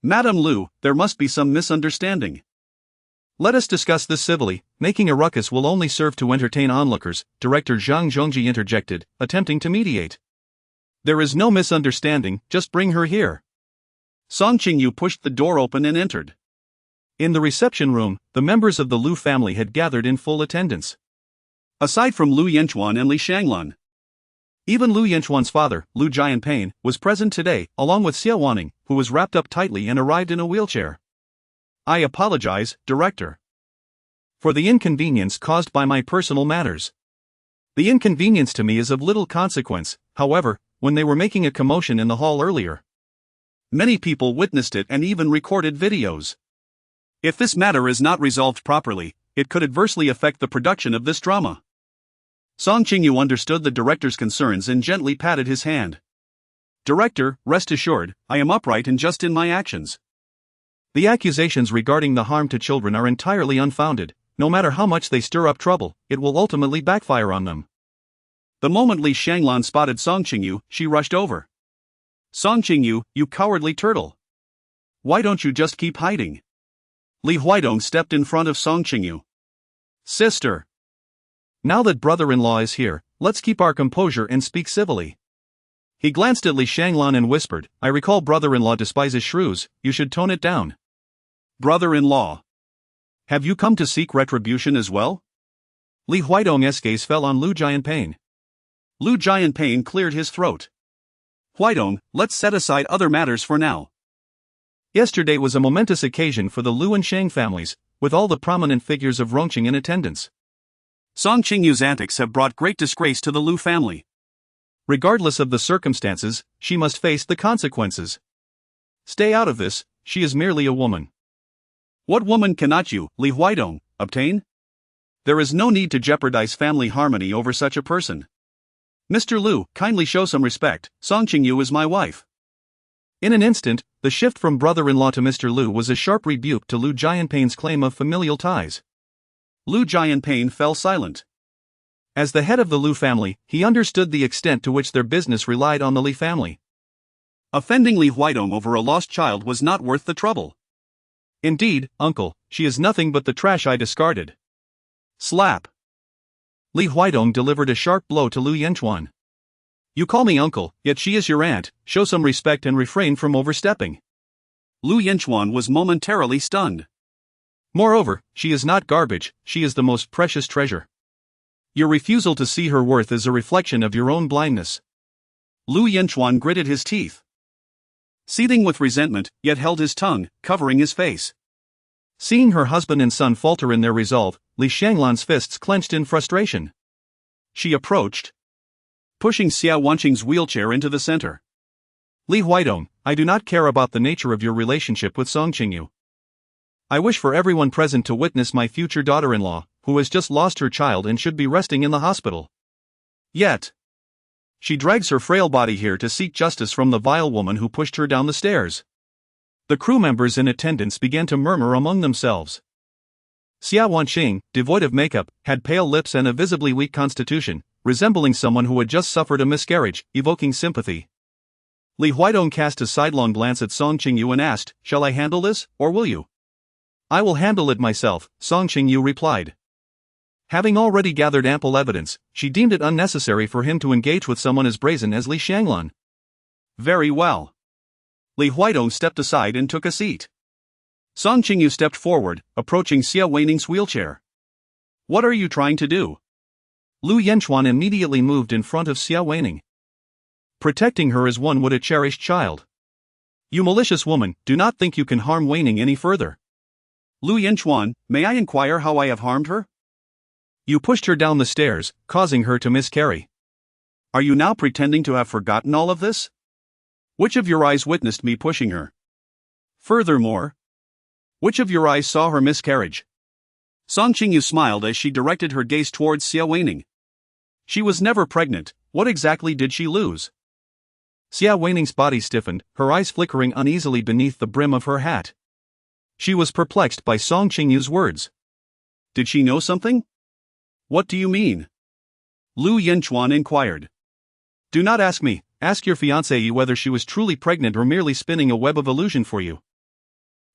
S2: Madame Lu, there must be some misunderstanding. Let us discuss this civilly. Making a ruckus will only serve to entertain onlookers, Director Zhang Zhongji interjected, attempting to mediate. There is no misunderstanding, just bring her here. Song Qingyu pushed the door open and entered. In the reception room, the members of the Lu family had gathered in full attendance. Aside from Lu Yanchuan and Li Shanglan, even Lu Yanchuan's father, Lu Jianpain, was present today, along with Xia Wanning, who was wrapped up tightly and arrived in a wheelchair. I apologize, Director, for the inconvenience caused by my personal matters. The inconvenience to me is of little consequence, however, when they were making a commotion in the hall earlier, many people witnessed it and even recorded videos. If this matter is not resolved properly, it could adversely affect the production of this drama. Song Qingyu understood the director's concerns and gently patted his hand. Director, rest assured, I am upright and just in my actions. The accusations regarding the harm to children are entirely unfounded. No matter how much they stir up trouble, it will ultimately backfire on them. The moment Li Shanglan spotted Song Qingyu, she rushed over. Song Qingyu, you cowardly turtle. Why don't you just keep hiding? Li Huidong stepped in front of Song Qingyu. Sister. Now that brother-in-law is here, let's keep our composure and speak civilly. He glanced at Li Shanglan and whispered, I recall brother-in-law despises shrews, you should tone it down. Brother-in-law. Have you come to seek retribution as well? Li Huidong's gaze fell on Lu Jianpain. Lu Jianpain cleared his throat. Huidong, let's set aside other matters for now. Yesterday was a momentous occasion for the Lu and Shang families, with all the prominent figures of Rongqing in attendance. Song Qingyu's antics have brought great disgrace to the Lu family. Regardless of the circumstances, she must face the consequences. Stay out of this, she is merely a woman. What woman cannot you, Li Huidong, obtain? There is no need to jeopardize family harmony over such a person. Mr. Lu, kindly show some respect, Song Qingyu is my wife. In an instant, the shift from brother-in-law to Mr. Lu was a sharp rebuke to Lu Jianpain's claim of familial ties. Lu Jianpain fell silent. As the head of the Lu family, he understood the extent to which their business relied on the Li family. Offending Li Huidong over a lost child was not worth the trouble. Indeed, uncle, she is nothing but the trash I discarded. Slap. Li Huidong delivered a sharp blow to Lu Yanchuan. You call me uncle, yet she is your aunt, show some respect and refrain from overstepping. Lu Yanchuan was momentarily stunned. Moreover, she is not garbage, she is the most precious treasure. Your refusal to see her worth is a reflection of your own blindness. Lu Yanchuan gritted his teeth, seething with resentment, yet held his tongue, covering his face. Seeing her husband and son falter in their resolve, Li Shanglan's fists clenched in frustration. She approached, pushing Xia Wanqing's wheelchair into the center. Li Huidong, I do not care about the nature of your relationship with Song Qingyu. I wish for everyone present to witness my future daughter-in-law, who has just lost her child and should be resting in the hospital. Yet, she drags her frail body here to seek justice from the vile woman who pushed her down the stairs. The crew members in attendance began to murmur among themselves. Xia Wanqing, devoid of makeup, had pale lips and a visibly weak constitution, resembling someone who had just suffered a miscarriage, evoking sympathy. Li Huidong cast a sidelong glance at Song Qingyu and asked, Shall I handle this, or will you? I will handle it myself, Song Qingyu replied. Having already gathered ample evidence, she deemed it unnecessary for him to engage with someone as brazen as Li Shanglan. Very well. Li Huidong stepped aside and took a seat. Song Qingyu stepped forward, approaching Xia Waning's wheelchair. What are you trying to do? Lu Yanchuan immediately moved in front of Xia Waning, protecting her as one would a cherished child. You malicious woman, do not think you can harm Waning any further. Lu Yanchuan, may I inquire how I have harmed her? You pushed her down the stairs, causing her to miscarry. Are you now pretending to have forgotten all of this? Which of your eyes witnessed me pushing her? Furthermore, which of your eyes saw her miscarriage? Song Qingyu smiled as she directed her gaze towards Xia Weining. She was never pregnant, what exactly did she lose?
S1: Xia Weining's body stiffened, her eyes flickering uneasily beneath the brim of her hat. She was perplexed by Song Qingyu's words.
S2: Did she know something? What do you mean? Lu Yanchuan inquired.
S1: Do not ask me, ask your fiancée whether she was truly pregnant or merely spinning a web of illusion for you.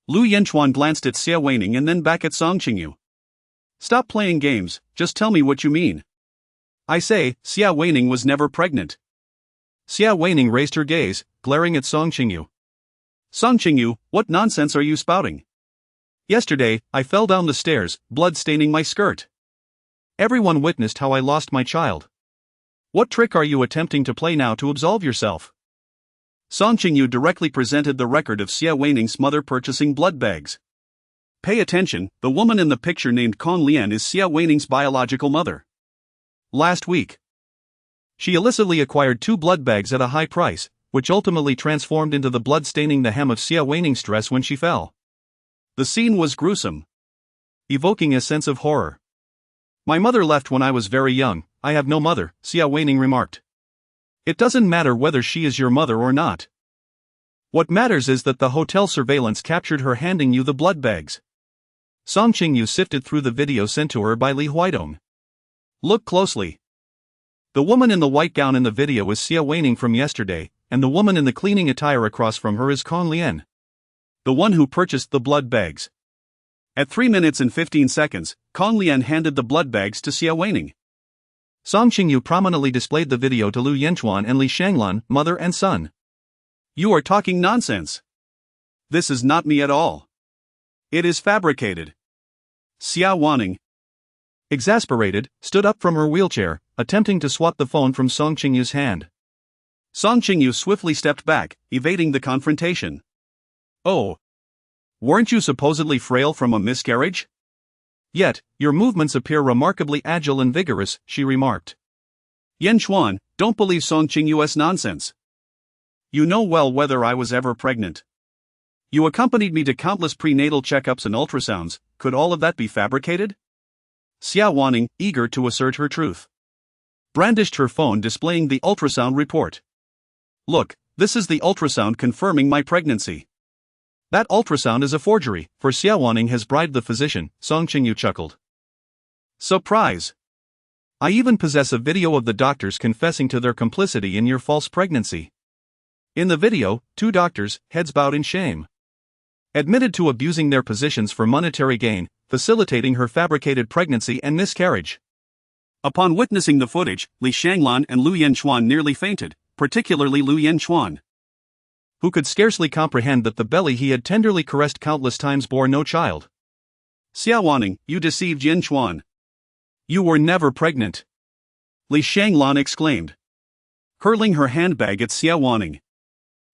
S2: Lu Yanchuan glanced at Xia Weining and then back at Song Qingyu. Stop playing games, just tell me what you mean. I say, Xia Weining was never pregnant.
S1: Xia Weining raised her gaze, glaring at Song Qingyu.
S2: Song Qingyu, what nonsense are you spouting?
S1: Yesterday, I fell down the stairs, blood staining my skirt. Everyone witnessed how I lost my child. What trick are you attempting to play now to absolve yourself?
S2: Song Qingyu directly presented the record of Xia Weining's mother purchasing blood bags. Pay attention, the woman in the picture named Kong Lian is Xia Weining's biological mother.
S1: Last week, she illicitly acquired 2 blood bags at a high price, which ultimately transformed into the blood staining the hem of Xia Weining's dress when she fell.
S2: The scene was gruesome,
S1: evoking a sense of horror. My mother left when I was very young. I have no mother, Xia Weining remarked. It doesn't matter whether she is your mother or not. What matters is that the hotel surveillance captured her handing you the blood bags. Song Qingyu sifted through the video sent to her by Li Huaidong. Look closely. The woman in the white gown in the video is Xia Weining from yesterday, and the woman in the cleaning attire across from her is Kong Lian, the one who purchased the blood bags.
S2: At 3 minutes and 15 seconds, Kong Lian handed the blood bags to Xia Weining.
S1: Song Qingyu prominently displayed the video to Lu Yanchuan and Li Shanglan, mother and son.
S2: You are talking nonsense. This is not me at all. It is fabricated. Xia Weining,
S1: exasperated, stood up from her wheelchair, attempting to swat the phone from Song Qingyu's hand.
S2: Song Qingyu swiftly stepped back, evading the confrontation. Oh. Weren't you supposedly frail from a miscarriage?
S1: Yet, your movements appear remarkably agile and vigorous, she remarked.
S2: Yanchuan, don't believe Song Qingyu's nonsense. You know well whether I was ever pregnant. You accompanied me to countless prenatal checkups and ultrasounds, could all of that be fabricated? Xia Weining, eager to assert her truth, brandished her phone displaying the ultrasound report. Look, this is the ultrasound confirming my pregnancy. That ultrasound is a forgery, for Xia Weining has bribed the physician, Song Qingyu chuckled. Surprise! I even possess a video of the doctors confessing to their complicity in your false pregnancy. In the video, 2 doctors, heads bowed in shame, admitted to abusing their positions for monetary gain, facilitating her fabricated pregnancy and miscarriage. Upon witnessing the footage, Li Shanglan and Lu Yanchuan nearly fainted, particularly Lu Yanchuan, who could scarcely comprehend that the belly he had tenderly caressed countless times bore no child. Xia Weining, you deceived Yanchuan. You were never pregnant, Li Shanglan exclaimed, hurling her handbag at Xia Weining.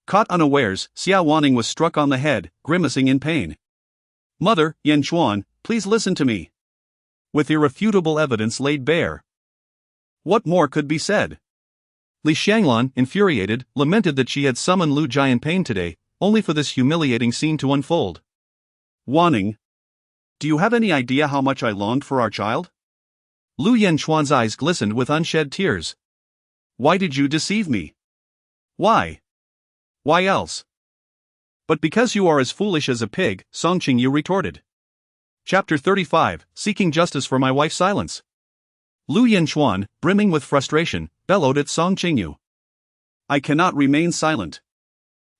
S2: Caught unawares, Xia Weining was struck on the head, grimacing in pain. Mother, Yanchuan, please listen to me. With irrefutable evidence laid bare, what more could be said? Li Shanglan, infuriated, lamented that she had summoned Lu Jai in pain today, only for this humiliating scene to unfold. Weining, do you have any idea how much I longed for our child? Lu Yanchuan's eyes glistened with unshed tears. Why did you deceive me? Why? Why else? But because you are as foolish as a pig, Song Qingyu retorted. Chapter 35, Seeking Justice for My Wife's Silence. Lu Yanchuan, brimming with frustration, bellowed at Song Qingyu. I cannot remain silent.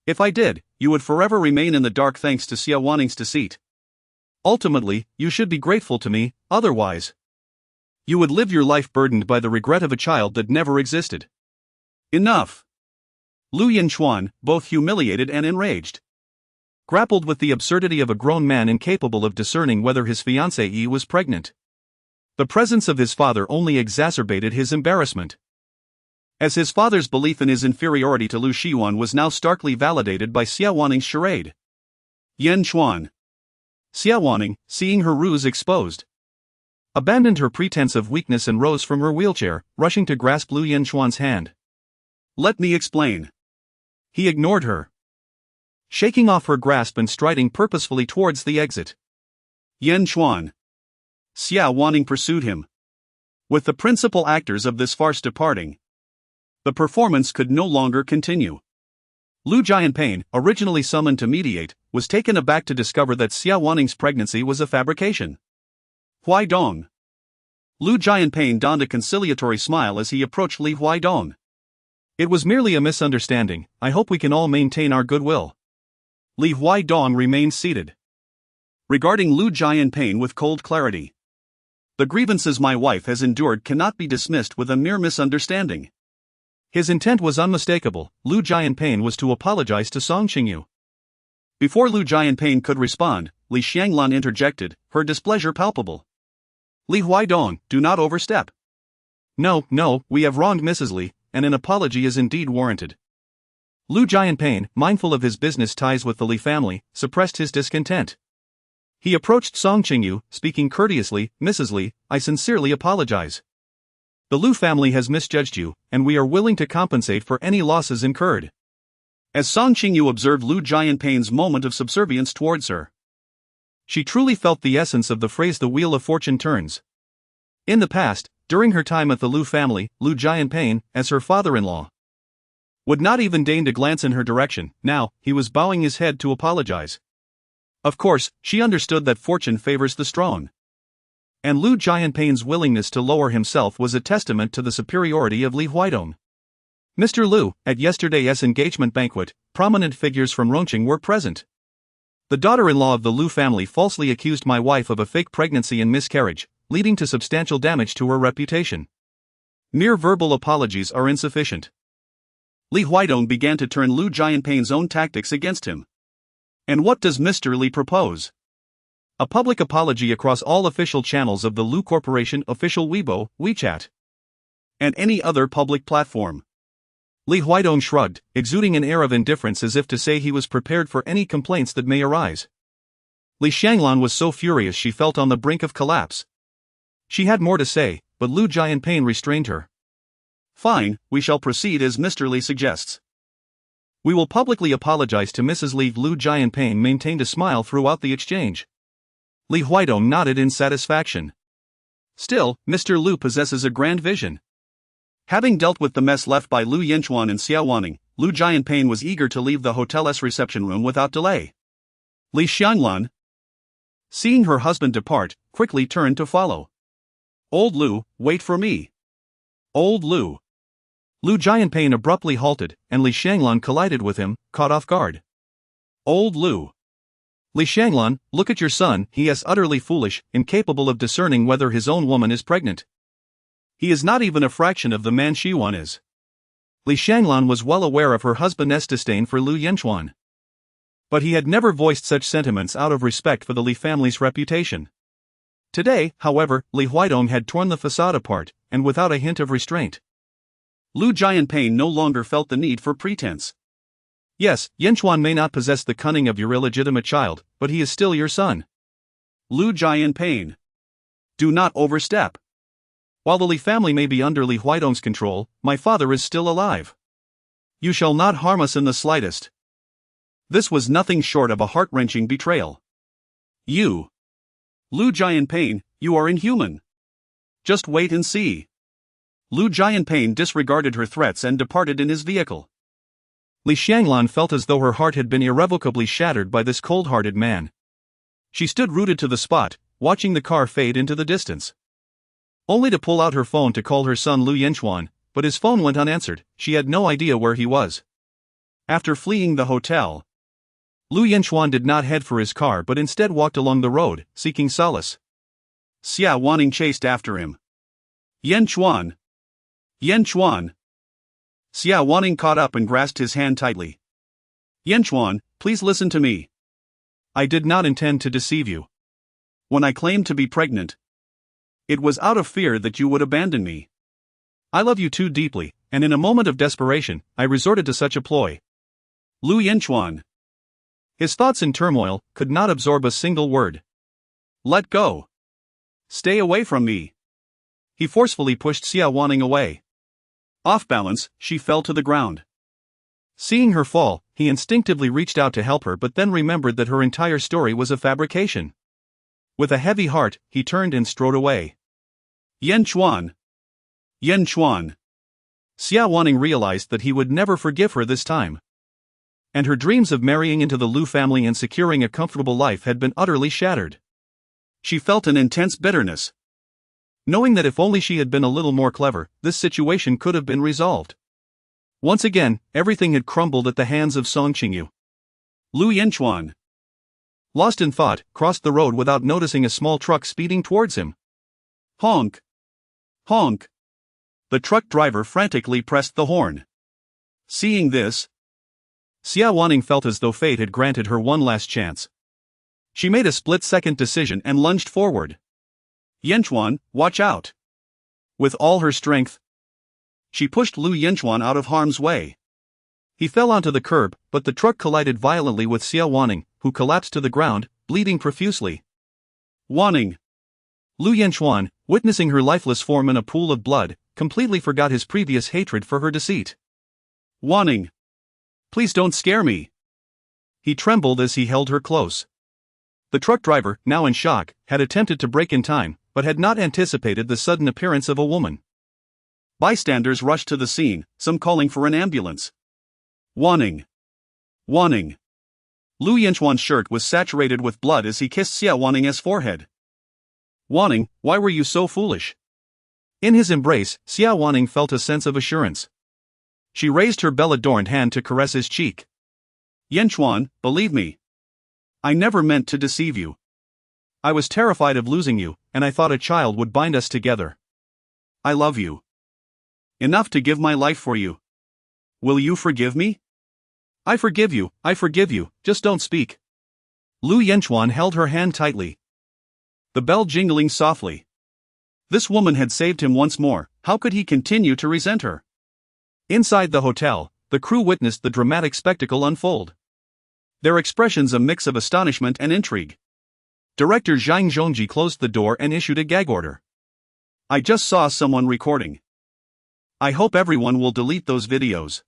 S2: If I did, you would forever remain in the dark thanks to Xia Weining's deceit. Ultimately, you should be grateful to me, otherwise, you would live your life burdened by the regret of a child that never existed. Enough. Lu Yanchuan, both humiliated and enraged, grappled with the absurdity of a grown man incapable of discerning whether his fiancée was pregnant. The presence of his father only exacerbated his embarrassment, as his father's belief in his inferiority to Lu Shiwan was now starkly validated by Xia Weining's charade. Yanchuan. Xia Weining, seeing her ruse exposed, abandoned her pretense of weakness and rose from her wheelchair, rushing to grasp Lu Yanchuan's hand. Let me explain. He ignored her, shaking off her grasp and striding purposefully towards the exit. Yanchuan. Xia Wanning pursued him. With the principal actors of this farce departing, the performance could no longer continue. Lu Jianping, originally summoned to mediate, was taken aback to discover that Xia Wanning's pregnancy was a fabrication. Huaidong. Lu Jianping donned a conciliatory smile as he approached Li Huaidong.
S1: It was merely a misunderstanding. I hope we can all maintain our goodwill.
S2: Li Huaidong remained seated, regarding Lu Jianping with cold clarity. The grievances my wife has endured cannot be dismissed with a mere misunderstanding.
S1: His intent was unmistakable. Lu Jianping was to apologize to Song Qingyu.
S2: Before Lu Jianping could respond, Li Xianglan interjected, her displeasure palpable. Li Huaidong, do not overstep.
S1: No, we have wronged Mrs. Li, and an apology is indeed warranted. Lu Jianping, mindful of his business ties with the Li family, suppressed his discontent. He approached Song Qingyu, speaking courteously, Mrs. Li, I sincerely apologize. The Lu family has misjudged you, and we are willing to compensate for any losses incurred.
S2: As Song Qingyu observed Lu Jianping's moment of subservience towards her,
S1: she truly felt the essence of the phrase the wheel of fortune turns. In the past, during her time at the Lu family, Lu Jianping, as her father-in-law, would not even deign to glance in her direction. Now, he was bowing his head to apologize. Of course, she understood that fortune favors the strong. And Lu Jianping's willingness to lower himself was a testament to the superiority of Li Huaidong. Mr. Lu, at yesterday's engagement banquet, prominent figures from Rongqing were present. The daughter-in-law of the Lu family falsely accused my wife of a fake pregnancy and miscarriage, leading to substantial damage to her reputation. Mere verbal apologies are insufficient.
S2: Li Huaidong began to turn Lu Jianping's own tactics against him. And what does Mr. Li propose?
S1: A public apology across all official channels of the Lu Corporation, official Weibo, WeChat,
S2: and any other public platform.
S1: Li Huaidong shrugged, exuding an air of indifference as if to say he was prepared for any complaints that may arise. Li Xianglan was so furious she felt on the brink of collapse. She had more to say, but Lu Jianping restrained her.
S2: Fine, we shall proceed as Mr. Li suggests.
S1: We will publicly apologize to Mrs. Li. Lu Jianping maintained a smile throughout the exchange. Li Huaidong nodded in satisfaction.
S2: Still, Mr. Lu possesses a grand vision. Having dealt with the mess left by Lu Yanchuan and Xia Wanning, Lu Jianping was eager to leave the hotel's reception room without delay. Li Xianglan, seeing her husband depart, quickly turned to follow. Old Lu, wait for me. Old Lu.
S1: Lu Jianping abruptly halted, and Li Xianglan collided with him, caught off guard.
S2: Old Lu.
S1: Li Xianglan, look at your son, he is utterly foolish, incapable of discerning whether his own woman is pregnant.
S2: He is not even a fraction of the man Shiwan is.
S1: Li Xianglan was well aware of her husband's disdain for Lu Yanchuan. But he had never voiced such sentiments out of respect for the Li family's reputation. Today, however, Li Huaidong had torn the facade apart, and without a hint of restraint.
S2: Lu Jianping no longer felt the need for pretense.
S1: Yes, Yanchuan may not possess the cunning of your illegitimate child, but he is still your son.
S2: Lu Jianping, do not overstep.
S1: While the Li family may be under Li Huaidong's control, my father is still alive. You shall not harm us in the slightest.
S2: This was nothing short of a heart-wrenching betrayal. You, Lu Jianping, you are inhuman. Just wait and see. Lu Jianping disregarded her threats and departed in his vehicle.
S1: Li Xianglan felt as though her heart had been irrevocably shattered by this cold-hearted man. She stood rooted to the spot, watching the car fade into the distance. Only to pull out her phone to call her son Lu Yanchuan, but his phone went unanswered. She had no idea where he was.
S2: After fleeing the hotel,
S1: Lu Yanchuan did not head for his car but instead walked along the road, seeking solace.
S2: Xia Wanning chased after him. Yanchuan! Yanchuan! Xia Wanning caught up and grasped his hand tightly. Yanchuan, please listen to me.
S1: I did not intend to deceive you.
S2: When I claimed to be pregnant, it was out of fear that you would abandon me.
S1: I love you too deeply, and in a moment of desperation, I resorted to such a ploy.
S2: Lu Yanchuan.
S1: His thoughts in turmoil could not absorb a single word.
S2: Let go. Stay away from me.
S1: He forcefully pushed Xia Wanning away.
S2: Off balance, she fell to the ground.
S1: Seeing her fall, he instinctively reached out to help her but then remembered that her entire story was a fabrication. With a heavy heart, he turned and strode away.
S2: Yanchuan. Yanchuan.
S1: Xia Wanning realized that he would never forgive her this time. And her dreams of marrying into the Lu family and securing a comfortable life had been utterly shattered.
S2: She felt an intense bitterness,
S1: knowing that if only she had been a little more clever, this situation could have been resolved. Once again, everything had crumbled at the hands of Song Qingyu.
S2: Lu Yanchuan,
S1: lost in thought, crossed the road without noticing a small truck speeding towards him.
S2: Honk! Honk! The truck driver frantically pressed the horn. Seeing this,
S1: Xia Wanning felt as though fate had granted her one last chance. She made a split-second decision and lunged forward.
S2: Yanchuan, watch out! With all her strength, she pushed Lu Yanchuan out of harm's way.
S1: He fell onto the curb, but the truck collided violently with Xia Wanning, who collapsed to the ground, bleeding profusely.
S2: Wanning!
S1: Lu Yanchuan, witnessing her lifeless form in a pool of blood, completely forgot his previous hatred for her deceit.
S2: Wanning! Please don't scare me!
S1: He trembled as he held her close. The truck driver, now in shock, had attempted to brake in time, but had not anticipated the sudden appearance of a woman.
S2: Bystanders rushed to the scene, some calling for an ambulance. Wanning! Wanning! Lu Yanchuan's shirt was saturated with blood as he kissed Xia Wanning's forehead.
S1: Wanning, why were you so foolish? In his embrace, Xia Wanning felt a sense of assurance. She raised her bell-adorned hand to caress his cheek.
S2: Yanchuan, believe me, I never meant to deceive you.
S1: I was terrified of losing you, and I thought a child would bind us together.
S2: I love you enough to give my life for you. Will you forgive me?
S1: I forgive you, just don't speak. Lu Yanchuan held her hand tightly.
S2: The bell jingling softly. This woman had saved him once more, how could he continue to resent her?
S1: Inside the hotel, the crew witnessed the dramatic spectacle unfold. Their expressions a mix of astonishment and intrigue. Director Zhang Zhongji closed the door and issued a gag order.
S2: I just saw someone recording. I hope everyone will delete those videos.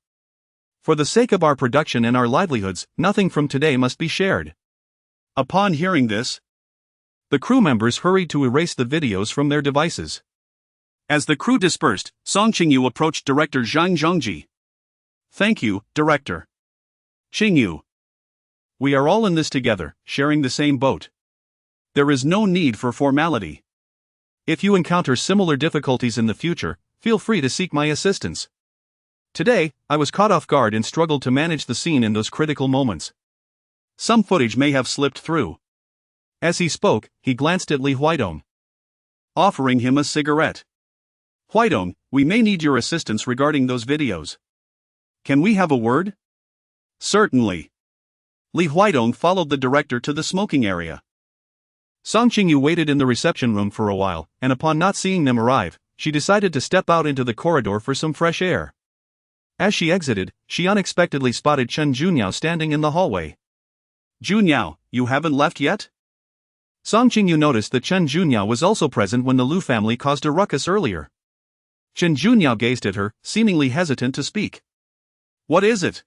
S1: For the sake of our production and our livelihoods, nothing from today must be shared.
S2: Upon hearing this,
S1: the crew members hurried to erase the videos from their devices.
S2: As the crew dispersed, Song Qingyu approached Director Zhang Zhongji. Thank you, Director.
S1: Qingyu. We are all in this together, sharing the same boat. There is no need for formality. If you encounter similar difficulties in the future, feel free to seek my assistance. Today, I was caught off guard and struggled to manage the scene in those critical moments.
S2: Some footage may have slipped through.
S1: As he spoke, he glanced at Li Huidong,
S2: offering him a cigarette. Huidong, we may need your assistance regarding those videos. Can we have a word? Certainly. Li Huidong followed the director to the smoking area.
S1: Song Qingyu waited in the reception room for a while, and upon not seeing them arrive, she decided to step out into the corridor for some fresh air. As she exited, she unexpectedly spotted Chen Junyao standing in the hallway.
S2: Junyao, you haven't left yet?
S1: Song Qingyu noticed that Chen Junyao was also present when the Lu family caused a ruckus earlier. Chen Junyao gazed at her, seemingly hesitant to speak.
S2: What is it?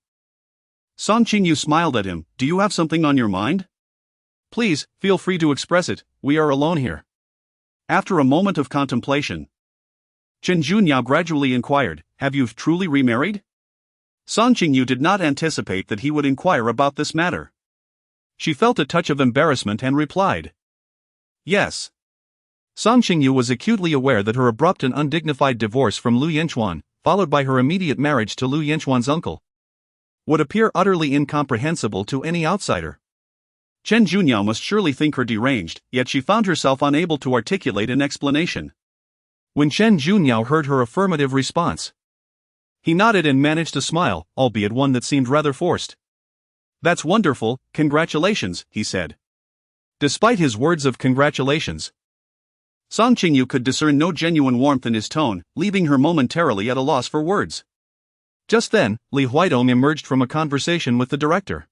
S2: Song Qingyu smiled at him. Do you have something on your mind?
S1: Please, feel free to express it, we are alone here.
S2: After a moment of contemplation, Chen Junyao gradually inquired, have you truly remarried? Song Qingyu did not anticipate that he would inquire about this matter.
S1: She felt a touch of embarrassment and replied,
S2: yes.
S1: Song Qingyu was acutely aware that her abrupt and undignified divorce from Lu Yanchuan, followed by her immediate marriage to Lu Yanchuan's uncle, would appear utterly incomprehensible to any outsider.
S2: Chen Junyao must surely think her deranged, yet she found herself unable to articulate an explanation.
S1: When Chen Junyao heard her affirmative response, he nodded and managed a smile, albeit one that seemed rather forced.
S2: That's wonderful, congratulations, he said.
S1: Despite his words of congratulations,
S2: Song Qingyu could discern no genuine warmth in his tone, leaving her momentarily at a loss for words.
S1: Just then, Li Huidong emerged from a conversation with the director.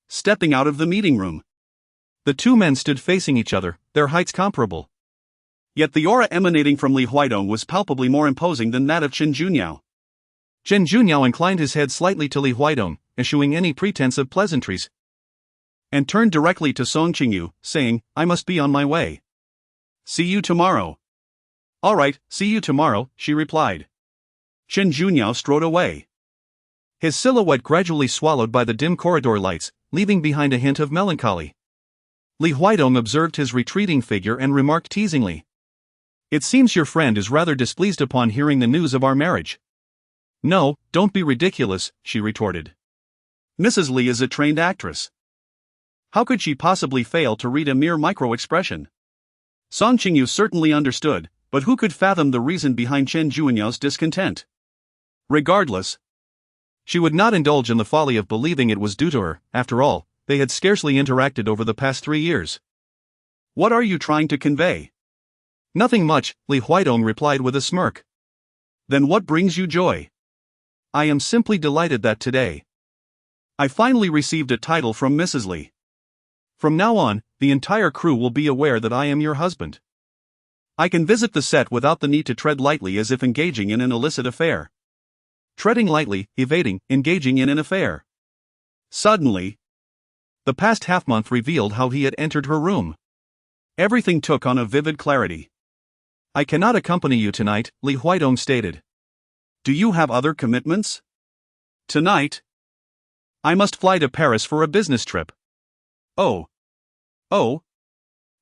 S2: Stepping out of the meeting room,
S1: the two men stood facing each other, their heights comparable.
S2: Yet the aura emanating from Li Huidong was palpably more imposing than that of Chen Junyao.
S1: Chen Junyao inclined his head slightly to Li Huidong, eschewing any pretense of pleasantries.
S2: and turned directly to Song Qingyu, saying, "I must be on my way. See you tomorrow." "All right, see you tomorrow," she replied. Chen Junyao strode away, his silhouette gradually swallowed by the dim corridor lights, leaving behind a hint of melancholy. Li Huidong observed his retreating figure and remarked teasingly, "It seems your friend is rather displeased upon hearing the news of our marriage." "No, don't be ridiculous," she retorted. "Mrs. Li is a trained actress. How could she possibly fail to read a mere micro-expression?" Song Qingyu certainly understood, but who could fathom the reason behind Chen Juanyao's discontent? Regardless, she would not indulge in the folly of believing it was due to her. After all, they had scarcely interacted over the past 3 years. "What are you trying to convey?" "Nothing much," Li Huidong replied with a smirk. "Then what brings you joy?" "I am simply delighted that today I finally received a title from Mrs. Li. From now on, the entire crew will be aware that I am your husband. I can visit the set without the need to tread lightly as if engaging in an illicit affair." Treading lightly, evading, engaging in an affair. Suddenly, the past half-month revealed how he had entered her room. Everything took on a vivid clarity. "I cannot accompany you tonight," Li Huidong stated. "Do you have other commitments?" "Tonight? I must fly to Paris for a business trip." "Oh. Oh?"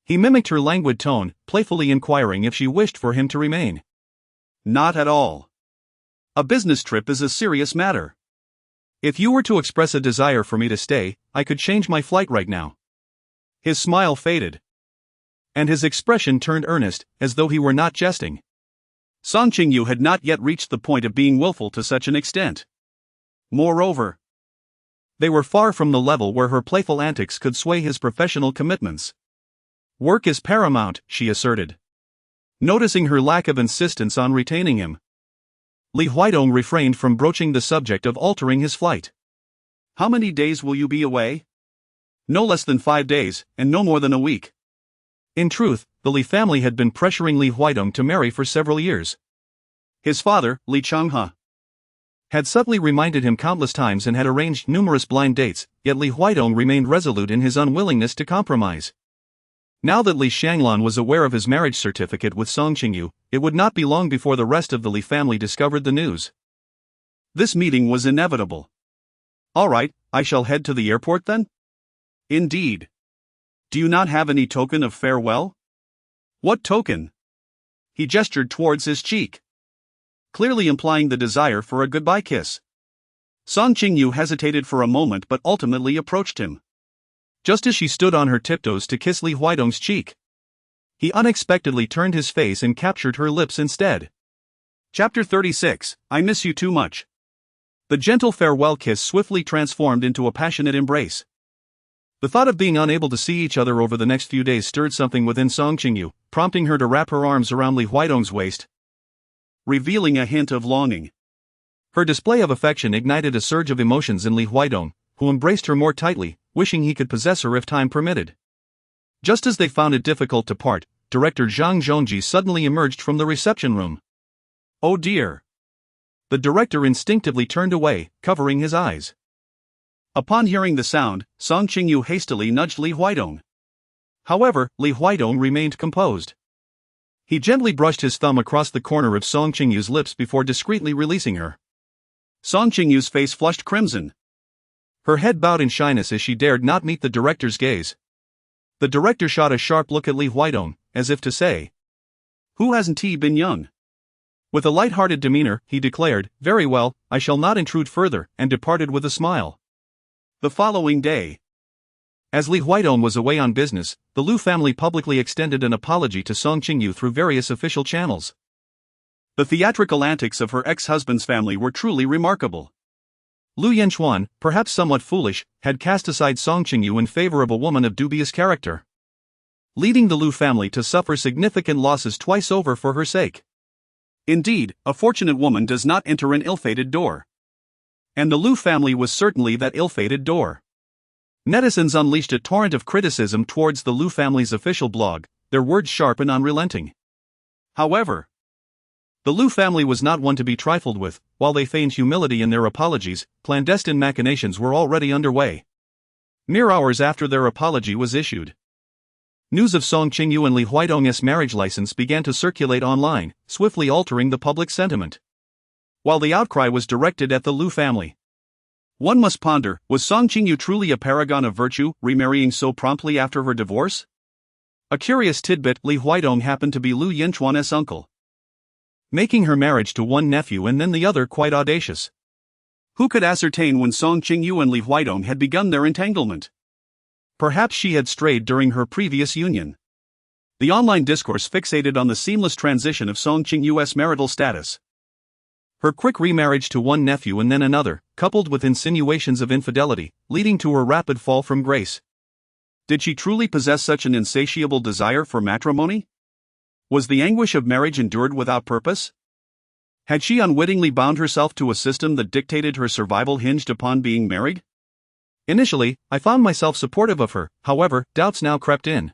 S2: He mimicked her languid tone, playfully inquiring if she wished for him to remain. "Not at all. A business trip is a serious matter. If you were to express a desire for me to stay, I could change my flight right now." His smile faded, and his expression turned earnest, as though he were not jesting. Song Qingyu had not yet reached the point of being willful to such an extent. Moreover, they were far from the level where her playful antics could sway his professional commitments. "Work is paramount," she asserted, noticing her lack of insistence on retaining him. Li Huidong refrained from broaching the subject of altering his flight. "How many days will you be away?" "No less than 5 days, and no more than a week." In truth, the Li family had been pressuring Li Huidong to marry for several years. His father, Li Changhe, had subtly reminded him countless times and had arranged numerous blind dates, yet Li Huidong remained resolute in his unwillingness to compromise. Now that Li Shanglan was aware of his marriage certificate with Song Qingyu, it would not be long before the rest of the Li family discovered the news. This meeting was inevitable. "All right, I shall head to the airport then?" "Indeed. Do you not have any token of farewell?" "What token?" He gestured towards his cheek, clearly implying the desire for a goodbye kiss. Song Qingyu hesitated for a moment but ultimately approached him, just as she stood on her tiptoes to kiss Li Huidong's cheek. He unexpectedly turned his face and captured her lips instead. Chapter 36, I Miss You Too Much. The gentle farewell kiss swiftly transformed into a passionate embrace. The thought of being unable to see each other over the next few days stirred something within Song Qingyu, prompting her to wrap her arms around Li Huidong's waist, revealing a hint of longing. Her display of affection ignited a surge of emotions in Li Huidong, who embraced her more tightly, wishing he could possess her if time permitted. Just as they found it difficult to part, director Zhang Zhongji suddenly emerged from the reception room. "Oh dear." The director instinctively turned away, covering his eyes. Upon hearing the sound, Song Qingyu hastily nudged Li Huidong. However, Li Huidong remained composed. He gently brushed his thumb across the corner of Song Qingyu's lips before discreetly releasing her. Song Qingyu's face flushed crimson. Her head bowed in shyness as she dared not meet the director's gaze. The director shot a sharp look at Li Huidong, as if to say, "Who hasn't he been young?" With a light-hearted demeanor, he declared, "Very well, I shall not intrude further," and departed with a smile. The following day, as Li Huidong was away on business, the Lu family publicly extended an apology to Song Qingyu through various official channels. The theatrical antics of her ex-husband's family were truly remarkable. Lu Yanchuan, perhaps somewhat foolish, had cast aside Song Qingyu in favor of a woman of dubious character, leading the Lu family to suffer significant losses twice over for her sake. Indeed, a fortunate woman does not enter an ill-fated door. And the Lu family was certainly that ill-fated door. Netizens unleashed a torrent of criticism towards the Lu family's official blog, their words sharp and unrelenting. However, the Lu family was not one to be trifled with. While they feigned humility in their apologies, clandestine machinations were already underway.
S1: mere hours after their apology was issued. News of Song Qingyu and Li Huaidong's marriage license began to circulate online, swiftly altering the public sentiment. While the outcry was directed at the Lu family, one must ponder, was Song Qingyu truly a paragon of virtue, remarrying so promptly after her divorce? A curious tidbit: Li Huaidong happened to be Lu Yanchuan's uncle, making her marriage to one nephew and then the other quite audacious. Who could ascertain when Song Qingyu and Li Huaidong had begun their entanglement? Perhaps she had strayed during her previous union. The online discourse fixated on the seamless transition of Song Qingyu's marital status. Her quick remarriage to one nephew and then another, coupled with insinuations of infidelity, leading to her rapid fall from grace. Did she truly possess such an insatiable desire for matrimony? Was the anguish of marriage endured without purpose? Had she unwittingly bound herself to a system that dictated her survival hinged upon being married? Initially, I found myself supportive of her, however, doubts now crept in,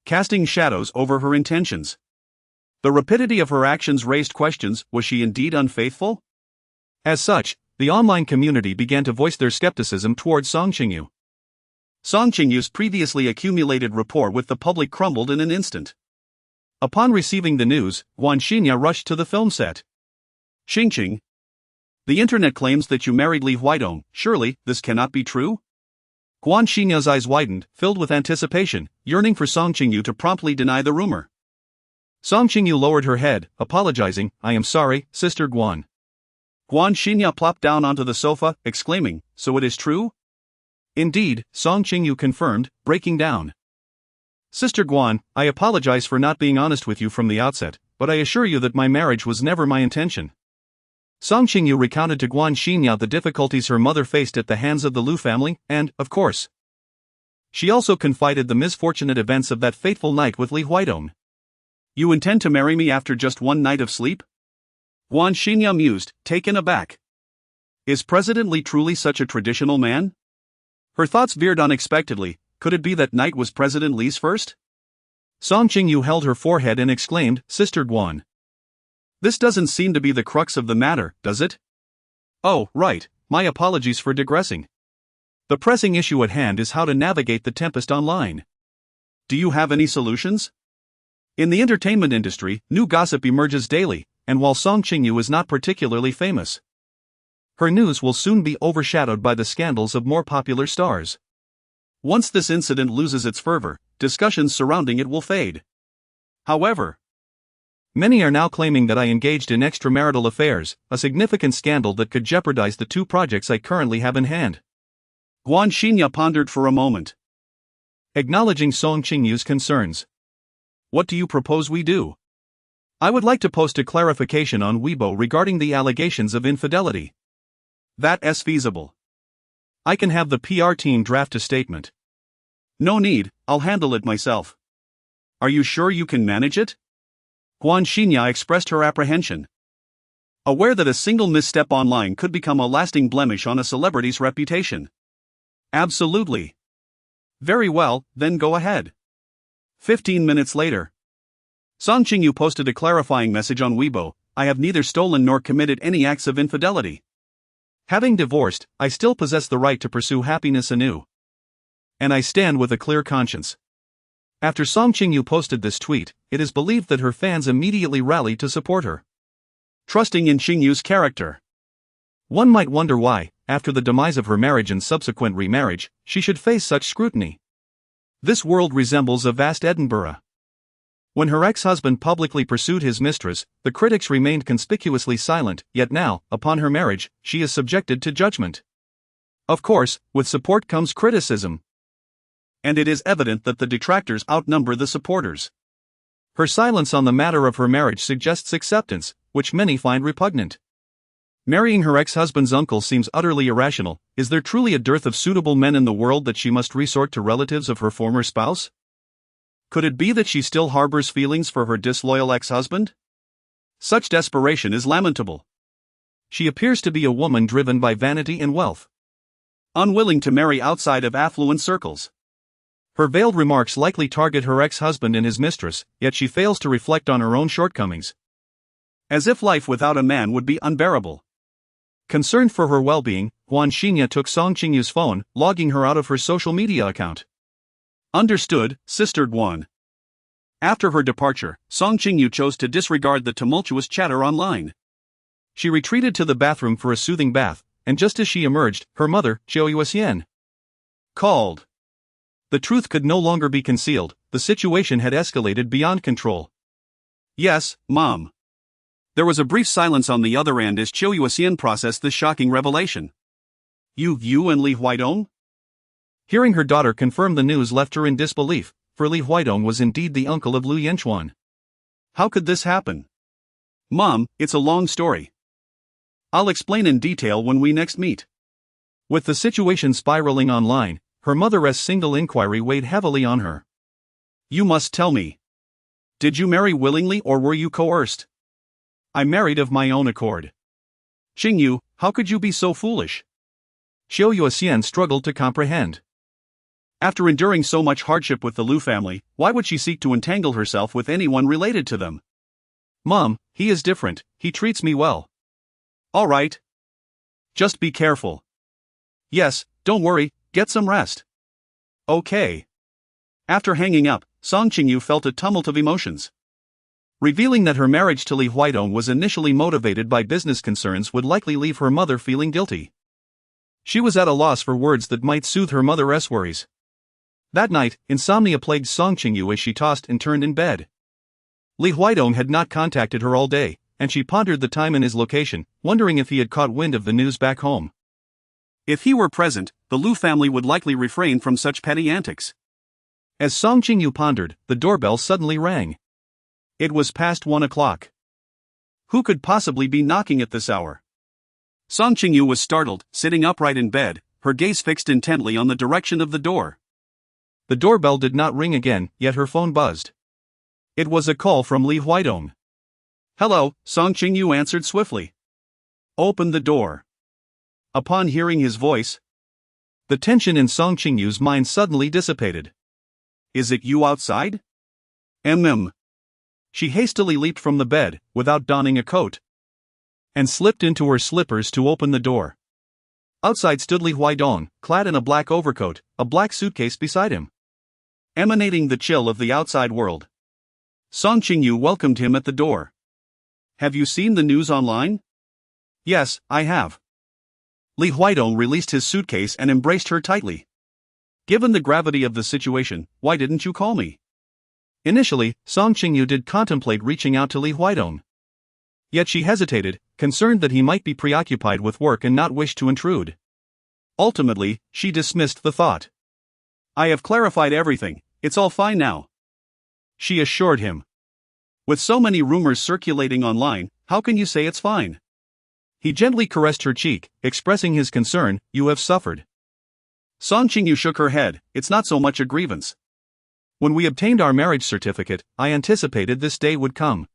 S1: casting shadows over her intentions. The rapidity of her actions raised questions: was she indeed unfaithful? As such, the online community began to voice their skepticism towards Song Qingyu. Song Qingyu's previously accumulated rapport with the public crumbled in an instant. Upon receiving the news, Guan Xinya rushed to the film set. Xingqing, the internet claims that you married Li Huaidong. Surely, this cannot be true? Guan Xinya's eyes widened, filled with anticipation, yearning for Song Qingyu to promptly deny the rumor. Song Qingyu lowered her head, apologizing. I am sorry, Sister Guan. Guan Xinya plopped down onto the sofa, exclaiming, so it is true? Indeed, Song Qingyu confirmed, breaking down. Sister Guan, I apologize for not being honest with you from the outset, but I assure you that my marriage was never my intention. Song Qingyu recounted to Guan Xinya the difficulties her mother faced at the hands of the Lu family, and, of course, she also confided the misfortunate events of that fateful night with Li Huaidong. You intend to marry me after just one night of sleep? Guan Xinya mused, taken aback. Is President Li truly such a traditional man? Her thoughts veered unexpectedly. Could it be that night was President Li's first? Song Qingyu held her forehead and exclaimed, Sister Guan, this doesn't seem to be the crux of the matter, does it? Oh, right, my apologies for digressing. The pressing issue at hand is how to navigate the tempest online. Do you have any solutions? In the entertainment industry, new gossip emerges daily, and while Song Qingyu is not particularly famous, her news will soon be overshadowed by the scandals of more popular stars. Once this incident loses its fervor, discussions surrounding it will fade. However, many are now claiming that I engaged in extramarital affairs, a significant scandal that could jeopardize the two projects I currently have in hand. Guan Xinya pondered for a moment, acknowledging Song Qingyu's concerns. What do you propose we do? I would like to post a clarification on Weibo regarding the allegations of infidelity. That's feasible. I can have the PR team draft a statement. No need, I'll handle it myself. Are you sure you can manage it? Guan Xinya expressed her apprehension, aware that a single misstep online could become a lasting blemish on a celebrity's reputation. Absolutely. Very well, then go ahead. 15 minutes later, Song Qingyu posted a clarifying message on Weibo. I have neither stolen nor committed any acts of infidelity. Having divorced, I still possess the right to pursue happiness anew. And I stand with a clear conscience. After Song Qingyu posted this tweet, it is believed that her fans immediately rallied to support her, trusting in Qingyu's character. One might wonder why, after the demise of her marriage and subsequent remarriage, she should face such scrutiny. This world resembles a vast Edinburgh. When her ex-husband publicly pursued his mistress, the critics remained conspicuously silent, yet now, upon her marriage, she is subjected to judgment. Of course, with support comes criticism. And it is evident that the detractors outnumber the supporters. Her silence on the matter of her marriage suggests acceptance, which many find repugnant. Marrying her ex-husband's uncle seems utterly irrational. Is there truly a dearth of suitable men in the world that she must resort to relatives of her former spouse? Could it be that she still harbors feelings for her disloyal ex-husband? Such desperation is lamentable. She appears to be a woman driven by vanity and wealth, unwilling to marry outside of affluent circles. Her veiled remarks likely target her ex-husband and his mistress, yet she fails to reflect on her own shortcomings. As if life without a man would be unbearable. Concerned for her well-being, Huan Xingya took Song Qingyu's phone, logging her out of her social media account.
S2: Understood, Sister Guan. After her departure, Song Qingyu chose to disregard the tumultuous chatter online.
S1: She retreated to the bathroom for a soothing bath, and just as she emerged, her mother, Qiu Yuxian, called. The truth could no longer be concealed, the situation had escalated beyond control.
S2: Yes, Mom. There was a brief silence on the other end as Qiu Yuxian processed this shocking revelation. You and Li Huaidong?
S1: Hearing her daughter confirm the news left her in disbelief, for Li Huaidong was indeed the uncle of Lu Yanchuan.
S2: How could this happen? Mom, it's a long story. I'll explain in detail when we next meet.
S1: With the situation spiraling online, her mother's single inquiry weighed heavily on her.
S2: You must tell me. Did you marry willingly or were you coerced?
S1: I married of my own accord.
S2: Qingyu, how could you be so foolish?
S1: Qiu Yuxian struggled to comprehend.
S2: After enduring so much hardship with the Lu family, why would she seek to entangle herself with anyone related to them?
S1: Mom, he is different, he treats me well.
S2: All right. Just be careful.
S1: Yes, don't worry, get some rest.
S2: Okay. After hanging up, Song Qingyu felt a tumult of emotions.
S1: Revealing that her marriage to Li Huaidong was initially motivated by business concerns would likely leave her mother feeling guilty. She was at a loss for words that might soothe her mother's worries. That night, insomnia plagued Song Qingyu as she tossed and turned in bed. Li Huaidong had not contacted her all day, and she pondered the time and his location, wondering if he had caught wind of the news back home.
S2: If he were present, the Lu family would likely refrain from such petty antics.
S1: As Song Qingyu pondered, the doorbell suddenly rang.
S2: It was past 1 o'clock. Who could possibly be knocking at this hour? Song Qingyu was startled, sitting upright in bed, her gaze fixed intently on the direction of the door.
S1: The doorbell did not ring again, yet her phone buzzed. It was a call from Li Huaidong.
S2: Hello, Song Qingyu answered swiftly. Open the door. Upon hearing his voice,
S1: the tension in Song Qingyu's mind suddenly dissipated.
S2: Is it you outside?
S1: She hastily leaped from the bed, without donning a coat, and slipped into her slippers to open the door. Outside stood Li Huaidong, clad in a black overcoat, a black suitcase beside him,
S2: emanating the chill of the outside world. Song Qingyu welcomed him at the door. Have you seen the news online?
S1: Yes, I have.
S2: Li Huaidong released his suitcase and embraced her tightly. Given the gravity of the situation, why didn't you call me?
S1: Initially, Song Qingyu did contemplate reaching out to Li Huaidong. Yet she hesitated, concerned that he might be preoccupied with work and not wish to intrude. Ultimately, she dismissed the thought.
S2: I have clarified everything, it's all fine now, she assured him. With so many rumors circulating online, how can you say it's fine?
S1: He gently caressed her cheek, expressing his concern. You have suffered.
S2: Song Qingyu shook her head. It's not so much a grievance.
S1: When we obtained our marriage certificate, I anticipated this day would come.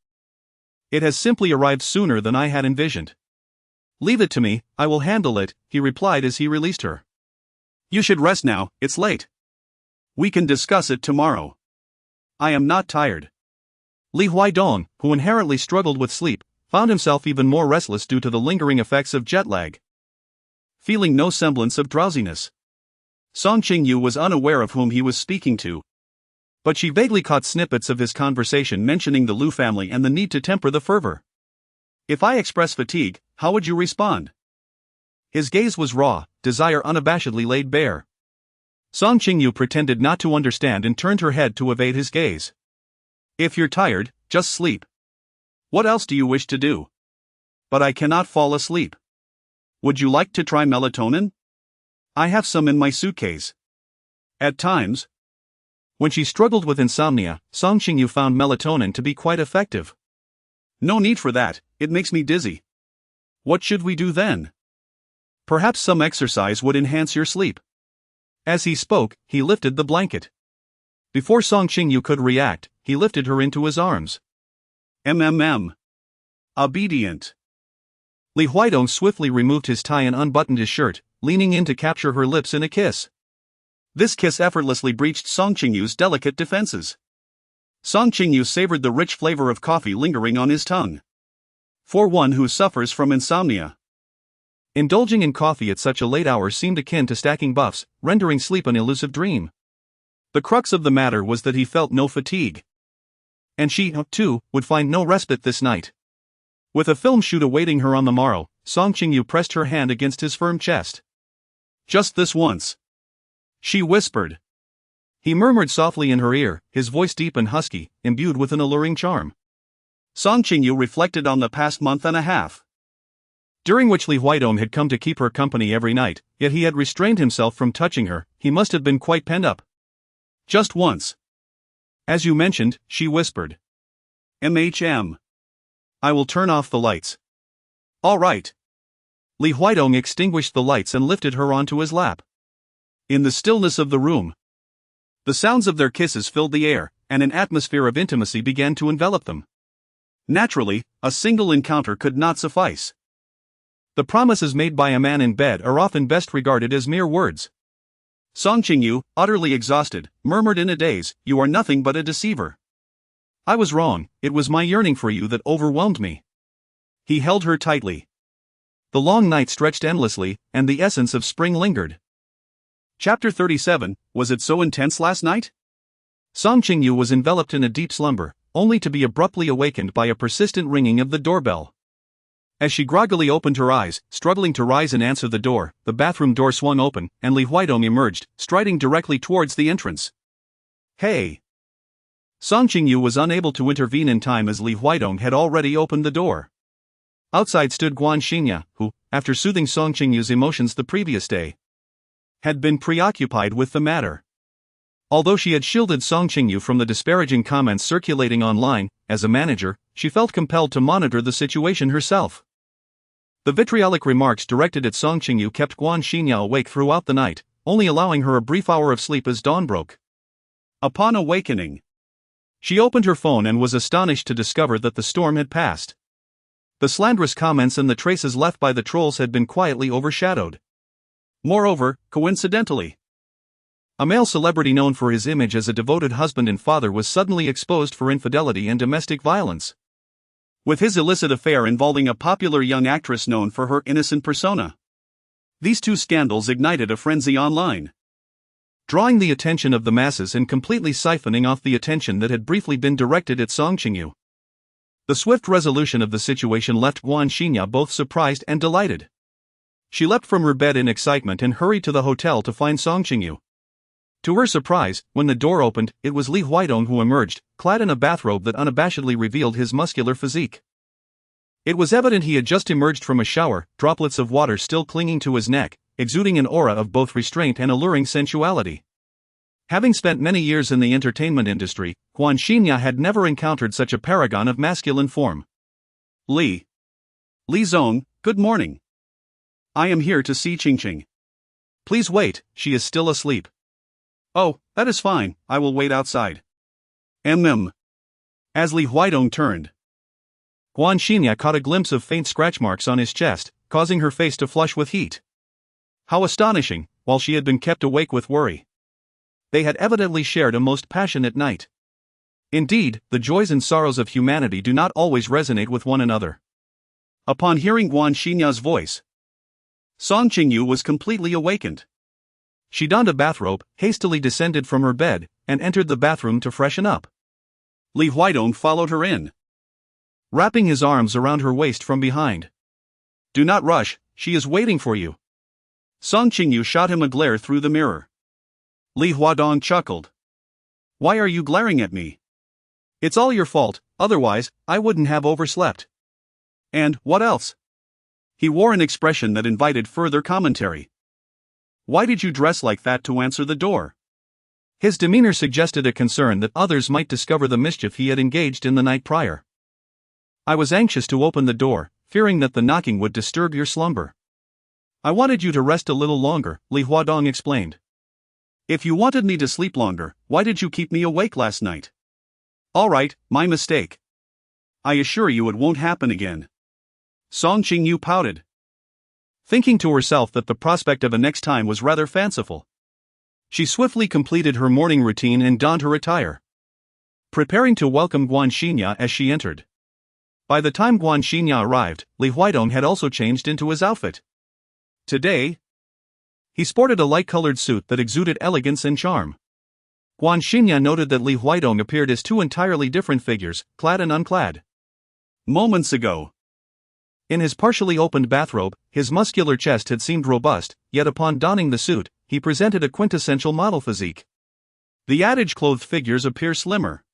S1: It has simply arrived sooner than I had envisioned. Leave it to me, I will handle it, he replied as he released her.
S2: You should rest now, it's late. We can discuss it tomorrow. I am not tired.
S1: Li Huaidong, who inherently struggled with sleep, found himself even more restless due to the lingering effects of jet lag. Feeling no semblance of drowsiness, Song Qingyu was unaware of whom he was speaking to, but she vaguely caught snippets of his conversation mentioning the Lu family and the need to temper the fervor.
S2: If I express fatigue, how would you respond?
S1: His gaze was raw, desire unabashedly laid bare. Song Qingyu pretended not to understand and turned her head to evade his gaze.
S2: If you're tired, just sleep. What else do you wish to do? But I cannot fall asleep. Would you like to try melatonin? I have some in my suitcase. At times,
S1: when she struggled with insomnia, Song Qingyu found melatonin to be quite effective.
S2: No need for that, it makes me dizzy. What should we do then?
S1: Perhaps some exercise would enhance your sleep. As he spoke, he lifted the blanket. Before Song Qingyu could react, he lifted her into his arms.
S2: Obedient.
S1: Li Huaidong swiftly removed his tie and unbuttoned his shirt, leaning in to capture her lips in a kiss.
S2: This kiss effortlessly breached Song Qingyu's delicate defenses. Song Qingyu savored the rich flavor of coffee lingering on his tongue. For one who suffers from insomnia,
S1: Indulging in coffee at such a late hour seemed akin to stacking buffs, rendering sleep an elusive dream. The crux of the matter was that he felt no fatigue. And she, too, would find no respite this night. With a film shoot awaiting her on the morrow, Song Qingyu pressed her hand against his firm chest. "Just this once," she whispered. He murmured softly in her ear, his voice deep and husky, imbued with an alluring charm. Song Qingyu reflected on the past month and a half, during which Li Huidong had come to keep her company every night, yet he had restrained himself from touching her. He must have been quite pent up. "Just once. As you mentioned," she whispered. I will turn off the lights." "All right." Li Huidong extinguished the lights and lifted her onto his lap. In the stillness of the room, the sounds of their kisses filled the air, and an atmosphere of intimacy began to envelop them. Naturally, a single encounter could not suffice. The promises made by a man in bed are often best regarded as mere words. Song Qingyu, utterly exhausted, murmured in a daze, "You are nothing but a deceiver." "I was wrong, it was my yearning for you that overwhelmed me." He held her tightly. The long night stretched endlessly, and the essence of spring lingered. Chapter 37, Was it so intense last night? Song Qingyu was enveloped in a deep slumber, only to be abruptly awakened by a persistent ringing of the doorbell. As she groggily opened her eyes, struggling to rise and answer the door, the bathroom door swung open, and Li Huidong emerged, striding directly towards the entrance. "Hey!" Song Qingyu was unable to intervene in time as Li Huidong had already opened the door. Outside stood Guan Xingya, who, after soothing Song Qingyu's emotions the previous day, had been preoccupied with the matter. Although she had shielded Song Qingyu from the disparaging comments circulating online, as a manager, she felt compelled to monitor the situation herself. The vitriolic remarks directed at Song Qingyu kept Guan Xingya awake throughout the night, only allowing her a brief hour of sleep as dawn broke. Upon awakening, she opened her phone and was astonished to discover that the storm had passed. The slanderous comments and the traces left by the trolls had been quietly overshadowed. Moreover, coincidentally, a male celebrity known for his image as a devoted husband and father was suddenly exposed for infidelity and domestic violence, with his illicit affair involving a popular young actress known for her innocent persona. These two scandals ignited a frenzy online, drawing the attention of the masses and completely siphoning off the attention that had briefly been directed at Song Qingyu. The swift resolution of the situation left Guan Xingya both surprised and delighted. She leapt from her bed in excitement and hurried to the hotel to find Song Qingyu. To her surprise, when the door opened, it was Li Huidong who emerged, clad in a bathrobe that unabashedly revealed his muscular physique. It was evident he had just emerged from a shower, droplets of water still clinging to his neck, exuding an aura of both restraint and alluring sensuality. Having spent many years in the entertainment industry, Guan Xingya had never encountered such a paragon of masculine form. Li Zong, good morning. I am here to see Qingqing. Please wait, she is still asleep. Oh, that is fine, I will wait outside. As Li Huidong turned, Guan Xingya caught a glimpse of faint scratch marks on his chest, causing her face to flush with heat. How astonishing, while she had been kept awake with worry. They had evidently shared a most passionate night. Indeed, the joys and sorrows of humanity do not always resonate with one another. Upon hearing Guan Xingya's voice, Song Qingyu was completely awakened. She donned a bathrobe, hastily descended from her bed, and entered the bathroom to freshen up. Li Huidong followed her in, wrapping his arms around her waist from behind. Do not rush, she is waiting for you. Song Qingyu shot him a glare through the mirror. Li Huidong chuckled. Why are you glaring at me? It's all your fault, otherwise, I wouldn't have overslept. And, what else? He wore an expression that invited further commentary. Why did you dress like that to answer the door? His demeanor suggested a concern that others might discover the mischief he had engaged in the night prior. I was anxious to open the door, fearing that the knocking would disturb your slumber. I wanted you to rest a little longer, Li Huidong explained. If you wanted me to sleep longer, why did you keep me awake last night? All right, my mistake. I assure you it won't happen again. Song Qingyu pouted, thinking to herself that the prospect of a next time was rather fanciful. She swiftly completed her morning routine and donned her attire, preparing to welcome Guan Xingya as she entered. By the time Guan Xingya arrived, Li Huidong had also changed into his outfit. Today, he sported a light-colored suit that exuded elegance and charm. Guan Xingya noted that Li Huaidong appeared as two entirely different figures, clad and unclad. Moments ago, in his partially opened bathrobe, his muscular chest had seemed robust, yet upon donning the suit, he presented a quintessential model physique. The adage-clothed figures appear slimmer,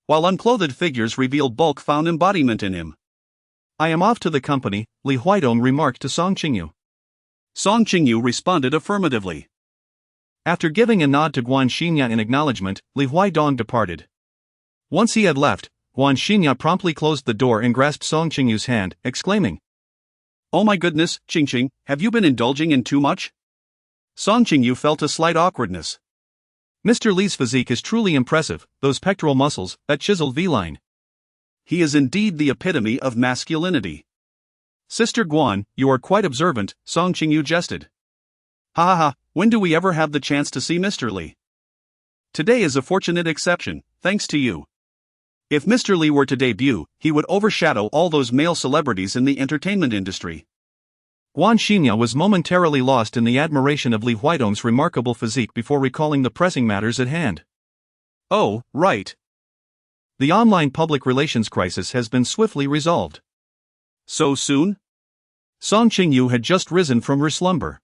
S1: while unclothed figures reveal bulk-found embodiment in him. I am off to the company, Li Huaidong remarked to Song Qingyu. Song Qingyu responded affirmatively. After giving a nod to Guan Xingya in acknowledgement, Li Huaidong departed. Once he had left, Guan Xingya promptly closed the door and grasped Song Qingyu's hand, exclaiming, "Oh my goodness, Qingqing, have you been indulging in too much?" Song Qingyu felt a slight awkwardness. Mr. Li's physique is truly impressive, those pectoral muscles, that chiseled V-line. He is indeed the epitome of masculinity. Sister Guan, you are quite observant, Song Qingyu jested. Ha ha ha, when do we ever have the chance to see Mr. Li? Today is a fortunate exception, thanks to you. If Mr. Li were to debut, he would overshadow all those male celebrities in the entertainment industry. Guan Xingya was momentarily lost in the admiration of Li Huaidong's remarkable physique before recalling the pressing matters at hand. Oh, right. The online public relations crisis has been swiftly resolved. So soon? Song Qingyu had just risen from her slumber.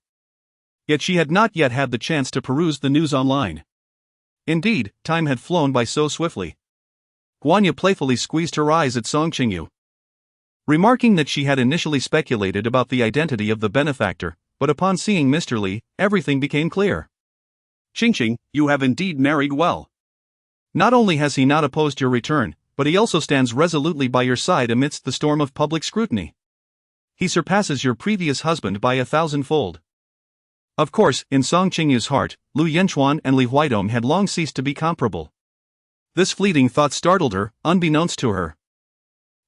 S1: Yet she had not yet had the chance to peruse the news online. Indeed, time had flown by so swiftly. Guanya playfully squeezed her eyes at Song Qingyu, remarking that she had initially speculated about the identity of the benefactor, but upon seeing Mr. Li, everything became clear. Qingqing, you have indeed married well. Not only has he not opposed your return, but he also stands resolutely by your side amidst the storm of public scrutiny. He surpasses your previous husband by 1,000-fold. Of course, in Song Qingyu's heart, Lu Yanchuan and Li Huaidong had long ceased to be comparable. This fleeting thought startled her, unbeknownst to her.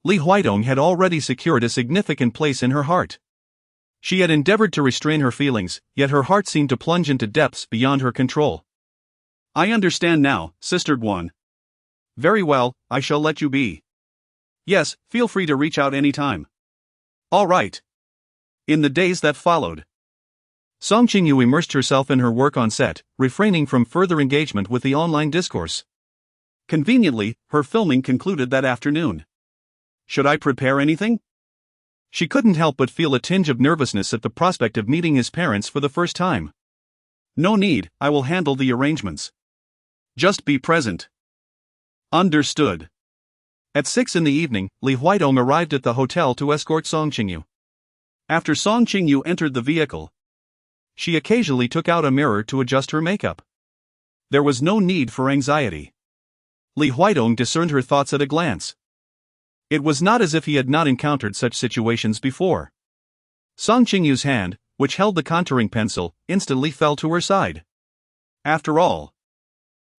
S1: Li Huaidong had already secured a significant place in her heart. She had endeavored to restrain her feelings, yet her heart seemed to plunge into depths beyond her control. I understand now, Sister Guan. Very well, I shall let you be. Yes, feel free to reach out any time. All right. In the days that followed, Song Qingyu immersed herself in her work on set, refraining from further engagement with the online discourse. Conveniently, her filming concluded that afternoon. Should I prepare anything? She couldn't help but feel a tinge of nervousness at the prospect of meeting his parents for the first time. No need, I will handle the arrangements. Just be present. Understood. At 6 in the evening, Li Huaidong arrived at the hotel to escort Song Qingyu. After Song Qingyu entered the vehicle, she occasionally took out a mirror to adjust her makeup. There was no need for anxiety. Li Huaidong discerned her thoughts at a glance. It was not as if he had not encountered such situations before. Song Qingyu's hand, which held the contouring pencil, instantly fell to her side. After all,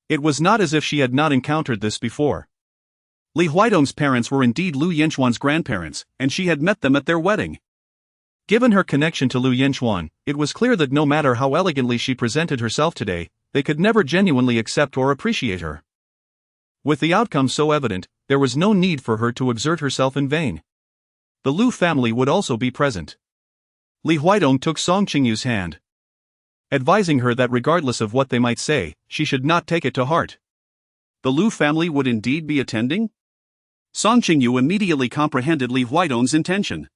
S1: it was not as if she had not encountered this before. Li Huaidong's parents were indeed Lu Yanchuan's grandparents, and she had met them at their wedding. Given her connection to Lu Yanchuan, it was clear that no matter how elegantly she presented herself today, they could never genuinely accept or appreciate her. With the outcome so evident, there was no need for her to exert herself in vain. The Lu family would also be present. Li Huaidong took Song Qingyu's hand, advising her that regardless of what they might say, she should not take it to heart. The Lu family would indeed be attending? Song Qingyu immediately comprehended Li Huaidong's intention.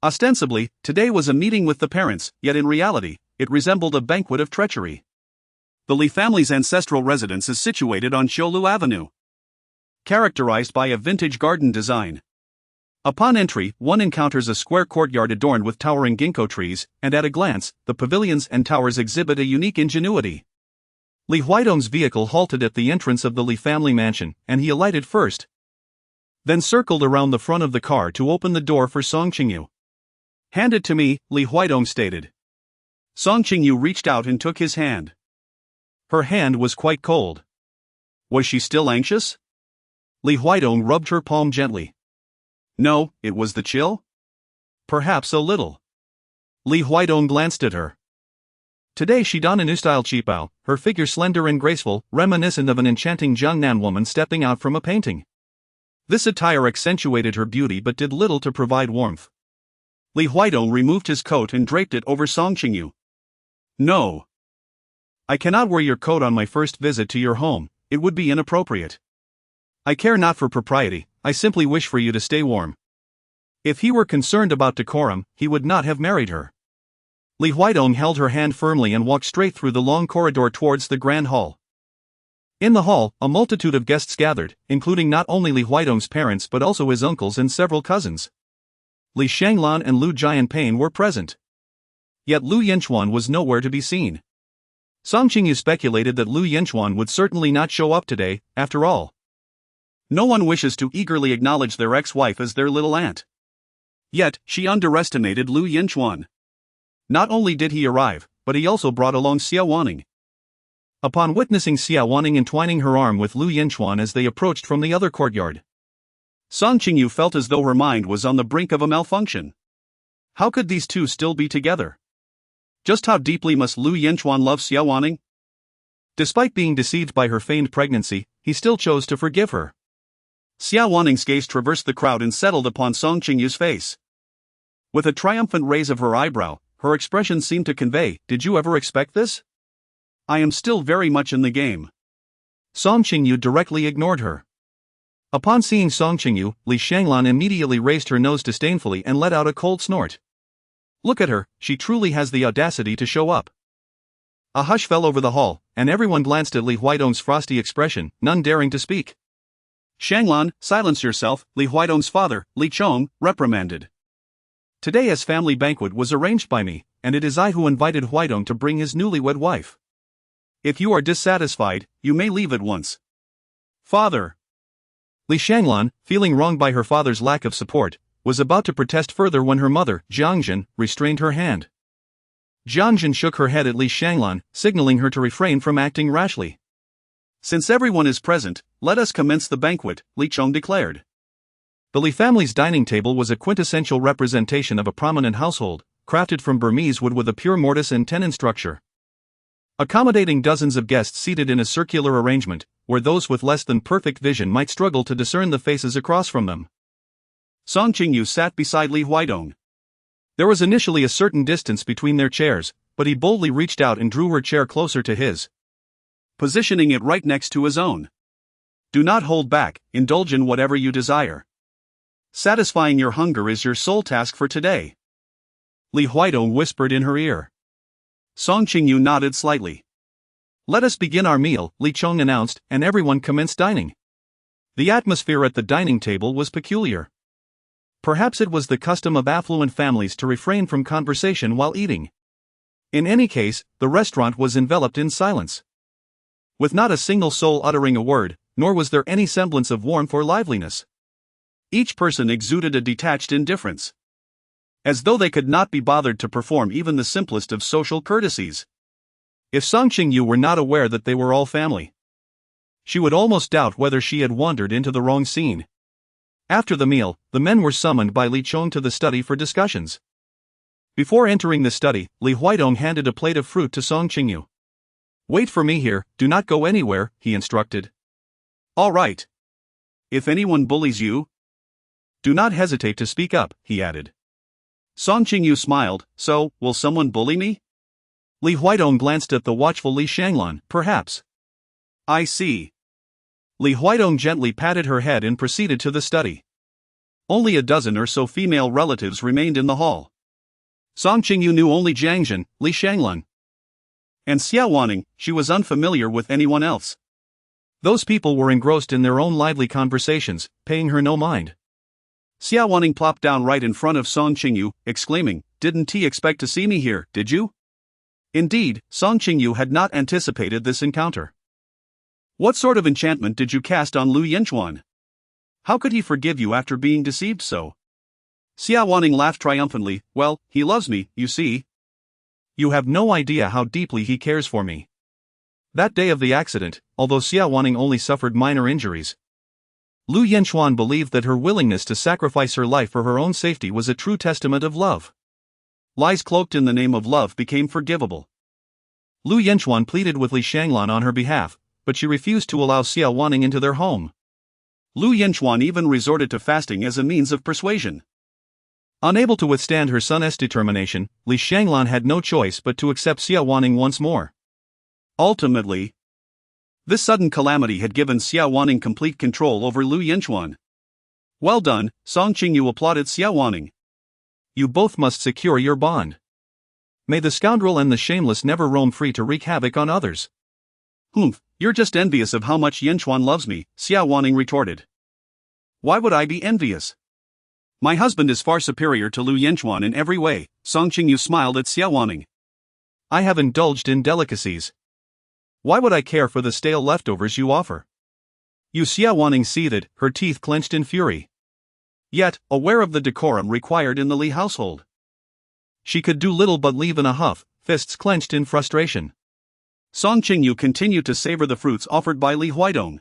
S1: Ostensibly, today was a meeting with the parents, yet in reality, it resembled a banquet of treachery. The Li family's ancestral residence is situated on Xiulu Avenue, characterized by a vintage garden design. Upon entry, one encounters a square courtyard adorned with towering ginkgo trees, and at a glance, the pavilions and towers exhibit a unique ingenuity. Li Huaidong's vehicle halted at the entrance of the Li family mansion, and he alighted first, then circled around the front of the car to open the door for Song Qingyu. Hand it to me, Li Huaidong stated. Song Qingyu reached out and took his hand. Her hand was quite cold. Was she still anxious? Li Huaidong rubbed her palm gently. No, it was the chill? Perhaps a little. Li Huaidong glanced at her. Today she donned a new style qipao, her figure slender and graceful, reminiscent of an enchanting Jiangnan woman stepping out from a painting. This attire accentuated her beauty but did little to provide warmth.
S2: Li Huaidong removed his coat and draped it over Song Qingyu. No. I cannot wear your coat on my first visit to your home, it would be inappropriate. I care not for propriety, I simply wish for you to stay warm. If he were concerned about decorum, he would not have married her. Li Huaidong held her hand firmly and walked straight through the long corridor towards the grand hall. In the hall, a multitude of guests gathered, including not only Li Huaidong's parents but also his uncles and several cousins. Li Shanglan and Lu Jianpain were present. Yet Lu Yanchuan was nowhere to be seen. Song Qingyu speculated that Lu Yanchuan would certainly not show up today, after all. No one wishes to eagerly acknowledge their ex-wife as their little aunt. Yet, she underestimated Lu Yanchuan. Not only did he arrive, but he also brought along Xia Waning. Upon witnessing Xia Waning entwining her arm with Lu Yanchuan as they approached from the other courtyard, Song Qingyu felt as though her mind was on the brink of a malfunction. How could these two still be together? Just how deeply must Lu Yanchuan love Xia Waning? Despite being deceived by her feigned pregnancy, he still chose to forgive her. Xia Waning's gaze traversed the crowd and settled upon Song Qingyu's face. With a triumphant raise of her eyebrow, her expression seemed to convey, "Did you ever expect this? I am still very much in the game." Song Qingyu directly ignored her. Upon seeing Song Qingyu, Li Shanglan immediately raised her nose disdainfully and let out a cold snort. Look at her, she truly has the audacity to show up. A hush fell over the hall, and everyone glanced at Li Huaidong's frosty expression, none daring to speak. Shanglan, silence yourself, Li Huaidong's father, Li Chong, reprimanded. Today's family banquet was arranged by me, and it is I who invited Huaidong to bring his newlywed wife. If you are dissatisfied, you may leave at once. Father. Li Shanglan, feeling wronged by her father's lack of support, was about to protest further when her mother, Jiangjin, restrained her hand. Jiangjin shook her head at Li Shanglan, signaling her to refrain from acting rashly. Since everyone is present, let us commence the banquet, Li Chong declared. The Li family's dining table was a quintessential representation of a prominent household, crafted from Burmese wood with a pure mortise and tenon structure. Accommodating dozens of guests seated in a circular arrangement, where those with less than perfect vision might struggle to discern the faces across from them. Song Qingyu sat beside Li Huaidong. There was initially a certain distance between their chairs, but he boldly reached out and drew her chair closer to his, positioning it right next to his own. Do not hold back, indulge in whatever you desire. Satisfying your hunger is your sole task for today. Li Huaidong whispered in her ear. Song Qingyu nodded slightly. Let us begin our meal, Li Chong announced, and everyone commenced dining. The atmosphere at the dining table was peculiar. Perhaps it was the custom of affluent families to refrain from conversation while eating. In any case, the restaurant was enveloped in silence. With not a single soul uttering a word, nor was there any semblance of warmth or liveliness. Each person exuded a detached indifference. As though they could not be bothered to perform even the simplest of social courtesies. If Song Qingyu were not aware that they were all family, she would almost doubt whether she had wandered into the wrong scene. After the meal, the men were summoned by Li Chong to the study for discussions. Before entering the study, Li Huaidong handed a plate of fruit to Song Qingyu. Wait for me here, do not go anywhere, he instructed. All right. If anyone bullies you, do not hesitate to speak up, he added. Song Qingyu smiled, so, will someone bully me? Li Huaidong glanced at the watchful Li Shanglan, perhaps. I see. Li Huaidong gently patted her head and proceeded to the study. Only a dozen or so female relatives remained in the hall. Song Qingyu knew only Jiangjin, Li Shanglan, and Xia Waning. She was unfamiliar with anyone else. Those people were engrossed in their own lively conversations, paying her no mind. Xia Waning plopped down right in front of Song Qingyu, exclaiming, "Didn't he expect to see me here, did you?" Indeed, Song Qingyu had not anticipated this encounter. What sort of enchantment did you cast on Lu Yanchuan? How could he forgive you after being deceived so? Xia Waning laughed triumphantly. Well, he loves me, you see. You have no idea how deeply he cares for me. That day of the accident, although Xia Waning only suffered minor injuries, Lu Yanchuan believed that her willingness to sacrifice her life for her own safety was a true testament of love. Lies cloaked in the name of love became forgivable. Lu Yanchuan pleaded with Li Shanglan on her behalf, but she refused to allow Xia Waning into their home. Lu Yanchuan even resorted to fasting as a means of persuasion.
S1: Unable to withstand her son's determination, Li Shanglan had no choice but to accept Xia Wanning once more.
S2: Ultimately, this sudden calamity had given Xia Wanning complete control over Lu Yanchuan. Well done, Song Qingyu applauded Xia Wanning.
S1: You both must secure your bond. May the scoundrel and the shameless never roam free to wreak havoc on others.
S2: Humph, you're just envious of how much Yanchuan loves me, Xia Wanning retorted. Why would I be envious? My husband is far superior to Lu Yanchuan in every way, Song Qingyu smiled at Xia Wanning.
S1: I have indulged in delicacies. Why would I care for the stale leftovers you offer? You Xia Wanning seethed, her teeth clenched in fury. Yet, aware of the decorum required in the Li household, she could do little but leave in a huff, fists clenched in frustration.
S2: Song Qingyu continued to savor the fruits offered by Li Huaidong,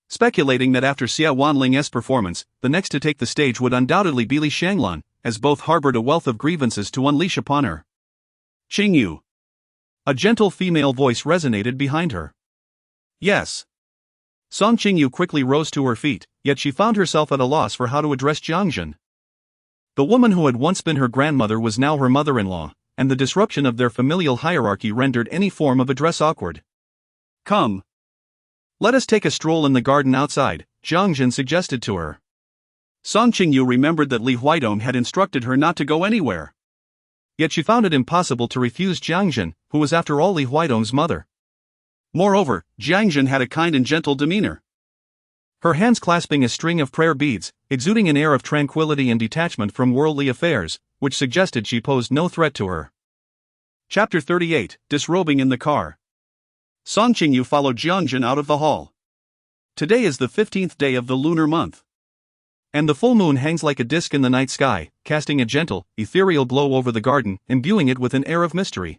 S1: speculating that after Xia Wanling's performance, the next to take the stage would undoubtedly be Li Shanglan, as both harbored a wealth of grievances to unleash upon her.
S2: Qingyu.
S1: A gentle female voice resonated behind her.
S2: Yes.
S1: Song Qingyu quickly rose to her feet, yet she found herself at a loss for how to address Jiang Jin. The woman who had once been her grandmother was now her mother-in-law, and the disruption of their familial hierarchy rendered any form of address awkward.
S2: Come.
S1: Let us take a stroll in the garden outside, Jiang Jin suggested to her.
S2: Song Qingyu remembered that Li Huaidong had instructed her not to go anywhere.
S1: Yet she found it impossible to refuse Jiang Jin, who was after all Li Huaidong's mother.
S2: Moreover, Jiang Jin had a kind and gentle demeanor,
S1: her hands clasping a string of prayer beads, exuding an air of tranquility and detachment from worldly affairs, which suggested she posed no threat to her.
S2: Chapter 38, Disrobing in the Car. Song Qingyu followed Jiang Jin out of the hall. Today is the 15th day of the lunar month,
S1: and the full moon hangs like a disk in the night sky, casting a gentle, ethereal glow over the garden, imbuing it with an air of mystery.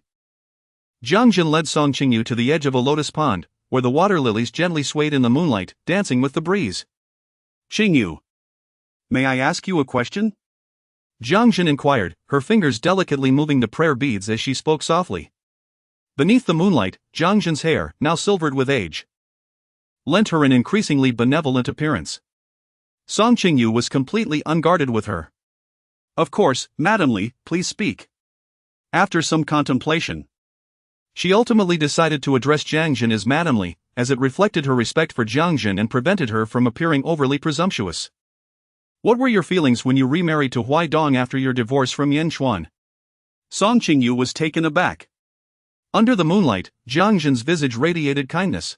S1: Jiang Jin led Song Qingyu to the edge of a lotus pond, where the water lilies gently swayed in the moonlight, dancing with the breeze.
S2: Qingyu, may I ask you a question?
S1: Jiang Jin inquired, her fingers delicately moving the prayer beads as she spoke softly. Beneath the moonlight, Jiang Jin's hair, now silvered with age, lent her an increasingly benevolent appearance. Song Qingyu was completely unguarded with her.
S2: Of course, Madam Li, please speak. After some contemplation,
S1: she ultimately decided to address Jiang Jin as Madam Li, as it reflected her respect for Jiang Jin and prevented her from appearing overly presumptuous. What were your feelings when you remarried to Huaidong after your divorce from Yanchuan?
S2: Song Qingyu was taken aback.
S1: Under the moonlight, Jiang Jin's visage radiated kindness,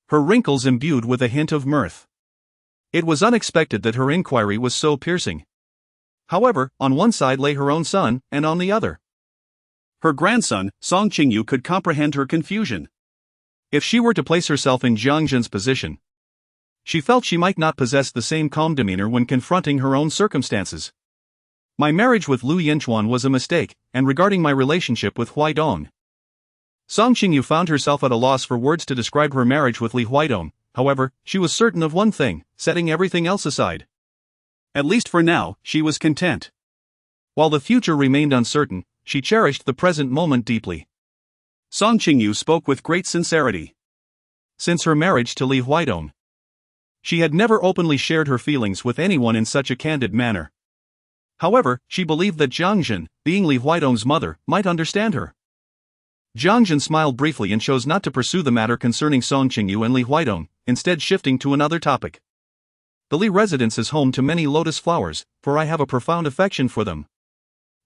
S1: her wrinkles imbued with a hint of mirth. It was unexpected that her inquiry was so piercing. However, on one side lay her own son, and on the other,
S2: her grandson. Song Qingyu could comprehend her confusion.
S1: If she were to place herself in Jiang Jin's position, she felt she might not possess the same calm demeanor when confronting her own circumstances. My marriage with Lu Yanchuan was a mistake, and regarding my relationship with Huaidong, Song Qingyu found herself at a loss for words to describe her marriage with Li Huaidong. However, she was certain of one thing, setting everything else aside.
S2: At least for now, she was content.
S1: While the future remained uncertain, she cherished the present moment deeply.
S2: Song Qingyu spoke with great sincerity.
S1: Since her marriage to Li Huaidong, she had never openly shared her feelings with anyone in such a candid manner. However, she believed that Jiang Jin, being Li Huaidong's mother, might understand her. Jiang Jin smiled briefly and chose not to pursue the matter concerning Song Qingyu and Li Huaidong, instead shifting to another topic. The Li residence is home to many lotus flowers, for I have a profound affection for them.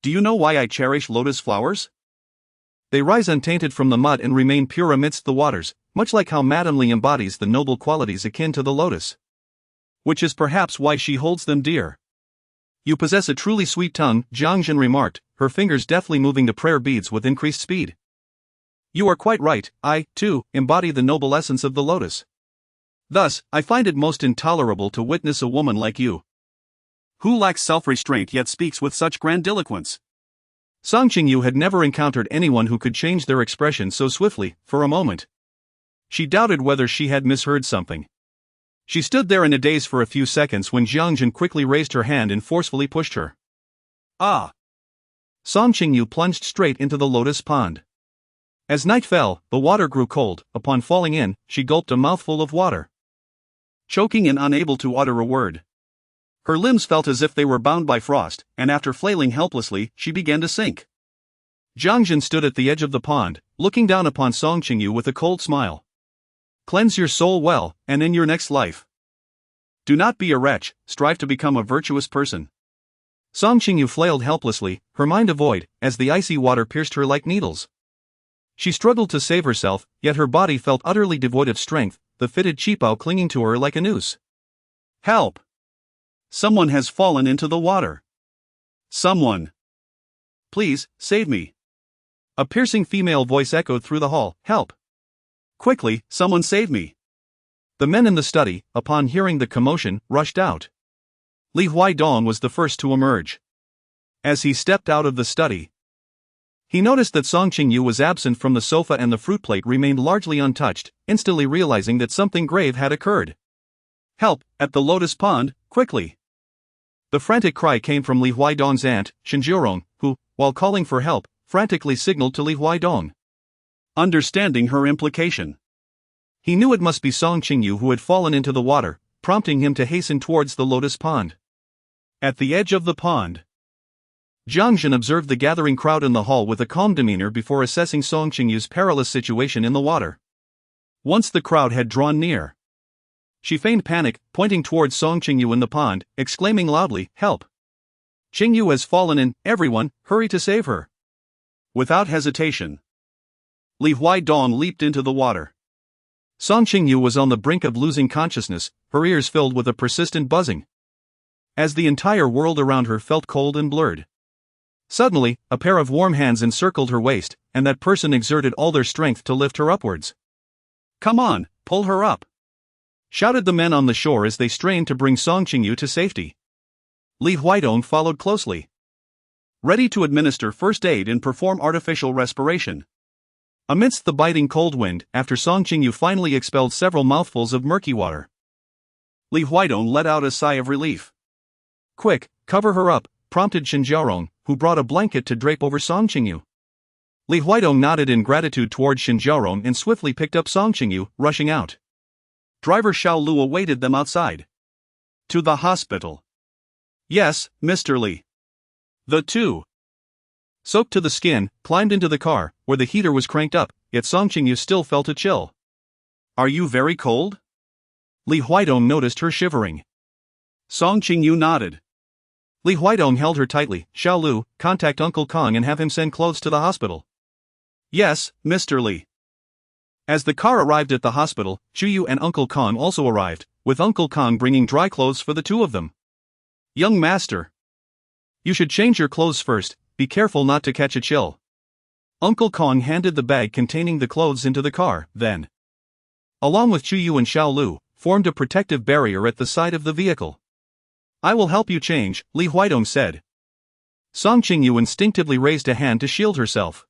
S2: Do you know why I cherish lotus flowers?
S1: They rise untainted from the mud and remain pure amidst the waters, much like how Madame Li embodies the noble qualities akin to the lotus.
S2: Which is perhaps why she holds them dear.
S1: You possess a truly sweet tongue, Jiang Jin remarked, her fingers deftly moving the prayer beads with increased speed. You are quite right, I, too, embody the noble essence of the lotus. Thus, I find it most intolerable to witness a woman like you,
S2: who lacks self-restraint yet speaks with such grandiloquence.
S1: Song Qingyu had never encountered anyone who could change their expression so swiftly. For a moment, she doubted whether she had misheard something. She stood there in a daze for a few seconds when Jiang Jin quickly raised her hand and forcefully pushed her.
S2: Ah!
S1: Song Qingyu plunged straight into the lotus pond. As night fell, the water grew cold. Upon falling in, she gulped a mouthful of water,
S2: choking and unable to utter a word. Her limbs felt as if they were bound by frost, and after flailing helplessly, she began to sink.
S1: Jiang Jin stood at the edge of the pond, looking down upon Song Qingyu with a cold smile. Cleanse your soul well, and in your next life. Do not be a wretch, strive to become a virtuous person. Song Qingyu flailed helplessly, her mind a void, as the icy water pierced her like needles. She struggled to save herself, yet her body felt utterly devoid of strength, the fitted qipao clinging to her like a noose.
S2: Help! Someone has fallen into the water. Someone! Please, save me.
S1: A piercing female voice echoed through the hall, help!
S2: Quickly, someone save me.
S1: The men in the study, upon hearing the commotion, rushed out. Li Huaidong was the first to emerge. As he stepped out of the study, he noticed that Song Qingyu was absent from the sofa and the fruit plate remained largely untouched, instantly realizing that something grave had occurred.
S2: Help, at the lotus pond, quickly!
S1: The frantic cry came from Li Huaidong's aunt, Shinjiurong, who, while calling for help, frantically signaled to Li Huaidong.
S2: Understanding her implication,
S1: he knew it must be Song Qingyu who had fallen into the water, prompting him to hasten towards the lotus pond.
S2: At the edge of the pond,
S1: Jiang Jin observed the gathering crowd in the hall with a calm demeanor before assessing Song Qingyu's perilous situation in the water. Once the crowd had drawn near, she feigned panic, pointing towards Song Qingyu in the pond, exclaiming loudly, help! Qingyu has fallen in, everyone, hurry to save her.
S2: Without hesitation, Li Huaidong leaped into the water.
S1: Song Qingyu was on the brink of losing consciousness, her ears filled with a persistent buzzing, as the entire world around her felt cold and blurred. Suddenly, a pair of warm hands encircled her waist, and that person exerted all their strength to lift her upwards.
S2: Come on, pull her up!
S1: Shouted the men on the shore as they strained to bring Song Qingyu to safety. Li Huaidong followed closely,
S2: ready to administer first aid and perform artificial respiration.
S1: Amidst the biting cold wind, after Song Qingyu finally expelled several mouthfuls of murky water,
S2: Li Huaidong let out a sigh of relief.
S1: Quick, cover her up, prompted Shinjiurong, who brought a blanket to drape over Song Qingyu. Li Huaidong nodded in gratitude towards Shinjiurong and swiftly picked up Song Qingyu, rushing out.
S2: Driver Xiao Lu awaited them outside. To the hospital. Yes, Mr. Li. The two,
S1: soaked to the skin, climbed into the car, where the heater was cranked up, yet Song Qingyu still felt a chill.
S2: Are you very cold?
S1: Li Huaidong noticed her shivering.
S2: Song Qingyu nodded.
S1: Li Huaidong held her tightly. Xiao Lu, contact Uncle Kong and have him send clothes to the hospital.
S2: Yes, Mr. Li.
S1: As the car arrived at the hospital, Qingyu and Uncle Kong also arrived, with Uncle Kong bringing dry clothes for the two of them.
S2: Young master,
S1: you should change your clothes first, be careful not to catch a chill. Uncle Kong handed the bag containing the clothes into the car, then, along with Qingyu and Xiao Lu, formed a protective barrier at the side of the vehicle. I will help you change, Li Huaidong said. Song Qingyu instinctively raised a hand to shield herself.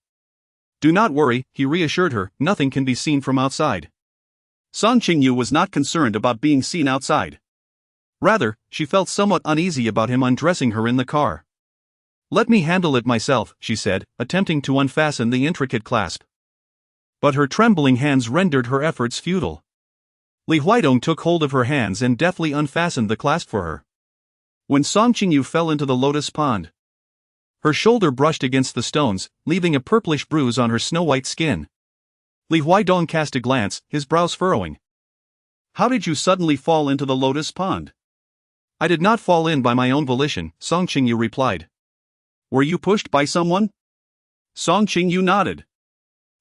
S1: Do not worry, he reassured her, nothing can be seen from outside.
S2: Song Qingyu was not concerned about being seen outside.
S1: Rather, she felt somewhat uneasy about him undressing her in the car. Let me handle it myself, she said, attempting to unfasten the intricate clasp. But her trembling hands rendered her efforts futile. Li Huaidong took hold of her hands and deftly unfastened the clasp for her. When Song Qingyu fell into the lotus pond, her shoulder brushed against the stones, leaving a purplish bruise on her snow-white skin. Li Huaidong cast a glance, his brows furrowing.
S2: How did you suddenly fall into the lotus pond?
S1: I did not fall in by my own volition, Song Qingyu replied.
S2: Were you pushed by someone? Song Qingyu nodded.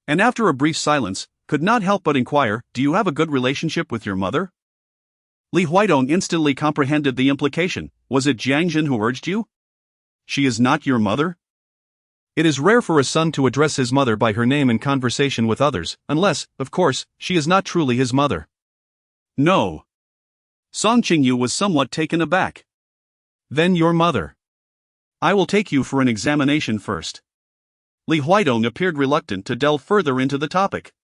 S2: And after a brief silence, could not help but inquire, do you have a good relationship with your mother? Li Huaidong instantly comprehended the implication. Was it Jiang Jin who urged you? She is not your mother?
S1: It is rare for a son to address his mother by her name in conversation with others, unless, of course, she is not truly his mother.
S2: No. Song Qingyu was somewhat taken aback.
S1: Then your mother.
S2: I will take you for an examination first. Li Huaidong appeared reluctant to delve further into the topic.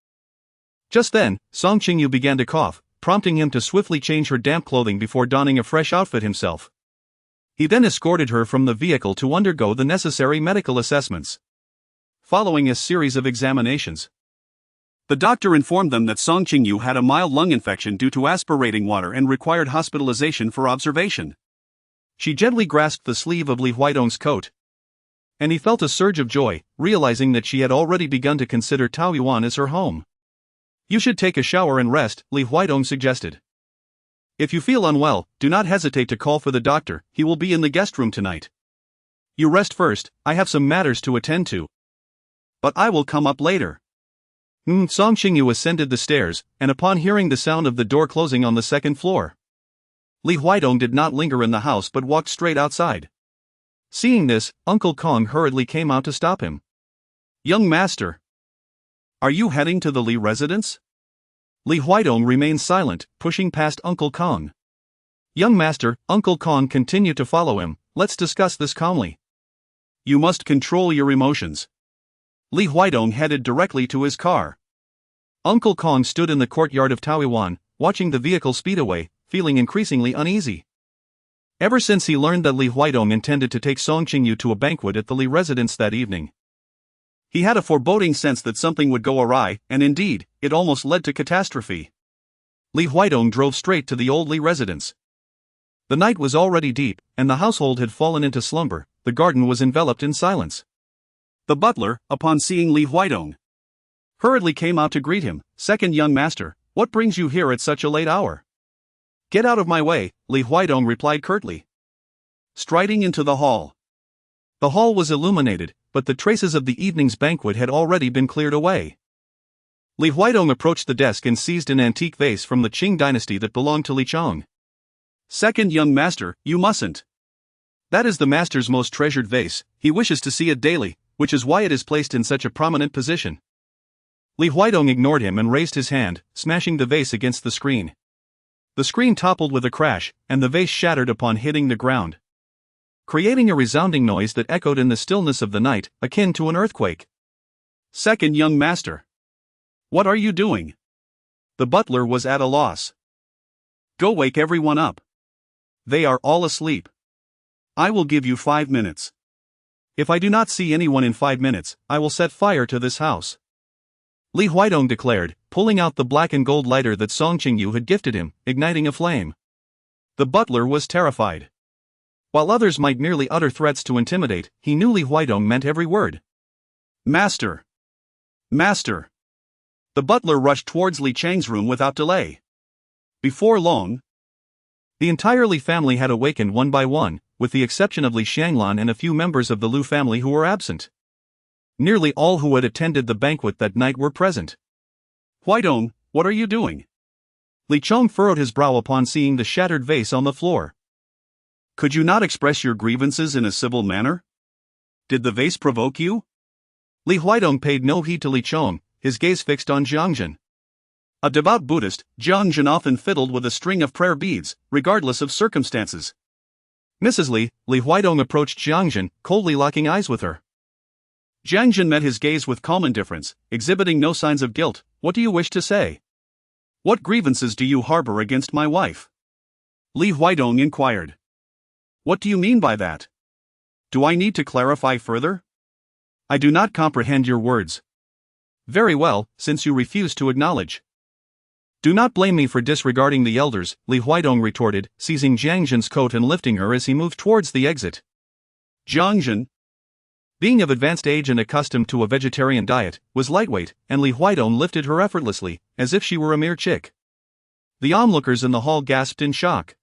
S1: Just then, Song Qingyu began to cough, prompting him to swiftly change her damp clothing before donning a fresh outfit himself. He then escorted her from the vehicle to undergo the necessary medical assessments. Following a series of examinations,
S2: the doctor informed them that Song Qingyu had a mild lung infection due to aspirating water and required hospitalization for observation.
S1: She gently grasped the sleeve of Li Huaidong's coat. And he felt a surge of joy, realizing that she had already begun to consider Taoyuan as her home. You should take a shower and rest, Li Huaidong suggested. If you feel unwell, do not hesitate to call for the doctor, he will be in the guest room tonight. You rest first, I have some matters to attend to. But I will come up later. Song Qingyu ascended the stairs, and upon hearing the sound of the door closing on the second floor, Li Huaidong did not linger in the house but walked straight outside. Seeing this, Uncle Kong hurriedly came out to stop him. Young master, are you heading to the Li residence? Li Huaidong remained silent, pushing past Uncle Kong. Young master, Uncle Kong continued to follow him, let's discuss this calmly. You must control your emotions. Li Huaidong headed directly to his car. Uncle Kong stood in the courtyard of Taoyuan, watching the vehicle speed away, feeling increasingly uneasy. Ever since he learned that Li Huaidong intended to take Song Qingyu to a banquet at the Li residence that evening, he had a foreboding sense that something would go awry, and indeed, it almost led to catastrophe. Li Huaidong drove straight to the old Li residence. The night was already deep, and the household had fallen into slumber. The garden was enveloped in silence. The butler, upon seeing Li Huaidong, hurriedly came out to greet him. Second young master, what brings you here at such a late hour? Get out of my way, Li Huaidong replied curtly, striding into the hall. The hall was illuminated, but the traces of the evening's banquet had already been cleared away. Li Huaidong approached the desk and seized an antique vase from the Qing dynasty that belonged to Li Chong. Second young master, you mustn't. That is the master's most treasured vase, he wishes to see it daily, which is why it is placed in such a prominent position. Li Huaidong ignored him and raised his hand, smashing the vase against the screen. The screen toppled with a crash, and the vase shattered upon hitting the ground, creating a resounding noise that echoed in the stillness of the night, akin to an earthquake. Second young master, what are you doing? The butler was at a loss. Go wake everyone up. They are all asleep. I will give you 5 minutes. If I do not see anyone in 5 minutes, I will set fire to this house. Li Huaidong declared, pulling out the black and gold lighter that Song Qingyu had gifted him, igniting a flame. The butler was terrified. While others might merely utter threats to intimidate, he knew Li Huaidong meant every word. Master! Master! The butler rushed towards Li Chang's room without delay. Before long, the entire Li family had awakened one by one, with the exception of Li Shanglan and a few members of the Lu family who were absent. Nearly all who had attended the banquet that night were present. Huaidong, what are you doing? Li Chong furrowed his brow upon seeing the shattered vase on the floor. Could you not express your grievances in a civil manner? Did the vase provoke you? Li Huaidong paid no heed to Li Chong, his gaze fixed on Jiangjin. A devout Buddhist, Jiangjin often fiddled with a string of prayer beads, regardless of circumstances. Mrs. Li Huaidong approached Jiangjin, coldly locking eyes with her. Jiangjin met his gaze with calm indifference, exhibiting no signs of guilt. What do you wish to say? What grievances do you harbor against my wife? Li Huaidong inquired. What do you mean by that? Do I need to clarify further? I do not comprehend your words. Very well, since you refuse to acknowledge. Do not blame me for disregarding the elders, Li Huaidong retorted, seizing Jiangjin's coat and lifting her as he moved towards the exit. Jiangjin, being of advanced age and accustomed to a vegetarian diet, was lightweight, and Li Huaidong lifted her effortlessly, as if she were a mere chick. The onlookers in the hall gasped in shock.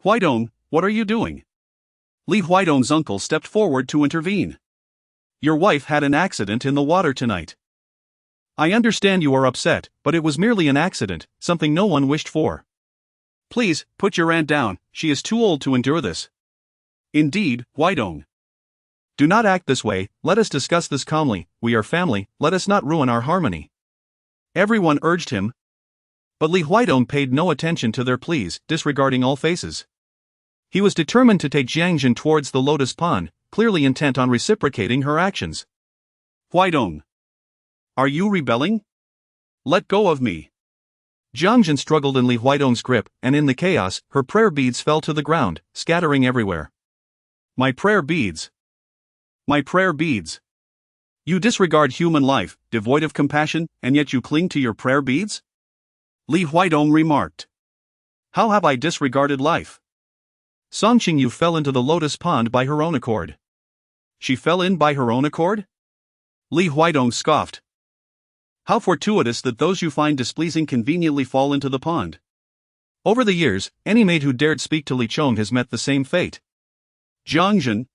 S1: Huaidong, what are you doing? Li Huaidong's uncle stepped forward to intervene. Your wife had an accident in the water tonight. I understand you are upset, but it was merely an accident, something no one wished for. Please, put your aunt down, she is too old to endure this. Indeed, Huaidong. Do not act this way, let us discuss this calmly, we are family, let us not ruin our harmony. Everyone urged him. But Li Huaidong paid no attention to their pleas, disregarding all faces. He was determined to take Jiangjin towards the lotus pond, clearly intent on reciprocating her actions. Huaidong, are you rebelling? Let go of me. Jiangjin struggled in Li Huaidong's grip, and in the chaos, her prayer beads fell to the ground, scattering everywhere. My prayer beads. My prayer beads. You disregard human life, devoid of compassion, and yet you cling to your prayer beads? Li Huaidong remarked. How have I disregarded life? Song Qingyu fell into the lotus pond by her own accord.
S2: She fell in by her own accord? Li Huaidong scoffed. How fortuitous that those you find displeasing conveniently fall into the pond.
S1: Over the years, any maid who dared speak to Li Chong has met the same fate.
S2: Jiangzhen,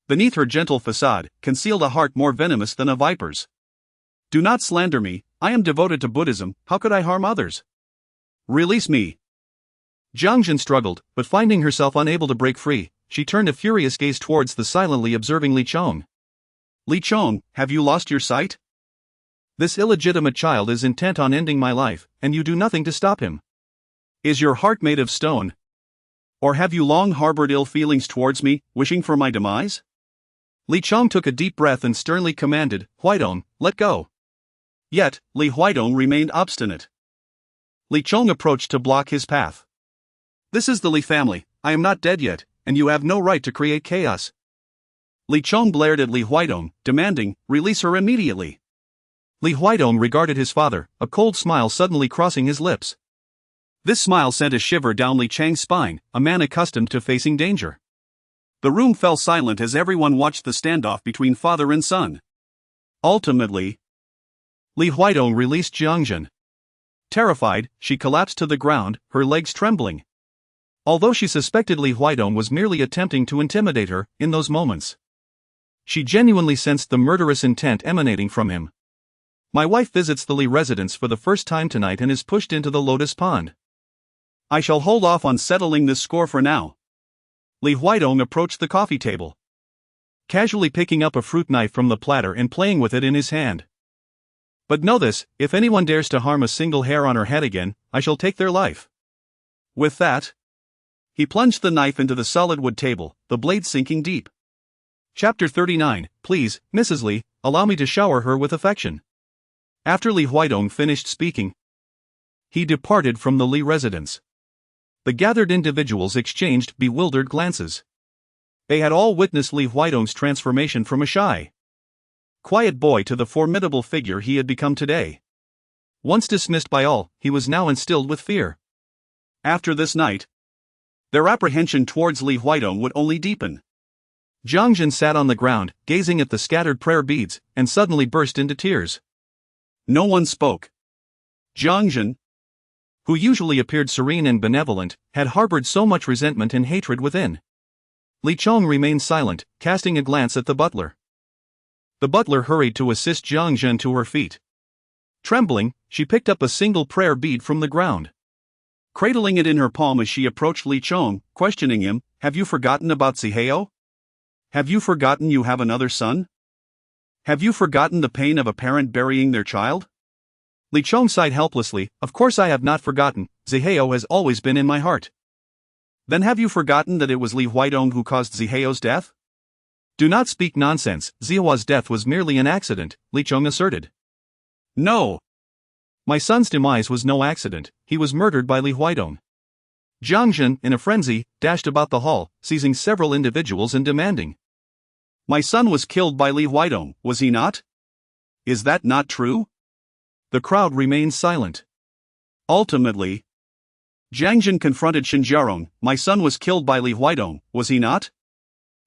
S2: beneath her gentle facade, concealed a heart more venomous than a viper's. Do not slander me, I am devoted to Buddhism, how could I harm others? Release me.
S1: Jiangzhen struggled, but finding herself unable to break free, she turned a furious gaze towards the silently observing Li Chong.
S2: Li Chong, have you lost your sight?
S1: This illegitimate child is intent on ending my life, and you do nothing to stop him.
S2: Is your heart made of stone? Or have you long harbored ill feelings towards me, wishing for my demise?
S1: Li Chong took a deep breath and sternly commanded, Huaidong, let go.
S2: Yet, Li Huaidong remained obstinate. Li Chong approached to block his path. This is the Li family, I am not dead yet, and you have no right to create chaos. Li Chong blared at Li Huaidong, demanding, release her immediately.
S1: Li Huaidong regarded his father, a cold smile suddenly crossing his lips.
S2: This smile sent a shiver down Li Chang's spine, a man accustomed to facing danger. The room fell silent as everyone watched the standoff between father and son. Ultimately,
S1: Li Huaidong released Jiangzhen. Terrified, she collapsed to the ground, her legs trembling. Although she suspected Li Huaidong was merely attempting to intimidate her, in those moments, she genuinely sensed the murderous intent emanating from him. My wife visits the Li residence for the first time tonight and is pushed into the lotus pond.
S2: I shall hold off on settling this score for now. Li Huaidong approached the coffee table,
S1: casually picking up a fruit knife from the platter and playing with it in his hand. But know this, if anyone dares to harm a single hair on her head again, I shall take their life.
S2: With that, he plunged the knife into the solid wood table, the blade sinking deep.
S1: Chapter 39, Please, Mrs. Li, allow me to shower her with affection. After Li Huaidong finished speaking, he departed from the Li residence. The gathered individuals exchanged bewildered glances. They had all witnessed Li Huaidong's transformation from a shy, quiet boy to the formidable figure he had become today. Once dismissed by all, he was now instilled with fear.
S2: After this night, their apprehension towards Li Huaidong would only deepen.
S1: Jiangzhen sat on the ground, gazing at the scattered prayer beads, and suddenly burst into tears.
S2: No one spoke. Jiangzhen,
S1: who usually appeared serene and benevolent, had harbored so much resentment and hatred within. Li Chong remained silent, casting a glance at the butler. The butler hurried to assist Jiangzhen to her feet. Trembling, she picked up a single prayer bead from the ground.
S2: Cradling it in her palm as she approached Li Chong, questioning him, have you forgotten about Zihao? Have you forgotten you have another son? Have you forgotten the pain of a parent burying their child?
S1: Li Chong sighed helplessly, of course I have not forgotten, Zihao has always been in my heart.
S2: Then have you forgotten that it was Li Huaidong who caused Zihao's death?
S1: Do not speak nonsense, Zihao's death was merely an accident, Li Chong asserted.
S2: No.
S1: My son's demise was no accident, he was murdered by Li Huaidong. Jiangzhen, in a frenzy, dashed about the hall, seizing several individuals and demanding.
S2: My son was killed by Li Huaidong, was he not? Is that not true?
S1: The crowd remained silent.
S2: Ultimately, Jiangzhen confronted Xinjiarong, my son was killed by Li Huaidong, was he not?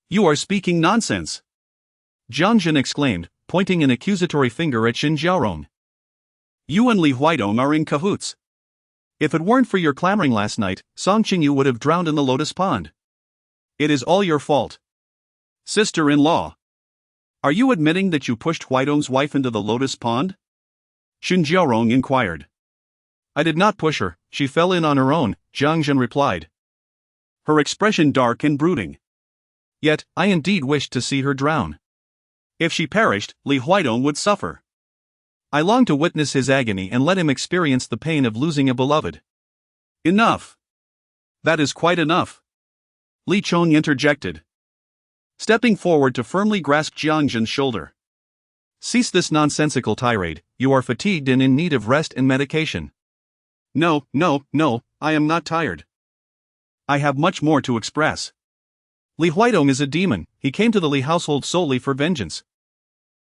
S2: You are speaking nonsense.
S1: Jiangzhen exclaimed, pointing an accusatory finger at Xinjiarong.
S2: You and Li Huaidong are in cahoots.
S1: If it weren't for your clamoring last night, Song Qingyu would have drowned in the lotus pond.
S2: It is all your fault. Sister-in-law. Are you admitting that you pushed Huaidong's wife into the lotus pond? Xinjiarong inquired.
S1: I did not push her, she fell in on her own, Jiangzhen replied.
S2: Her expression dark and brooding.
S1: Yet, I indeed wished to see her drown.
S2: If she perished, Li Huaidong would suffer.
S1: I longed to witness his agony and let him experience the pain of losing a beloved.
S2: Enough. That is quite enough. Li Chong interjected, stepping forward to firmly grasp Jiangzhen's shoulder.
S1: Cease this nonsensical tirade, you are fatigued and in need of rest and medication.
S2: No, I am not tired. I have much more to express.
S1: Li Huaidong is a demon, he came to the Li household solely for vengeance.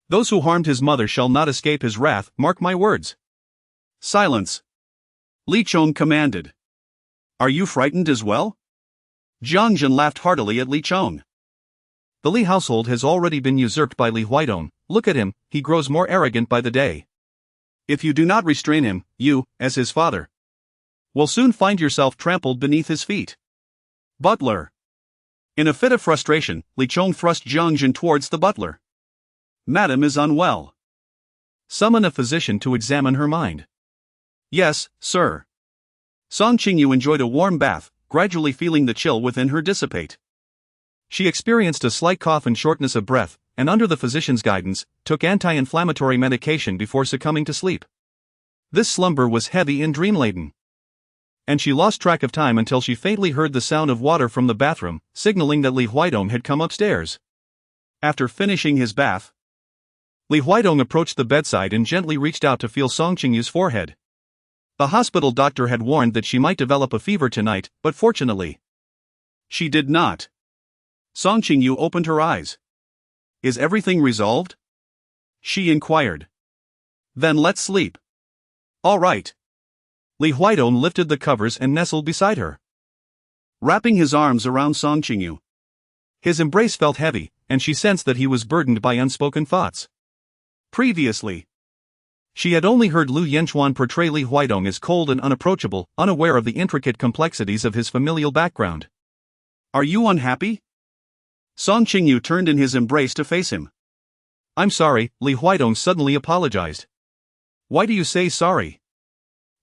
S1: Those who harmed his mother shall not escape his wrath, mark my words.
S2: Silence. Li Chong commanded. Are you frightened as well? Jiang Jin laughed heartily at Li Chong.
S1: The Li household has already been usurped by Li Huaidong. Look at him, he grows more arrogant by the day.
S2: If you do not restrain him, you, as his father, will soon find yourself trampled beneath his feet. Butler. In a fit of frustration, Li Chong thrust Jiang Jin towards the butler. Madam is unwell.
S1: Summon a physician to examine her mind.
S2: Yes, sir. Song Qingyu enjoyed a warm bath, gradually feeling the chill within her dissipate.
S1: She experienced a slight cough and shortness of breath, and under the physician's guidance, took anti-inflammatory medication before succumbing to sleep. This slumber was heavy and dream-laden. And she lost track of time until she faintly heard the sound of water from the bathroom, signaling that Li Huaidong had come upstairs.
S2: After finishing his bath,
S1: Li Huaidong approached the bedside and gently reached out to feel Song Qingyu's forehead. The hospital doctor had warned that she might develop a fever tonight, but fortunately,
S2: she did not. Song Qingyu opened her eyes. Is everything resolved? She inquired. Then let's sleep. All right.
S1: Li Huaidong lifted the covers and nestled beside her,
S2: wrapping his arms around Song Qingyu.
S1: His embrace felt heavy, and she sensed that he was burdened by unspoken thoughts.
S2: Previously,
S1: she had only heard Lu Yanchuan portray Li Huaidong as cold and unapproachable, unaware of the intricate complexities of his familial background.
S2: Are you unhappy? Song Qingyu turned in his embrace to face him.
S1: I'm sorry, Li Huaidong suddenly apologized.
S2: Why do you say sorry?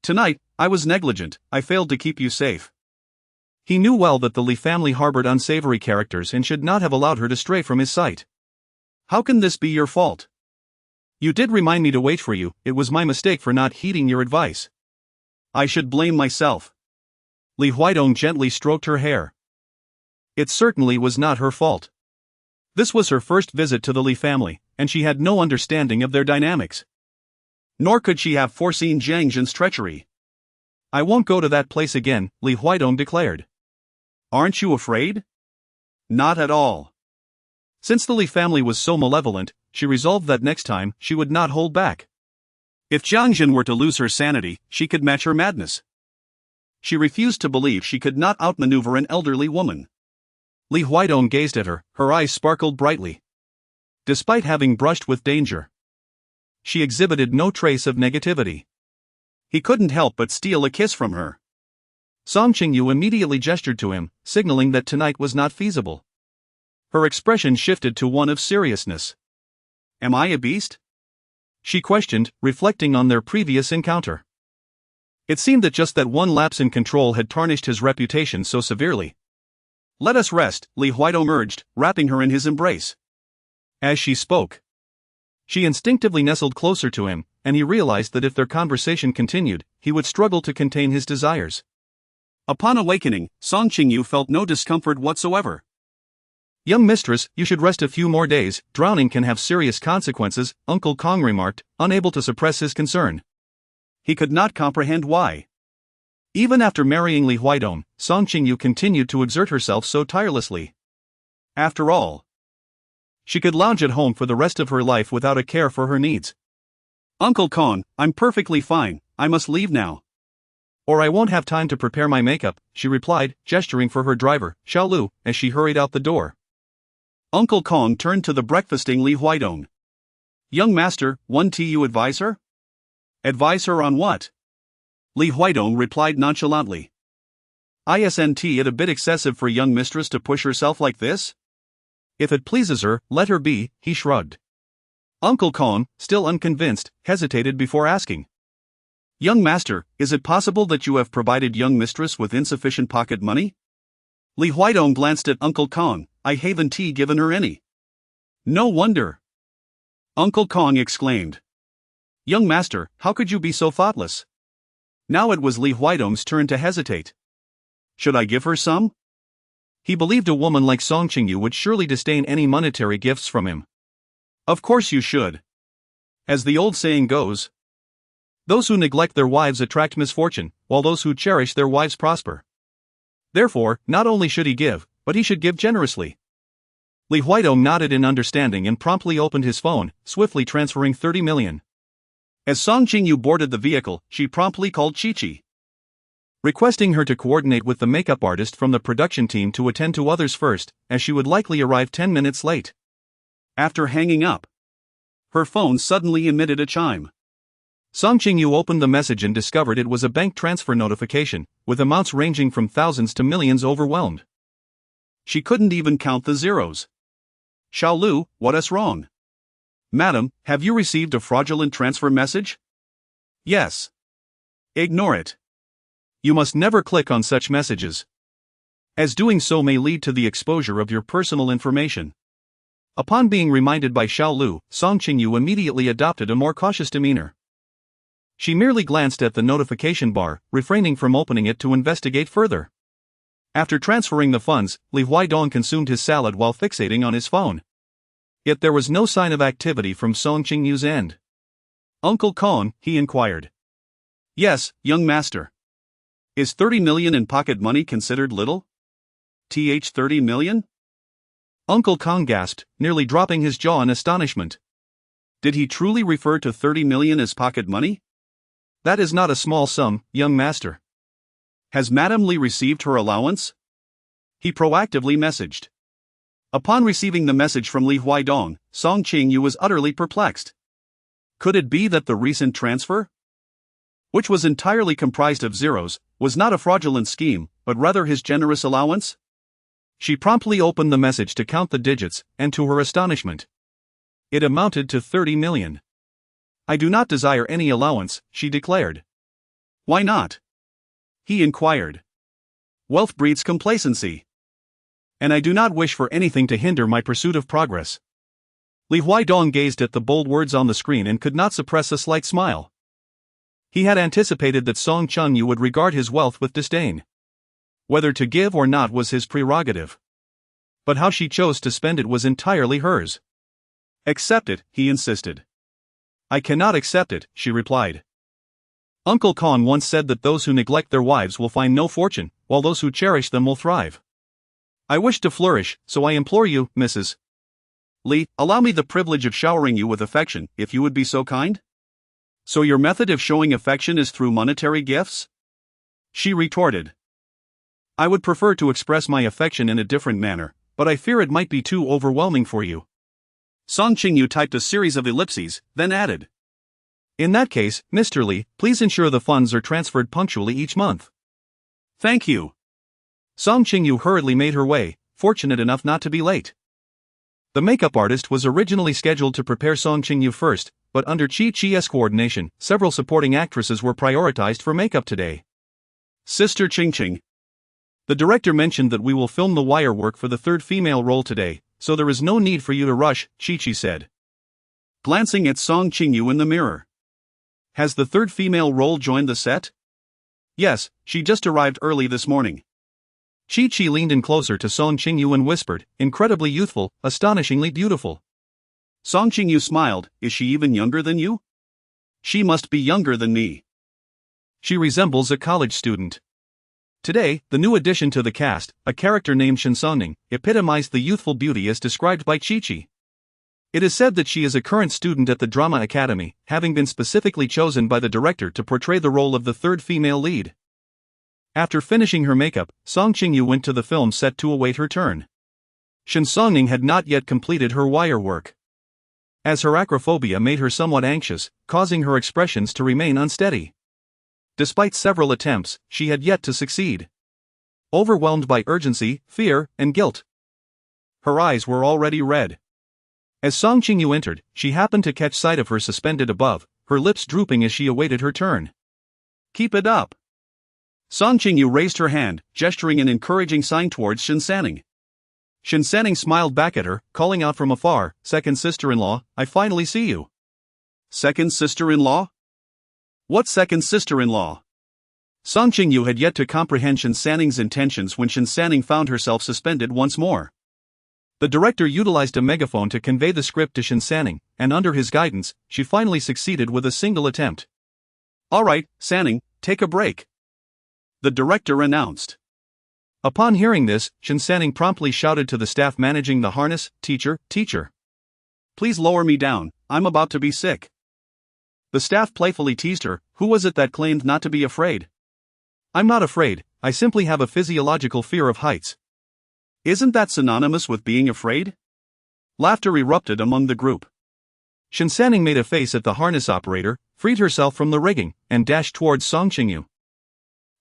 S2: Tonight, I was negligent, I failed to keep you safe.
S1: He knew well that the Li family harbored unsavory characters and should not have allowed her to stray from his sight.
S2: How can this be your fault?
S1: You did remind me to wait for you, it was my mistake for not heeding your advice.
S2: I should blame myself.
S1: Li Huaidong gently stroked her hair. It certainly was not her fault. This was her first visit to the Li family, and she had no understanding of their dynamics.
S2: Nor could she have foreseen Jiang Jin's treachery.
S1: I won't go to that place again, Li Huaidong declared.
S2: Aren't you afraid? Not at all.
S1: Since the Li family was so malevolent, she resolved that next time, she would not hold back.
S2: If Jiang Jin were to lose her sanity, she could match her madness. She refused to believe she could not outmaneuver an elderly woman.
S1: Li Huaidong gazed at her, her eyes sparkled brightly. Despite having brushed with danger, she exhibited no trace of negativity.
S2: He couldn't help but steal a kiss from her.
S1: Song Qingyu immediately gestured to him, signaling that tonight was not feasible. Her expression shifted to one of seriousness.
S2: Am I a beast?
S1: She questioned, reflecting on their previous encounter. It seemed that just that one lapse in control had tarnished his reputation so severely.
S2: Let us rest, Li Huaidong urged, wrapping her in his embrace.
S1: As she spoke, she instinctively nestled closer to him, and he realized that if their conversation continued, he would struggle to contain his desires.
S2: Upon awakening, Song Qingyu felt no discomfort whatsoever.
S1: Young mistress, you should rest a few more days, drowning can have serious consequences, Uncle Kong remarked, unable to suppress his concern.
S2: He could not comprehend why.
S1: Even after marrying Li Huaidong, Song Qingyu continued to exert herself so tirelessly.
S2: After all,
S1: she could lounge at home for the rest of her life without a care for her needs.
S2: Uncle Kong, I'm perfectly fine, I must leave now.
S1: Or I won't have time to prepare my makeup, she replied, gesturing for her driver, Xiao Lu, as she hurried out the door.
S2: Uncle Kong turned to the breakfasting Li Huaidong. Young master, you advise her? Advise her on what? Li Huaidong replied nonchalantly. Isn't it a bit excessive for young mistress to push herself like this?
S1: If it pleases her, let her be, he shrugged.
S2: Uncle Kong, still unconvinced, hesitated before asking. Young master, is it possible that you have provided young mistress with insufficient pocket money? Li Huaidong glanced at Uncle Kong. I haven't given her any. No wonder. Uncle Kong exclaimed. Young master, how could you be so thoughtless? Now it was Li Huaidong's turn to hesitate. Should I give her some?
S1: He believed a woman like Song Qingyu would surely disdain any monetary gifts from him.
S2: Of course you should. As the old saying goes,
S1: those who neglect their wives attract misfortune, while those who cherish their wives prosper. Therefore, not only should he give, but he should give generously. Li Huaidong nodded in understanding and promptly opened his phone, swiftly transferring 30 million.
S2: As Song Qingyu boarded the vehicle, she promptly called Chi-Chi.
S1: requesting her to coordinate with the makeup artist from the production team to attend to others first, as she would likely arrive 10 minutes late.
S2: After hanging up, her phone suddenly emitted a chime.
S1: Song Qingyu opened the message and discovered it was a bank transfer notification, with amounts ranging from thousands to millions. Overwhelmed,
S2: she couldn't even count the zeros. "Xiao Lu, what's wrong?" "Madam, have you received a fraudulent transfer message?"
S1: "Yes."
S2: "Ignore it.
S1: You must never click on such messages, as doing so may lead to the exposure of your personal information." Upon being reminded by Xiao Lu, Song Qingyu immediately adopted a more cautious demeanor. She merely glanced at the notification bar, refraining from opening it to investigate further. After transferring the funds, Li Huaidong consumed his salad while fixating on his phone. Yet there was no sign of activity from Song Qingyu's end.
S2: "Uncle Kong," he inquired.
S1: "Yes, young master."
S2: "Is 30 million in pocket money considered little? 30 million?
S1: Uncle Kong gasped, nearly dropping his jaw in astonishment.
S2: Did he truly refer to 30 million as pocket money?
S1: "That is not a small sum, young master."
S2: "Has Madame Li received her allowance?" he proactively messaged. Upon receiving the message from Li Huaidong, Song Qingyu was utterly perplexed. Could it be that the recent transfer, which was entirely comprised of zeros, was not a fraudulent scheme, but rather his generous allowance?
S1: She promptly opened the message to count the digits, and to her astonishment, it amounted to 30 million. "I do not desire any allowance," she declared.
S2: "Why not?" he inquired.
S1: "Wealth breeds complacency, and I do not wish for anything to hinder my pursuit of progress." Li Huaidong gazed at the bold words on the screen and could not suppress a slight smile. He had anticipated that Song Qingyu would regard his wealth with disdain. Whether to give or not was his prerogative. But how she chose to spend it was entirely hers.
S2: "Accept it," he insisted.
S1: "I cannot accept it," she replied. "Uncle Kong once said that those who neglect their wives will find no fortune, while those who cherish them will thrive. I wish to flourish, so I implore you, Mrs.
S2: Li, allow me the privilege of showering you with affection, if you would be so kind." "So your method of showing affection is through monetary gifts?" she retorted. "I would prefer to express my affection in a different manner, but I fear it might be too overwhelming for you."
S1: Song Qingyu typed a series of ellipses, then added, "In that case, Mr. Li, please ensure the funds are transferred punctually each month."
S2: "Thank you."
S1: Song Qingyu hurriedly made her way, fortunate enough not to be late. The makeup artist was originally scheduled to prepare Song Qingyu first, but under Qi's coordination, several supporting actresses were prioritized for makeup today.
S2: "Sister Qingqing,
S1: the director mentioned that we will film the wire work for the third female role today, so there is no need for you to rush," Qi said,
S2: glancing at Song Qingyu in the mirror.
S1: "Has the third female role joined the set?"
S2: "Yes, she just arrived early this morning."
S1: Qi leaned in closer to Song Qingyu and whispered, "Incredibly youthful, astonishingly beautiful."
S2: Song Qingyu smiled. "Is she even younger than you?" "She must be younger than me.
S1: She resembles a college student." Today, the new addition to the cast, a character named Song, epitomized the youthful beauty as described by Qi. It is said that she is a current student at the Drama Academy, having been specifically chosen by the director to portray the role of the third female lead. After finishing her makeup, Song Qingyu went to the film set to await her turn. Song had not yet completed her wire work, as her acrophobia made her somewhat anxious, causing her expressions to remain unsteady. Despite several attempts, she had yet to succeed. Overwhelmed by urgency, fear, and guilt, her eyes were already red. As Song Qingyu entered, she happened to catch sight of her suspended above, her lips drooping as she awaited her turn.
S2: "Keep it up." Song Qingyu raised her hand, gesturing an encouraging sign towards Shin.
S1: Shin smiled back at her, calling out from afar, "Second sister-in-law, I finally see you."
S2: "Second sister-in-law? What second sister-in-law?"
S1: Song Qingyu had yet to comprehend Shin intentions when Shin found herself suspended once more. The director utilized a megaphone to convey the script to Shin, and under his guidance, she finally succeeded with a single attempt.
S2: "All right, Sanning, take a break," the director announced.
S1: Upon hearing this, Shin promptly shouted to the staff managing the harness, Teacher,
S2: please lower me down, I'm about to be sick."
S1: The staff playfully teased her, "Who was it that claimed not to be afraid?" I'm not afraid, I simply have a physiological fear of heights.
S2: Isn't that synonymous with being afraid? Laughter erupted among the group.
S1: Shen Sanning made a face at the harness operator, freed herself from the rigging, and dashed towards Song Qingyu.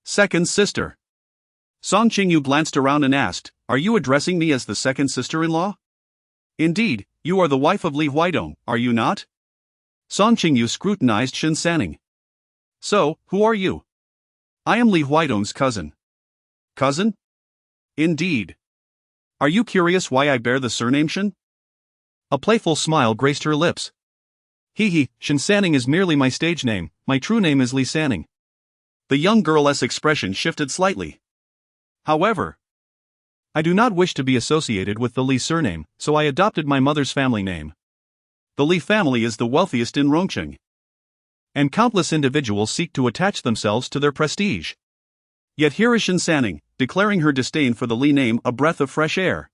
S2: Second sister. Song Qingyu glanced around and asked, "Are you addressing me as the second sister-in-law?" "Indeed, you are the wife of Li Huaidong, are you not?"
S1: Song Qingyu scrutinized Shen Sanning.
S2: "So, who are you?"
S1: "I am Li Huaidong's cousin."
S2: "Cousin?" "Indeed. Are you curious why I bear the surname Shen?"
S1: A playful smile graced her lips. "Hee, Shen Sanning is merely my stage name, my true name is Li Sanning."
S2: The young girl's expression shifted slightly. "However,
S1: I do not wish to be associated with the Li surname, so I adopted my mother's family name.
S2: The Li family is the wealthiest in Rongqing,
S1: and countless individuals seek to attach themselves to their prestige.
S2: Yet here is Shen Sanning, declaring her disdain for the Li name a breath of fresh air.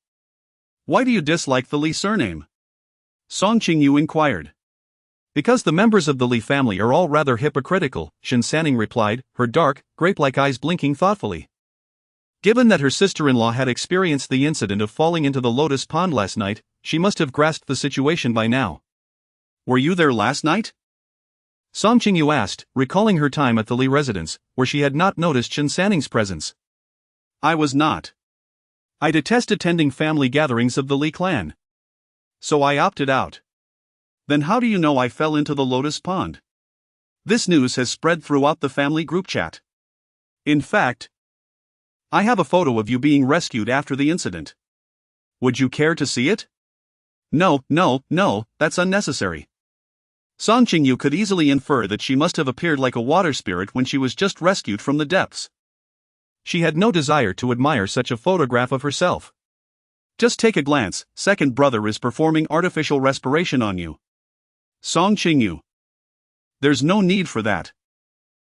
S2: Why do you dislike the Li surname?" Song Qingyu inquired.
S1: "Because the members of the Li family are all rather hypocritical," Shen Sanning replied, her dark, grape-like eyes blinking thoughtfully. Given that her sister-in-law had experienced the incident of falling into the lotus pond last night, she must have grasped the situation by now.
S2: "Were you there last night?"
S1: Song Qingyu asked, recalling her time at the Li residence, where she had not noticed Shen Sanning's presence.
S2: "I was not.
S1: I detest attending family gatherings of the Li clan.
S2: So I opted out." "Then how do you know I fell into the lotus pond?" "This news has spread throughout the family group chat. In fact, I have a photo of you being rescued after the incident. Would you care to see it?"
S1: No, that's unnecessary."
S2: Song Qingyu could easily infer that she must have appeared like a water spirit when she was just rescued from the depths.
S1: She had no desire to admire such a photograph of herself.
S2: "Just take a glance, second brother is performing artificial respiration on you." Song Qingyu. "There's no need for that."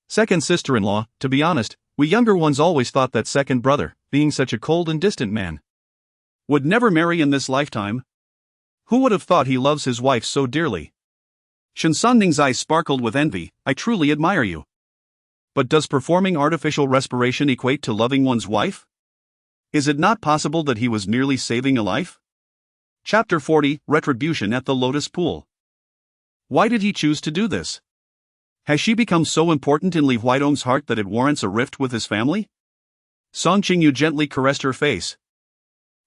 S1: "Second sister-in-law, to be honest, we younger ones always thought that second brother, being such a cold and distant man,
S2: would never marry in this lifetime. Who would have thought he loves his wife so dearly?" Shen Sonning's eyes sparkled with envy. "I truly admire you. But does performing artificial respiration equate to loving one's wife? Is it not possible that he was merely saving a life?" Chapter 40, Retribution at the Lotus Pool. Why did he choose to do this? Has she become so important in Li Huaidong's heart that it warrants a rift with his family? Song Qingyu gently caressed her face,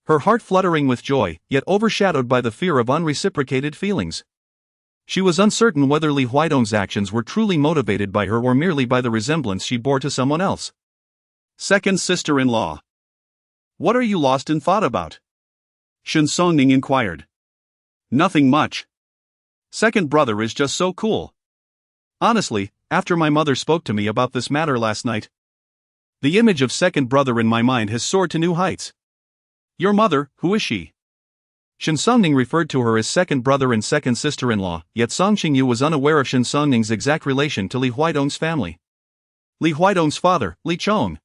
S1: her heart fluttering with joy, yet overshadowed by the fear of unreciprocated feelings. She was uncertain whether Li Huaidong's actions were truly motivated by her or merely by the resemblance she bore to someone else.
S2: "Second sister-in-law. What are you lost in thought about?" Shen Songning inquired. "Nothing much. Second brother is just so cool.
S1: Honestly, after my mother spoke to me about this matter last night, the image of second brother in my mind has soared to new heights."
S2: "Your mother, who is she?"
S1: Shen Songning referred to her as second brother and second sister-in-law, yet Song Qingyu was unaware of Shen Songning's exact relation to Li Huaidong's family. Li Huaidong's father, Li Chong,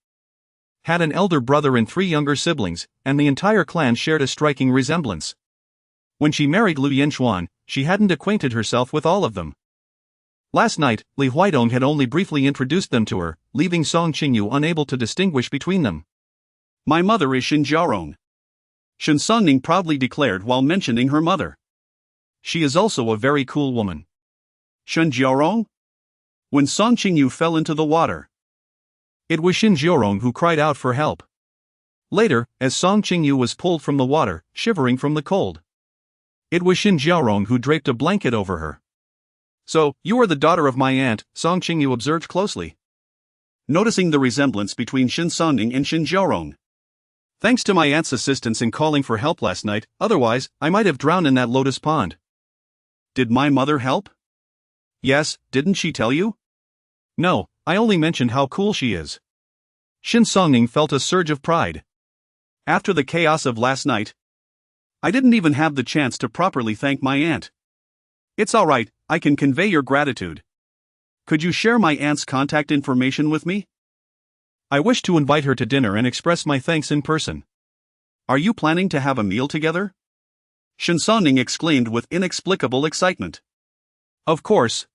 S1: had an elder brother and 3 younger siblings, and the entire clan shared a striking resemblance. When she married Lu Yanchuan, she hadn't acquainted herself with all of them. Last night, Li Huaidong had only briefly introduced them to her, leaving Song Qingyu unable to distinguish between them.
S2: "My mother is Shen Jiaorong," Shen Songning proudly declared while mentioning her mother.
S1: "She is also a very cool woman."
S2: "Shen Jiaorong?" When Song Qingyu fell into the water,
S1: it was Shen Jiaorong who cried out for help. Later, as Song Qingyu was pulled from the water, shivering from the cold, it was Shen Jiaorong who draped a blanket over her.
S2: "So, you are the daughter of my aunt," Song Qingyu observed closely, noticing the resemblance between Shen Songning and Shen Jiaorong.
S1: "Thanks to my aunt's assistance in calling for help last night, otherwise, I might have drowned in that lotus pond."
S2: "Did my mother help?"
S1: "Yes, didn't she tell you?" "No, I only mentioned how cool she is." Shen Songning felt a surge of pride.
S2: "After the chaos of last night, I didn't even have the chance to properly thank my aunt. It's alright, I can convey your gratitude. Could you share my aunt's contact information with me?"
S1: "I wish to invite her to dinner and express my thanks in person."
S2: "Are you planning to have a meal together?" Shen Songning exclaimed with inexplicable excitement.
S1: "Of course.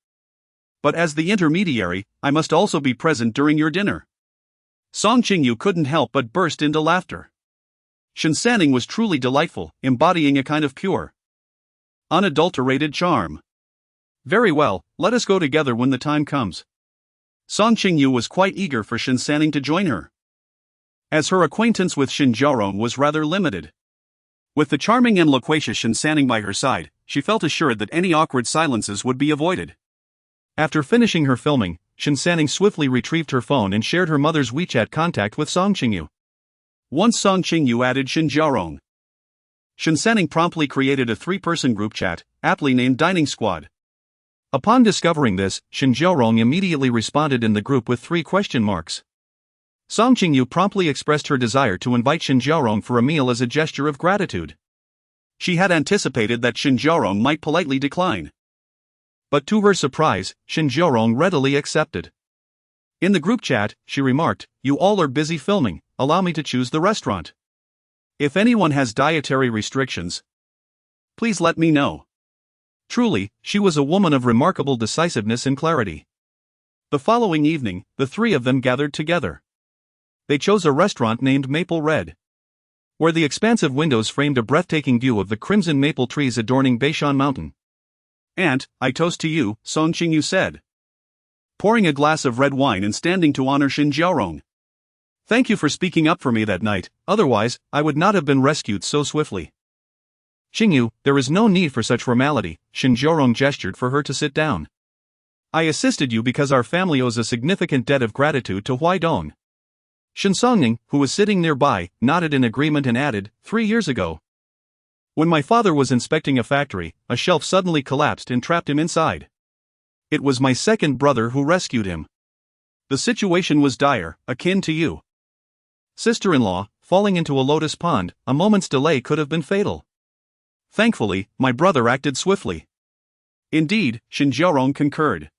S2: But as the intermediary, I must also be present during your dinner." Song Qingyu couldn't help but burst into laughter. Shinsaning was truly delightful, embodying a kind of pure, unadulterated charm. Very well, let us go together when the time comes. Song Qingyu was quite eager for Shinsaning to join her, as her acquaintance with Shin Jiaorong was rather limited. With the charming and loquacious Shinsaning by her side, she felt assured that any awkward silences would be avoided.
S1: After finishing her filming, Shinsaning swiftly retrieved her phone and shared her mother's WeChat contact with Song Qingyu.
S2: Once Song Qingyu added Shin Jiaorong, Shinsaning promptly created a 3-person group chat, aptly named Dining Squad.
S1: Upon discovering this, Shin Jiaorong immediately responded in the group with 3 question marks. Song Qingyu promptly expressed her desire to invite Shin Jiaorong for a meal as a gesture of gratitude.
S2: She had anticipated that Shin Jiaorong might politely decline,
S1: but to her surprise, Shin Jiaorong readily accepted. In the group chat, she remarked, "You all are busy filming, allow me to choose the restaurant.
S2: If anyone has dietary restrictions, please let me know."
S1: Truly, she was a woman of remarkable decisiveness and clarity.
S2: The following evening, the 3 of them gathered together.
S1: They chose a restaurant named Maple Red, where the expansive windows framed a breathtaking view of the crimson maple trees adorning Beishan Mountain.
S2: "And, I toast to you," Song Qingyu said, pouring a glass of red wine and standing to honor Shin Jiaorong.
S1: "Thank you for speaking up for me that night, otherwise, I would not have been rescued so swiftly." "Qingyu, there is no need for such formality," Shin Jiaorong gestured for her to sit down. "I assisted you because our family owes a significant debt of gratitude to Huaidong." Shinsaning, who was sitting nearby, nodded in agreement and added, 3 years ago, when my father was inspecting a factory, a shelf suddenly collapsed and trapped him inside. It was my second brother who rescued him.
S2: The situation was dire, akin to you,
S1: sister-in-law, falling into a lotus pond. A moment's delay could have been fatal. Thankfully, my brother acted swiftly.
S2: Indeed, Shin Jiaorong concurred.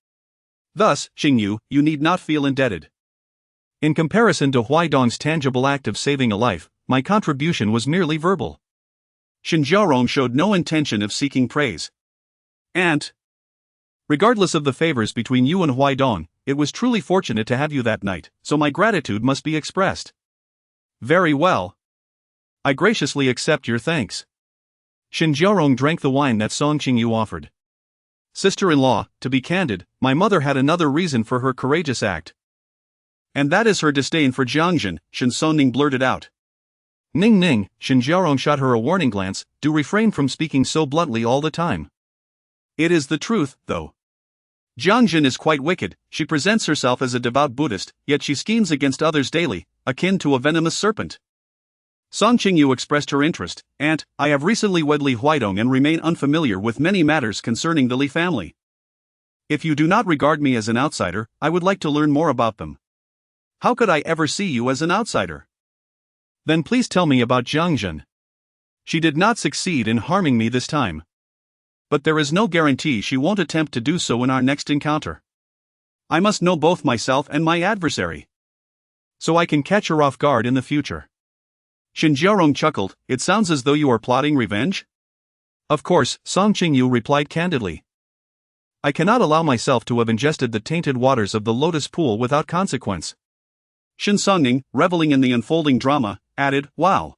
S2: Thus, Qingyu, you need not feel indebted.
S1: In comparison to Huaidong's tangible act of saving a life, my contribution was merely verbal.
S2: Shin Jiaorong showed no intention of seeking praise. And,
S1: regardless of the favors between you and Huaidong, it was truly fortunate to have you that night, so my gratitude must be expressed.
S2: Very well.
S1: I graciously accept your thanks. Shin Jiaorong drank the wine that Song Qingyu offered. Sister-in-law, to be candid, my mother had another reason for her courageous act.
S2: And that is her disdain for Jiangjin, Shinsaning blurted out.
S1: Ning Ning, Shin Jiaorong shot her a warning glance, do refrain from speaking so bluntly all the time.
S2: It is the truth, though. Jiangjin is quite wicked, she presents herself as a devout Buddhist, yet she schemes against others daily, akin to a venomous serpent. Song Qingyu expressed her interest, "Aunt, I have recently wed Li Huaidong and remain unfamiliar with many matters concerning the Li family. If you do not regard me as an outsider, I would like to learn more about them." "How could I ever see you as an outsider?"
S1: "Then please tell me about Jiangjin. She did not succeed in harming me this time. But there is no guarantee she won't attempt to do so in our next encounter.
S2: I must know both myself and my adversary,
S1: so I can catch her off guard in the future."
S2: Shin Jiaorong chuckled, "It sounds as though you are plotting revenge?"
S1: "Of course," Song Qingyu replied candidly. "I cannot allow myself to have ingested the tainted waters of the lotus pool without consequence."
S2: Shinsaning, reveling in the unfolding drama, added, "Wow.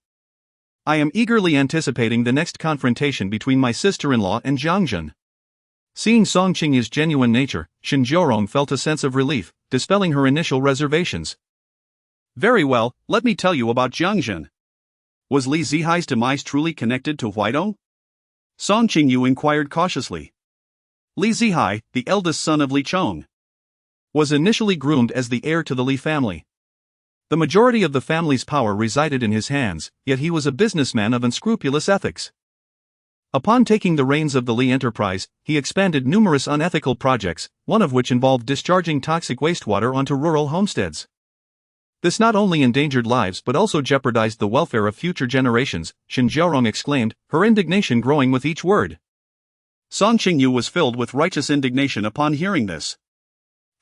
S1: I am eagerly anticipating the next confrontation between my sister-in-law and Jiangjin." Seeing Song Qingyu's genuine nature, Shin Jiaorong felt a sense of relief, dispelling her initial reservations.
S2: "Very well, let me tell you about Jiangjin. Was Li Zihai's demise truly connected to Huaidong?" Song Qingyu inquired cautiously. Li Zihai, the eldest son of Li Chong,
S1: was initially groomed as the heir to the Li family. The majority of the family's power resided in his hands, yet he was a businessman of unscrupulous ethics. Upon taking the reins of the Li enterprise, he expanded numerous unethical projects, one of which involved discharging toxic wastewater onto rural homesteads. This not only endangered lives but also jeopardized the welfare of future generations, Shin Jiaorong exclaimed, her indignation growing with each word.
S2: Song Qingyu was filled with righteous indignation upon hearing this.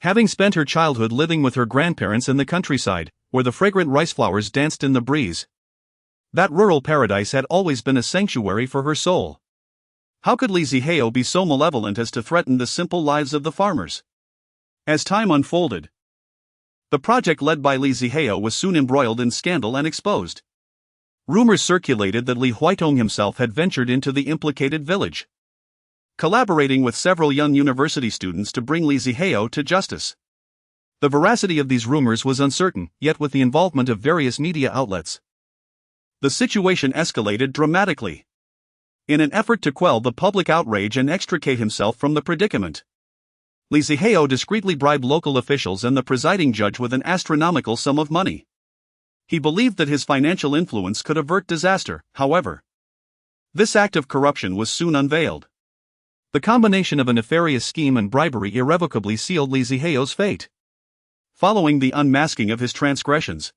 S1: Having spent her childhood living with her grandparents in the countryside, where the fragrant rice flowers danced in the breeze, that rural paradise had always been a sanctuary for her soul. How could Li Zihao be so malevolent as to threaten the simple lives of the farmers? As time unfolded,
S2: The project led by Li Zihao was soon embroiled in scandal and exposed. Rumors circulated that Li Huaitong himself had ventured into the implicated village, collaborating with several young university students to bring Li Zihao to justice. The veracity of these rumors was uncertain, yet with the involvement of various media outlets, the situation escalated dramatically. In an effort to quell the public outrage and extricate himself from the predicament, Li Zihao discreetly bribed local officials and the presiding judge with an astronomical sum of money. He believed that his financial influence could avert disaster, however. This act of corruption was soon unveiled. The combination of a nefarious scheme and bribery irrevocably sealed Li Zihao's fate. Following the unmasking of his transgressions,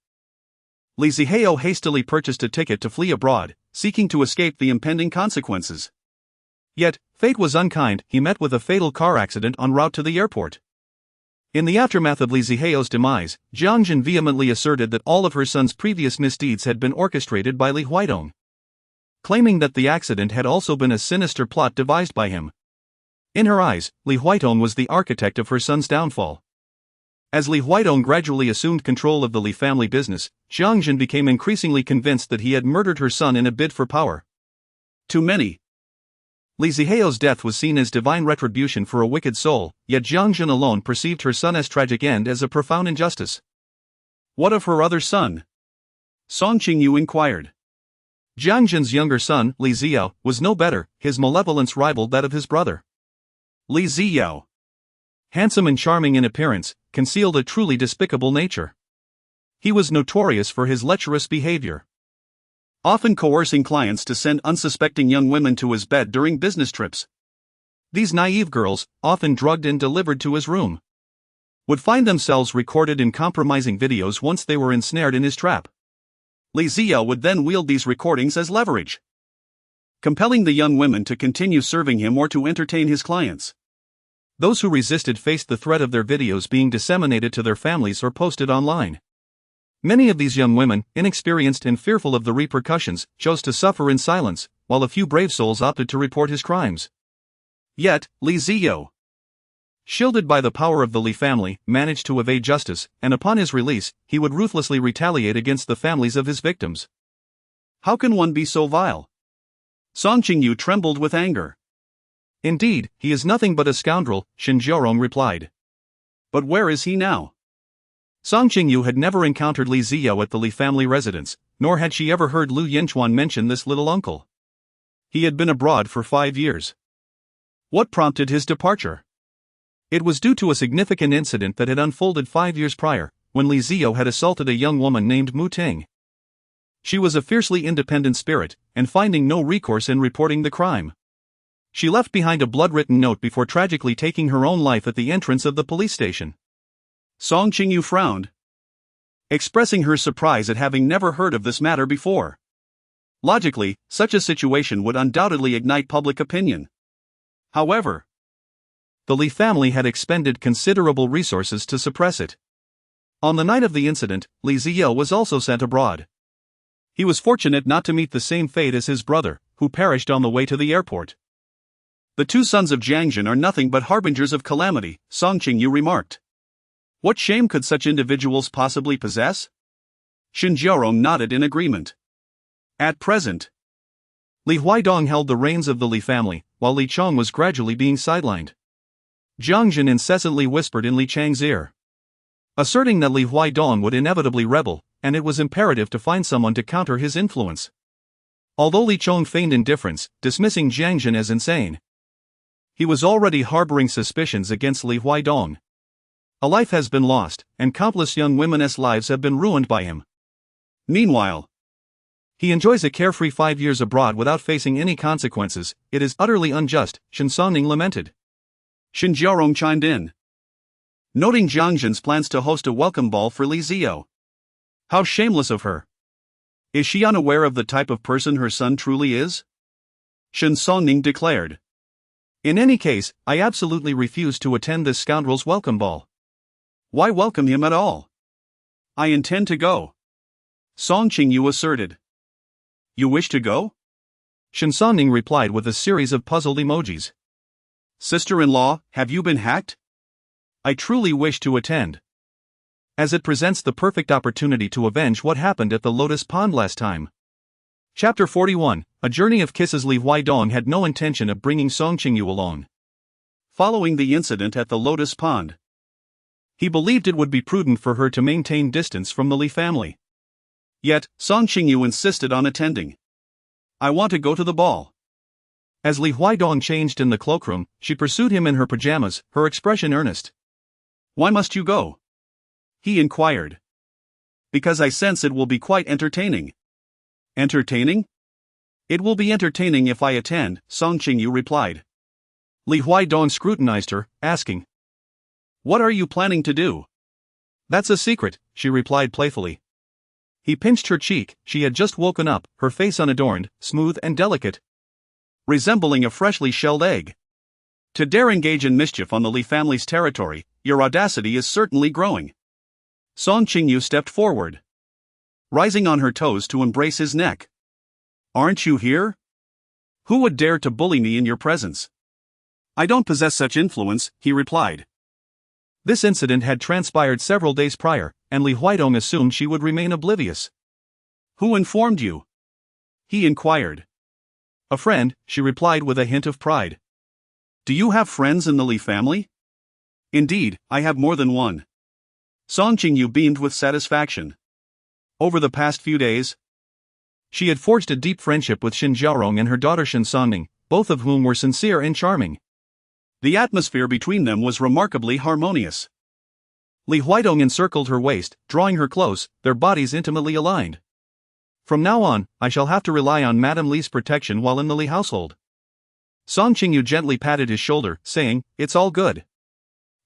S2: Li Zihao hastily purchased a ticket to flee abroad, seeking to escape the impending consequences. Yet, fate was unkind. He met with a fatal car accident en route to the airport. In the aftermath of Li Zihao's demise, Jiang Jin vehemently asserted that all of her son's previous misdeeds had been orchestrated by Li Huaitong, claiming that the accident had also been a sinister plot devised by him. In her eyes, Li Huaitong was the architect of her son's downfall. As Li Huaitong gradually assumed control of the Li family business, Jiang Jin became increasingly convinced that he had murdered her son in a bid for power. To many, Li Zihao's death was seen as divine retribution for a wicked soul, yet Jiang Jin alone perceived her son's tragic end as a profound injustice. What of her other son? Song Qingyu inquired. Jiang Jin's younger son, Li Ziyao, was no better. His malevolence rivaled that of his brother. Li Ziyao, handsome and charming in appearance, concealed a truly despicable nature. He was notorious for his lecherous behavior, often coercing clients to send unsuspecting young women to his bed during business trips. These naive girls, often drugged and delivered to his room, would find themselves recorded in compromising videos once they were ensnared in his trap. Li Ziyao would then wield these recordings as leverage, compelling the young women to continue serving him or to entertain his clients. Those who resisted faced the threat of their videos being disseminated to their families or posted online. Many of these young women, inexperienced and fearful of the repercussions, chose to suffer in silence, while a few brave souls opted to report his crimes. Yet, Li Ziyao, shielded by the power of the Li family, managed to evade justice, and upon his release, he would ruthlessly retaliate against the families of his victims. How can one be so vile? Song Qingyu trembled with anger. Indeed, he is nothing but a scoundrel, Shen Jiorong replied. But where is he now? Song Qingyu had never encountered Li Ziyao at the Li family residence, nor had she ever heard Lu Yanchuan mention this little uncle. He had been abroad for 5 years. What prompted his departure? It was due to a significant incident that had unfolded 5 years prior, when Li Ziyao had assaulted a young woman named Mu Ting. She was a fiercely independent spirit, and finding no recourse in reporting the crime, she left behind a blood-written note before tragically taking her own life at the entrance of the police station. Song Qingyu frowned, expressing her surprise at having never heard of this matter before. Logically, such a situation would undoubtedly ignite public opinion. However, the Li family had expended considerable resources to suppress it. On the night of the incident, Li Ziyao was also sent abroad. He was fortunate not to meet the same fate as his brother, who perished on the way to the airport. The two sons of Jiangjin are nothing but harbingers of calamity, Song Qingyu remarked. What shame could such individuals possibly possess? Shen Jiorong nodded in agreement. At present, Li Huaidong held the reins of the Li family, while Li Chong was gradually being sidelined. Jiang Jin incessantly whispered in Li Chang's ear, asserting that Li Huaidong would inevitably rebel, and it was imperative to find someone to counter his influence. Although Li Chong feigned indifference, dismissing Jiang Jin as insane, he was already harboring suspicions against Li Huaidong. A life has been lost, and countless young women's lives have been ruined by him. Meanwhile, he enjoys a carefree 5 years abroad without facing any consequences. It is utterly unjust, Shen Songning lamented. Shen Jiorong chimed in, noting Jiang Jin's plans to host a welcome ball for Li Ziyao. How shameless of her. Is she unaware of the type of person her son truly is? Shen Songning declared. In any case, I absolutely refuse to attend this scoundrel's welcome ball. Why welcome him at all? I intend to go, Song Qingyu asserted. You wish to go? Shen Songning replied with a series of puzzled emojis. Sister-in-law, have you been hacked? I truly wish to attend.
S1: as it presents the perfect opportunity to avenge what happened at the Lotus Pond last time. Chapter 41, A Journey of Kisses. Li Huaidong had no intention of bringing Song Qingyu along. Following the incident at the Lotus Pond, he believed it would be prudent for her to maintain distance from the Li family. Yet, Song Qingyu insisted on attending. "I want to go to the ball." As Li Huaidong changed in the cloakroom, she pursued him in her pajamas, her expression earnest. "Why must you go?" he inquired. "Because I sense it will be quite entertaining." "Entertaining?" "It will be entertaining if I attend," Song Qingyu replied. Li Huaidong scrutinized her, asking, "What are you planning to do?" "That's a secret," she replied playfully. He pinched her cheek. She had just woken up, her face unadorned, smooth and delicate, resembling a freshly shelled egg. "To dare engage in mischief on the Li family's territory, your audacity is certainly growing." Song Qingyu stepped forward, rising on her toes to embrace his neck. "Aren't you here? Who would dare to bully me in your presence?" "I don't possess such influence," he replied. This incident had transpired several days prior, and Li Huaidong assumed she would remain oblivious. "Who informed you?" he inquired. "A friend," she replied with a hint of pride. "Do you have friends in the Li family?" "Indeed, I have more than one." Song Qingyu beamed with satisfaction. Over the past few days, she had forged a deep friendship with Shin Jiaorong and her daughter Shin Songning, both of whom were sincere and charming. The atmosphere between them was remarkably harmonious. Li Huaidong encircled her waist, drawing her close, their bodies intimately aligned. "From now on, I shall have to rely on Madame Li's protection while in the Li household." Song Qingyu gently patted his shoulder, saying, "It's all good."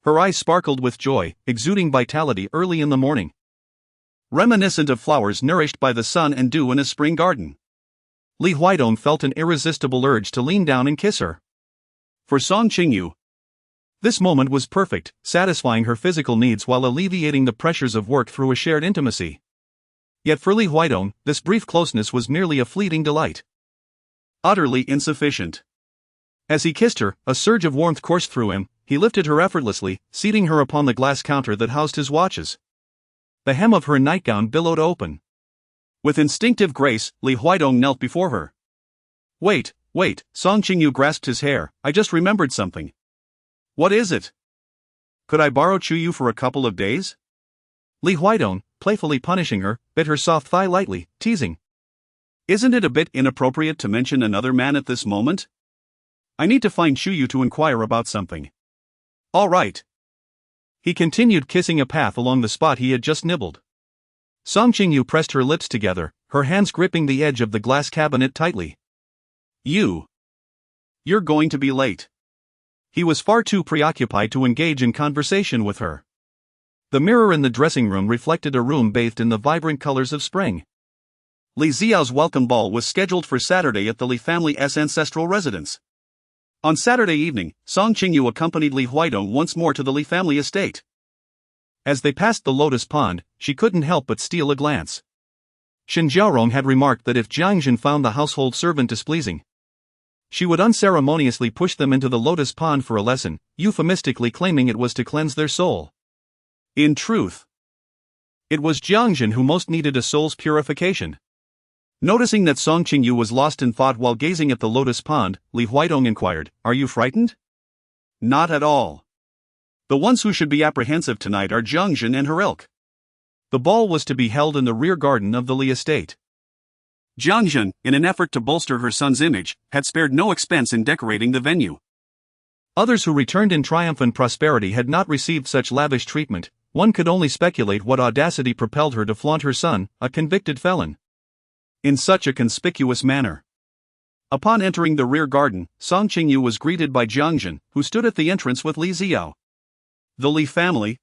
S1: Her eyes sparkled with joy, exuding vitality early in the morning, reminiscent of flowers nourished by the sun and dew in a spring garden. Li Huaidong felt an irresistible urge to lean down and kiss her. For Song Qingyu, this moment was perfect, satisfying her physical needs while alleviating the pressures of work through a shared intimacy. Yet for Li Huaidong, this brief closeness was merely a fleeting delight, utterly insufficient. As he kissed her, a surge of warmth coursed through him. He lifted her effortlessly, seating her upon the glass counter that housed his watches. The hem of her nightgown billowed open. With instinctive grace, Li Huaidong knelt before her. Wait, Song Qingyu grasped his hair. "I just remembered something." "What is it?" "Could I borrow Qingyu for a couple of days?" Li Huaidong, playfully punishing her, bit her soft thigh lightly, teasing. "Isn't it a bit inappropriate to mention another man at this moment? I need to find Qingyu to inquire about something." "All right." He continued, kissing a path along the spot he had just nibbled. Song Qingyu pressed her lips together, her hands gripping the edge of the glass cabinet tightly. You're going to be late." He was far too preoccupied to engage in conversation with her. The mirror in the dressing room reflected a room bathed in the vibrant colors of spring. Li Xiao's welcome ball was scheduled for Saturday at the Li family's ancestral residence. On Saturday evening, Song Qingyu accompanied Li Huaidong once more to the Li family estate. As they passed the Lotus Pond, she couldn't help but steal a glance. Shin Jiaorong had remarked that if Jiangjin found the household servant displeasing, she would unceremoniously push them into the Lotus Pond for a lesson, euphemistically claiming it was to cleanse their soul. In truth, it was Jiangjin who most needed a soul's purification. Noticing that Song Qingyu was lost in thought while gazing at the Lotus Pond, Li Huaidong inquired, "Are you frightened?" "Not at all. The ones who should be apprehensive tonight are Jiangjin and her ilk." The ball was to be held in the rear garden of the Li estate. Jiangjin, in an effort to bolster her son's image, had spared no expense in decorating the venue. Others who returned in triumphant prosperity had not received such lavish treatment. One could only speculate what audacity propelled her to flaunt her son, a convicted felon, in such a conspicuous manner. Upon entering the rear garden, Song Qingyu was greeted by Jiangjin, who stood at the entrance with Li Xiao. The Li family,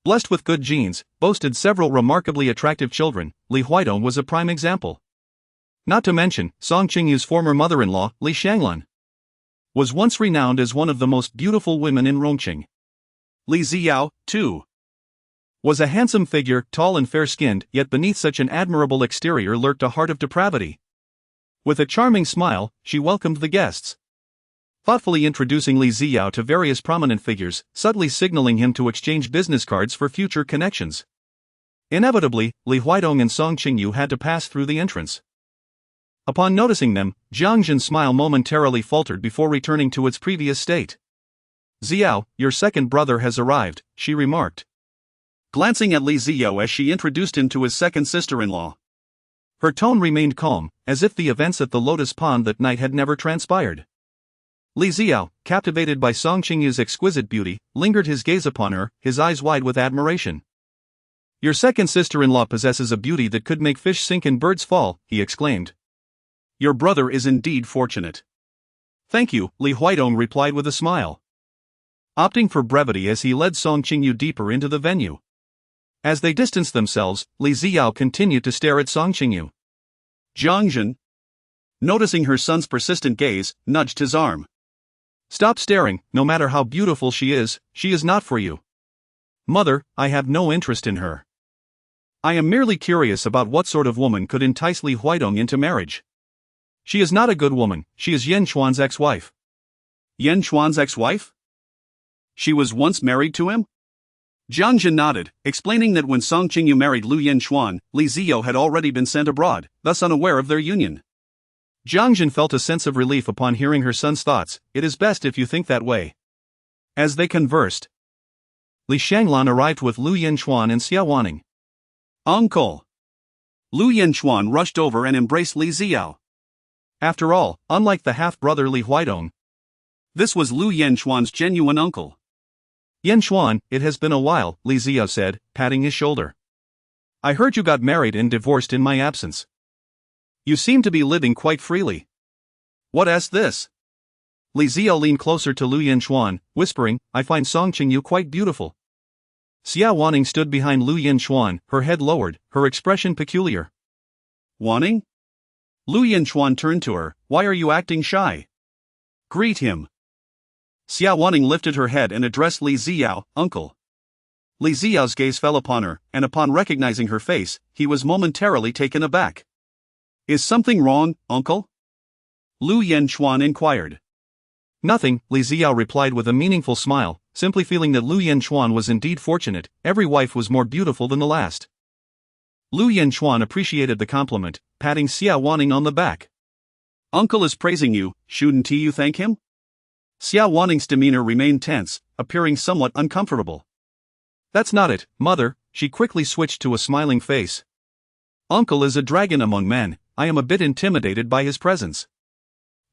S1: blessed with good genes, boasted several remarkably attractive children. Li Huaidong was a prime example. Not to mention, Song Qingyu's former mother-in-law, Li Shanglan, was once renowned as one of the most beautiful women in Rongqing. Li Xiao, too, was a handsome figure, tall and fair-skinned, yet beneath such an admirable exterior lurked a heart of depravity. With a charming smile, she welcomed the guests. thoughtfully introducing Li Ziyao to various prominent figures, subtly signaling him to exchange business cards for future connections. Inevitably, Li Huaidong and Song Qingyu had to pass through the entrance. Upon noticing them, Jiang Zhen's smile momentarily faltered before returning to its previous state. "Xiao, your second brother has arrived," she remarked, glancing at Li Ziyao as she introduced him to his second sister-in-law. Her tone remained calm, as if the events at the Lotus Pond that night had never transpired. Li Ziyao, captivated by Song Qingyu's exquisite beauty, lingered his gaze upon her, his eyes wide with admiration. "Your second sister-in-law possesses a beauty that could make fish sink and birds fall," he exclaimed. "Your brother is indeed fortunate." "Thank you," Li Huaidong replied with a smile, opting for brevity as he led Song Qingyu deeper into the venue. As they distanced themselves, Li Ziyao continued to stare at Song Qingyu. Jiang Zhen, noticing her son's persistent gaze, nudged his arm. "Stop staring, no matter how beautiful she is not for you." "Mother, I have no interest in her. I am merely curious about what sort of woman could entice Li Huaidong into marriage. She is not a good woman, she is Yanchuan's ex-wife." "Yanchuan's ex-wife? She was once married to him?" Jiang Zhen nodded, explaining that when Song Qingyu married Lu Yanchuan, Li Ziyao had already been sent abroad, thus unaware of their union. Jiang Zhen felt a sense of relief upon hearing her son's thoughts. "It is best if you think that way." As they conversed, Li Shanglan arrived with Lu Yanchuan and Xia Waning. "Uncle!" Lu Yanchuan rushed over and embraced Li Ziyao. After all, unlike the half-brother Li Huaidong, this was Lu Yanchuan's genuine uncle. "Yanchuan, it has been a while," Li Ziyao said, patting his shoulder. "I heard you got married and divorced in my absence. You seem to be living quite freely. What is this?" Li Ziyao leaned closer to Lu Yanchuan, whispering, "I find Song Qingyu quite beautiful." Xia Waning stood behind Lu Yanchuan, her head lowered, her expression peculiar. "Waning?" Lu Yanchuan turned to her. "Why are you acting shy? Greet him." Xia Waning lifted her head and addressed Li Ziyao, "Uncle." Li Ziyao's gaze fell upon her, and upon recognizing her face, he was momentarily taken aback. "Is something wrong, uncle?" Lu Yanchuan inquired. "Nothing," Li Ziyao replied with a meaningful smile, simply feeling that Lu Yanchuan was indeed fortunate. Every wife was more beautiful than the last. Lu Yanchuan appreciated the compliment, patting Xia Waning on the back. "Uncle is praising you, shouldn't you thank him?" Xia Waning's demeanor remained tense, appearing somewhat uncomfortable. "That's not it, mother," she quickly switched to a smiling face. "Uncle is a dragon among men, I am a bit intimidated by his presence."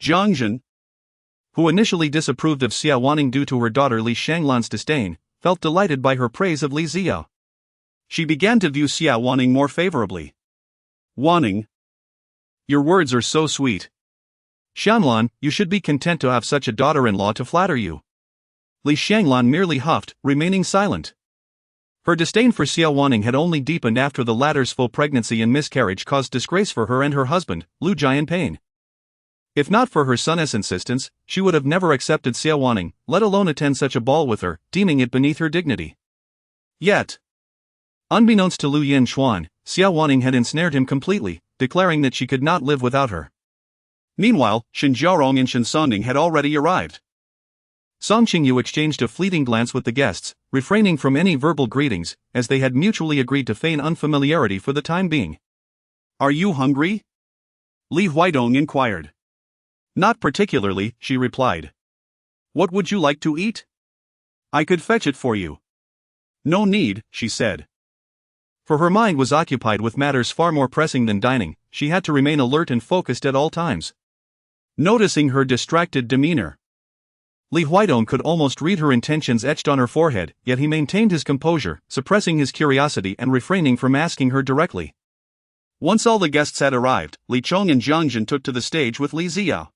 S1: Jiang Zhen, who initially disapproved of Xia Waning due to her daughter Li Shanglan's disdain, felt delighted by her praise of Li Ziyao. She began to view Xia Waning more favorably. "Waning, your words are so sweet. Shanlan, you should be content to have such a daughter-in-law to flatter you." Li Shanglan merely huffed, remaining silent. Her disdain for Xia Waning had only deepened after the latter's full pregnancy and miscarriage caused disgrace for her and her husband, Lu Jianpain. If not for her son's insistence, she would have never accepted Xia Waning, let alone attend such a ball with her, deeming it beneath her dignity. Yet, unbeknownst to Lu Yanchuan, Xia Waning had ensnared him completely, declaring that she could not live without her. Meanwhile, Shen Jiarong and Shen Songning had already arrived. Song Qingyu exchanged a fleeting glance with the guests, refraining from any verbal greetings, as they had mutually agreed to feign unfamiliarity for the time being. "Are you hungry?" Li Huaidong inquired. "Not particularly," she replied. "What would you like to eat? I could fetch it for you." "No need," she said. For her mind was occupied with matters far more pressing than dining, she had to remain alert and focused at all times. Noticing her distracted demeanor, Li Huaidong could almost read her intentions etched on her forehead, yet he maintained his composure, suppressing his curiosity and refraining from asking her directly. Once all the guests had arrived, Li Chong and Jiang Zhen took to the stage with Li Ziyao.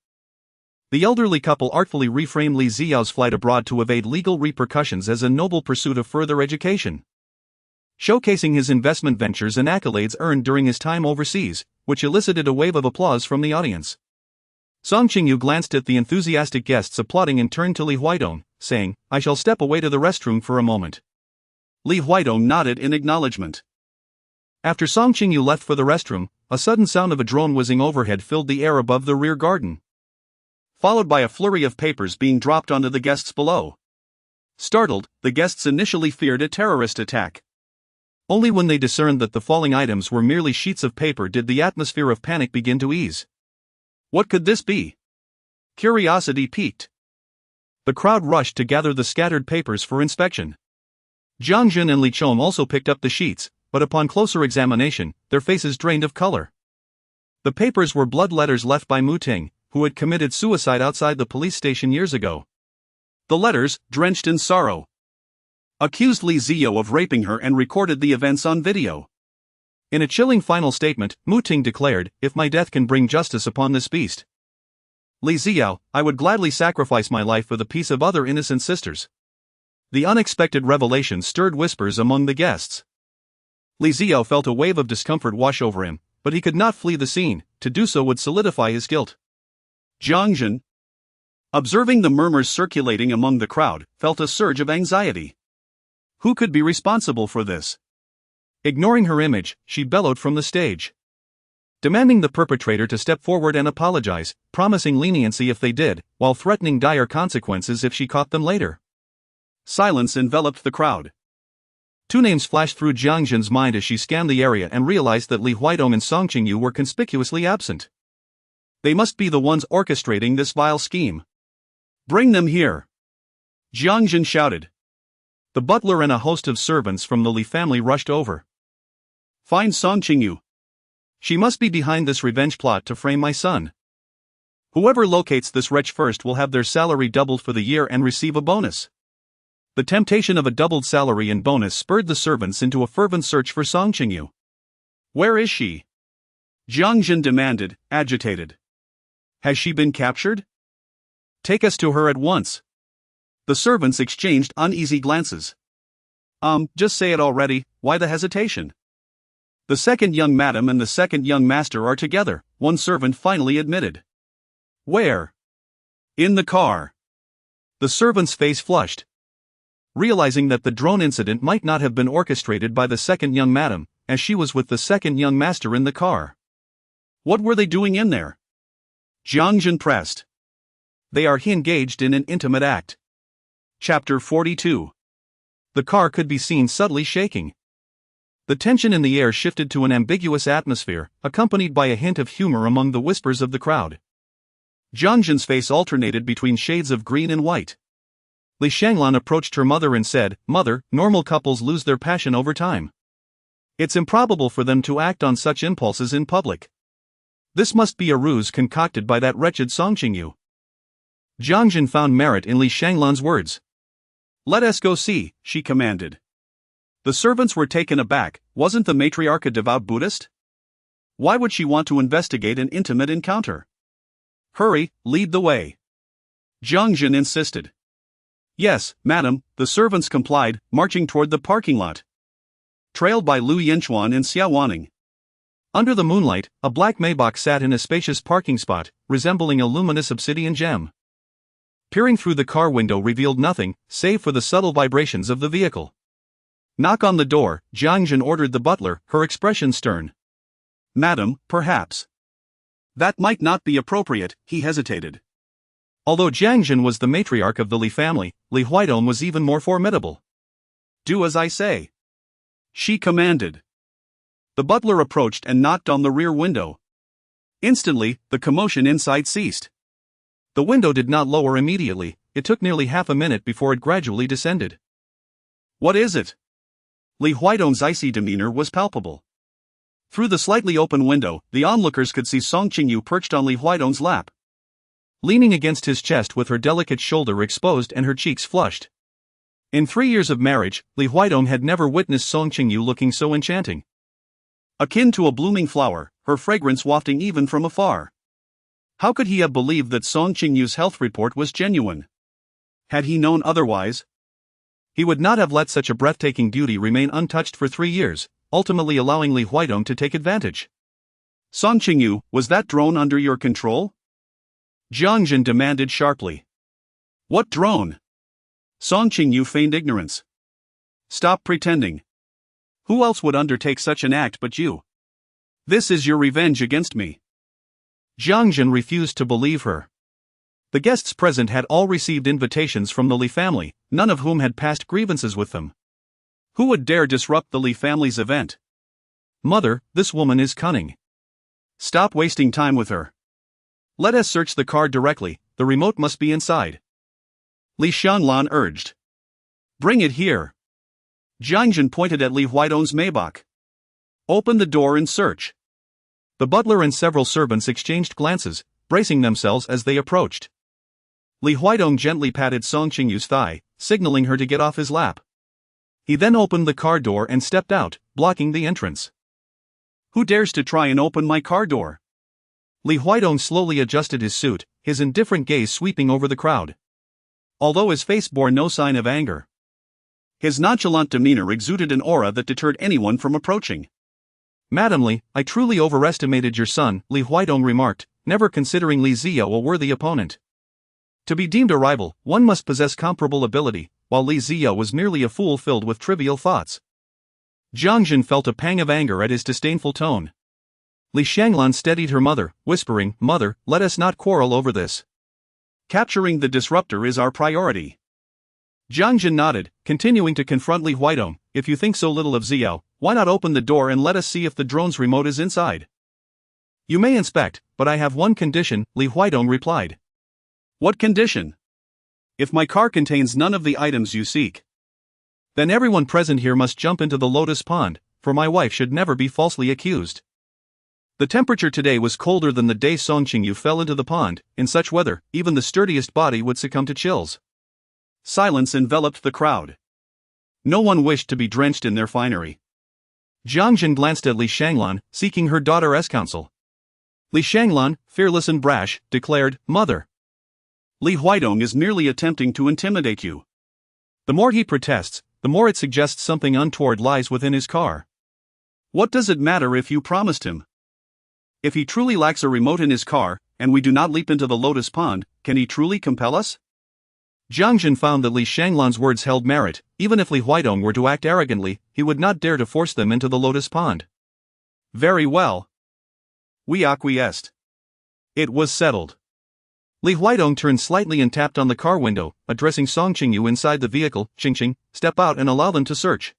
S1: The elderly couple artfully reframed Li Ziyao's flight abroad to evade legal repercussions as a noble pursuit of further education, showcasing his investment ventures and accolades earned during his time overseas, which elicited a wave of applause from the audience. Song Qingyu glanced at the enthusiastic guests applauding and turned to Li Huaidong, saying, "I shall step away to the restroom for a moment." Li Huaidong nodded in acknowledgement. After Song Qingyu left for the restroom, a sudden sound of a drone whizzing overhead filled the air above the rear garden.
S2: followed by a flurry of papers being dropped onto the guests below. Startled, the guests initially feared a terrorist attack. Only when they discerned that the falling items were merely sheets of paper did the atmosphere of panic begin to ease. What could this be? Curiosity piqued. The crowd rushed to gather the scattered papers for inspection. Jiang Jun and Li Chom also picked up the sheets, but upon closer examination, their faces drained of color. The papers were blood letters left by Mu Ting, who had committed suicide outside the police station years ago. The letters, drenched in sorrow, accused Li Ziyo of raping her and recorded the events on video. In a chilling final statement, Mu Ting declared, "If my death can bring justice upon this beast, Li Ziyo, I would gladly sacrifice my life for the peace of other innocent sisters." The unexpected revelation stirred whispers among the guests. Li Ziyo felt a wave of discomfort wash over him, but he could not flee the scene. To do so would solidify his guilt. Jiang Jun, observing the murmurs circulating among the crowd, felt a surge of anxiety. Who could be responsible for this? Ignoring her image, she bellowed from the stage, demanding the perpetrator to step forward and apologize, promising leniency if they did, while threatening dire consequences if she caught them later. Silence enveloped the crowd. Two names flashed through Jiang Jun's mind as she scanned the area and realized that Li Huaidong and Song Qingyu were conspicuously absent. They must be the ones orchestrating this vile scheme. "Bring them here!" Jiang Jun shouted. The butler and a host of servants from the Li family rushed over. "Find Song Qingyu. She must be behind this revenge plot to frame my son. Whoever locates this wretch first will have their salary doubled for the year and receive a bonus." The temptation of a doubled salary and bonus spurred the servants into a fervent search for Song Qingyu. "Where is she?" Jiang Jun demanded, agitated. "Has she been captured? Take us to her at once." The servants exchanged uneasy glances. Just say it already, why the hesitation?" "The second young madam and the second young master are together," one servant finally admitted. "Where?" "In the car." The servant's face flushed. Realizing that the drone incident might not have been orchestrated by the second young madam, as she was with the second young master in the car. "What were they doing in there?" Jiang Jun pressed. "They are engaged in an intimate act." Chapter 42. The car could be seen subtly shaking. The tension in the air shifted to an ambiguous atmosphere, accompanied by a hint of humor among the whispers of the crowd. Jiang Jun's face alternated between shades of green and white. Li Shanglan approached her mother and said, "Mother, normal couples lose their passion over time. It's improbable for them to act on such impulses in public. This must be a ruse concocted by that wretched Song Qingyu." Jiang Jun found merit in Li Shanglan's words. "Let us go see," she commanded. The servants were taken aback. Wasn't the matriarch a devout Buddhist? Why would she want to investigate an intimate encounter? "Hurry, lead the way," Jiang Jun insisted. "Yes, madam," the servants complied, marching toward the parking lot. Trailed by Lu Yanchuan and Xiao Wanning. Under the moonlight, a black Maybach sat in a spacious parking spot, resembling a luminous obsidian gem. Peering through the car window revealed nothing, save for the subtle vibrations of the vehicle. "Knock on the door," Jiang Jun ordered the butler, her expression stern. "Madam, perhaps that might not be appropriate," he hesitated. Although Jiang Jun was the matriarch of the Li family, Li Huaidong was even more formidable. "Do as I say," she commanded. The butler approached and knocked on the rear window. Instantly, the commotion inside ceased. The window did not lower immediately. It took nearly half a minute before it gradually descended. "What is it?" Li Huaidong's icy demeanor was palpable. Through the slightly open window, the onlookers could see Song Qingyu perched on Li Huaidong's lap, leaning against his chest with her delicate shoulder exposed and her cheeks flushed. In 3 years of marriage, Li Huaidong had never witnessed Song Qingyu looking so enchanting. Akin to a blooming flower, her fragrance wafting even from afar. How could he have believed that Song Qingyu's health report was genuine? Had he known otherwise, he would not have let such a breathtaking beauty remain untouched for 3 years, ultimately allowing Li Huaidong to take advantage. "Song Qingyu, was that drone under your control?" Jiang Jun demanded sharply. "What drone?" Song Qingyu feigned ignorance. "Stop pretending. Who else would undertake such an act but you? This is your revenge against me." Jiang Jun refused to believe her.
S1: The guests present had all received invitations from the Li family, none of whom had past grievances with them. Who would dare disrupt the Li family's event? Mother, this woman is cunning. Stop wasting time with her. Let us search the car directly, the remote must be inside. Li Shanlan urged. Bring it here. Jiang Jin pointed at Li Huaidong's Maybach. Open the door and search. The butler and several servants exchanged glances, bracing themselves as they approached. Li Huaidong gently patted Song Qingyu's thigh, signaling her to get off his lap. He then opened the car door and stepped out, blocking the entrance. Who dares to try and open my car door? Li Huaidong slowly adjusted his suit, his indifferent gaze sweeping over the crowd. Although his face bore no sign of anger, his nonchalant demeanor exuded an aura that deterred anyone from approaching. Madam Li, I truly overestimated your son, Li Huaidong remarked, never considering Li Ziyo a worthy opponent. To be deemed a rival, one must possess comparable ability, while Li Ziyo was merely a fool filled with trivial thoughts. Jiang Jin felt a pang of anger at his disdainful tone. Li Shanglan steadied her mother, whispering, Mother, let us not quarrel over this. Capturing the disruptor is our priority. Jiang Jin nodded, continuing to confront Li Huaidong. If you think so little of Ziyo, why not open the door and let us see if the drone's remote is inside? You may inspect, but I have one condition, Li Huaidong replied. What condition? If my car contains none of the items you seek, then everyone present here must jump into the lotus pond, for my wife should never be falsely accused. The temperature today was colder than the day Song Qingyu fell into the pond. In such weather, even the sturdiest body would succumb to chills. Silence enveloped the crowd. No one wished to be drenched in their finery. Jiang Jin glanced at Li Shanglan, seeking her daughter's counsel. Li Shanglan, fearless and brash, declared, Mother, Li Huaidong is merely attempting to intimidate you. The more he protests, the more it suggests something untoward lies within his car. What does it matter if you promised him? If he truly lacks a remote in his car, and we do not leap into the lotus pond, can he truly compel us? Jiang Jin found that Li Shanglan's words held merit. Even if Li Huaidong were to act arrogantly, he would not dare to force them into the lotus pond. Very well. We acquiesced. It was settled. Li Huaidong turned slightly and tapped on the car window, addressing Song Qingyu inside the vehicle. Qingqing, step out and allow them to search.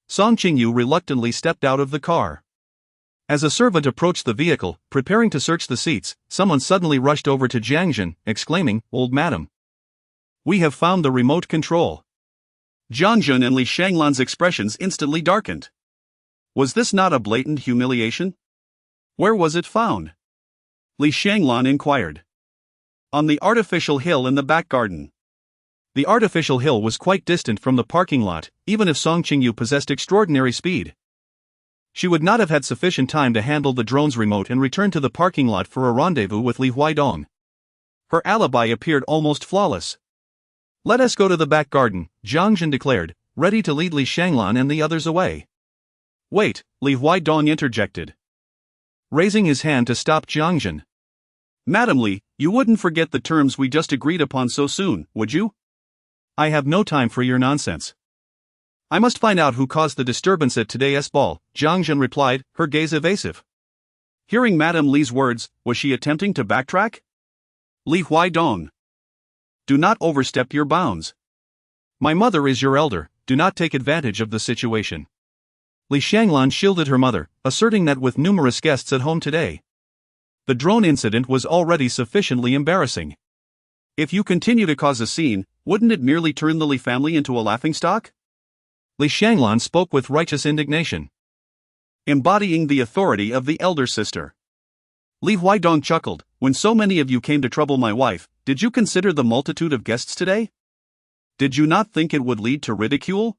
S1: Song Qingyu reluctantly stepped out of the car. As a servant approached the vehicle, preparing to search the seats, someone suddenly rushed over to Jiang Jin, exclaiming, Old madam, we have found the remote control. Jiang Jin and Li Shanglan's expressions instantly darkened. Was this not a blatant humiliation? Where was it found? Li Shanglan inquired. On the artificial hill in the back garden. The artificial hill was quite distant from the parking lot, even if Song Qingyu possessed extraordinary speed. She would not have had sufficient time to handle the drone's remote and return to the parking lot for a rendezvous with Li Huaidong. Her alibi appeared almost flawless. Let us go to the back garden, Jiang Jin declared, ready to lead Li Shanglan and the others away. Wait, Li Huaidong interjected, raising his hand to stop Jiang Jin. Madam Li, you wouldn't forget the terms we just agreed upon so soon, would you? I have no time for your nonsense. I must find out who caused the disturbance at today's ball, Jiang Jin replied, her gaze evasive. Hearing Madam Li's words, was she attempting to backtrack? Li Huaidong, do not overstep your bounds. My mother is your elder, do not take advantage of the situation. Li Shanglan shielded her mother, asserting that with numerous guests at home today, the drone incident was already sufficiently embarrassing. If you continue to cause a scene, wouldn't it merely turn the Li family into a laughingstock? Li Shanglan spoke with righteous indignation, embodying the authority of the elder sister. Li Huaidong chuckled, when so many of you came to trouble my wife, did you consider the multitude of guests today? Did you not think it would lead to ridicule?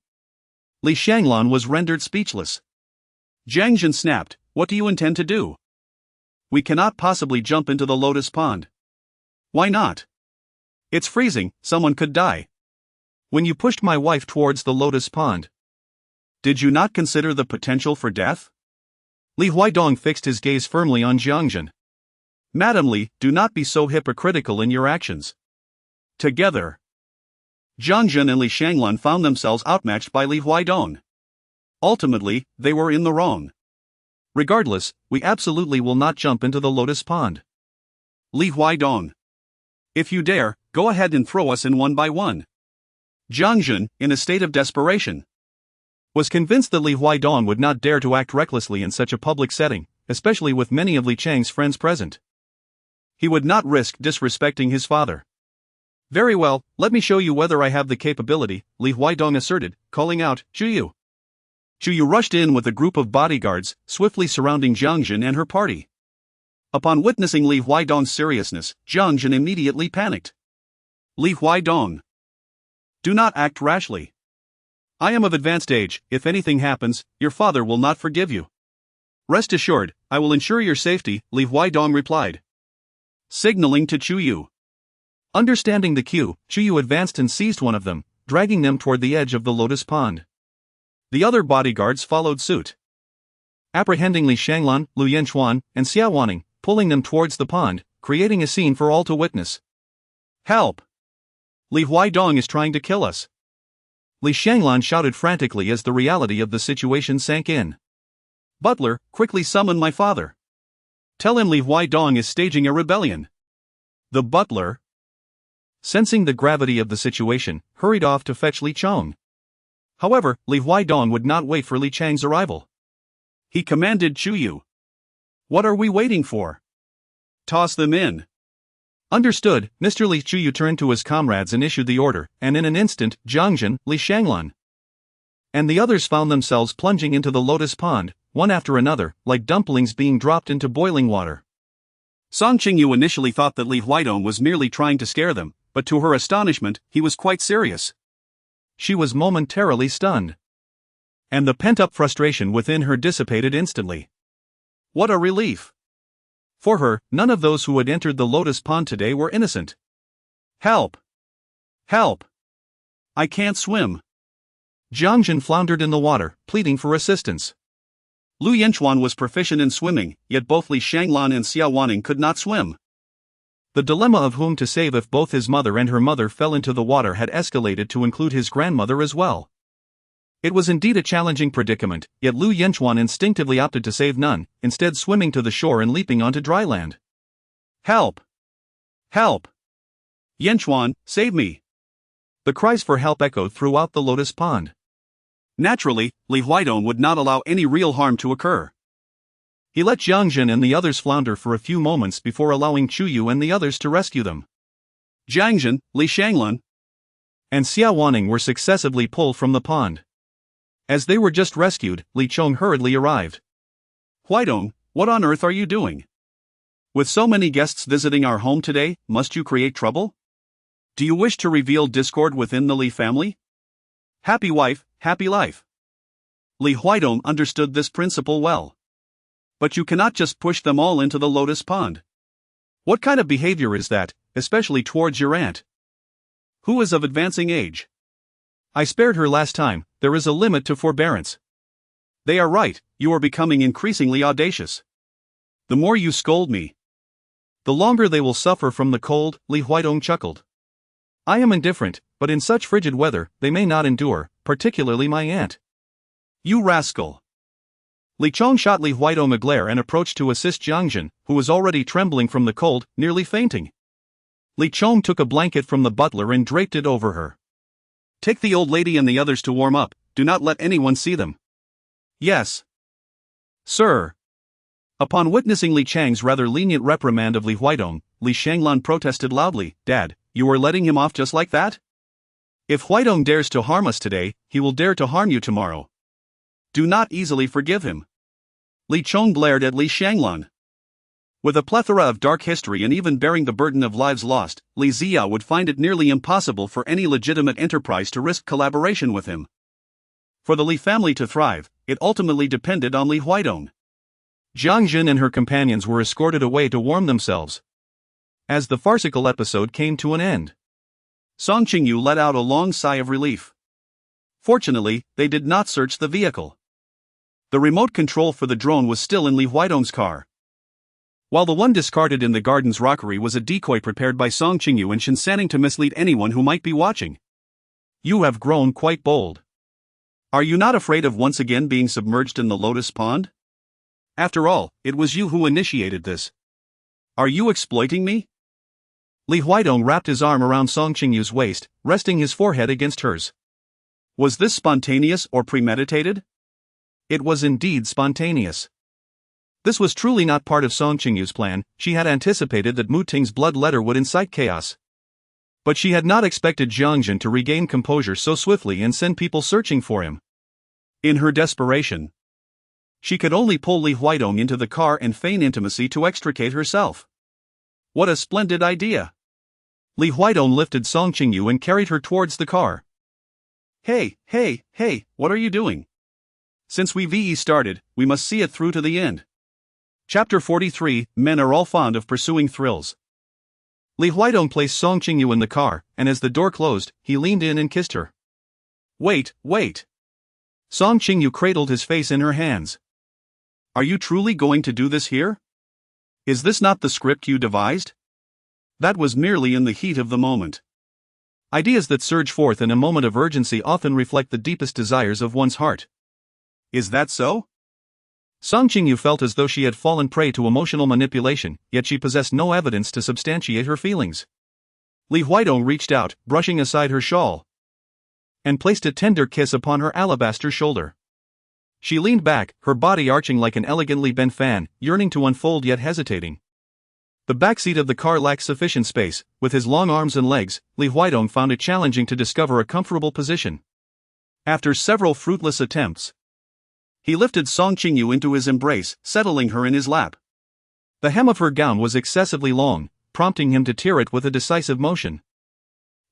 S1: Li Shanglan was rendered speechless. Jiang Jin snapped, what do you intend to do? We cannot possibly jump into the lotus pond. Why not? It's freezing, someone could die. When you pushed my wife towards the lotus pond, did you not consider the potential for death? Li Huaidong fixed his gaze firmly on Jiang Jin. Madam Li, do not be so hypocritical in your actions. Together, Jiang Jin and Li Shanglan found themselves outmatched by Li Huaidong. Ultimately, they were in the wrong. Regardless, we absolutely will not jump into the lotus pond. Li Huaidong,
S2: If you dare, go ahead and throw us in one by one. Jiang Jun, in a state of desperation,
S1: was convinced that Li Huaidong would not dare to act recklessly in such a public setting, especially with many of Li Chang's friends present.
S2: He would not risk disrespecting his father.
S1: Very well, let me show you whether I have the capability, Li Huaidong asserted, calling out, Qingyu.
S2: Qingyu rushed in with a group of bodyguards, swiftly surrounding Jiang Jun and her party. Upon witnessing Li Huaidong's seriousness, Jiang Jun immediately panicked. Li Huaidong, do not act rashly. I am of advanced age. If anything happens, your father will not forgive you.
S1: Rest assured, I will ensure your safety, Li Huaidong replied,
S2: signaling to Qingyu.
S1: Understanding the cue, Qingyu advanced and seized one of them, dragging them toward the edge of the lotus pond.
S2: The other bodyguards followed suit,
S1: apprehending Li Shanglan, Lu Yanchuan, and Xiao Waning, pulling them towards the pond, creating a scene for all to witness.
S2: Help! Li Huaidong is trying to kill us.
S1: Li Shanglan shouted frantically as the reality of the situation sank in.
S2: Butler, quickly summon my father. Tell him Li Huaidong is staging a rebellion. The butler,
S1: sensing the gravity of the situation, hurried off to fetch Li Chong. However, Li Huaidong would not wait for Li Chang's arrival.
S2: He commanded Qingyu. What are we waiting for? Toss them in.
S1: Understood, Mr. Li. Qingyu turned to his comrades and issued the order, and in an instant, Jiang Jun, Li Shanglan, and the others found themselves plunging into the lotus pond, one after another, like dumplings being dropped into boiling water.
S2: Song Qingyu initially thought that Li Huaidong was merely trying to scare them, but to her astonishment, he was quite serious.
S1: She was momentarily stunned, and the pent-up frustration within her dissipated instantly.
S2: What a relief!
S1: For her, none of those who had entered the lotus pond today were innocent.
S2: Help! Help! I can't swim.
S1: Jiang Jun floundered in the water, pleading for assistance.
S2: Lu Yanchuan was proficient in swimming, yet both Li Shanglan and Xiao Waning could not swim.
S1: The dilemma of whom to save if both his mother and her mother fell into the water had escalated to include his grandmother as well. It was indeed a challenging predicament, yet Lu Yanchuan instinctively opted to save none, instead swimming to the shore and leaping onto dry land.
S2: Help! Help! Yanchuan, save me!
S1: The cries for help echoed throughout the lotus pond.
S2: Naturally, Li Huaidong would not allow any real harm to occur.
S1: He let Jiang Jun and the others flounder for a few moments before allowing Qingyu and the others to rescue them.
S2: Jiang Jun, Li Shanglan,
S1: and Xiao Waning were successively pulled from the pond. As they were just rescued, Li Chong hurriedly arrived.
S2: Huaidong, what on earth are you doing? With so many guests visiting our home today, must you create trouble? Do you wish to reveal discord within the Li family? Happy wife, happy life. Li Huaidong understood this principle well. But you cannot just push them all into the lotus pond.
S1: What kind of behavior is that, especially towards your aunt,
S2: who is of advancing age?
S1: I spared her last time. There is a limit to forbearance.
S2: They are right, you are becoming increasingly audacious. The more you scold me,
S1: the longer they will suffer from the cold, Li Huaidong chuckled. I am indifferent, but in such frigid weather, they may not endure, particularly my aunt.
S2: You rascal!
S1: Li Chong shot Li Huaidong a glare and approached to assist Jiang Jun, who was already trembling from the cold, nearly fainting. Li Chong took a blanket from the butler and draped it over her.
S2: Take the old lady and the others to warm up, do not let anyone see them.
S1: Yes,
S2: sir.
S1: Upon witnessing Li Chang's rather lenient reprimand of Li Huaidong, Li Shanglan protested loudly, Dad, you are letting him off just like that? If Huaidong dares to harm us today, he will dare to harm you tomorrow.
S2: Do not easily forgive him. Li Chong glared at Li Shanglan. With a plethora of dark history and even bearing the burden of lives lost, Li Zia would find it nearly impossible for any legitimate enterprise to risk collaboration with him. For the Li family to thrive, it ultimately depended on Li Huaidong.
S1: Jiang Jun and her companions were escorted away to warm themselves. As the farcical episode came to an end,
S2: Song Qingyu let out a long sigh of relief. Fortunately, they did not search the vehicle. The remote control for the drone was still in Li Huaidong's car, while the one discarded in the garden's rockery was a decoy prepared by Song Qingyu and Shinsaning to mislead anyone who might be watching.
S1: You have grown quite bold.
S2: Are you not afraid of once again being submerged in the lotus pond? After all, it was you who initiated this. Are you exploiting me?
S1: Li Huidong wrapped his arm around Song Qingyu's waist, resting his forehead against hers.
S2: Was this spontaneous or premeditated?
S1: It was indeed spontaneous. This was truly not part of Song Qingyu's plan. She had anticipated that Mu Ting's blood letter would incite chaos. But she had not expected Jiangjin to regain composure so swiftly and send people searching for him.
S2: In her desperation, she could only pull Li Huidong into the car and feign intimacy to extricate herself. What a splendid idea!
S1: Li Huidong lifted Song Qingyu and carried her towards the car.
S2: Hey, what are you doing? Since we started, we must see it through to the end.
S1: Chapter 43, Men are all fond of pursuing thrills. Li Huidong placed Song Qingyu in the car, and as the door closed, he leaned in and kissed her.
S2: Wait.
S1: Song Qingyu cradled his face in her hands.
S2: Are you truly going to do this here? Is this not the script you devised? That was merely in the heat of the moment.
S1: Ideas that surge forth in a moment of urgency often reflect the deepest desires of one's heart.
S2: Is that so?
S1: Song Qingyu felt as though she had fallen prey to emotional manipulation, yet she possessed no evidence to substantiate her feelings. Li Huidong reached out, brushing aside her shawl, and placed a tender kiss upon her alabaster shoulder. She leaned back, her body arching like an elegantly bent fan, yearning to unfold yet hesitating. The back seat of the car lacked sufficient space. With his long arms and legs, Li Huidong found it challenging to discover a comfortable position.
S2: After several fruitless attempts, he lifted Song Qingyu into his embrace, settling her in his lap.
S1: The hem of her gown was excessively long, prompting him to tear it with a decisive motion.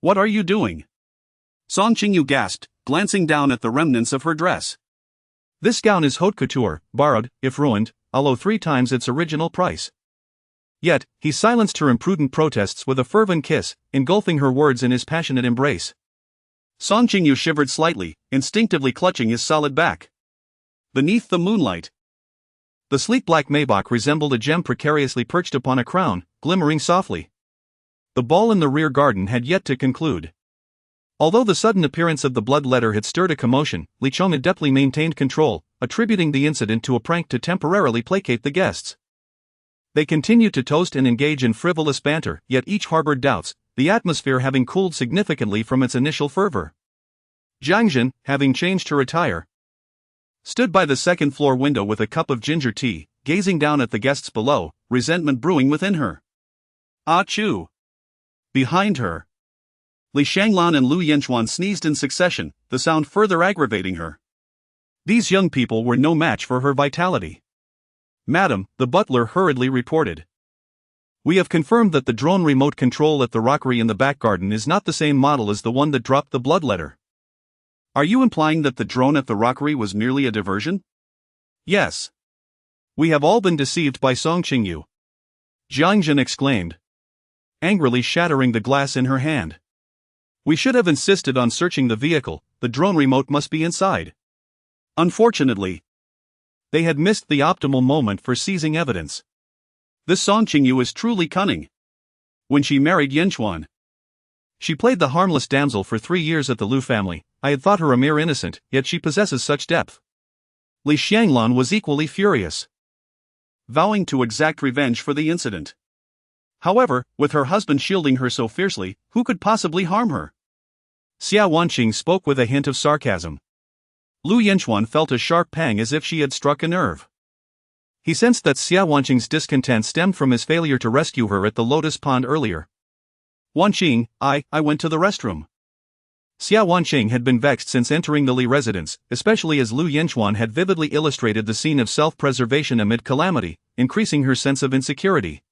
S2: What are you doing? Song Qingyu gasped, glancing down at the remnants of her dress.
S1: This gown is haute couture, borrowed, if ruined, I'll owe 3 times its original price. Yet, he silenced her imprudent protests with a fervent kiss, engulfing her words in his passionate embrace.
S2: Song Qingyu shivered slightly, instinctively clutching his solid back. Beneath the moonlight,
S1: the sleek black Maybach resembled a gem precariously perched upon a crown, glimmering softly. The ball in the rear garden had yet to conclude. Although the sudden appearance of the blood letter had stirred a commotion, Li Chong adeptly maintained control, attributing the incident to a prank to temporarily placate the guests. They continued to toast and engage in frivolous banter, yet each harbored doubts, the atmosphere having cooled significantly from its initial fervor. Jiangjin, having changed her attire, stood by the second-floor window with a cup of ginger tea, gazing down at the guests below, resentment brewing within her.
S2: Achoo! Behind her, Li Shanglan and Lu Yanchuan sneezed in succession, the sound further aggravating her.
S1: These young people were no match for her vitality.
S2: Madam, the butler hurriedly reported.
S1: We have confirmed that the drone remote control at the rockery in the back garden is not the same model as the one that dropped the blood letter.
S2: Are you implying that the drone at the rockery was merely a diversion?
S1: Yes. We have all been deceived by Song Qingyu, Jiangjin exclaimed, angrily shattering the glass in her hand. We should have insisted on searching the vehicle. The drone remote must be inside.
S2: Unfortunately,
S1: they had missed the optimal moment for seizing evidence.
S2: This Song Qingyu is truly cunning. When she married Yanchuan,
S1: she played the harmless damsel for 3 years at the Lu family. I had thought her a mere innocent, yet she possesses such depth.
S2: Li Shanglan was equally furious, vowing to exact revenge for the incident. However, with her husband shielding her so fiercely, who could possibly harm her?
S1: Xia Wanqing spoke with a hint of sarcasm. Lu Yanchuan felt a sharp pang as if she had struck a nerve. He sensed that Xia Wanqing's discontent stemmed from his failure to rescue her at the lotus pond earlier.
S2: Wanqing, I went to the restroom.
S1: Xia Wanqing had been vexed since entering the Li residence, especially as Lu Yanchuan had vividly illustrated the scene of self-preservation amid calamity, increasing her sense of insecurity.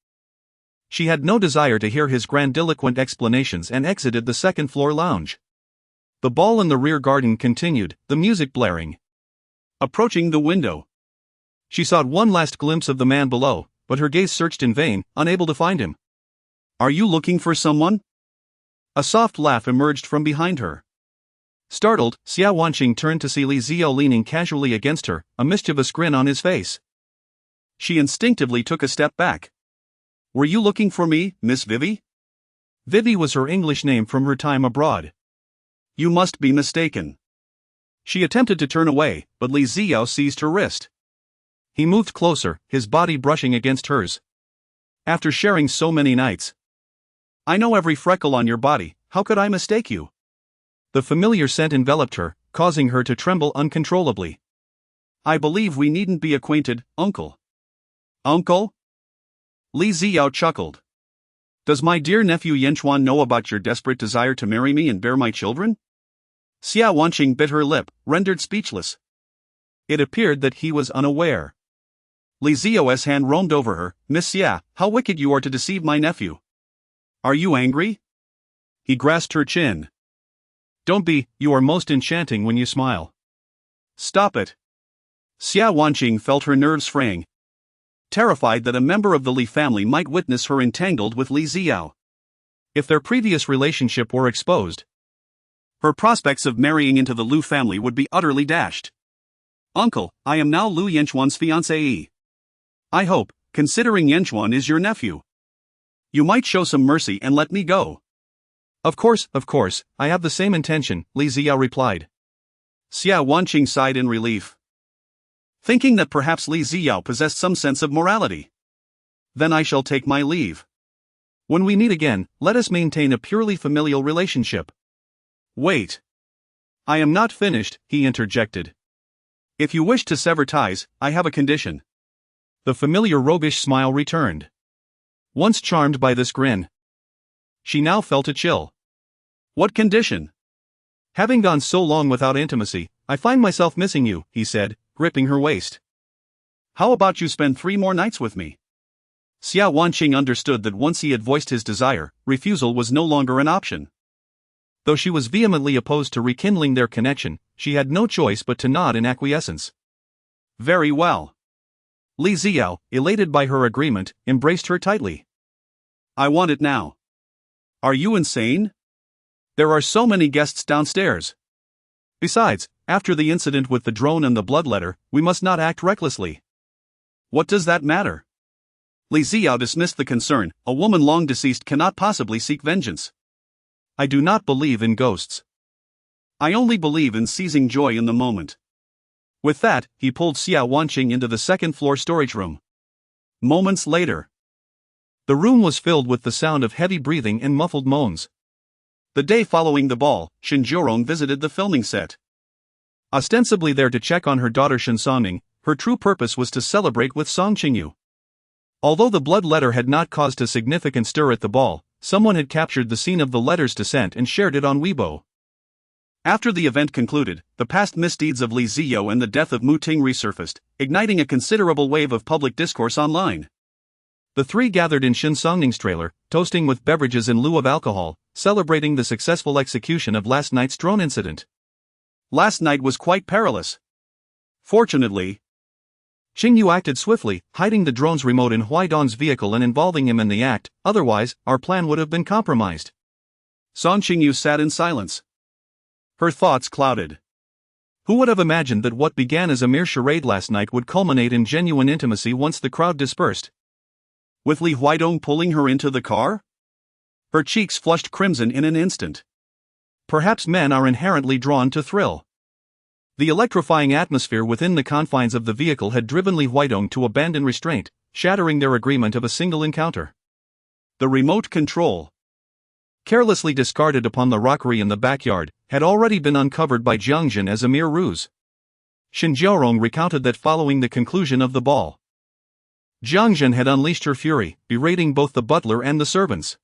S1: She had no desire to hear his grandiloquent explanations and exited the second-floor lounge. The ball in the rear garden continued, the music blaring.
S2: Approaching the window,
S1: she sought one last glimpse of the man below, but her gaze searched in vain, unable to find him.
S2: Are you looking for someone?
S1: A soft laugh emerged from behind her. Startled, Xia Wanqing turned to see Li Ziao leaning casually against her, a mischievous grin on his face.
S2: She instinctively took a step back. Were you looking for me, Miss Vivi?
S1: Vivi was her English name from her time abroad.
S2: You must be mistaken.
S1: She attempted to turn away, but Li Ziao seized her wrist. He moved closer, his body brushing against hers. After sharing so many nights,
S2: I know every freckle on your body, how could I mistake you?
S1: The familiar scent enveloped her, causing her to tremble uncontrollably.
S2: I believe we needn't be acquainted, uncle. Uncle? Li Ziyao chuckled. Does my dear nephew Yanchuan know about your desperate desire to marry me and bear my children? Xia Wanqing bit her lip, rendered speechless.
S1: It appeared that he was unaware.
S2: Li Ziyao's hand roamed over her. Miss Xia, how wicked you are to deceive my nephew. Are you angry?
S1: He grasped her chin. Don't be, you are most enchanting when you smile.
S2: Stop it. Xia Wanqing felt her nerves fraying, terrified that a member of the Li family might witness her entangled with Li Ziyao.
S1: If their previous relationship were exposed,
S2: her prospects of marrying into the Lu family would be utterly dashed. Uncle, I am now Lu Yanchuan's fiancée. I hope, considering Yanchuan is your nephew, you might show some mercy and let me go.
S1: Of course, I have the same intention, Li Ziyao replied.
S2: Xia Wanqing sighed in relief, thinking that perhaps Li Ziyao possessed some sense of morality. Then I shall take my leave.
S1: When we meet again, let us maintain a purely familial relationship.
S2: Wait.
S1: I am not finished, he interjected.
S2: If you wish to sever ties, I have a condition.
S1: The familiar roguish smile returned. Once charmed by this grin, she now felt a chill.
S2: What condition?
S1: Having gone so long without intimacy, I find myself missing you, he said, gripping her waist.
S2: How about you spend 3 more nights with me? Xia Wanqing understood that once he had voiced his desire, refusal was no longer an option.
S1: Though she was vehemently opposed to rekindling their connection, she had no choice but to nod in acquiescence.
S2: Very well.
S1: Li Ziyao, elated by her agreement, embraced her tightly.
S2: I want it now. Are you insane? There are so many guests downstairs.
S1: Besides, after the incident with the drone and the bloodletter, we must not act recklessly.
S2: What does that matter? Li Ziyao dismissed the concern. A woman long deceased cannot possibly seek vengeance.
S1: I do not believe in ghosts.
S2: I only believe in seizing joy in the moment.
S1: With that, he pulled Xia Wanqing into the second-floor storage room.
S2: Moments later,
S1: the room was filled with the sound of heavy breathing and muffled moans.
S2: The day following the ball, Qingyu visited the filming set.
S1: Ostensibly there to check on her daughter Song, her true purpose was to celebrate with Song Qingyu. Although the blood letter had not caused a significant stir at the ball, someone had captured the scene of the letter's descent and shared it on Weibo.
S2: After the event concluded, the past misdeeds of Li Ziyao and the death of Mu Ting resurfaced, igniting a considerable wave of public discourse online.
S1: The three gathered in Song's trailer, toasting with beverages in lieu of alcohol, celebrating the successful execution of last night's drone incident.
S2: Last night was quite perilous. Fortunately,
S1: Qingyu acted swiftly, hiding the drone's remote in Huaidong's vehicle and involving him in the act, otherwise, our plan would have been compromised.
S2: Song Qingyu sat in silence. Her thoughts clouded.
S1: Who would have imagined that what began as a mere charade last night would culminate in genuine intimacy once the crowd dispersed?
S2: With Li Huaidong pulling her into the car? Her cheeks flushed crimson in an instant.
S1: Perhaps men are inherently drawn to thrill. The electrifying atmosphere within the confines of the vehicle had driven Li Huaidong to abandon restraint, shattering their agreement of a single encounter.
S2: The remote control,
S1: carelessly discarded upon the rockery in the backyard, had already been uncovered by Jiangjin as a mere ruse. Qingyu recounted that following the conclusion of the ball, Jiangjin had unleashed her fury, berating both the butler and the servants.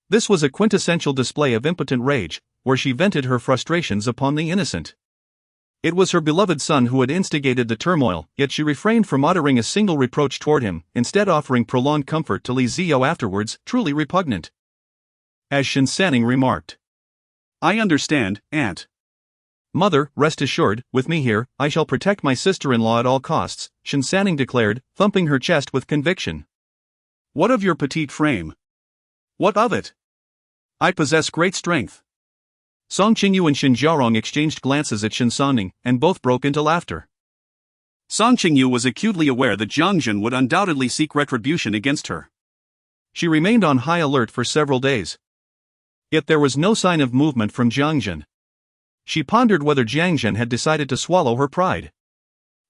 S1: This was a quintessential display of impotent rage, where she vented her frustrations upon the innocent. It was her beloved son who had instigated the turmoil, yet she refrained from uttering a single reproach toward him, instead offering prolonged comfort to Li Ziyao afterwards, truly repugnant. As Shinsaning remarked,
S2: I understand, Aunt.
S1: Mother, rest assured, with me here, I shall protect my sister-in-law at all costs, Shinsaning declared, thumping her chest with conviction.
S2: What of your petite frame? What of it? I possess great strength.
S1: Song Qingyu and Qingyu exchanged glances at Shinsaning, and both broke into laughter.
S2: Song Qingyu was acutely aware that Jiangjin would undoubtedly seek retribution against her.
S1: She remained on high alert for several days. Yet there was no sign of movement from Jiangjin. She pondered whether Jiangjin had decided to swallow her pride.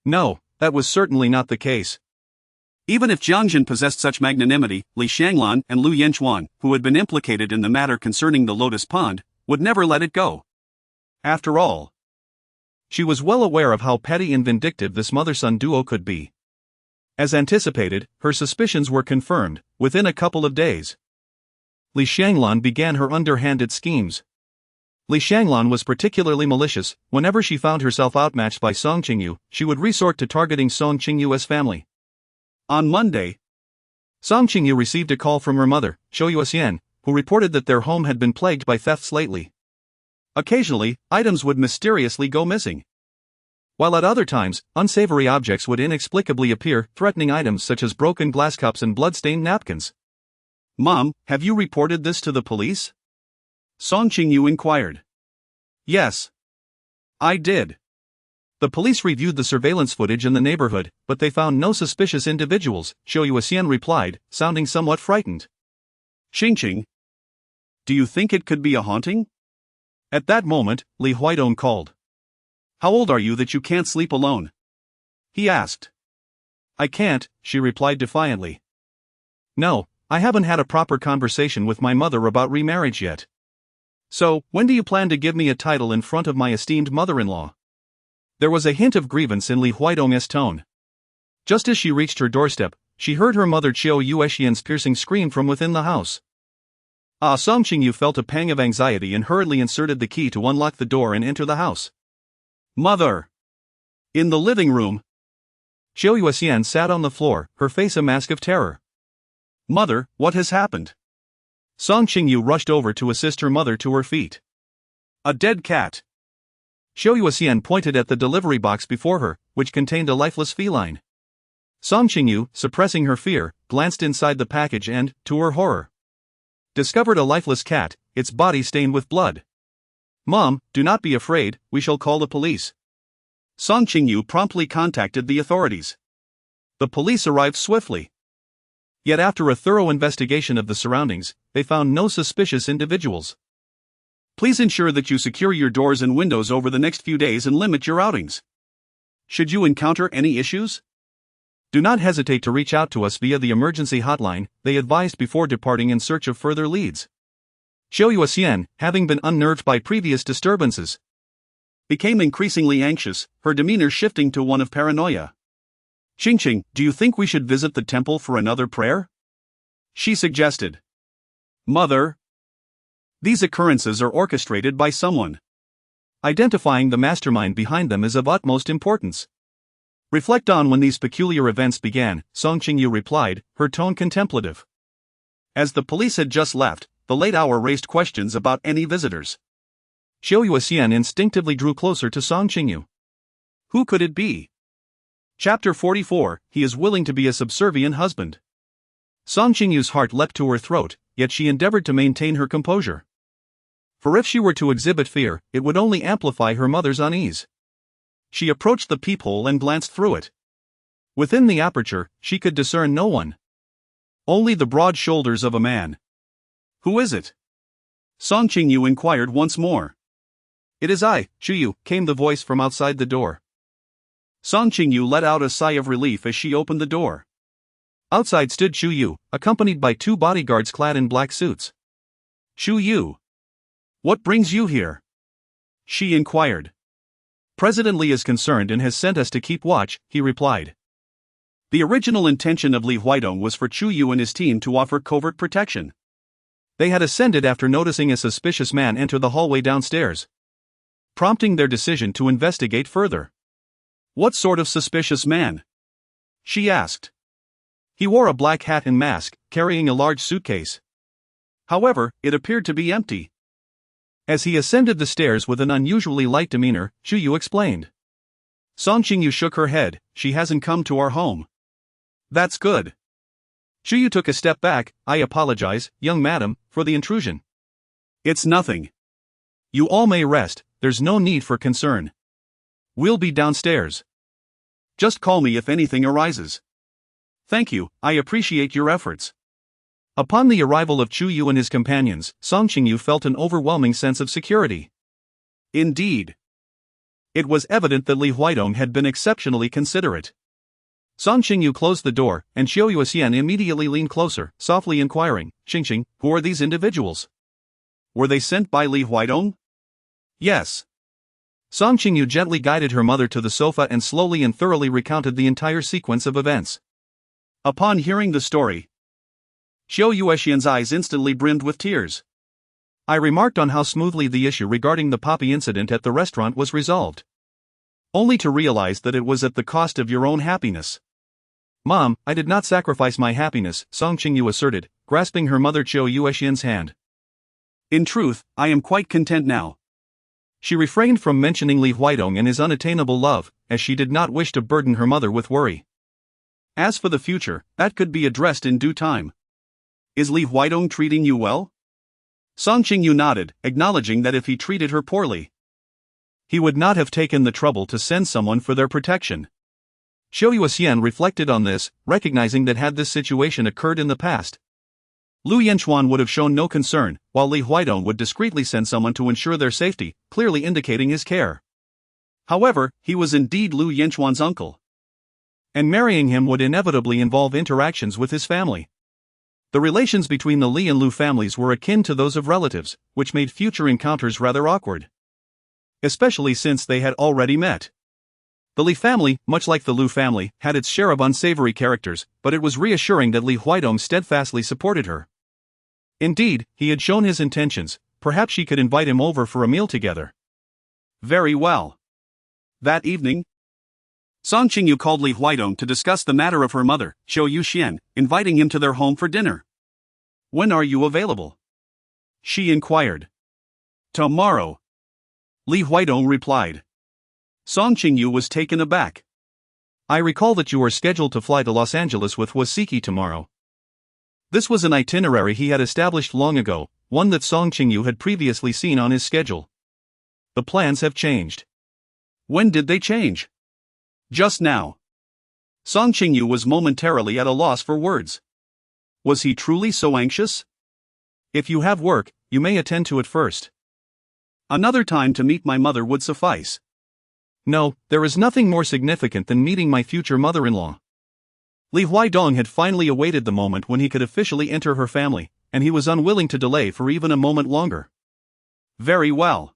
S1: No, that was certainly not the case.
S2: Even if Jiangjin possessed such magnanimity, Li Shanglan and Lu Yanchuan, who had been implicated in the matter concerning the Lotus Pond, would never let it go. After all,
S1: she was well aware of how petty and vindictive this mother-son duo could be. As anticipated, her suspicions were confirmed within a couple of days. Li Shanglan began her underhanded schemes. Li Shanglan was particularly malicious. Whenever she found herself outmatched by Song Qingyu, she would resort to targeting Song Qingyu's family.
S2: On Monday,
S1: Song Qingyu received a call from her mother, Qiu Yuxian, who reported that their home had been plagued by thefts lately. Occasionally, items would mysteriously go missing, while at other times, unsavory objects would inexplicably appear, threatening items such as broken glass cups and blood-stained napkins.
S2: "Mom, have you reported this to the police?" Song Qingyu inquired.
S1: "Yes, I did. The police reviewed the surveillance footage in the neighborhood, but they found no suspicious individuals," Qiu Yuxian replied, sounding somewhat frightened.
S2: "Xingqing, do you think it could be a haunting?"
S1: At that moment, Li Huidong called.
S2: "How old are you that you can't sleep alone?" he asked.
S1: "I can't," she replied defiantly. "No, I haven't had a proper conversation with my mother about remarriage yet. So, when do you plan to give me a title in front of my esteemed mother-in-law?" There was a hint of grievance in Li Huidong's tone. Just as she reached her doorstep, she heard her mother Qiu Yuxian's piercing scream from within the house. Song Qingyu felt a pang of anxiety and hurriedly inserted the key to unlock the door and enter the house.
S2: "Mother!" In the living room,
S1: Qiu Yuxian sat on the floor, her face a mask of terror.
S2: "Mother, what has happened?"
S1: Song Qingyu rushed over to assist her mother to her feet.
S2: "A dead cat."
S1: Qiu Yuxian pointed at the delivery box before her, which contained a lifeless feline. Song Qingyu, suppressing her fear, glanced inside the package and, to her horror, discovered a lifeless cat, its body stained with blood. "Mom, do not be afraid, we shall call the police."
S2: Song Qingyu promptly contacted the authorities.
S1: The police arrived swiftly. Yet after a thorough investigation of the surroundings, they found no suspicious individuals.
S2: "Please ensure that you secure your doors and windows over the next few days and limit your outings. Should you encounter any issues,
S1: do not hesitate to reach out to us via the emergency hotline," they advised before departing in search of further leads. Qiu Yuxian, having been unnerved by previous disturbances,
S2: became increasingly anxious, her demeanor shifting to one of paranoia. "Xingqing, do you think we should visit the temple for another prayer?" she suggested. "Mother, these occurrences are orchestrated by someone.
S1: Identifying the mastermind behind them is of utmost importance. Reflect on when these peculiar events began," Song Qingyu replied, her tone contemplative.
S2: As the police had just left, the late hour raised questions about any visitors.
S1: Qiu Yuxian instinctively drew closer to Song Qingyu.
S2: Who could it be?
S1: Chapter 44, He is willing to be a subservient husband. Song Qingyu's heart leapt to her throat, yet she endeavored to maintain her composure. For if she were to exhibit fear, it would only amplify her mother's unease. She approached the peephole and glanced through it. Within the aperture, she could discern no one. Only the broad shoulders of a man.
S2: "Who is it?" Song Qingyu inquired once more.
S1: "It is I, Qingyu," came the voice from outside the door.
S2: Song Qingyu let out a sigh of relief as she opened the door.
S1: Outside stood Qingyu, accompanied by two bodyguards clad in black suits.
S2: "Qingyu, what brings you here?" she inquired.
S1: "President Li is concerned and has sent us to keep watch," he replied.
S2: The original intention of Li Huidong was for Qingyu and his team to offer covert protection.
S1: They had ascended after noticing a suspicious man enter the hallway downstairs, prompting their decision to investigate further.
S2: "What sort of suspicious man?" she asked.
S1: He wore a black hat and mask, carrying a large suitcase. However, it appeared to be empty. As he ascended the stairs with an unusually light demeanor, Qingyu explained.
S2: Song Qingyu shook her head. "She hasn't come to our home."
S1: "That's good." Qingyu took a step back. "I apologize, young madam, for the intrusion."
S2: "It's nothing.
S1: You all may rest, there's no need for concern. We'll be downstairs. Just call me if anything arises."
S2: "Thank you, I appreciate your efforts."
S1: Upon the arrival of Qingyu and his companions, Song Qingyu felt an overwhelming sense of security.
S2: Indeed,
S1: it was evident that Li Huidong had been exceptionally considerate. Song Qingyu closed the door, and Xiao Yuxian immediately leaned closer, softly inquiring, Xingxing, who are these individuals? Were they sent by Li Huaidong? Yes. Song Qingyu gently guided her mother to the sofa and slowly and thoroughly recounted the entire sequence of events. Upon hearing the story, Xiao Yuxian's eyes instantly brimmed with tears. I remarked on how smoothly the issue regarding the poppy incident at the restaurant was resolved. Only to realize that it was at the cost of your own happiness. Mom, I did not sacrifice my happiness, Song Qingyu asserted, grasping her mother Xiao Yuxian's hand. In truth, I am quite content now. She refrained from mentioning Li Huaidong and his unattainable love, as she did not wish to burden her mother with worry. As for the future, that could be addressed in due time. Is Li Huaidong treating you well? Song Qingyu nodded, acknowledging that if he treated her poorly, he would not have taken the trouble to send someone for their protection. Xiao Yuxian reflected on this, recognizing that had this situation occurred in the past, Lu Yanchuan would have shown no concern, while Li Huaidong would discreetly send someone to ensure their safety, clearly indicating his care. However, he was indeed Lu Yanchuan's uncle, and marrying him would inevitably involve interactions with his family. The relations between the Li and Lu families were akin to those of relatives, which made future encounters rather awkward, especially since they had already met. The Li family, much like the Lu family, had its share of unsavory characters, but it was reassuring that Li Huaidong steadfastly supported her. Indeed, he had shown his intentions, perhaps she could invite him over for a meal together. Very well. That evening, Song Qingyu called Li Huaidong to discuss the matter of her mother, Xiao Yuxian, inviting him to their home for dinner. When are you available? She inquired. Tomorrow. Li Huaidong replied. Song Qingyu was taken aback. I recall that you are scheduled to fly to Los Angeles with Wasiki tomorrow. This was an itinerary he had established long ago, one that Song Qingyu had previously seen on his schedule. The plans have changed. When did they change? Just now. Song Qingyu was momentarily at a loss for words. Was he truly so anxious? If you have work, you may attend to it first. Another time to meet my mother would suffice. No, there is nothing more significant than meeting my future mother-in-law. Li Huaidong had finally awaited the moment when he could officially enter her family, and he was unwilling to delay for even a moment longer. Very well.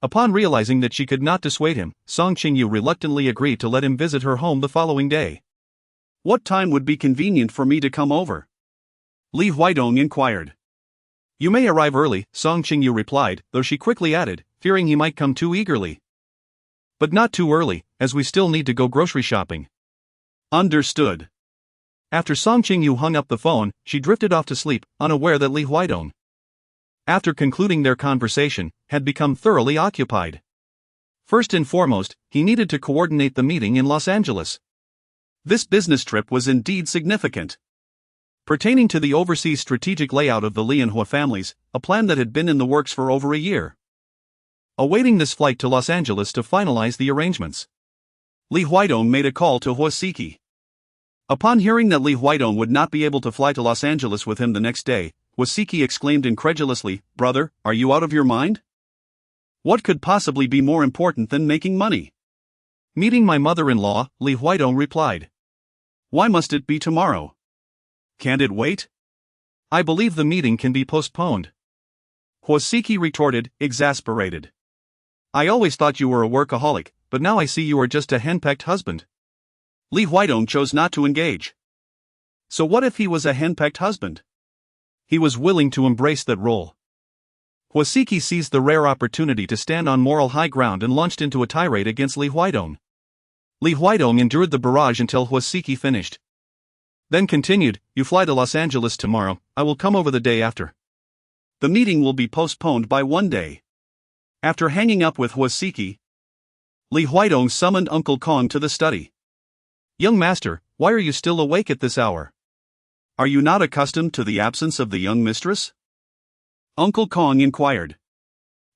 S1: Upon realizing that she could not dissuade him, Song Qingyu reluctantly agreed to let him visit her home the following day. What time would be convenient for me to come over? Li Huaidong inquired. You may arrive early, Song Qingyu replied, though she quickly added, fearing he might come too eagerly. But not too early, as we still need to go grocery shopping. Understood. After Song Qingyu hung up the phone, she drifted off to sleep, unaware that Li Huaidong, after concluding their conversation, had become thoroughly occupied. First and foremost, he needed to coordinate the meeting in Los Angeles. This business trip was indeed significant. Pertaining to the overseas strategic layout of the Li and Hua families, a plan that had been in the works for over a year. Awaiting this flight to Los Angeles to finalize the arrangements, Li Huaidong made a call to Huasiki. Upon hearing that Li Huaidong would not be able to fly to Los Angeles with him the next day, Huasiki exclaimed incredulously, "Brother, are you out of your mind? What could possibly be more important than making money?" Meeting my mother-in-law, Li Huaidong replied. Why must it be tomorrow? Can't it wait? I believe the meeting can be postponed. Huasiki retorted, exasperated. I always thought you were a workaholic, but now I see you are just a henpecked husband. Li Huaidong chose not to engage. So what if he was a henpecked husband? He was willing to embrace that role. Huasiki seized the rare opportunity to stand on moral high ground and launched into a tirade against Li Huaidong. Li Huaidong endured the barrage until Huasiki finished. Then continued, you fly to Los Angeles tomorrow, I will come over the day after. The meeting will be postponed by one day. After hanging up with Huasiki, Li Huaidong summoned Uncle Kong to the study. Young master, why are you still awake at this hour? Are you not accustomed to the absence of the young mistress? Uncle Kong inquired.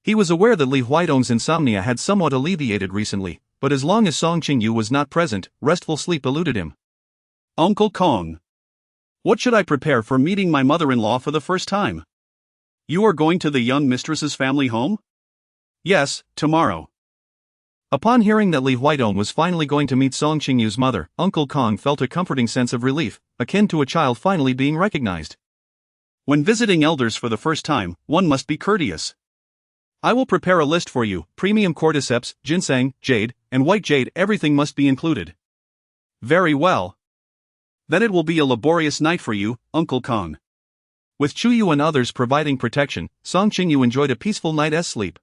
S1: He was aware that Li Huaidong's insomnia had somewhat alleviated recently, but as long as Song Qingyu was not present, restful sleep eluded him. Uncle Kong. What should I prepare for meeting my mother-in-law for the first time? You are going to the young mistress's family home? Yes, tomorrow. Upon hearing that Li Huidong was finally going to meet Song Qingyu's mother, Uncle Kong felt a comforting sense of relief, akin to a child finally being recognized.
S2: When visiting elders for the first time, one must be courteous.
S1: I will prepare a list for you: premium cordyceps, ginseng, jade, and white jade. Everything must be included.
S2: Very well. Then it will be a laborious night for you, Uncle Kong.
S1: With Qingyu and others providing protection, Song Qingyu enjoyed a peaceful night's sleep.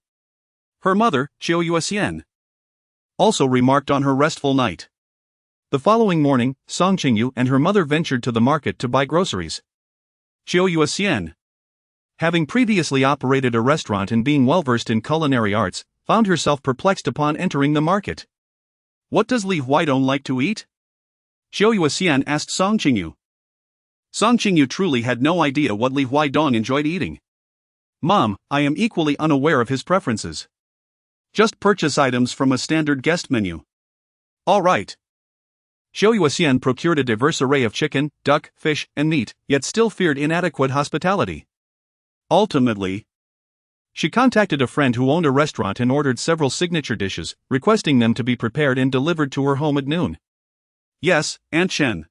S2: Her mother, Qiu Yuxian, also remarked on her restful night.
S1: The following morning, Song Qingyu and her mother ventured to the market to buy groceries.
S2: Qiu Yuxian,
S1: having previously operated a restaurant and being well-versed in culinary arts, found herself perplexed upon entering the market.
S2: What does Li Huidong like to eat? Qiu Yuxian asked Song Qingyu. Song Qingyu truly had no idea what Li Huidong enjoyed eating.
S1: Mom, I am equally unaware of his preferences.
S2: Just purchase items from a standard guest menu.
S1: All right. Qiu Yuxian procured a diverse array of chicken, duck, fish, and meat, yet still feared inadequate hospitality.
S2: Ultimately,
S1: she contacted a friend who owned a restaurant and ordered several signature dishes, requesting them to be prepared and delivered to her home at noon.
S2: Yes, Aunt Chen.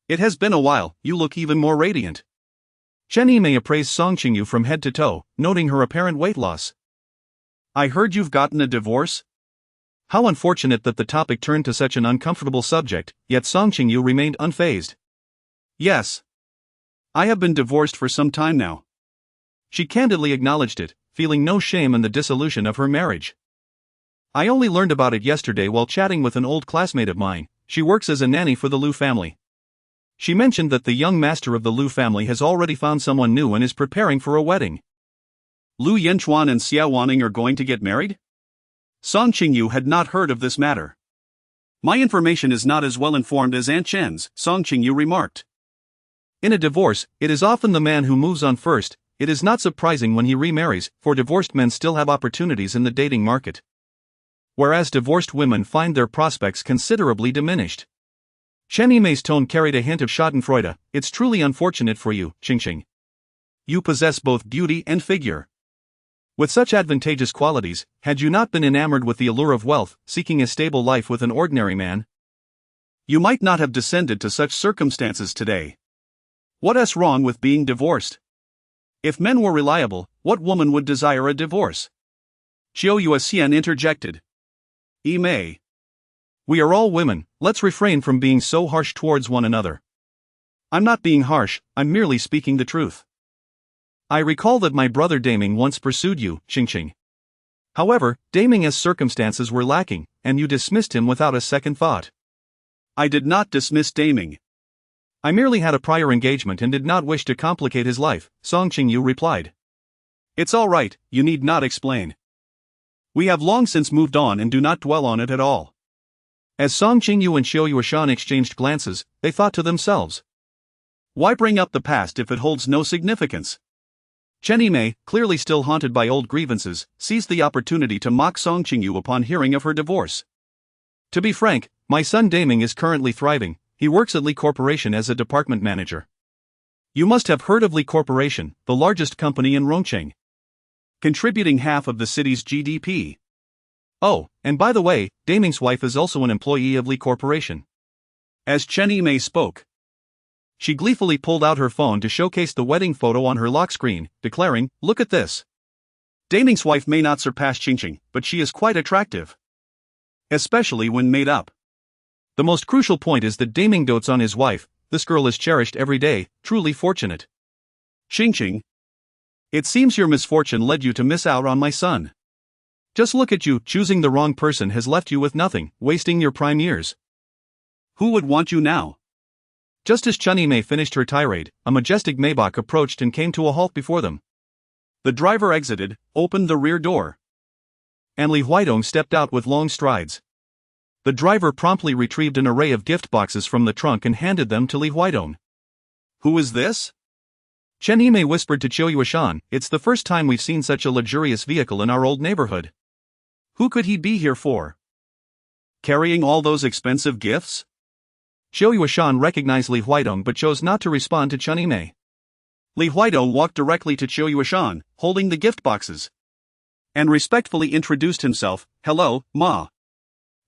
S2: It has been a while, you look even more radiant.
S1: Chen Yimei appraised Song Qingyu from head to toe, noting her apparent weight loss.
S2: I heard you've gotten a divorce?
S1: How unfortunate that the topic turned to such an uncomfortable subject, yet Song Qingyu remained unfazed.
S2: Yes. I have been divorced for some time now.
S1: She candidly acknowledged it, feeling no shame in the dissolution of her marriage. I only learned about it yesterday while chatting with an old classmate of mine. She works as a nanny for the Lu family. She mentioned that the young master of the Lu family has already found someone new and is preparing for a wedding.
S2: Lu Yanchuan and Xiao Wanning are going to get married? Song Qingyu had not heard of this matter. My information is not as well informed as Aunt Chen's, Song Qingyu remarked.
S1: In a divorce, it is often the man who moves on first. It is not surprising when he remarries, for divorced men still have opportunities in the dating market. Whereas divorced women find their prospects considerably diminished. Chen Yimei's tone carried a hint of schadenfreude. It's truly unfortunate for you, Qingqing. You possess both beauty and figure. With such advantageous qualities, had you not been enamored with the allure of wealth, seeking a stable life with an ordinary man,
S2: you might not have descended to such circumstances today. What's wrong with being divorced? If men were reliable, what woman would desire a divorce? Qiu Yuxian interjected. Yimei,
S1: we are all women, let's refrain from being so harsh towards one another.
S2: I'm not being harsh, I'm merely speaking the truth.
S1: I recall that my brother Daming once pursued you, Qingqing. However, Daming's circumstances were lacking, and you dismissed him without a second thought.
S2: I did not dismiss Daming.
S1: I merely had a prior engagement and did not wish to complicate his life, Song Qingyu replied.
S2: It's all right, you need not explain. We have long since moved on and do not dwell on it at all.
S1: As Song Qingyu and Qiu Yuxian exchanged glances, they thought to themselves.
S2: Why bring up the past if it holds no significance? Chen Yimei, clearly still haunted by old grievances, seized the opportunity to mock Song Qingyu upon hearing of her divorce.
S1: To be frank, my son Daming is currently thriving. He works at Li Corporation as a department manager. You must have heard of Li Corporation, the largest company in Rongqing,
S2: contributing half of the city's GDP.
S1: Oh, and by the way, Daming's wife is also an employee of Li Corporation.
S2: As Chen Yimei spoke,
S1: she gleefully pulled out her phone to showcase the wedding photo on her lock screen, declaring, "Look at this.
S2: Daming's wife may not surpass Qingqing, but she is quite attractive. Especially when made up.
S1: The most crucial point is that Daming dotes on his wife. This girl is cherished every day, truly fortunate.
S2: Qingqing, it seems your misfortune led you to miss out on my son.
S1: Just look at you, choosing the wrong person has left you with nothing, wasting your prime years.
S2: Who would want you now?"
S1: Just as Chen Yimei finished her tirade, a majestic Maybach approached and came to a halt before them.
S2: The driver exited, opened the rear door,
S1: and Li Huidong stepped out with long strides. The driver promptly retrieved an array of gift boxes from the trunk and handed them to Li Huidong.
S2: "Who is this?"
S1: Chen Yimei whispered to Qiu Yuxian, "It's the first time we've seen such a luxurious vehicle in our old neighborhood."
S2: "Who could he be here for? Carrying all those expensive gifts?"
S1: Qiu Yuxian recognized Li Huidong but chose not to respond to Chen Yimei.
S2: Li Huidong walked directly to Qiu Yuxian, holding the gift boxes. and respectfully introduced himself. "Hello, Ma.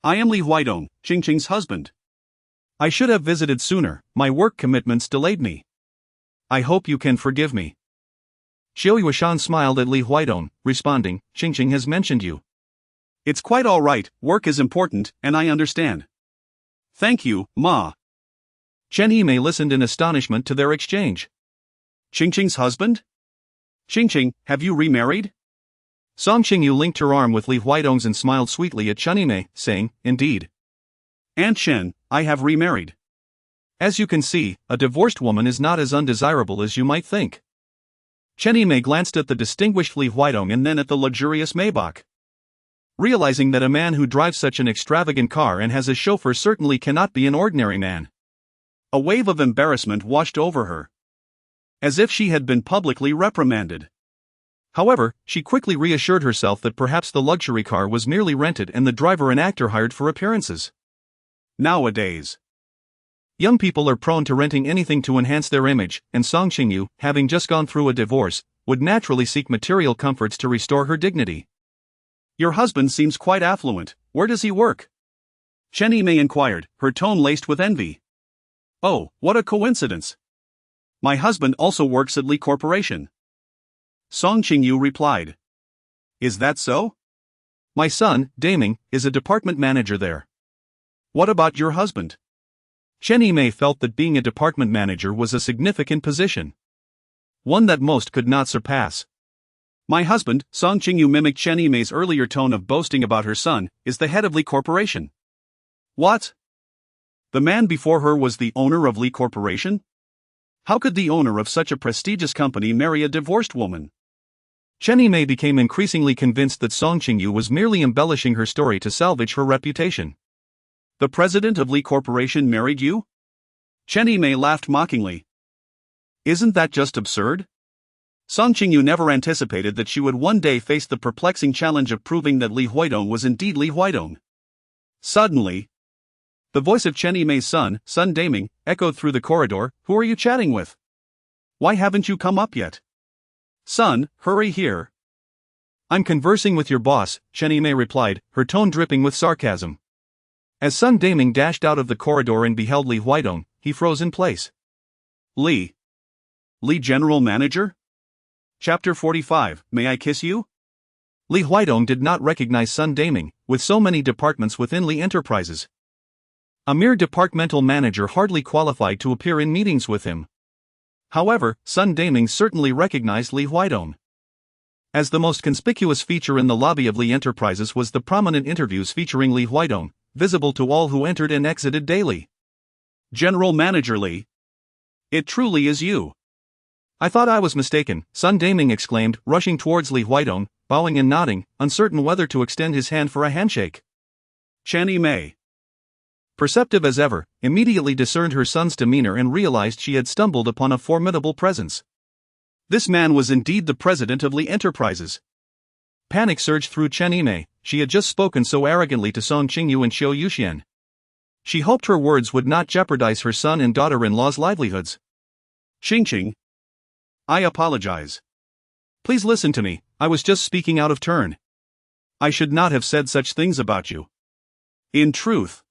S2: I am Li Huaidong, Qing's husband. I should have visited sooner, my work commitments delayed me. I hope you can forgive me."
S1: Lu Yanchuan smiled at Li Huaidong, responding, "Qing has mentioned you."
S2: "It's quite all right, work is important, and I understand. Thank you, Ma."
S1: Chen Yimei listened in astonishment to their exchange.
S2: "Qing's husband? Qing, have you remarried?"
S1: Song Qingyu linked her arm with Li Huaidong's and smiled sweetly at Chen Yimei, saying, "Indeed.
S2: Aunt Chen, I have remarried."
S1: As you can see, a divorced woman is not as undesirable as you might think." Chen Yimei glanced at the distinguished Li Huaidong and then at the luxurious Maybach. Realizing that a man who drives such an extravagant car and has a chauffeur certainly cannot be an ordinary man.
S2: A wave of embarrassment washed over her, as if she had been publicly reprimanded.
S1: However, she quickly reassured herself that perhaps the luxury car was merely rented and the driver an actor hired for appearances.
S2: Nowadays,
S1: young people are prone to renting anything to enhance their image, and Song Qingyu, having just gone through a divorce, would naturally seek material comforts to restore her dignity.
S2: "Your husband seems quite affluent, where does he work?" Chen Yimei inquired, her tone laced with envy. "Oh, what a coincidence. My husband also works at Li Corporation." Song Qingyu replied. "Is that so?"
S1: "My son, Daming, is a department manager there."
S2: "What about your husband?"
S1: Chen Yimei felt that being a department manager was a significant position. One that most could not surpass.
S2: "My husband," Song Qingyu mimicked Chen Yimei's earlier tone of boasting about her son, "is the head of Li Corporation." "What? The man before her was the owner of Li Corporation? How could the owner of such a prestigious company marry a divorced woman?"
S1: Chen Yimei became increasingly convinced that Song Qingyu was merely embellishing her story to salvage her reputation.
S2: "The president of Li Corporation married you?" Chen Yimei laughed mockingly. "Isn't that just absurd?" Song Qingyu never anticipated that she would one day face the perplexing challenge of proving that Li Huaidong was indeed Li Huaidong. Suddenly, the voice of Chen Yimei's son Daming, echoed through the corridor. "Who are you chatting with? Why haven't you come up yet? Son, hurry here."
S1: "I'm conversing with your boss," Chen Yimei replied, her tone dripping with sarcasm. As son Daming dashed out of the corridor and beheld Li Huaidong, he froze in place.
S2: Li General Manager? Chapter 45, May I Kiss You?
S1: Li Huaidong did not recognize son Daming, with so many departments within Li Enterprises. A mere departmental manager hardly qualified to appear in meetings with him. However, son Daming certainly recognized Li Huaidong. As the most conspicuous feature in the lobby of Li Enterprises was the prominent interviews featuring Li Huaidong, visible to all who entered and exited daily.
S2: "General Manager Li. It truly is you."
S1: "I thought I was mistaken," son Daming exclaimed, rushing towards Li Huaidong, bowing and nodding, uncertain whether to extend his hand for a handshake.
S2: Chen Yimei,
S1: perceptive as ever, immediately discerned her son's demeanor and realized she had stumbled upon a formidable presence.
S2: This man was indeed the president of Li Enterprises.
S1: Panic surged through Chen Yimei. She had just spoken so arrogantly to Song Qingyu and Lu Yanchuan. She hoped her words would not jeopardize her son and daughter-in-law's livelihoods.
S2: "Qing, I apologize.
S1: Please listen to me, I was just speaking out of turn.
S2: I should not have said such things about you. In truth.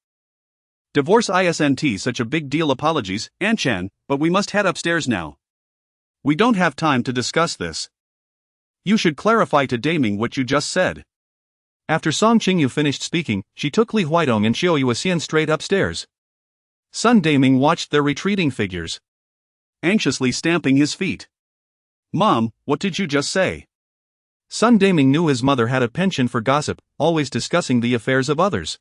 S2: Divorce isn't such a big deal. Apologies, Aunt Chan, but we must head upstairs now. We don't have time to discuss this. You should clarify to Daming what you just said."
S1: After Song Qingyu finished speaking, she took Li Huaidong and Lu Yanchuan straight upstairs. Son Daming watched their retreating figures,
S2: anxiously stamping his feet. "Mom, what did you just say?"
S1: Son Daming knew his mother had a penchant for gossip, always discussing the affairs of others.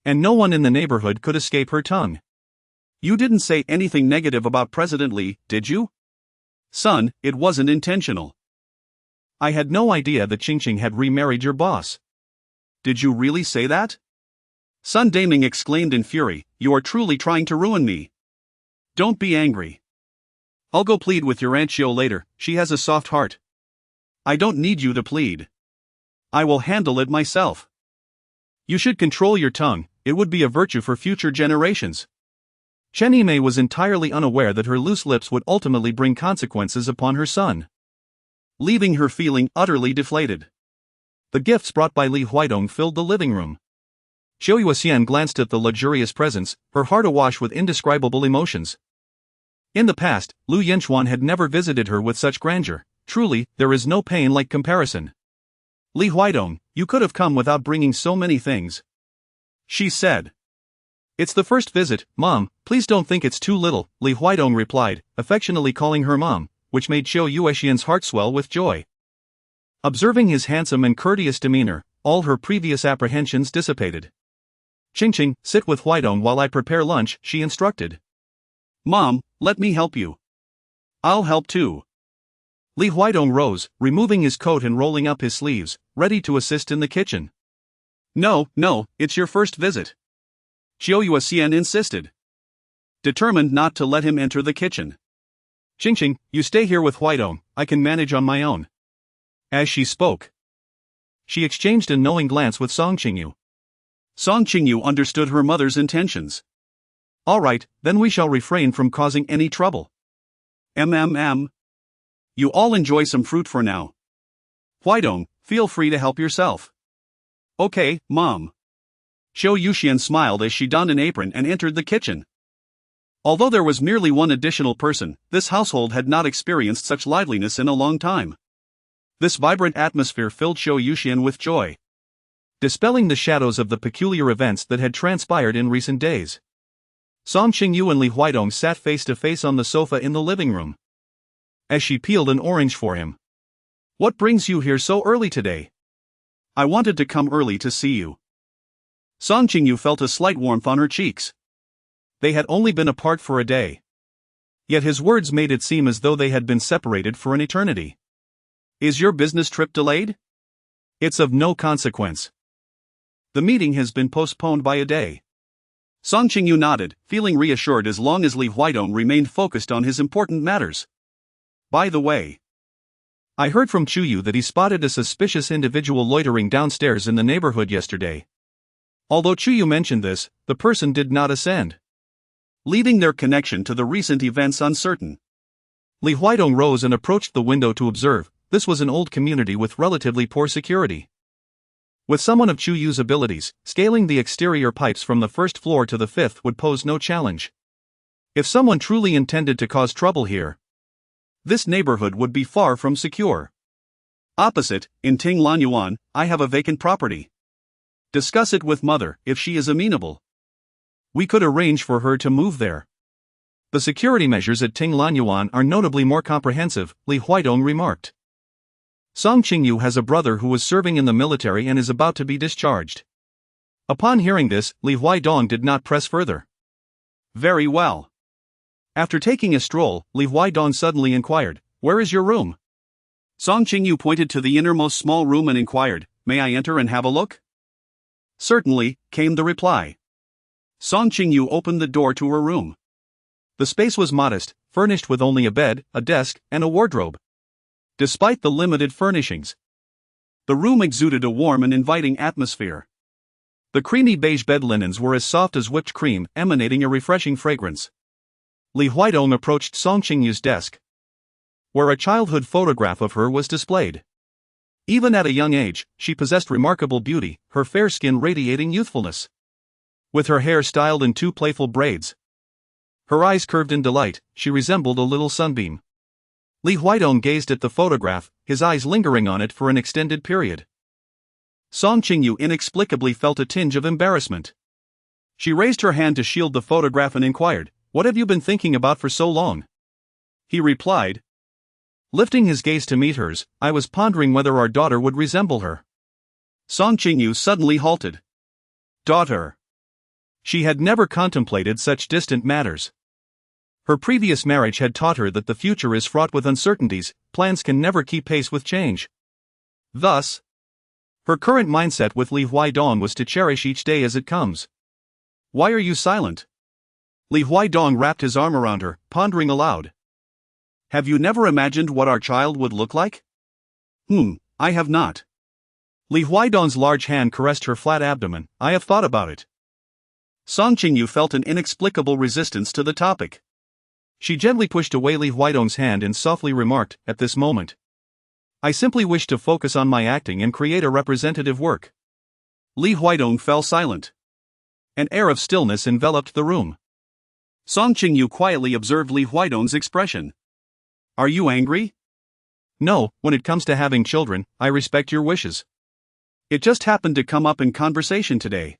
S1: And no one in the neighborhood could escape her tongue.
S2: "You didn't say anything negative about President Li, did you?" "Son, it wasn't intentional."
S1: "I had no idea that Qing had remarried your boss."
S2: "Did you really say that?" Son Daming exclaimed in fury, "You are truly trying to ruin me. Don't be angry. I'll go plead with your Aunt Shio later, she has a soft heart. I don't need you to plead. I will handle it myself."
S1: "You should control your tongue, it would be a virtue for future generations." Chen Yimei was entirely unaware that her loose lips would ultimately bring consequences upon her son,
S2: leaving her feeling utterly deflated.
S1: The gifts brought by Li Huaidong filled the living room. Xiao Yuxian glanced at the luxurious presents, her heart awash with indescribable emotions. In the past, Lu Yanchuan had never visited her with such grandeur. Truly, there is no pain like comparison. Li Huaidong, you could have come without bringing so many things, she said. It's the first visit, Mom, please don't think it's too little, Li Huaidong replied, affectionately calling her Mom, which made Xiao Yuxian's heart swell with joy. Observing his handsome and courteous demeanor, all her previous apprehensions dissipated. Qingqing, sit with Huaidong while I prepare lunch, she instructed. Mom, let me help you. I'll help too. Li Huaidong rose, removing his coat and rolling up his sleeves, ready to assist in the kitchen. No, it's your first visit, Xiao Yuxian insisted, determined not to let him enter the kitchen. Qingqing, you stay here with Huaidong, I can manage on my own. As she spoke, she exchanged a knowing glance with Song Qingyu. Song Qingyu understood her mother's intentions. All right, then we shall refrain from causing any trouble. You all enjoy some fruit for now. Huaidong, feel free to help yourself. Okay, Mom. Xiao Yuxian smiled as she donned an apron and entered the kitchen. Although there was merely one additional person, this household had not experienced such liveliness in a long time. This vibrant atmosphere filled Xiao Yuxian with joy, dispelling the shadows of the peculiar events that had transpired in recent days. Song Qingyu and Li Huaidong sat face to face on the sofa in the living room. As she peeled an orange for him. What brings you here so early today? I wanted to come early to see you. Song Qingyu felt a slight warmth on her cheeks. They had only been apart for a day. Yet his words made it seem as though they had been separated for an eternity. Is your business trip delayed? It's of no consequence. The meeting has been postponed by a day. Song Qingyu nodded, feeling reassured as long as Li Huaidong remained focused on his important matters. By the way, I heard from Qingyu that he spotted a suspicious individual loitering downstairs in the neighborhood yesterday. Although Qingyu mentioned this, the person did not ascend, leaving their connection to the recent events uncertain. Li Huaidong rose and approached the window to observe. This was an old community with relatively poor security. With someone of Qingyu's abilities, scaling the exterior pipes from the first floor to the fifth would pose no challenge. If someone truly intended to cause trouble here, this neighborhood would be far from secure. Opposite, in Qingyu, I have a vacant property. Discuss it with Mother if she is amenable. We could arrange for her to move there. The security measures at Qingyu are notably more comprehensive, Li Huaidong remarked. Song Qingyu has a brother who was serving in the military and is about to be discharged. Upon hearing this, Li Huaidong did not press further. Very well. After taking a stroll, Li Huaidong suddenly inquired, where is your room? Song Qingyu pointed to the innermost small room and inquired, may I enter and have a look? Certainly, came the reply. Song Qingyu opened the door to her room. The space was modest, furnished with only a bed, a desk, and a wardrobe. Despite the limited furnishings, the room exuded a warm and inviting atmosphere. The creamy beige bed linens were as soft as whipped cream, emanating a refreshing fragrance. Li Huaidong approached Song Qingyu's desk, where a childhood photograph of her was displayed. Even at a young age, she possessed remarkable beauty, her fair skin radiating youthfulness. With her hair styled in two playful braids, her eyes curved in delight, she resembled a little sunbeam. Li Huaidong gazed at the photograph, his eyes lingering on it for an extended period. Song Qingyu inexplicably felt a tinge of embarrassment. She raised her hand to shield the photograph and inquired, what have you been thinking about for so long? He replied, lifting his gaze to meet hers, I was pondering whether our daughter would resemble her. Song Qingyu suddenly halted. Daughter. She had never contemplated such distant matters. Her previous marriage had taught her that the future is fraught with uncertainties, plans can never keep pace with change. Thus, her current mindset with Li Huaidong was to cherish each day as it comes. Why are you silent? Li Huaidong wrapped his arm around her, pondering aloud. Have you never imagined what our child would look like? I have not. Li Huaidong's large hand caressed her flat abdomen, I have thought about it. Song Qingyu felt an inexplicable resistance to the topic. She gently pushed away Li Huaidong's hand and softly remarked, at this moment, I simply wish to focus on my acting and create a representative work.
S2: Li Huidong fell silent.
S1: An air of stillness enveloped the room.
S2: Song Qingyu quietly observed Li Huidong's expression. Are you angry?
S1: No, when it comes to having children, I respect your wishes.
S2: It just happened to come up in conversation today.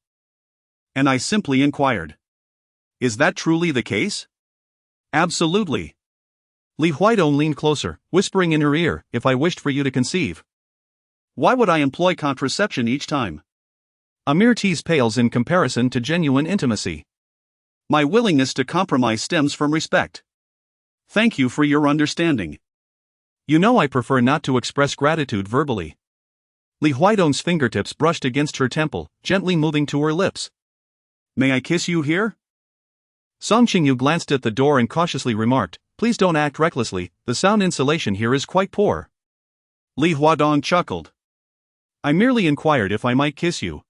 S2: And I simply inquired. Is that truly the case?
S1: Absolutely. Li Huidong leaned closer, whispering in her ear, if I wished for you to conceive.
S2: Why would I employ contraception each time?
S1: A mere tease pales in comparison to genuine intimacy.
S2: My willingness to compromise stems from respect. Thank you for your understanding.
S1: You know I prefer not to express gratitude verbally. Li Huidong's fingertips brushed against her temple, gently moving to her lips.
S2: May I kiss you here?
S1: Song Qingyu glanced at the door and cautiously remarked, please don't act recklessly, the sound insulation here is quite poor.
S2: Li Huidong chuckled.
S1: I merely inquired if I might kiss you.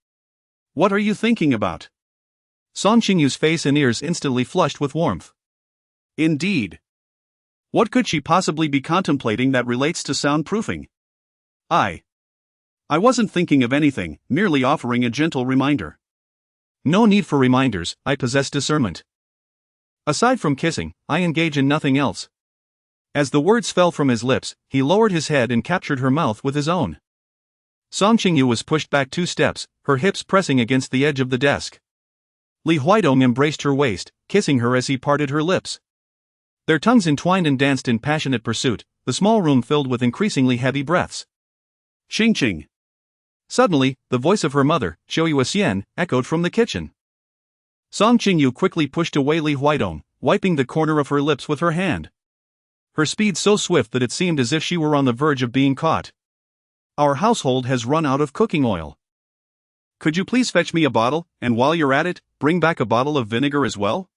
S2: What are you thinking about?
S1: Song Qingyu's face and ears instantly flushed with warmth.
S2: Indeed. What could she possibly be contemplating that relates to soundproofing? I wasn't thinking of anything, merely offering a gentle reminder.
S1: No need for reminders, I possess discernment. Aside from kissing, I engage in nothing else. As the words fell from his lips, he lowered his head and captured her mouth with his own. Song Qingyu was pushed back 2 steps, her hips pressing against the edge of the desk. Li Huidong embraced her waist, kissing her as he parted her lips. Their tongues entwined and danced in passionate pursuit, the small room filled with increasingly heavy breaths.
S2: Ching.
S1: Suddenly, the voice of her mother, Xian, echoed from the kitchen. Song Qingyu quickly pushed away Li Huidong, wiping the corner of her lips with her hand. Her speed so swift that it seemed as if she were on the verge of being caught. Our household has run out of cooking oil.
S2: Could you please fetch me a bottle, and while you're at it, bring back a bottle of vinegar as well?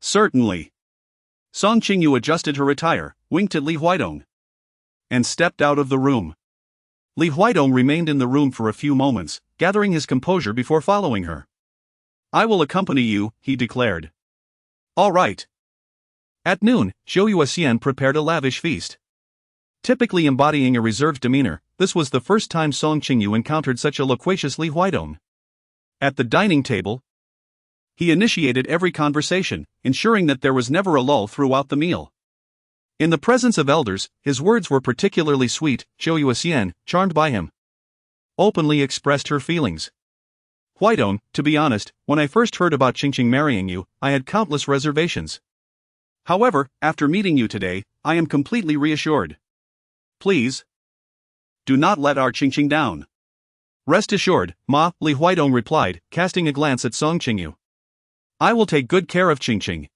S2: Certainly. Song Qingyu adjusted her attire, winked at Li Huidong, and stepped out of the room.
S1: Li Huidong remained in the room for a few moments, gathering his composure before following her.
S2: I will accompany you, he declared. All right.
S1: At noon, Xian prepared a lavish feast. Typically embodying a reserved demeanor, this was the first time Song Qingyu encountered such a loquacious Li Huidong. At the dining table, he initiated every conversation, ensuring that there was never a lull throughout the meal. In the presence of elders, his words were particularly sweet. Xian, charmed by him, openly expressed her feelings. Huidong, to be honest, when I first heard about Qingqing marrying you, I had countless reservations. However, after meeting you today, I am completely reassured. Please, do not let our Qingqing down. Rest assured, Ma, Li Huidong replied, casting a glance at Song Qingyu. I will take good care of Qingqing.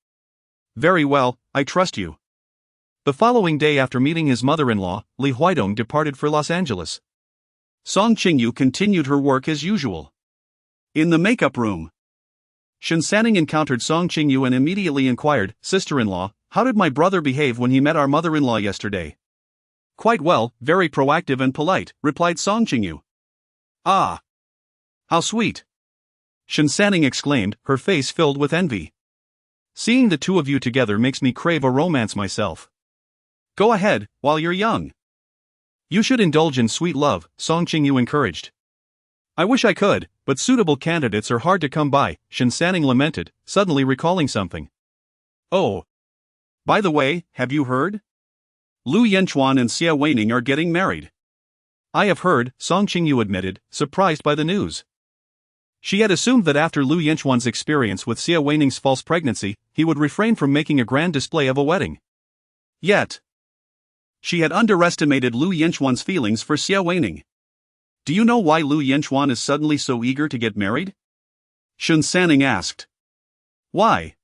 S1: Very well, I trust you. The following day after meeting his mother-in-law, Li Huidong departed for Los Angeles.
S2: Song Qingyu continued her work as usual. In the makeup room, Shen Sanning encountered Song Qingyu and immediately inquired, Sister-in-law, how did my brother behave when he met our mother-in-law yesterday? Quite well, very proactive and polite, replied Song Qingyu. Ah! How sweet! Shen Sanning exclaimed, her face filled with envy. Seeing the two of you together makes me crave a romance myself. Go ahead, while you're young. You should indulge in sweet love, Song Qingyu encouraged. I wish I could, but suitable candidates are hard to come by, Shen Sanning lamented, suddenly recalling something. Oh! By the way, have you heard? Lu Yanchuan and Xia Weining are getting married. I have heard, Song Qingyu admitted, surprised by the news. She had assumed that after Lu Yanchuan's experience with Xia Weining's false pregnancy, he would refrain from making a grand display of a wedding. Yet, she had underestimated Lu Yanchuan's feelings for Xia Weining. Do you know why Lu Yanchuan is suddenly so eager to get married? Shen Sanning asked. Why?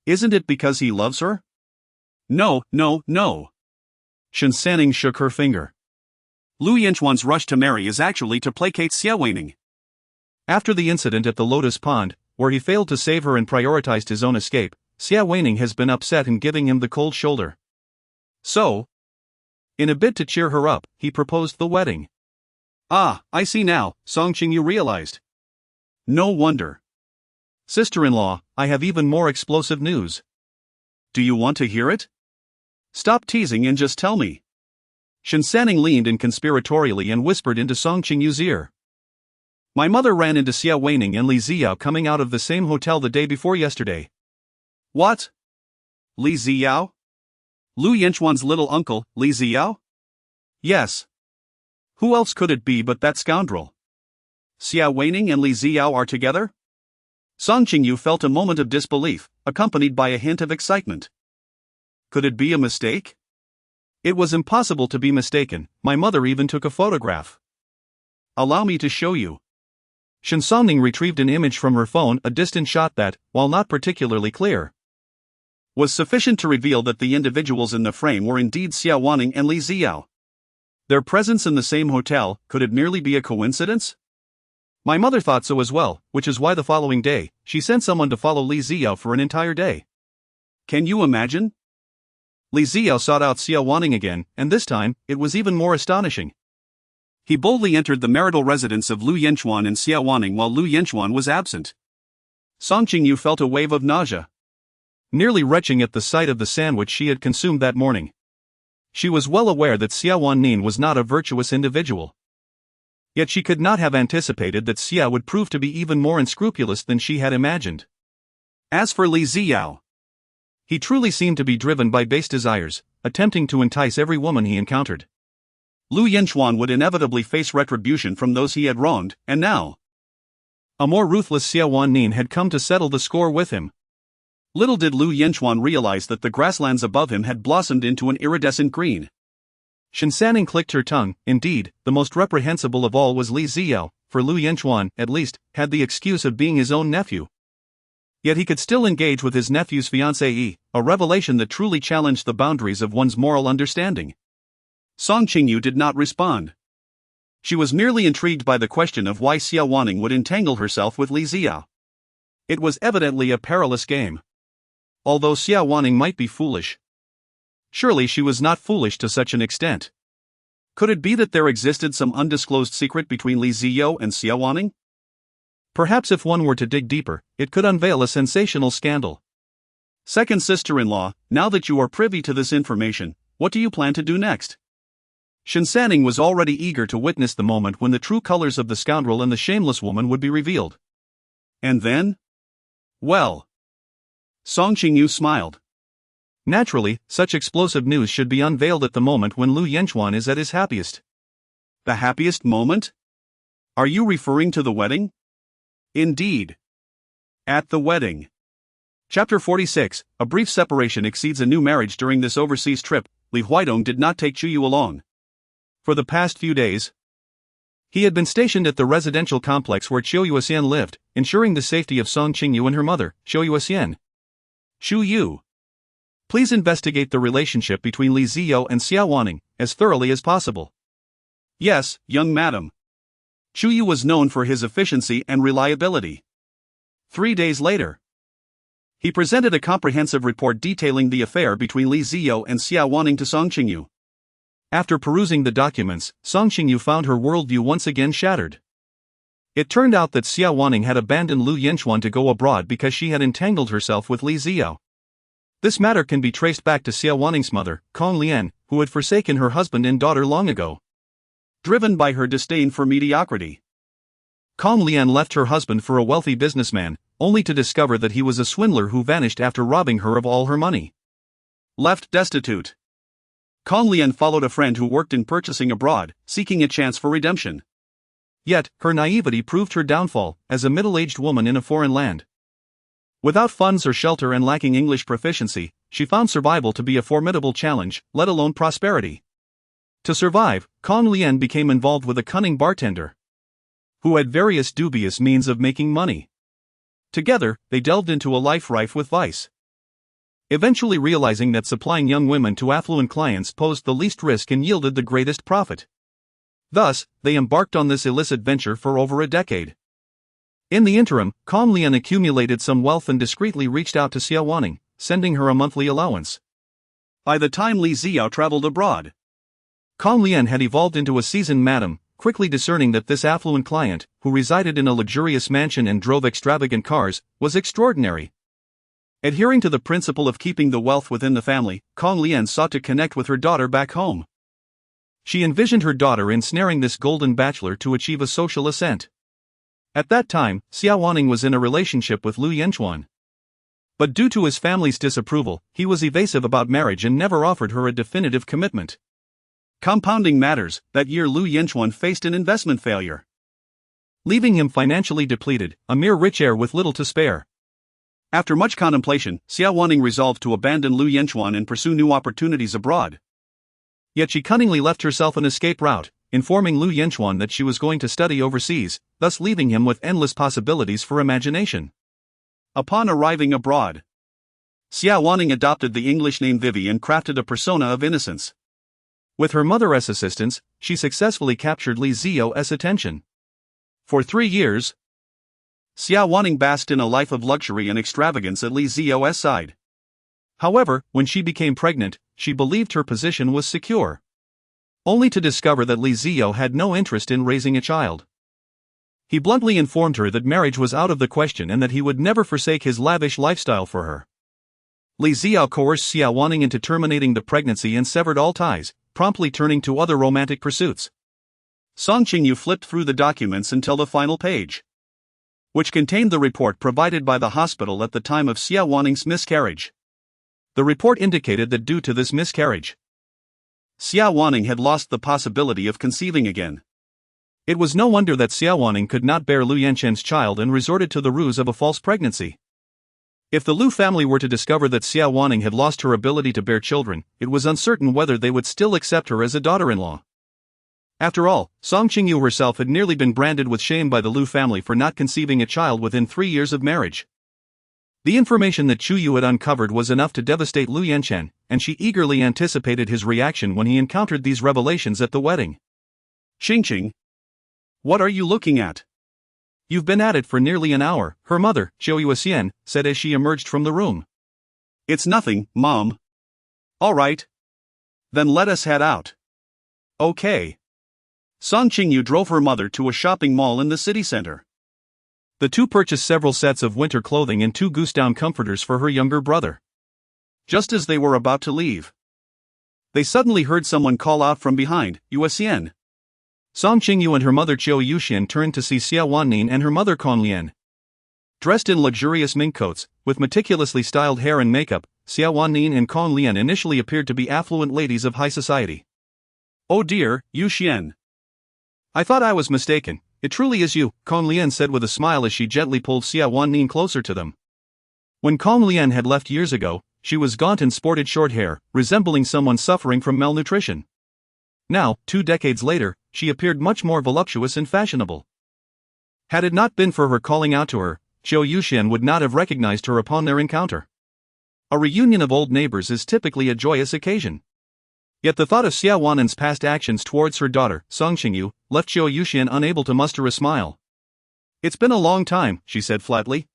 S2: Isn't it because he loves her? No. Shen Sanning shook her finger. Lu Yanchuan's rush to marry is actually to placate Xia Weining. After the incident at the Lotus Pond, where he failed to save her and prioritized his own escape, Xia Weining has been upset and giving him the cold shoulder. So, in a bid to cheer her up, he proposed the wedding. Ah, I see now, Song Qingyu realized. No wonder. Sister-in-law, I have even more explosive news. Do you want to hear it? Stop teasing and just tell me.
S1: Shen Sanning leaned in conspiratorially and whispered into Song Qingyu's ear. My mother ran into Xia Weining and Li Ziyao coming out of the same hotel the day before yesterday.
S2: What? Li Ziyao? Lu Yanchuan's little uncle, Li Ziyao?
S1: Yes.
S2: Who else could it be but that scoundrel? Xia Weining and Li Ziyao are together? Song Qingyu felt a moment of disbelief, accompanied by a hint of excitement. Could it be a mistake?
S1: It was impossible to be mistaken, my mother even took a photograph.
S2: Allow me to show you.
S1: Shen Sanning retrieved an image from her phone, a distant shot that, while not particularly clear,
S2: was sufficient to reveal that the individuals in the frame were indeed Xia Weining and Li Ziyao. Their presence in the same hotel, could it merely be a coincidence?
S1: My mother thought so as well, which is why the following day, she sent someone to follow Li Ziyao for an entire day.
S2: Can you imagine?
S1: Li Ziyao sought out Xia Weining again, and this time, it was even more astonishing.
S2: He boldly entered the marital residence of Lu Yanchuan and Xia Weining while Lu Yanchuan was absent. Song Qingyu felt a wave of nausea,
S1: nearly retching at the sight of the sandwich she had consumed that morning. She was well aware that Xia Weining was not a virtuous individual. Yet she could not have anticipated that Xia would prove to be even more unscrupulous than she had imagined.
S2: As for Li Ziyao,
S1: he truly seemed to be driven by base desires, attempting to entice every woman he encountered.
S2: Lu Yanchuan would inevitably face retribution from those he had wronged, and now
S1: a more ruthless Xia Weining had come to settle the score with him.
S2: Little did Lu Yanchuan realize that the grasslands above him had blossomed into an iridescent green.
S1: Shen Sanning clicked her tongue. Indeed, the most reprehensible of all was Li Ziyao, for Lu Yanchuan, at least, had the excuse of being his own nephew. Yet he could still engage with his nephew's fiancée, a revelation that truly challenged the boundaries of one's moral understanding.
S2: Song Qingyu did not respond. She was merely intrigued by the question of why Xia Weining would entangle herself with Li Ziyao. It was evidently a perilous game.
S1: Although Xia Weining might be foolish, surely she was not foolish to such an extent.
S2: Could it be that there existed some undisclosed secret between Li Ziyao and Xia Weining?
S1: Perhaps if one were to dig deeper, it could unveil a sensational scandal.
S2: Second sister-in-law, now that you are privy to this information, what do you plan to do next?
S1: Shen Sanning was already eager to witness the moment when the true colors of the scoundrel and the shameless woman would be revealed.
S2: And then? Well, Song Qingyu smiled.
S1: Naturally, such explosive news should be unveiled at the moment when Lu Yanchuan is at his happiest.
S2: The happiest moment? Are you referring to the wedding? Indeed. At the wedding.
S1: Chapter 46, a brief separation exceeds a new marriage. During this overseas trip, Li Huaidong did not take Qingyu along. For the past few days, he had been stationed at the residential complex where Qiu Yuxian lived, ensuring the safety of Song Qingyu and her mother, Qiu Yuxian. Xu Yu, please investigate the relationship between Li Ziyao and Xia Weining as thoroughly as possible.
S2: Yes, young madam. Qingyu was known for his efficiency and reliability. 3 days later, he presented a comprehensive report detailing the affair between Li Ziyao and Xia Weining to Song Qingyu.
S1: After perusing the documents, Song Qingyu found her worldview once again shattered. It turned out that Xia Weining had abandoned Lu Yanchuan to go abroad because she had entangled herself with Li Ziyao. This matter can be traced back to Xia Weining's mother, Kong Lian, who had forsaken her husband and daughter long ago.
S2: Driven by her disdain for mediocrity,
S1: Kong Lian left her husband for a wealthy businessman, only to discover that he was a swindler who vanished after robbing her of all her money.
S2: Left destitute, Kong Lian followed a friend who worked in purchasing abroad, seeking a chance for redemption.
S1: Yet, her naivety proved her downfall, as a middle-aged woman in a foreign land. Without funds or shelter and lacking English proficiency, she found survival to be a formidable challenge, let alone prosperity. To survive, Kong Lian became involved with a cunning bartender who had various dubious means of making money. Together, they delved into a life rife with vice, eventually realizing that supplying young women to affluent clients posed the least risk and yielded the greatest profit. Thus, they embarked on this illicit venture for over a decade. In the interim, Kong Lian accumulated some wealth and discreetly reached out to Xia Weining, sending her a monthly allowance.
S2: By the time Li Ziyao traveled abroad,
S1: Kong Lian had evolved into a seasoned madam, quickly discerning that this affluent client, who resided in a luxurious mansion and drove extravagant cars, was extraordinary. Adhering to the principle of keeping the wealth within the family, Kong Lian sought to connect with her daughter back home. She envisioned her daughter ensnaring this golden bachelor to achieve a social ascent. At that time, Xia Wanning was in a relationship with Lu Yanchuan. But due to his family's disapproval, he was evasive about marriage and never offered her a definitive commitment.
S2: Compounding matters, that year Lu Yanchuan faced an investment failure,
S1: leaving him financially depleted, a mere rich heir with little to spare.
S2: After much contemplation, Xia Wanning resolved to abandon Lu Yanchuan and pursue new opportunities abroad.
S1: Yet she cunningly left herself an escape route, informing Lu Yanchuan that she was going to study overseas, thus leaving him with endless possibilities for imagination.
S2: Upon arriving abroad, Xia Wanning adopted the English name Vivi and crafted a persona of innocence.
S1: With her mother as assistance, she successfully captured Li Zio's attention. For 3 years,
S2: Xia Wanning basked in a life of luxury and extravagance at Li Zio's side.
S1: However, when she became pregnant, she believed her position was secure, only to discover that Li Zio had no interest in raising a child. He bluntly informed her that marriage was out of the question and that he would never forsake his lavish lifestyle for her. Li Zio coerced Xia Wanning into terminating the pregnancy and severed all ties, promptly turning to other romantic pursuits.
S2: Qingyu flipped through the documents until the final page, which contained the report provided by the hospital at the time of Xia Wanning's miscarriage.
S1: The report indicated that due to this miscarriage,
S2: Xia Wanning had lost the possibility of conceiving again.
S1: It was no wonder that Xia Wanning could not bear Lu Yanchuan's child and resorted to the ruse of a false pregnancy. If the Lu family were to discover that Xia Wanning had lost her ability to bear children, it was uncertain whether they would still accept her as a daughter-in-law. After all, Qingyu herself had nearly been branded with shame by the Lu family for not conceiving a child within 3 years of marriage. The information that Qingyu had uncovered was enough to devastate Lu Yanchuan, and she eagerly anticipated his reaction when he encountered these revelations at the wedding.
S2: Qingqing, what are you looking at?
S1: You've been at it for nearly an hour, her mother, Yuxian, said as she emerged from the room.
S2: It's nothing, Mom. All right. Then let us head out.
S1: Okay.
S2: Qingyu drove her mother to a shopping mall in the city center.
S1: The two purchased several sets of winter clothing and 2 goose-down comforters for her younger brother.
S2: Just as they were about to leave, they suddenly heard someone call out from behind, Yuxian.
S1: Qingyu and her mother Yuxian turned to see Xia Wanning and her mother Conlian. Dressed in luxurious mink coats, with meticulously styled hair and makeup, Xia Wanning and Conlian initially appeared to be affluent ladies of high society.
S2: Oh dear, Yuxian.
S1: I thought I was mistaken. It truly is you, Conlian said with a smile as she gently pulled Xia Wanning closer to them. When Conlian had left years ago, she was gaunt and sported short hair, resembling someone suffering from malnutrition. Now, 2 decades later, she appeared much more voluptuous and fashionable. Had it not been for her calling out to her, Yuxian would not have recognized her upon their encounter. A reunion of old neighbors is typically a joyous occasion. Yet the thought of Xia Wanning's past actions towards her daughter, Qingyu, left Yuxian unable to muster a smile. It's been a long time, she said flatly.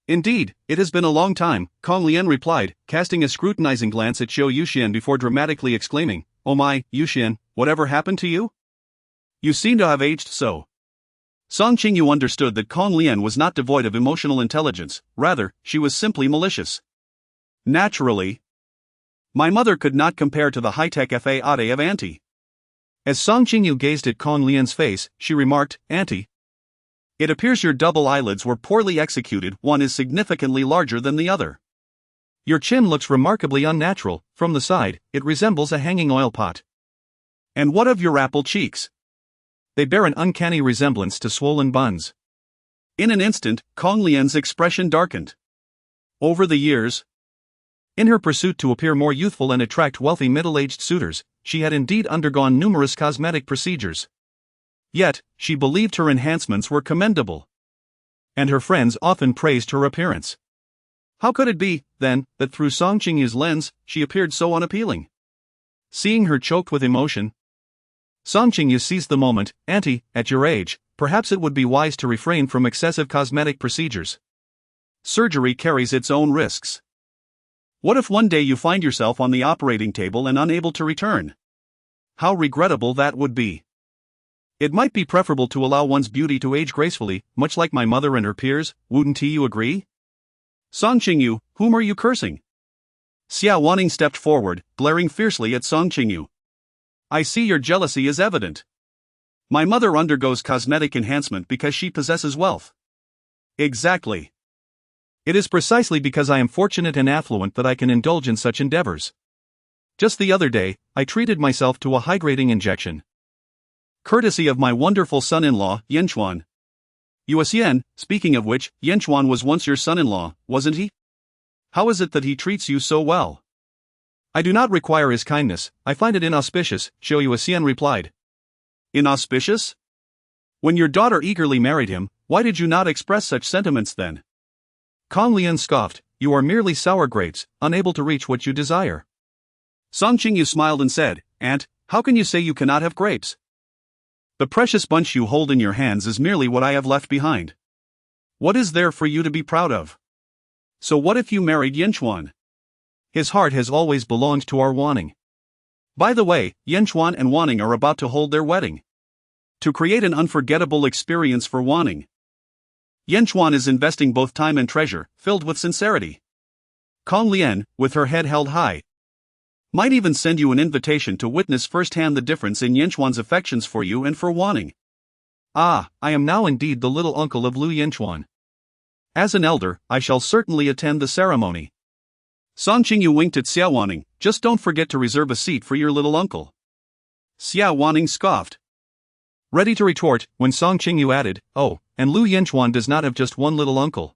S2: Indeed, it has been a long time, Conlian replied, casting a scrutinizing glance at Yuxian before dramatically exclaiming, Oh my, Yuxian, whatever happened to you? You seem to have aged so. Qingyu understood that Conlian was not devoid of emotional intelligence, rather, she was simply malicious. Naturally, my mother could not compare to the high-tech fade of Auntie.
S1: As Qingyu gazed at Conlian's face, she remarked, Auntie,
S2: it appears your double eyelids were poorly executed, one is significantly larger than the other.
S1: Your chin looks remarkably unnatural, from the side, it resembles a hanging oil pot.
S2: And what of your apple cheeks?
S1: They bear an uncanny resemblance to swollen buns.
S2: In an instant, Conglian's expression darkened. Over the years,
S1: in her pursuit to appear more youthful and attract wealthy middle-aged suitors, she had indeed undergone numerous cosmetic procedures. Yet, she believed her enhancements were commendable. And her friends often praised her appearance. How could it be, then, that through Qingyu's lens, she appeared so unappealing? Seeing her choked with emotion, Qingyu seized the moment. Auntie, at your age, perhaps it would be wise to refrain from excessive cosmetic procedures.
S2: Surgery carries its own risks. What if one day you find yourself on the operating table and unable to return? How regrettable that would be.
S1: It might be preferable to allow one's beauty to age gracefully, much like my mother and her peers, wouldn't you agree?
S2: Qingyu, whom are you cursing? Xia Wanning stepped forward, glaring fiercely at Qingyu. I see your jealousy is evident. My mother undergoes cosmetic enhancement because she possesses wealth. Exactly.
S1: It is precisely because I am fortunate and affluent that I can indulge in such endeavors. Just the other day, I treated myself to a hydrating injection. Courtesy of my wonderful son-in-law, Yanchuan. Yuasian, speaking of which, Yanchuan was once your son-in-law, wasn't he? How is it that he treats you so well?
S2: I do not require his kindness, I find it inauspicious, Xiao Yuasian replied. Inauspicious? When your daughter eagerly married him, why did you not express such sentiments then?
S1: Kong Lian scoffed, you are merely sour grapes, unable to reach what you desire.
S2: Song Qingyu smiled and said, Aunt, how can you say you cannot have grapes? The precious bunch you hold in your hands is merely what I have left behind. What is there for you to be proud of? So what if you married Yanchuan?
S1: His heart has always belonged to our Wanning.
S2: By the way, Yanchuan and Wanning are about to hold their wedding. To create an unforgettable experience for Wanning, Yanchuan is investing both time and treasure, filled with sincerity. Kong Lian, with her head held high, might even send you an invitation to witness firsthand the difference in Yanchuan's affections for you and for Wanning.
S1: Ah, I am now indeed the little uncle of Lu Yanchuan. As an elder, I shall certainly attend the ceremony.
S2: Song Qingyu winked at Xiao Wanning, just don't forget to reserve a seat for your little uncle. Xiao Wanning scoffed.
S1: Ready to retort, when Song Qingyu added, oh, and Lu Yanchuan does not have just one little uncle.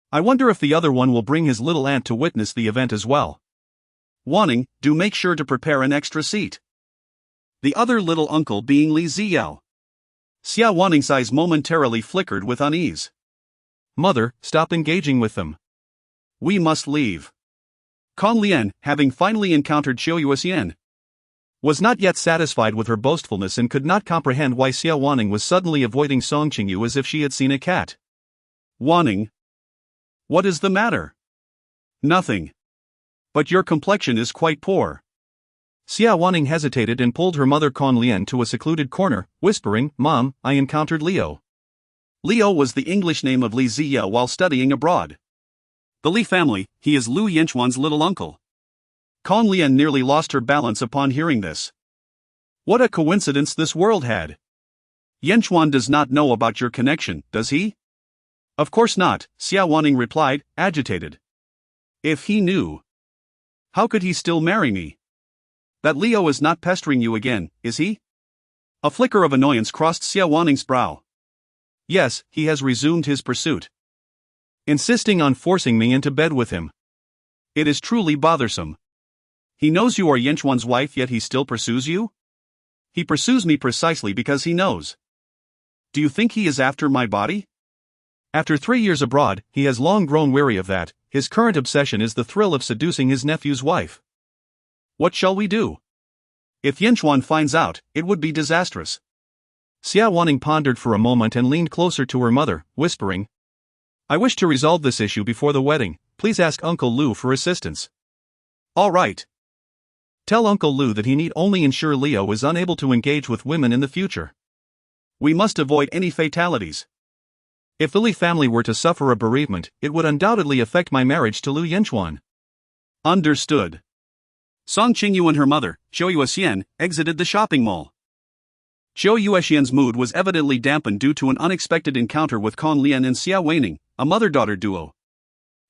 S1: I wonder if the other one will bring his little aunt to witness the event as well.
S2: Wanning, do make sure to prepare an extra seat. The other little uncle being Li Ziyao. Xiao Wanning's eyes momentarily flickered with unease.
S1: Mother, stop engaging with them.
S2: We must leave. Kong Lian, having finally encountered Xiao Yuasian, was not yet satisfied with her boastfulness and could not comprehend why Xiao Wanning was suddenly avoiding Song Qingyu as if she had seen a cat. Wanning. What is the matter? Nothing. But your complexion is quite poor.
S1: Xiao Wanning hesitated and pulled her mother Kong Lian to a secluded corner, whispering, Mom, I encountered Leo.
S2: Leo was the English name of Li Ziya while studying abroad. The Li family, he is Lu Yanchuan's little uncle. Kong Lian nearly lost her balance upon hearing this. What a coincidence this world had. Yanchuan does not know about your connection, does he? Of course not, Xiao Wanning replied, agitated. If he knew, how could he still marry me? That Leo is not pestering you again, is he? A flicker of annoyance crossed Xiao Wanning's brow.
S1: Yes, he has resumed his pursuit. Insisting on forcing me into bed with him.
S2: It is truly bothersome. He knows you are Yanchuan's wife yet he still pursues you? He pursues me precisely because he knows. Do you think he is after my body?
S1: After 3 years abroad, he has long grown weary of that. His current obsession is the thrill of seducing his nephew's wife.
S2: What shall we do? If Yanchuan finds out, it would be disastrous.
S1: Xiao Wanning pondered for a moment and leaned closer to her mother, whispering, I wish to resolve this issue before the wedding. Please ask Uncle Lu for assistance.
S2: All right.
S1: Tell Uncle Lu that he need only ensure Leo is unable to engage with women in the future.
S2: We must avoid any fatalities.
S1: If the Li family were to suffer a bereavement, it would undoubtedly affect my marriage to Lu Yanchuan.
S2: Understood. Song Qingyu and her mother, Xiao Yuasian, exited the shopping mall. Xiao Yuasian's mood was evidently dampened due to an unexpected encounter with Kong Lian and Xiao Wanning, a mother-daughter duo.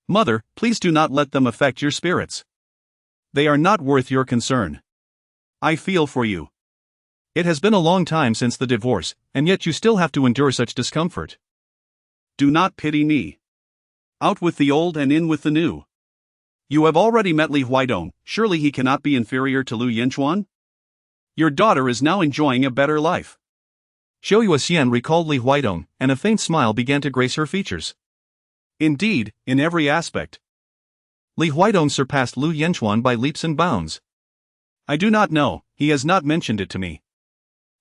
S1: Mother, please do not let them affect your spirits. They are not worth your concern.
S2: I feel for you.
S1: It has been a long time since the divorce, and yet you still have to endure such discomfort.
S2: Do not pity me. Out with the old and in with the new. You have already met Li Huaidong, surely he cannot be inferior to Lu Yanchuan? Your daughter is now enjoying a better life.
S1: Xiao Yuasian recalled Li Huaidong, and a faint smile began to grace her features.
S2: Indeed, in every aspect.
S1: Li Huaidong surpassed Lu Yanchuan by leaps and bounds.
S2: I do not know, he has not mentioned it to me.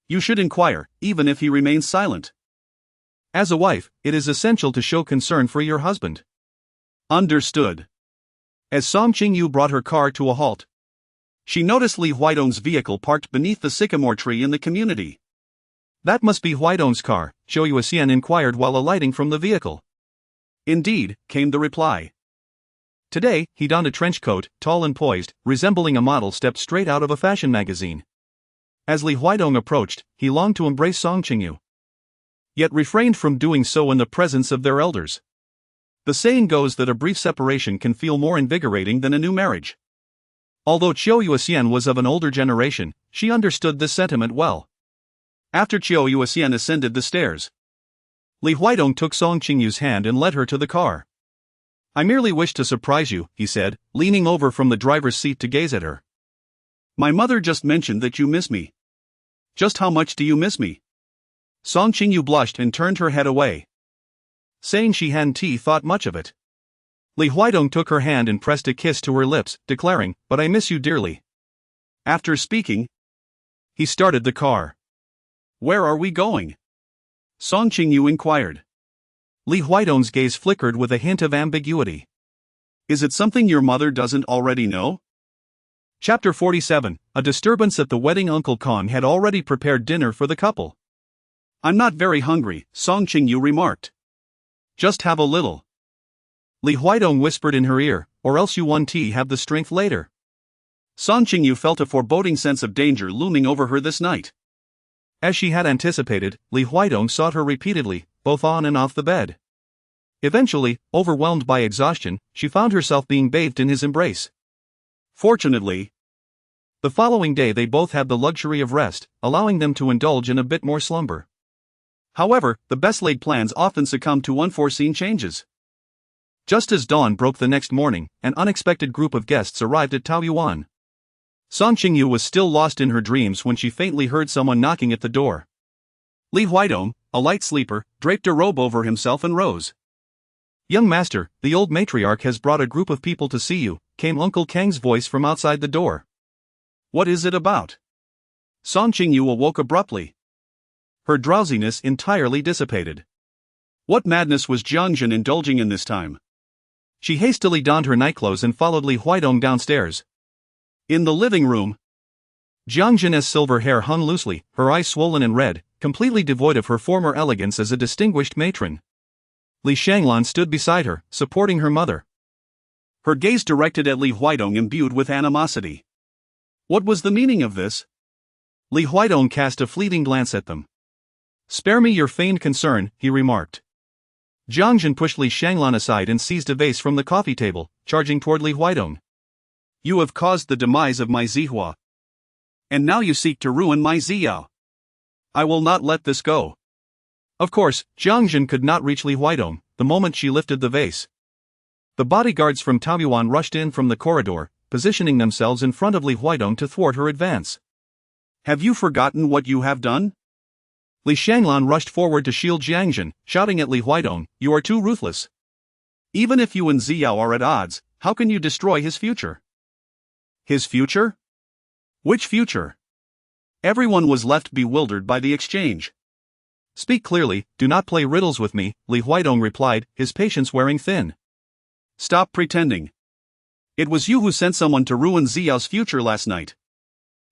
S2: You should inquire, even if he remains silent.
S1: As a wife, it is essential to show concern for your husband.
S2: Understood. As Song Qingyu brought her car to a halt, she noticed Li Huaidong's vehicle parked beneath the sycamore tree in the community.
S1: That must be Huaidong's car, Xiao Yuasian inquired while alighting from the vehicle.
S2: Indeed, came the reply.
S1: Today, he donned a trench coat, tall and poised, resembling a model stepped straight out of a fashion magazine. As Li Huaidong approached, he longed to embrace Song Qingyu, yet refrained from doing so in the presence of their elders. The saying goes that a brief separation can feel more invigorating than a new marriage. Although Qiu Yuxian was of an older generation, she understood this sentiment well. After Qiu Yuxian ascended the stairs, Li Huaidong took Song Qingyu's hand and led her to the car. "I merely wish to surprise you," he said, leaning over from the driver's seat to gaze at her. "My mother just mentioned that you miss me. Just how much do you miss me?" Song Qingyu blushed and turned her head away, saying she hadn't thought much of it. Li Huaidong took her hand and pressed a kiss to her lips, declaring, "But I miss you dearly." After speaking, he started the car. "Where are we going?" Song Qingyu inquired. Li Huaidong's gaze flickered with a hint of ambiguity. "Is it something your mother doesn't already know?" Chapter 47, a disturbance at the wedding. Uncle Kong had already prepared dinner for the couple. "I'm not very hungry," Song Qingyu remarked. "Just have a little," Li Huaidong whispered in her ear, "or else you won't have the strength later." Song Qingyu felt a foreboding sense of danger looming over her this night. As she had anticipated, Li Huaidong sought her repeatedly, both on and off the bed. Eventually, overwhelmed by exhaustion, she found herself being bathed in his embrace. Fortunately, the following day they both had the luxury of rest, allowing them to indulge in a bit more slumber. However, the best-laid plans often succumb to unforeseen changes. Just as dawn broke the next morning, an unexpected group of guests arrived at Taoyuan. Song Qingyu was still lost in her dreams when she faintly heard someone knocking at the door. Li Huaidong, a light sleeper, draped a robe over himself and rose. "Young master, the old matriarch has brought a group of people to see you," came Uncle Kang's voice from outside the door. "What is it about?" Song Qingyu awoke abruptly. Her drowsiness entirely dissipated. What madness was Jiangjin indulging in this time? She hastily donned her nightclothes and followed Li Huaidong downstairs. In the living room, Jiangjin's silver hair hung loosely, her eyes swollen and red, completely devoid of her former elegance as a distinguished matron. Li Shanglan stood beside her, supporting her mother, her gaze directed at Li Huaidong imbued with animosity. What was the meaning of this? Li Huaidong cast a fleeting glance at them. "Spare me your feigned concern," he remarked. Jiangjin pushed Li Shanglan aside and seized a vase from the coffee table, charging toward Li Huaidong. "You have caused the demise of my Zihua. And now you seek to ruin my Ziyao. I will not let this go." Of course, Jiangjin could not reach Li Huaidong the moment she lifted the vase. The bodyguards from Taoyuan rushed in from the corridor, positioning themselves in front of Li Huaidong to thwart her advance. "Have you forgotten what you have done?" Li Shanglan rushed forward to shield Jiangjin, shouting at Li Huaidong, "You are too ruthless. Even if you and Ziyao are at odds, how can you destroy his future?" His future? Which future? Everyone was left bewildered by the exchange. "Speak clearly, do not play riddles with me," Li Huaidong replied, his patience wearing thin. "Stop pretending. It was you who sent someone to ruin Ziyao's future last night."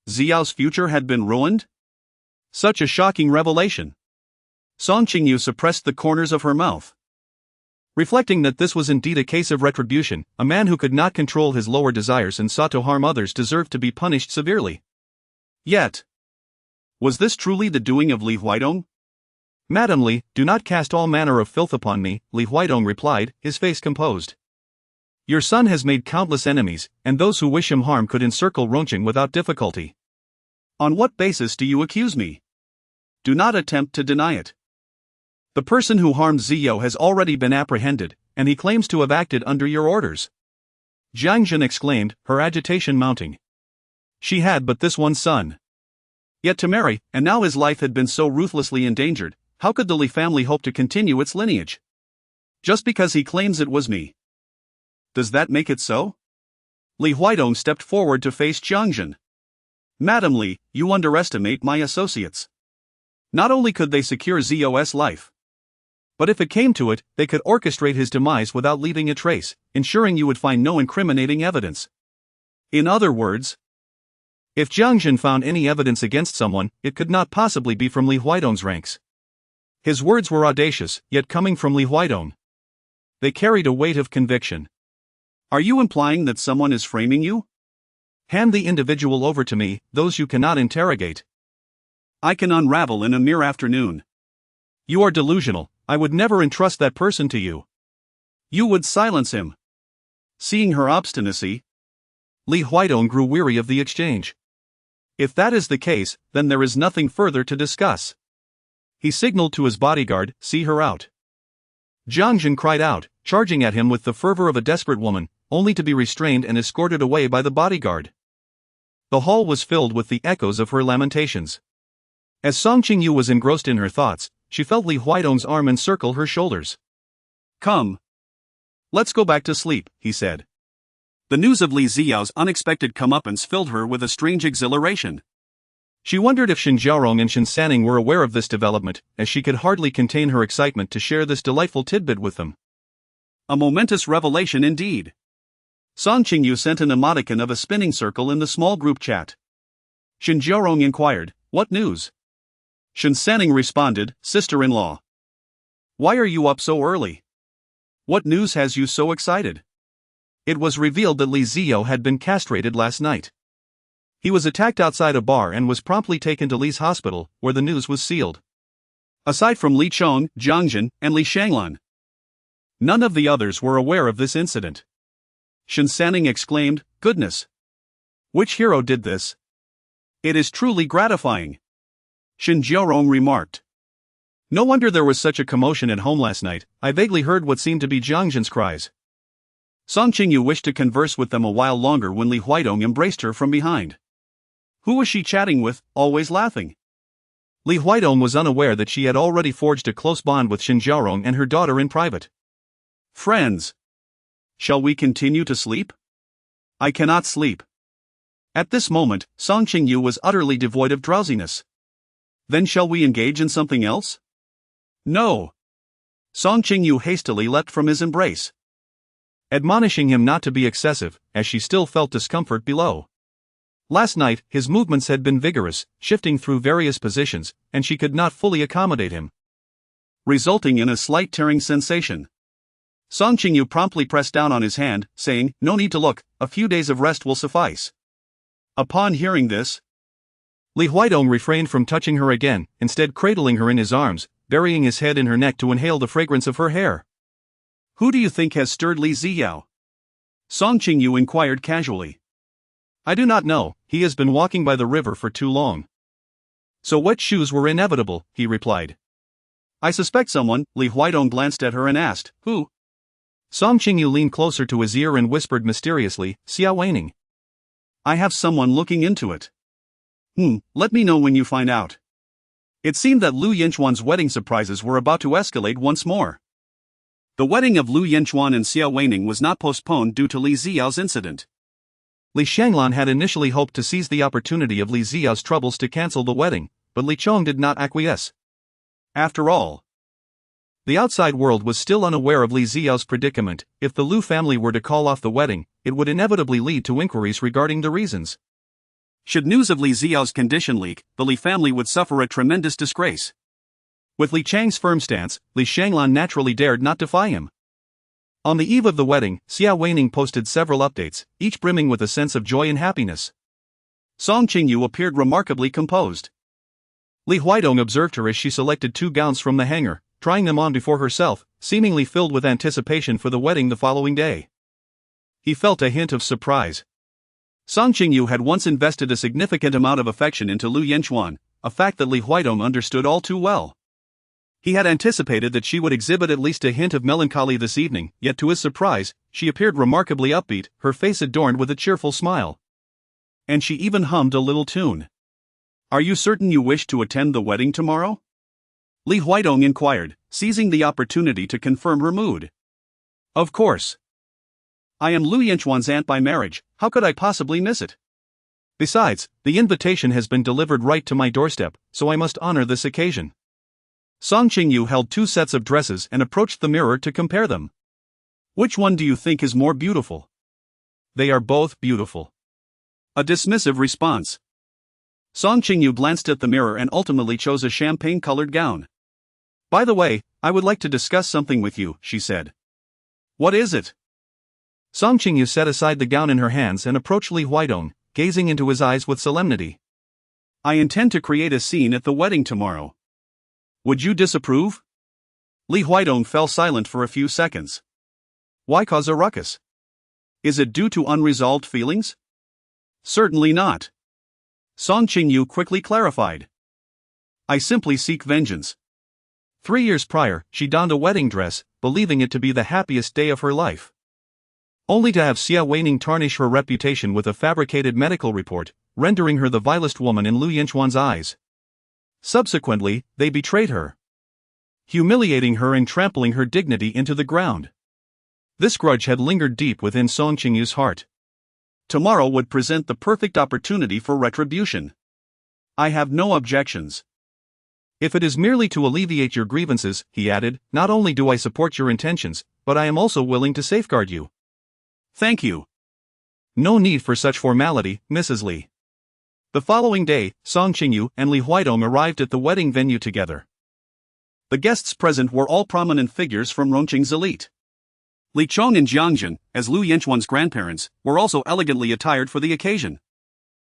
S1: Ziyao's future had been ruined? Such a shocking revelation. Song Qingyu suppressed the corners of her mouth, reflecting that this was indeed a case of retribution. A man who could not control his lower desires and sought to harm others deserved to be punished severely. Yet, was this truly the doing of Li Huaidong? "Madam Li, do not cast all manner of filth upon me," Li Huaidong replied, his face composed. "Your son has made countless enemies, and those who wish him harm could encircle Rongqing without difficulty." "On what basis do you accuse me? Do not attempt to deny it. The person who harmed Ziyao has already been apprehended, and he claims to have acted under your orders." Jiangjin exclaimed, her agitation mounting. She had but this one son, yet to marry, and now his life had been so ruthlessly endangered. How could the Li family hope to continue its lineage? Just because he claims it was me. Does that make it so? Li Huaidong stepped forward to face Jiangjin. "Madam Li, you underestimate my associates. Not only could they secure Zio's life, but if it came to it, they could orchestrate his demise without leaving a trace, ensuring you would find no incriminating evidence. In other words, if Jiangjin found any evidence against someone, it could not possibly be from Li Huaidong's ranks." His words were audacious, yet coming from Li Huaidong, they carried a weight of conviction. "Are you implying that someone is framing you?" "Hand the individual over to me, those you cannot interrogate."
S2: I can unravel in a mere afternoon.
S1: You are delusional, I would never entrust that person to you.
S2: You would silence him. Seeing her obstinacy,
S1: Li Huidong grew weary of the exchange. If that is the case, then there is nothing further to discuss. He signaled to his bodyguard, "See her out." Jiang Jin cried out, charging at him with the fervor of a desperate woman, only to be restrained and escorted away by the bodyguard. The hall was filled with the echoes of her lamentations. As Song Qingyu was engrossed in her thoughts, she felt Li Huidong's arm encircle her shoulders.
S2: "Come. Let's go back to sleep," he said. The news of Li Ziyao's unexpected comeuppance filled her with a strange exhilaration.
S1: She wondered if Shen Jiarong and Shen Sanning were aware of this development, as she could hardly contain her excitement to share this delightful tidbit with them.
S2: A momentous revelation indeed. Song Qingyu sent an emoticon of a spinning circle in the small group chat. Shen Jiarong inquired, "What news?" Shen Sanning responded, "Sister-in-law. Why are you up so early? What news has you so excited?" It was revealed that Li Ziyo had been castrated last night. He was attacked outside a bar and was promptly taken to Li's hospital, where the news was sealed. Aside from Li Chong, Jiang Jin, and Li Shanglan, none of the others were aware of this incident. Shen Sanning exclaimed, "Goodness! Which hero did this? It is truly gratifying." Shen Jiarong remarked, "No wonder there was such a commotion at home last night. I vaguely heard what seemed to be Jiang Jin's cries." Song Qingyu wished to converse with them a while longer when Li Huidong embraced her from behind. Who was she chatting with, always laughing? Li Huidong was unaware that she had already forged a close bond with Shen Jiarong and her daughter in private. "Friends. Shall we continue to sleep?" "I cannot sleep." At this moment, Song Qingyu was utterly devoid of drowsiness. "Then shall we engage in something else?" "No." Song Qingyu hastily leapt from his embrace, admonishing him not to be excessive, as she still felt discomfort below. Last night, his movements had been vigorous, shifting through various positions, and she could not fully accommodate him, resulting in a slight tearing sensation. Song Qingyu promptly pressed down on his hand, saying, "No need to look, a few days of rest will suffice." Upon hearing this, Li Huidong refrained from touching her again, instead cradling her in his arms, burying his head in her neck to inhale the fragrance of her hair. "Who do you think has stirred Li Ziyao?" Song Qingyu inquired casually. "I do not know, he has been walking by the river for too long." "So wet shoes were inevitable," he replied. "I suspect someone." Li Huidong glanced at her and asked, "Who?" Song Qingyu leaned closer to his ear and whispered mysteriously, "Xiao Weining." "I have someone looking into it." Let me know when you find out." It seemed that Lu Yanchuan's wedding surprises were about to escalate once more. The wedding of Lu Yanchuan and Xiao Weining was not postponed due to Li Ziyao's incident. Li Shanglan had initially hoped to seize the opportunity of Li Ziyao's troubles to cancel the wedding, but Li Chong did not acquiesce. After all, the outside world was still unaware of Li Ziyao's predicament. If the Lu family were to call off the wedding, it would inevitably lead to inquiries regarding the reasons. Should news of Li Ziyao's condition leak, the Li family would suffer a tremendous disgrace. With Li Chang's firm stance, Li Shanglan naturally dared not defy him. On the eve of the wedding, Xiao Weining posted several updates, each brimming with a sense of joy and happiness. Song Qingyu appeared remarkably composed. Li Huidong observed her as she selected 2 gowns from the hanger, trying them on before herself, seemingly filled with anticipation for the wedding the following day. He felt a hint of surprise. Song Qingyu had once invested a significant amount of affection into Lu Yanchuan, a fact that Li Huidong understood all too well. He had anticipated that she would exhibit at least a hint of melancholy this evening, yet to his surprise, she appeared remarkably upbeat, her face adorned with a cheerful smile. And she even hummed a little tune. "Are you certain you wish to attend the wedding tomorrow?" Li Huidong inquired, seizing the opportunity to confirm her mood. "Of course. I am Lu Yanchuan's aunt by marriage, how could I possibly miss it? Besides, the invitation has been delivered right to my doorstep, so I must honor this occasion." Song Qingyu held 2 sets of dresses and approached the mirror to compare them. "Which one do you think is more beautiful?" "They are both beautiful." A dismissive response. Song Qingyu glanced at the mirror and ultimately chose a champagne-colored gown. "By the way, I would like to discuss something with you," she said. "What is it?" Song Qingyu set aside the gown in her hands and approached Li Huidong, gazing into his eyes with solemnity. I intend to create a scene at the wedding tomorrow. Would you disapprove? Li Huidong fell silent for a few seconds. Why cause a ruckus? Is it due to unresolved feelings? Certainly not. Song Qingyu quickly clarified. I simply seek vengeance.
S1: 3 years prior, she donned a wedding dress, believing it to be the happiest day of her life. Only to have Xia Weining tarnish her reputation with a fabricated medical report, rendering her the vilest woman in Lu Yanchuan's eyes. Subsequently, they betrayed her, humiliating her and trampling her dignity into the ground. This grudge had lingered deep within Song Qingyu's heart.
S2: Tomorrow would present the perfect opportunity for retribution. I have no objections.
S1: If it is merely to alleviate your grievances, he added, not only do I support your intentions, but I am also willing to safeguard you.
S2: Thank you.
S1: No need for such formality, Mrs. Li. The following day, Song Qingyu and Li Huidong arrived at the wedding venue together.
S2: The guests present were all prominent figures from Rongqing's elite. Li Chong and Jiangzhen, as Lu Yanchuan's grandparents, were also elegantly attired for the occasion.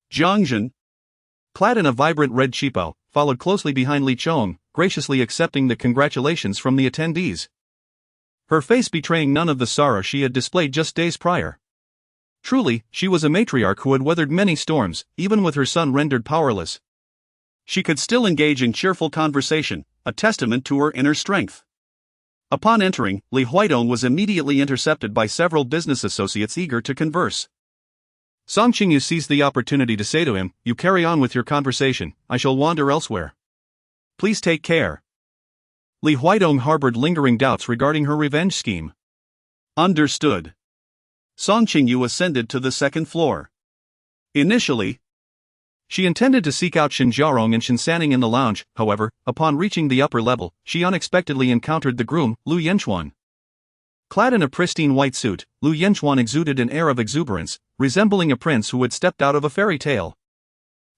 S2: Jiangzhen,
S1: clad in a vibrant red qipao, followed closely behind Li Chong, graciously accepting the congratulations from the attendees. Her face betraying none of the sorrow she had displayed just days prior. Truly, she was a matriarch who had weathered many storms, even with her son rendered powerless.
S2: She could still engage in cheerful conversation, a testament to her inner strength. Upon entering, Li Huidong was immediately intercepted by several business associates eager to converse.
S1: Song Qingyu seized the opportunity to say to him, "You carry on with your conversation, I shall wander elsewhere.
S2: Please take care."
S1: Li Huidong harbored lingering doubts regarding her revenge scheme.
S2: Understood. Song Qingyu ascended to the second floor. Initially,
S1: she intended to seek out Shen Jiarong and Shen Sanning in the lounge. However, upon reaching the upper level, she unexpectedly encountered the groom, Lu Yanchuan. Clad in a pristine white suit, Lu Yanchuan exuded an air of exuberance, resembling a prince who had stepped out of a fairy tale.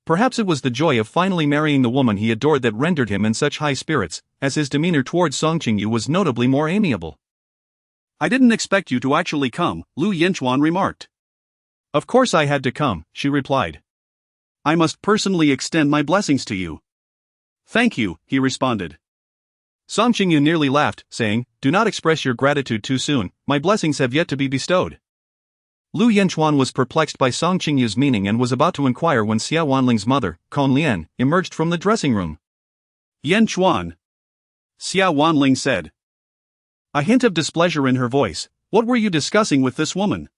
S1: Perhaps it was the joy of finally marrying the woman he adored that rendered him in such high spirits, as his demeanor towards Song Qingyu was notably more amiable.
S2: I didn't expect you to actually come, Lu Yanchuan remarked.
S1: Of course I had to come, she replied.
S2: I must personally extend my blessings to you. Thank you, he responded.
S1: Song Qingyu nearly laughed, saying, Do not express your gratitude too soon, my blessings have yet to be bestowed. Lu Yanchuan was perplexed by Song Qingyu's meaning and was about to inquire when Xia Wanling's mother, Con Lian, emerged from the dressing room.
S2: Yanchuan, Xia Wanling said. A hint of displeasure in her voice. What were you discussing with this woman?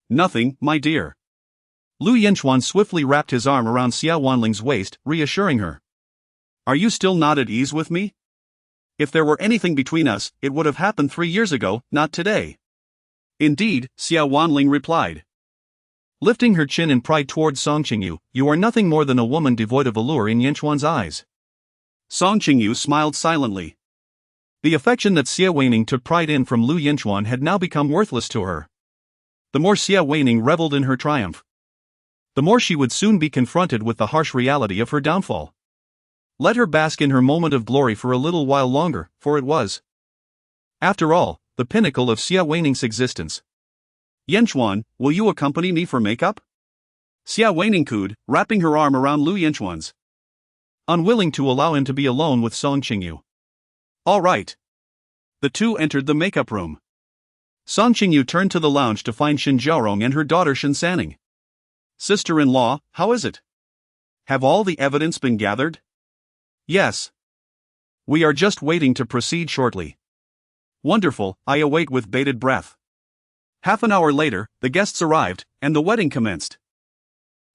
S2: Nothing, my dear.
S1: Lu Yanchuan swiftly wrapped his arm around Xia Wanling's waist, reassuring her.
S2: Are you still not at ease with me? If there were anything between us, it would have happened 3 years ago, not today. Indeed, Xia Wanling replied.
S1: Lifting her chin in pride towards Song Qingyu, you are nothing more than a woman devoid of allure in Yanchuan's eyes.
S2: Song Qingyu smiled silently.
S1: The affection that Xia Weining took pride in from Lu Yanchuan had now become worthless to her. The more Xia Weining reveled in her triumph, the more she would soon be confronted with the harsh reality of her downfall. Let her bask in her moment of glory for a little while longer, for it was, after all, the pinnacle of Xia Weining's existence.
S2: Yanchuan, will you accompany me for makeup? Xia Weining cooed, wrapping her arm around Lu Yanchuan's.
S1: Unwilling to allow him to be alone with Song Qingyu.
S2: All right. The two entered the makeup room.
S1: Song Qingyu turned to the lounge to find Shen Jiarong and her daughter Shen Sanning.
S2: Sister-in-law, how is it? Have all the evidence been gathered?
S1: Yes. We are just waiting to proceed shortly.
S2: Wonderful, I await with bated breath. Half an hour later, the guests arrived, and the wedding commenced.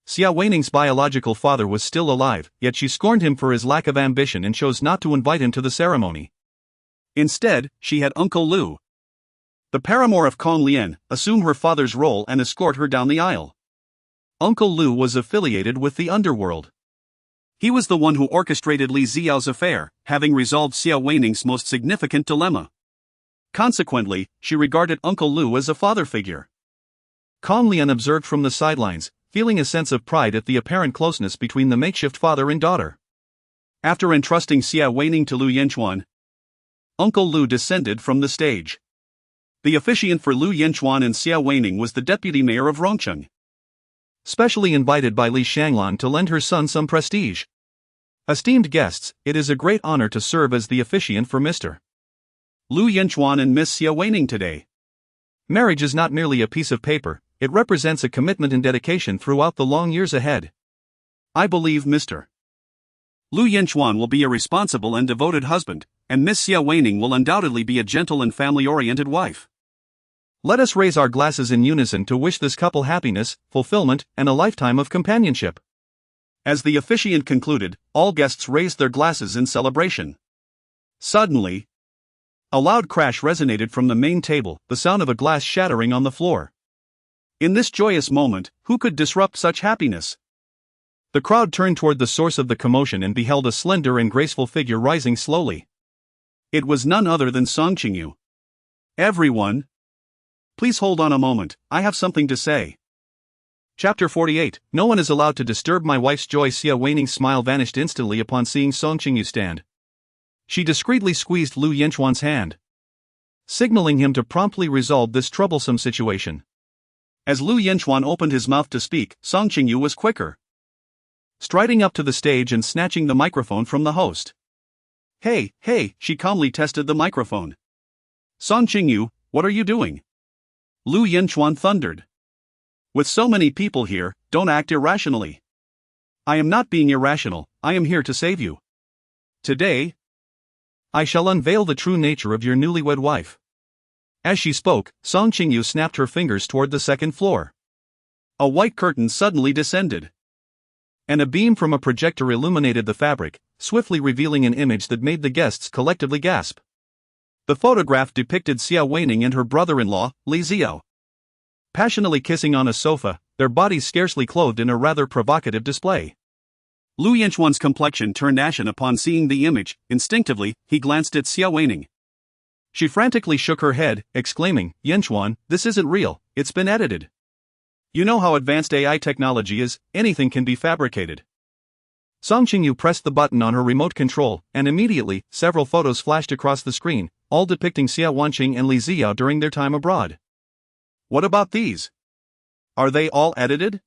S1: Xia Weining's biological father was still alive, yet she scorned him for his lack of ambition and chose not to invite him to the ceremony.
S2: Instead, she had Uncle Lu, the paramour of Kong Lian, assume her father's role and escort her down the aisle.
S1: Uncle Lu was affiliated with the underworld.
S2: He was the one who orchestrated Li Ziyao's affair, having resolved Xia Weining's most significant dilemma. Consequently, she regarded Uncle Lu as a father figure.
S1: Kong Lian observed from the sidelines, feeling a sense of pride at the apparent closeness between the makeshift father and daughter.
S2: After entrusting Xia Weining to Lu Yanchuan, Uncle Lu descended from the stage. The officiant for Lu Yanchuan and Xia Weining was the deputy mayor of Rongcheng,
S1: specially invited by Li Shanglan to lend her son some prestige. Esteemed guests, it is a great honor to serve as the officiant for Mr.
S2: Lu Yanchuan and Miss Xia Weining today.
S1: Marriage is not merely a piece of paper, it represents a commitment and dedication throughout the long years ahead.
S2: I believe Mr. Lu Yanchuan will be a responsible and devoted husband, and Miss Xia Weining will undoubtedly be a gentle and family-oriented wife.
S1: Let us raise our glasses in unison to wish this couple happiness, fulfillment, and a lifetime of companionship.
S2: As the officiant concluded, all guests raised their glasses in celebration. Suddenly, a loud crash resonated from the main table, the sound of a glass shattering on the floor. In this joyous moment, who could disrupt such happiness?
S1: The crowd turned toward the source of the commotion and beheld a slender and graceful figure rising slowly.
S2: It was none other than Qingyu. Everyone, please hold on a moment, I have something to say.
S1: Chapter 48. No one is allowed to disturb my wife's joy. Xia Weining's smile vanished instantly upon seeing Qingyu stand. She discreetly squeezed Lu Yanchuan's hand, signaling him to promptly resolve this troublesome situation.
S2: As Lu Yanchuan opened his mouth to speak, Qingyu was quicker, striding up to the stage and snatching the microphone from the host. Hey, she calmly tested the microphone. Qingyu, what are you doing? Lu Yanchuan thundered. With so many people here, don't act irrationally. I am not being irrational, I am here to save you. Today,
S1: I shall unveil the true nature of your newlywed wife. As she spoke, Qingyu snapped her fingers toward the second floor.
S2: A white curtain suddenly descended,
S1: and a beam from a projector illuminated the fabric, swiftly revealing an image that made the guests collectively gasp. The photograph depicted Xia Weining and her brother-in-law, Li Xiao, passionately kissing on a sofa, their bodies scarcely clothed in a rather provocative display.
S2: Lu Yanchuan's complexion turned ashen upon seeing the image. Instinctively, he glanced at Xia Weining.
S1: She frantically shook her head, exclaiming, "Yanchuan, this isn't real, it's been edited. You know how advanced AI technology is, anything can be fabricated." Qingyu pressed the button on her remote control, and immediately, several photos flashed across the screen, all depicting Xia Wanqing and Li Xiao during their time abroad.
S2: What about these? Are they all edited?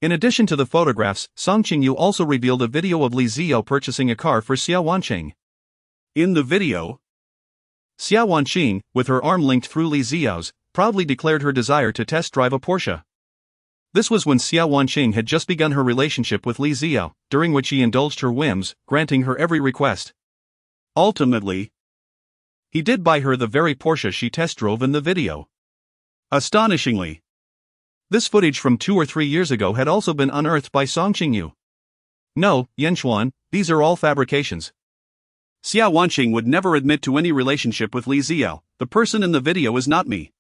S1: In addition to the photographs, Qingyu also revealed a video of Li Xiao purchasing a car for Xia Wanqing.
S2: In the video,
S1: Xia Wanqing, with her arm linked through Li Xiao's, proudly declared her desire to test drive a Porsche. This was when Xia Wanqing had just begun her relationship with Li Xiao, during which he indulged her whims, granting her every request.
S2: Ultimately,
S1: he did buy her the very Porsche she test drove in the video.
S2: Astonishingly,
S1: this footage from 2 or 3 years ago had also been unearthed by Qingyu. No, Yanchuan, these are all fabrications.
S2: Xia Wanqing would never admit to any relationship with Li Xiao. The person in the video is not me.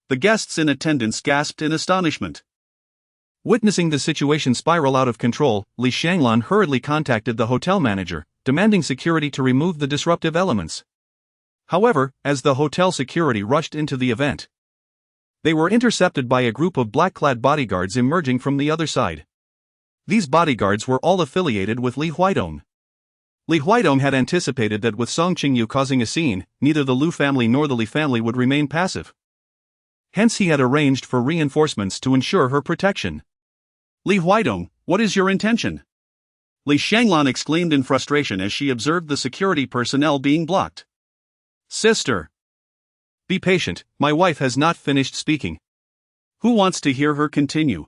S2: The guests in attendance gasped in astonishment.
S1: Witnessing the situation spiral out of control, Li Shanglan hurriedly contacted the hotel manager, demanding security to remove the disruptive elements. However, as the hotel security rushed into the event, they were intercepted by a group of black-clad bodyguards emerging from the other side. These bodyguards were all affiliated with Li Huaidong. Li Huaidong had anticipated that with Qingyu causing a scene, neither the Lu family nor the Li family would remain passive. Hence he had arranged for reinforcements to ensure her protection.
S2: Li Huaidong, what is your intention? Li Shanglan exclaimed in frustration as she observed the security personnel being blocked. Sister,
S1: be patient, my wife has not finished speaking.
S2: Who wants to hear her continue?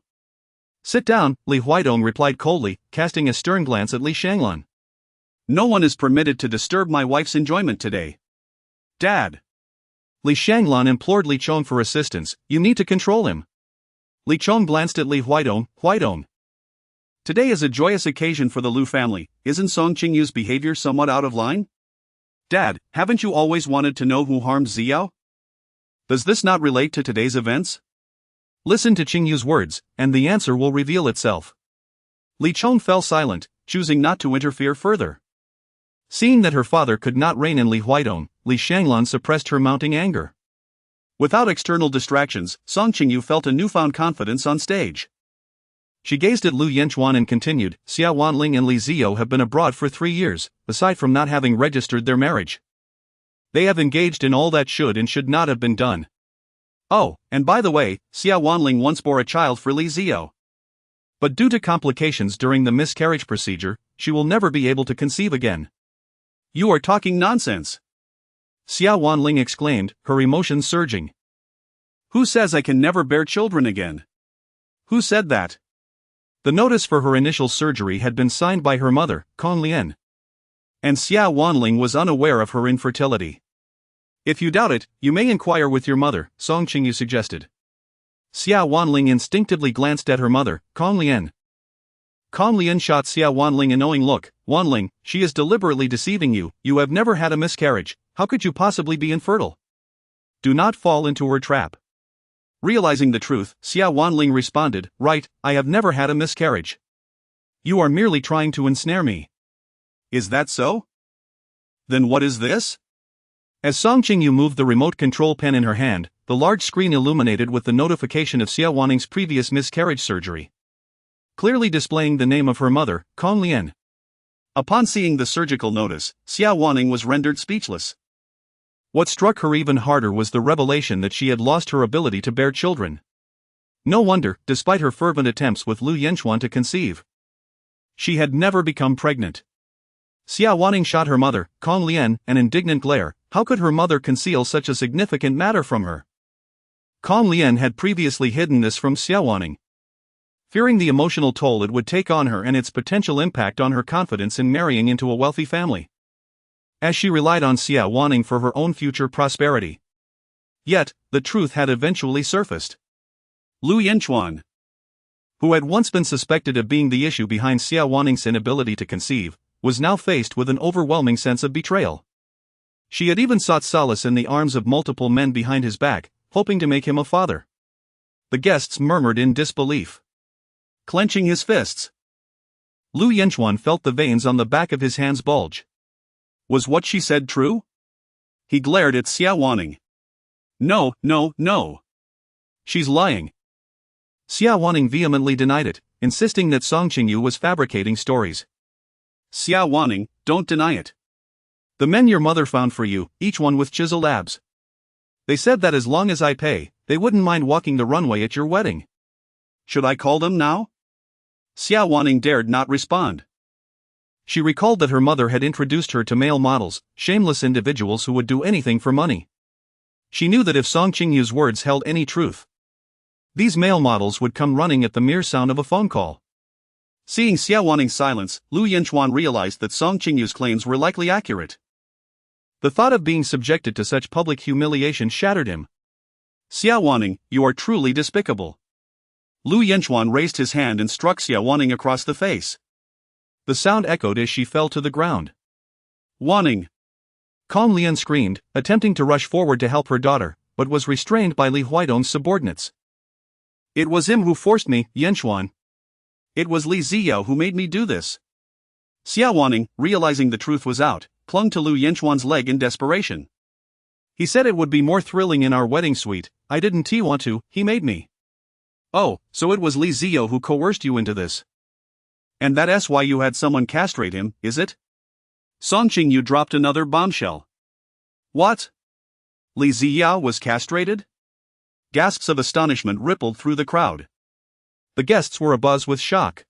S1: Sit down, Li Huaidong replied coldly, casting a stern glance at Li Shanglan.
S2: No one is permitted to disturb my wife's enjoyment today. Dad.
S1: Li Shanglan implored Li Chong for assistance, you need to control him. Li Chong glanced at Li Huaidong. Huaidong,
S2: today is a joyous occasion for the Lu family, isn't Qingyu's behavior somewhat out of line? Dad, haven't you always wanted to know who harmed Xiao? Does this not relate to today's events?
S1: Listen to Qingyu's words, and the answer will reveal itself. Li Chong fell silent, choosing not to interfere further. Seeing that her father could not rein in Li Huaidong, Li Shanglan suppressed her mounting anger.
S2: Without external distractions, Qingyu felt a newfound confidence on stage.
S1: She gazed at Lu Yanchuan and continued, Xia Wanling and Li Xiao have been abroad for 3 years, aside from not having registered their marriage. They have engaged in all that should and should not have been done.
S2: Oh, and by the way, Xia Wanling once bore a child for Li Xiao.
S1: But due to complications during the miscarriage procedure, she will never be able to conceive again.
S2: You are talking nonsense!
S1: Xia Wanling exclaimed, her emotions surging.
S2: Who says I can never bear children again? Who said that?
S1: The notice for her initial surgery had been signed by her mother, Kong Lian. And Xia Wanling was unaware of her infertility.
S2: If you doubt it, you may inquire with your mother, Song Qingyu suggested.
S1: Xia Wanling instinctively glanced at her mother, Kong Lian. Kong Lian shot Xia Wanling a knowing look. Wanling, she is deliberately deceiving you. You have never had a miscarriage. How could you possibly be infertile? Do not fall into her trap.
S2: Realizing the truth, Xia Wanling responded, right, I have never had a miscarriage.
S1: You are merely trying to ensnare me.
S2: Is that so? Then what is this?
S1: As Song Qingyu moved the remote control pen in her hand, the large screen illuminated with the notification of Xia Wanling's previous miscarriage surgery, clearly displaying the name of her mother, Kong Lian.
S2: Upon seeing the surgical notice, Xia Wanling was rendered speechless.
S1: What struck her even harder was the revelation that she had lost her ability to bear children. No wonder, despite her fervent attempts with Lu Yanchuan to conceive, she had never become pregnant. Xia Wanling shot her mother, Kong Lian, an indignant glare. How could her mother conceal such a significant matter from her? Kong Lian had previously hidden this from Xia Wanling, fearing the emotional toll it would take on her and its potential impact on her confidence in marrying into a wealthy family, as she relied on Xia Wanling for her own future prosperity. Yet, the truth had eventually surfaced.
S2: Lu Yanchuan,
S1: who had once been suspected of being the issue behind Xia Wanling's inability to conceive, was now faced with an overwhelming sense of betrayal. She had even sought solace in the arms of multiple men behind his back, hoping to make him a father. The guests murmured in disbelief,
S2: clenching his fists.
S1: Lu Yanchuan felt the veins on the back of his hands bulge.
S2: Was what she said true? He glared at Xia Wanling. No, no, no.
S1: She's lying. Xia Wanling vehemently denied it, insisting that Song Qingyu was fabricating stories.
S2: Xia Wanling, don't deny it.
S1: The men your mother found for you, each one with chiseled abs. They said that as long as I pay, they wouldn't mind walking the runway at your wedding.
S2: Should I call them now? Xia Wanling dared not respond.
S1: She recalled that her mother had introduced her to male models, shameless individuals who would do anything for money. She knew that if Song Qingyu's words held any truth, these male models would come running at the mere sound of a phone call.
S2: Seeing Xia Wanling's silence, Lu Yanchuan realized that Song Qingyu's claims were likely accurate.
S1: The thought of being subjected to such public humiliation shattered him.
S2: Xia Wanling, you are truly despicable. Lu Yanchuan raised his hand and struck Xia Wanling across the face.
S1: The sound echoed as she fell to the ground.
S2: Wanling!
S1: Kong Lian screamed, attempting to rush forward to help her daughter, but was restrained by Li Huaidong's subordinates.
S2: It was him who forced me, Yanchuan. It was Li Ziyao who made me do this. Xia Wanling, realizing the truth was out, clung to Lu Yanchuan's leg in desperation.
S1: He said it would be more thrilling in our wedding suite. I didn't want to, he made me.
S2: Oh, so it was Li Ziyao who coerced you into this. And that's why you had someone castrate him, is it? Song Qingyu dropped another bombshell. What? Li Ziyao was castrated? Gasps of astonishment rippled through the crowd.
S1: The guests were abuzz with shock.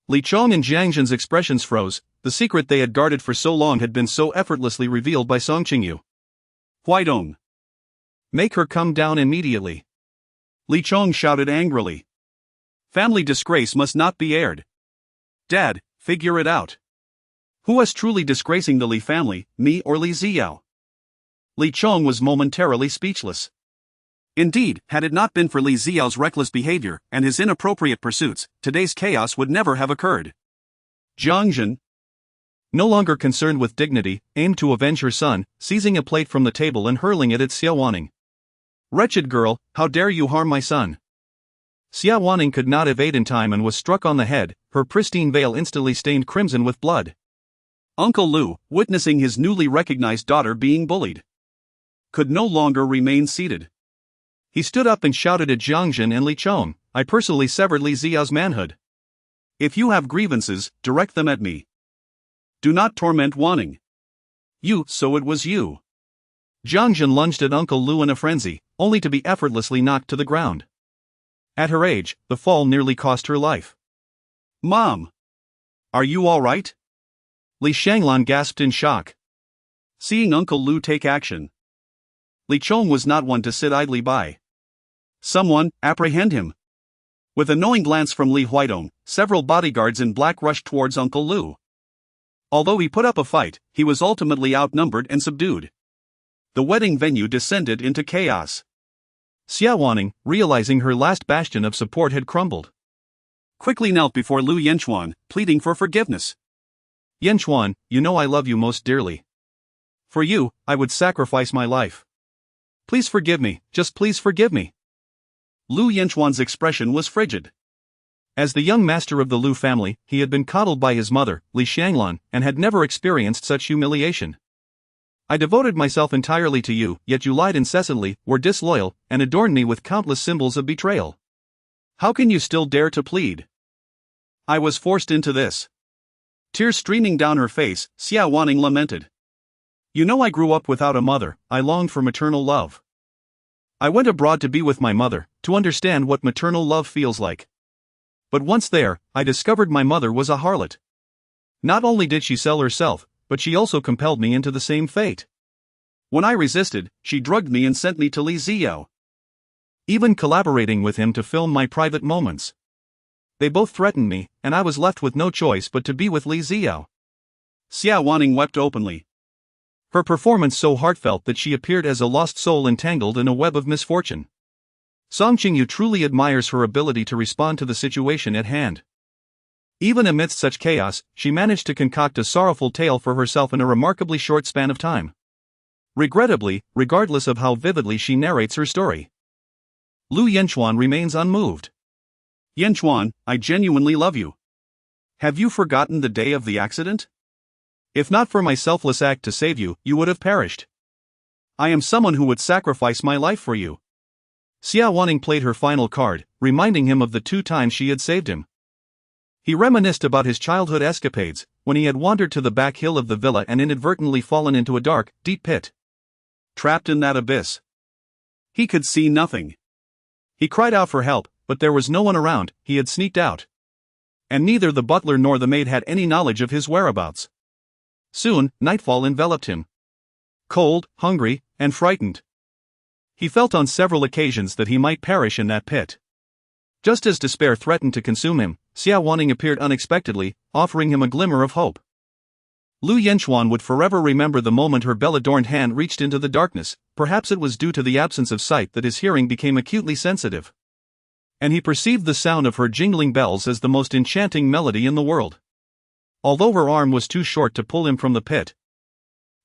S1: Li Chong and Jiang Zhen's expressions froze. The secret they had guarded for so long had been so effortlessly revealed by Song Qingyu.
S2: Huaidong!
S1: Make her come down immediately.
S2: Li Chong shouted angrily. Family disgrace must not be aired. Dad, figure it out. Who is truly disgracing the Li family, me or Li Ziyao? Li Chong was momentarily speechless. Indeed, had it not been for Li Ziyao's reckless behavior and his inappropriate pursuits, today's chaos would never have occurred. Jiang Zhen,
S1: no longer concerned with dignity, aimed to avenge her son, seizing a plate from the table and hurling it at Xia Wanling. Wretched girl, how dare you harm my son? Xia Wanling could not evade in time and was struck on the head, her pristine veil instantly stained crimson with blood.
S2: Uncle Lu, witnessing his newly recognized daughter being bullied, could no longer remain seated.
S1: He stood up and shouted at Jiang Zhen and Li Chong, I personally severed Li Ziyao's manhood.
S2: If you have grievances, direct them at me. Do not torment Wanling. So it was you.
S1: Jiang Zhen lunged at Uncle Lu in a frenzy, only to be effortlessly knocked to the ground. At her age, the fall nearly cost her life.
S2: Mom! Are you alright?
S1: Li Shanglan gasped in shock.
S2: Seeing Uncle Lu take action, Li Chong was not one to sit idly by. Someone, apprehend him! With a knowing glance from Li Huidong, several bodyguards in black rushed towards Uncle Lu. Although he put up a fight, he was ultimately outnumbered and subdued. The wedding venue descended into chaos.
S1: Xia Wanning, realizing her last bastion of support had crumbled,
S2: quickly knelt before Lu Yanchuan, pleading for forgiveness.
S1: Yanchuan, you know I love you most dearly. For you, I would sacrifice my life. Please forgive me, just please forgive me.
S2: Lu Yanchuan's expression was frigid.
S1: As the young master of the Lu family, he had been coddled by his mother, Li Shanglan, and had never experienced such humiliation. I devoted myself entirely to you, yet you lied incessantly, were disloyal, and adorned me with countless symbols of betrayal.
S2: How can you still dare to plead? I was forced into this. Tears streaming down her face, Xia Wanning lamented.
S1: You know I grew up without a mother, I longed for maternal love. I went abroad to be with my mother, to understand what maternal love feels like. But once there, I discovered my mother was a harlot. Not only did she sell herself, but she also compelled me into the same fate.
S2: When I resisted, she drugged me and sent me to Li Ziyao.
S1: Even collaborating with him to film my private moments. They both threatened me, and I was left with no choice but to be with Li Ziyao.
S2: Xia Wanning wept openly.
S1: Her performance so heartfelt that she appeared as a lost soul entangled in a web of misfortune. Song Qingyu truly admires her ability to respond to the situation at hand. Even amidst such chaos, she managed to concoct a sorrowful tale for herself in a remarkably short span of time. Regrettably, regardless of how vividly she narrates her story, Lu Yanchuan remains unmoved.
S2: Yanchuan, I genuinely love you. Have you forgotten the day of the accident?
S1: If not for my selfless act to save you, you would have perished.
S2: I am someone who would sacrifice my life for you.
S1: Xia Wanning played her final card, reminding him of the 2 times she had saved him. He reminisced about his childhood escapades, when he had wandered to the back hill of the villa and inadvertently fallen into a dark, deep pit.
S2: Trapped in that abyss, he could see nothing.
S1: He cried out for help, but there was no one around. He had sneaked out. And neither the butler nor the maid had any knowledge of his whereabouts. Soon, nightfall enveloped him. Cold, hungry, and frightened, he felt on several occasions that he might perish in that pit. Just as despair threatened to consume him, Xia Wanning appeared unexpectedly, offering him a glimmer of hope. Lu Yanchuan would forever remember the moment her bell-adorned hand reached into the darkness. Perhaps it was due to the absence of sight that his hearing became acutely sensitive. And he perceived the sound of her jingling bells as the most enchanting melody in the world. Although her arm was too short to pull him from the pit,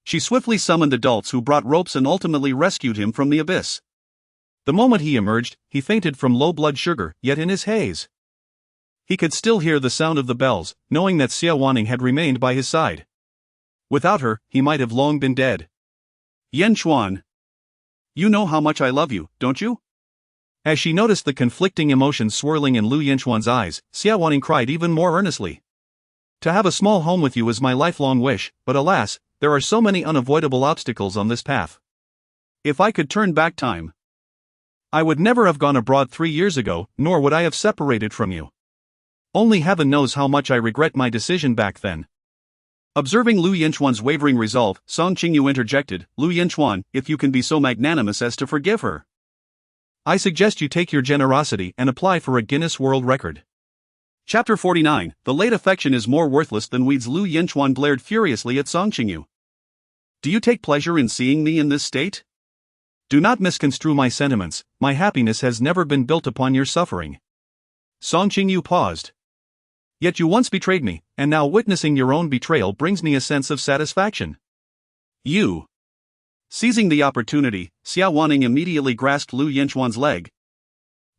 S1: she swiftly summoned adults who brought ropes and ultimately rescued him from the abyss. The moment he emerged, he fainted from low blood sugar, yet in his haze, he could still hear the sound of the bells, knowing that Xia Wanning had remained by his side. Without her, he might have long been dead.
S2: Yanchuan, you know how much I love you, don't you?
S1: As she noticed the conflicting emotions swirling in Lu Yanchuan's eyes, Xia Wanning cried even more earnestly. To have a small home with you is my lifelong wish, but alas, there are so many unavoidable obstacles on this path.
S2: If I could turn back time,
S1: I would never have gone abroad 3 years ago, nor would I have separated from you. Only heaven knows how much I regret my decision back then.
S2: Observing Lu Yanchuan's wavering resolve, Song Qingyu interjected, Lu Yanchuan, if you can be so magnanimous as to forgive her,
S1: I suggest you take your generosity and apply for a Guinness World Record.
S2: Chapter 49, The late affection is more worthless than weeds. Lu Yanchuan glared furiously at Song Qingyu. Do you take pleasure in seeing me in this state?
S1: Do not misconstrue my sentiments, my happiness has never been built upon your suffering.
S2: Song Qingyu paused.
S1: Yet you once betrayed me, and now witnessing your own betrayal brings me a sense of satisfaction.
S2: You. Seizing the opportunity, Xia Wanning immediately grasped Lu Yanchuan's leg.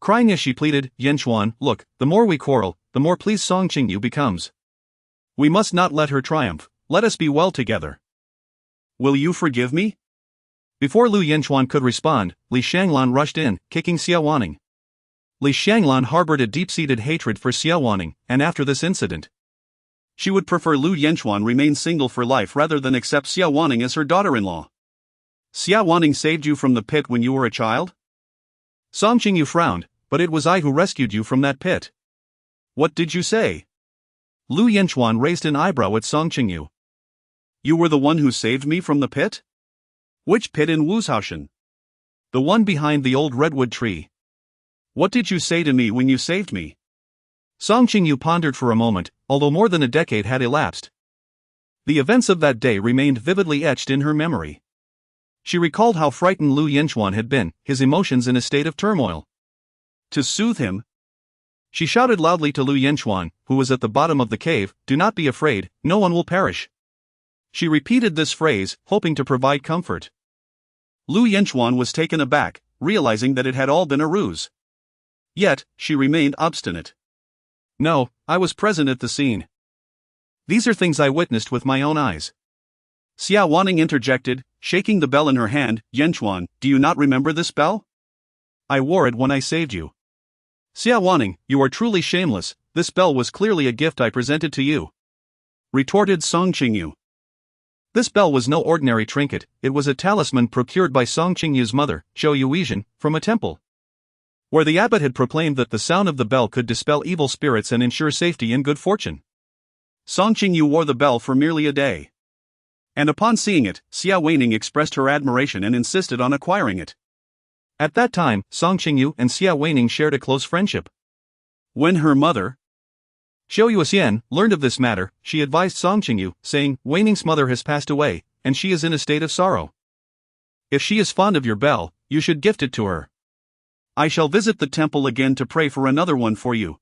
S1: Crying as she pleaded, Yanchuan, look, the more we quarrel, the more pleased Song Qingyu becomes. We must not let her triumph, let us be well together.
S2: Will you forgive me?
S1: Before Lu Yanchuan could respond, Li Shanglan rushed in, kicking Xia Wanning. Li Shanglan harbored a deep-seated hatred for Xia Wanning, and after this incident,
S2: she would prefer Lu Yanchuan remain single for life rather than accept Xia Wanning as her daughter-in-law. Xia Wanning saved you from the pit when you were a child?
S1: Song Qingyu frowned, but it was I who rescued you from that pit.
S2: What did you say?
S1: Lu Yanchuan raised an eyebrow at Song Qingyu.
S2: You were the one who saved me from the pit? Which pit in Wushouchen?
S1: The one behind the old redwood tree.
S2: What did you say to me when you saved me?
S1: Song Qingyu pondered for a moment, although more than a decade had elapsed. The events of that day remained vividly etched in her memory. She recalled how frightened Lu Yanchuan had been, his emotions in a state of turmoil.
S2: To soothe him,
S1: she shouted loudly to Lu Yanchuan, who was at the bottom of the cave, "Do not be afraid, no one will perish." She repeated this phrase, hoping to provide comfort.
S2: Lu Yanchuan was taken aback, realizing that it had all been a ruse. Yet, she remained obstinate.
S1: "No, I was present at the scene. These are things I witnessed with my own eyes."
S2: Xia Wanning interjected, shaking the bell in her hand. "Yanchuan, do you not remember this bell?
S1: I wore it when I saved you."
S2: Xia Wanning, you are truly shameless. This bell was clearly a gift I presented to you," retorted Song Qingyu.
S1: This bell was no ordinary trinket, it was a talisman procured by Song Qingyu's mother, Zhou Yuizhen, from a temple, where the abbot had proclaimed that the sound of the bell could dispel evil spirits and ensure safety and good fortune.
S2: Song Qingyu wore the bell for merely a day. And upon seeing it, Xia Wanning expressed her admiration and insisted on acquiring it.
S1: At that time, Song Qingyu and Xia Wanning shared a close friendship.
S2: When her mother,
S1: Zhou Yuizhen, learned of this matter, she advised Song Qingyu, saying, "Wanning's mother has passed away, and she is in a state of sorrow. If she is fond of your bell, you should gift it to her."
S2: "I shall visit the temple again to pray for another one for you."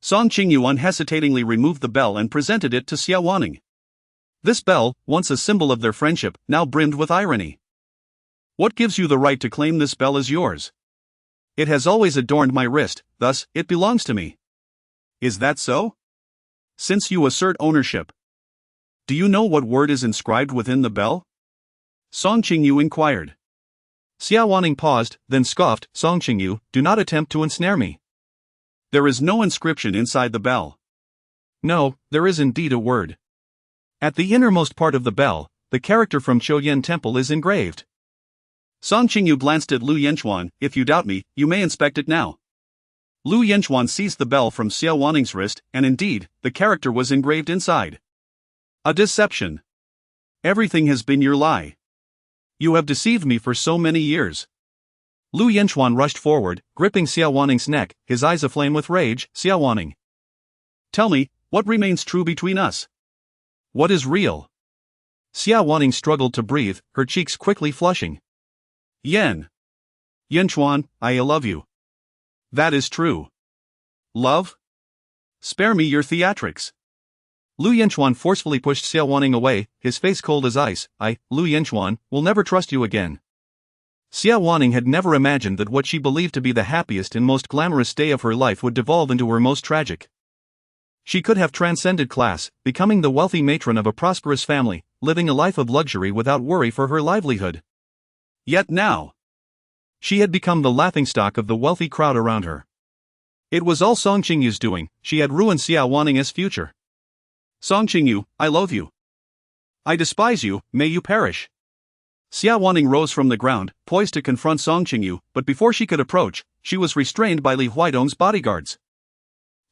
S2: Song Qingyu unhesitatingly removed the bell and presented it to Xia Wanning. This bell, once a symbol of their friendship, now brimmed with irony. "What gives you the right to claim this bell as yours? It has always adorned my wrist, thus, it belongs to me." "Is that so? Since you assert ownership, do you know what word is inscribed within the bell?" Song Qingyu inquired.
S1: Xia Wanning paused, then scoffed, "Song Qingyu, do not attempt to ensnare me.
S2: There is no inscription inside the bell."
S1: "No, there is indeed a word. At the innermost part of the bell, the character from Choyan Temple is engraved."
S2: Song Qingyu glanced at Lu Yanchuan. "If you doubt me, you may inspect it now." Lu Yanchuan seized the bell from Xia Wanning's wrist, and indeed, the character was engraved inside. "A deception. Everything has been your lie. You have deceived me for so many years."
S1: Lu Yanchuan rushed forward, gripping Xia Wanning's neck, his eyes aflame with rage. "Xia Wanning,
S2: tell me, what remains true between us? What is real?"
S1: Xia Wanning struggled to breathe, her cheeks quickly flushing.
S2: Yanchuan, I love you. That is true. Love? Spare me your theatrics."
S1: Lu Yanchuan forcefully pushed Xia Wanning away, his face cold as ice. Lu Yanchuan, will never trust you again." Xia Wanning had never imagined that what she believed to be the happiest and most glamorous day of her life would devolve into her most tragic. She could have transcended class, becoming the wealthy matron of a prosperous family, living a life of luxury without worry for her livelihood.
S2: Yet now,
S1: she had become the laughingstock of the wealthy crowd around her. It was all Song Qingyu's doing, she had ruined Xia Wanning's future.
S2: "Song Qingyu, I loathe you. I despise you, may you perish." Xia Wanning rose from the ground, poised to confront Song Qingyu, but before she could approach, she was restrained by Li Huaidong's bodyguards.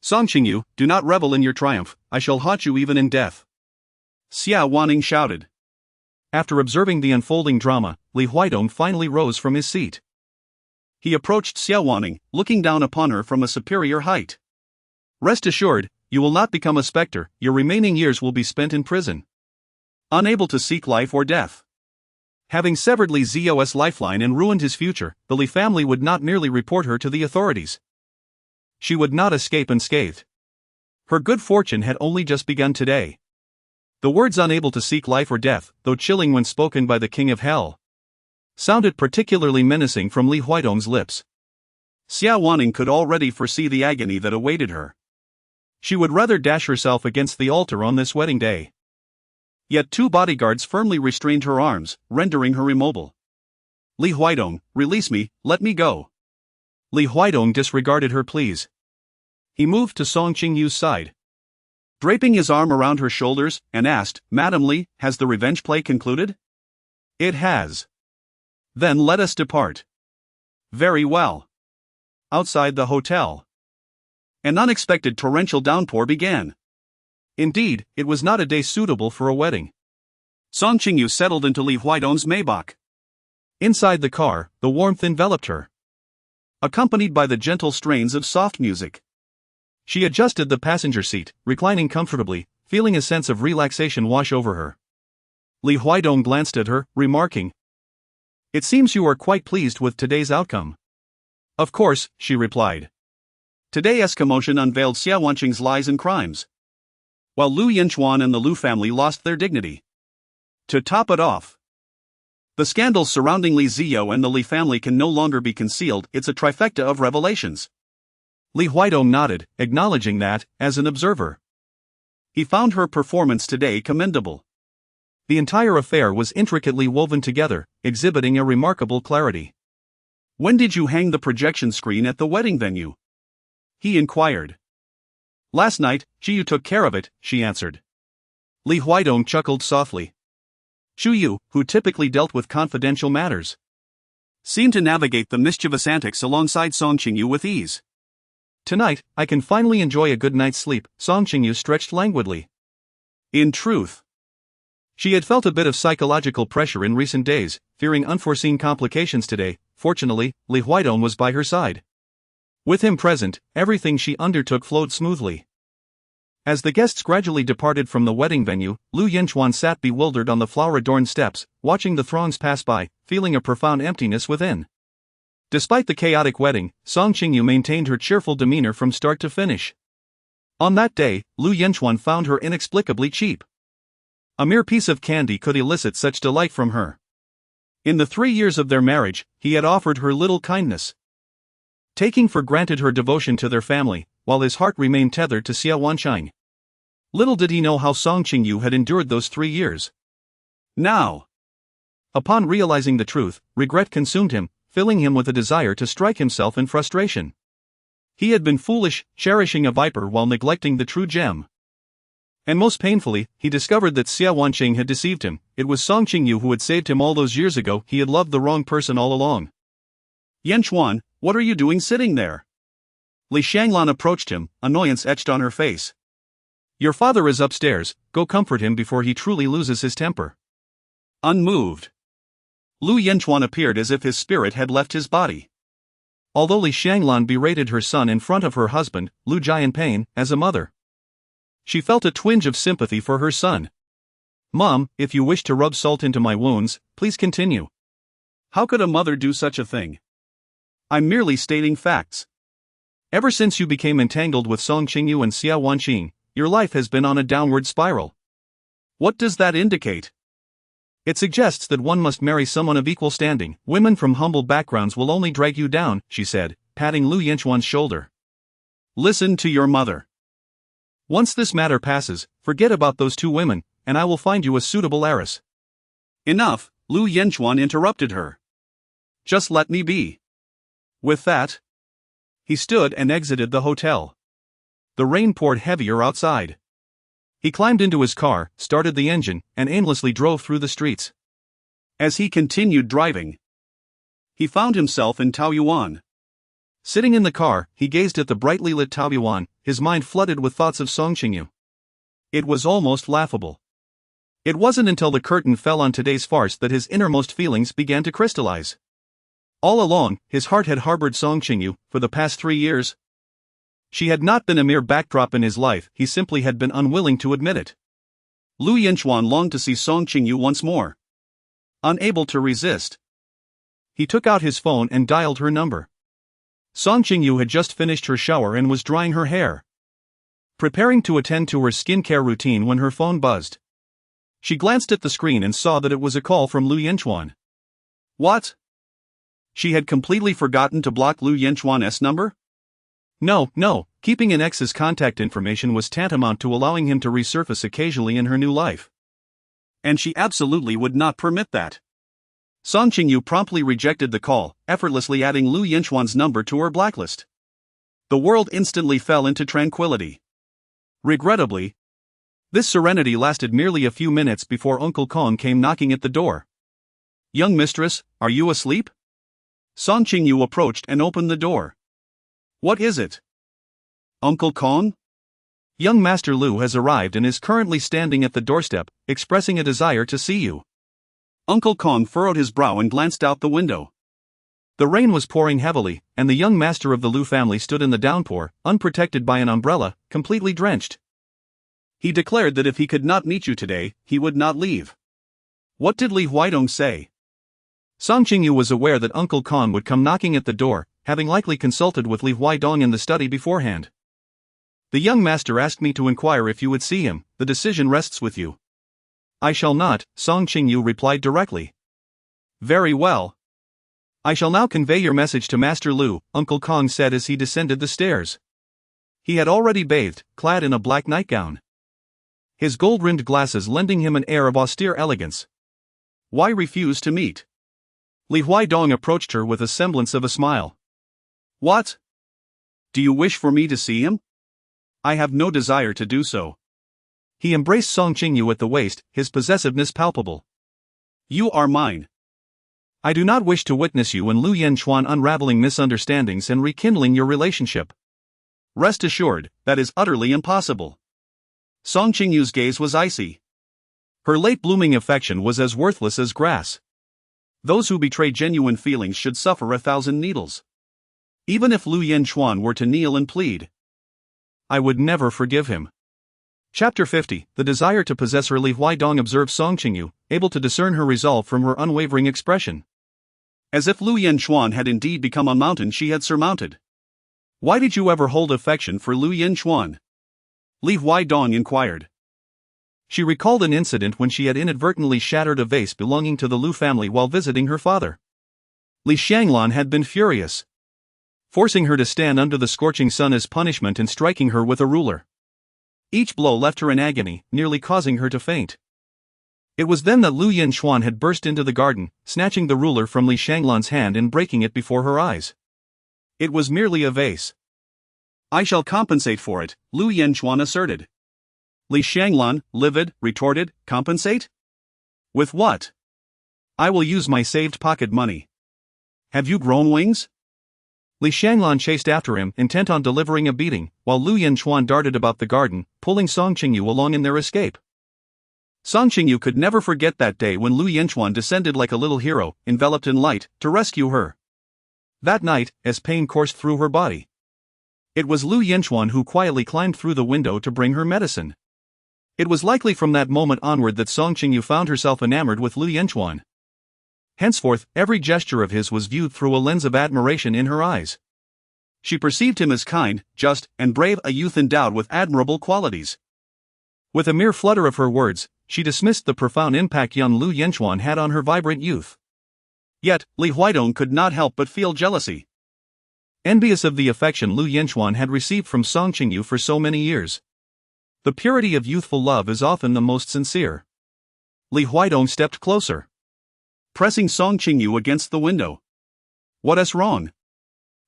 S2: "Song Qingyu, do not revel in your triumph, I shall haunt you even in death," Xia Wanning shouted.
S1: After observing the unfolding drama, Li Huaidong finally rose from his seat.
S2: He approached Xia Wanning, looking down upon her from a superior height.
S1: "Rest assured, you will not become a specter, your remaining years will be spent in prison.
S2: Unable to seek life or death."
S1: Having severed Li Zio's lifeline and ruined his future, the Li family would not merely report her to the authorities. She would not escape unscathed. Her good fortune had only just begun today. The words "unable to seek life or death," though chilling when spoken by the King of Hell, sounded particularly menacing from Li Huaidong's lips.
S2: Xia Wanning could already foresee the agony that awaited her.
S1: She would rather dash herself against the altar on this wedding day.
S2: Yet two bodyguards firmly restrained her arms, rendering her immobile. "Li Huaidong, release me, let me go."
S1: Li Huaidong disregarded her pleas. He moved to Song Qingyu's side,
S2: draping his arm around her shoulders, and asked, "Madam Li, has the revenge play concluded?"
S1: "It has."
S2: "Then let us depart."
S1: "Very well."
S2: Outside the hotel, an unexpected torrential downpour began.
S1: Indeed, it was not a day suitable for a wedding.
S2: Song Qingyu settled into Li Huaidong's Maybach.
S1: Inside the car, the warmth enveloped her,
S2: accompanied by the gentle strains of soft music.
S1: She adjusted the passenger seat, reclining comfortably, feeling a sense of relaxation wash over her.
S2: Li Huaidong glanced at her, remarking,
S1: "It seems you are quite pleased with today's outcome."
S2: "Of course," she replied. Today's commotion unveiled Xia Wanqing's lies and crimes, while Lu Yanchuan and the Lu family lost their dignity. To top it off, the scandals surrounding Li Ziyo and the Li family can no longer be concealed. It's a trifecta of revelations.
S1: Li Huaidong nodded, acknowledging that, as an observer,
S2: he found her performance today commendable.
S1: The entire affair was intricately woven together, exhibiting a remarkable clarity.
S2: "When did you hang the projection screen at the wedding venue?" he inquired.
S1: "Last night, Qingyu took care of it," she answered.
S2: Li Huaidong chuckled softly.
S1: Qingyu, who typically dealt with confidential matters,
S2: seemed to navigate the mischievous antics alongside Song Qingyu with ease.
S1: "Tonight, I can finally enjoy a good night's sleep," Song Qingyu stretched languidly.
S2: In truth,
S1: she had felt a bit of psychological pressure in recent days, fearing unforeseen complications today. Fortunately, Li Huaidong was by her side. With him present, everything she undertook flowed smoothly. As the guests gradually departed from the wedding venue, Lu Yanchuan sat bewildered on the flower-adorned steps, watching the throngs pass by, feeling a profound emptiness within. Despite the chaotic wedding, Song Qingyu maintained her cheerful demeanor from start to finish. On that day, Lu Yanchuan found her inexplicably cheap. A mere piece of candy could elicit such delight from her. In the 3 years of their marriage, he had offered her little kindness, taking for granted her devotion to their family, while his heart remained tethered to Xia Wanqing. Little did he know how Song Qingyu had endured those 3 years.
S2: Now,
S1: upon realizing the truth, regret consumed him, filling him with a desire to strike himself in frustration. He had been foolish, cherishing a viper while neglecting the true gem. And most painfully, he discovered that Xia Wanqing had deceived him. It was Song Qingyu who had saved him all those years ago. He had loved the wrong person all along.
S2: "Yanchuan, what are you doing sitting there?" Li Shanglan approached him, annoyance etched on her face.
S1: "Your father is upstairs, go comfort him before he truly loses his temper."
S2: Unmoved, Lu Yanchuan appeared as if his spirit had left his body.
S1: Although Li Shanglan berated her son in front of her husband, Lu Jianpain, as a mother, she felt a twinge of sympathy for her son. "Mom, if you wish to rub salt into my wounds, please continue."
S2: "How could a mother do such a thing? I'm merely stating facts."
S1: "Ever since you became entangled with Song Qingyu and Xia Wanqing, your life has been on a downward spiral."
S2: "What does that indicate?"
S1: "It suggests that one must marry someone of equal standing. Women from humble backgrounds will only drag you down," she said, patting Lu Yanchuan's shoulder.
S2: "Listen to your mother.
S1: Once this matter passes, forget about those 2 women, and I will find you a suitable heiress."
S2: "Enough," Lu Yanchuan interrupted her. "Just let me be." With that, he stood and exited the hotel.
S1: The rain poured heavier outside. He climbed into his car, started the engine, and aimlessly drove through the streets.
S2: As he continued driving, he found himself in Taoyuan.
S1: Sitting in the car, he gazed at the brightly lit Taoyuan, his mind flooded with thoughts of Song Qingyu. It was almost laughable. It wasn't until the curtain fell on today's farce that his innermost feelings began to crystallize. All along, his heart had harbored Song Qingyu, for the past 3 years. She had not been a mere backdrop in his life, he simply had been unwilling to admit it.
S2: Lu Yanchuan longed to see Song Qingyu once more. Unable to resist,
S1: he took out his phone and dialed her number. Song Qingyu had just finished her shower and was drying her hair, preparing to attend to her skincare routine when her phone buzzed. She glanced at the screen and saw that it was a call from Lu Yanchuan.
S2: What? She had completely forgotten to block Lu Yanchuan's number?
S1: No, keeping an ex's contact information was tantamount to allowing him to resurface occasionally in her new life.
S2: And she absolutely would not permit that. Song Qingyu promptly rejected the call, effortlessly adding Lu Yanchuan's number to her blacklist. The world instantly fell into tranquility. Regrettably, this serenity lasted merely a few minutes before Uncle Kong came knocking at the door. "Young mistress, are you asleep?" Song Qingyu approached and opened the door. "What is it?" "Uncle Kong?"
S1: Young Master Lu has arrived and is currently standing at the doorstep, expressing a desire to see you.
S2: Uncle Kong furrowed his brow and glanced out the window.
S1: The rain was pouring heavily, and the young master of the Lu family stood in the downpour, unprotected by an umbrella, completely drenched.
S2: He declared that if he could not meet you today, he would not leave. What did Li Huaidong say?
S1: Song Qingyu was aware that Uncle Kong would come knocking at the door, having likely consulted with Li Huaidong in the study beforehand. The young master asked me to inquire if you would see him. The decision rests with you.
S2: I shall not, Song Qingyu replied directly.
S1: Very well. I shall now convey your message to Master Lu, Uncle Kong said as he descended the stairs. He had already bathed, clad in a black nightgown, his gold-rimmed glasses lending him an air of austere elegance.
S2: Why refuse to meet?
S1: Li Huaidong approached her with a semblance of a smile.
S2: What? Do you wish for me to see him? I have no desire to do so.
S1: He embraced Song Qingyu at the waist, his possessiveness palpable.
S2: You are mine.
S1: I do not wish to witness you and Lu Yanchuan unraveling misunderstandings and rekindling your relationship.
S2: Rest assured, that is utterly impossible. Song Qingyu's gaze was icy.
S1: Her late-blooming affection was as worthless as grass.
S2: Those who betray genuine feelings should suffer 1,000 needles. Even if Lu Yanchuan were to kneel and plead,
S1: I would never forgive him. Chapter 50. The desire to possess her. Li Huaidong observed Song Qingyu, able to discern her resolve from her unwavering expression.
S2: As if Lu Yanchuan had indeed become a mountain she had surmounted. Why did you ever hold affection for Lu Yanchuan? Li Huaidong inquired.
S1: She recalled an incident when she had inadvertently shattered a vase belonging to the Lu family while visiting her father. Li Shanglan had been furious, forcing her to stand under the scorching sun as punishment and striking her with a ruler. Each blow left her in agony, nearly causing her to faint. It was then that Lu Yanchuan had burst into the garden, snatching the ruler from Li Shanglan's hand and breaking it before her eyes.
S2: It was merely a vase. I shall compensate for it, Lu Yanchuan asserted. Li Shanglan, livid, retorted, compensate? With what?
S1: I will use my saved pocket money.
S2: Have you grown wings?
S1: Li Shanglan chased after him, intent on delivering a beating, while Lu Yanchuan darted about the garden, pulling Song Qingyu along in their escape.
S2: Song Qingyu could never forget that day when Lu Yanchuan descended like a little hero, enveloped in light, to rescue her.
S1: That night, as pain coursed through her body, it was Lu Yanchuan who quietly climbed through the window to bring her medicine. It was likely from that moment onward that Song Qingyu found herself enamored with Lu Yanchuan. Henceforth, every gesture of his was viewed through a lens of admiration in her eyes.
S2: She perceived him as kind, just, and brave, a youth endowed with admirable qualities.
S1: With a mere flutter of her words, she dismissed the profound impact young Lu Yanchuan had on her vibrant youth.
S2: Yet, Li Huaidong could not help but feel jealousy.
S1: Envious of the affection Lu Yanchuan had received from Song Qingyu for so many years. The purity of youthful love is often the most sincere. Li Huaidong stepped closer,
S2: pressing Song Qingyu against the window. What is wrong?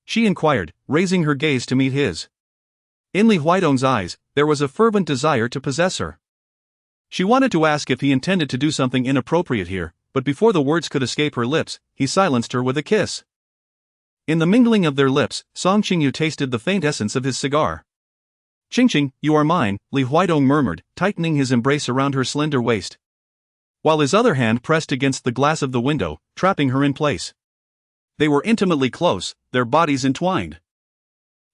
S1: She inquired, raising her gaze to meet his. In Li Huaidong's eyes, there was a fervent desire to possess her. She wanted to ask if he intended to do something inappropriate here, but before the words could escape her lips, he silenced her with a kiss. In the mingling of their lips, Song Qingyu tasted the faint essence of his cigar. "Qingqing, you are mine," Li Huaidong murmured, tightening his embrace around her slender waist, while his other hand pressed against the glass of the window, trapping her in place.
S2: They were intimately close, their bodies entwined.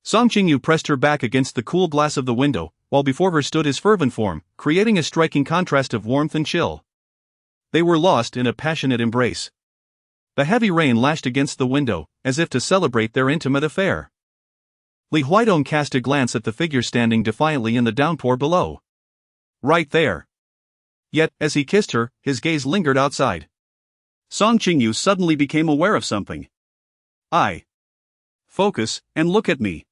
S1: Song Qingyu pressed her back against the cool glass of the window, while before her stood his fervent form, creating a striking contrast of warmth and chill. They were lost in a passionate embrace. The heavy rain lashed against the window, as if to celebrate their intimate affair. Li Huaidong cast a glance at the figure standing defiantly in the downpour below. Right there. Yet, as he kissed her, his gaze lingered outside.
S2: Song Qingyu suddenly became aware of something. Focus, and look at me.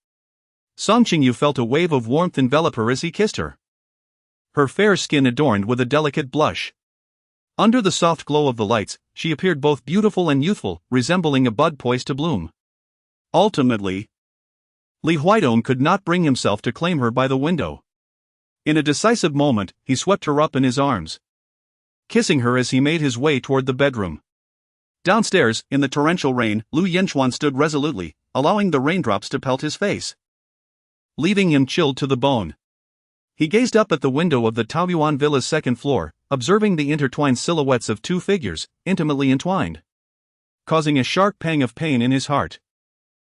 S1: Song Qingyu felt a wave of warmth envelop her as he kissed her. Her fair skin adorned with a delicate blush. Under the soft glow of the lights, she appeared both beautiful and youthful, resembling a bud poised to bloom.
S2: Ultimately,
S1: Li Huaidong could not bring himself to claim her by the window. In a decisive moment, he swept her up in his arms, kissing her as he made his way toward the bedroom.
S2: Downstairs, in the torrential rain, Lu Yanchuan stood resolutely, allowing the raindrops to pelt his face,
S1: leaving him chilled to the bone. He gazed up at the window of the Taoyuan villa's second floor, observing the intertwined silhouettes of two figures, intimately entwined, causing a sharp pang of pain in his heart.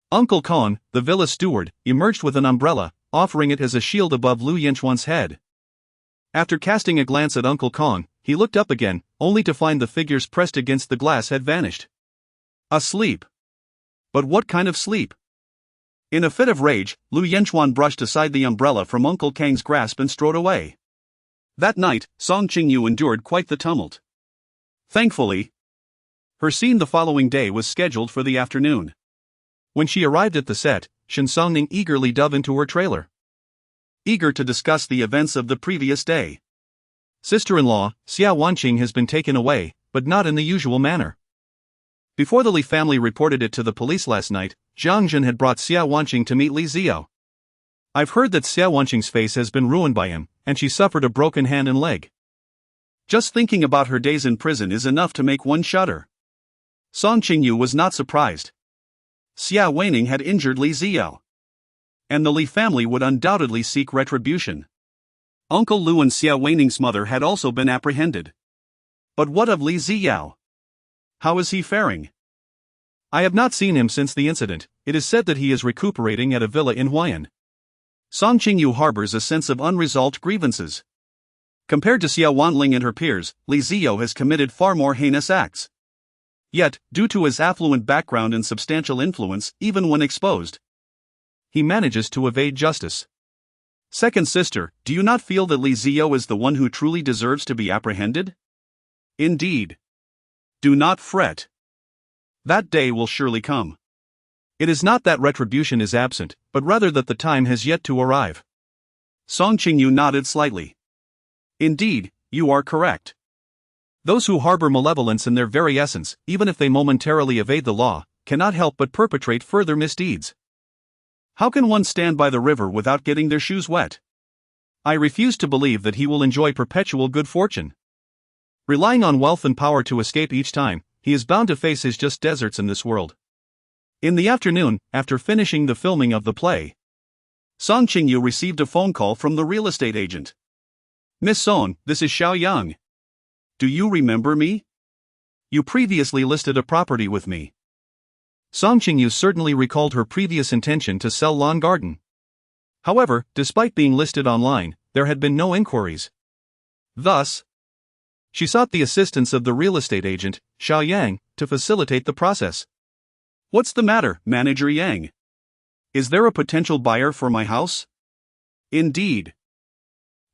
S1: Uncle Kong, the villa steward, emerged with an umbrella, offering it as a shield above Lu Yanchuan's head. After casting a glance at Uncle Kong, he looked up again, only to find the figures pressed against the glass had vanished. Asleep. But what kind of sleep? In a fit of rage, Lu Yanchuan brushed aside the umbrella from Uncle Kang's grasp and strode away. That night, Song Qingyu endured quite the tumult. Thankfully, her scene the following day was scheduled for the afternoon. When she arrived at the set, Shen Songning eagerly dove into her trailer, eager to discuss the events of the previous day. Sister-in-law, Xia Wanqing, has been taken away, but not in the usual manner. Before the Li family reported it to the police last night, Zhang Jin had brought Xia Wanqing to meet Li Ziao. I've heard that Xia Wanqing's face has been ruined by him, and she suffered a broken hand and leg. Just thinking about her days in prison is enough to make one shudder. Song Qingyu was not surprised. Xia Weining had injured Li Ziao, and the Li family would undoubtedly seek retribution. Uncle Lu and Xia Weining's mother had also been apprehended. But what of Li Ziao? How is he faring? I have not seen him since the incident. It is said that he is recuperating at a villa in Huayan. Song Qingyu harbors a sense of unresolved grievances. Compared to Xia Wanling and her peers, Li Ziao has committed far more heinous acts. Yet, due to his affluent background and substantial influence, even when exposed, he manages to evade justice. Second sister, do you not feel that Li Ziao is the one who truly deserves to be apprehended? Indeed. Do not fret. That day will surely come. It is not that retribution is absent, but rather that the time has yet to arrive. Song Qingyu nodded slightly. Indeed, you are correct. Those who harbor malevolence in their very essence, even if they momentarily evade the law, cannot help but perpetrate further misdeeds. How can one stand by the river without getting their shoes wet? I refuse to believe that he will enjoy perpetual good fortune. Relying on wealth and power to escape each time, he is bound to face his just deserts in this world. In the afternoon, after finishing the filming of the play, Song Qingyu received a phone call from the real estate agent. Miss Song, this is Xiao Yang. Do you remember me? You previously listed a property with me. Song Qingyu certainly recalled her previous intention to sell Lawn Garden. However, despite being listed online, there had been no inquiries. Thus, she sought the assistance of the real estate agent, Xiao Yang, to facilitate the process. What's the matter, Manager Yang? Is there a potential buyer for my house? Indeed.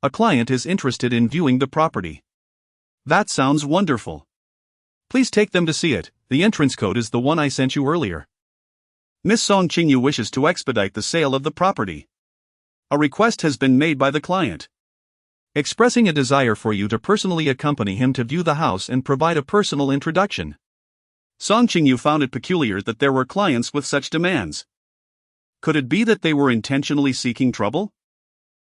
S1: A client is interested in viewing the property. That sounds wonderful. Please take them to see it. The entrance code is the one I sent you earlier. Miss Song Qingyu wishes to expedite the sale of the property. A request has been made by the client, expressing a desire for you to personally accompany him to view the house and provide a personal introduction. Song Qingyu found it peculiar that there were clients with such demands. Could it be that they were intentionally seeking trouble?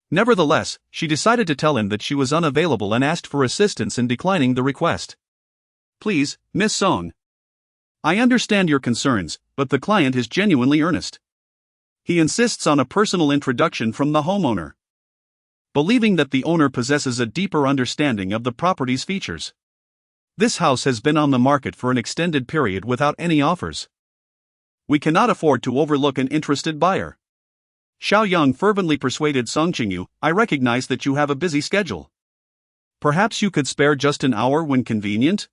S1: Nevertheless, she decided to tell him that she was unavailable and asked for assistance in declining the request. Please, Miss Song. I understand your concerns, but the client is genuinely earnest. He insists on a personal introduction from the homeowner, believing that the owner possesses a deeper understanding of the property's features. This house has been on the market for an extended period without any offers. We cannot afford to overlook an interested buyer. Xiao Yang fervently persuaded Song Qingyu, I recognize that you have a busy schedule. Perhaps you could spare just an hour when convenient?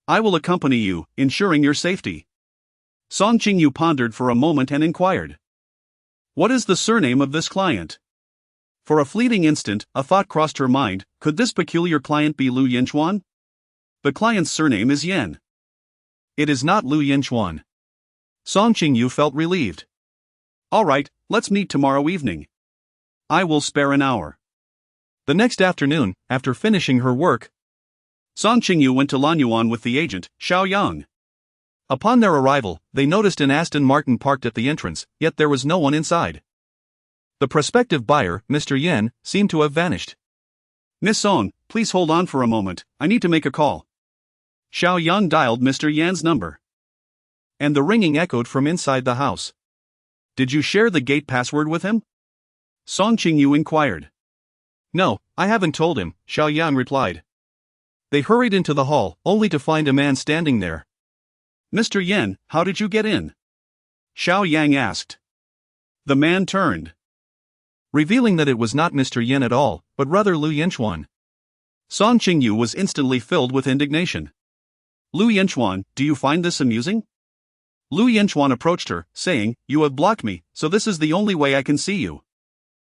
S1: I will accompany you, ensuring your safety. Song Qingyu pondered for a moment and inquired. What is the surname of this client? For a fleeting instant, a thought crossed her mind, could this peculiar client be Lu Yanchuan? The client's surname is Yan. It is not Lu Yanchuan. Song Qingyu felt relieved. All right, let's meet tomorrow evening. I will spare an hour. The next afternoon, after finishing her work, Song Qingyu went to Lanyuan with the agent, Xiao Yang. Upon their arrival, they noticed an Aston Martin parked at the entrance, yet there was no one inside. The prospective buyer, Mr. Yan, seemed to have vanished. Miss Song, please hold on for a moment, I need to make a call. Xiao Yang dialed Mr. Yan's number, and the ringing echoed from inside the house. Did you share the gate password with him? Song Qingyu inquired. No, I haven't told him, Xiao Yang replied. They hurried into the hall, only to find a man standing there.
S2: Mr. Yan, how did you get in? Xiao Yang asked. The man turned,
S1: revealing that it was not Mr. Yan at all, but rather Lu Yanchuan.
S2: Song Qingyu was instantly filled with indignation. Lu Yanchuan, do you find this amusing? Lu Yanchuan approached her, saying, You have blocked me, so this is the only way I can see you.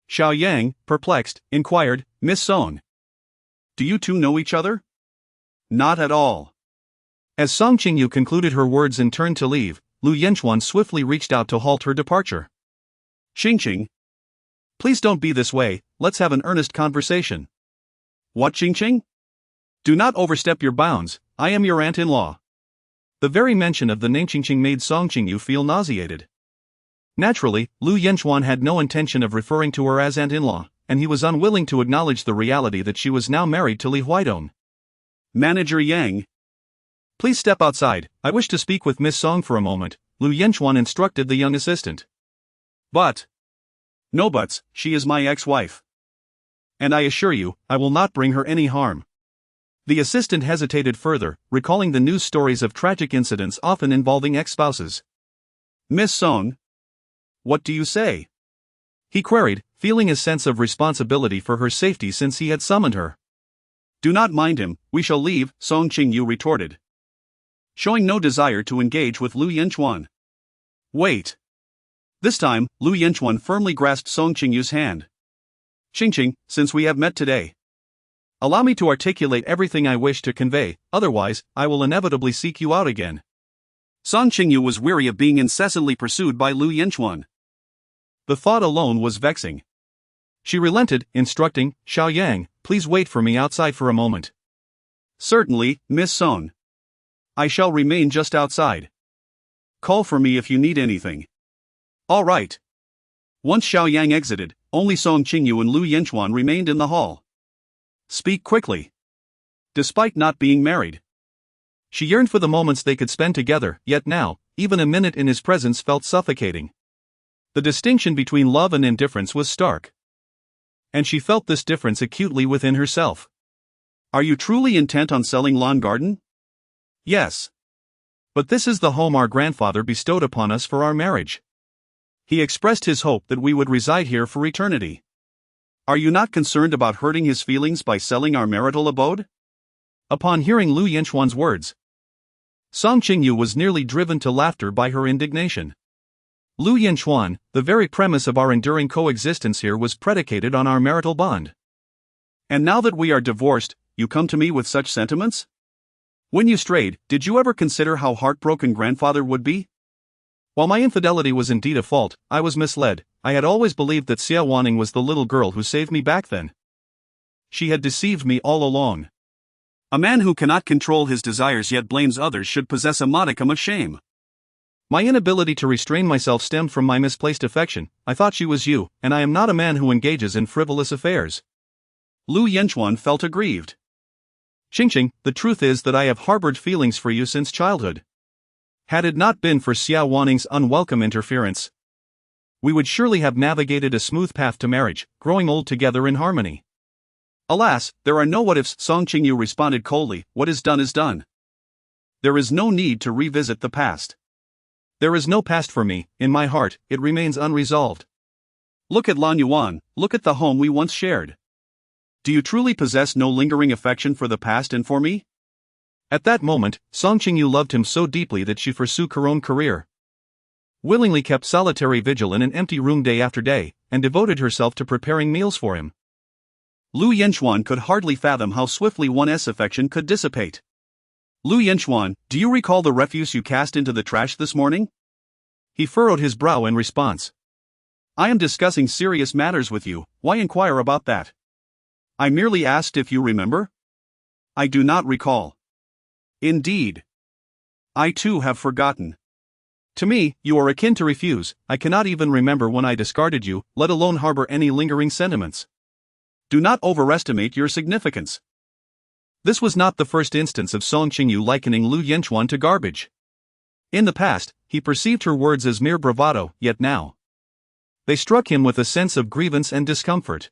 S1: Xiao Yang, perplexed, inquired, Miss Song.
S2: Do you two know each other? Not at all.
S1: As Song Qingyu concluded her words and turned to leave, Lu Yanchuan swiftly reached out to halt her departure.
S2: Qingqing.
S1: Please don't be this way, let's have an earnest conversation.
S2: What, Qingqing?
S1: Do not overstep your bounds, I am your aunt-in-law. The very mention of the name Qingqing made Song Qingyu feel nauseated. Naturally, Lu Yanchuan had no intention of referring to her as aunt-in-law, and he was unwilling to acknowledge the reality that she was now married to Li Huaidong.
S2: Manager Yang.
S1: Please step outside, I wish to speak with Miss Song for a moment, Lu Yanchuan instructed the young assistant.
S2: But. No buts, she is my ex-wife.
S1: And I assure you, I will not bring her any harm. The assistant hesitated further, recalling the news stories of tragic incidents often involving ex-spouses.
S2: Miss Song. What do you say?
S1: He queried, feeling a sense of responsibility for her safety since he had summoned her.
S2: Do not mind him, we shall leave, Song Qingyu retorted, showing no desire to engage with Lu Yanchuan. Wait. This time, Lu Yanchuan firmly grasped Song Qingyu's hand. Qingqing, since we have met today, allow me to articulate everything I wish to convey, otherwise, I will inevitably seek you out again. Song Qingyu was weary of being incessantly pursued by Lu Yanchuan.
S1: The thought alone was vexing. She relented, instructing, Xiao Yang, please wait for me outside for a moment.
S2: Certainly, Miss Song. I shall remain just outside. Call for me if you need anything. All right. Once Xiao Yang exited, only Song Qingyu and Lu Yanchuan remained in the hall. Speak quickly. Despite not being married,
S1: she yearned for the moments they could spend together, yet now, even a minute in his presence felt suffocating. The distinction between love and indifference was stark. And she felt this difference acutely within herself.
S2: Are you truly intent on selling Lawn Garden?
S1: Yes. But this is the home our grandfather bestowed upon us for our marriage. He expressed his hope that we would reside here for eternity.
S2: Are you not concerned about hurting his feelings by selling our marital abode?
S1: Upon hearing Lu Yanchuan's words, Song Qingyu was nearly driven to laughter by her indignation. Lu Yanchuan, the very premise of our enduring coexistence here was predicated on our marital bond.
S2: And now that we are divorced, you come to me with such sentiments? When you strayed, did you ever consider how heartbroken grandfather would be?
S1: While my infidelity was indeed a fault, I was misled. I had always believed that Xia Wanning was the little girl who saved me back then. She had deceived me all along.
S2: A man who cannot control his desires yet blames others should possess a modicum of shame.
S1: My inability to restrain myself stemmed from my misplaced affection. I thought she was you, and I am not a man who engages in frivolous affairs.
S2: Lu Yanchuan felt aggrieved.
S1: Qingqing, the truth is that I have harbored feelings for you since childhood. Had it not been for Xia Wanning's unwelcome interference, we would surely have navigated a smooth path to marriage, growing old together in harmony.
S2: Alas, there are no what-ifs, Song Qingyu responded coldly, what is done is done. There is no need to revisit the past.
S1: There is no past for me, in my heart, it remains unresolved.
S2: Look at Lan Yuan, look at the home we once shared. Do you truly possess no lingering affection for the past and for me?
S1: At that moment, Song Qingyu loved him so deeply that she forsook her own career, willingly kept solitary vigil in an empty room day after day, and devoted herself to preparing meals for him.
S2: Lu Yanchuan could hardly fathom how swiftly one's affection could dissipate. Lu Yanchuan, do you recall the refuse you cast into the trash this morning?
S1: He furrowed his brow in response.
S2: I am discussing serious matters with you, why inquire about that? I merely asked if you remember. I do not recall. Indeed. I too have forgotten.
S1: To me, you are akin to refuse. I cannot even remember when I discarded you, let alone harbor any lingering sentiments.
S2: Do not overestimate your significance.
S1: This was not the first instance of Song Qingyu likening Lu Yanchuan to garbage. In the past, he perceived her words as mere bravado, yet now they struck him with a sense of grievance and discomfort.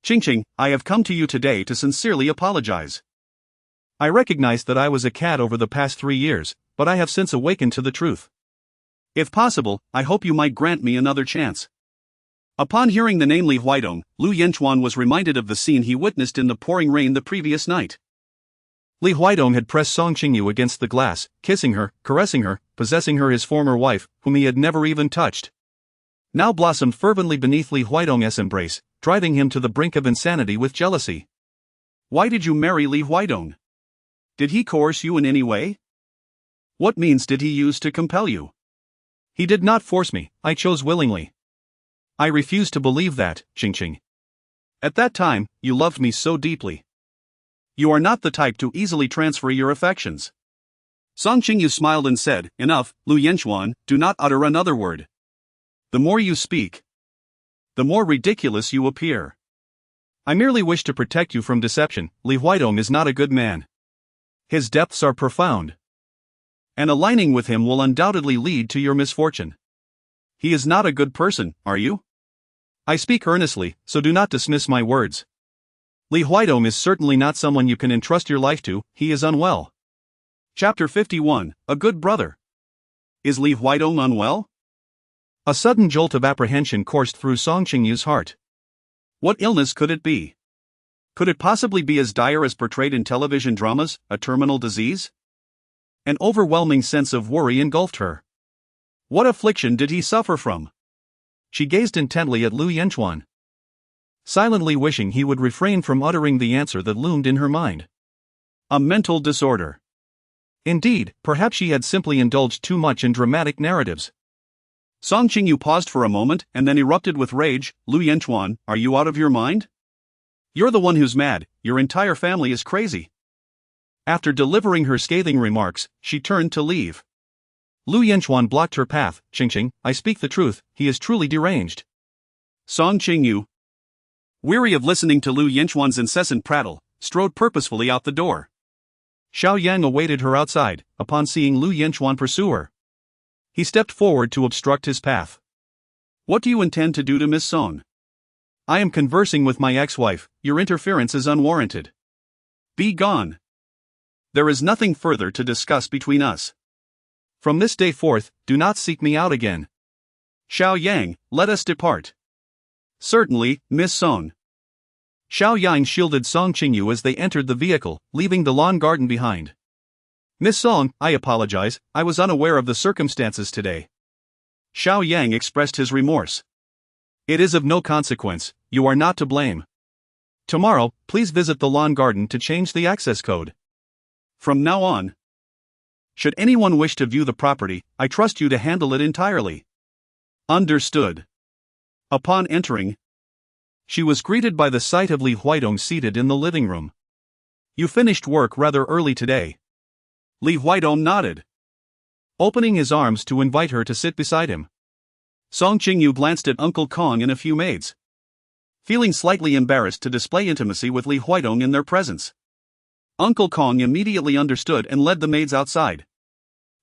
S2: Qingqing, I have come to you today to sincerely apologize.
S1: I recognize that I was a cad over the past 3 years, but I have since awakened to the truth.
S2: If possible, I hope you might grant me another chance. Upon hearing the name Li Huaidong, Lu Yanchuan was reminded of the scene he witnessed in the pouring rain the previous night.
S1: Li Huaidong had pressed Song Qingyu against the glass, kissing her, caressing her, possessing her, his former wife, whom he had never even touched. Now blossomed fervently beneath Li Huaidong's embrace, driving him to the brink of insanity with jealousy.
S2: Why did you marry Li Huaidong? Did he coerce you in any way? What means did he use to compel you?
S1: He did not force me, I chose willingly. I refuse to believe that, Qingqing.
S2: At that time, you loved me so deeply. You are not the type to easily transfer your affections. Song Qingyu smiled and said, Enough, Lu Yanchuan, do not utter another word. The more you speak, the more ridiculous you appear.
S1: I merely wish to protect you from deception. Li Huaidong is not a good man. His depths are profound.
S2: And aligning with him will undoubtedly lead to your misfortune. He is not a good person, are you?
S1: I speak earnestly, so do not dismiss my words. Li Huaidong is certainly not someone you can entrust your life to, he is unwell.
S2: Chapter 51, A Good Brother. Is Li Huaidong unwell?
S1: A sudden jolt of apprehension coursed through Song Qingyu's heart.
S2: What illness could it be? Could it possibly be as dire as portrayed in television dramas, a terminal disease? An overwhelming sense of worry engulfed her. What affliction did he suffer from?
S1: She gazed intently at Lu Yanchuan, silently wishing he would refrain from uttering the answer that loomed in her mind.
S2: A mental disorder.
S1: Indeed, perhaps she had simply indulged too much in dramatic narratives.
S2: Song Qingyu paused for a moment and then erupted with rage. Lu Yanchuan, are you out of your mind? You're the one who's mad, your entire family is crazy. After delivering her scathing remarks, she turned to leave.
S1: Lu Yanchuan blocked her path. Qingqing, I speak the truth, he is truly deranged.
S2: Song Qingyu, weary of listening to Lu Yanchuan's incessant prattle, strode purposefully out the door.
S1: Xiao Yang awaited her outside, upon seeing Lu Yanchuan pursue her. He stepped forward to obstruct his path.
S2: What do you intend to do to Miss Song?
S1: I am conversing with my ex-wife, your interference is unwarranted.
S2: Be gone. There is nothing further to discuss between us.
S1: From this day forth, do not seek me out again.
S2: Xiao Yang, let us depart. Certainly, Miss Song.
S1: Xiao Yang shielded Song Qingyu as they entered the vehicle, leaving the lawn garden behind. Miss Song, I apologize, I was unaware of the circumstances today.
S2: Xiao Yang expressed his remorse.
S1: It is of no consequence, you are not to blame. Tomorrow, please visit the lawn garden to change the access code.
S2: From now on, should anyone wish to view the property, I trust you to handle it entirely. Understood. Upon entering,
S1: she was greeted by the sight of Li Huaidong seated in the living room. You finished work rather early today.
S2: Li Huaidong nodded,
S1: opening his arms to invite her to sit beside him.
S2: Song Qingyu glanced at Uncle Kong and a few maids, feeling slightly embarrassed to display intimacy with Li Huaidong in their presence. Uncle Kong immediately understood and led the maids outside.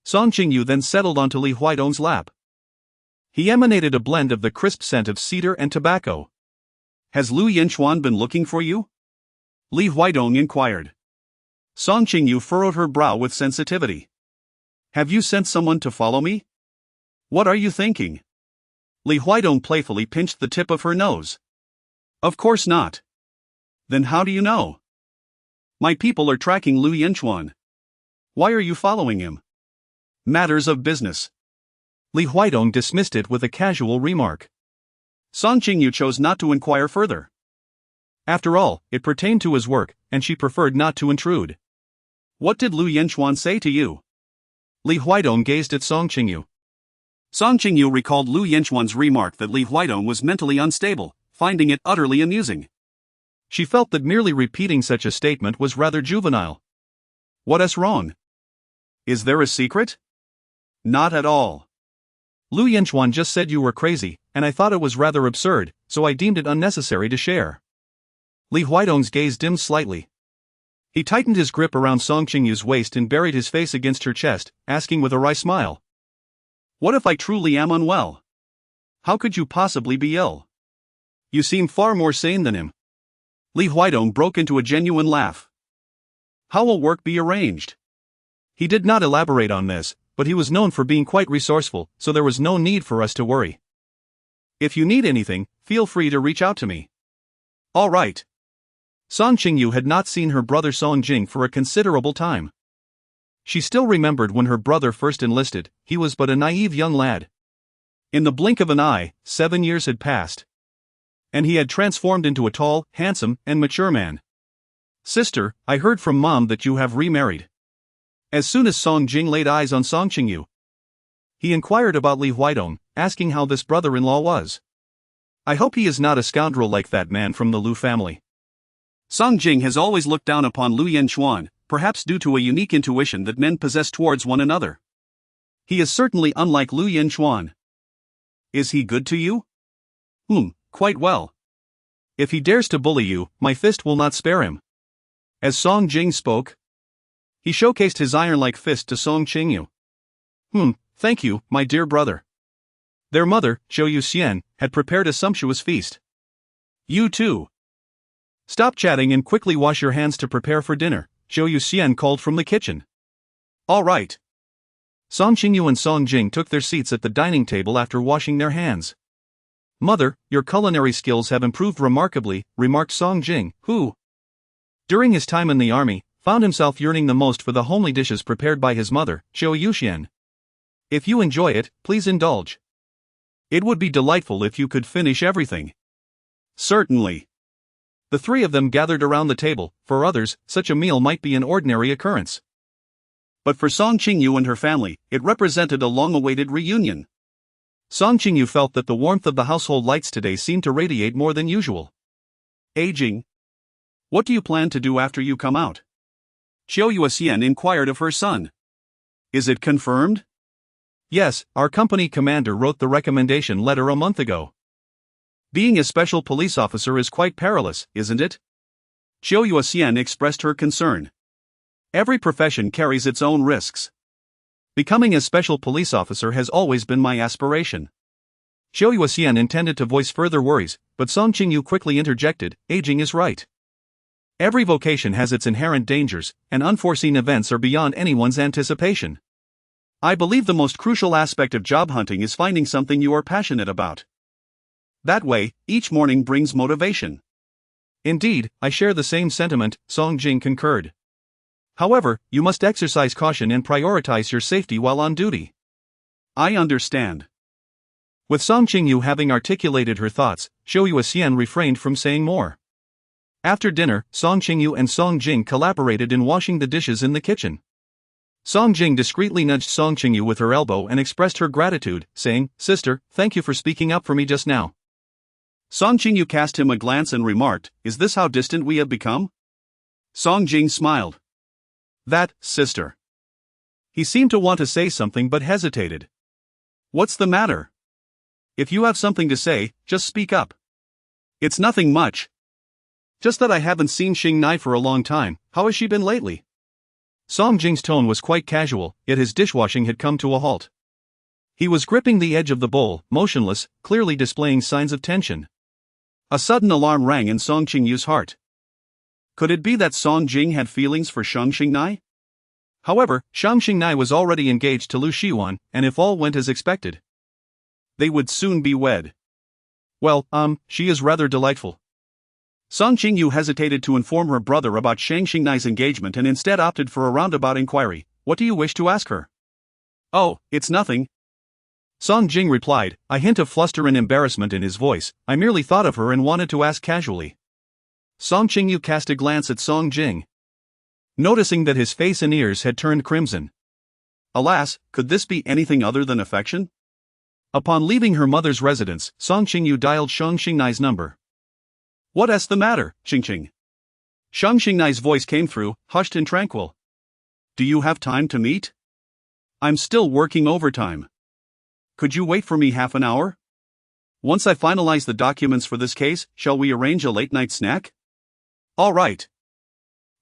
S1: Song Qingyu then settled onto Li Huaidong's lap. He emanated a blend of the crisp scent of cedar and tobacco.
S2: Has Lu Yanchuan been looking for you? Li Huaidong inquired. Song Qingyu furrowed her brow with sensitivity. Have you sent someone to follow me? What are you thinking? Li Huaidong playfully pinched the tip of her nose. Of course not. Then how do you know? My people are tracking Lu Yanchuan. Why are you following him? Matters of business.
S1: Li Huaidong dismissed it with a casual remark.
S2: Song Qingyu chose not to inquire further.
S1: After all, it pertained to his work, and she preferred not to intrude.
S2: What did Lu Yanchuan say to you?
S1: Li Huaidong gazed at Song Qingyu.
S2: Song Qingyu recalled Lu Yanchuan's remark that Li Huaidong was mentally unstable, finding it utterly amusing.
S1: She felt that merely repeating such a statement was rather juvenile.
S2: What's wrong? Is there a secret? Not at all.
S1: Lu Yanchuan just said you were crazy, and I thought it was rather absurd, so I deemed it unnecessary to share. Li Huaidong's gaze dimmed slightly. He tightened his grip around Song Qingyu's waist and buried his face against her chest, asking with a wry smile.
S2: What if I truly am unwell? How could you possibly be ill? You seem far more sane than him. Li Huaidong broke into a genuine laugh. How will work be arranged?
S1: He did not elaborate on this, but he was known for being quite resourceful, so there was no need for us to worry.
S2: If you need anything, feel free to reach out to me.
S1: All right. Song Qingyu had not seen her brother Song Jing for a considerable time. She still remembered when her brother first enlisted. He was but a naive young lad. In the blink of an eye, 7 years had passed. And he had transformed into a tall, handsome, and mature man.
S2: Sister, I heard from Mom that you have remarried.
S1: As soon as Song Jing laid eyes on Song Qingyu, he inquired about Li Huaidong, asking how this brother-in-law was. I hope he is not a scoundrel like that man from the Lu family.
S2: Song Jing has always looked down upon Lu Yanchuan, perhaps due to a unique intuition that men possess towards one another. He is certainly unlike Lu Yanchuan.
S1: Is he good to you?
S2: Quite well.
S1: If he dares to bully you, my fist will not spare him. As Song Jing spoke, he showcased his iron-like fist to Song Qingyu.
S2: Thank you, my dear brother.
S1: Their mother, Zhou Yuxian, had prepared a sumptuous feast.
S2: You too.
S1: Stop chatting and quickly wash your hands to prepare for dinner, Zhou Yuxian called from the kitchen.
S2: All right.
S1: Song Qingyu and Song Jing took their seats at the dining table after washing their hands. Mother, your culinary skills have improved remarkably, remarked Song Jing, who, during his time in the army, found himself yearning the most for the homely dishes prepared by his mother, Zhou Yuxian. If you enjoy it, please indulge. It would be delightful if you could finish everything.
S2: Certainly.
S1: The three of them gathered around the table. For others, such a meal might be an ordinary occurrence.
S2: But for Song Qingyu and her family, it represented a long-awaited reunion.
S1: Song Qingyu felt that the warmth of the household lights today seemed to radiate more than usual.
S2: Aging. What do you plan to do after you come out? Zhou Yuxian inquired of her son. Is it confirmed?
S1: Yes, our company commander wrote the recommendation letter a month ago.
S2: Being a special police officer is quite perilous, isn't it? Zhou Yuxian expressed her concern. Every profession carries its own risks.
S1: Becoming a special police officer has always been my aspiration. Zhou Yuxian intended to voice further worries, but Song Qingyu quickly interjected, aging is right. Every vocation has its inherent dangers, and unforeseen events are beyond anyone's anticipation.
S2: I believe the most crucial aspect of job hunting is finding something you are passionate about. That way, each morning brings motivation.
S1: Indeed, I share the same sentiment, Song Jing concurred. However, you must exercise caution and prioritize your safety while on duty.
S2: I understand.
S1: With Song Qingyu having articulated her thoughts, Zhou Yuxian refrained from saying more. After dinner, Song Qingyu and Song Jing collaborated in washing the dishes in the kitchen. Song Jing discreetly nudged Song Qingyu with her elbow and expressed her gratitude, saying, "Sister, thank you for speaking up for me just now."
S2: Song Qingyu cast him a glance and remarked, "Is this how distant we have become?" Song Jing smiled.
S1: "That, sister." He seemed to want to say something but hesitated.
S2: "What's the matter? If you have something to say, just speak up." "It's nothing much. Just that I haven't seen Xing Nai for a long time. How has she been lately?"
S1: Song Jing's tone was quite casual, yet his dishwashing had come to a halt. He was gripping the edge of the bowl, motionless, clearly displaying signs of tension.
S2: A sudden alarm rang in Song Qingyu's heart. Could it be that Song Jing had feelings for Shang Xingnai?
S1: However, Shang Xingnai was already engaged to Lu Shiwan, and if all went as expected,
S2: they would soon be wed.
S1: Well, she is rather delightful.
S2: Song Qingyu hesitated to inform her brother about Shang Xingnai's engagement and instead opted for a roundabout inquiry. "What do you wish to ask her?" "Oh, it's nothing,"
S1: Song Jing replied, a hint of fluster and embarrassment in his voice. "I merely thought of her and wanted to ask casually."
S2: Song Qingyu cast a glance at Song Jing,
S1: noticing that his face and ears had turned crimson.
S2: Alas, could this be anything other than affection?
S1: Upon leaving her mother's residence, Song Qingyu dialed Shang Xingnai's number.
S2: "What's the matter, Qingqing?" Shang Xingnai's voice came through, hushed and tranquil. "Do you have time to meet? I'm still working overtime. Could you wait for me half an hour? Once I finalize the documents for this case, shall we arrange a late-night snack?" "All right."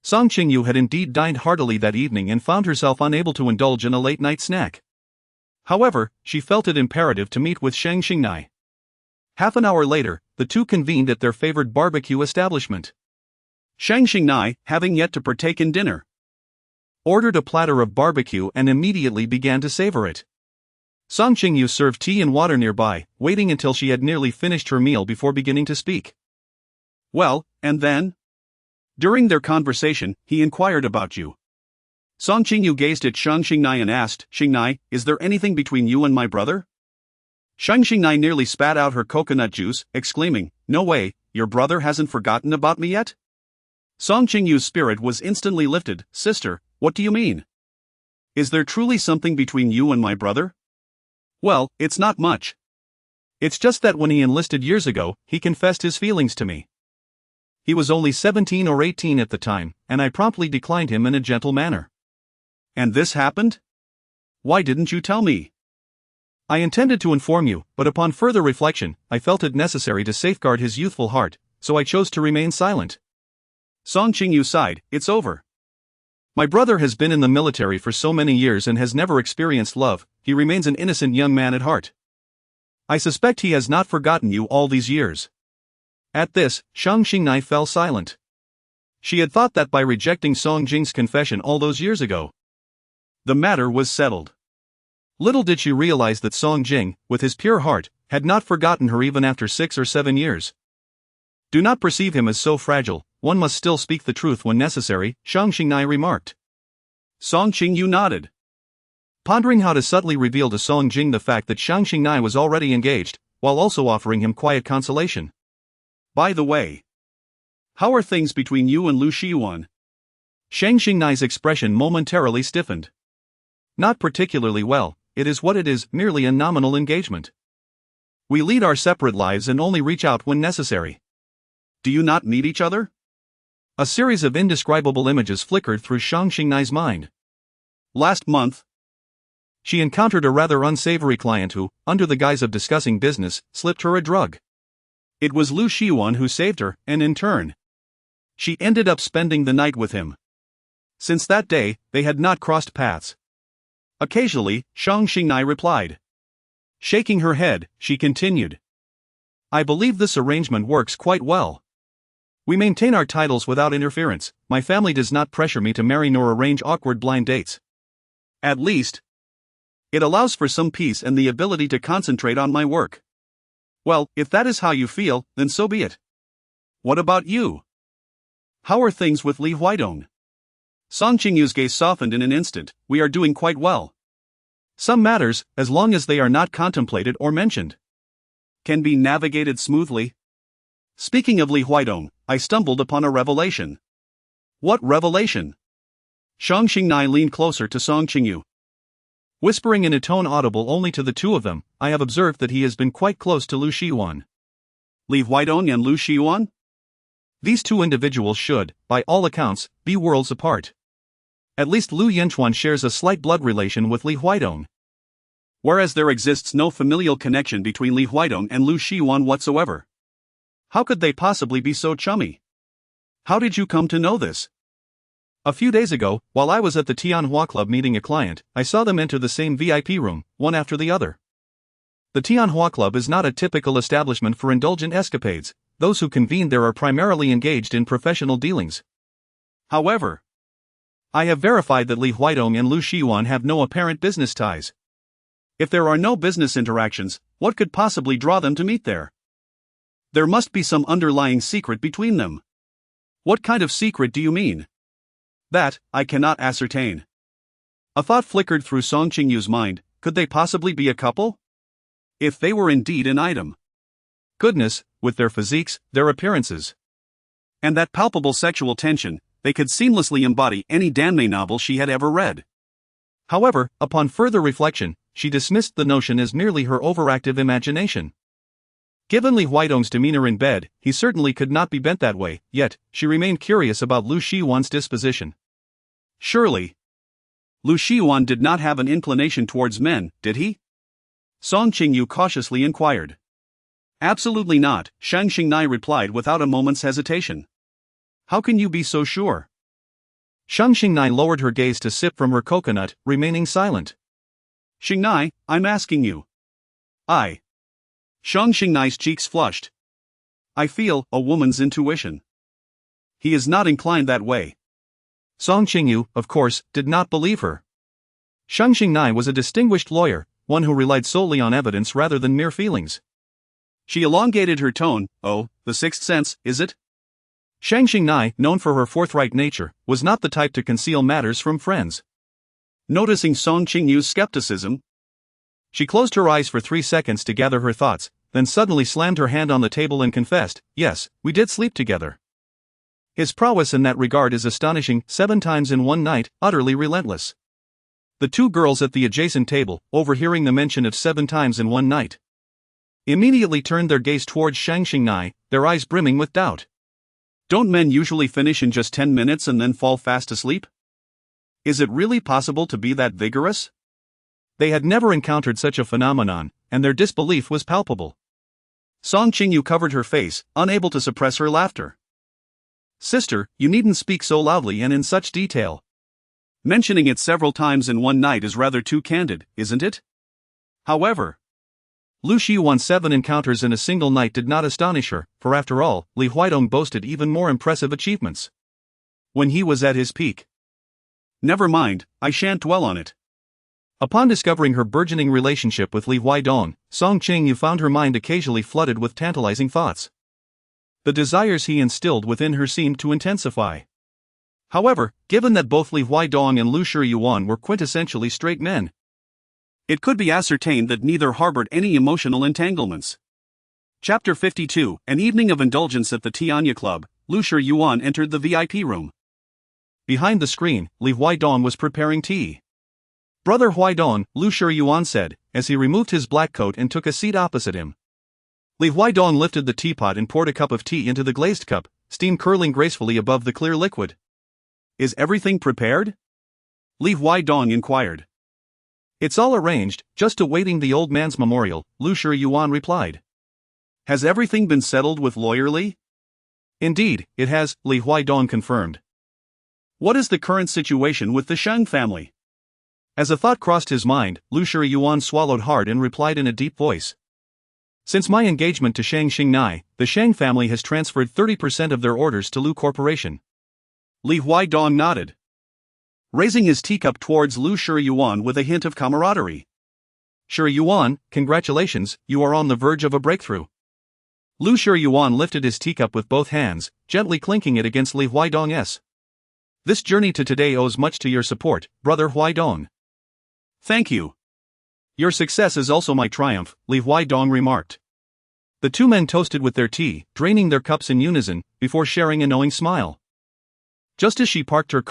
S1: Song Qingyu had indeed dined heartily that evening and found herself unable to indulge in a late-night snack. However, she felt it imperative to meet with Shang Xingnai. Half an hour later, the two convened at their favored barbecue establishment.
S2: Shang Xingnai, having yet to partake in dinner, ordered a platter of barbecue and immediately began to savor it. Song Qingyu served tea and water nearby, waiting until she had nearly finished her meal before beginning to speak. Well, and then? During their conversation, he inquired about you. Song Qingyu gazed at Shang Xingnai and asked, Xingnai, is there anything between you and my brother? Shang Xingnai nearly spat out her coconut juice, exclaiming, no way, your brother hasn't forgotten about me yet? Song Qingyu's spirit was instantly lifted. Sister, what do you mean? Is there truly something between you and my brother? Well, it's not much. It's just that when he enlisted years ago, he confessed his feelings to me. He was only 17 or 18 at the time, and I promptly declined him in a gentle manner. And this happened? Why didn't you tell me? I intended to inform you, but upon further reflection, I felt it necessary to safeguard his youthful heart, so I chose to remain silent. Song Qingyu sighed, it's over. My brother has been in the military for so many years and has never experienced love. He remains an innocent young man at heart. I suspect he has not forgotten you all these years. At this, Shang Xingnai fell silent. She had thought that by rejecting Song Jing's confession all those years ago, the matter was settled. Little did she realize that Song Jing, with his pure heart, had not forgotten her even after 6 or 7 years. Do not perceive him as so fragile, one must still speak the truth when necessary, Shang Xingnai remarked. Song Qingyu nodded, pondering how to subtly reveal to Song Jing the fact that Shang Xingnai was already engaged, while also offering him quiet consolation. By the way, how are things between you and Lu Yanchuan? Shang Xingnai's expression momentarily stiffened. Not particularly well, it is what it is, merely a nominal engagement. We lead our separate lives and only reach out when necessary. Do you not meet each other? A series of indescribable images flickered through Shang Xingnai's mind. Last month, she encountered a rather unsavory client who, under the guise of discussing business, slipped her a drug. It was Lu Yanchuan who saved her, and in turn, she ended up spending the night with him. Since that day, they had not crossed paths. Occasionally, Shang Xingnai replied. Shaking her head, she continued. I believe this arrangement works quite well. We maintain our titles without interference. My family does not pressure me to marry nor arrange awkward blind dates. At least, it allows for some peace and the ability to concentrate on my work. Well, if that is how you feel, then so be it. What about you? How are things with Li Huaidong? Song Qingyu's gaze softened in an instant. We are doing quite well. Some matters, as long as they are not contemplated or mentioned, can be navigated smoothly. Speaking of Li Huaidong, I stumbled upon a revelation. What revelation? Shang Xingnai leaned closer to Song Qingyu. Whispering in a tone audible only to the two of them, I have observed that he has been quite close to Lu Yanchuan. Li Huaidong and Lu Yanchuan? These two individuals should, by all accounts, be worlds apart. At least Lu Yanchuan shares a slight blood relation with Li Huaidong, whereas there exists no familial connection between Li Huaidong and Lu Yanchuan whatsoever. How could they possibly be so chummy? How did you come to know this? A few days ago, while I was at the Tianhua Club meeting a client, I saw them enter the same VIP room, one after the other. The Tianhua Club is not a typical establishment for indulgent escapades. Those who convene there are primarily engaged in professional dealings. However, I have verified that Li Huaidong and Lu Yanchuan have no apparent business ties. If there are no business interactions, what could possibly draw them to meet there? There must be some underlying secret between them. What kind of secret do you mean? That, I cannot ascertain. A thought flickered through Song Qingyu's mind. Could they possibly be a couple? If they were indeed an item. Goodness, with their physiques, their appearances, and that palpable sexual tension, they could seamlessly embody any Danmei novel she had ever read. However, upon further reflection, she dismissed the notion as merely her overactive imagination. Given Li Huaidong's demeanor in bed, he certainly could not be bent that way, yet, she remained curious about Lu Yanchuan's disposition. Surely, Lu Yanchuan did not have an inclination towards men, did he? Song Qingyu cautiously inquired. Absolutely not, Shang Xingnai replied without a moment's hesitation. How can you be so sure? Shang Xingnai lowered her gaze to sip from her coconut, remaining silent. Xingnai, I'm asking you. Shang Xingnai's cheeks flushed. I feel a woman's intuition. He is not inclined that way.
S1: Song Qingyu, of course, did not believe her. Shang Xingnai was a distinguished lawyer, one who relied solely on evidence rather than mere feelings.
S2: She elongated her tone. Oh, the sixth sense, is it?
S1: Shang Xingnai, known for her forthright nature, was not the type to conceal matters from friends.
S2: Noticing Song Qingyu's skepticism,
S1: she closed her eyes for 3 seconds to gather her thoughts, then suddenly slammed her hand on the table and confessed, "Yes, we did sleep together." His prowess in that regard is astonishing. 7 times in one night, utterly relentless. The two girls at the adjacent table, overhearing the mention of 7 times in one night, immediately turned their gaze towards Shang Xingnai, their eyes brimming with doubt.
S2: Don't men usually finish in just 10 minutes and then fall fast asleep? Is it really possible to be that vigorous?
S1: They had never encountered such a phenomenon, and their disbelief was palpable.
S2: Song Qingyu covered her face, unable to suppress her laughter.
S1: "Sister, you needn't speak so loudly and in such detail.
S2: Mentioning it several times in one night is rather too candid, isn't it? However,
S1: Lu Yanchuan's 7 encounters in a single night did not astonish her, for after all, Li Huaidong boasted even more impressive achievements when he was at his peak.
S2: Never mind, I shan't dwell on it.
S1: Upon discovering her burgeoning relationship with Li Huaidong, Song Qingyu found her mind occasionally flooded with tantalizing thoughts. The desires he instilled within her seemed to intensify. However, given that both Li Huaidong and Lu Yanchuan were quintessentially straight men,
S2: it could be ascertained that neither harbored any emotional entanglements. Chapter 52, An evening of indulgence at the Tianya Club. Lu Yanchuan entered the VIP room.
S1: Behind the screen, Li Huaidong was preparing tea. "Brother Huaidong," Lu Yanchuan said, as he removed his black coat and took a seat opposite him. Li Huaidong lifted the teapot and poured a cup of tea into the glazed cup, steam curling gracefully above the clear liquid.
S2: "Is everything prepared?" Li Huaidong inquired.
S1: "It's all arranged, just awaiting the old man's memorial," Lu Yanchuan replied.
S2: "Has everything been settled with Lawyer Li?"
S1: "Indeed, it has," Li Huaidong confirmed.
S2: "What is the current situation with the Shang family?"
S1: As a thought crossed his mind, Lu Yanchuan swallowed hard and replied in a deep voice. "Since my engagement to Shang Xingnai, the Shang family has transferred 30% of their orders to Lu Corporation."
S2: Li Huaidong nodded, raising his teacup towards Lu Yanchuan with a hint of camaraderie.
S1: "Yanchuan, congratulations, you are on the verge of a breakthrough." Lu Yanchuan lifted his teacup with both hands, gently clinking it against Li Huaidong's. "This journey to today owes much to your support, brother Huaidong."
S2: "Thank you."
S1: "Your success is also my triumph," Li Huaidong remarked. The two men toasted with their tea, draining their cups in unison, before sharing a knowing smile. Just as she parked her car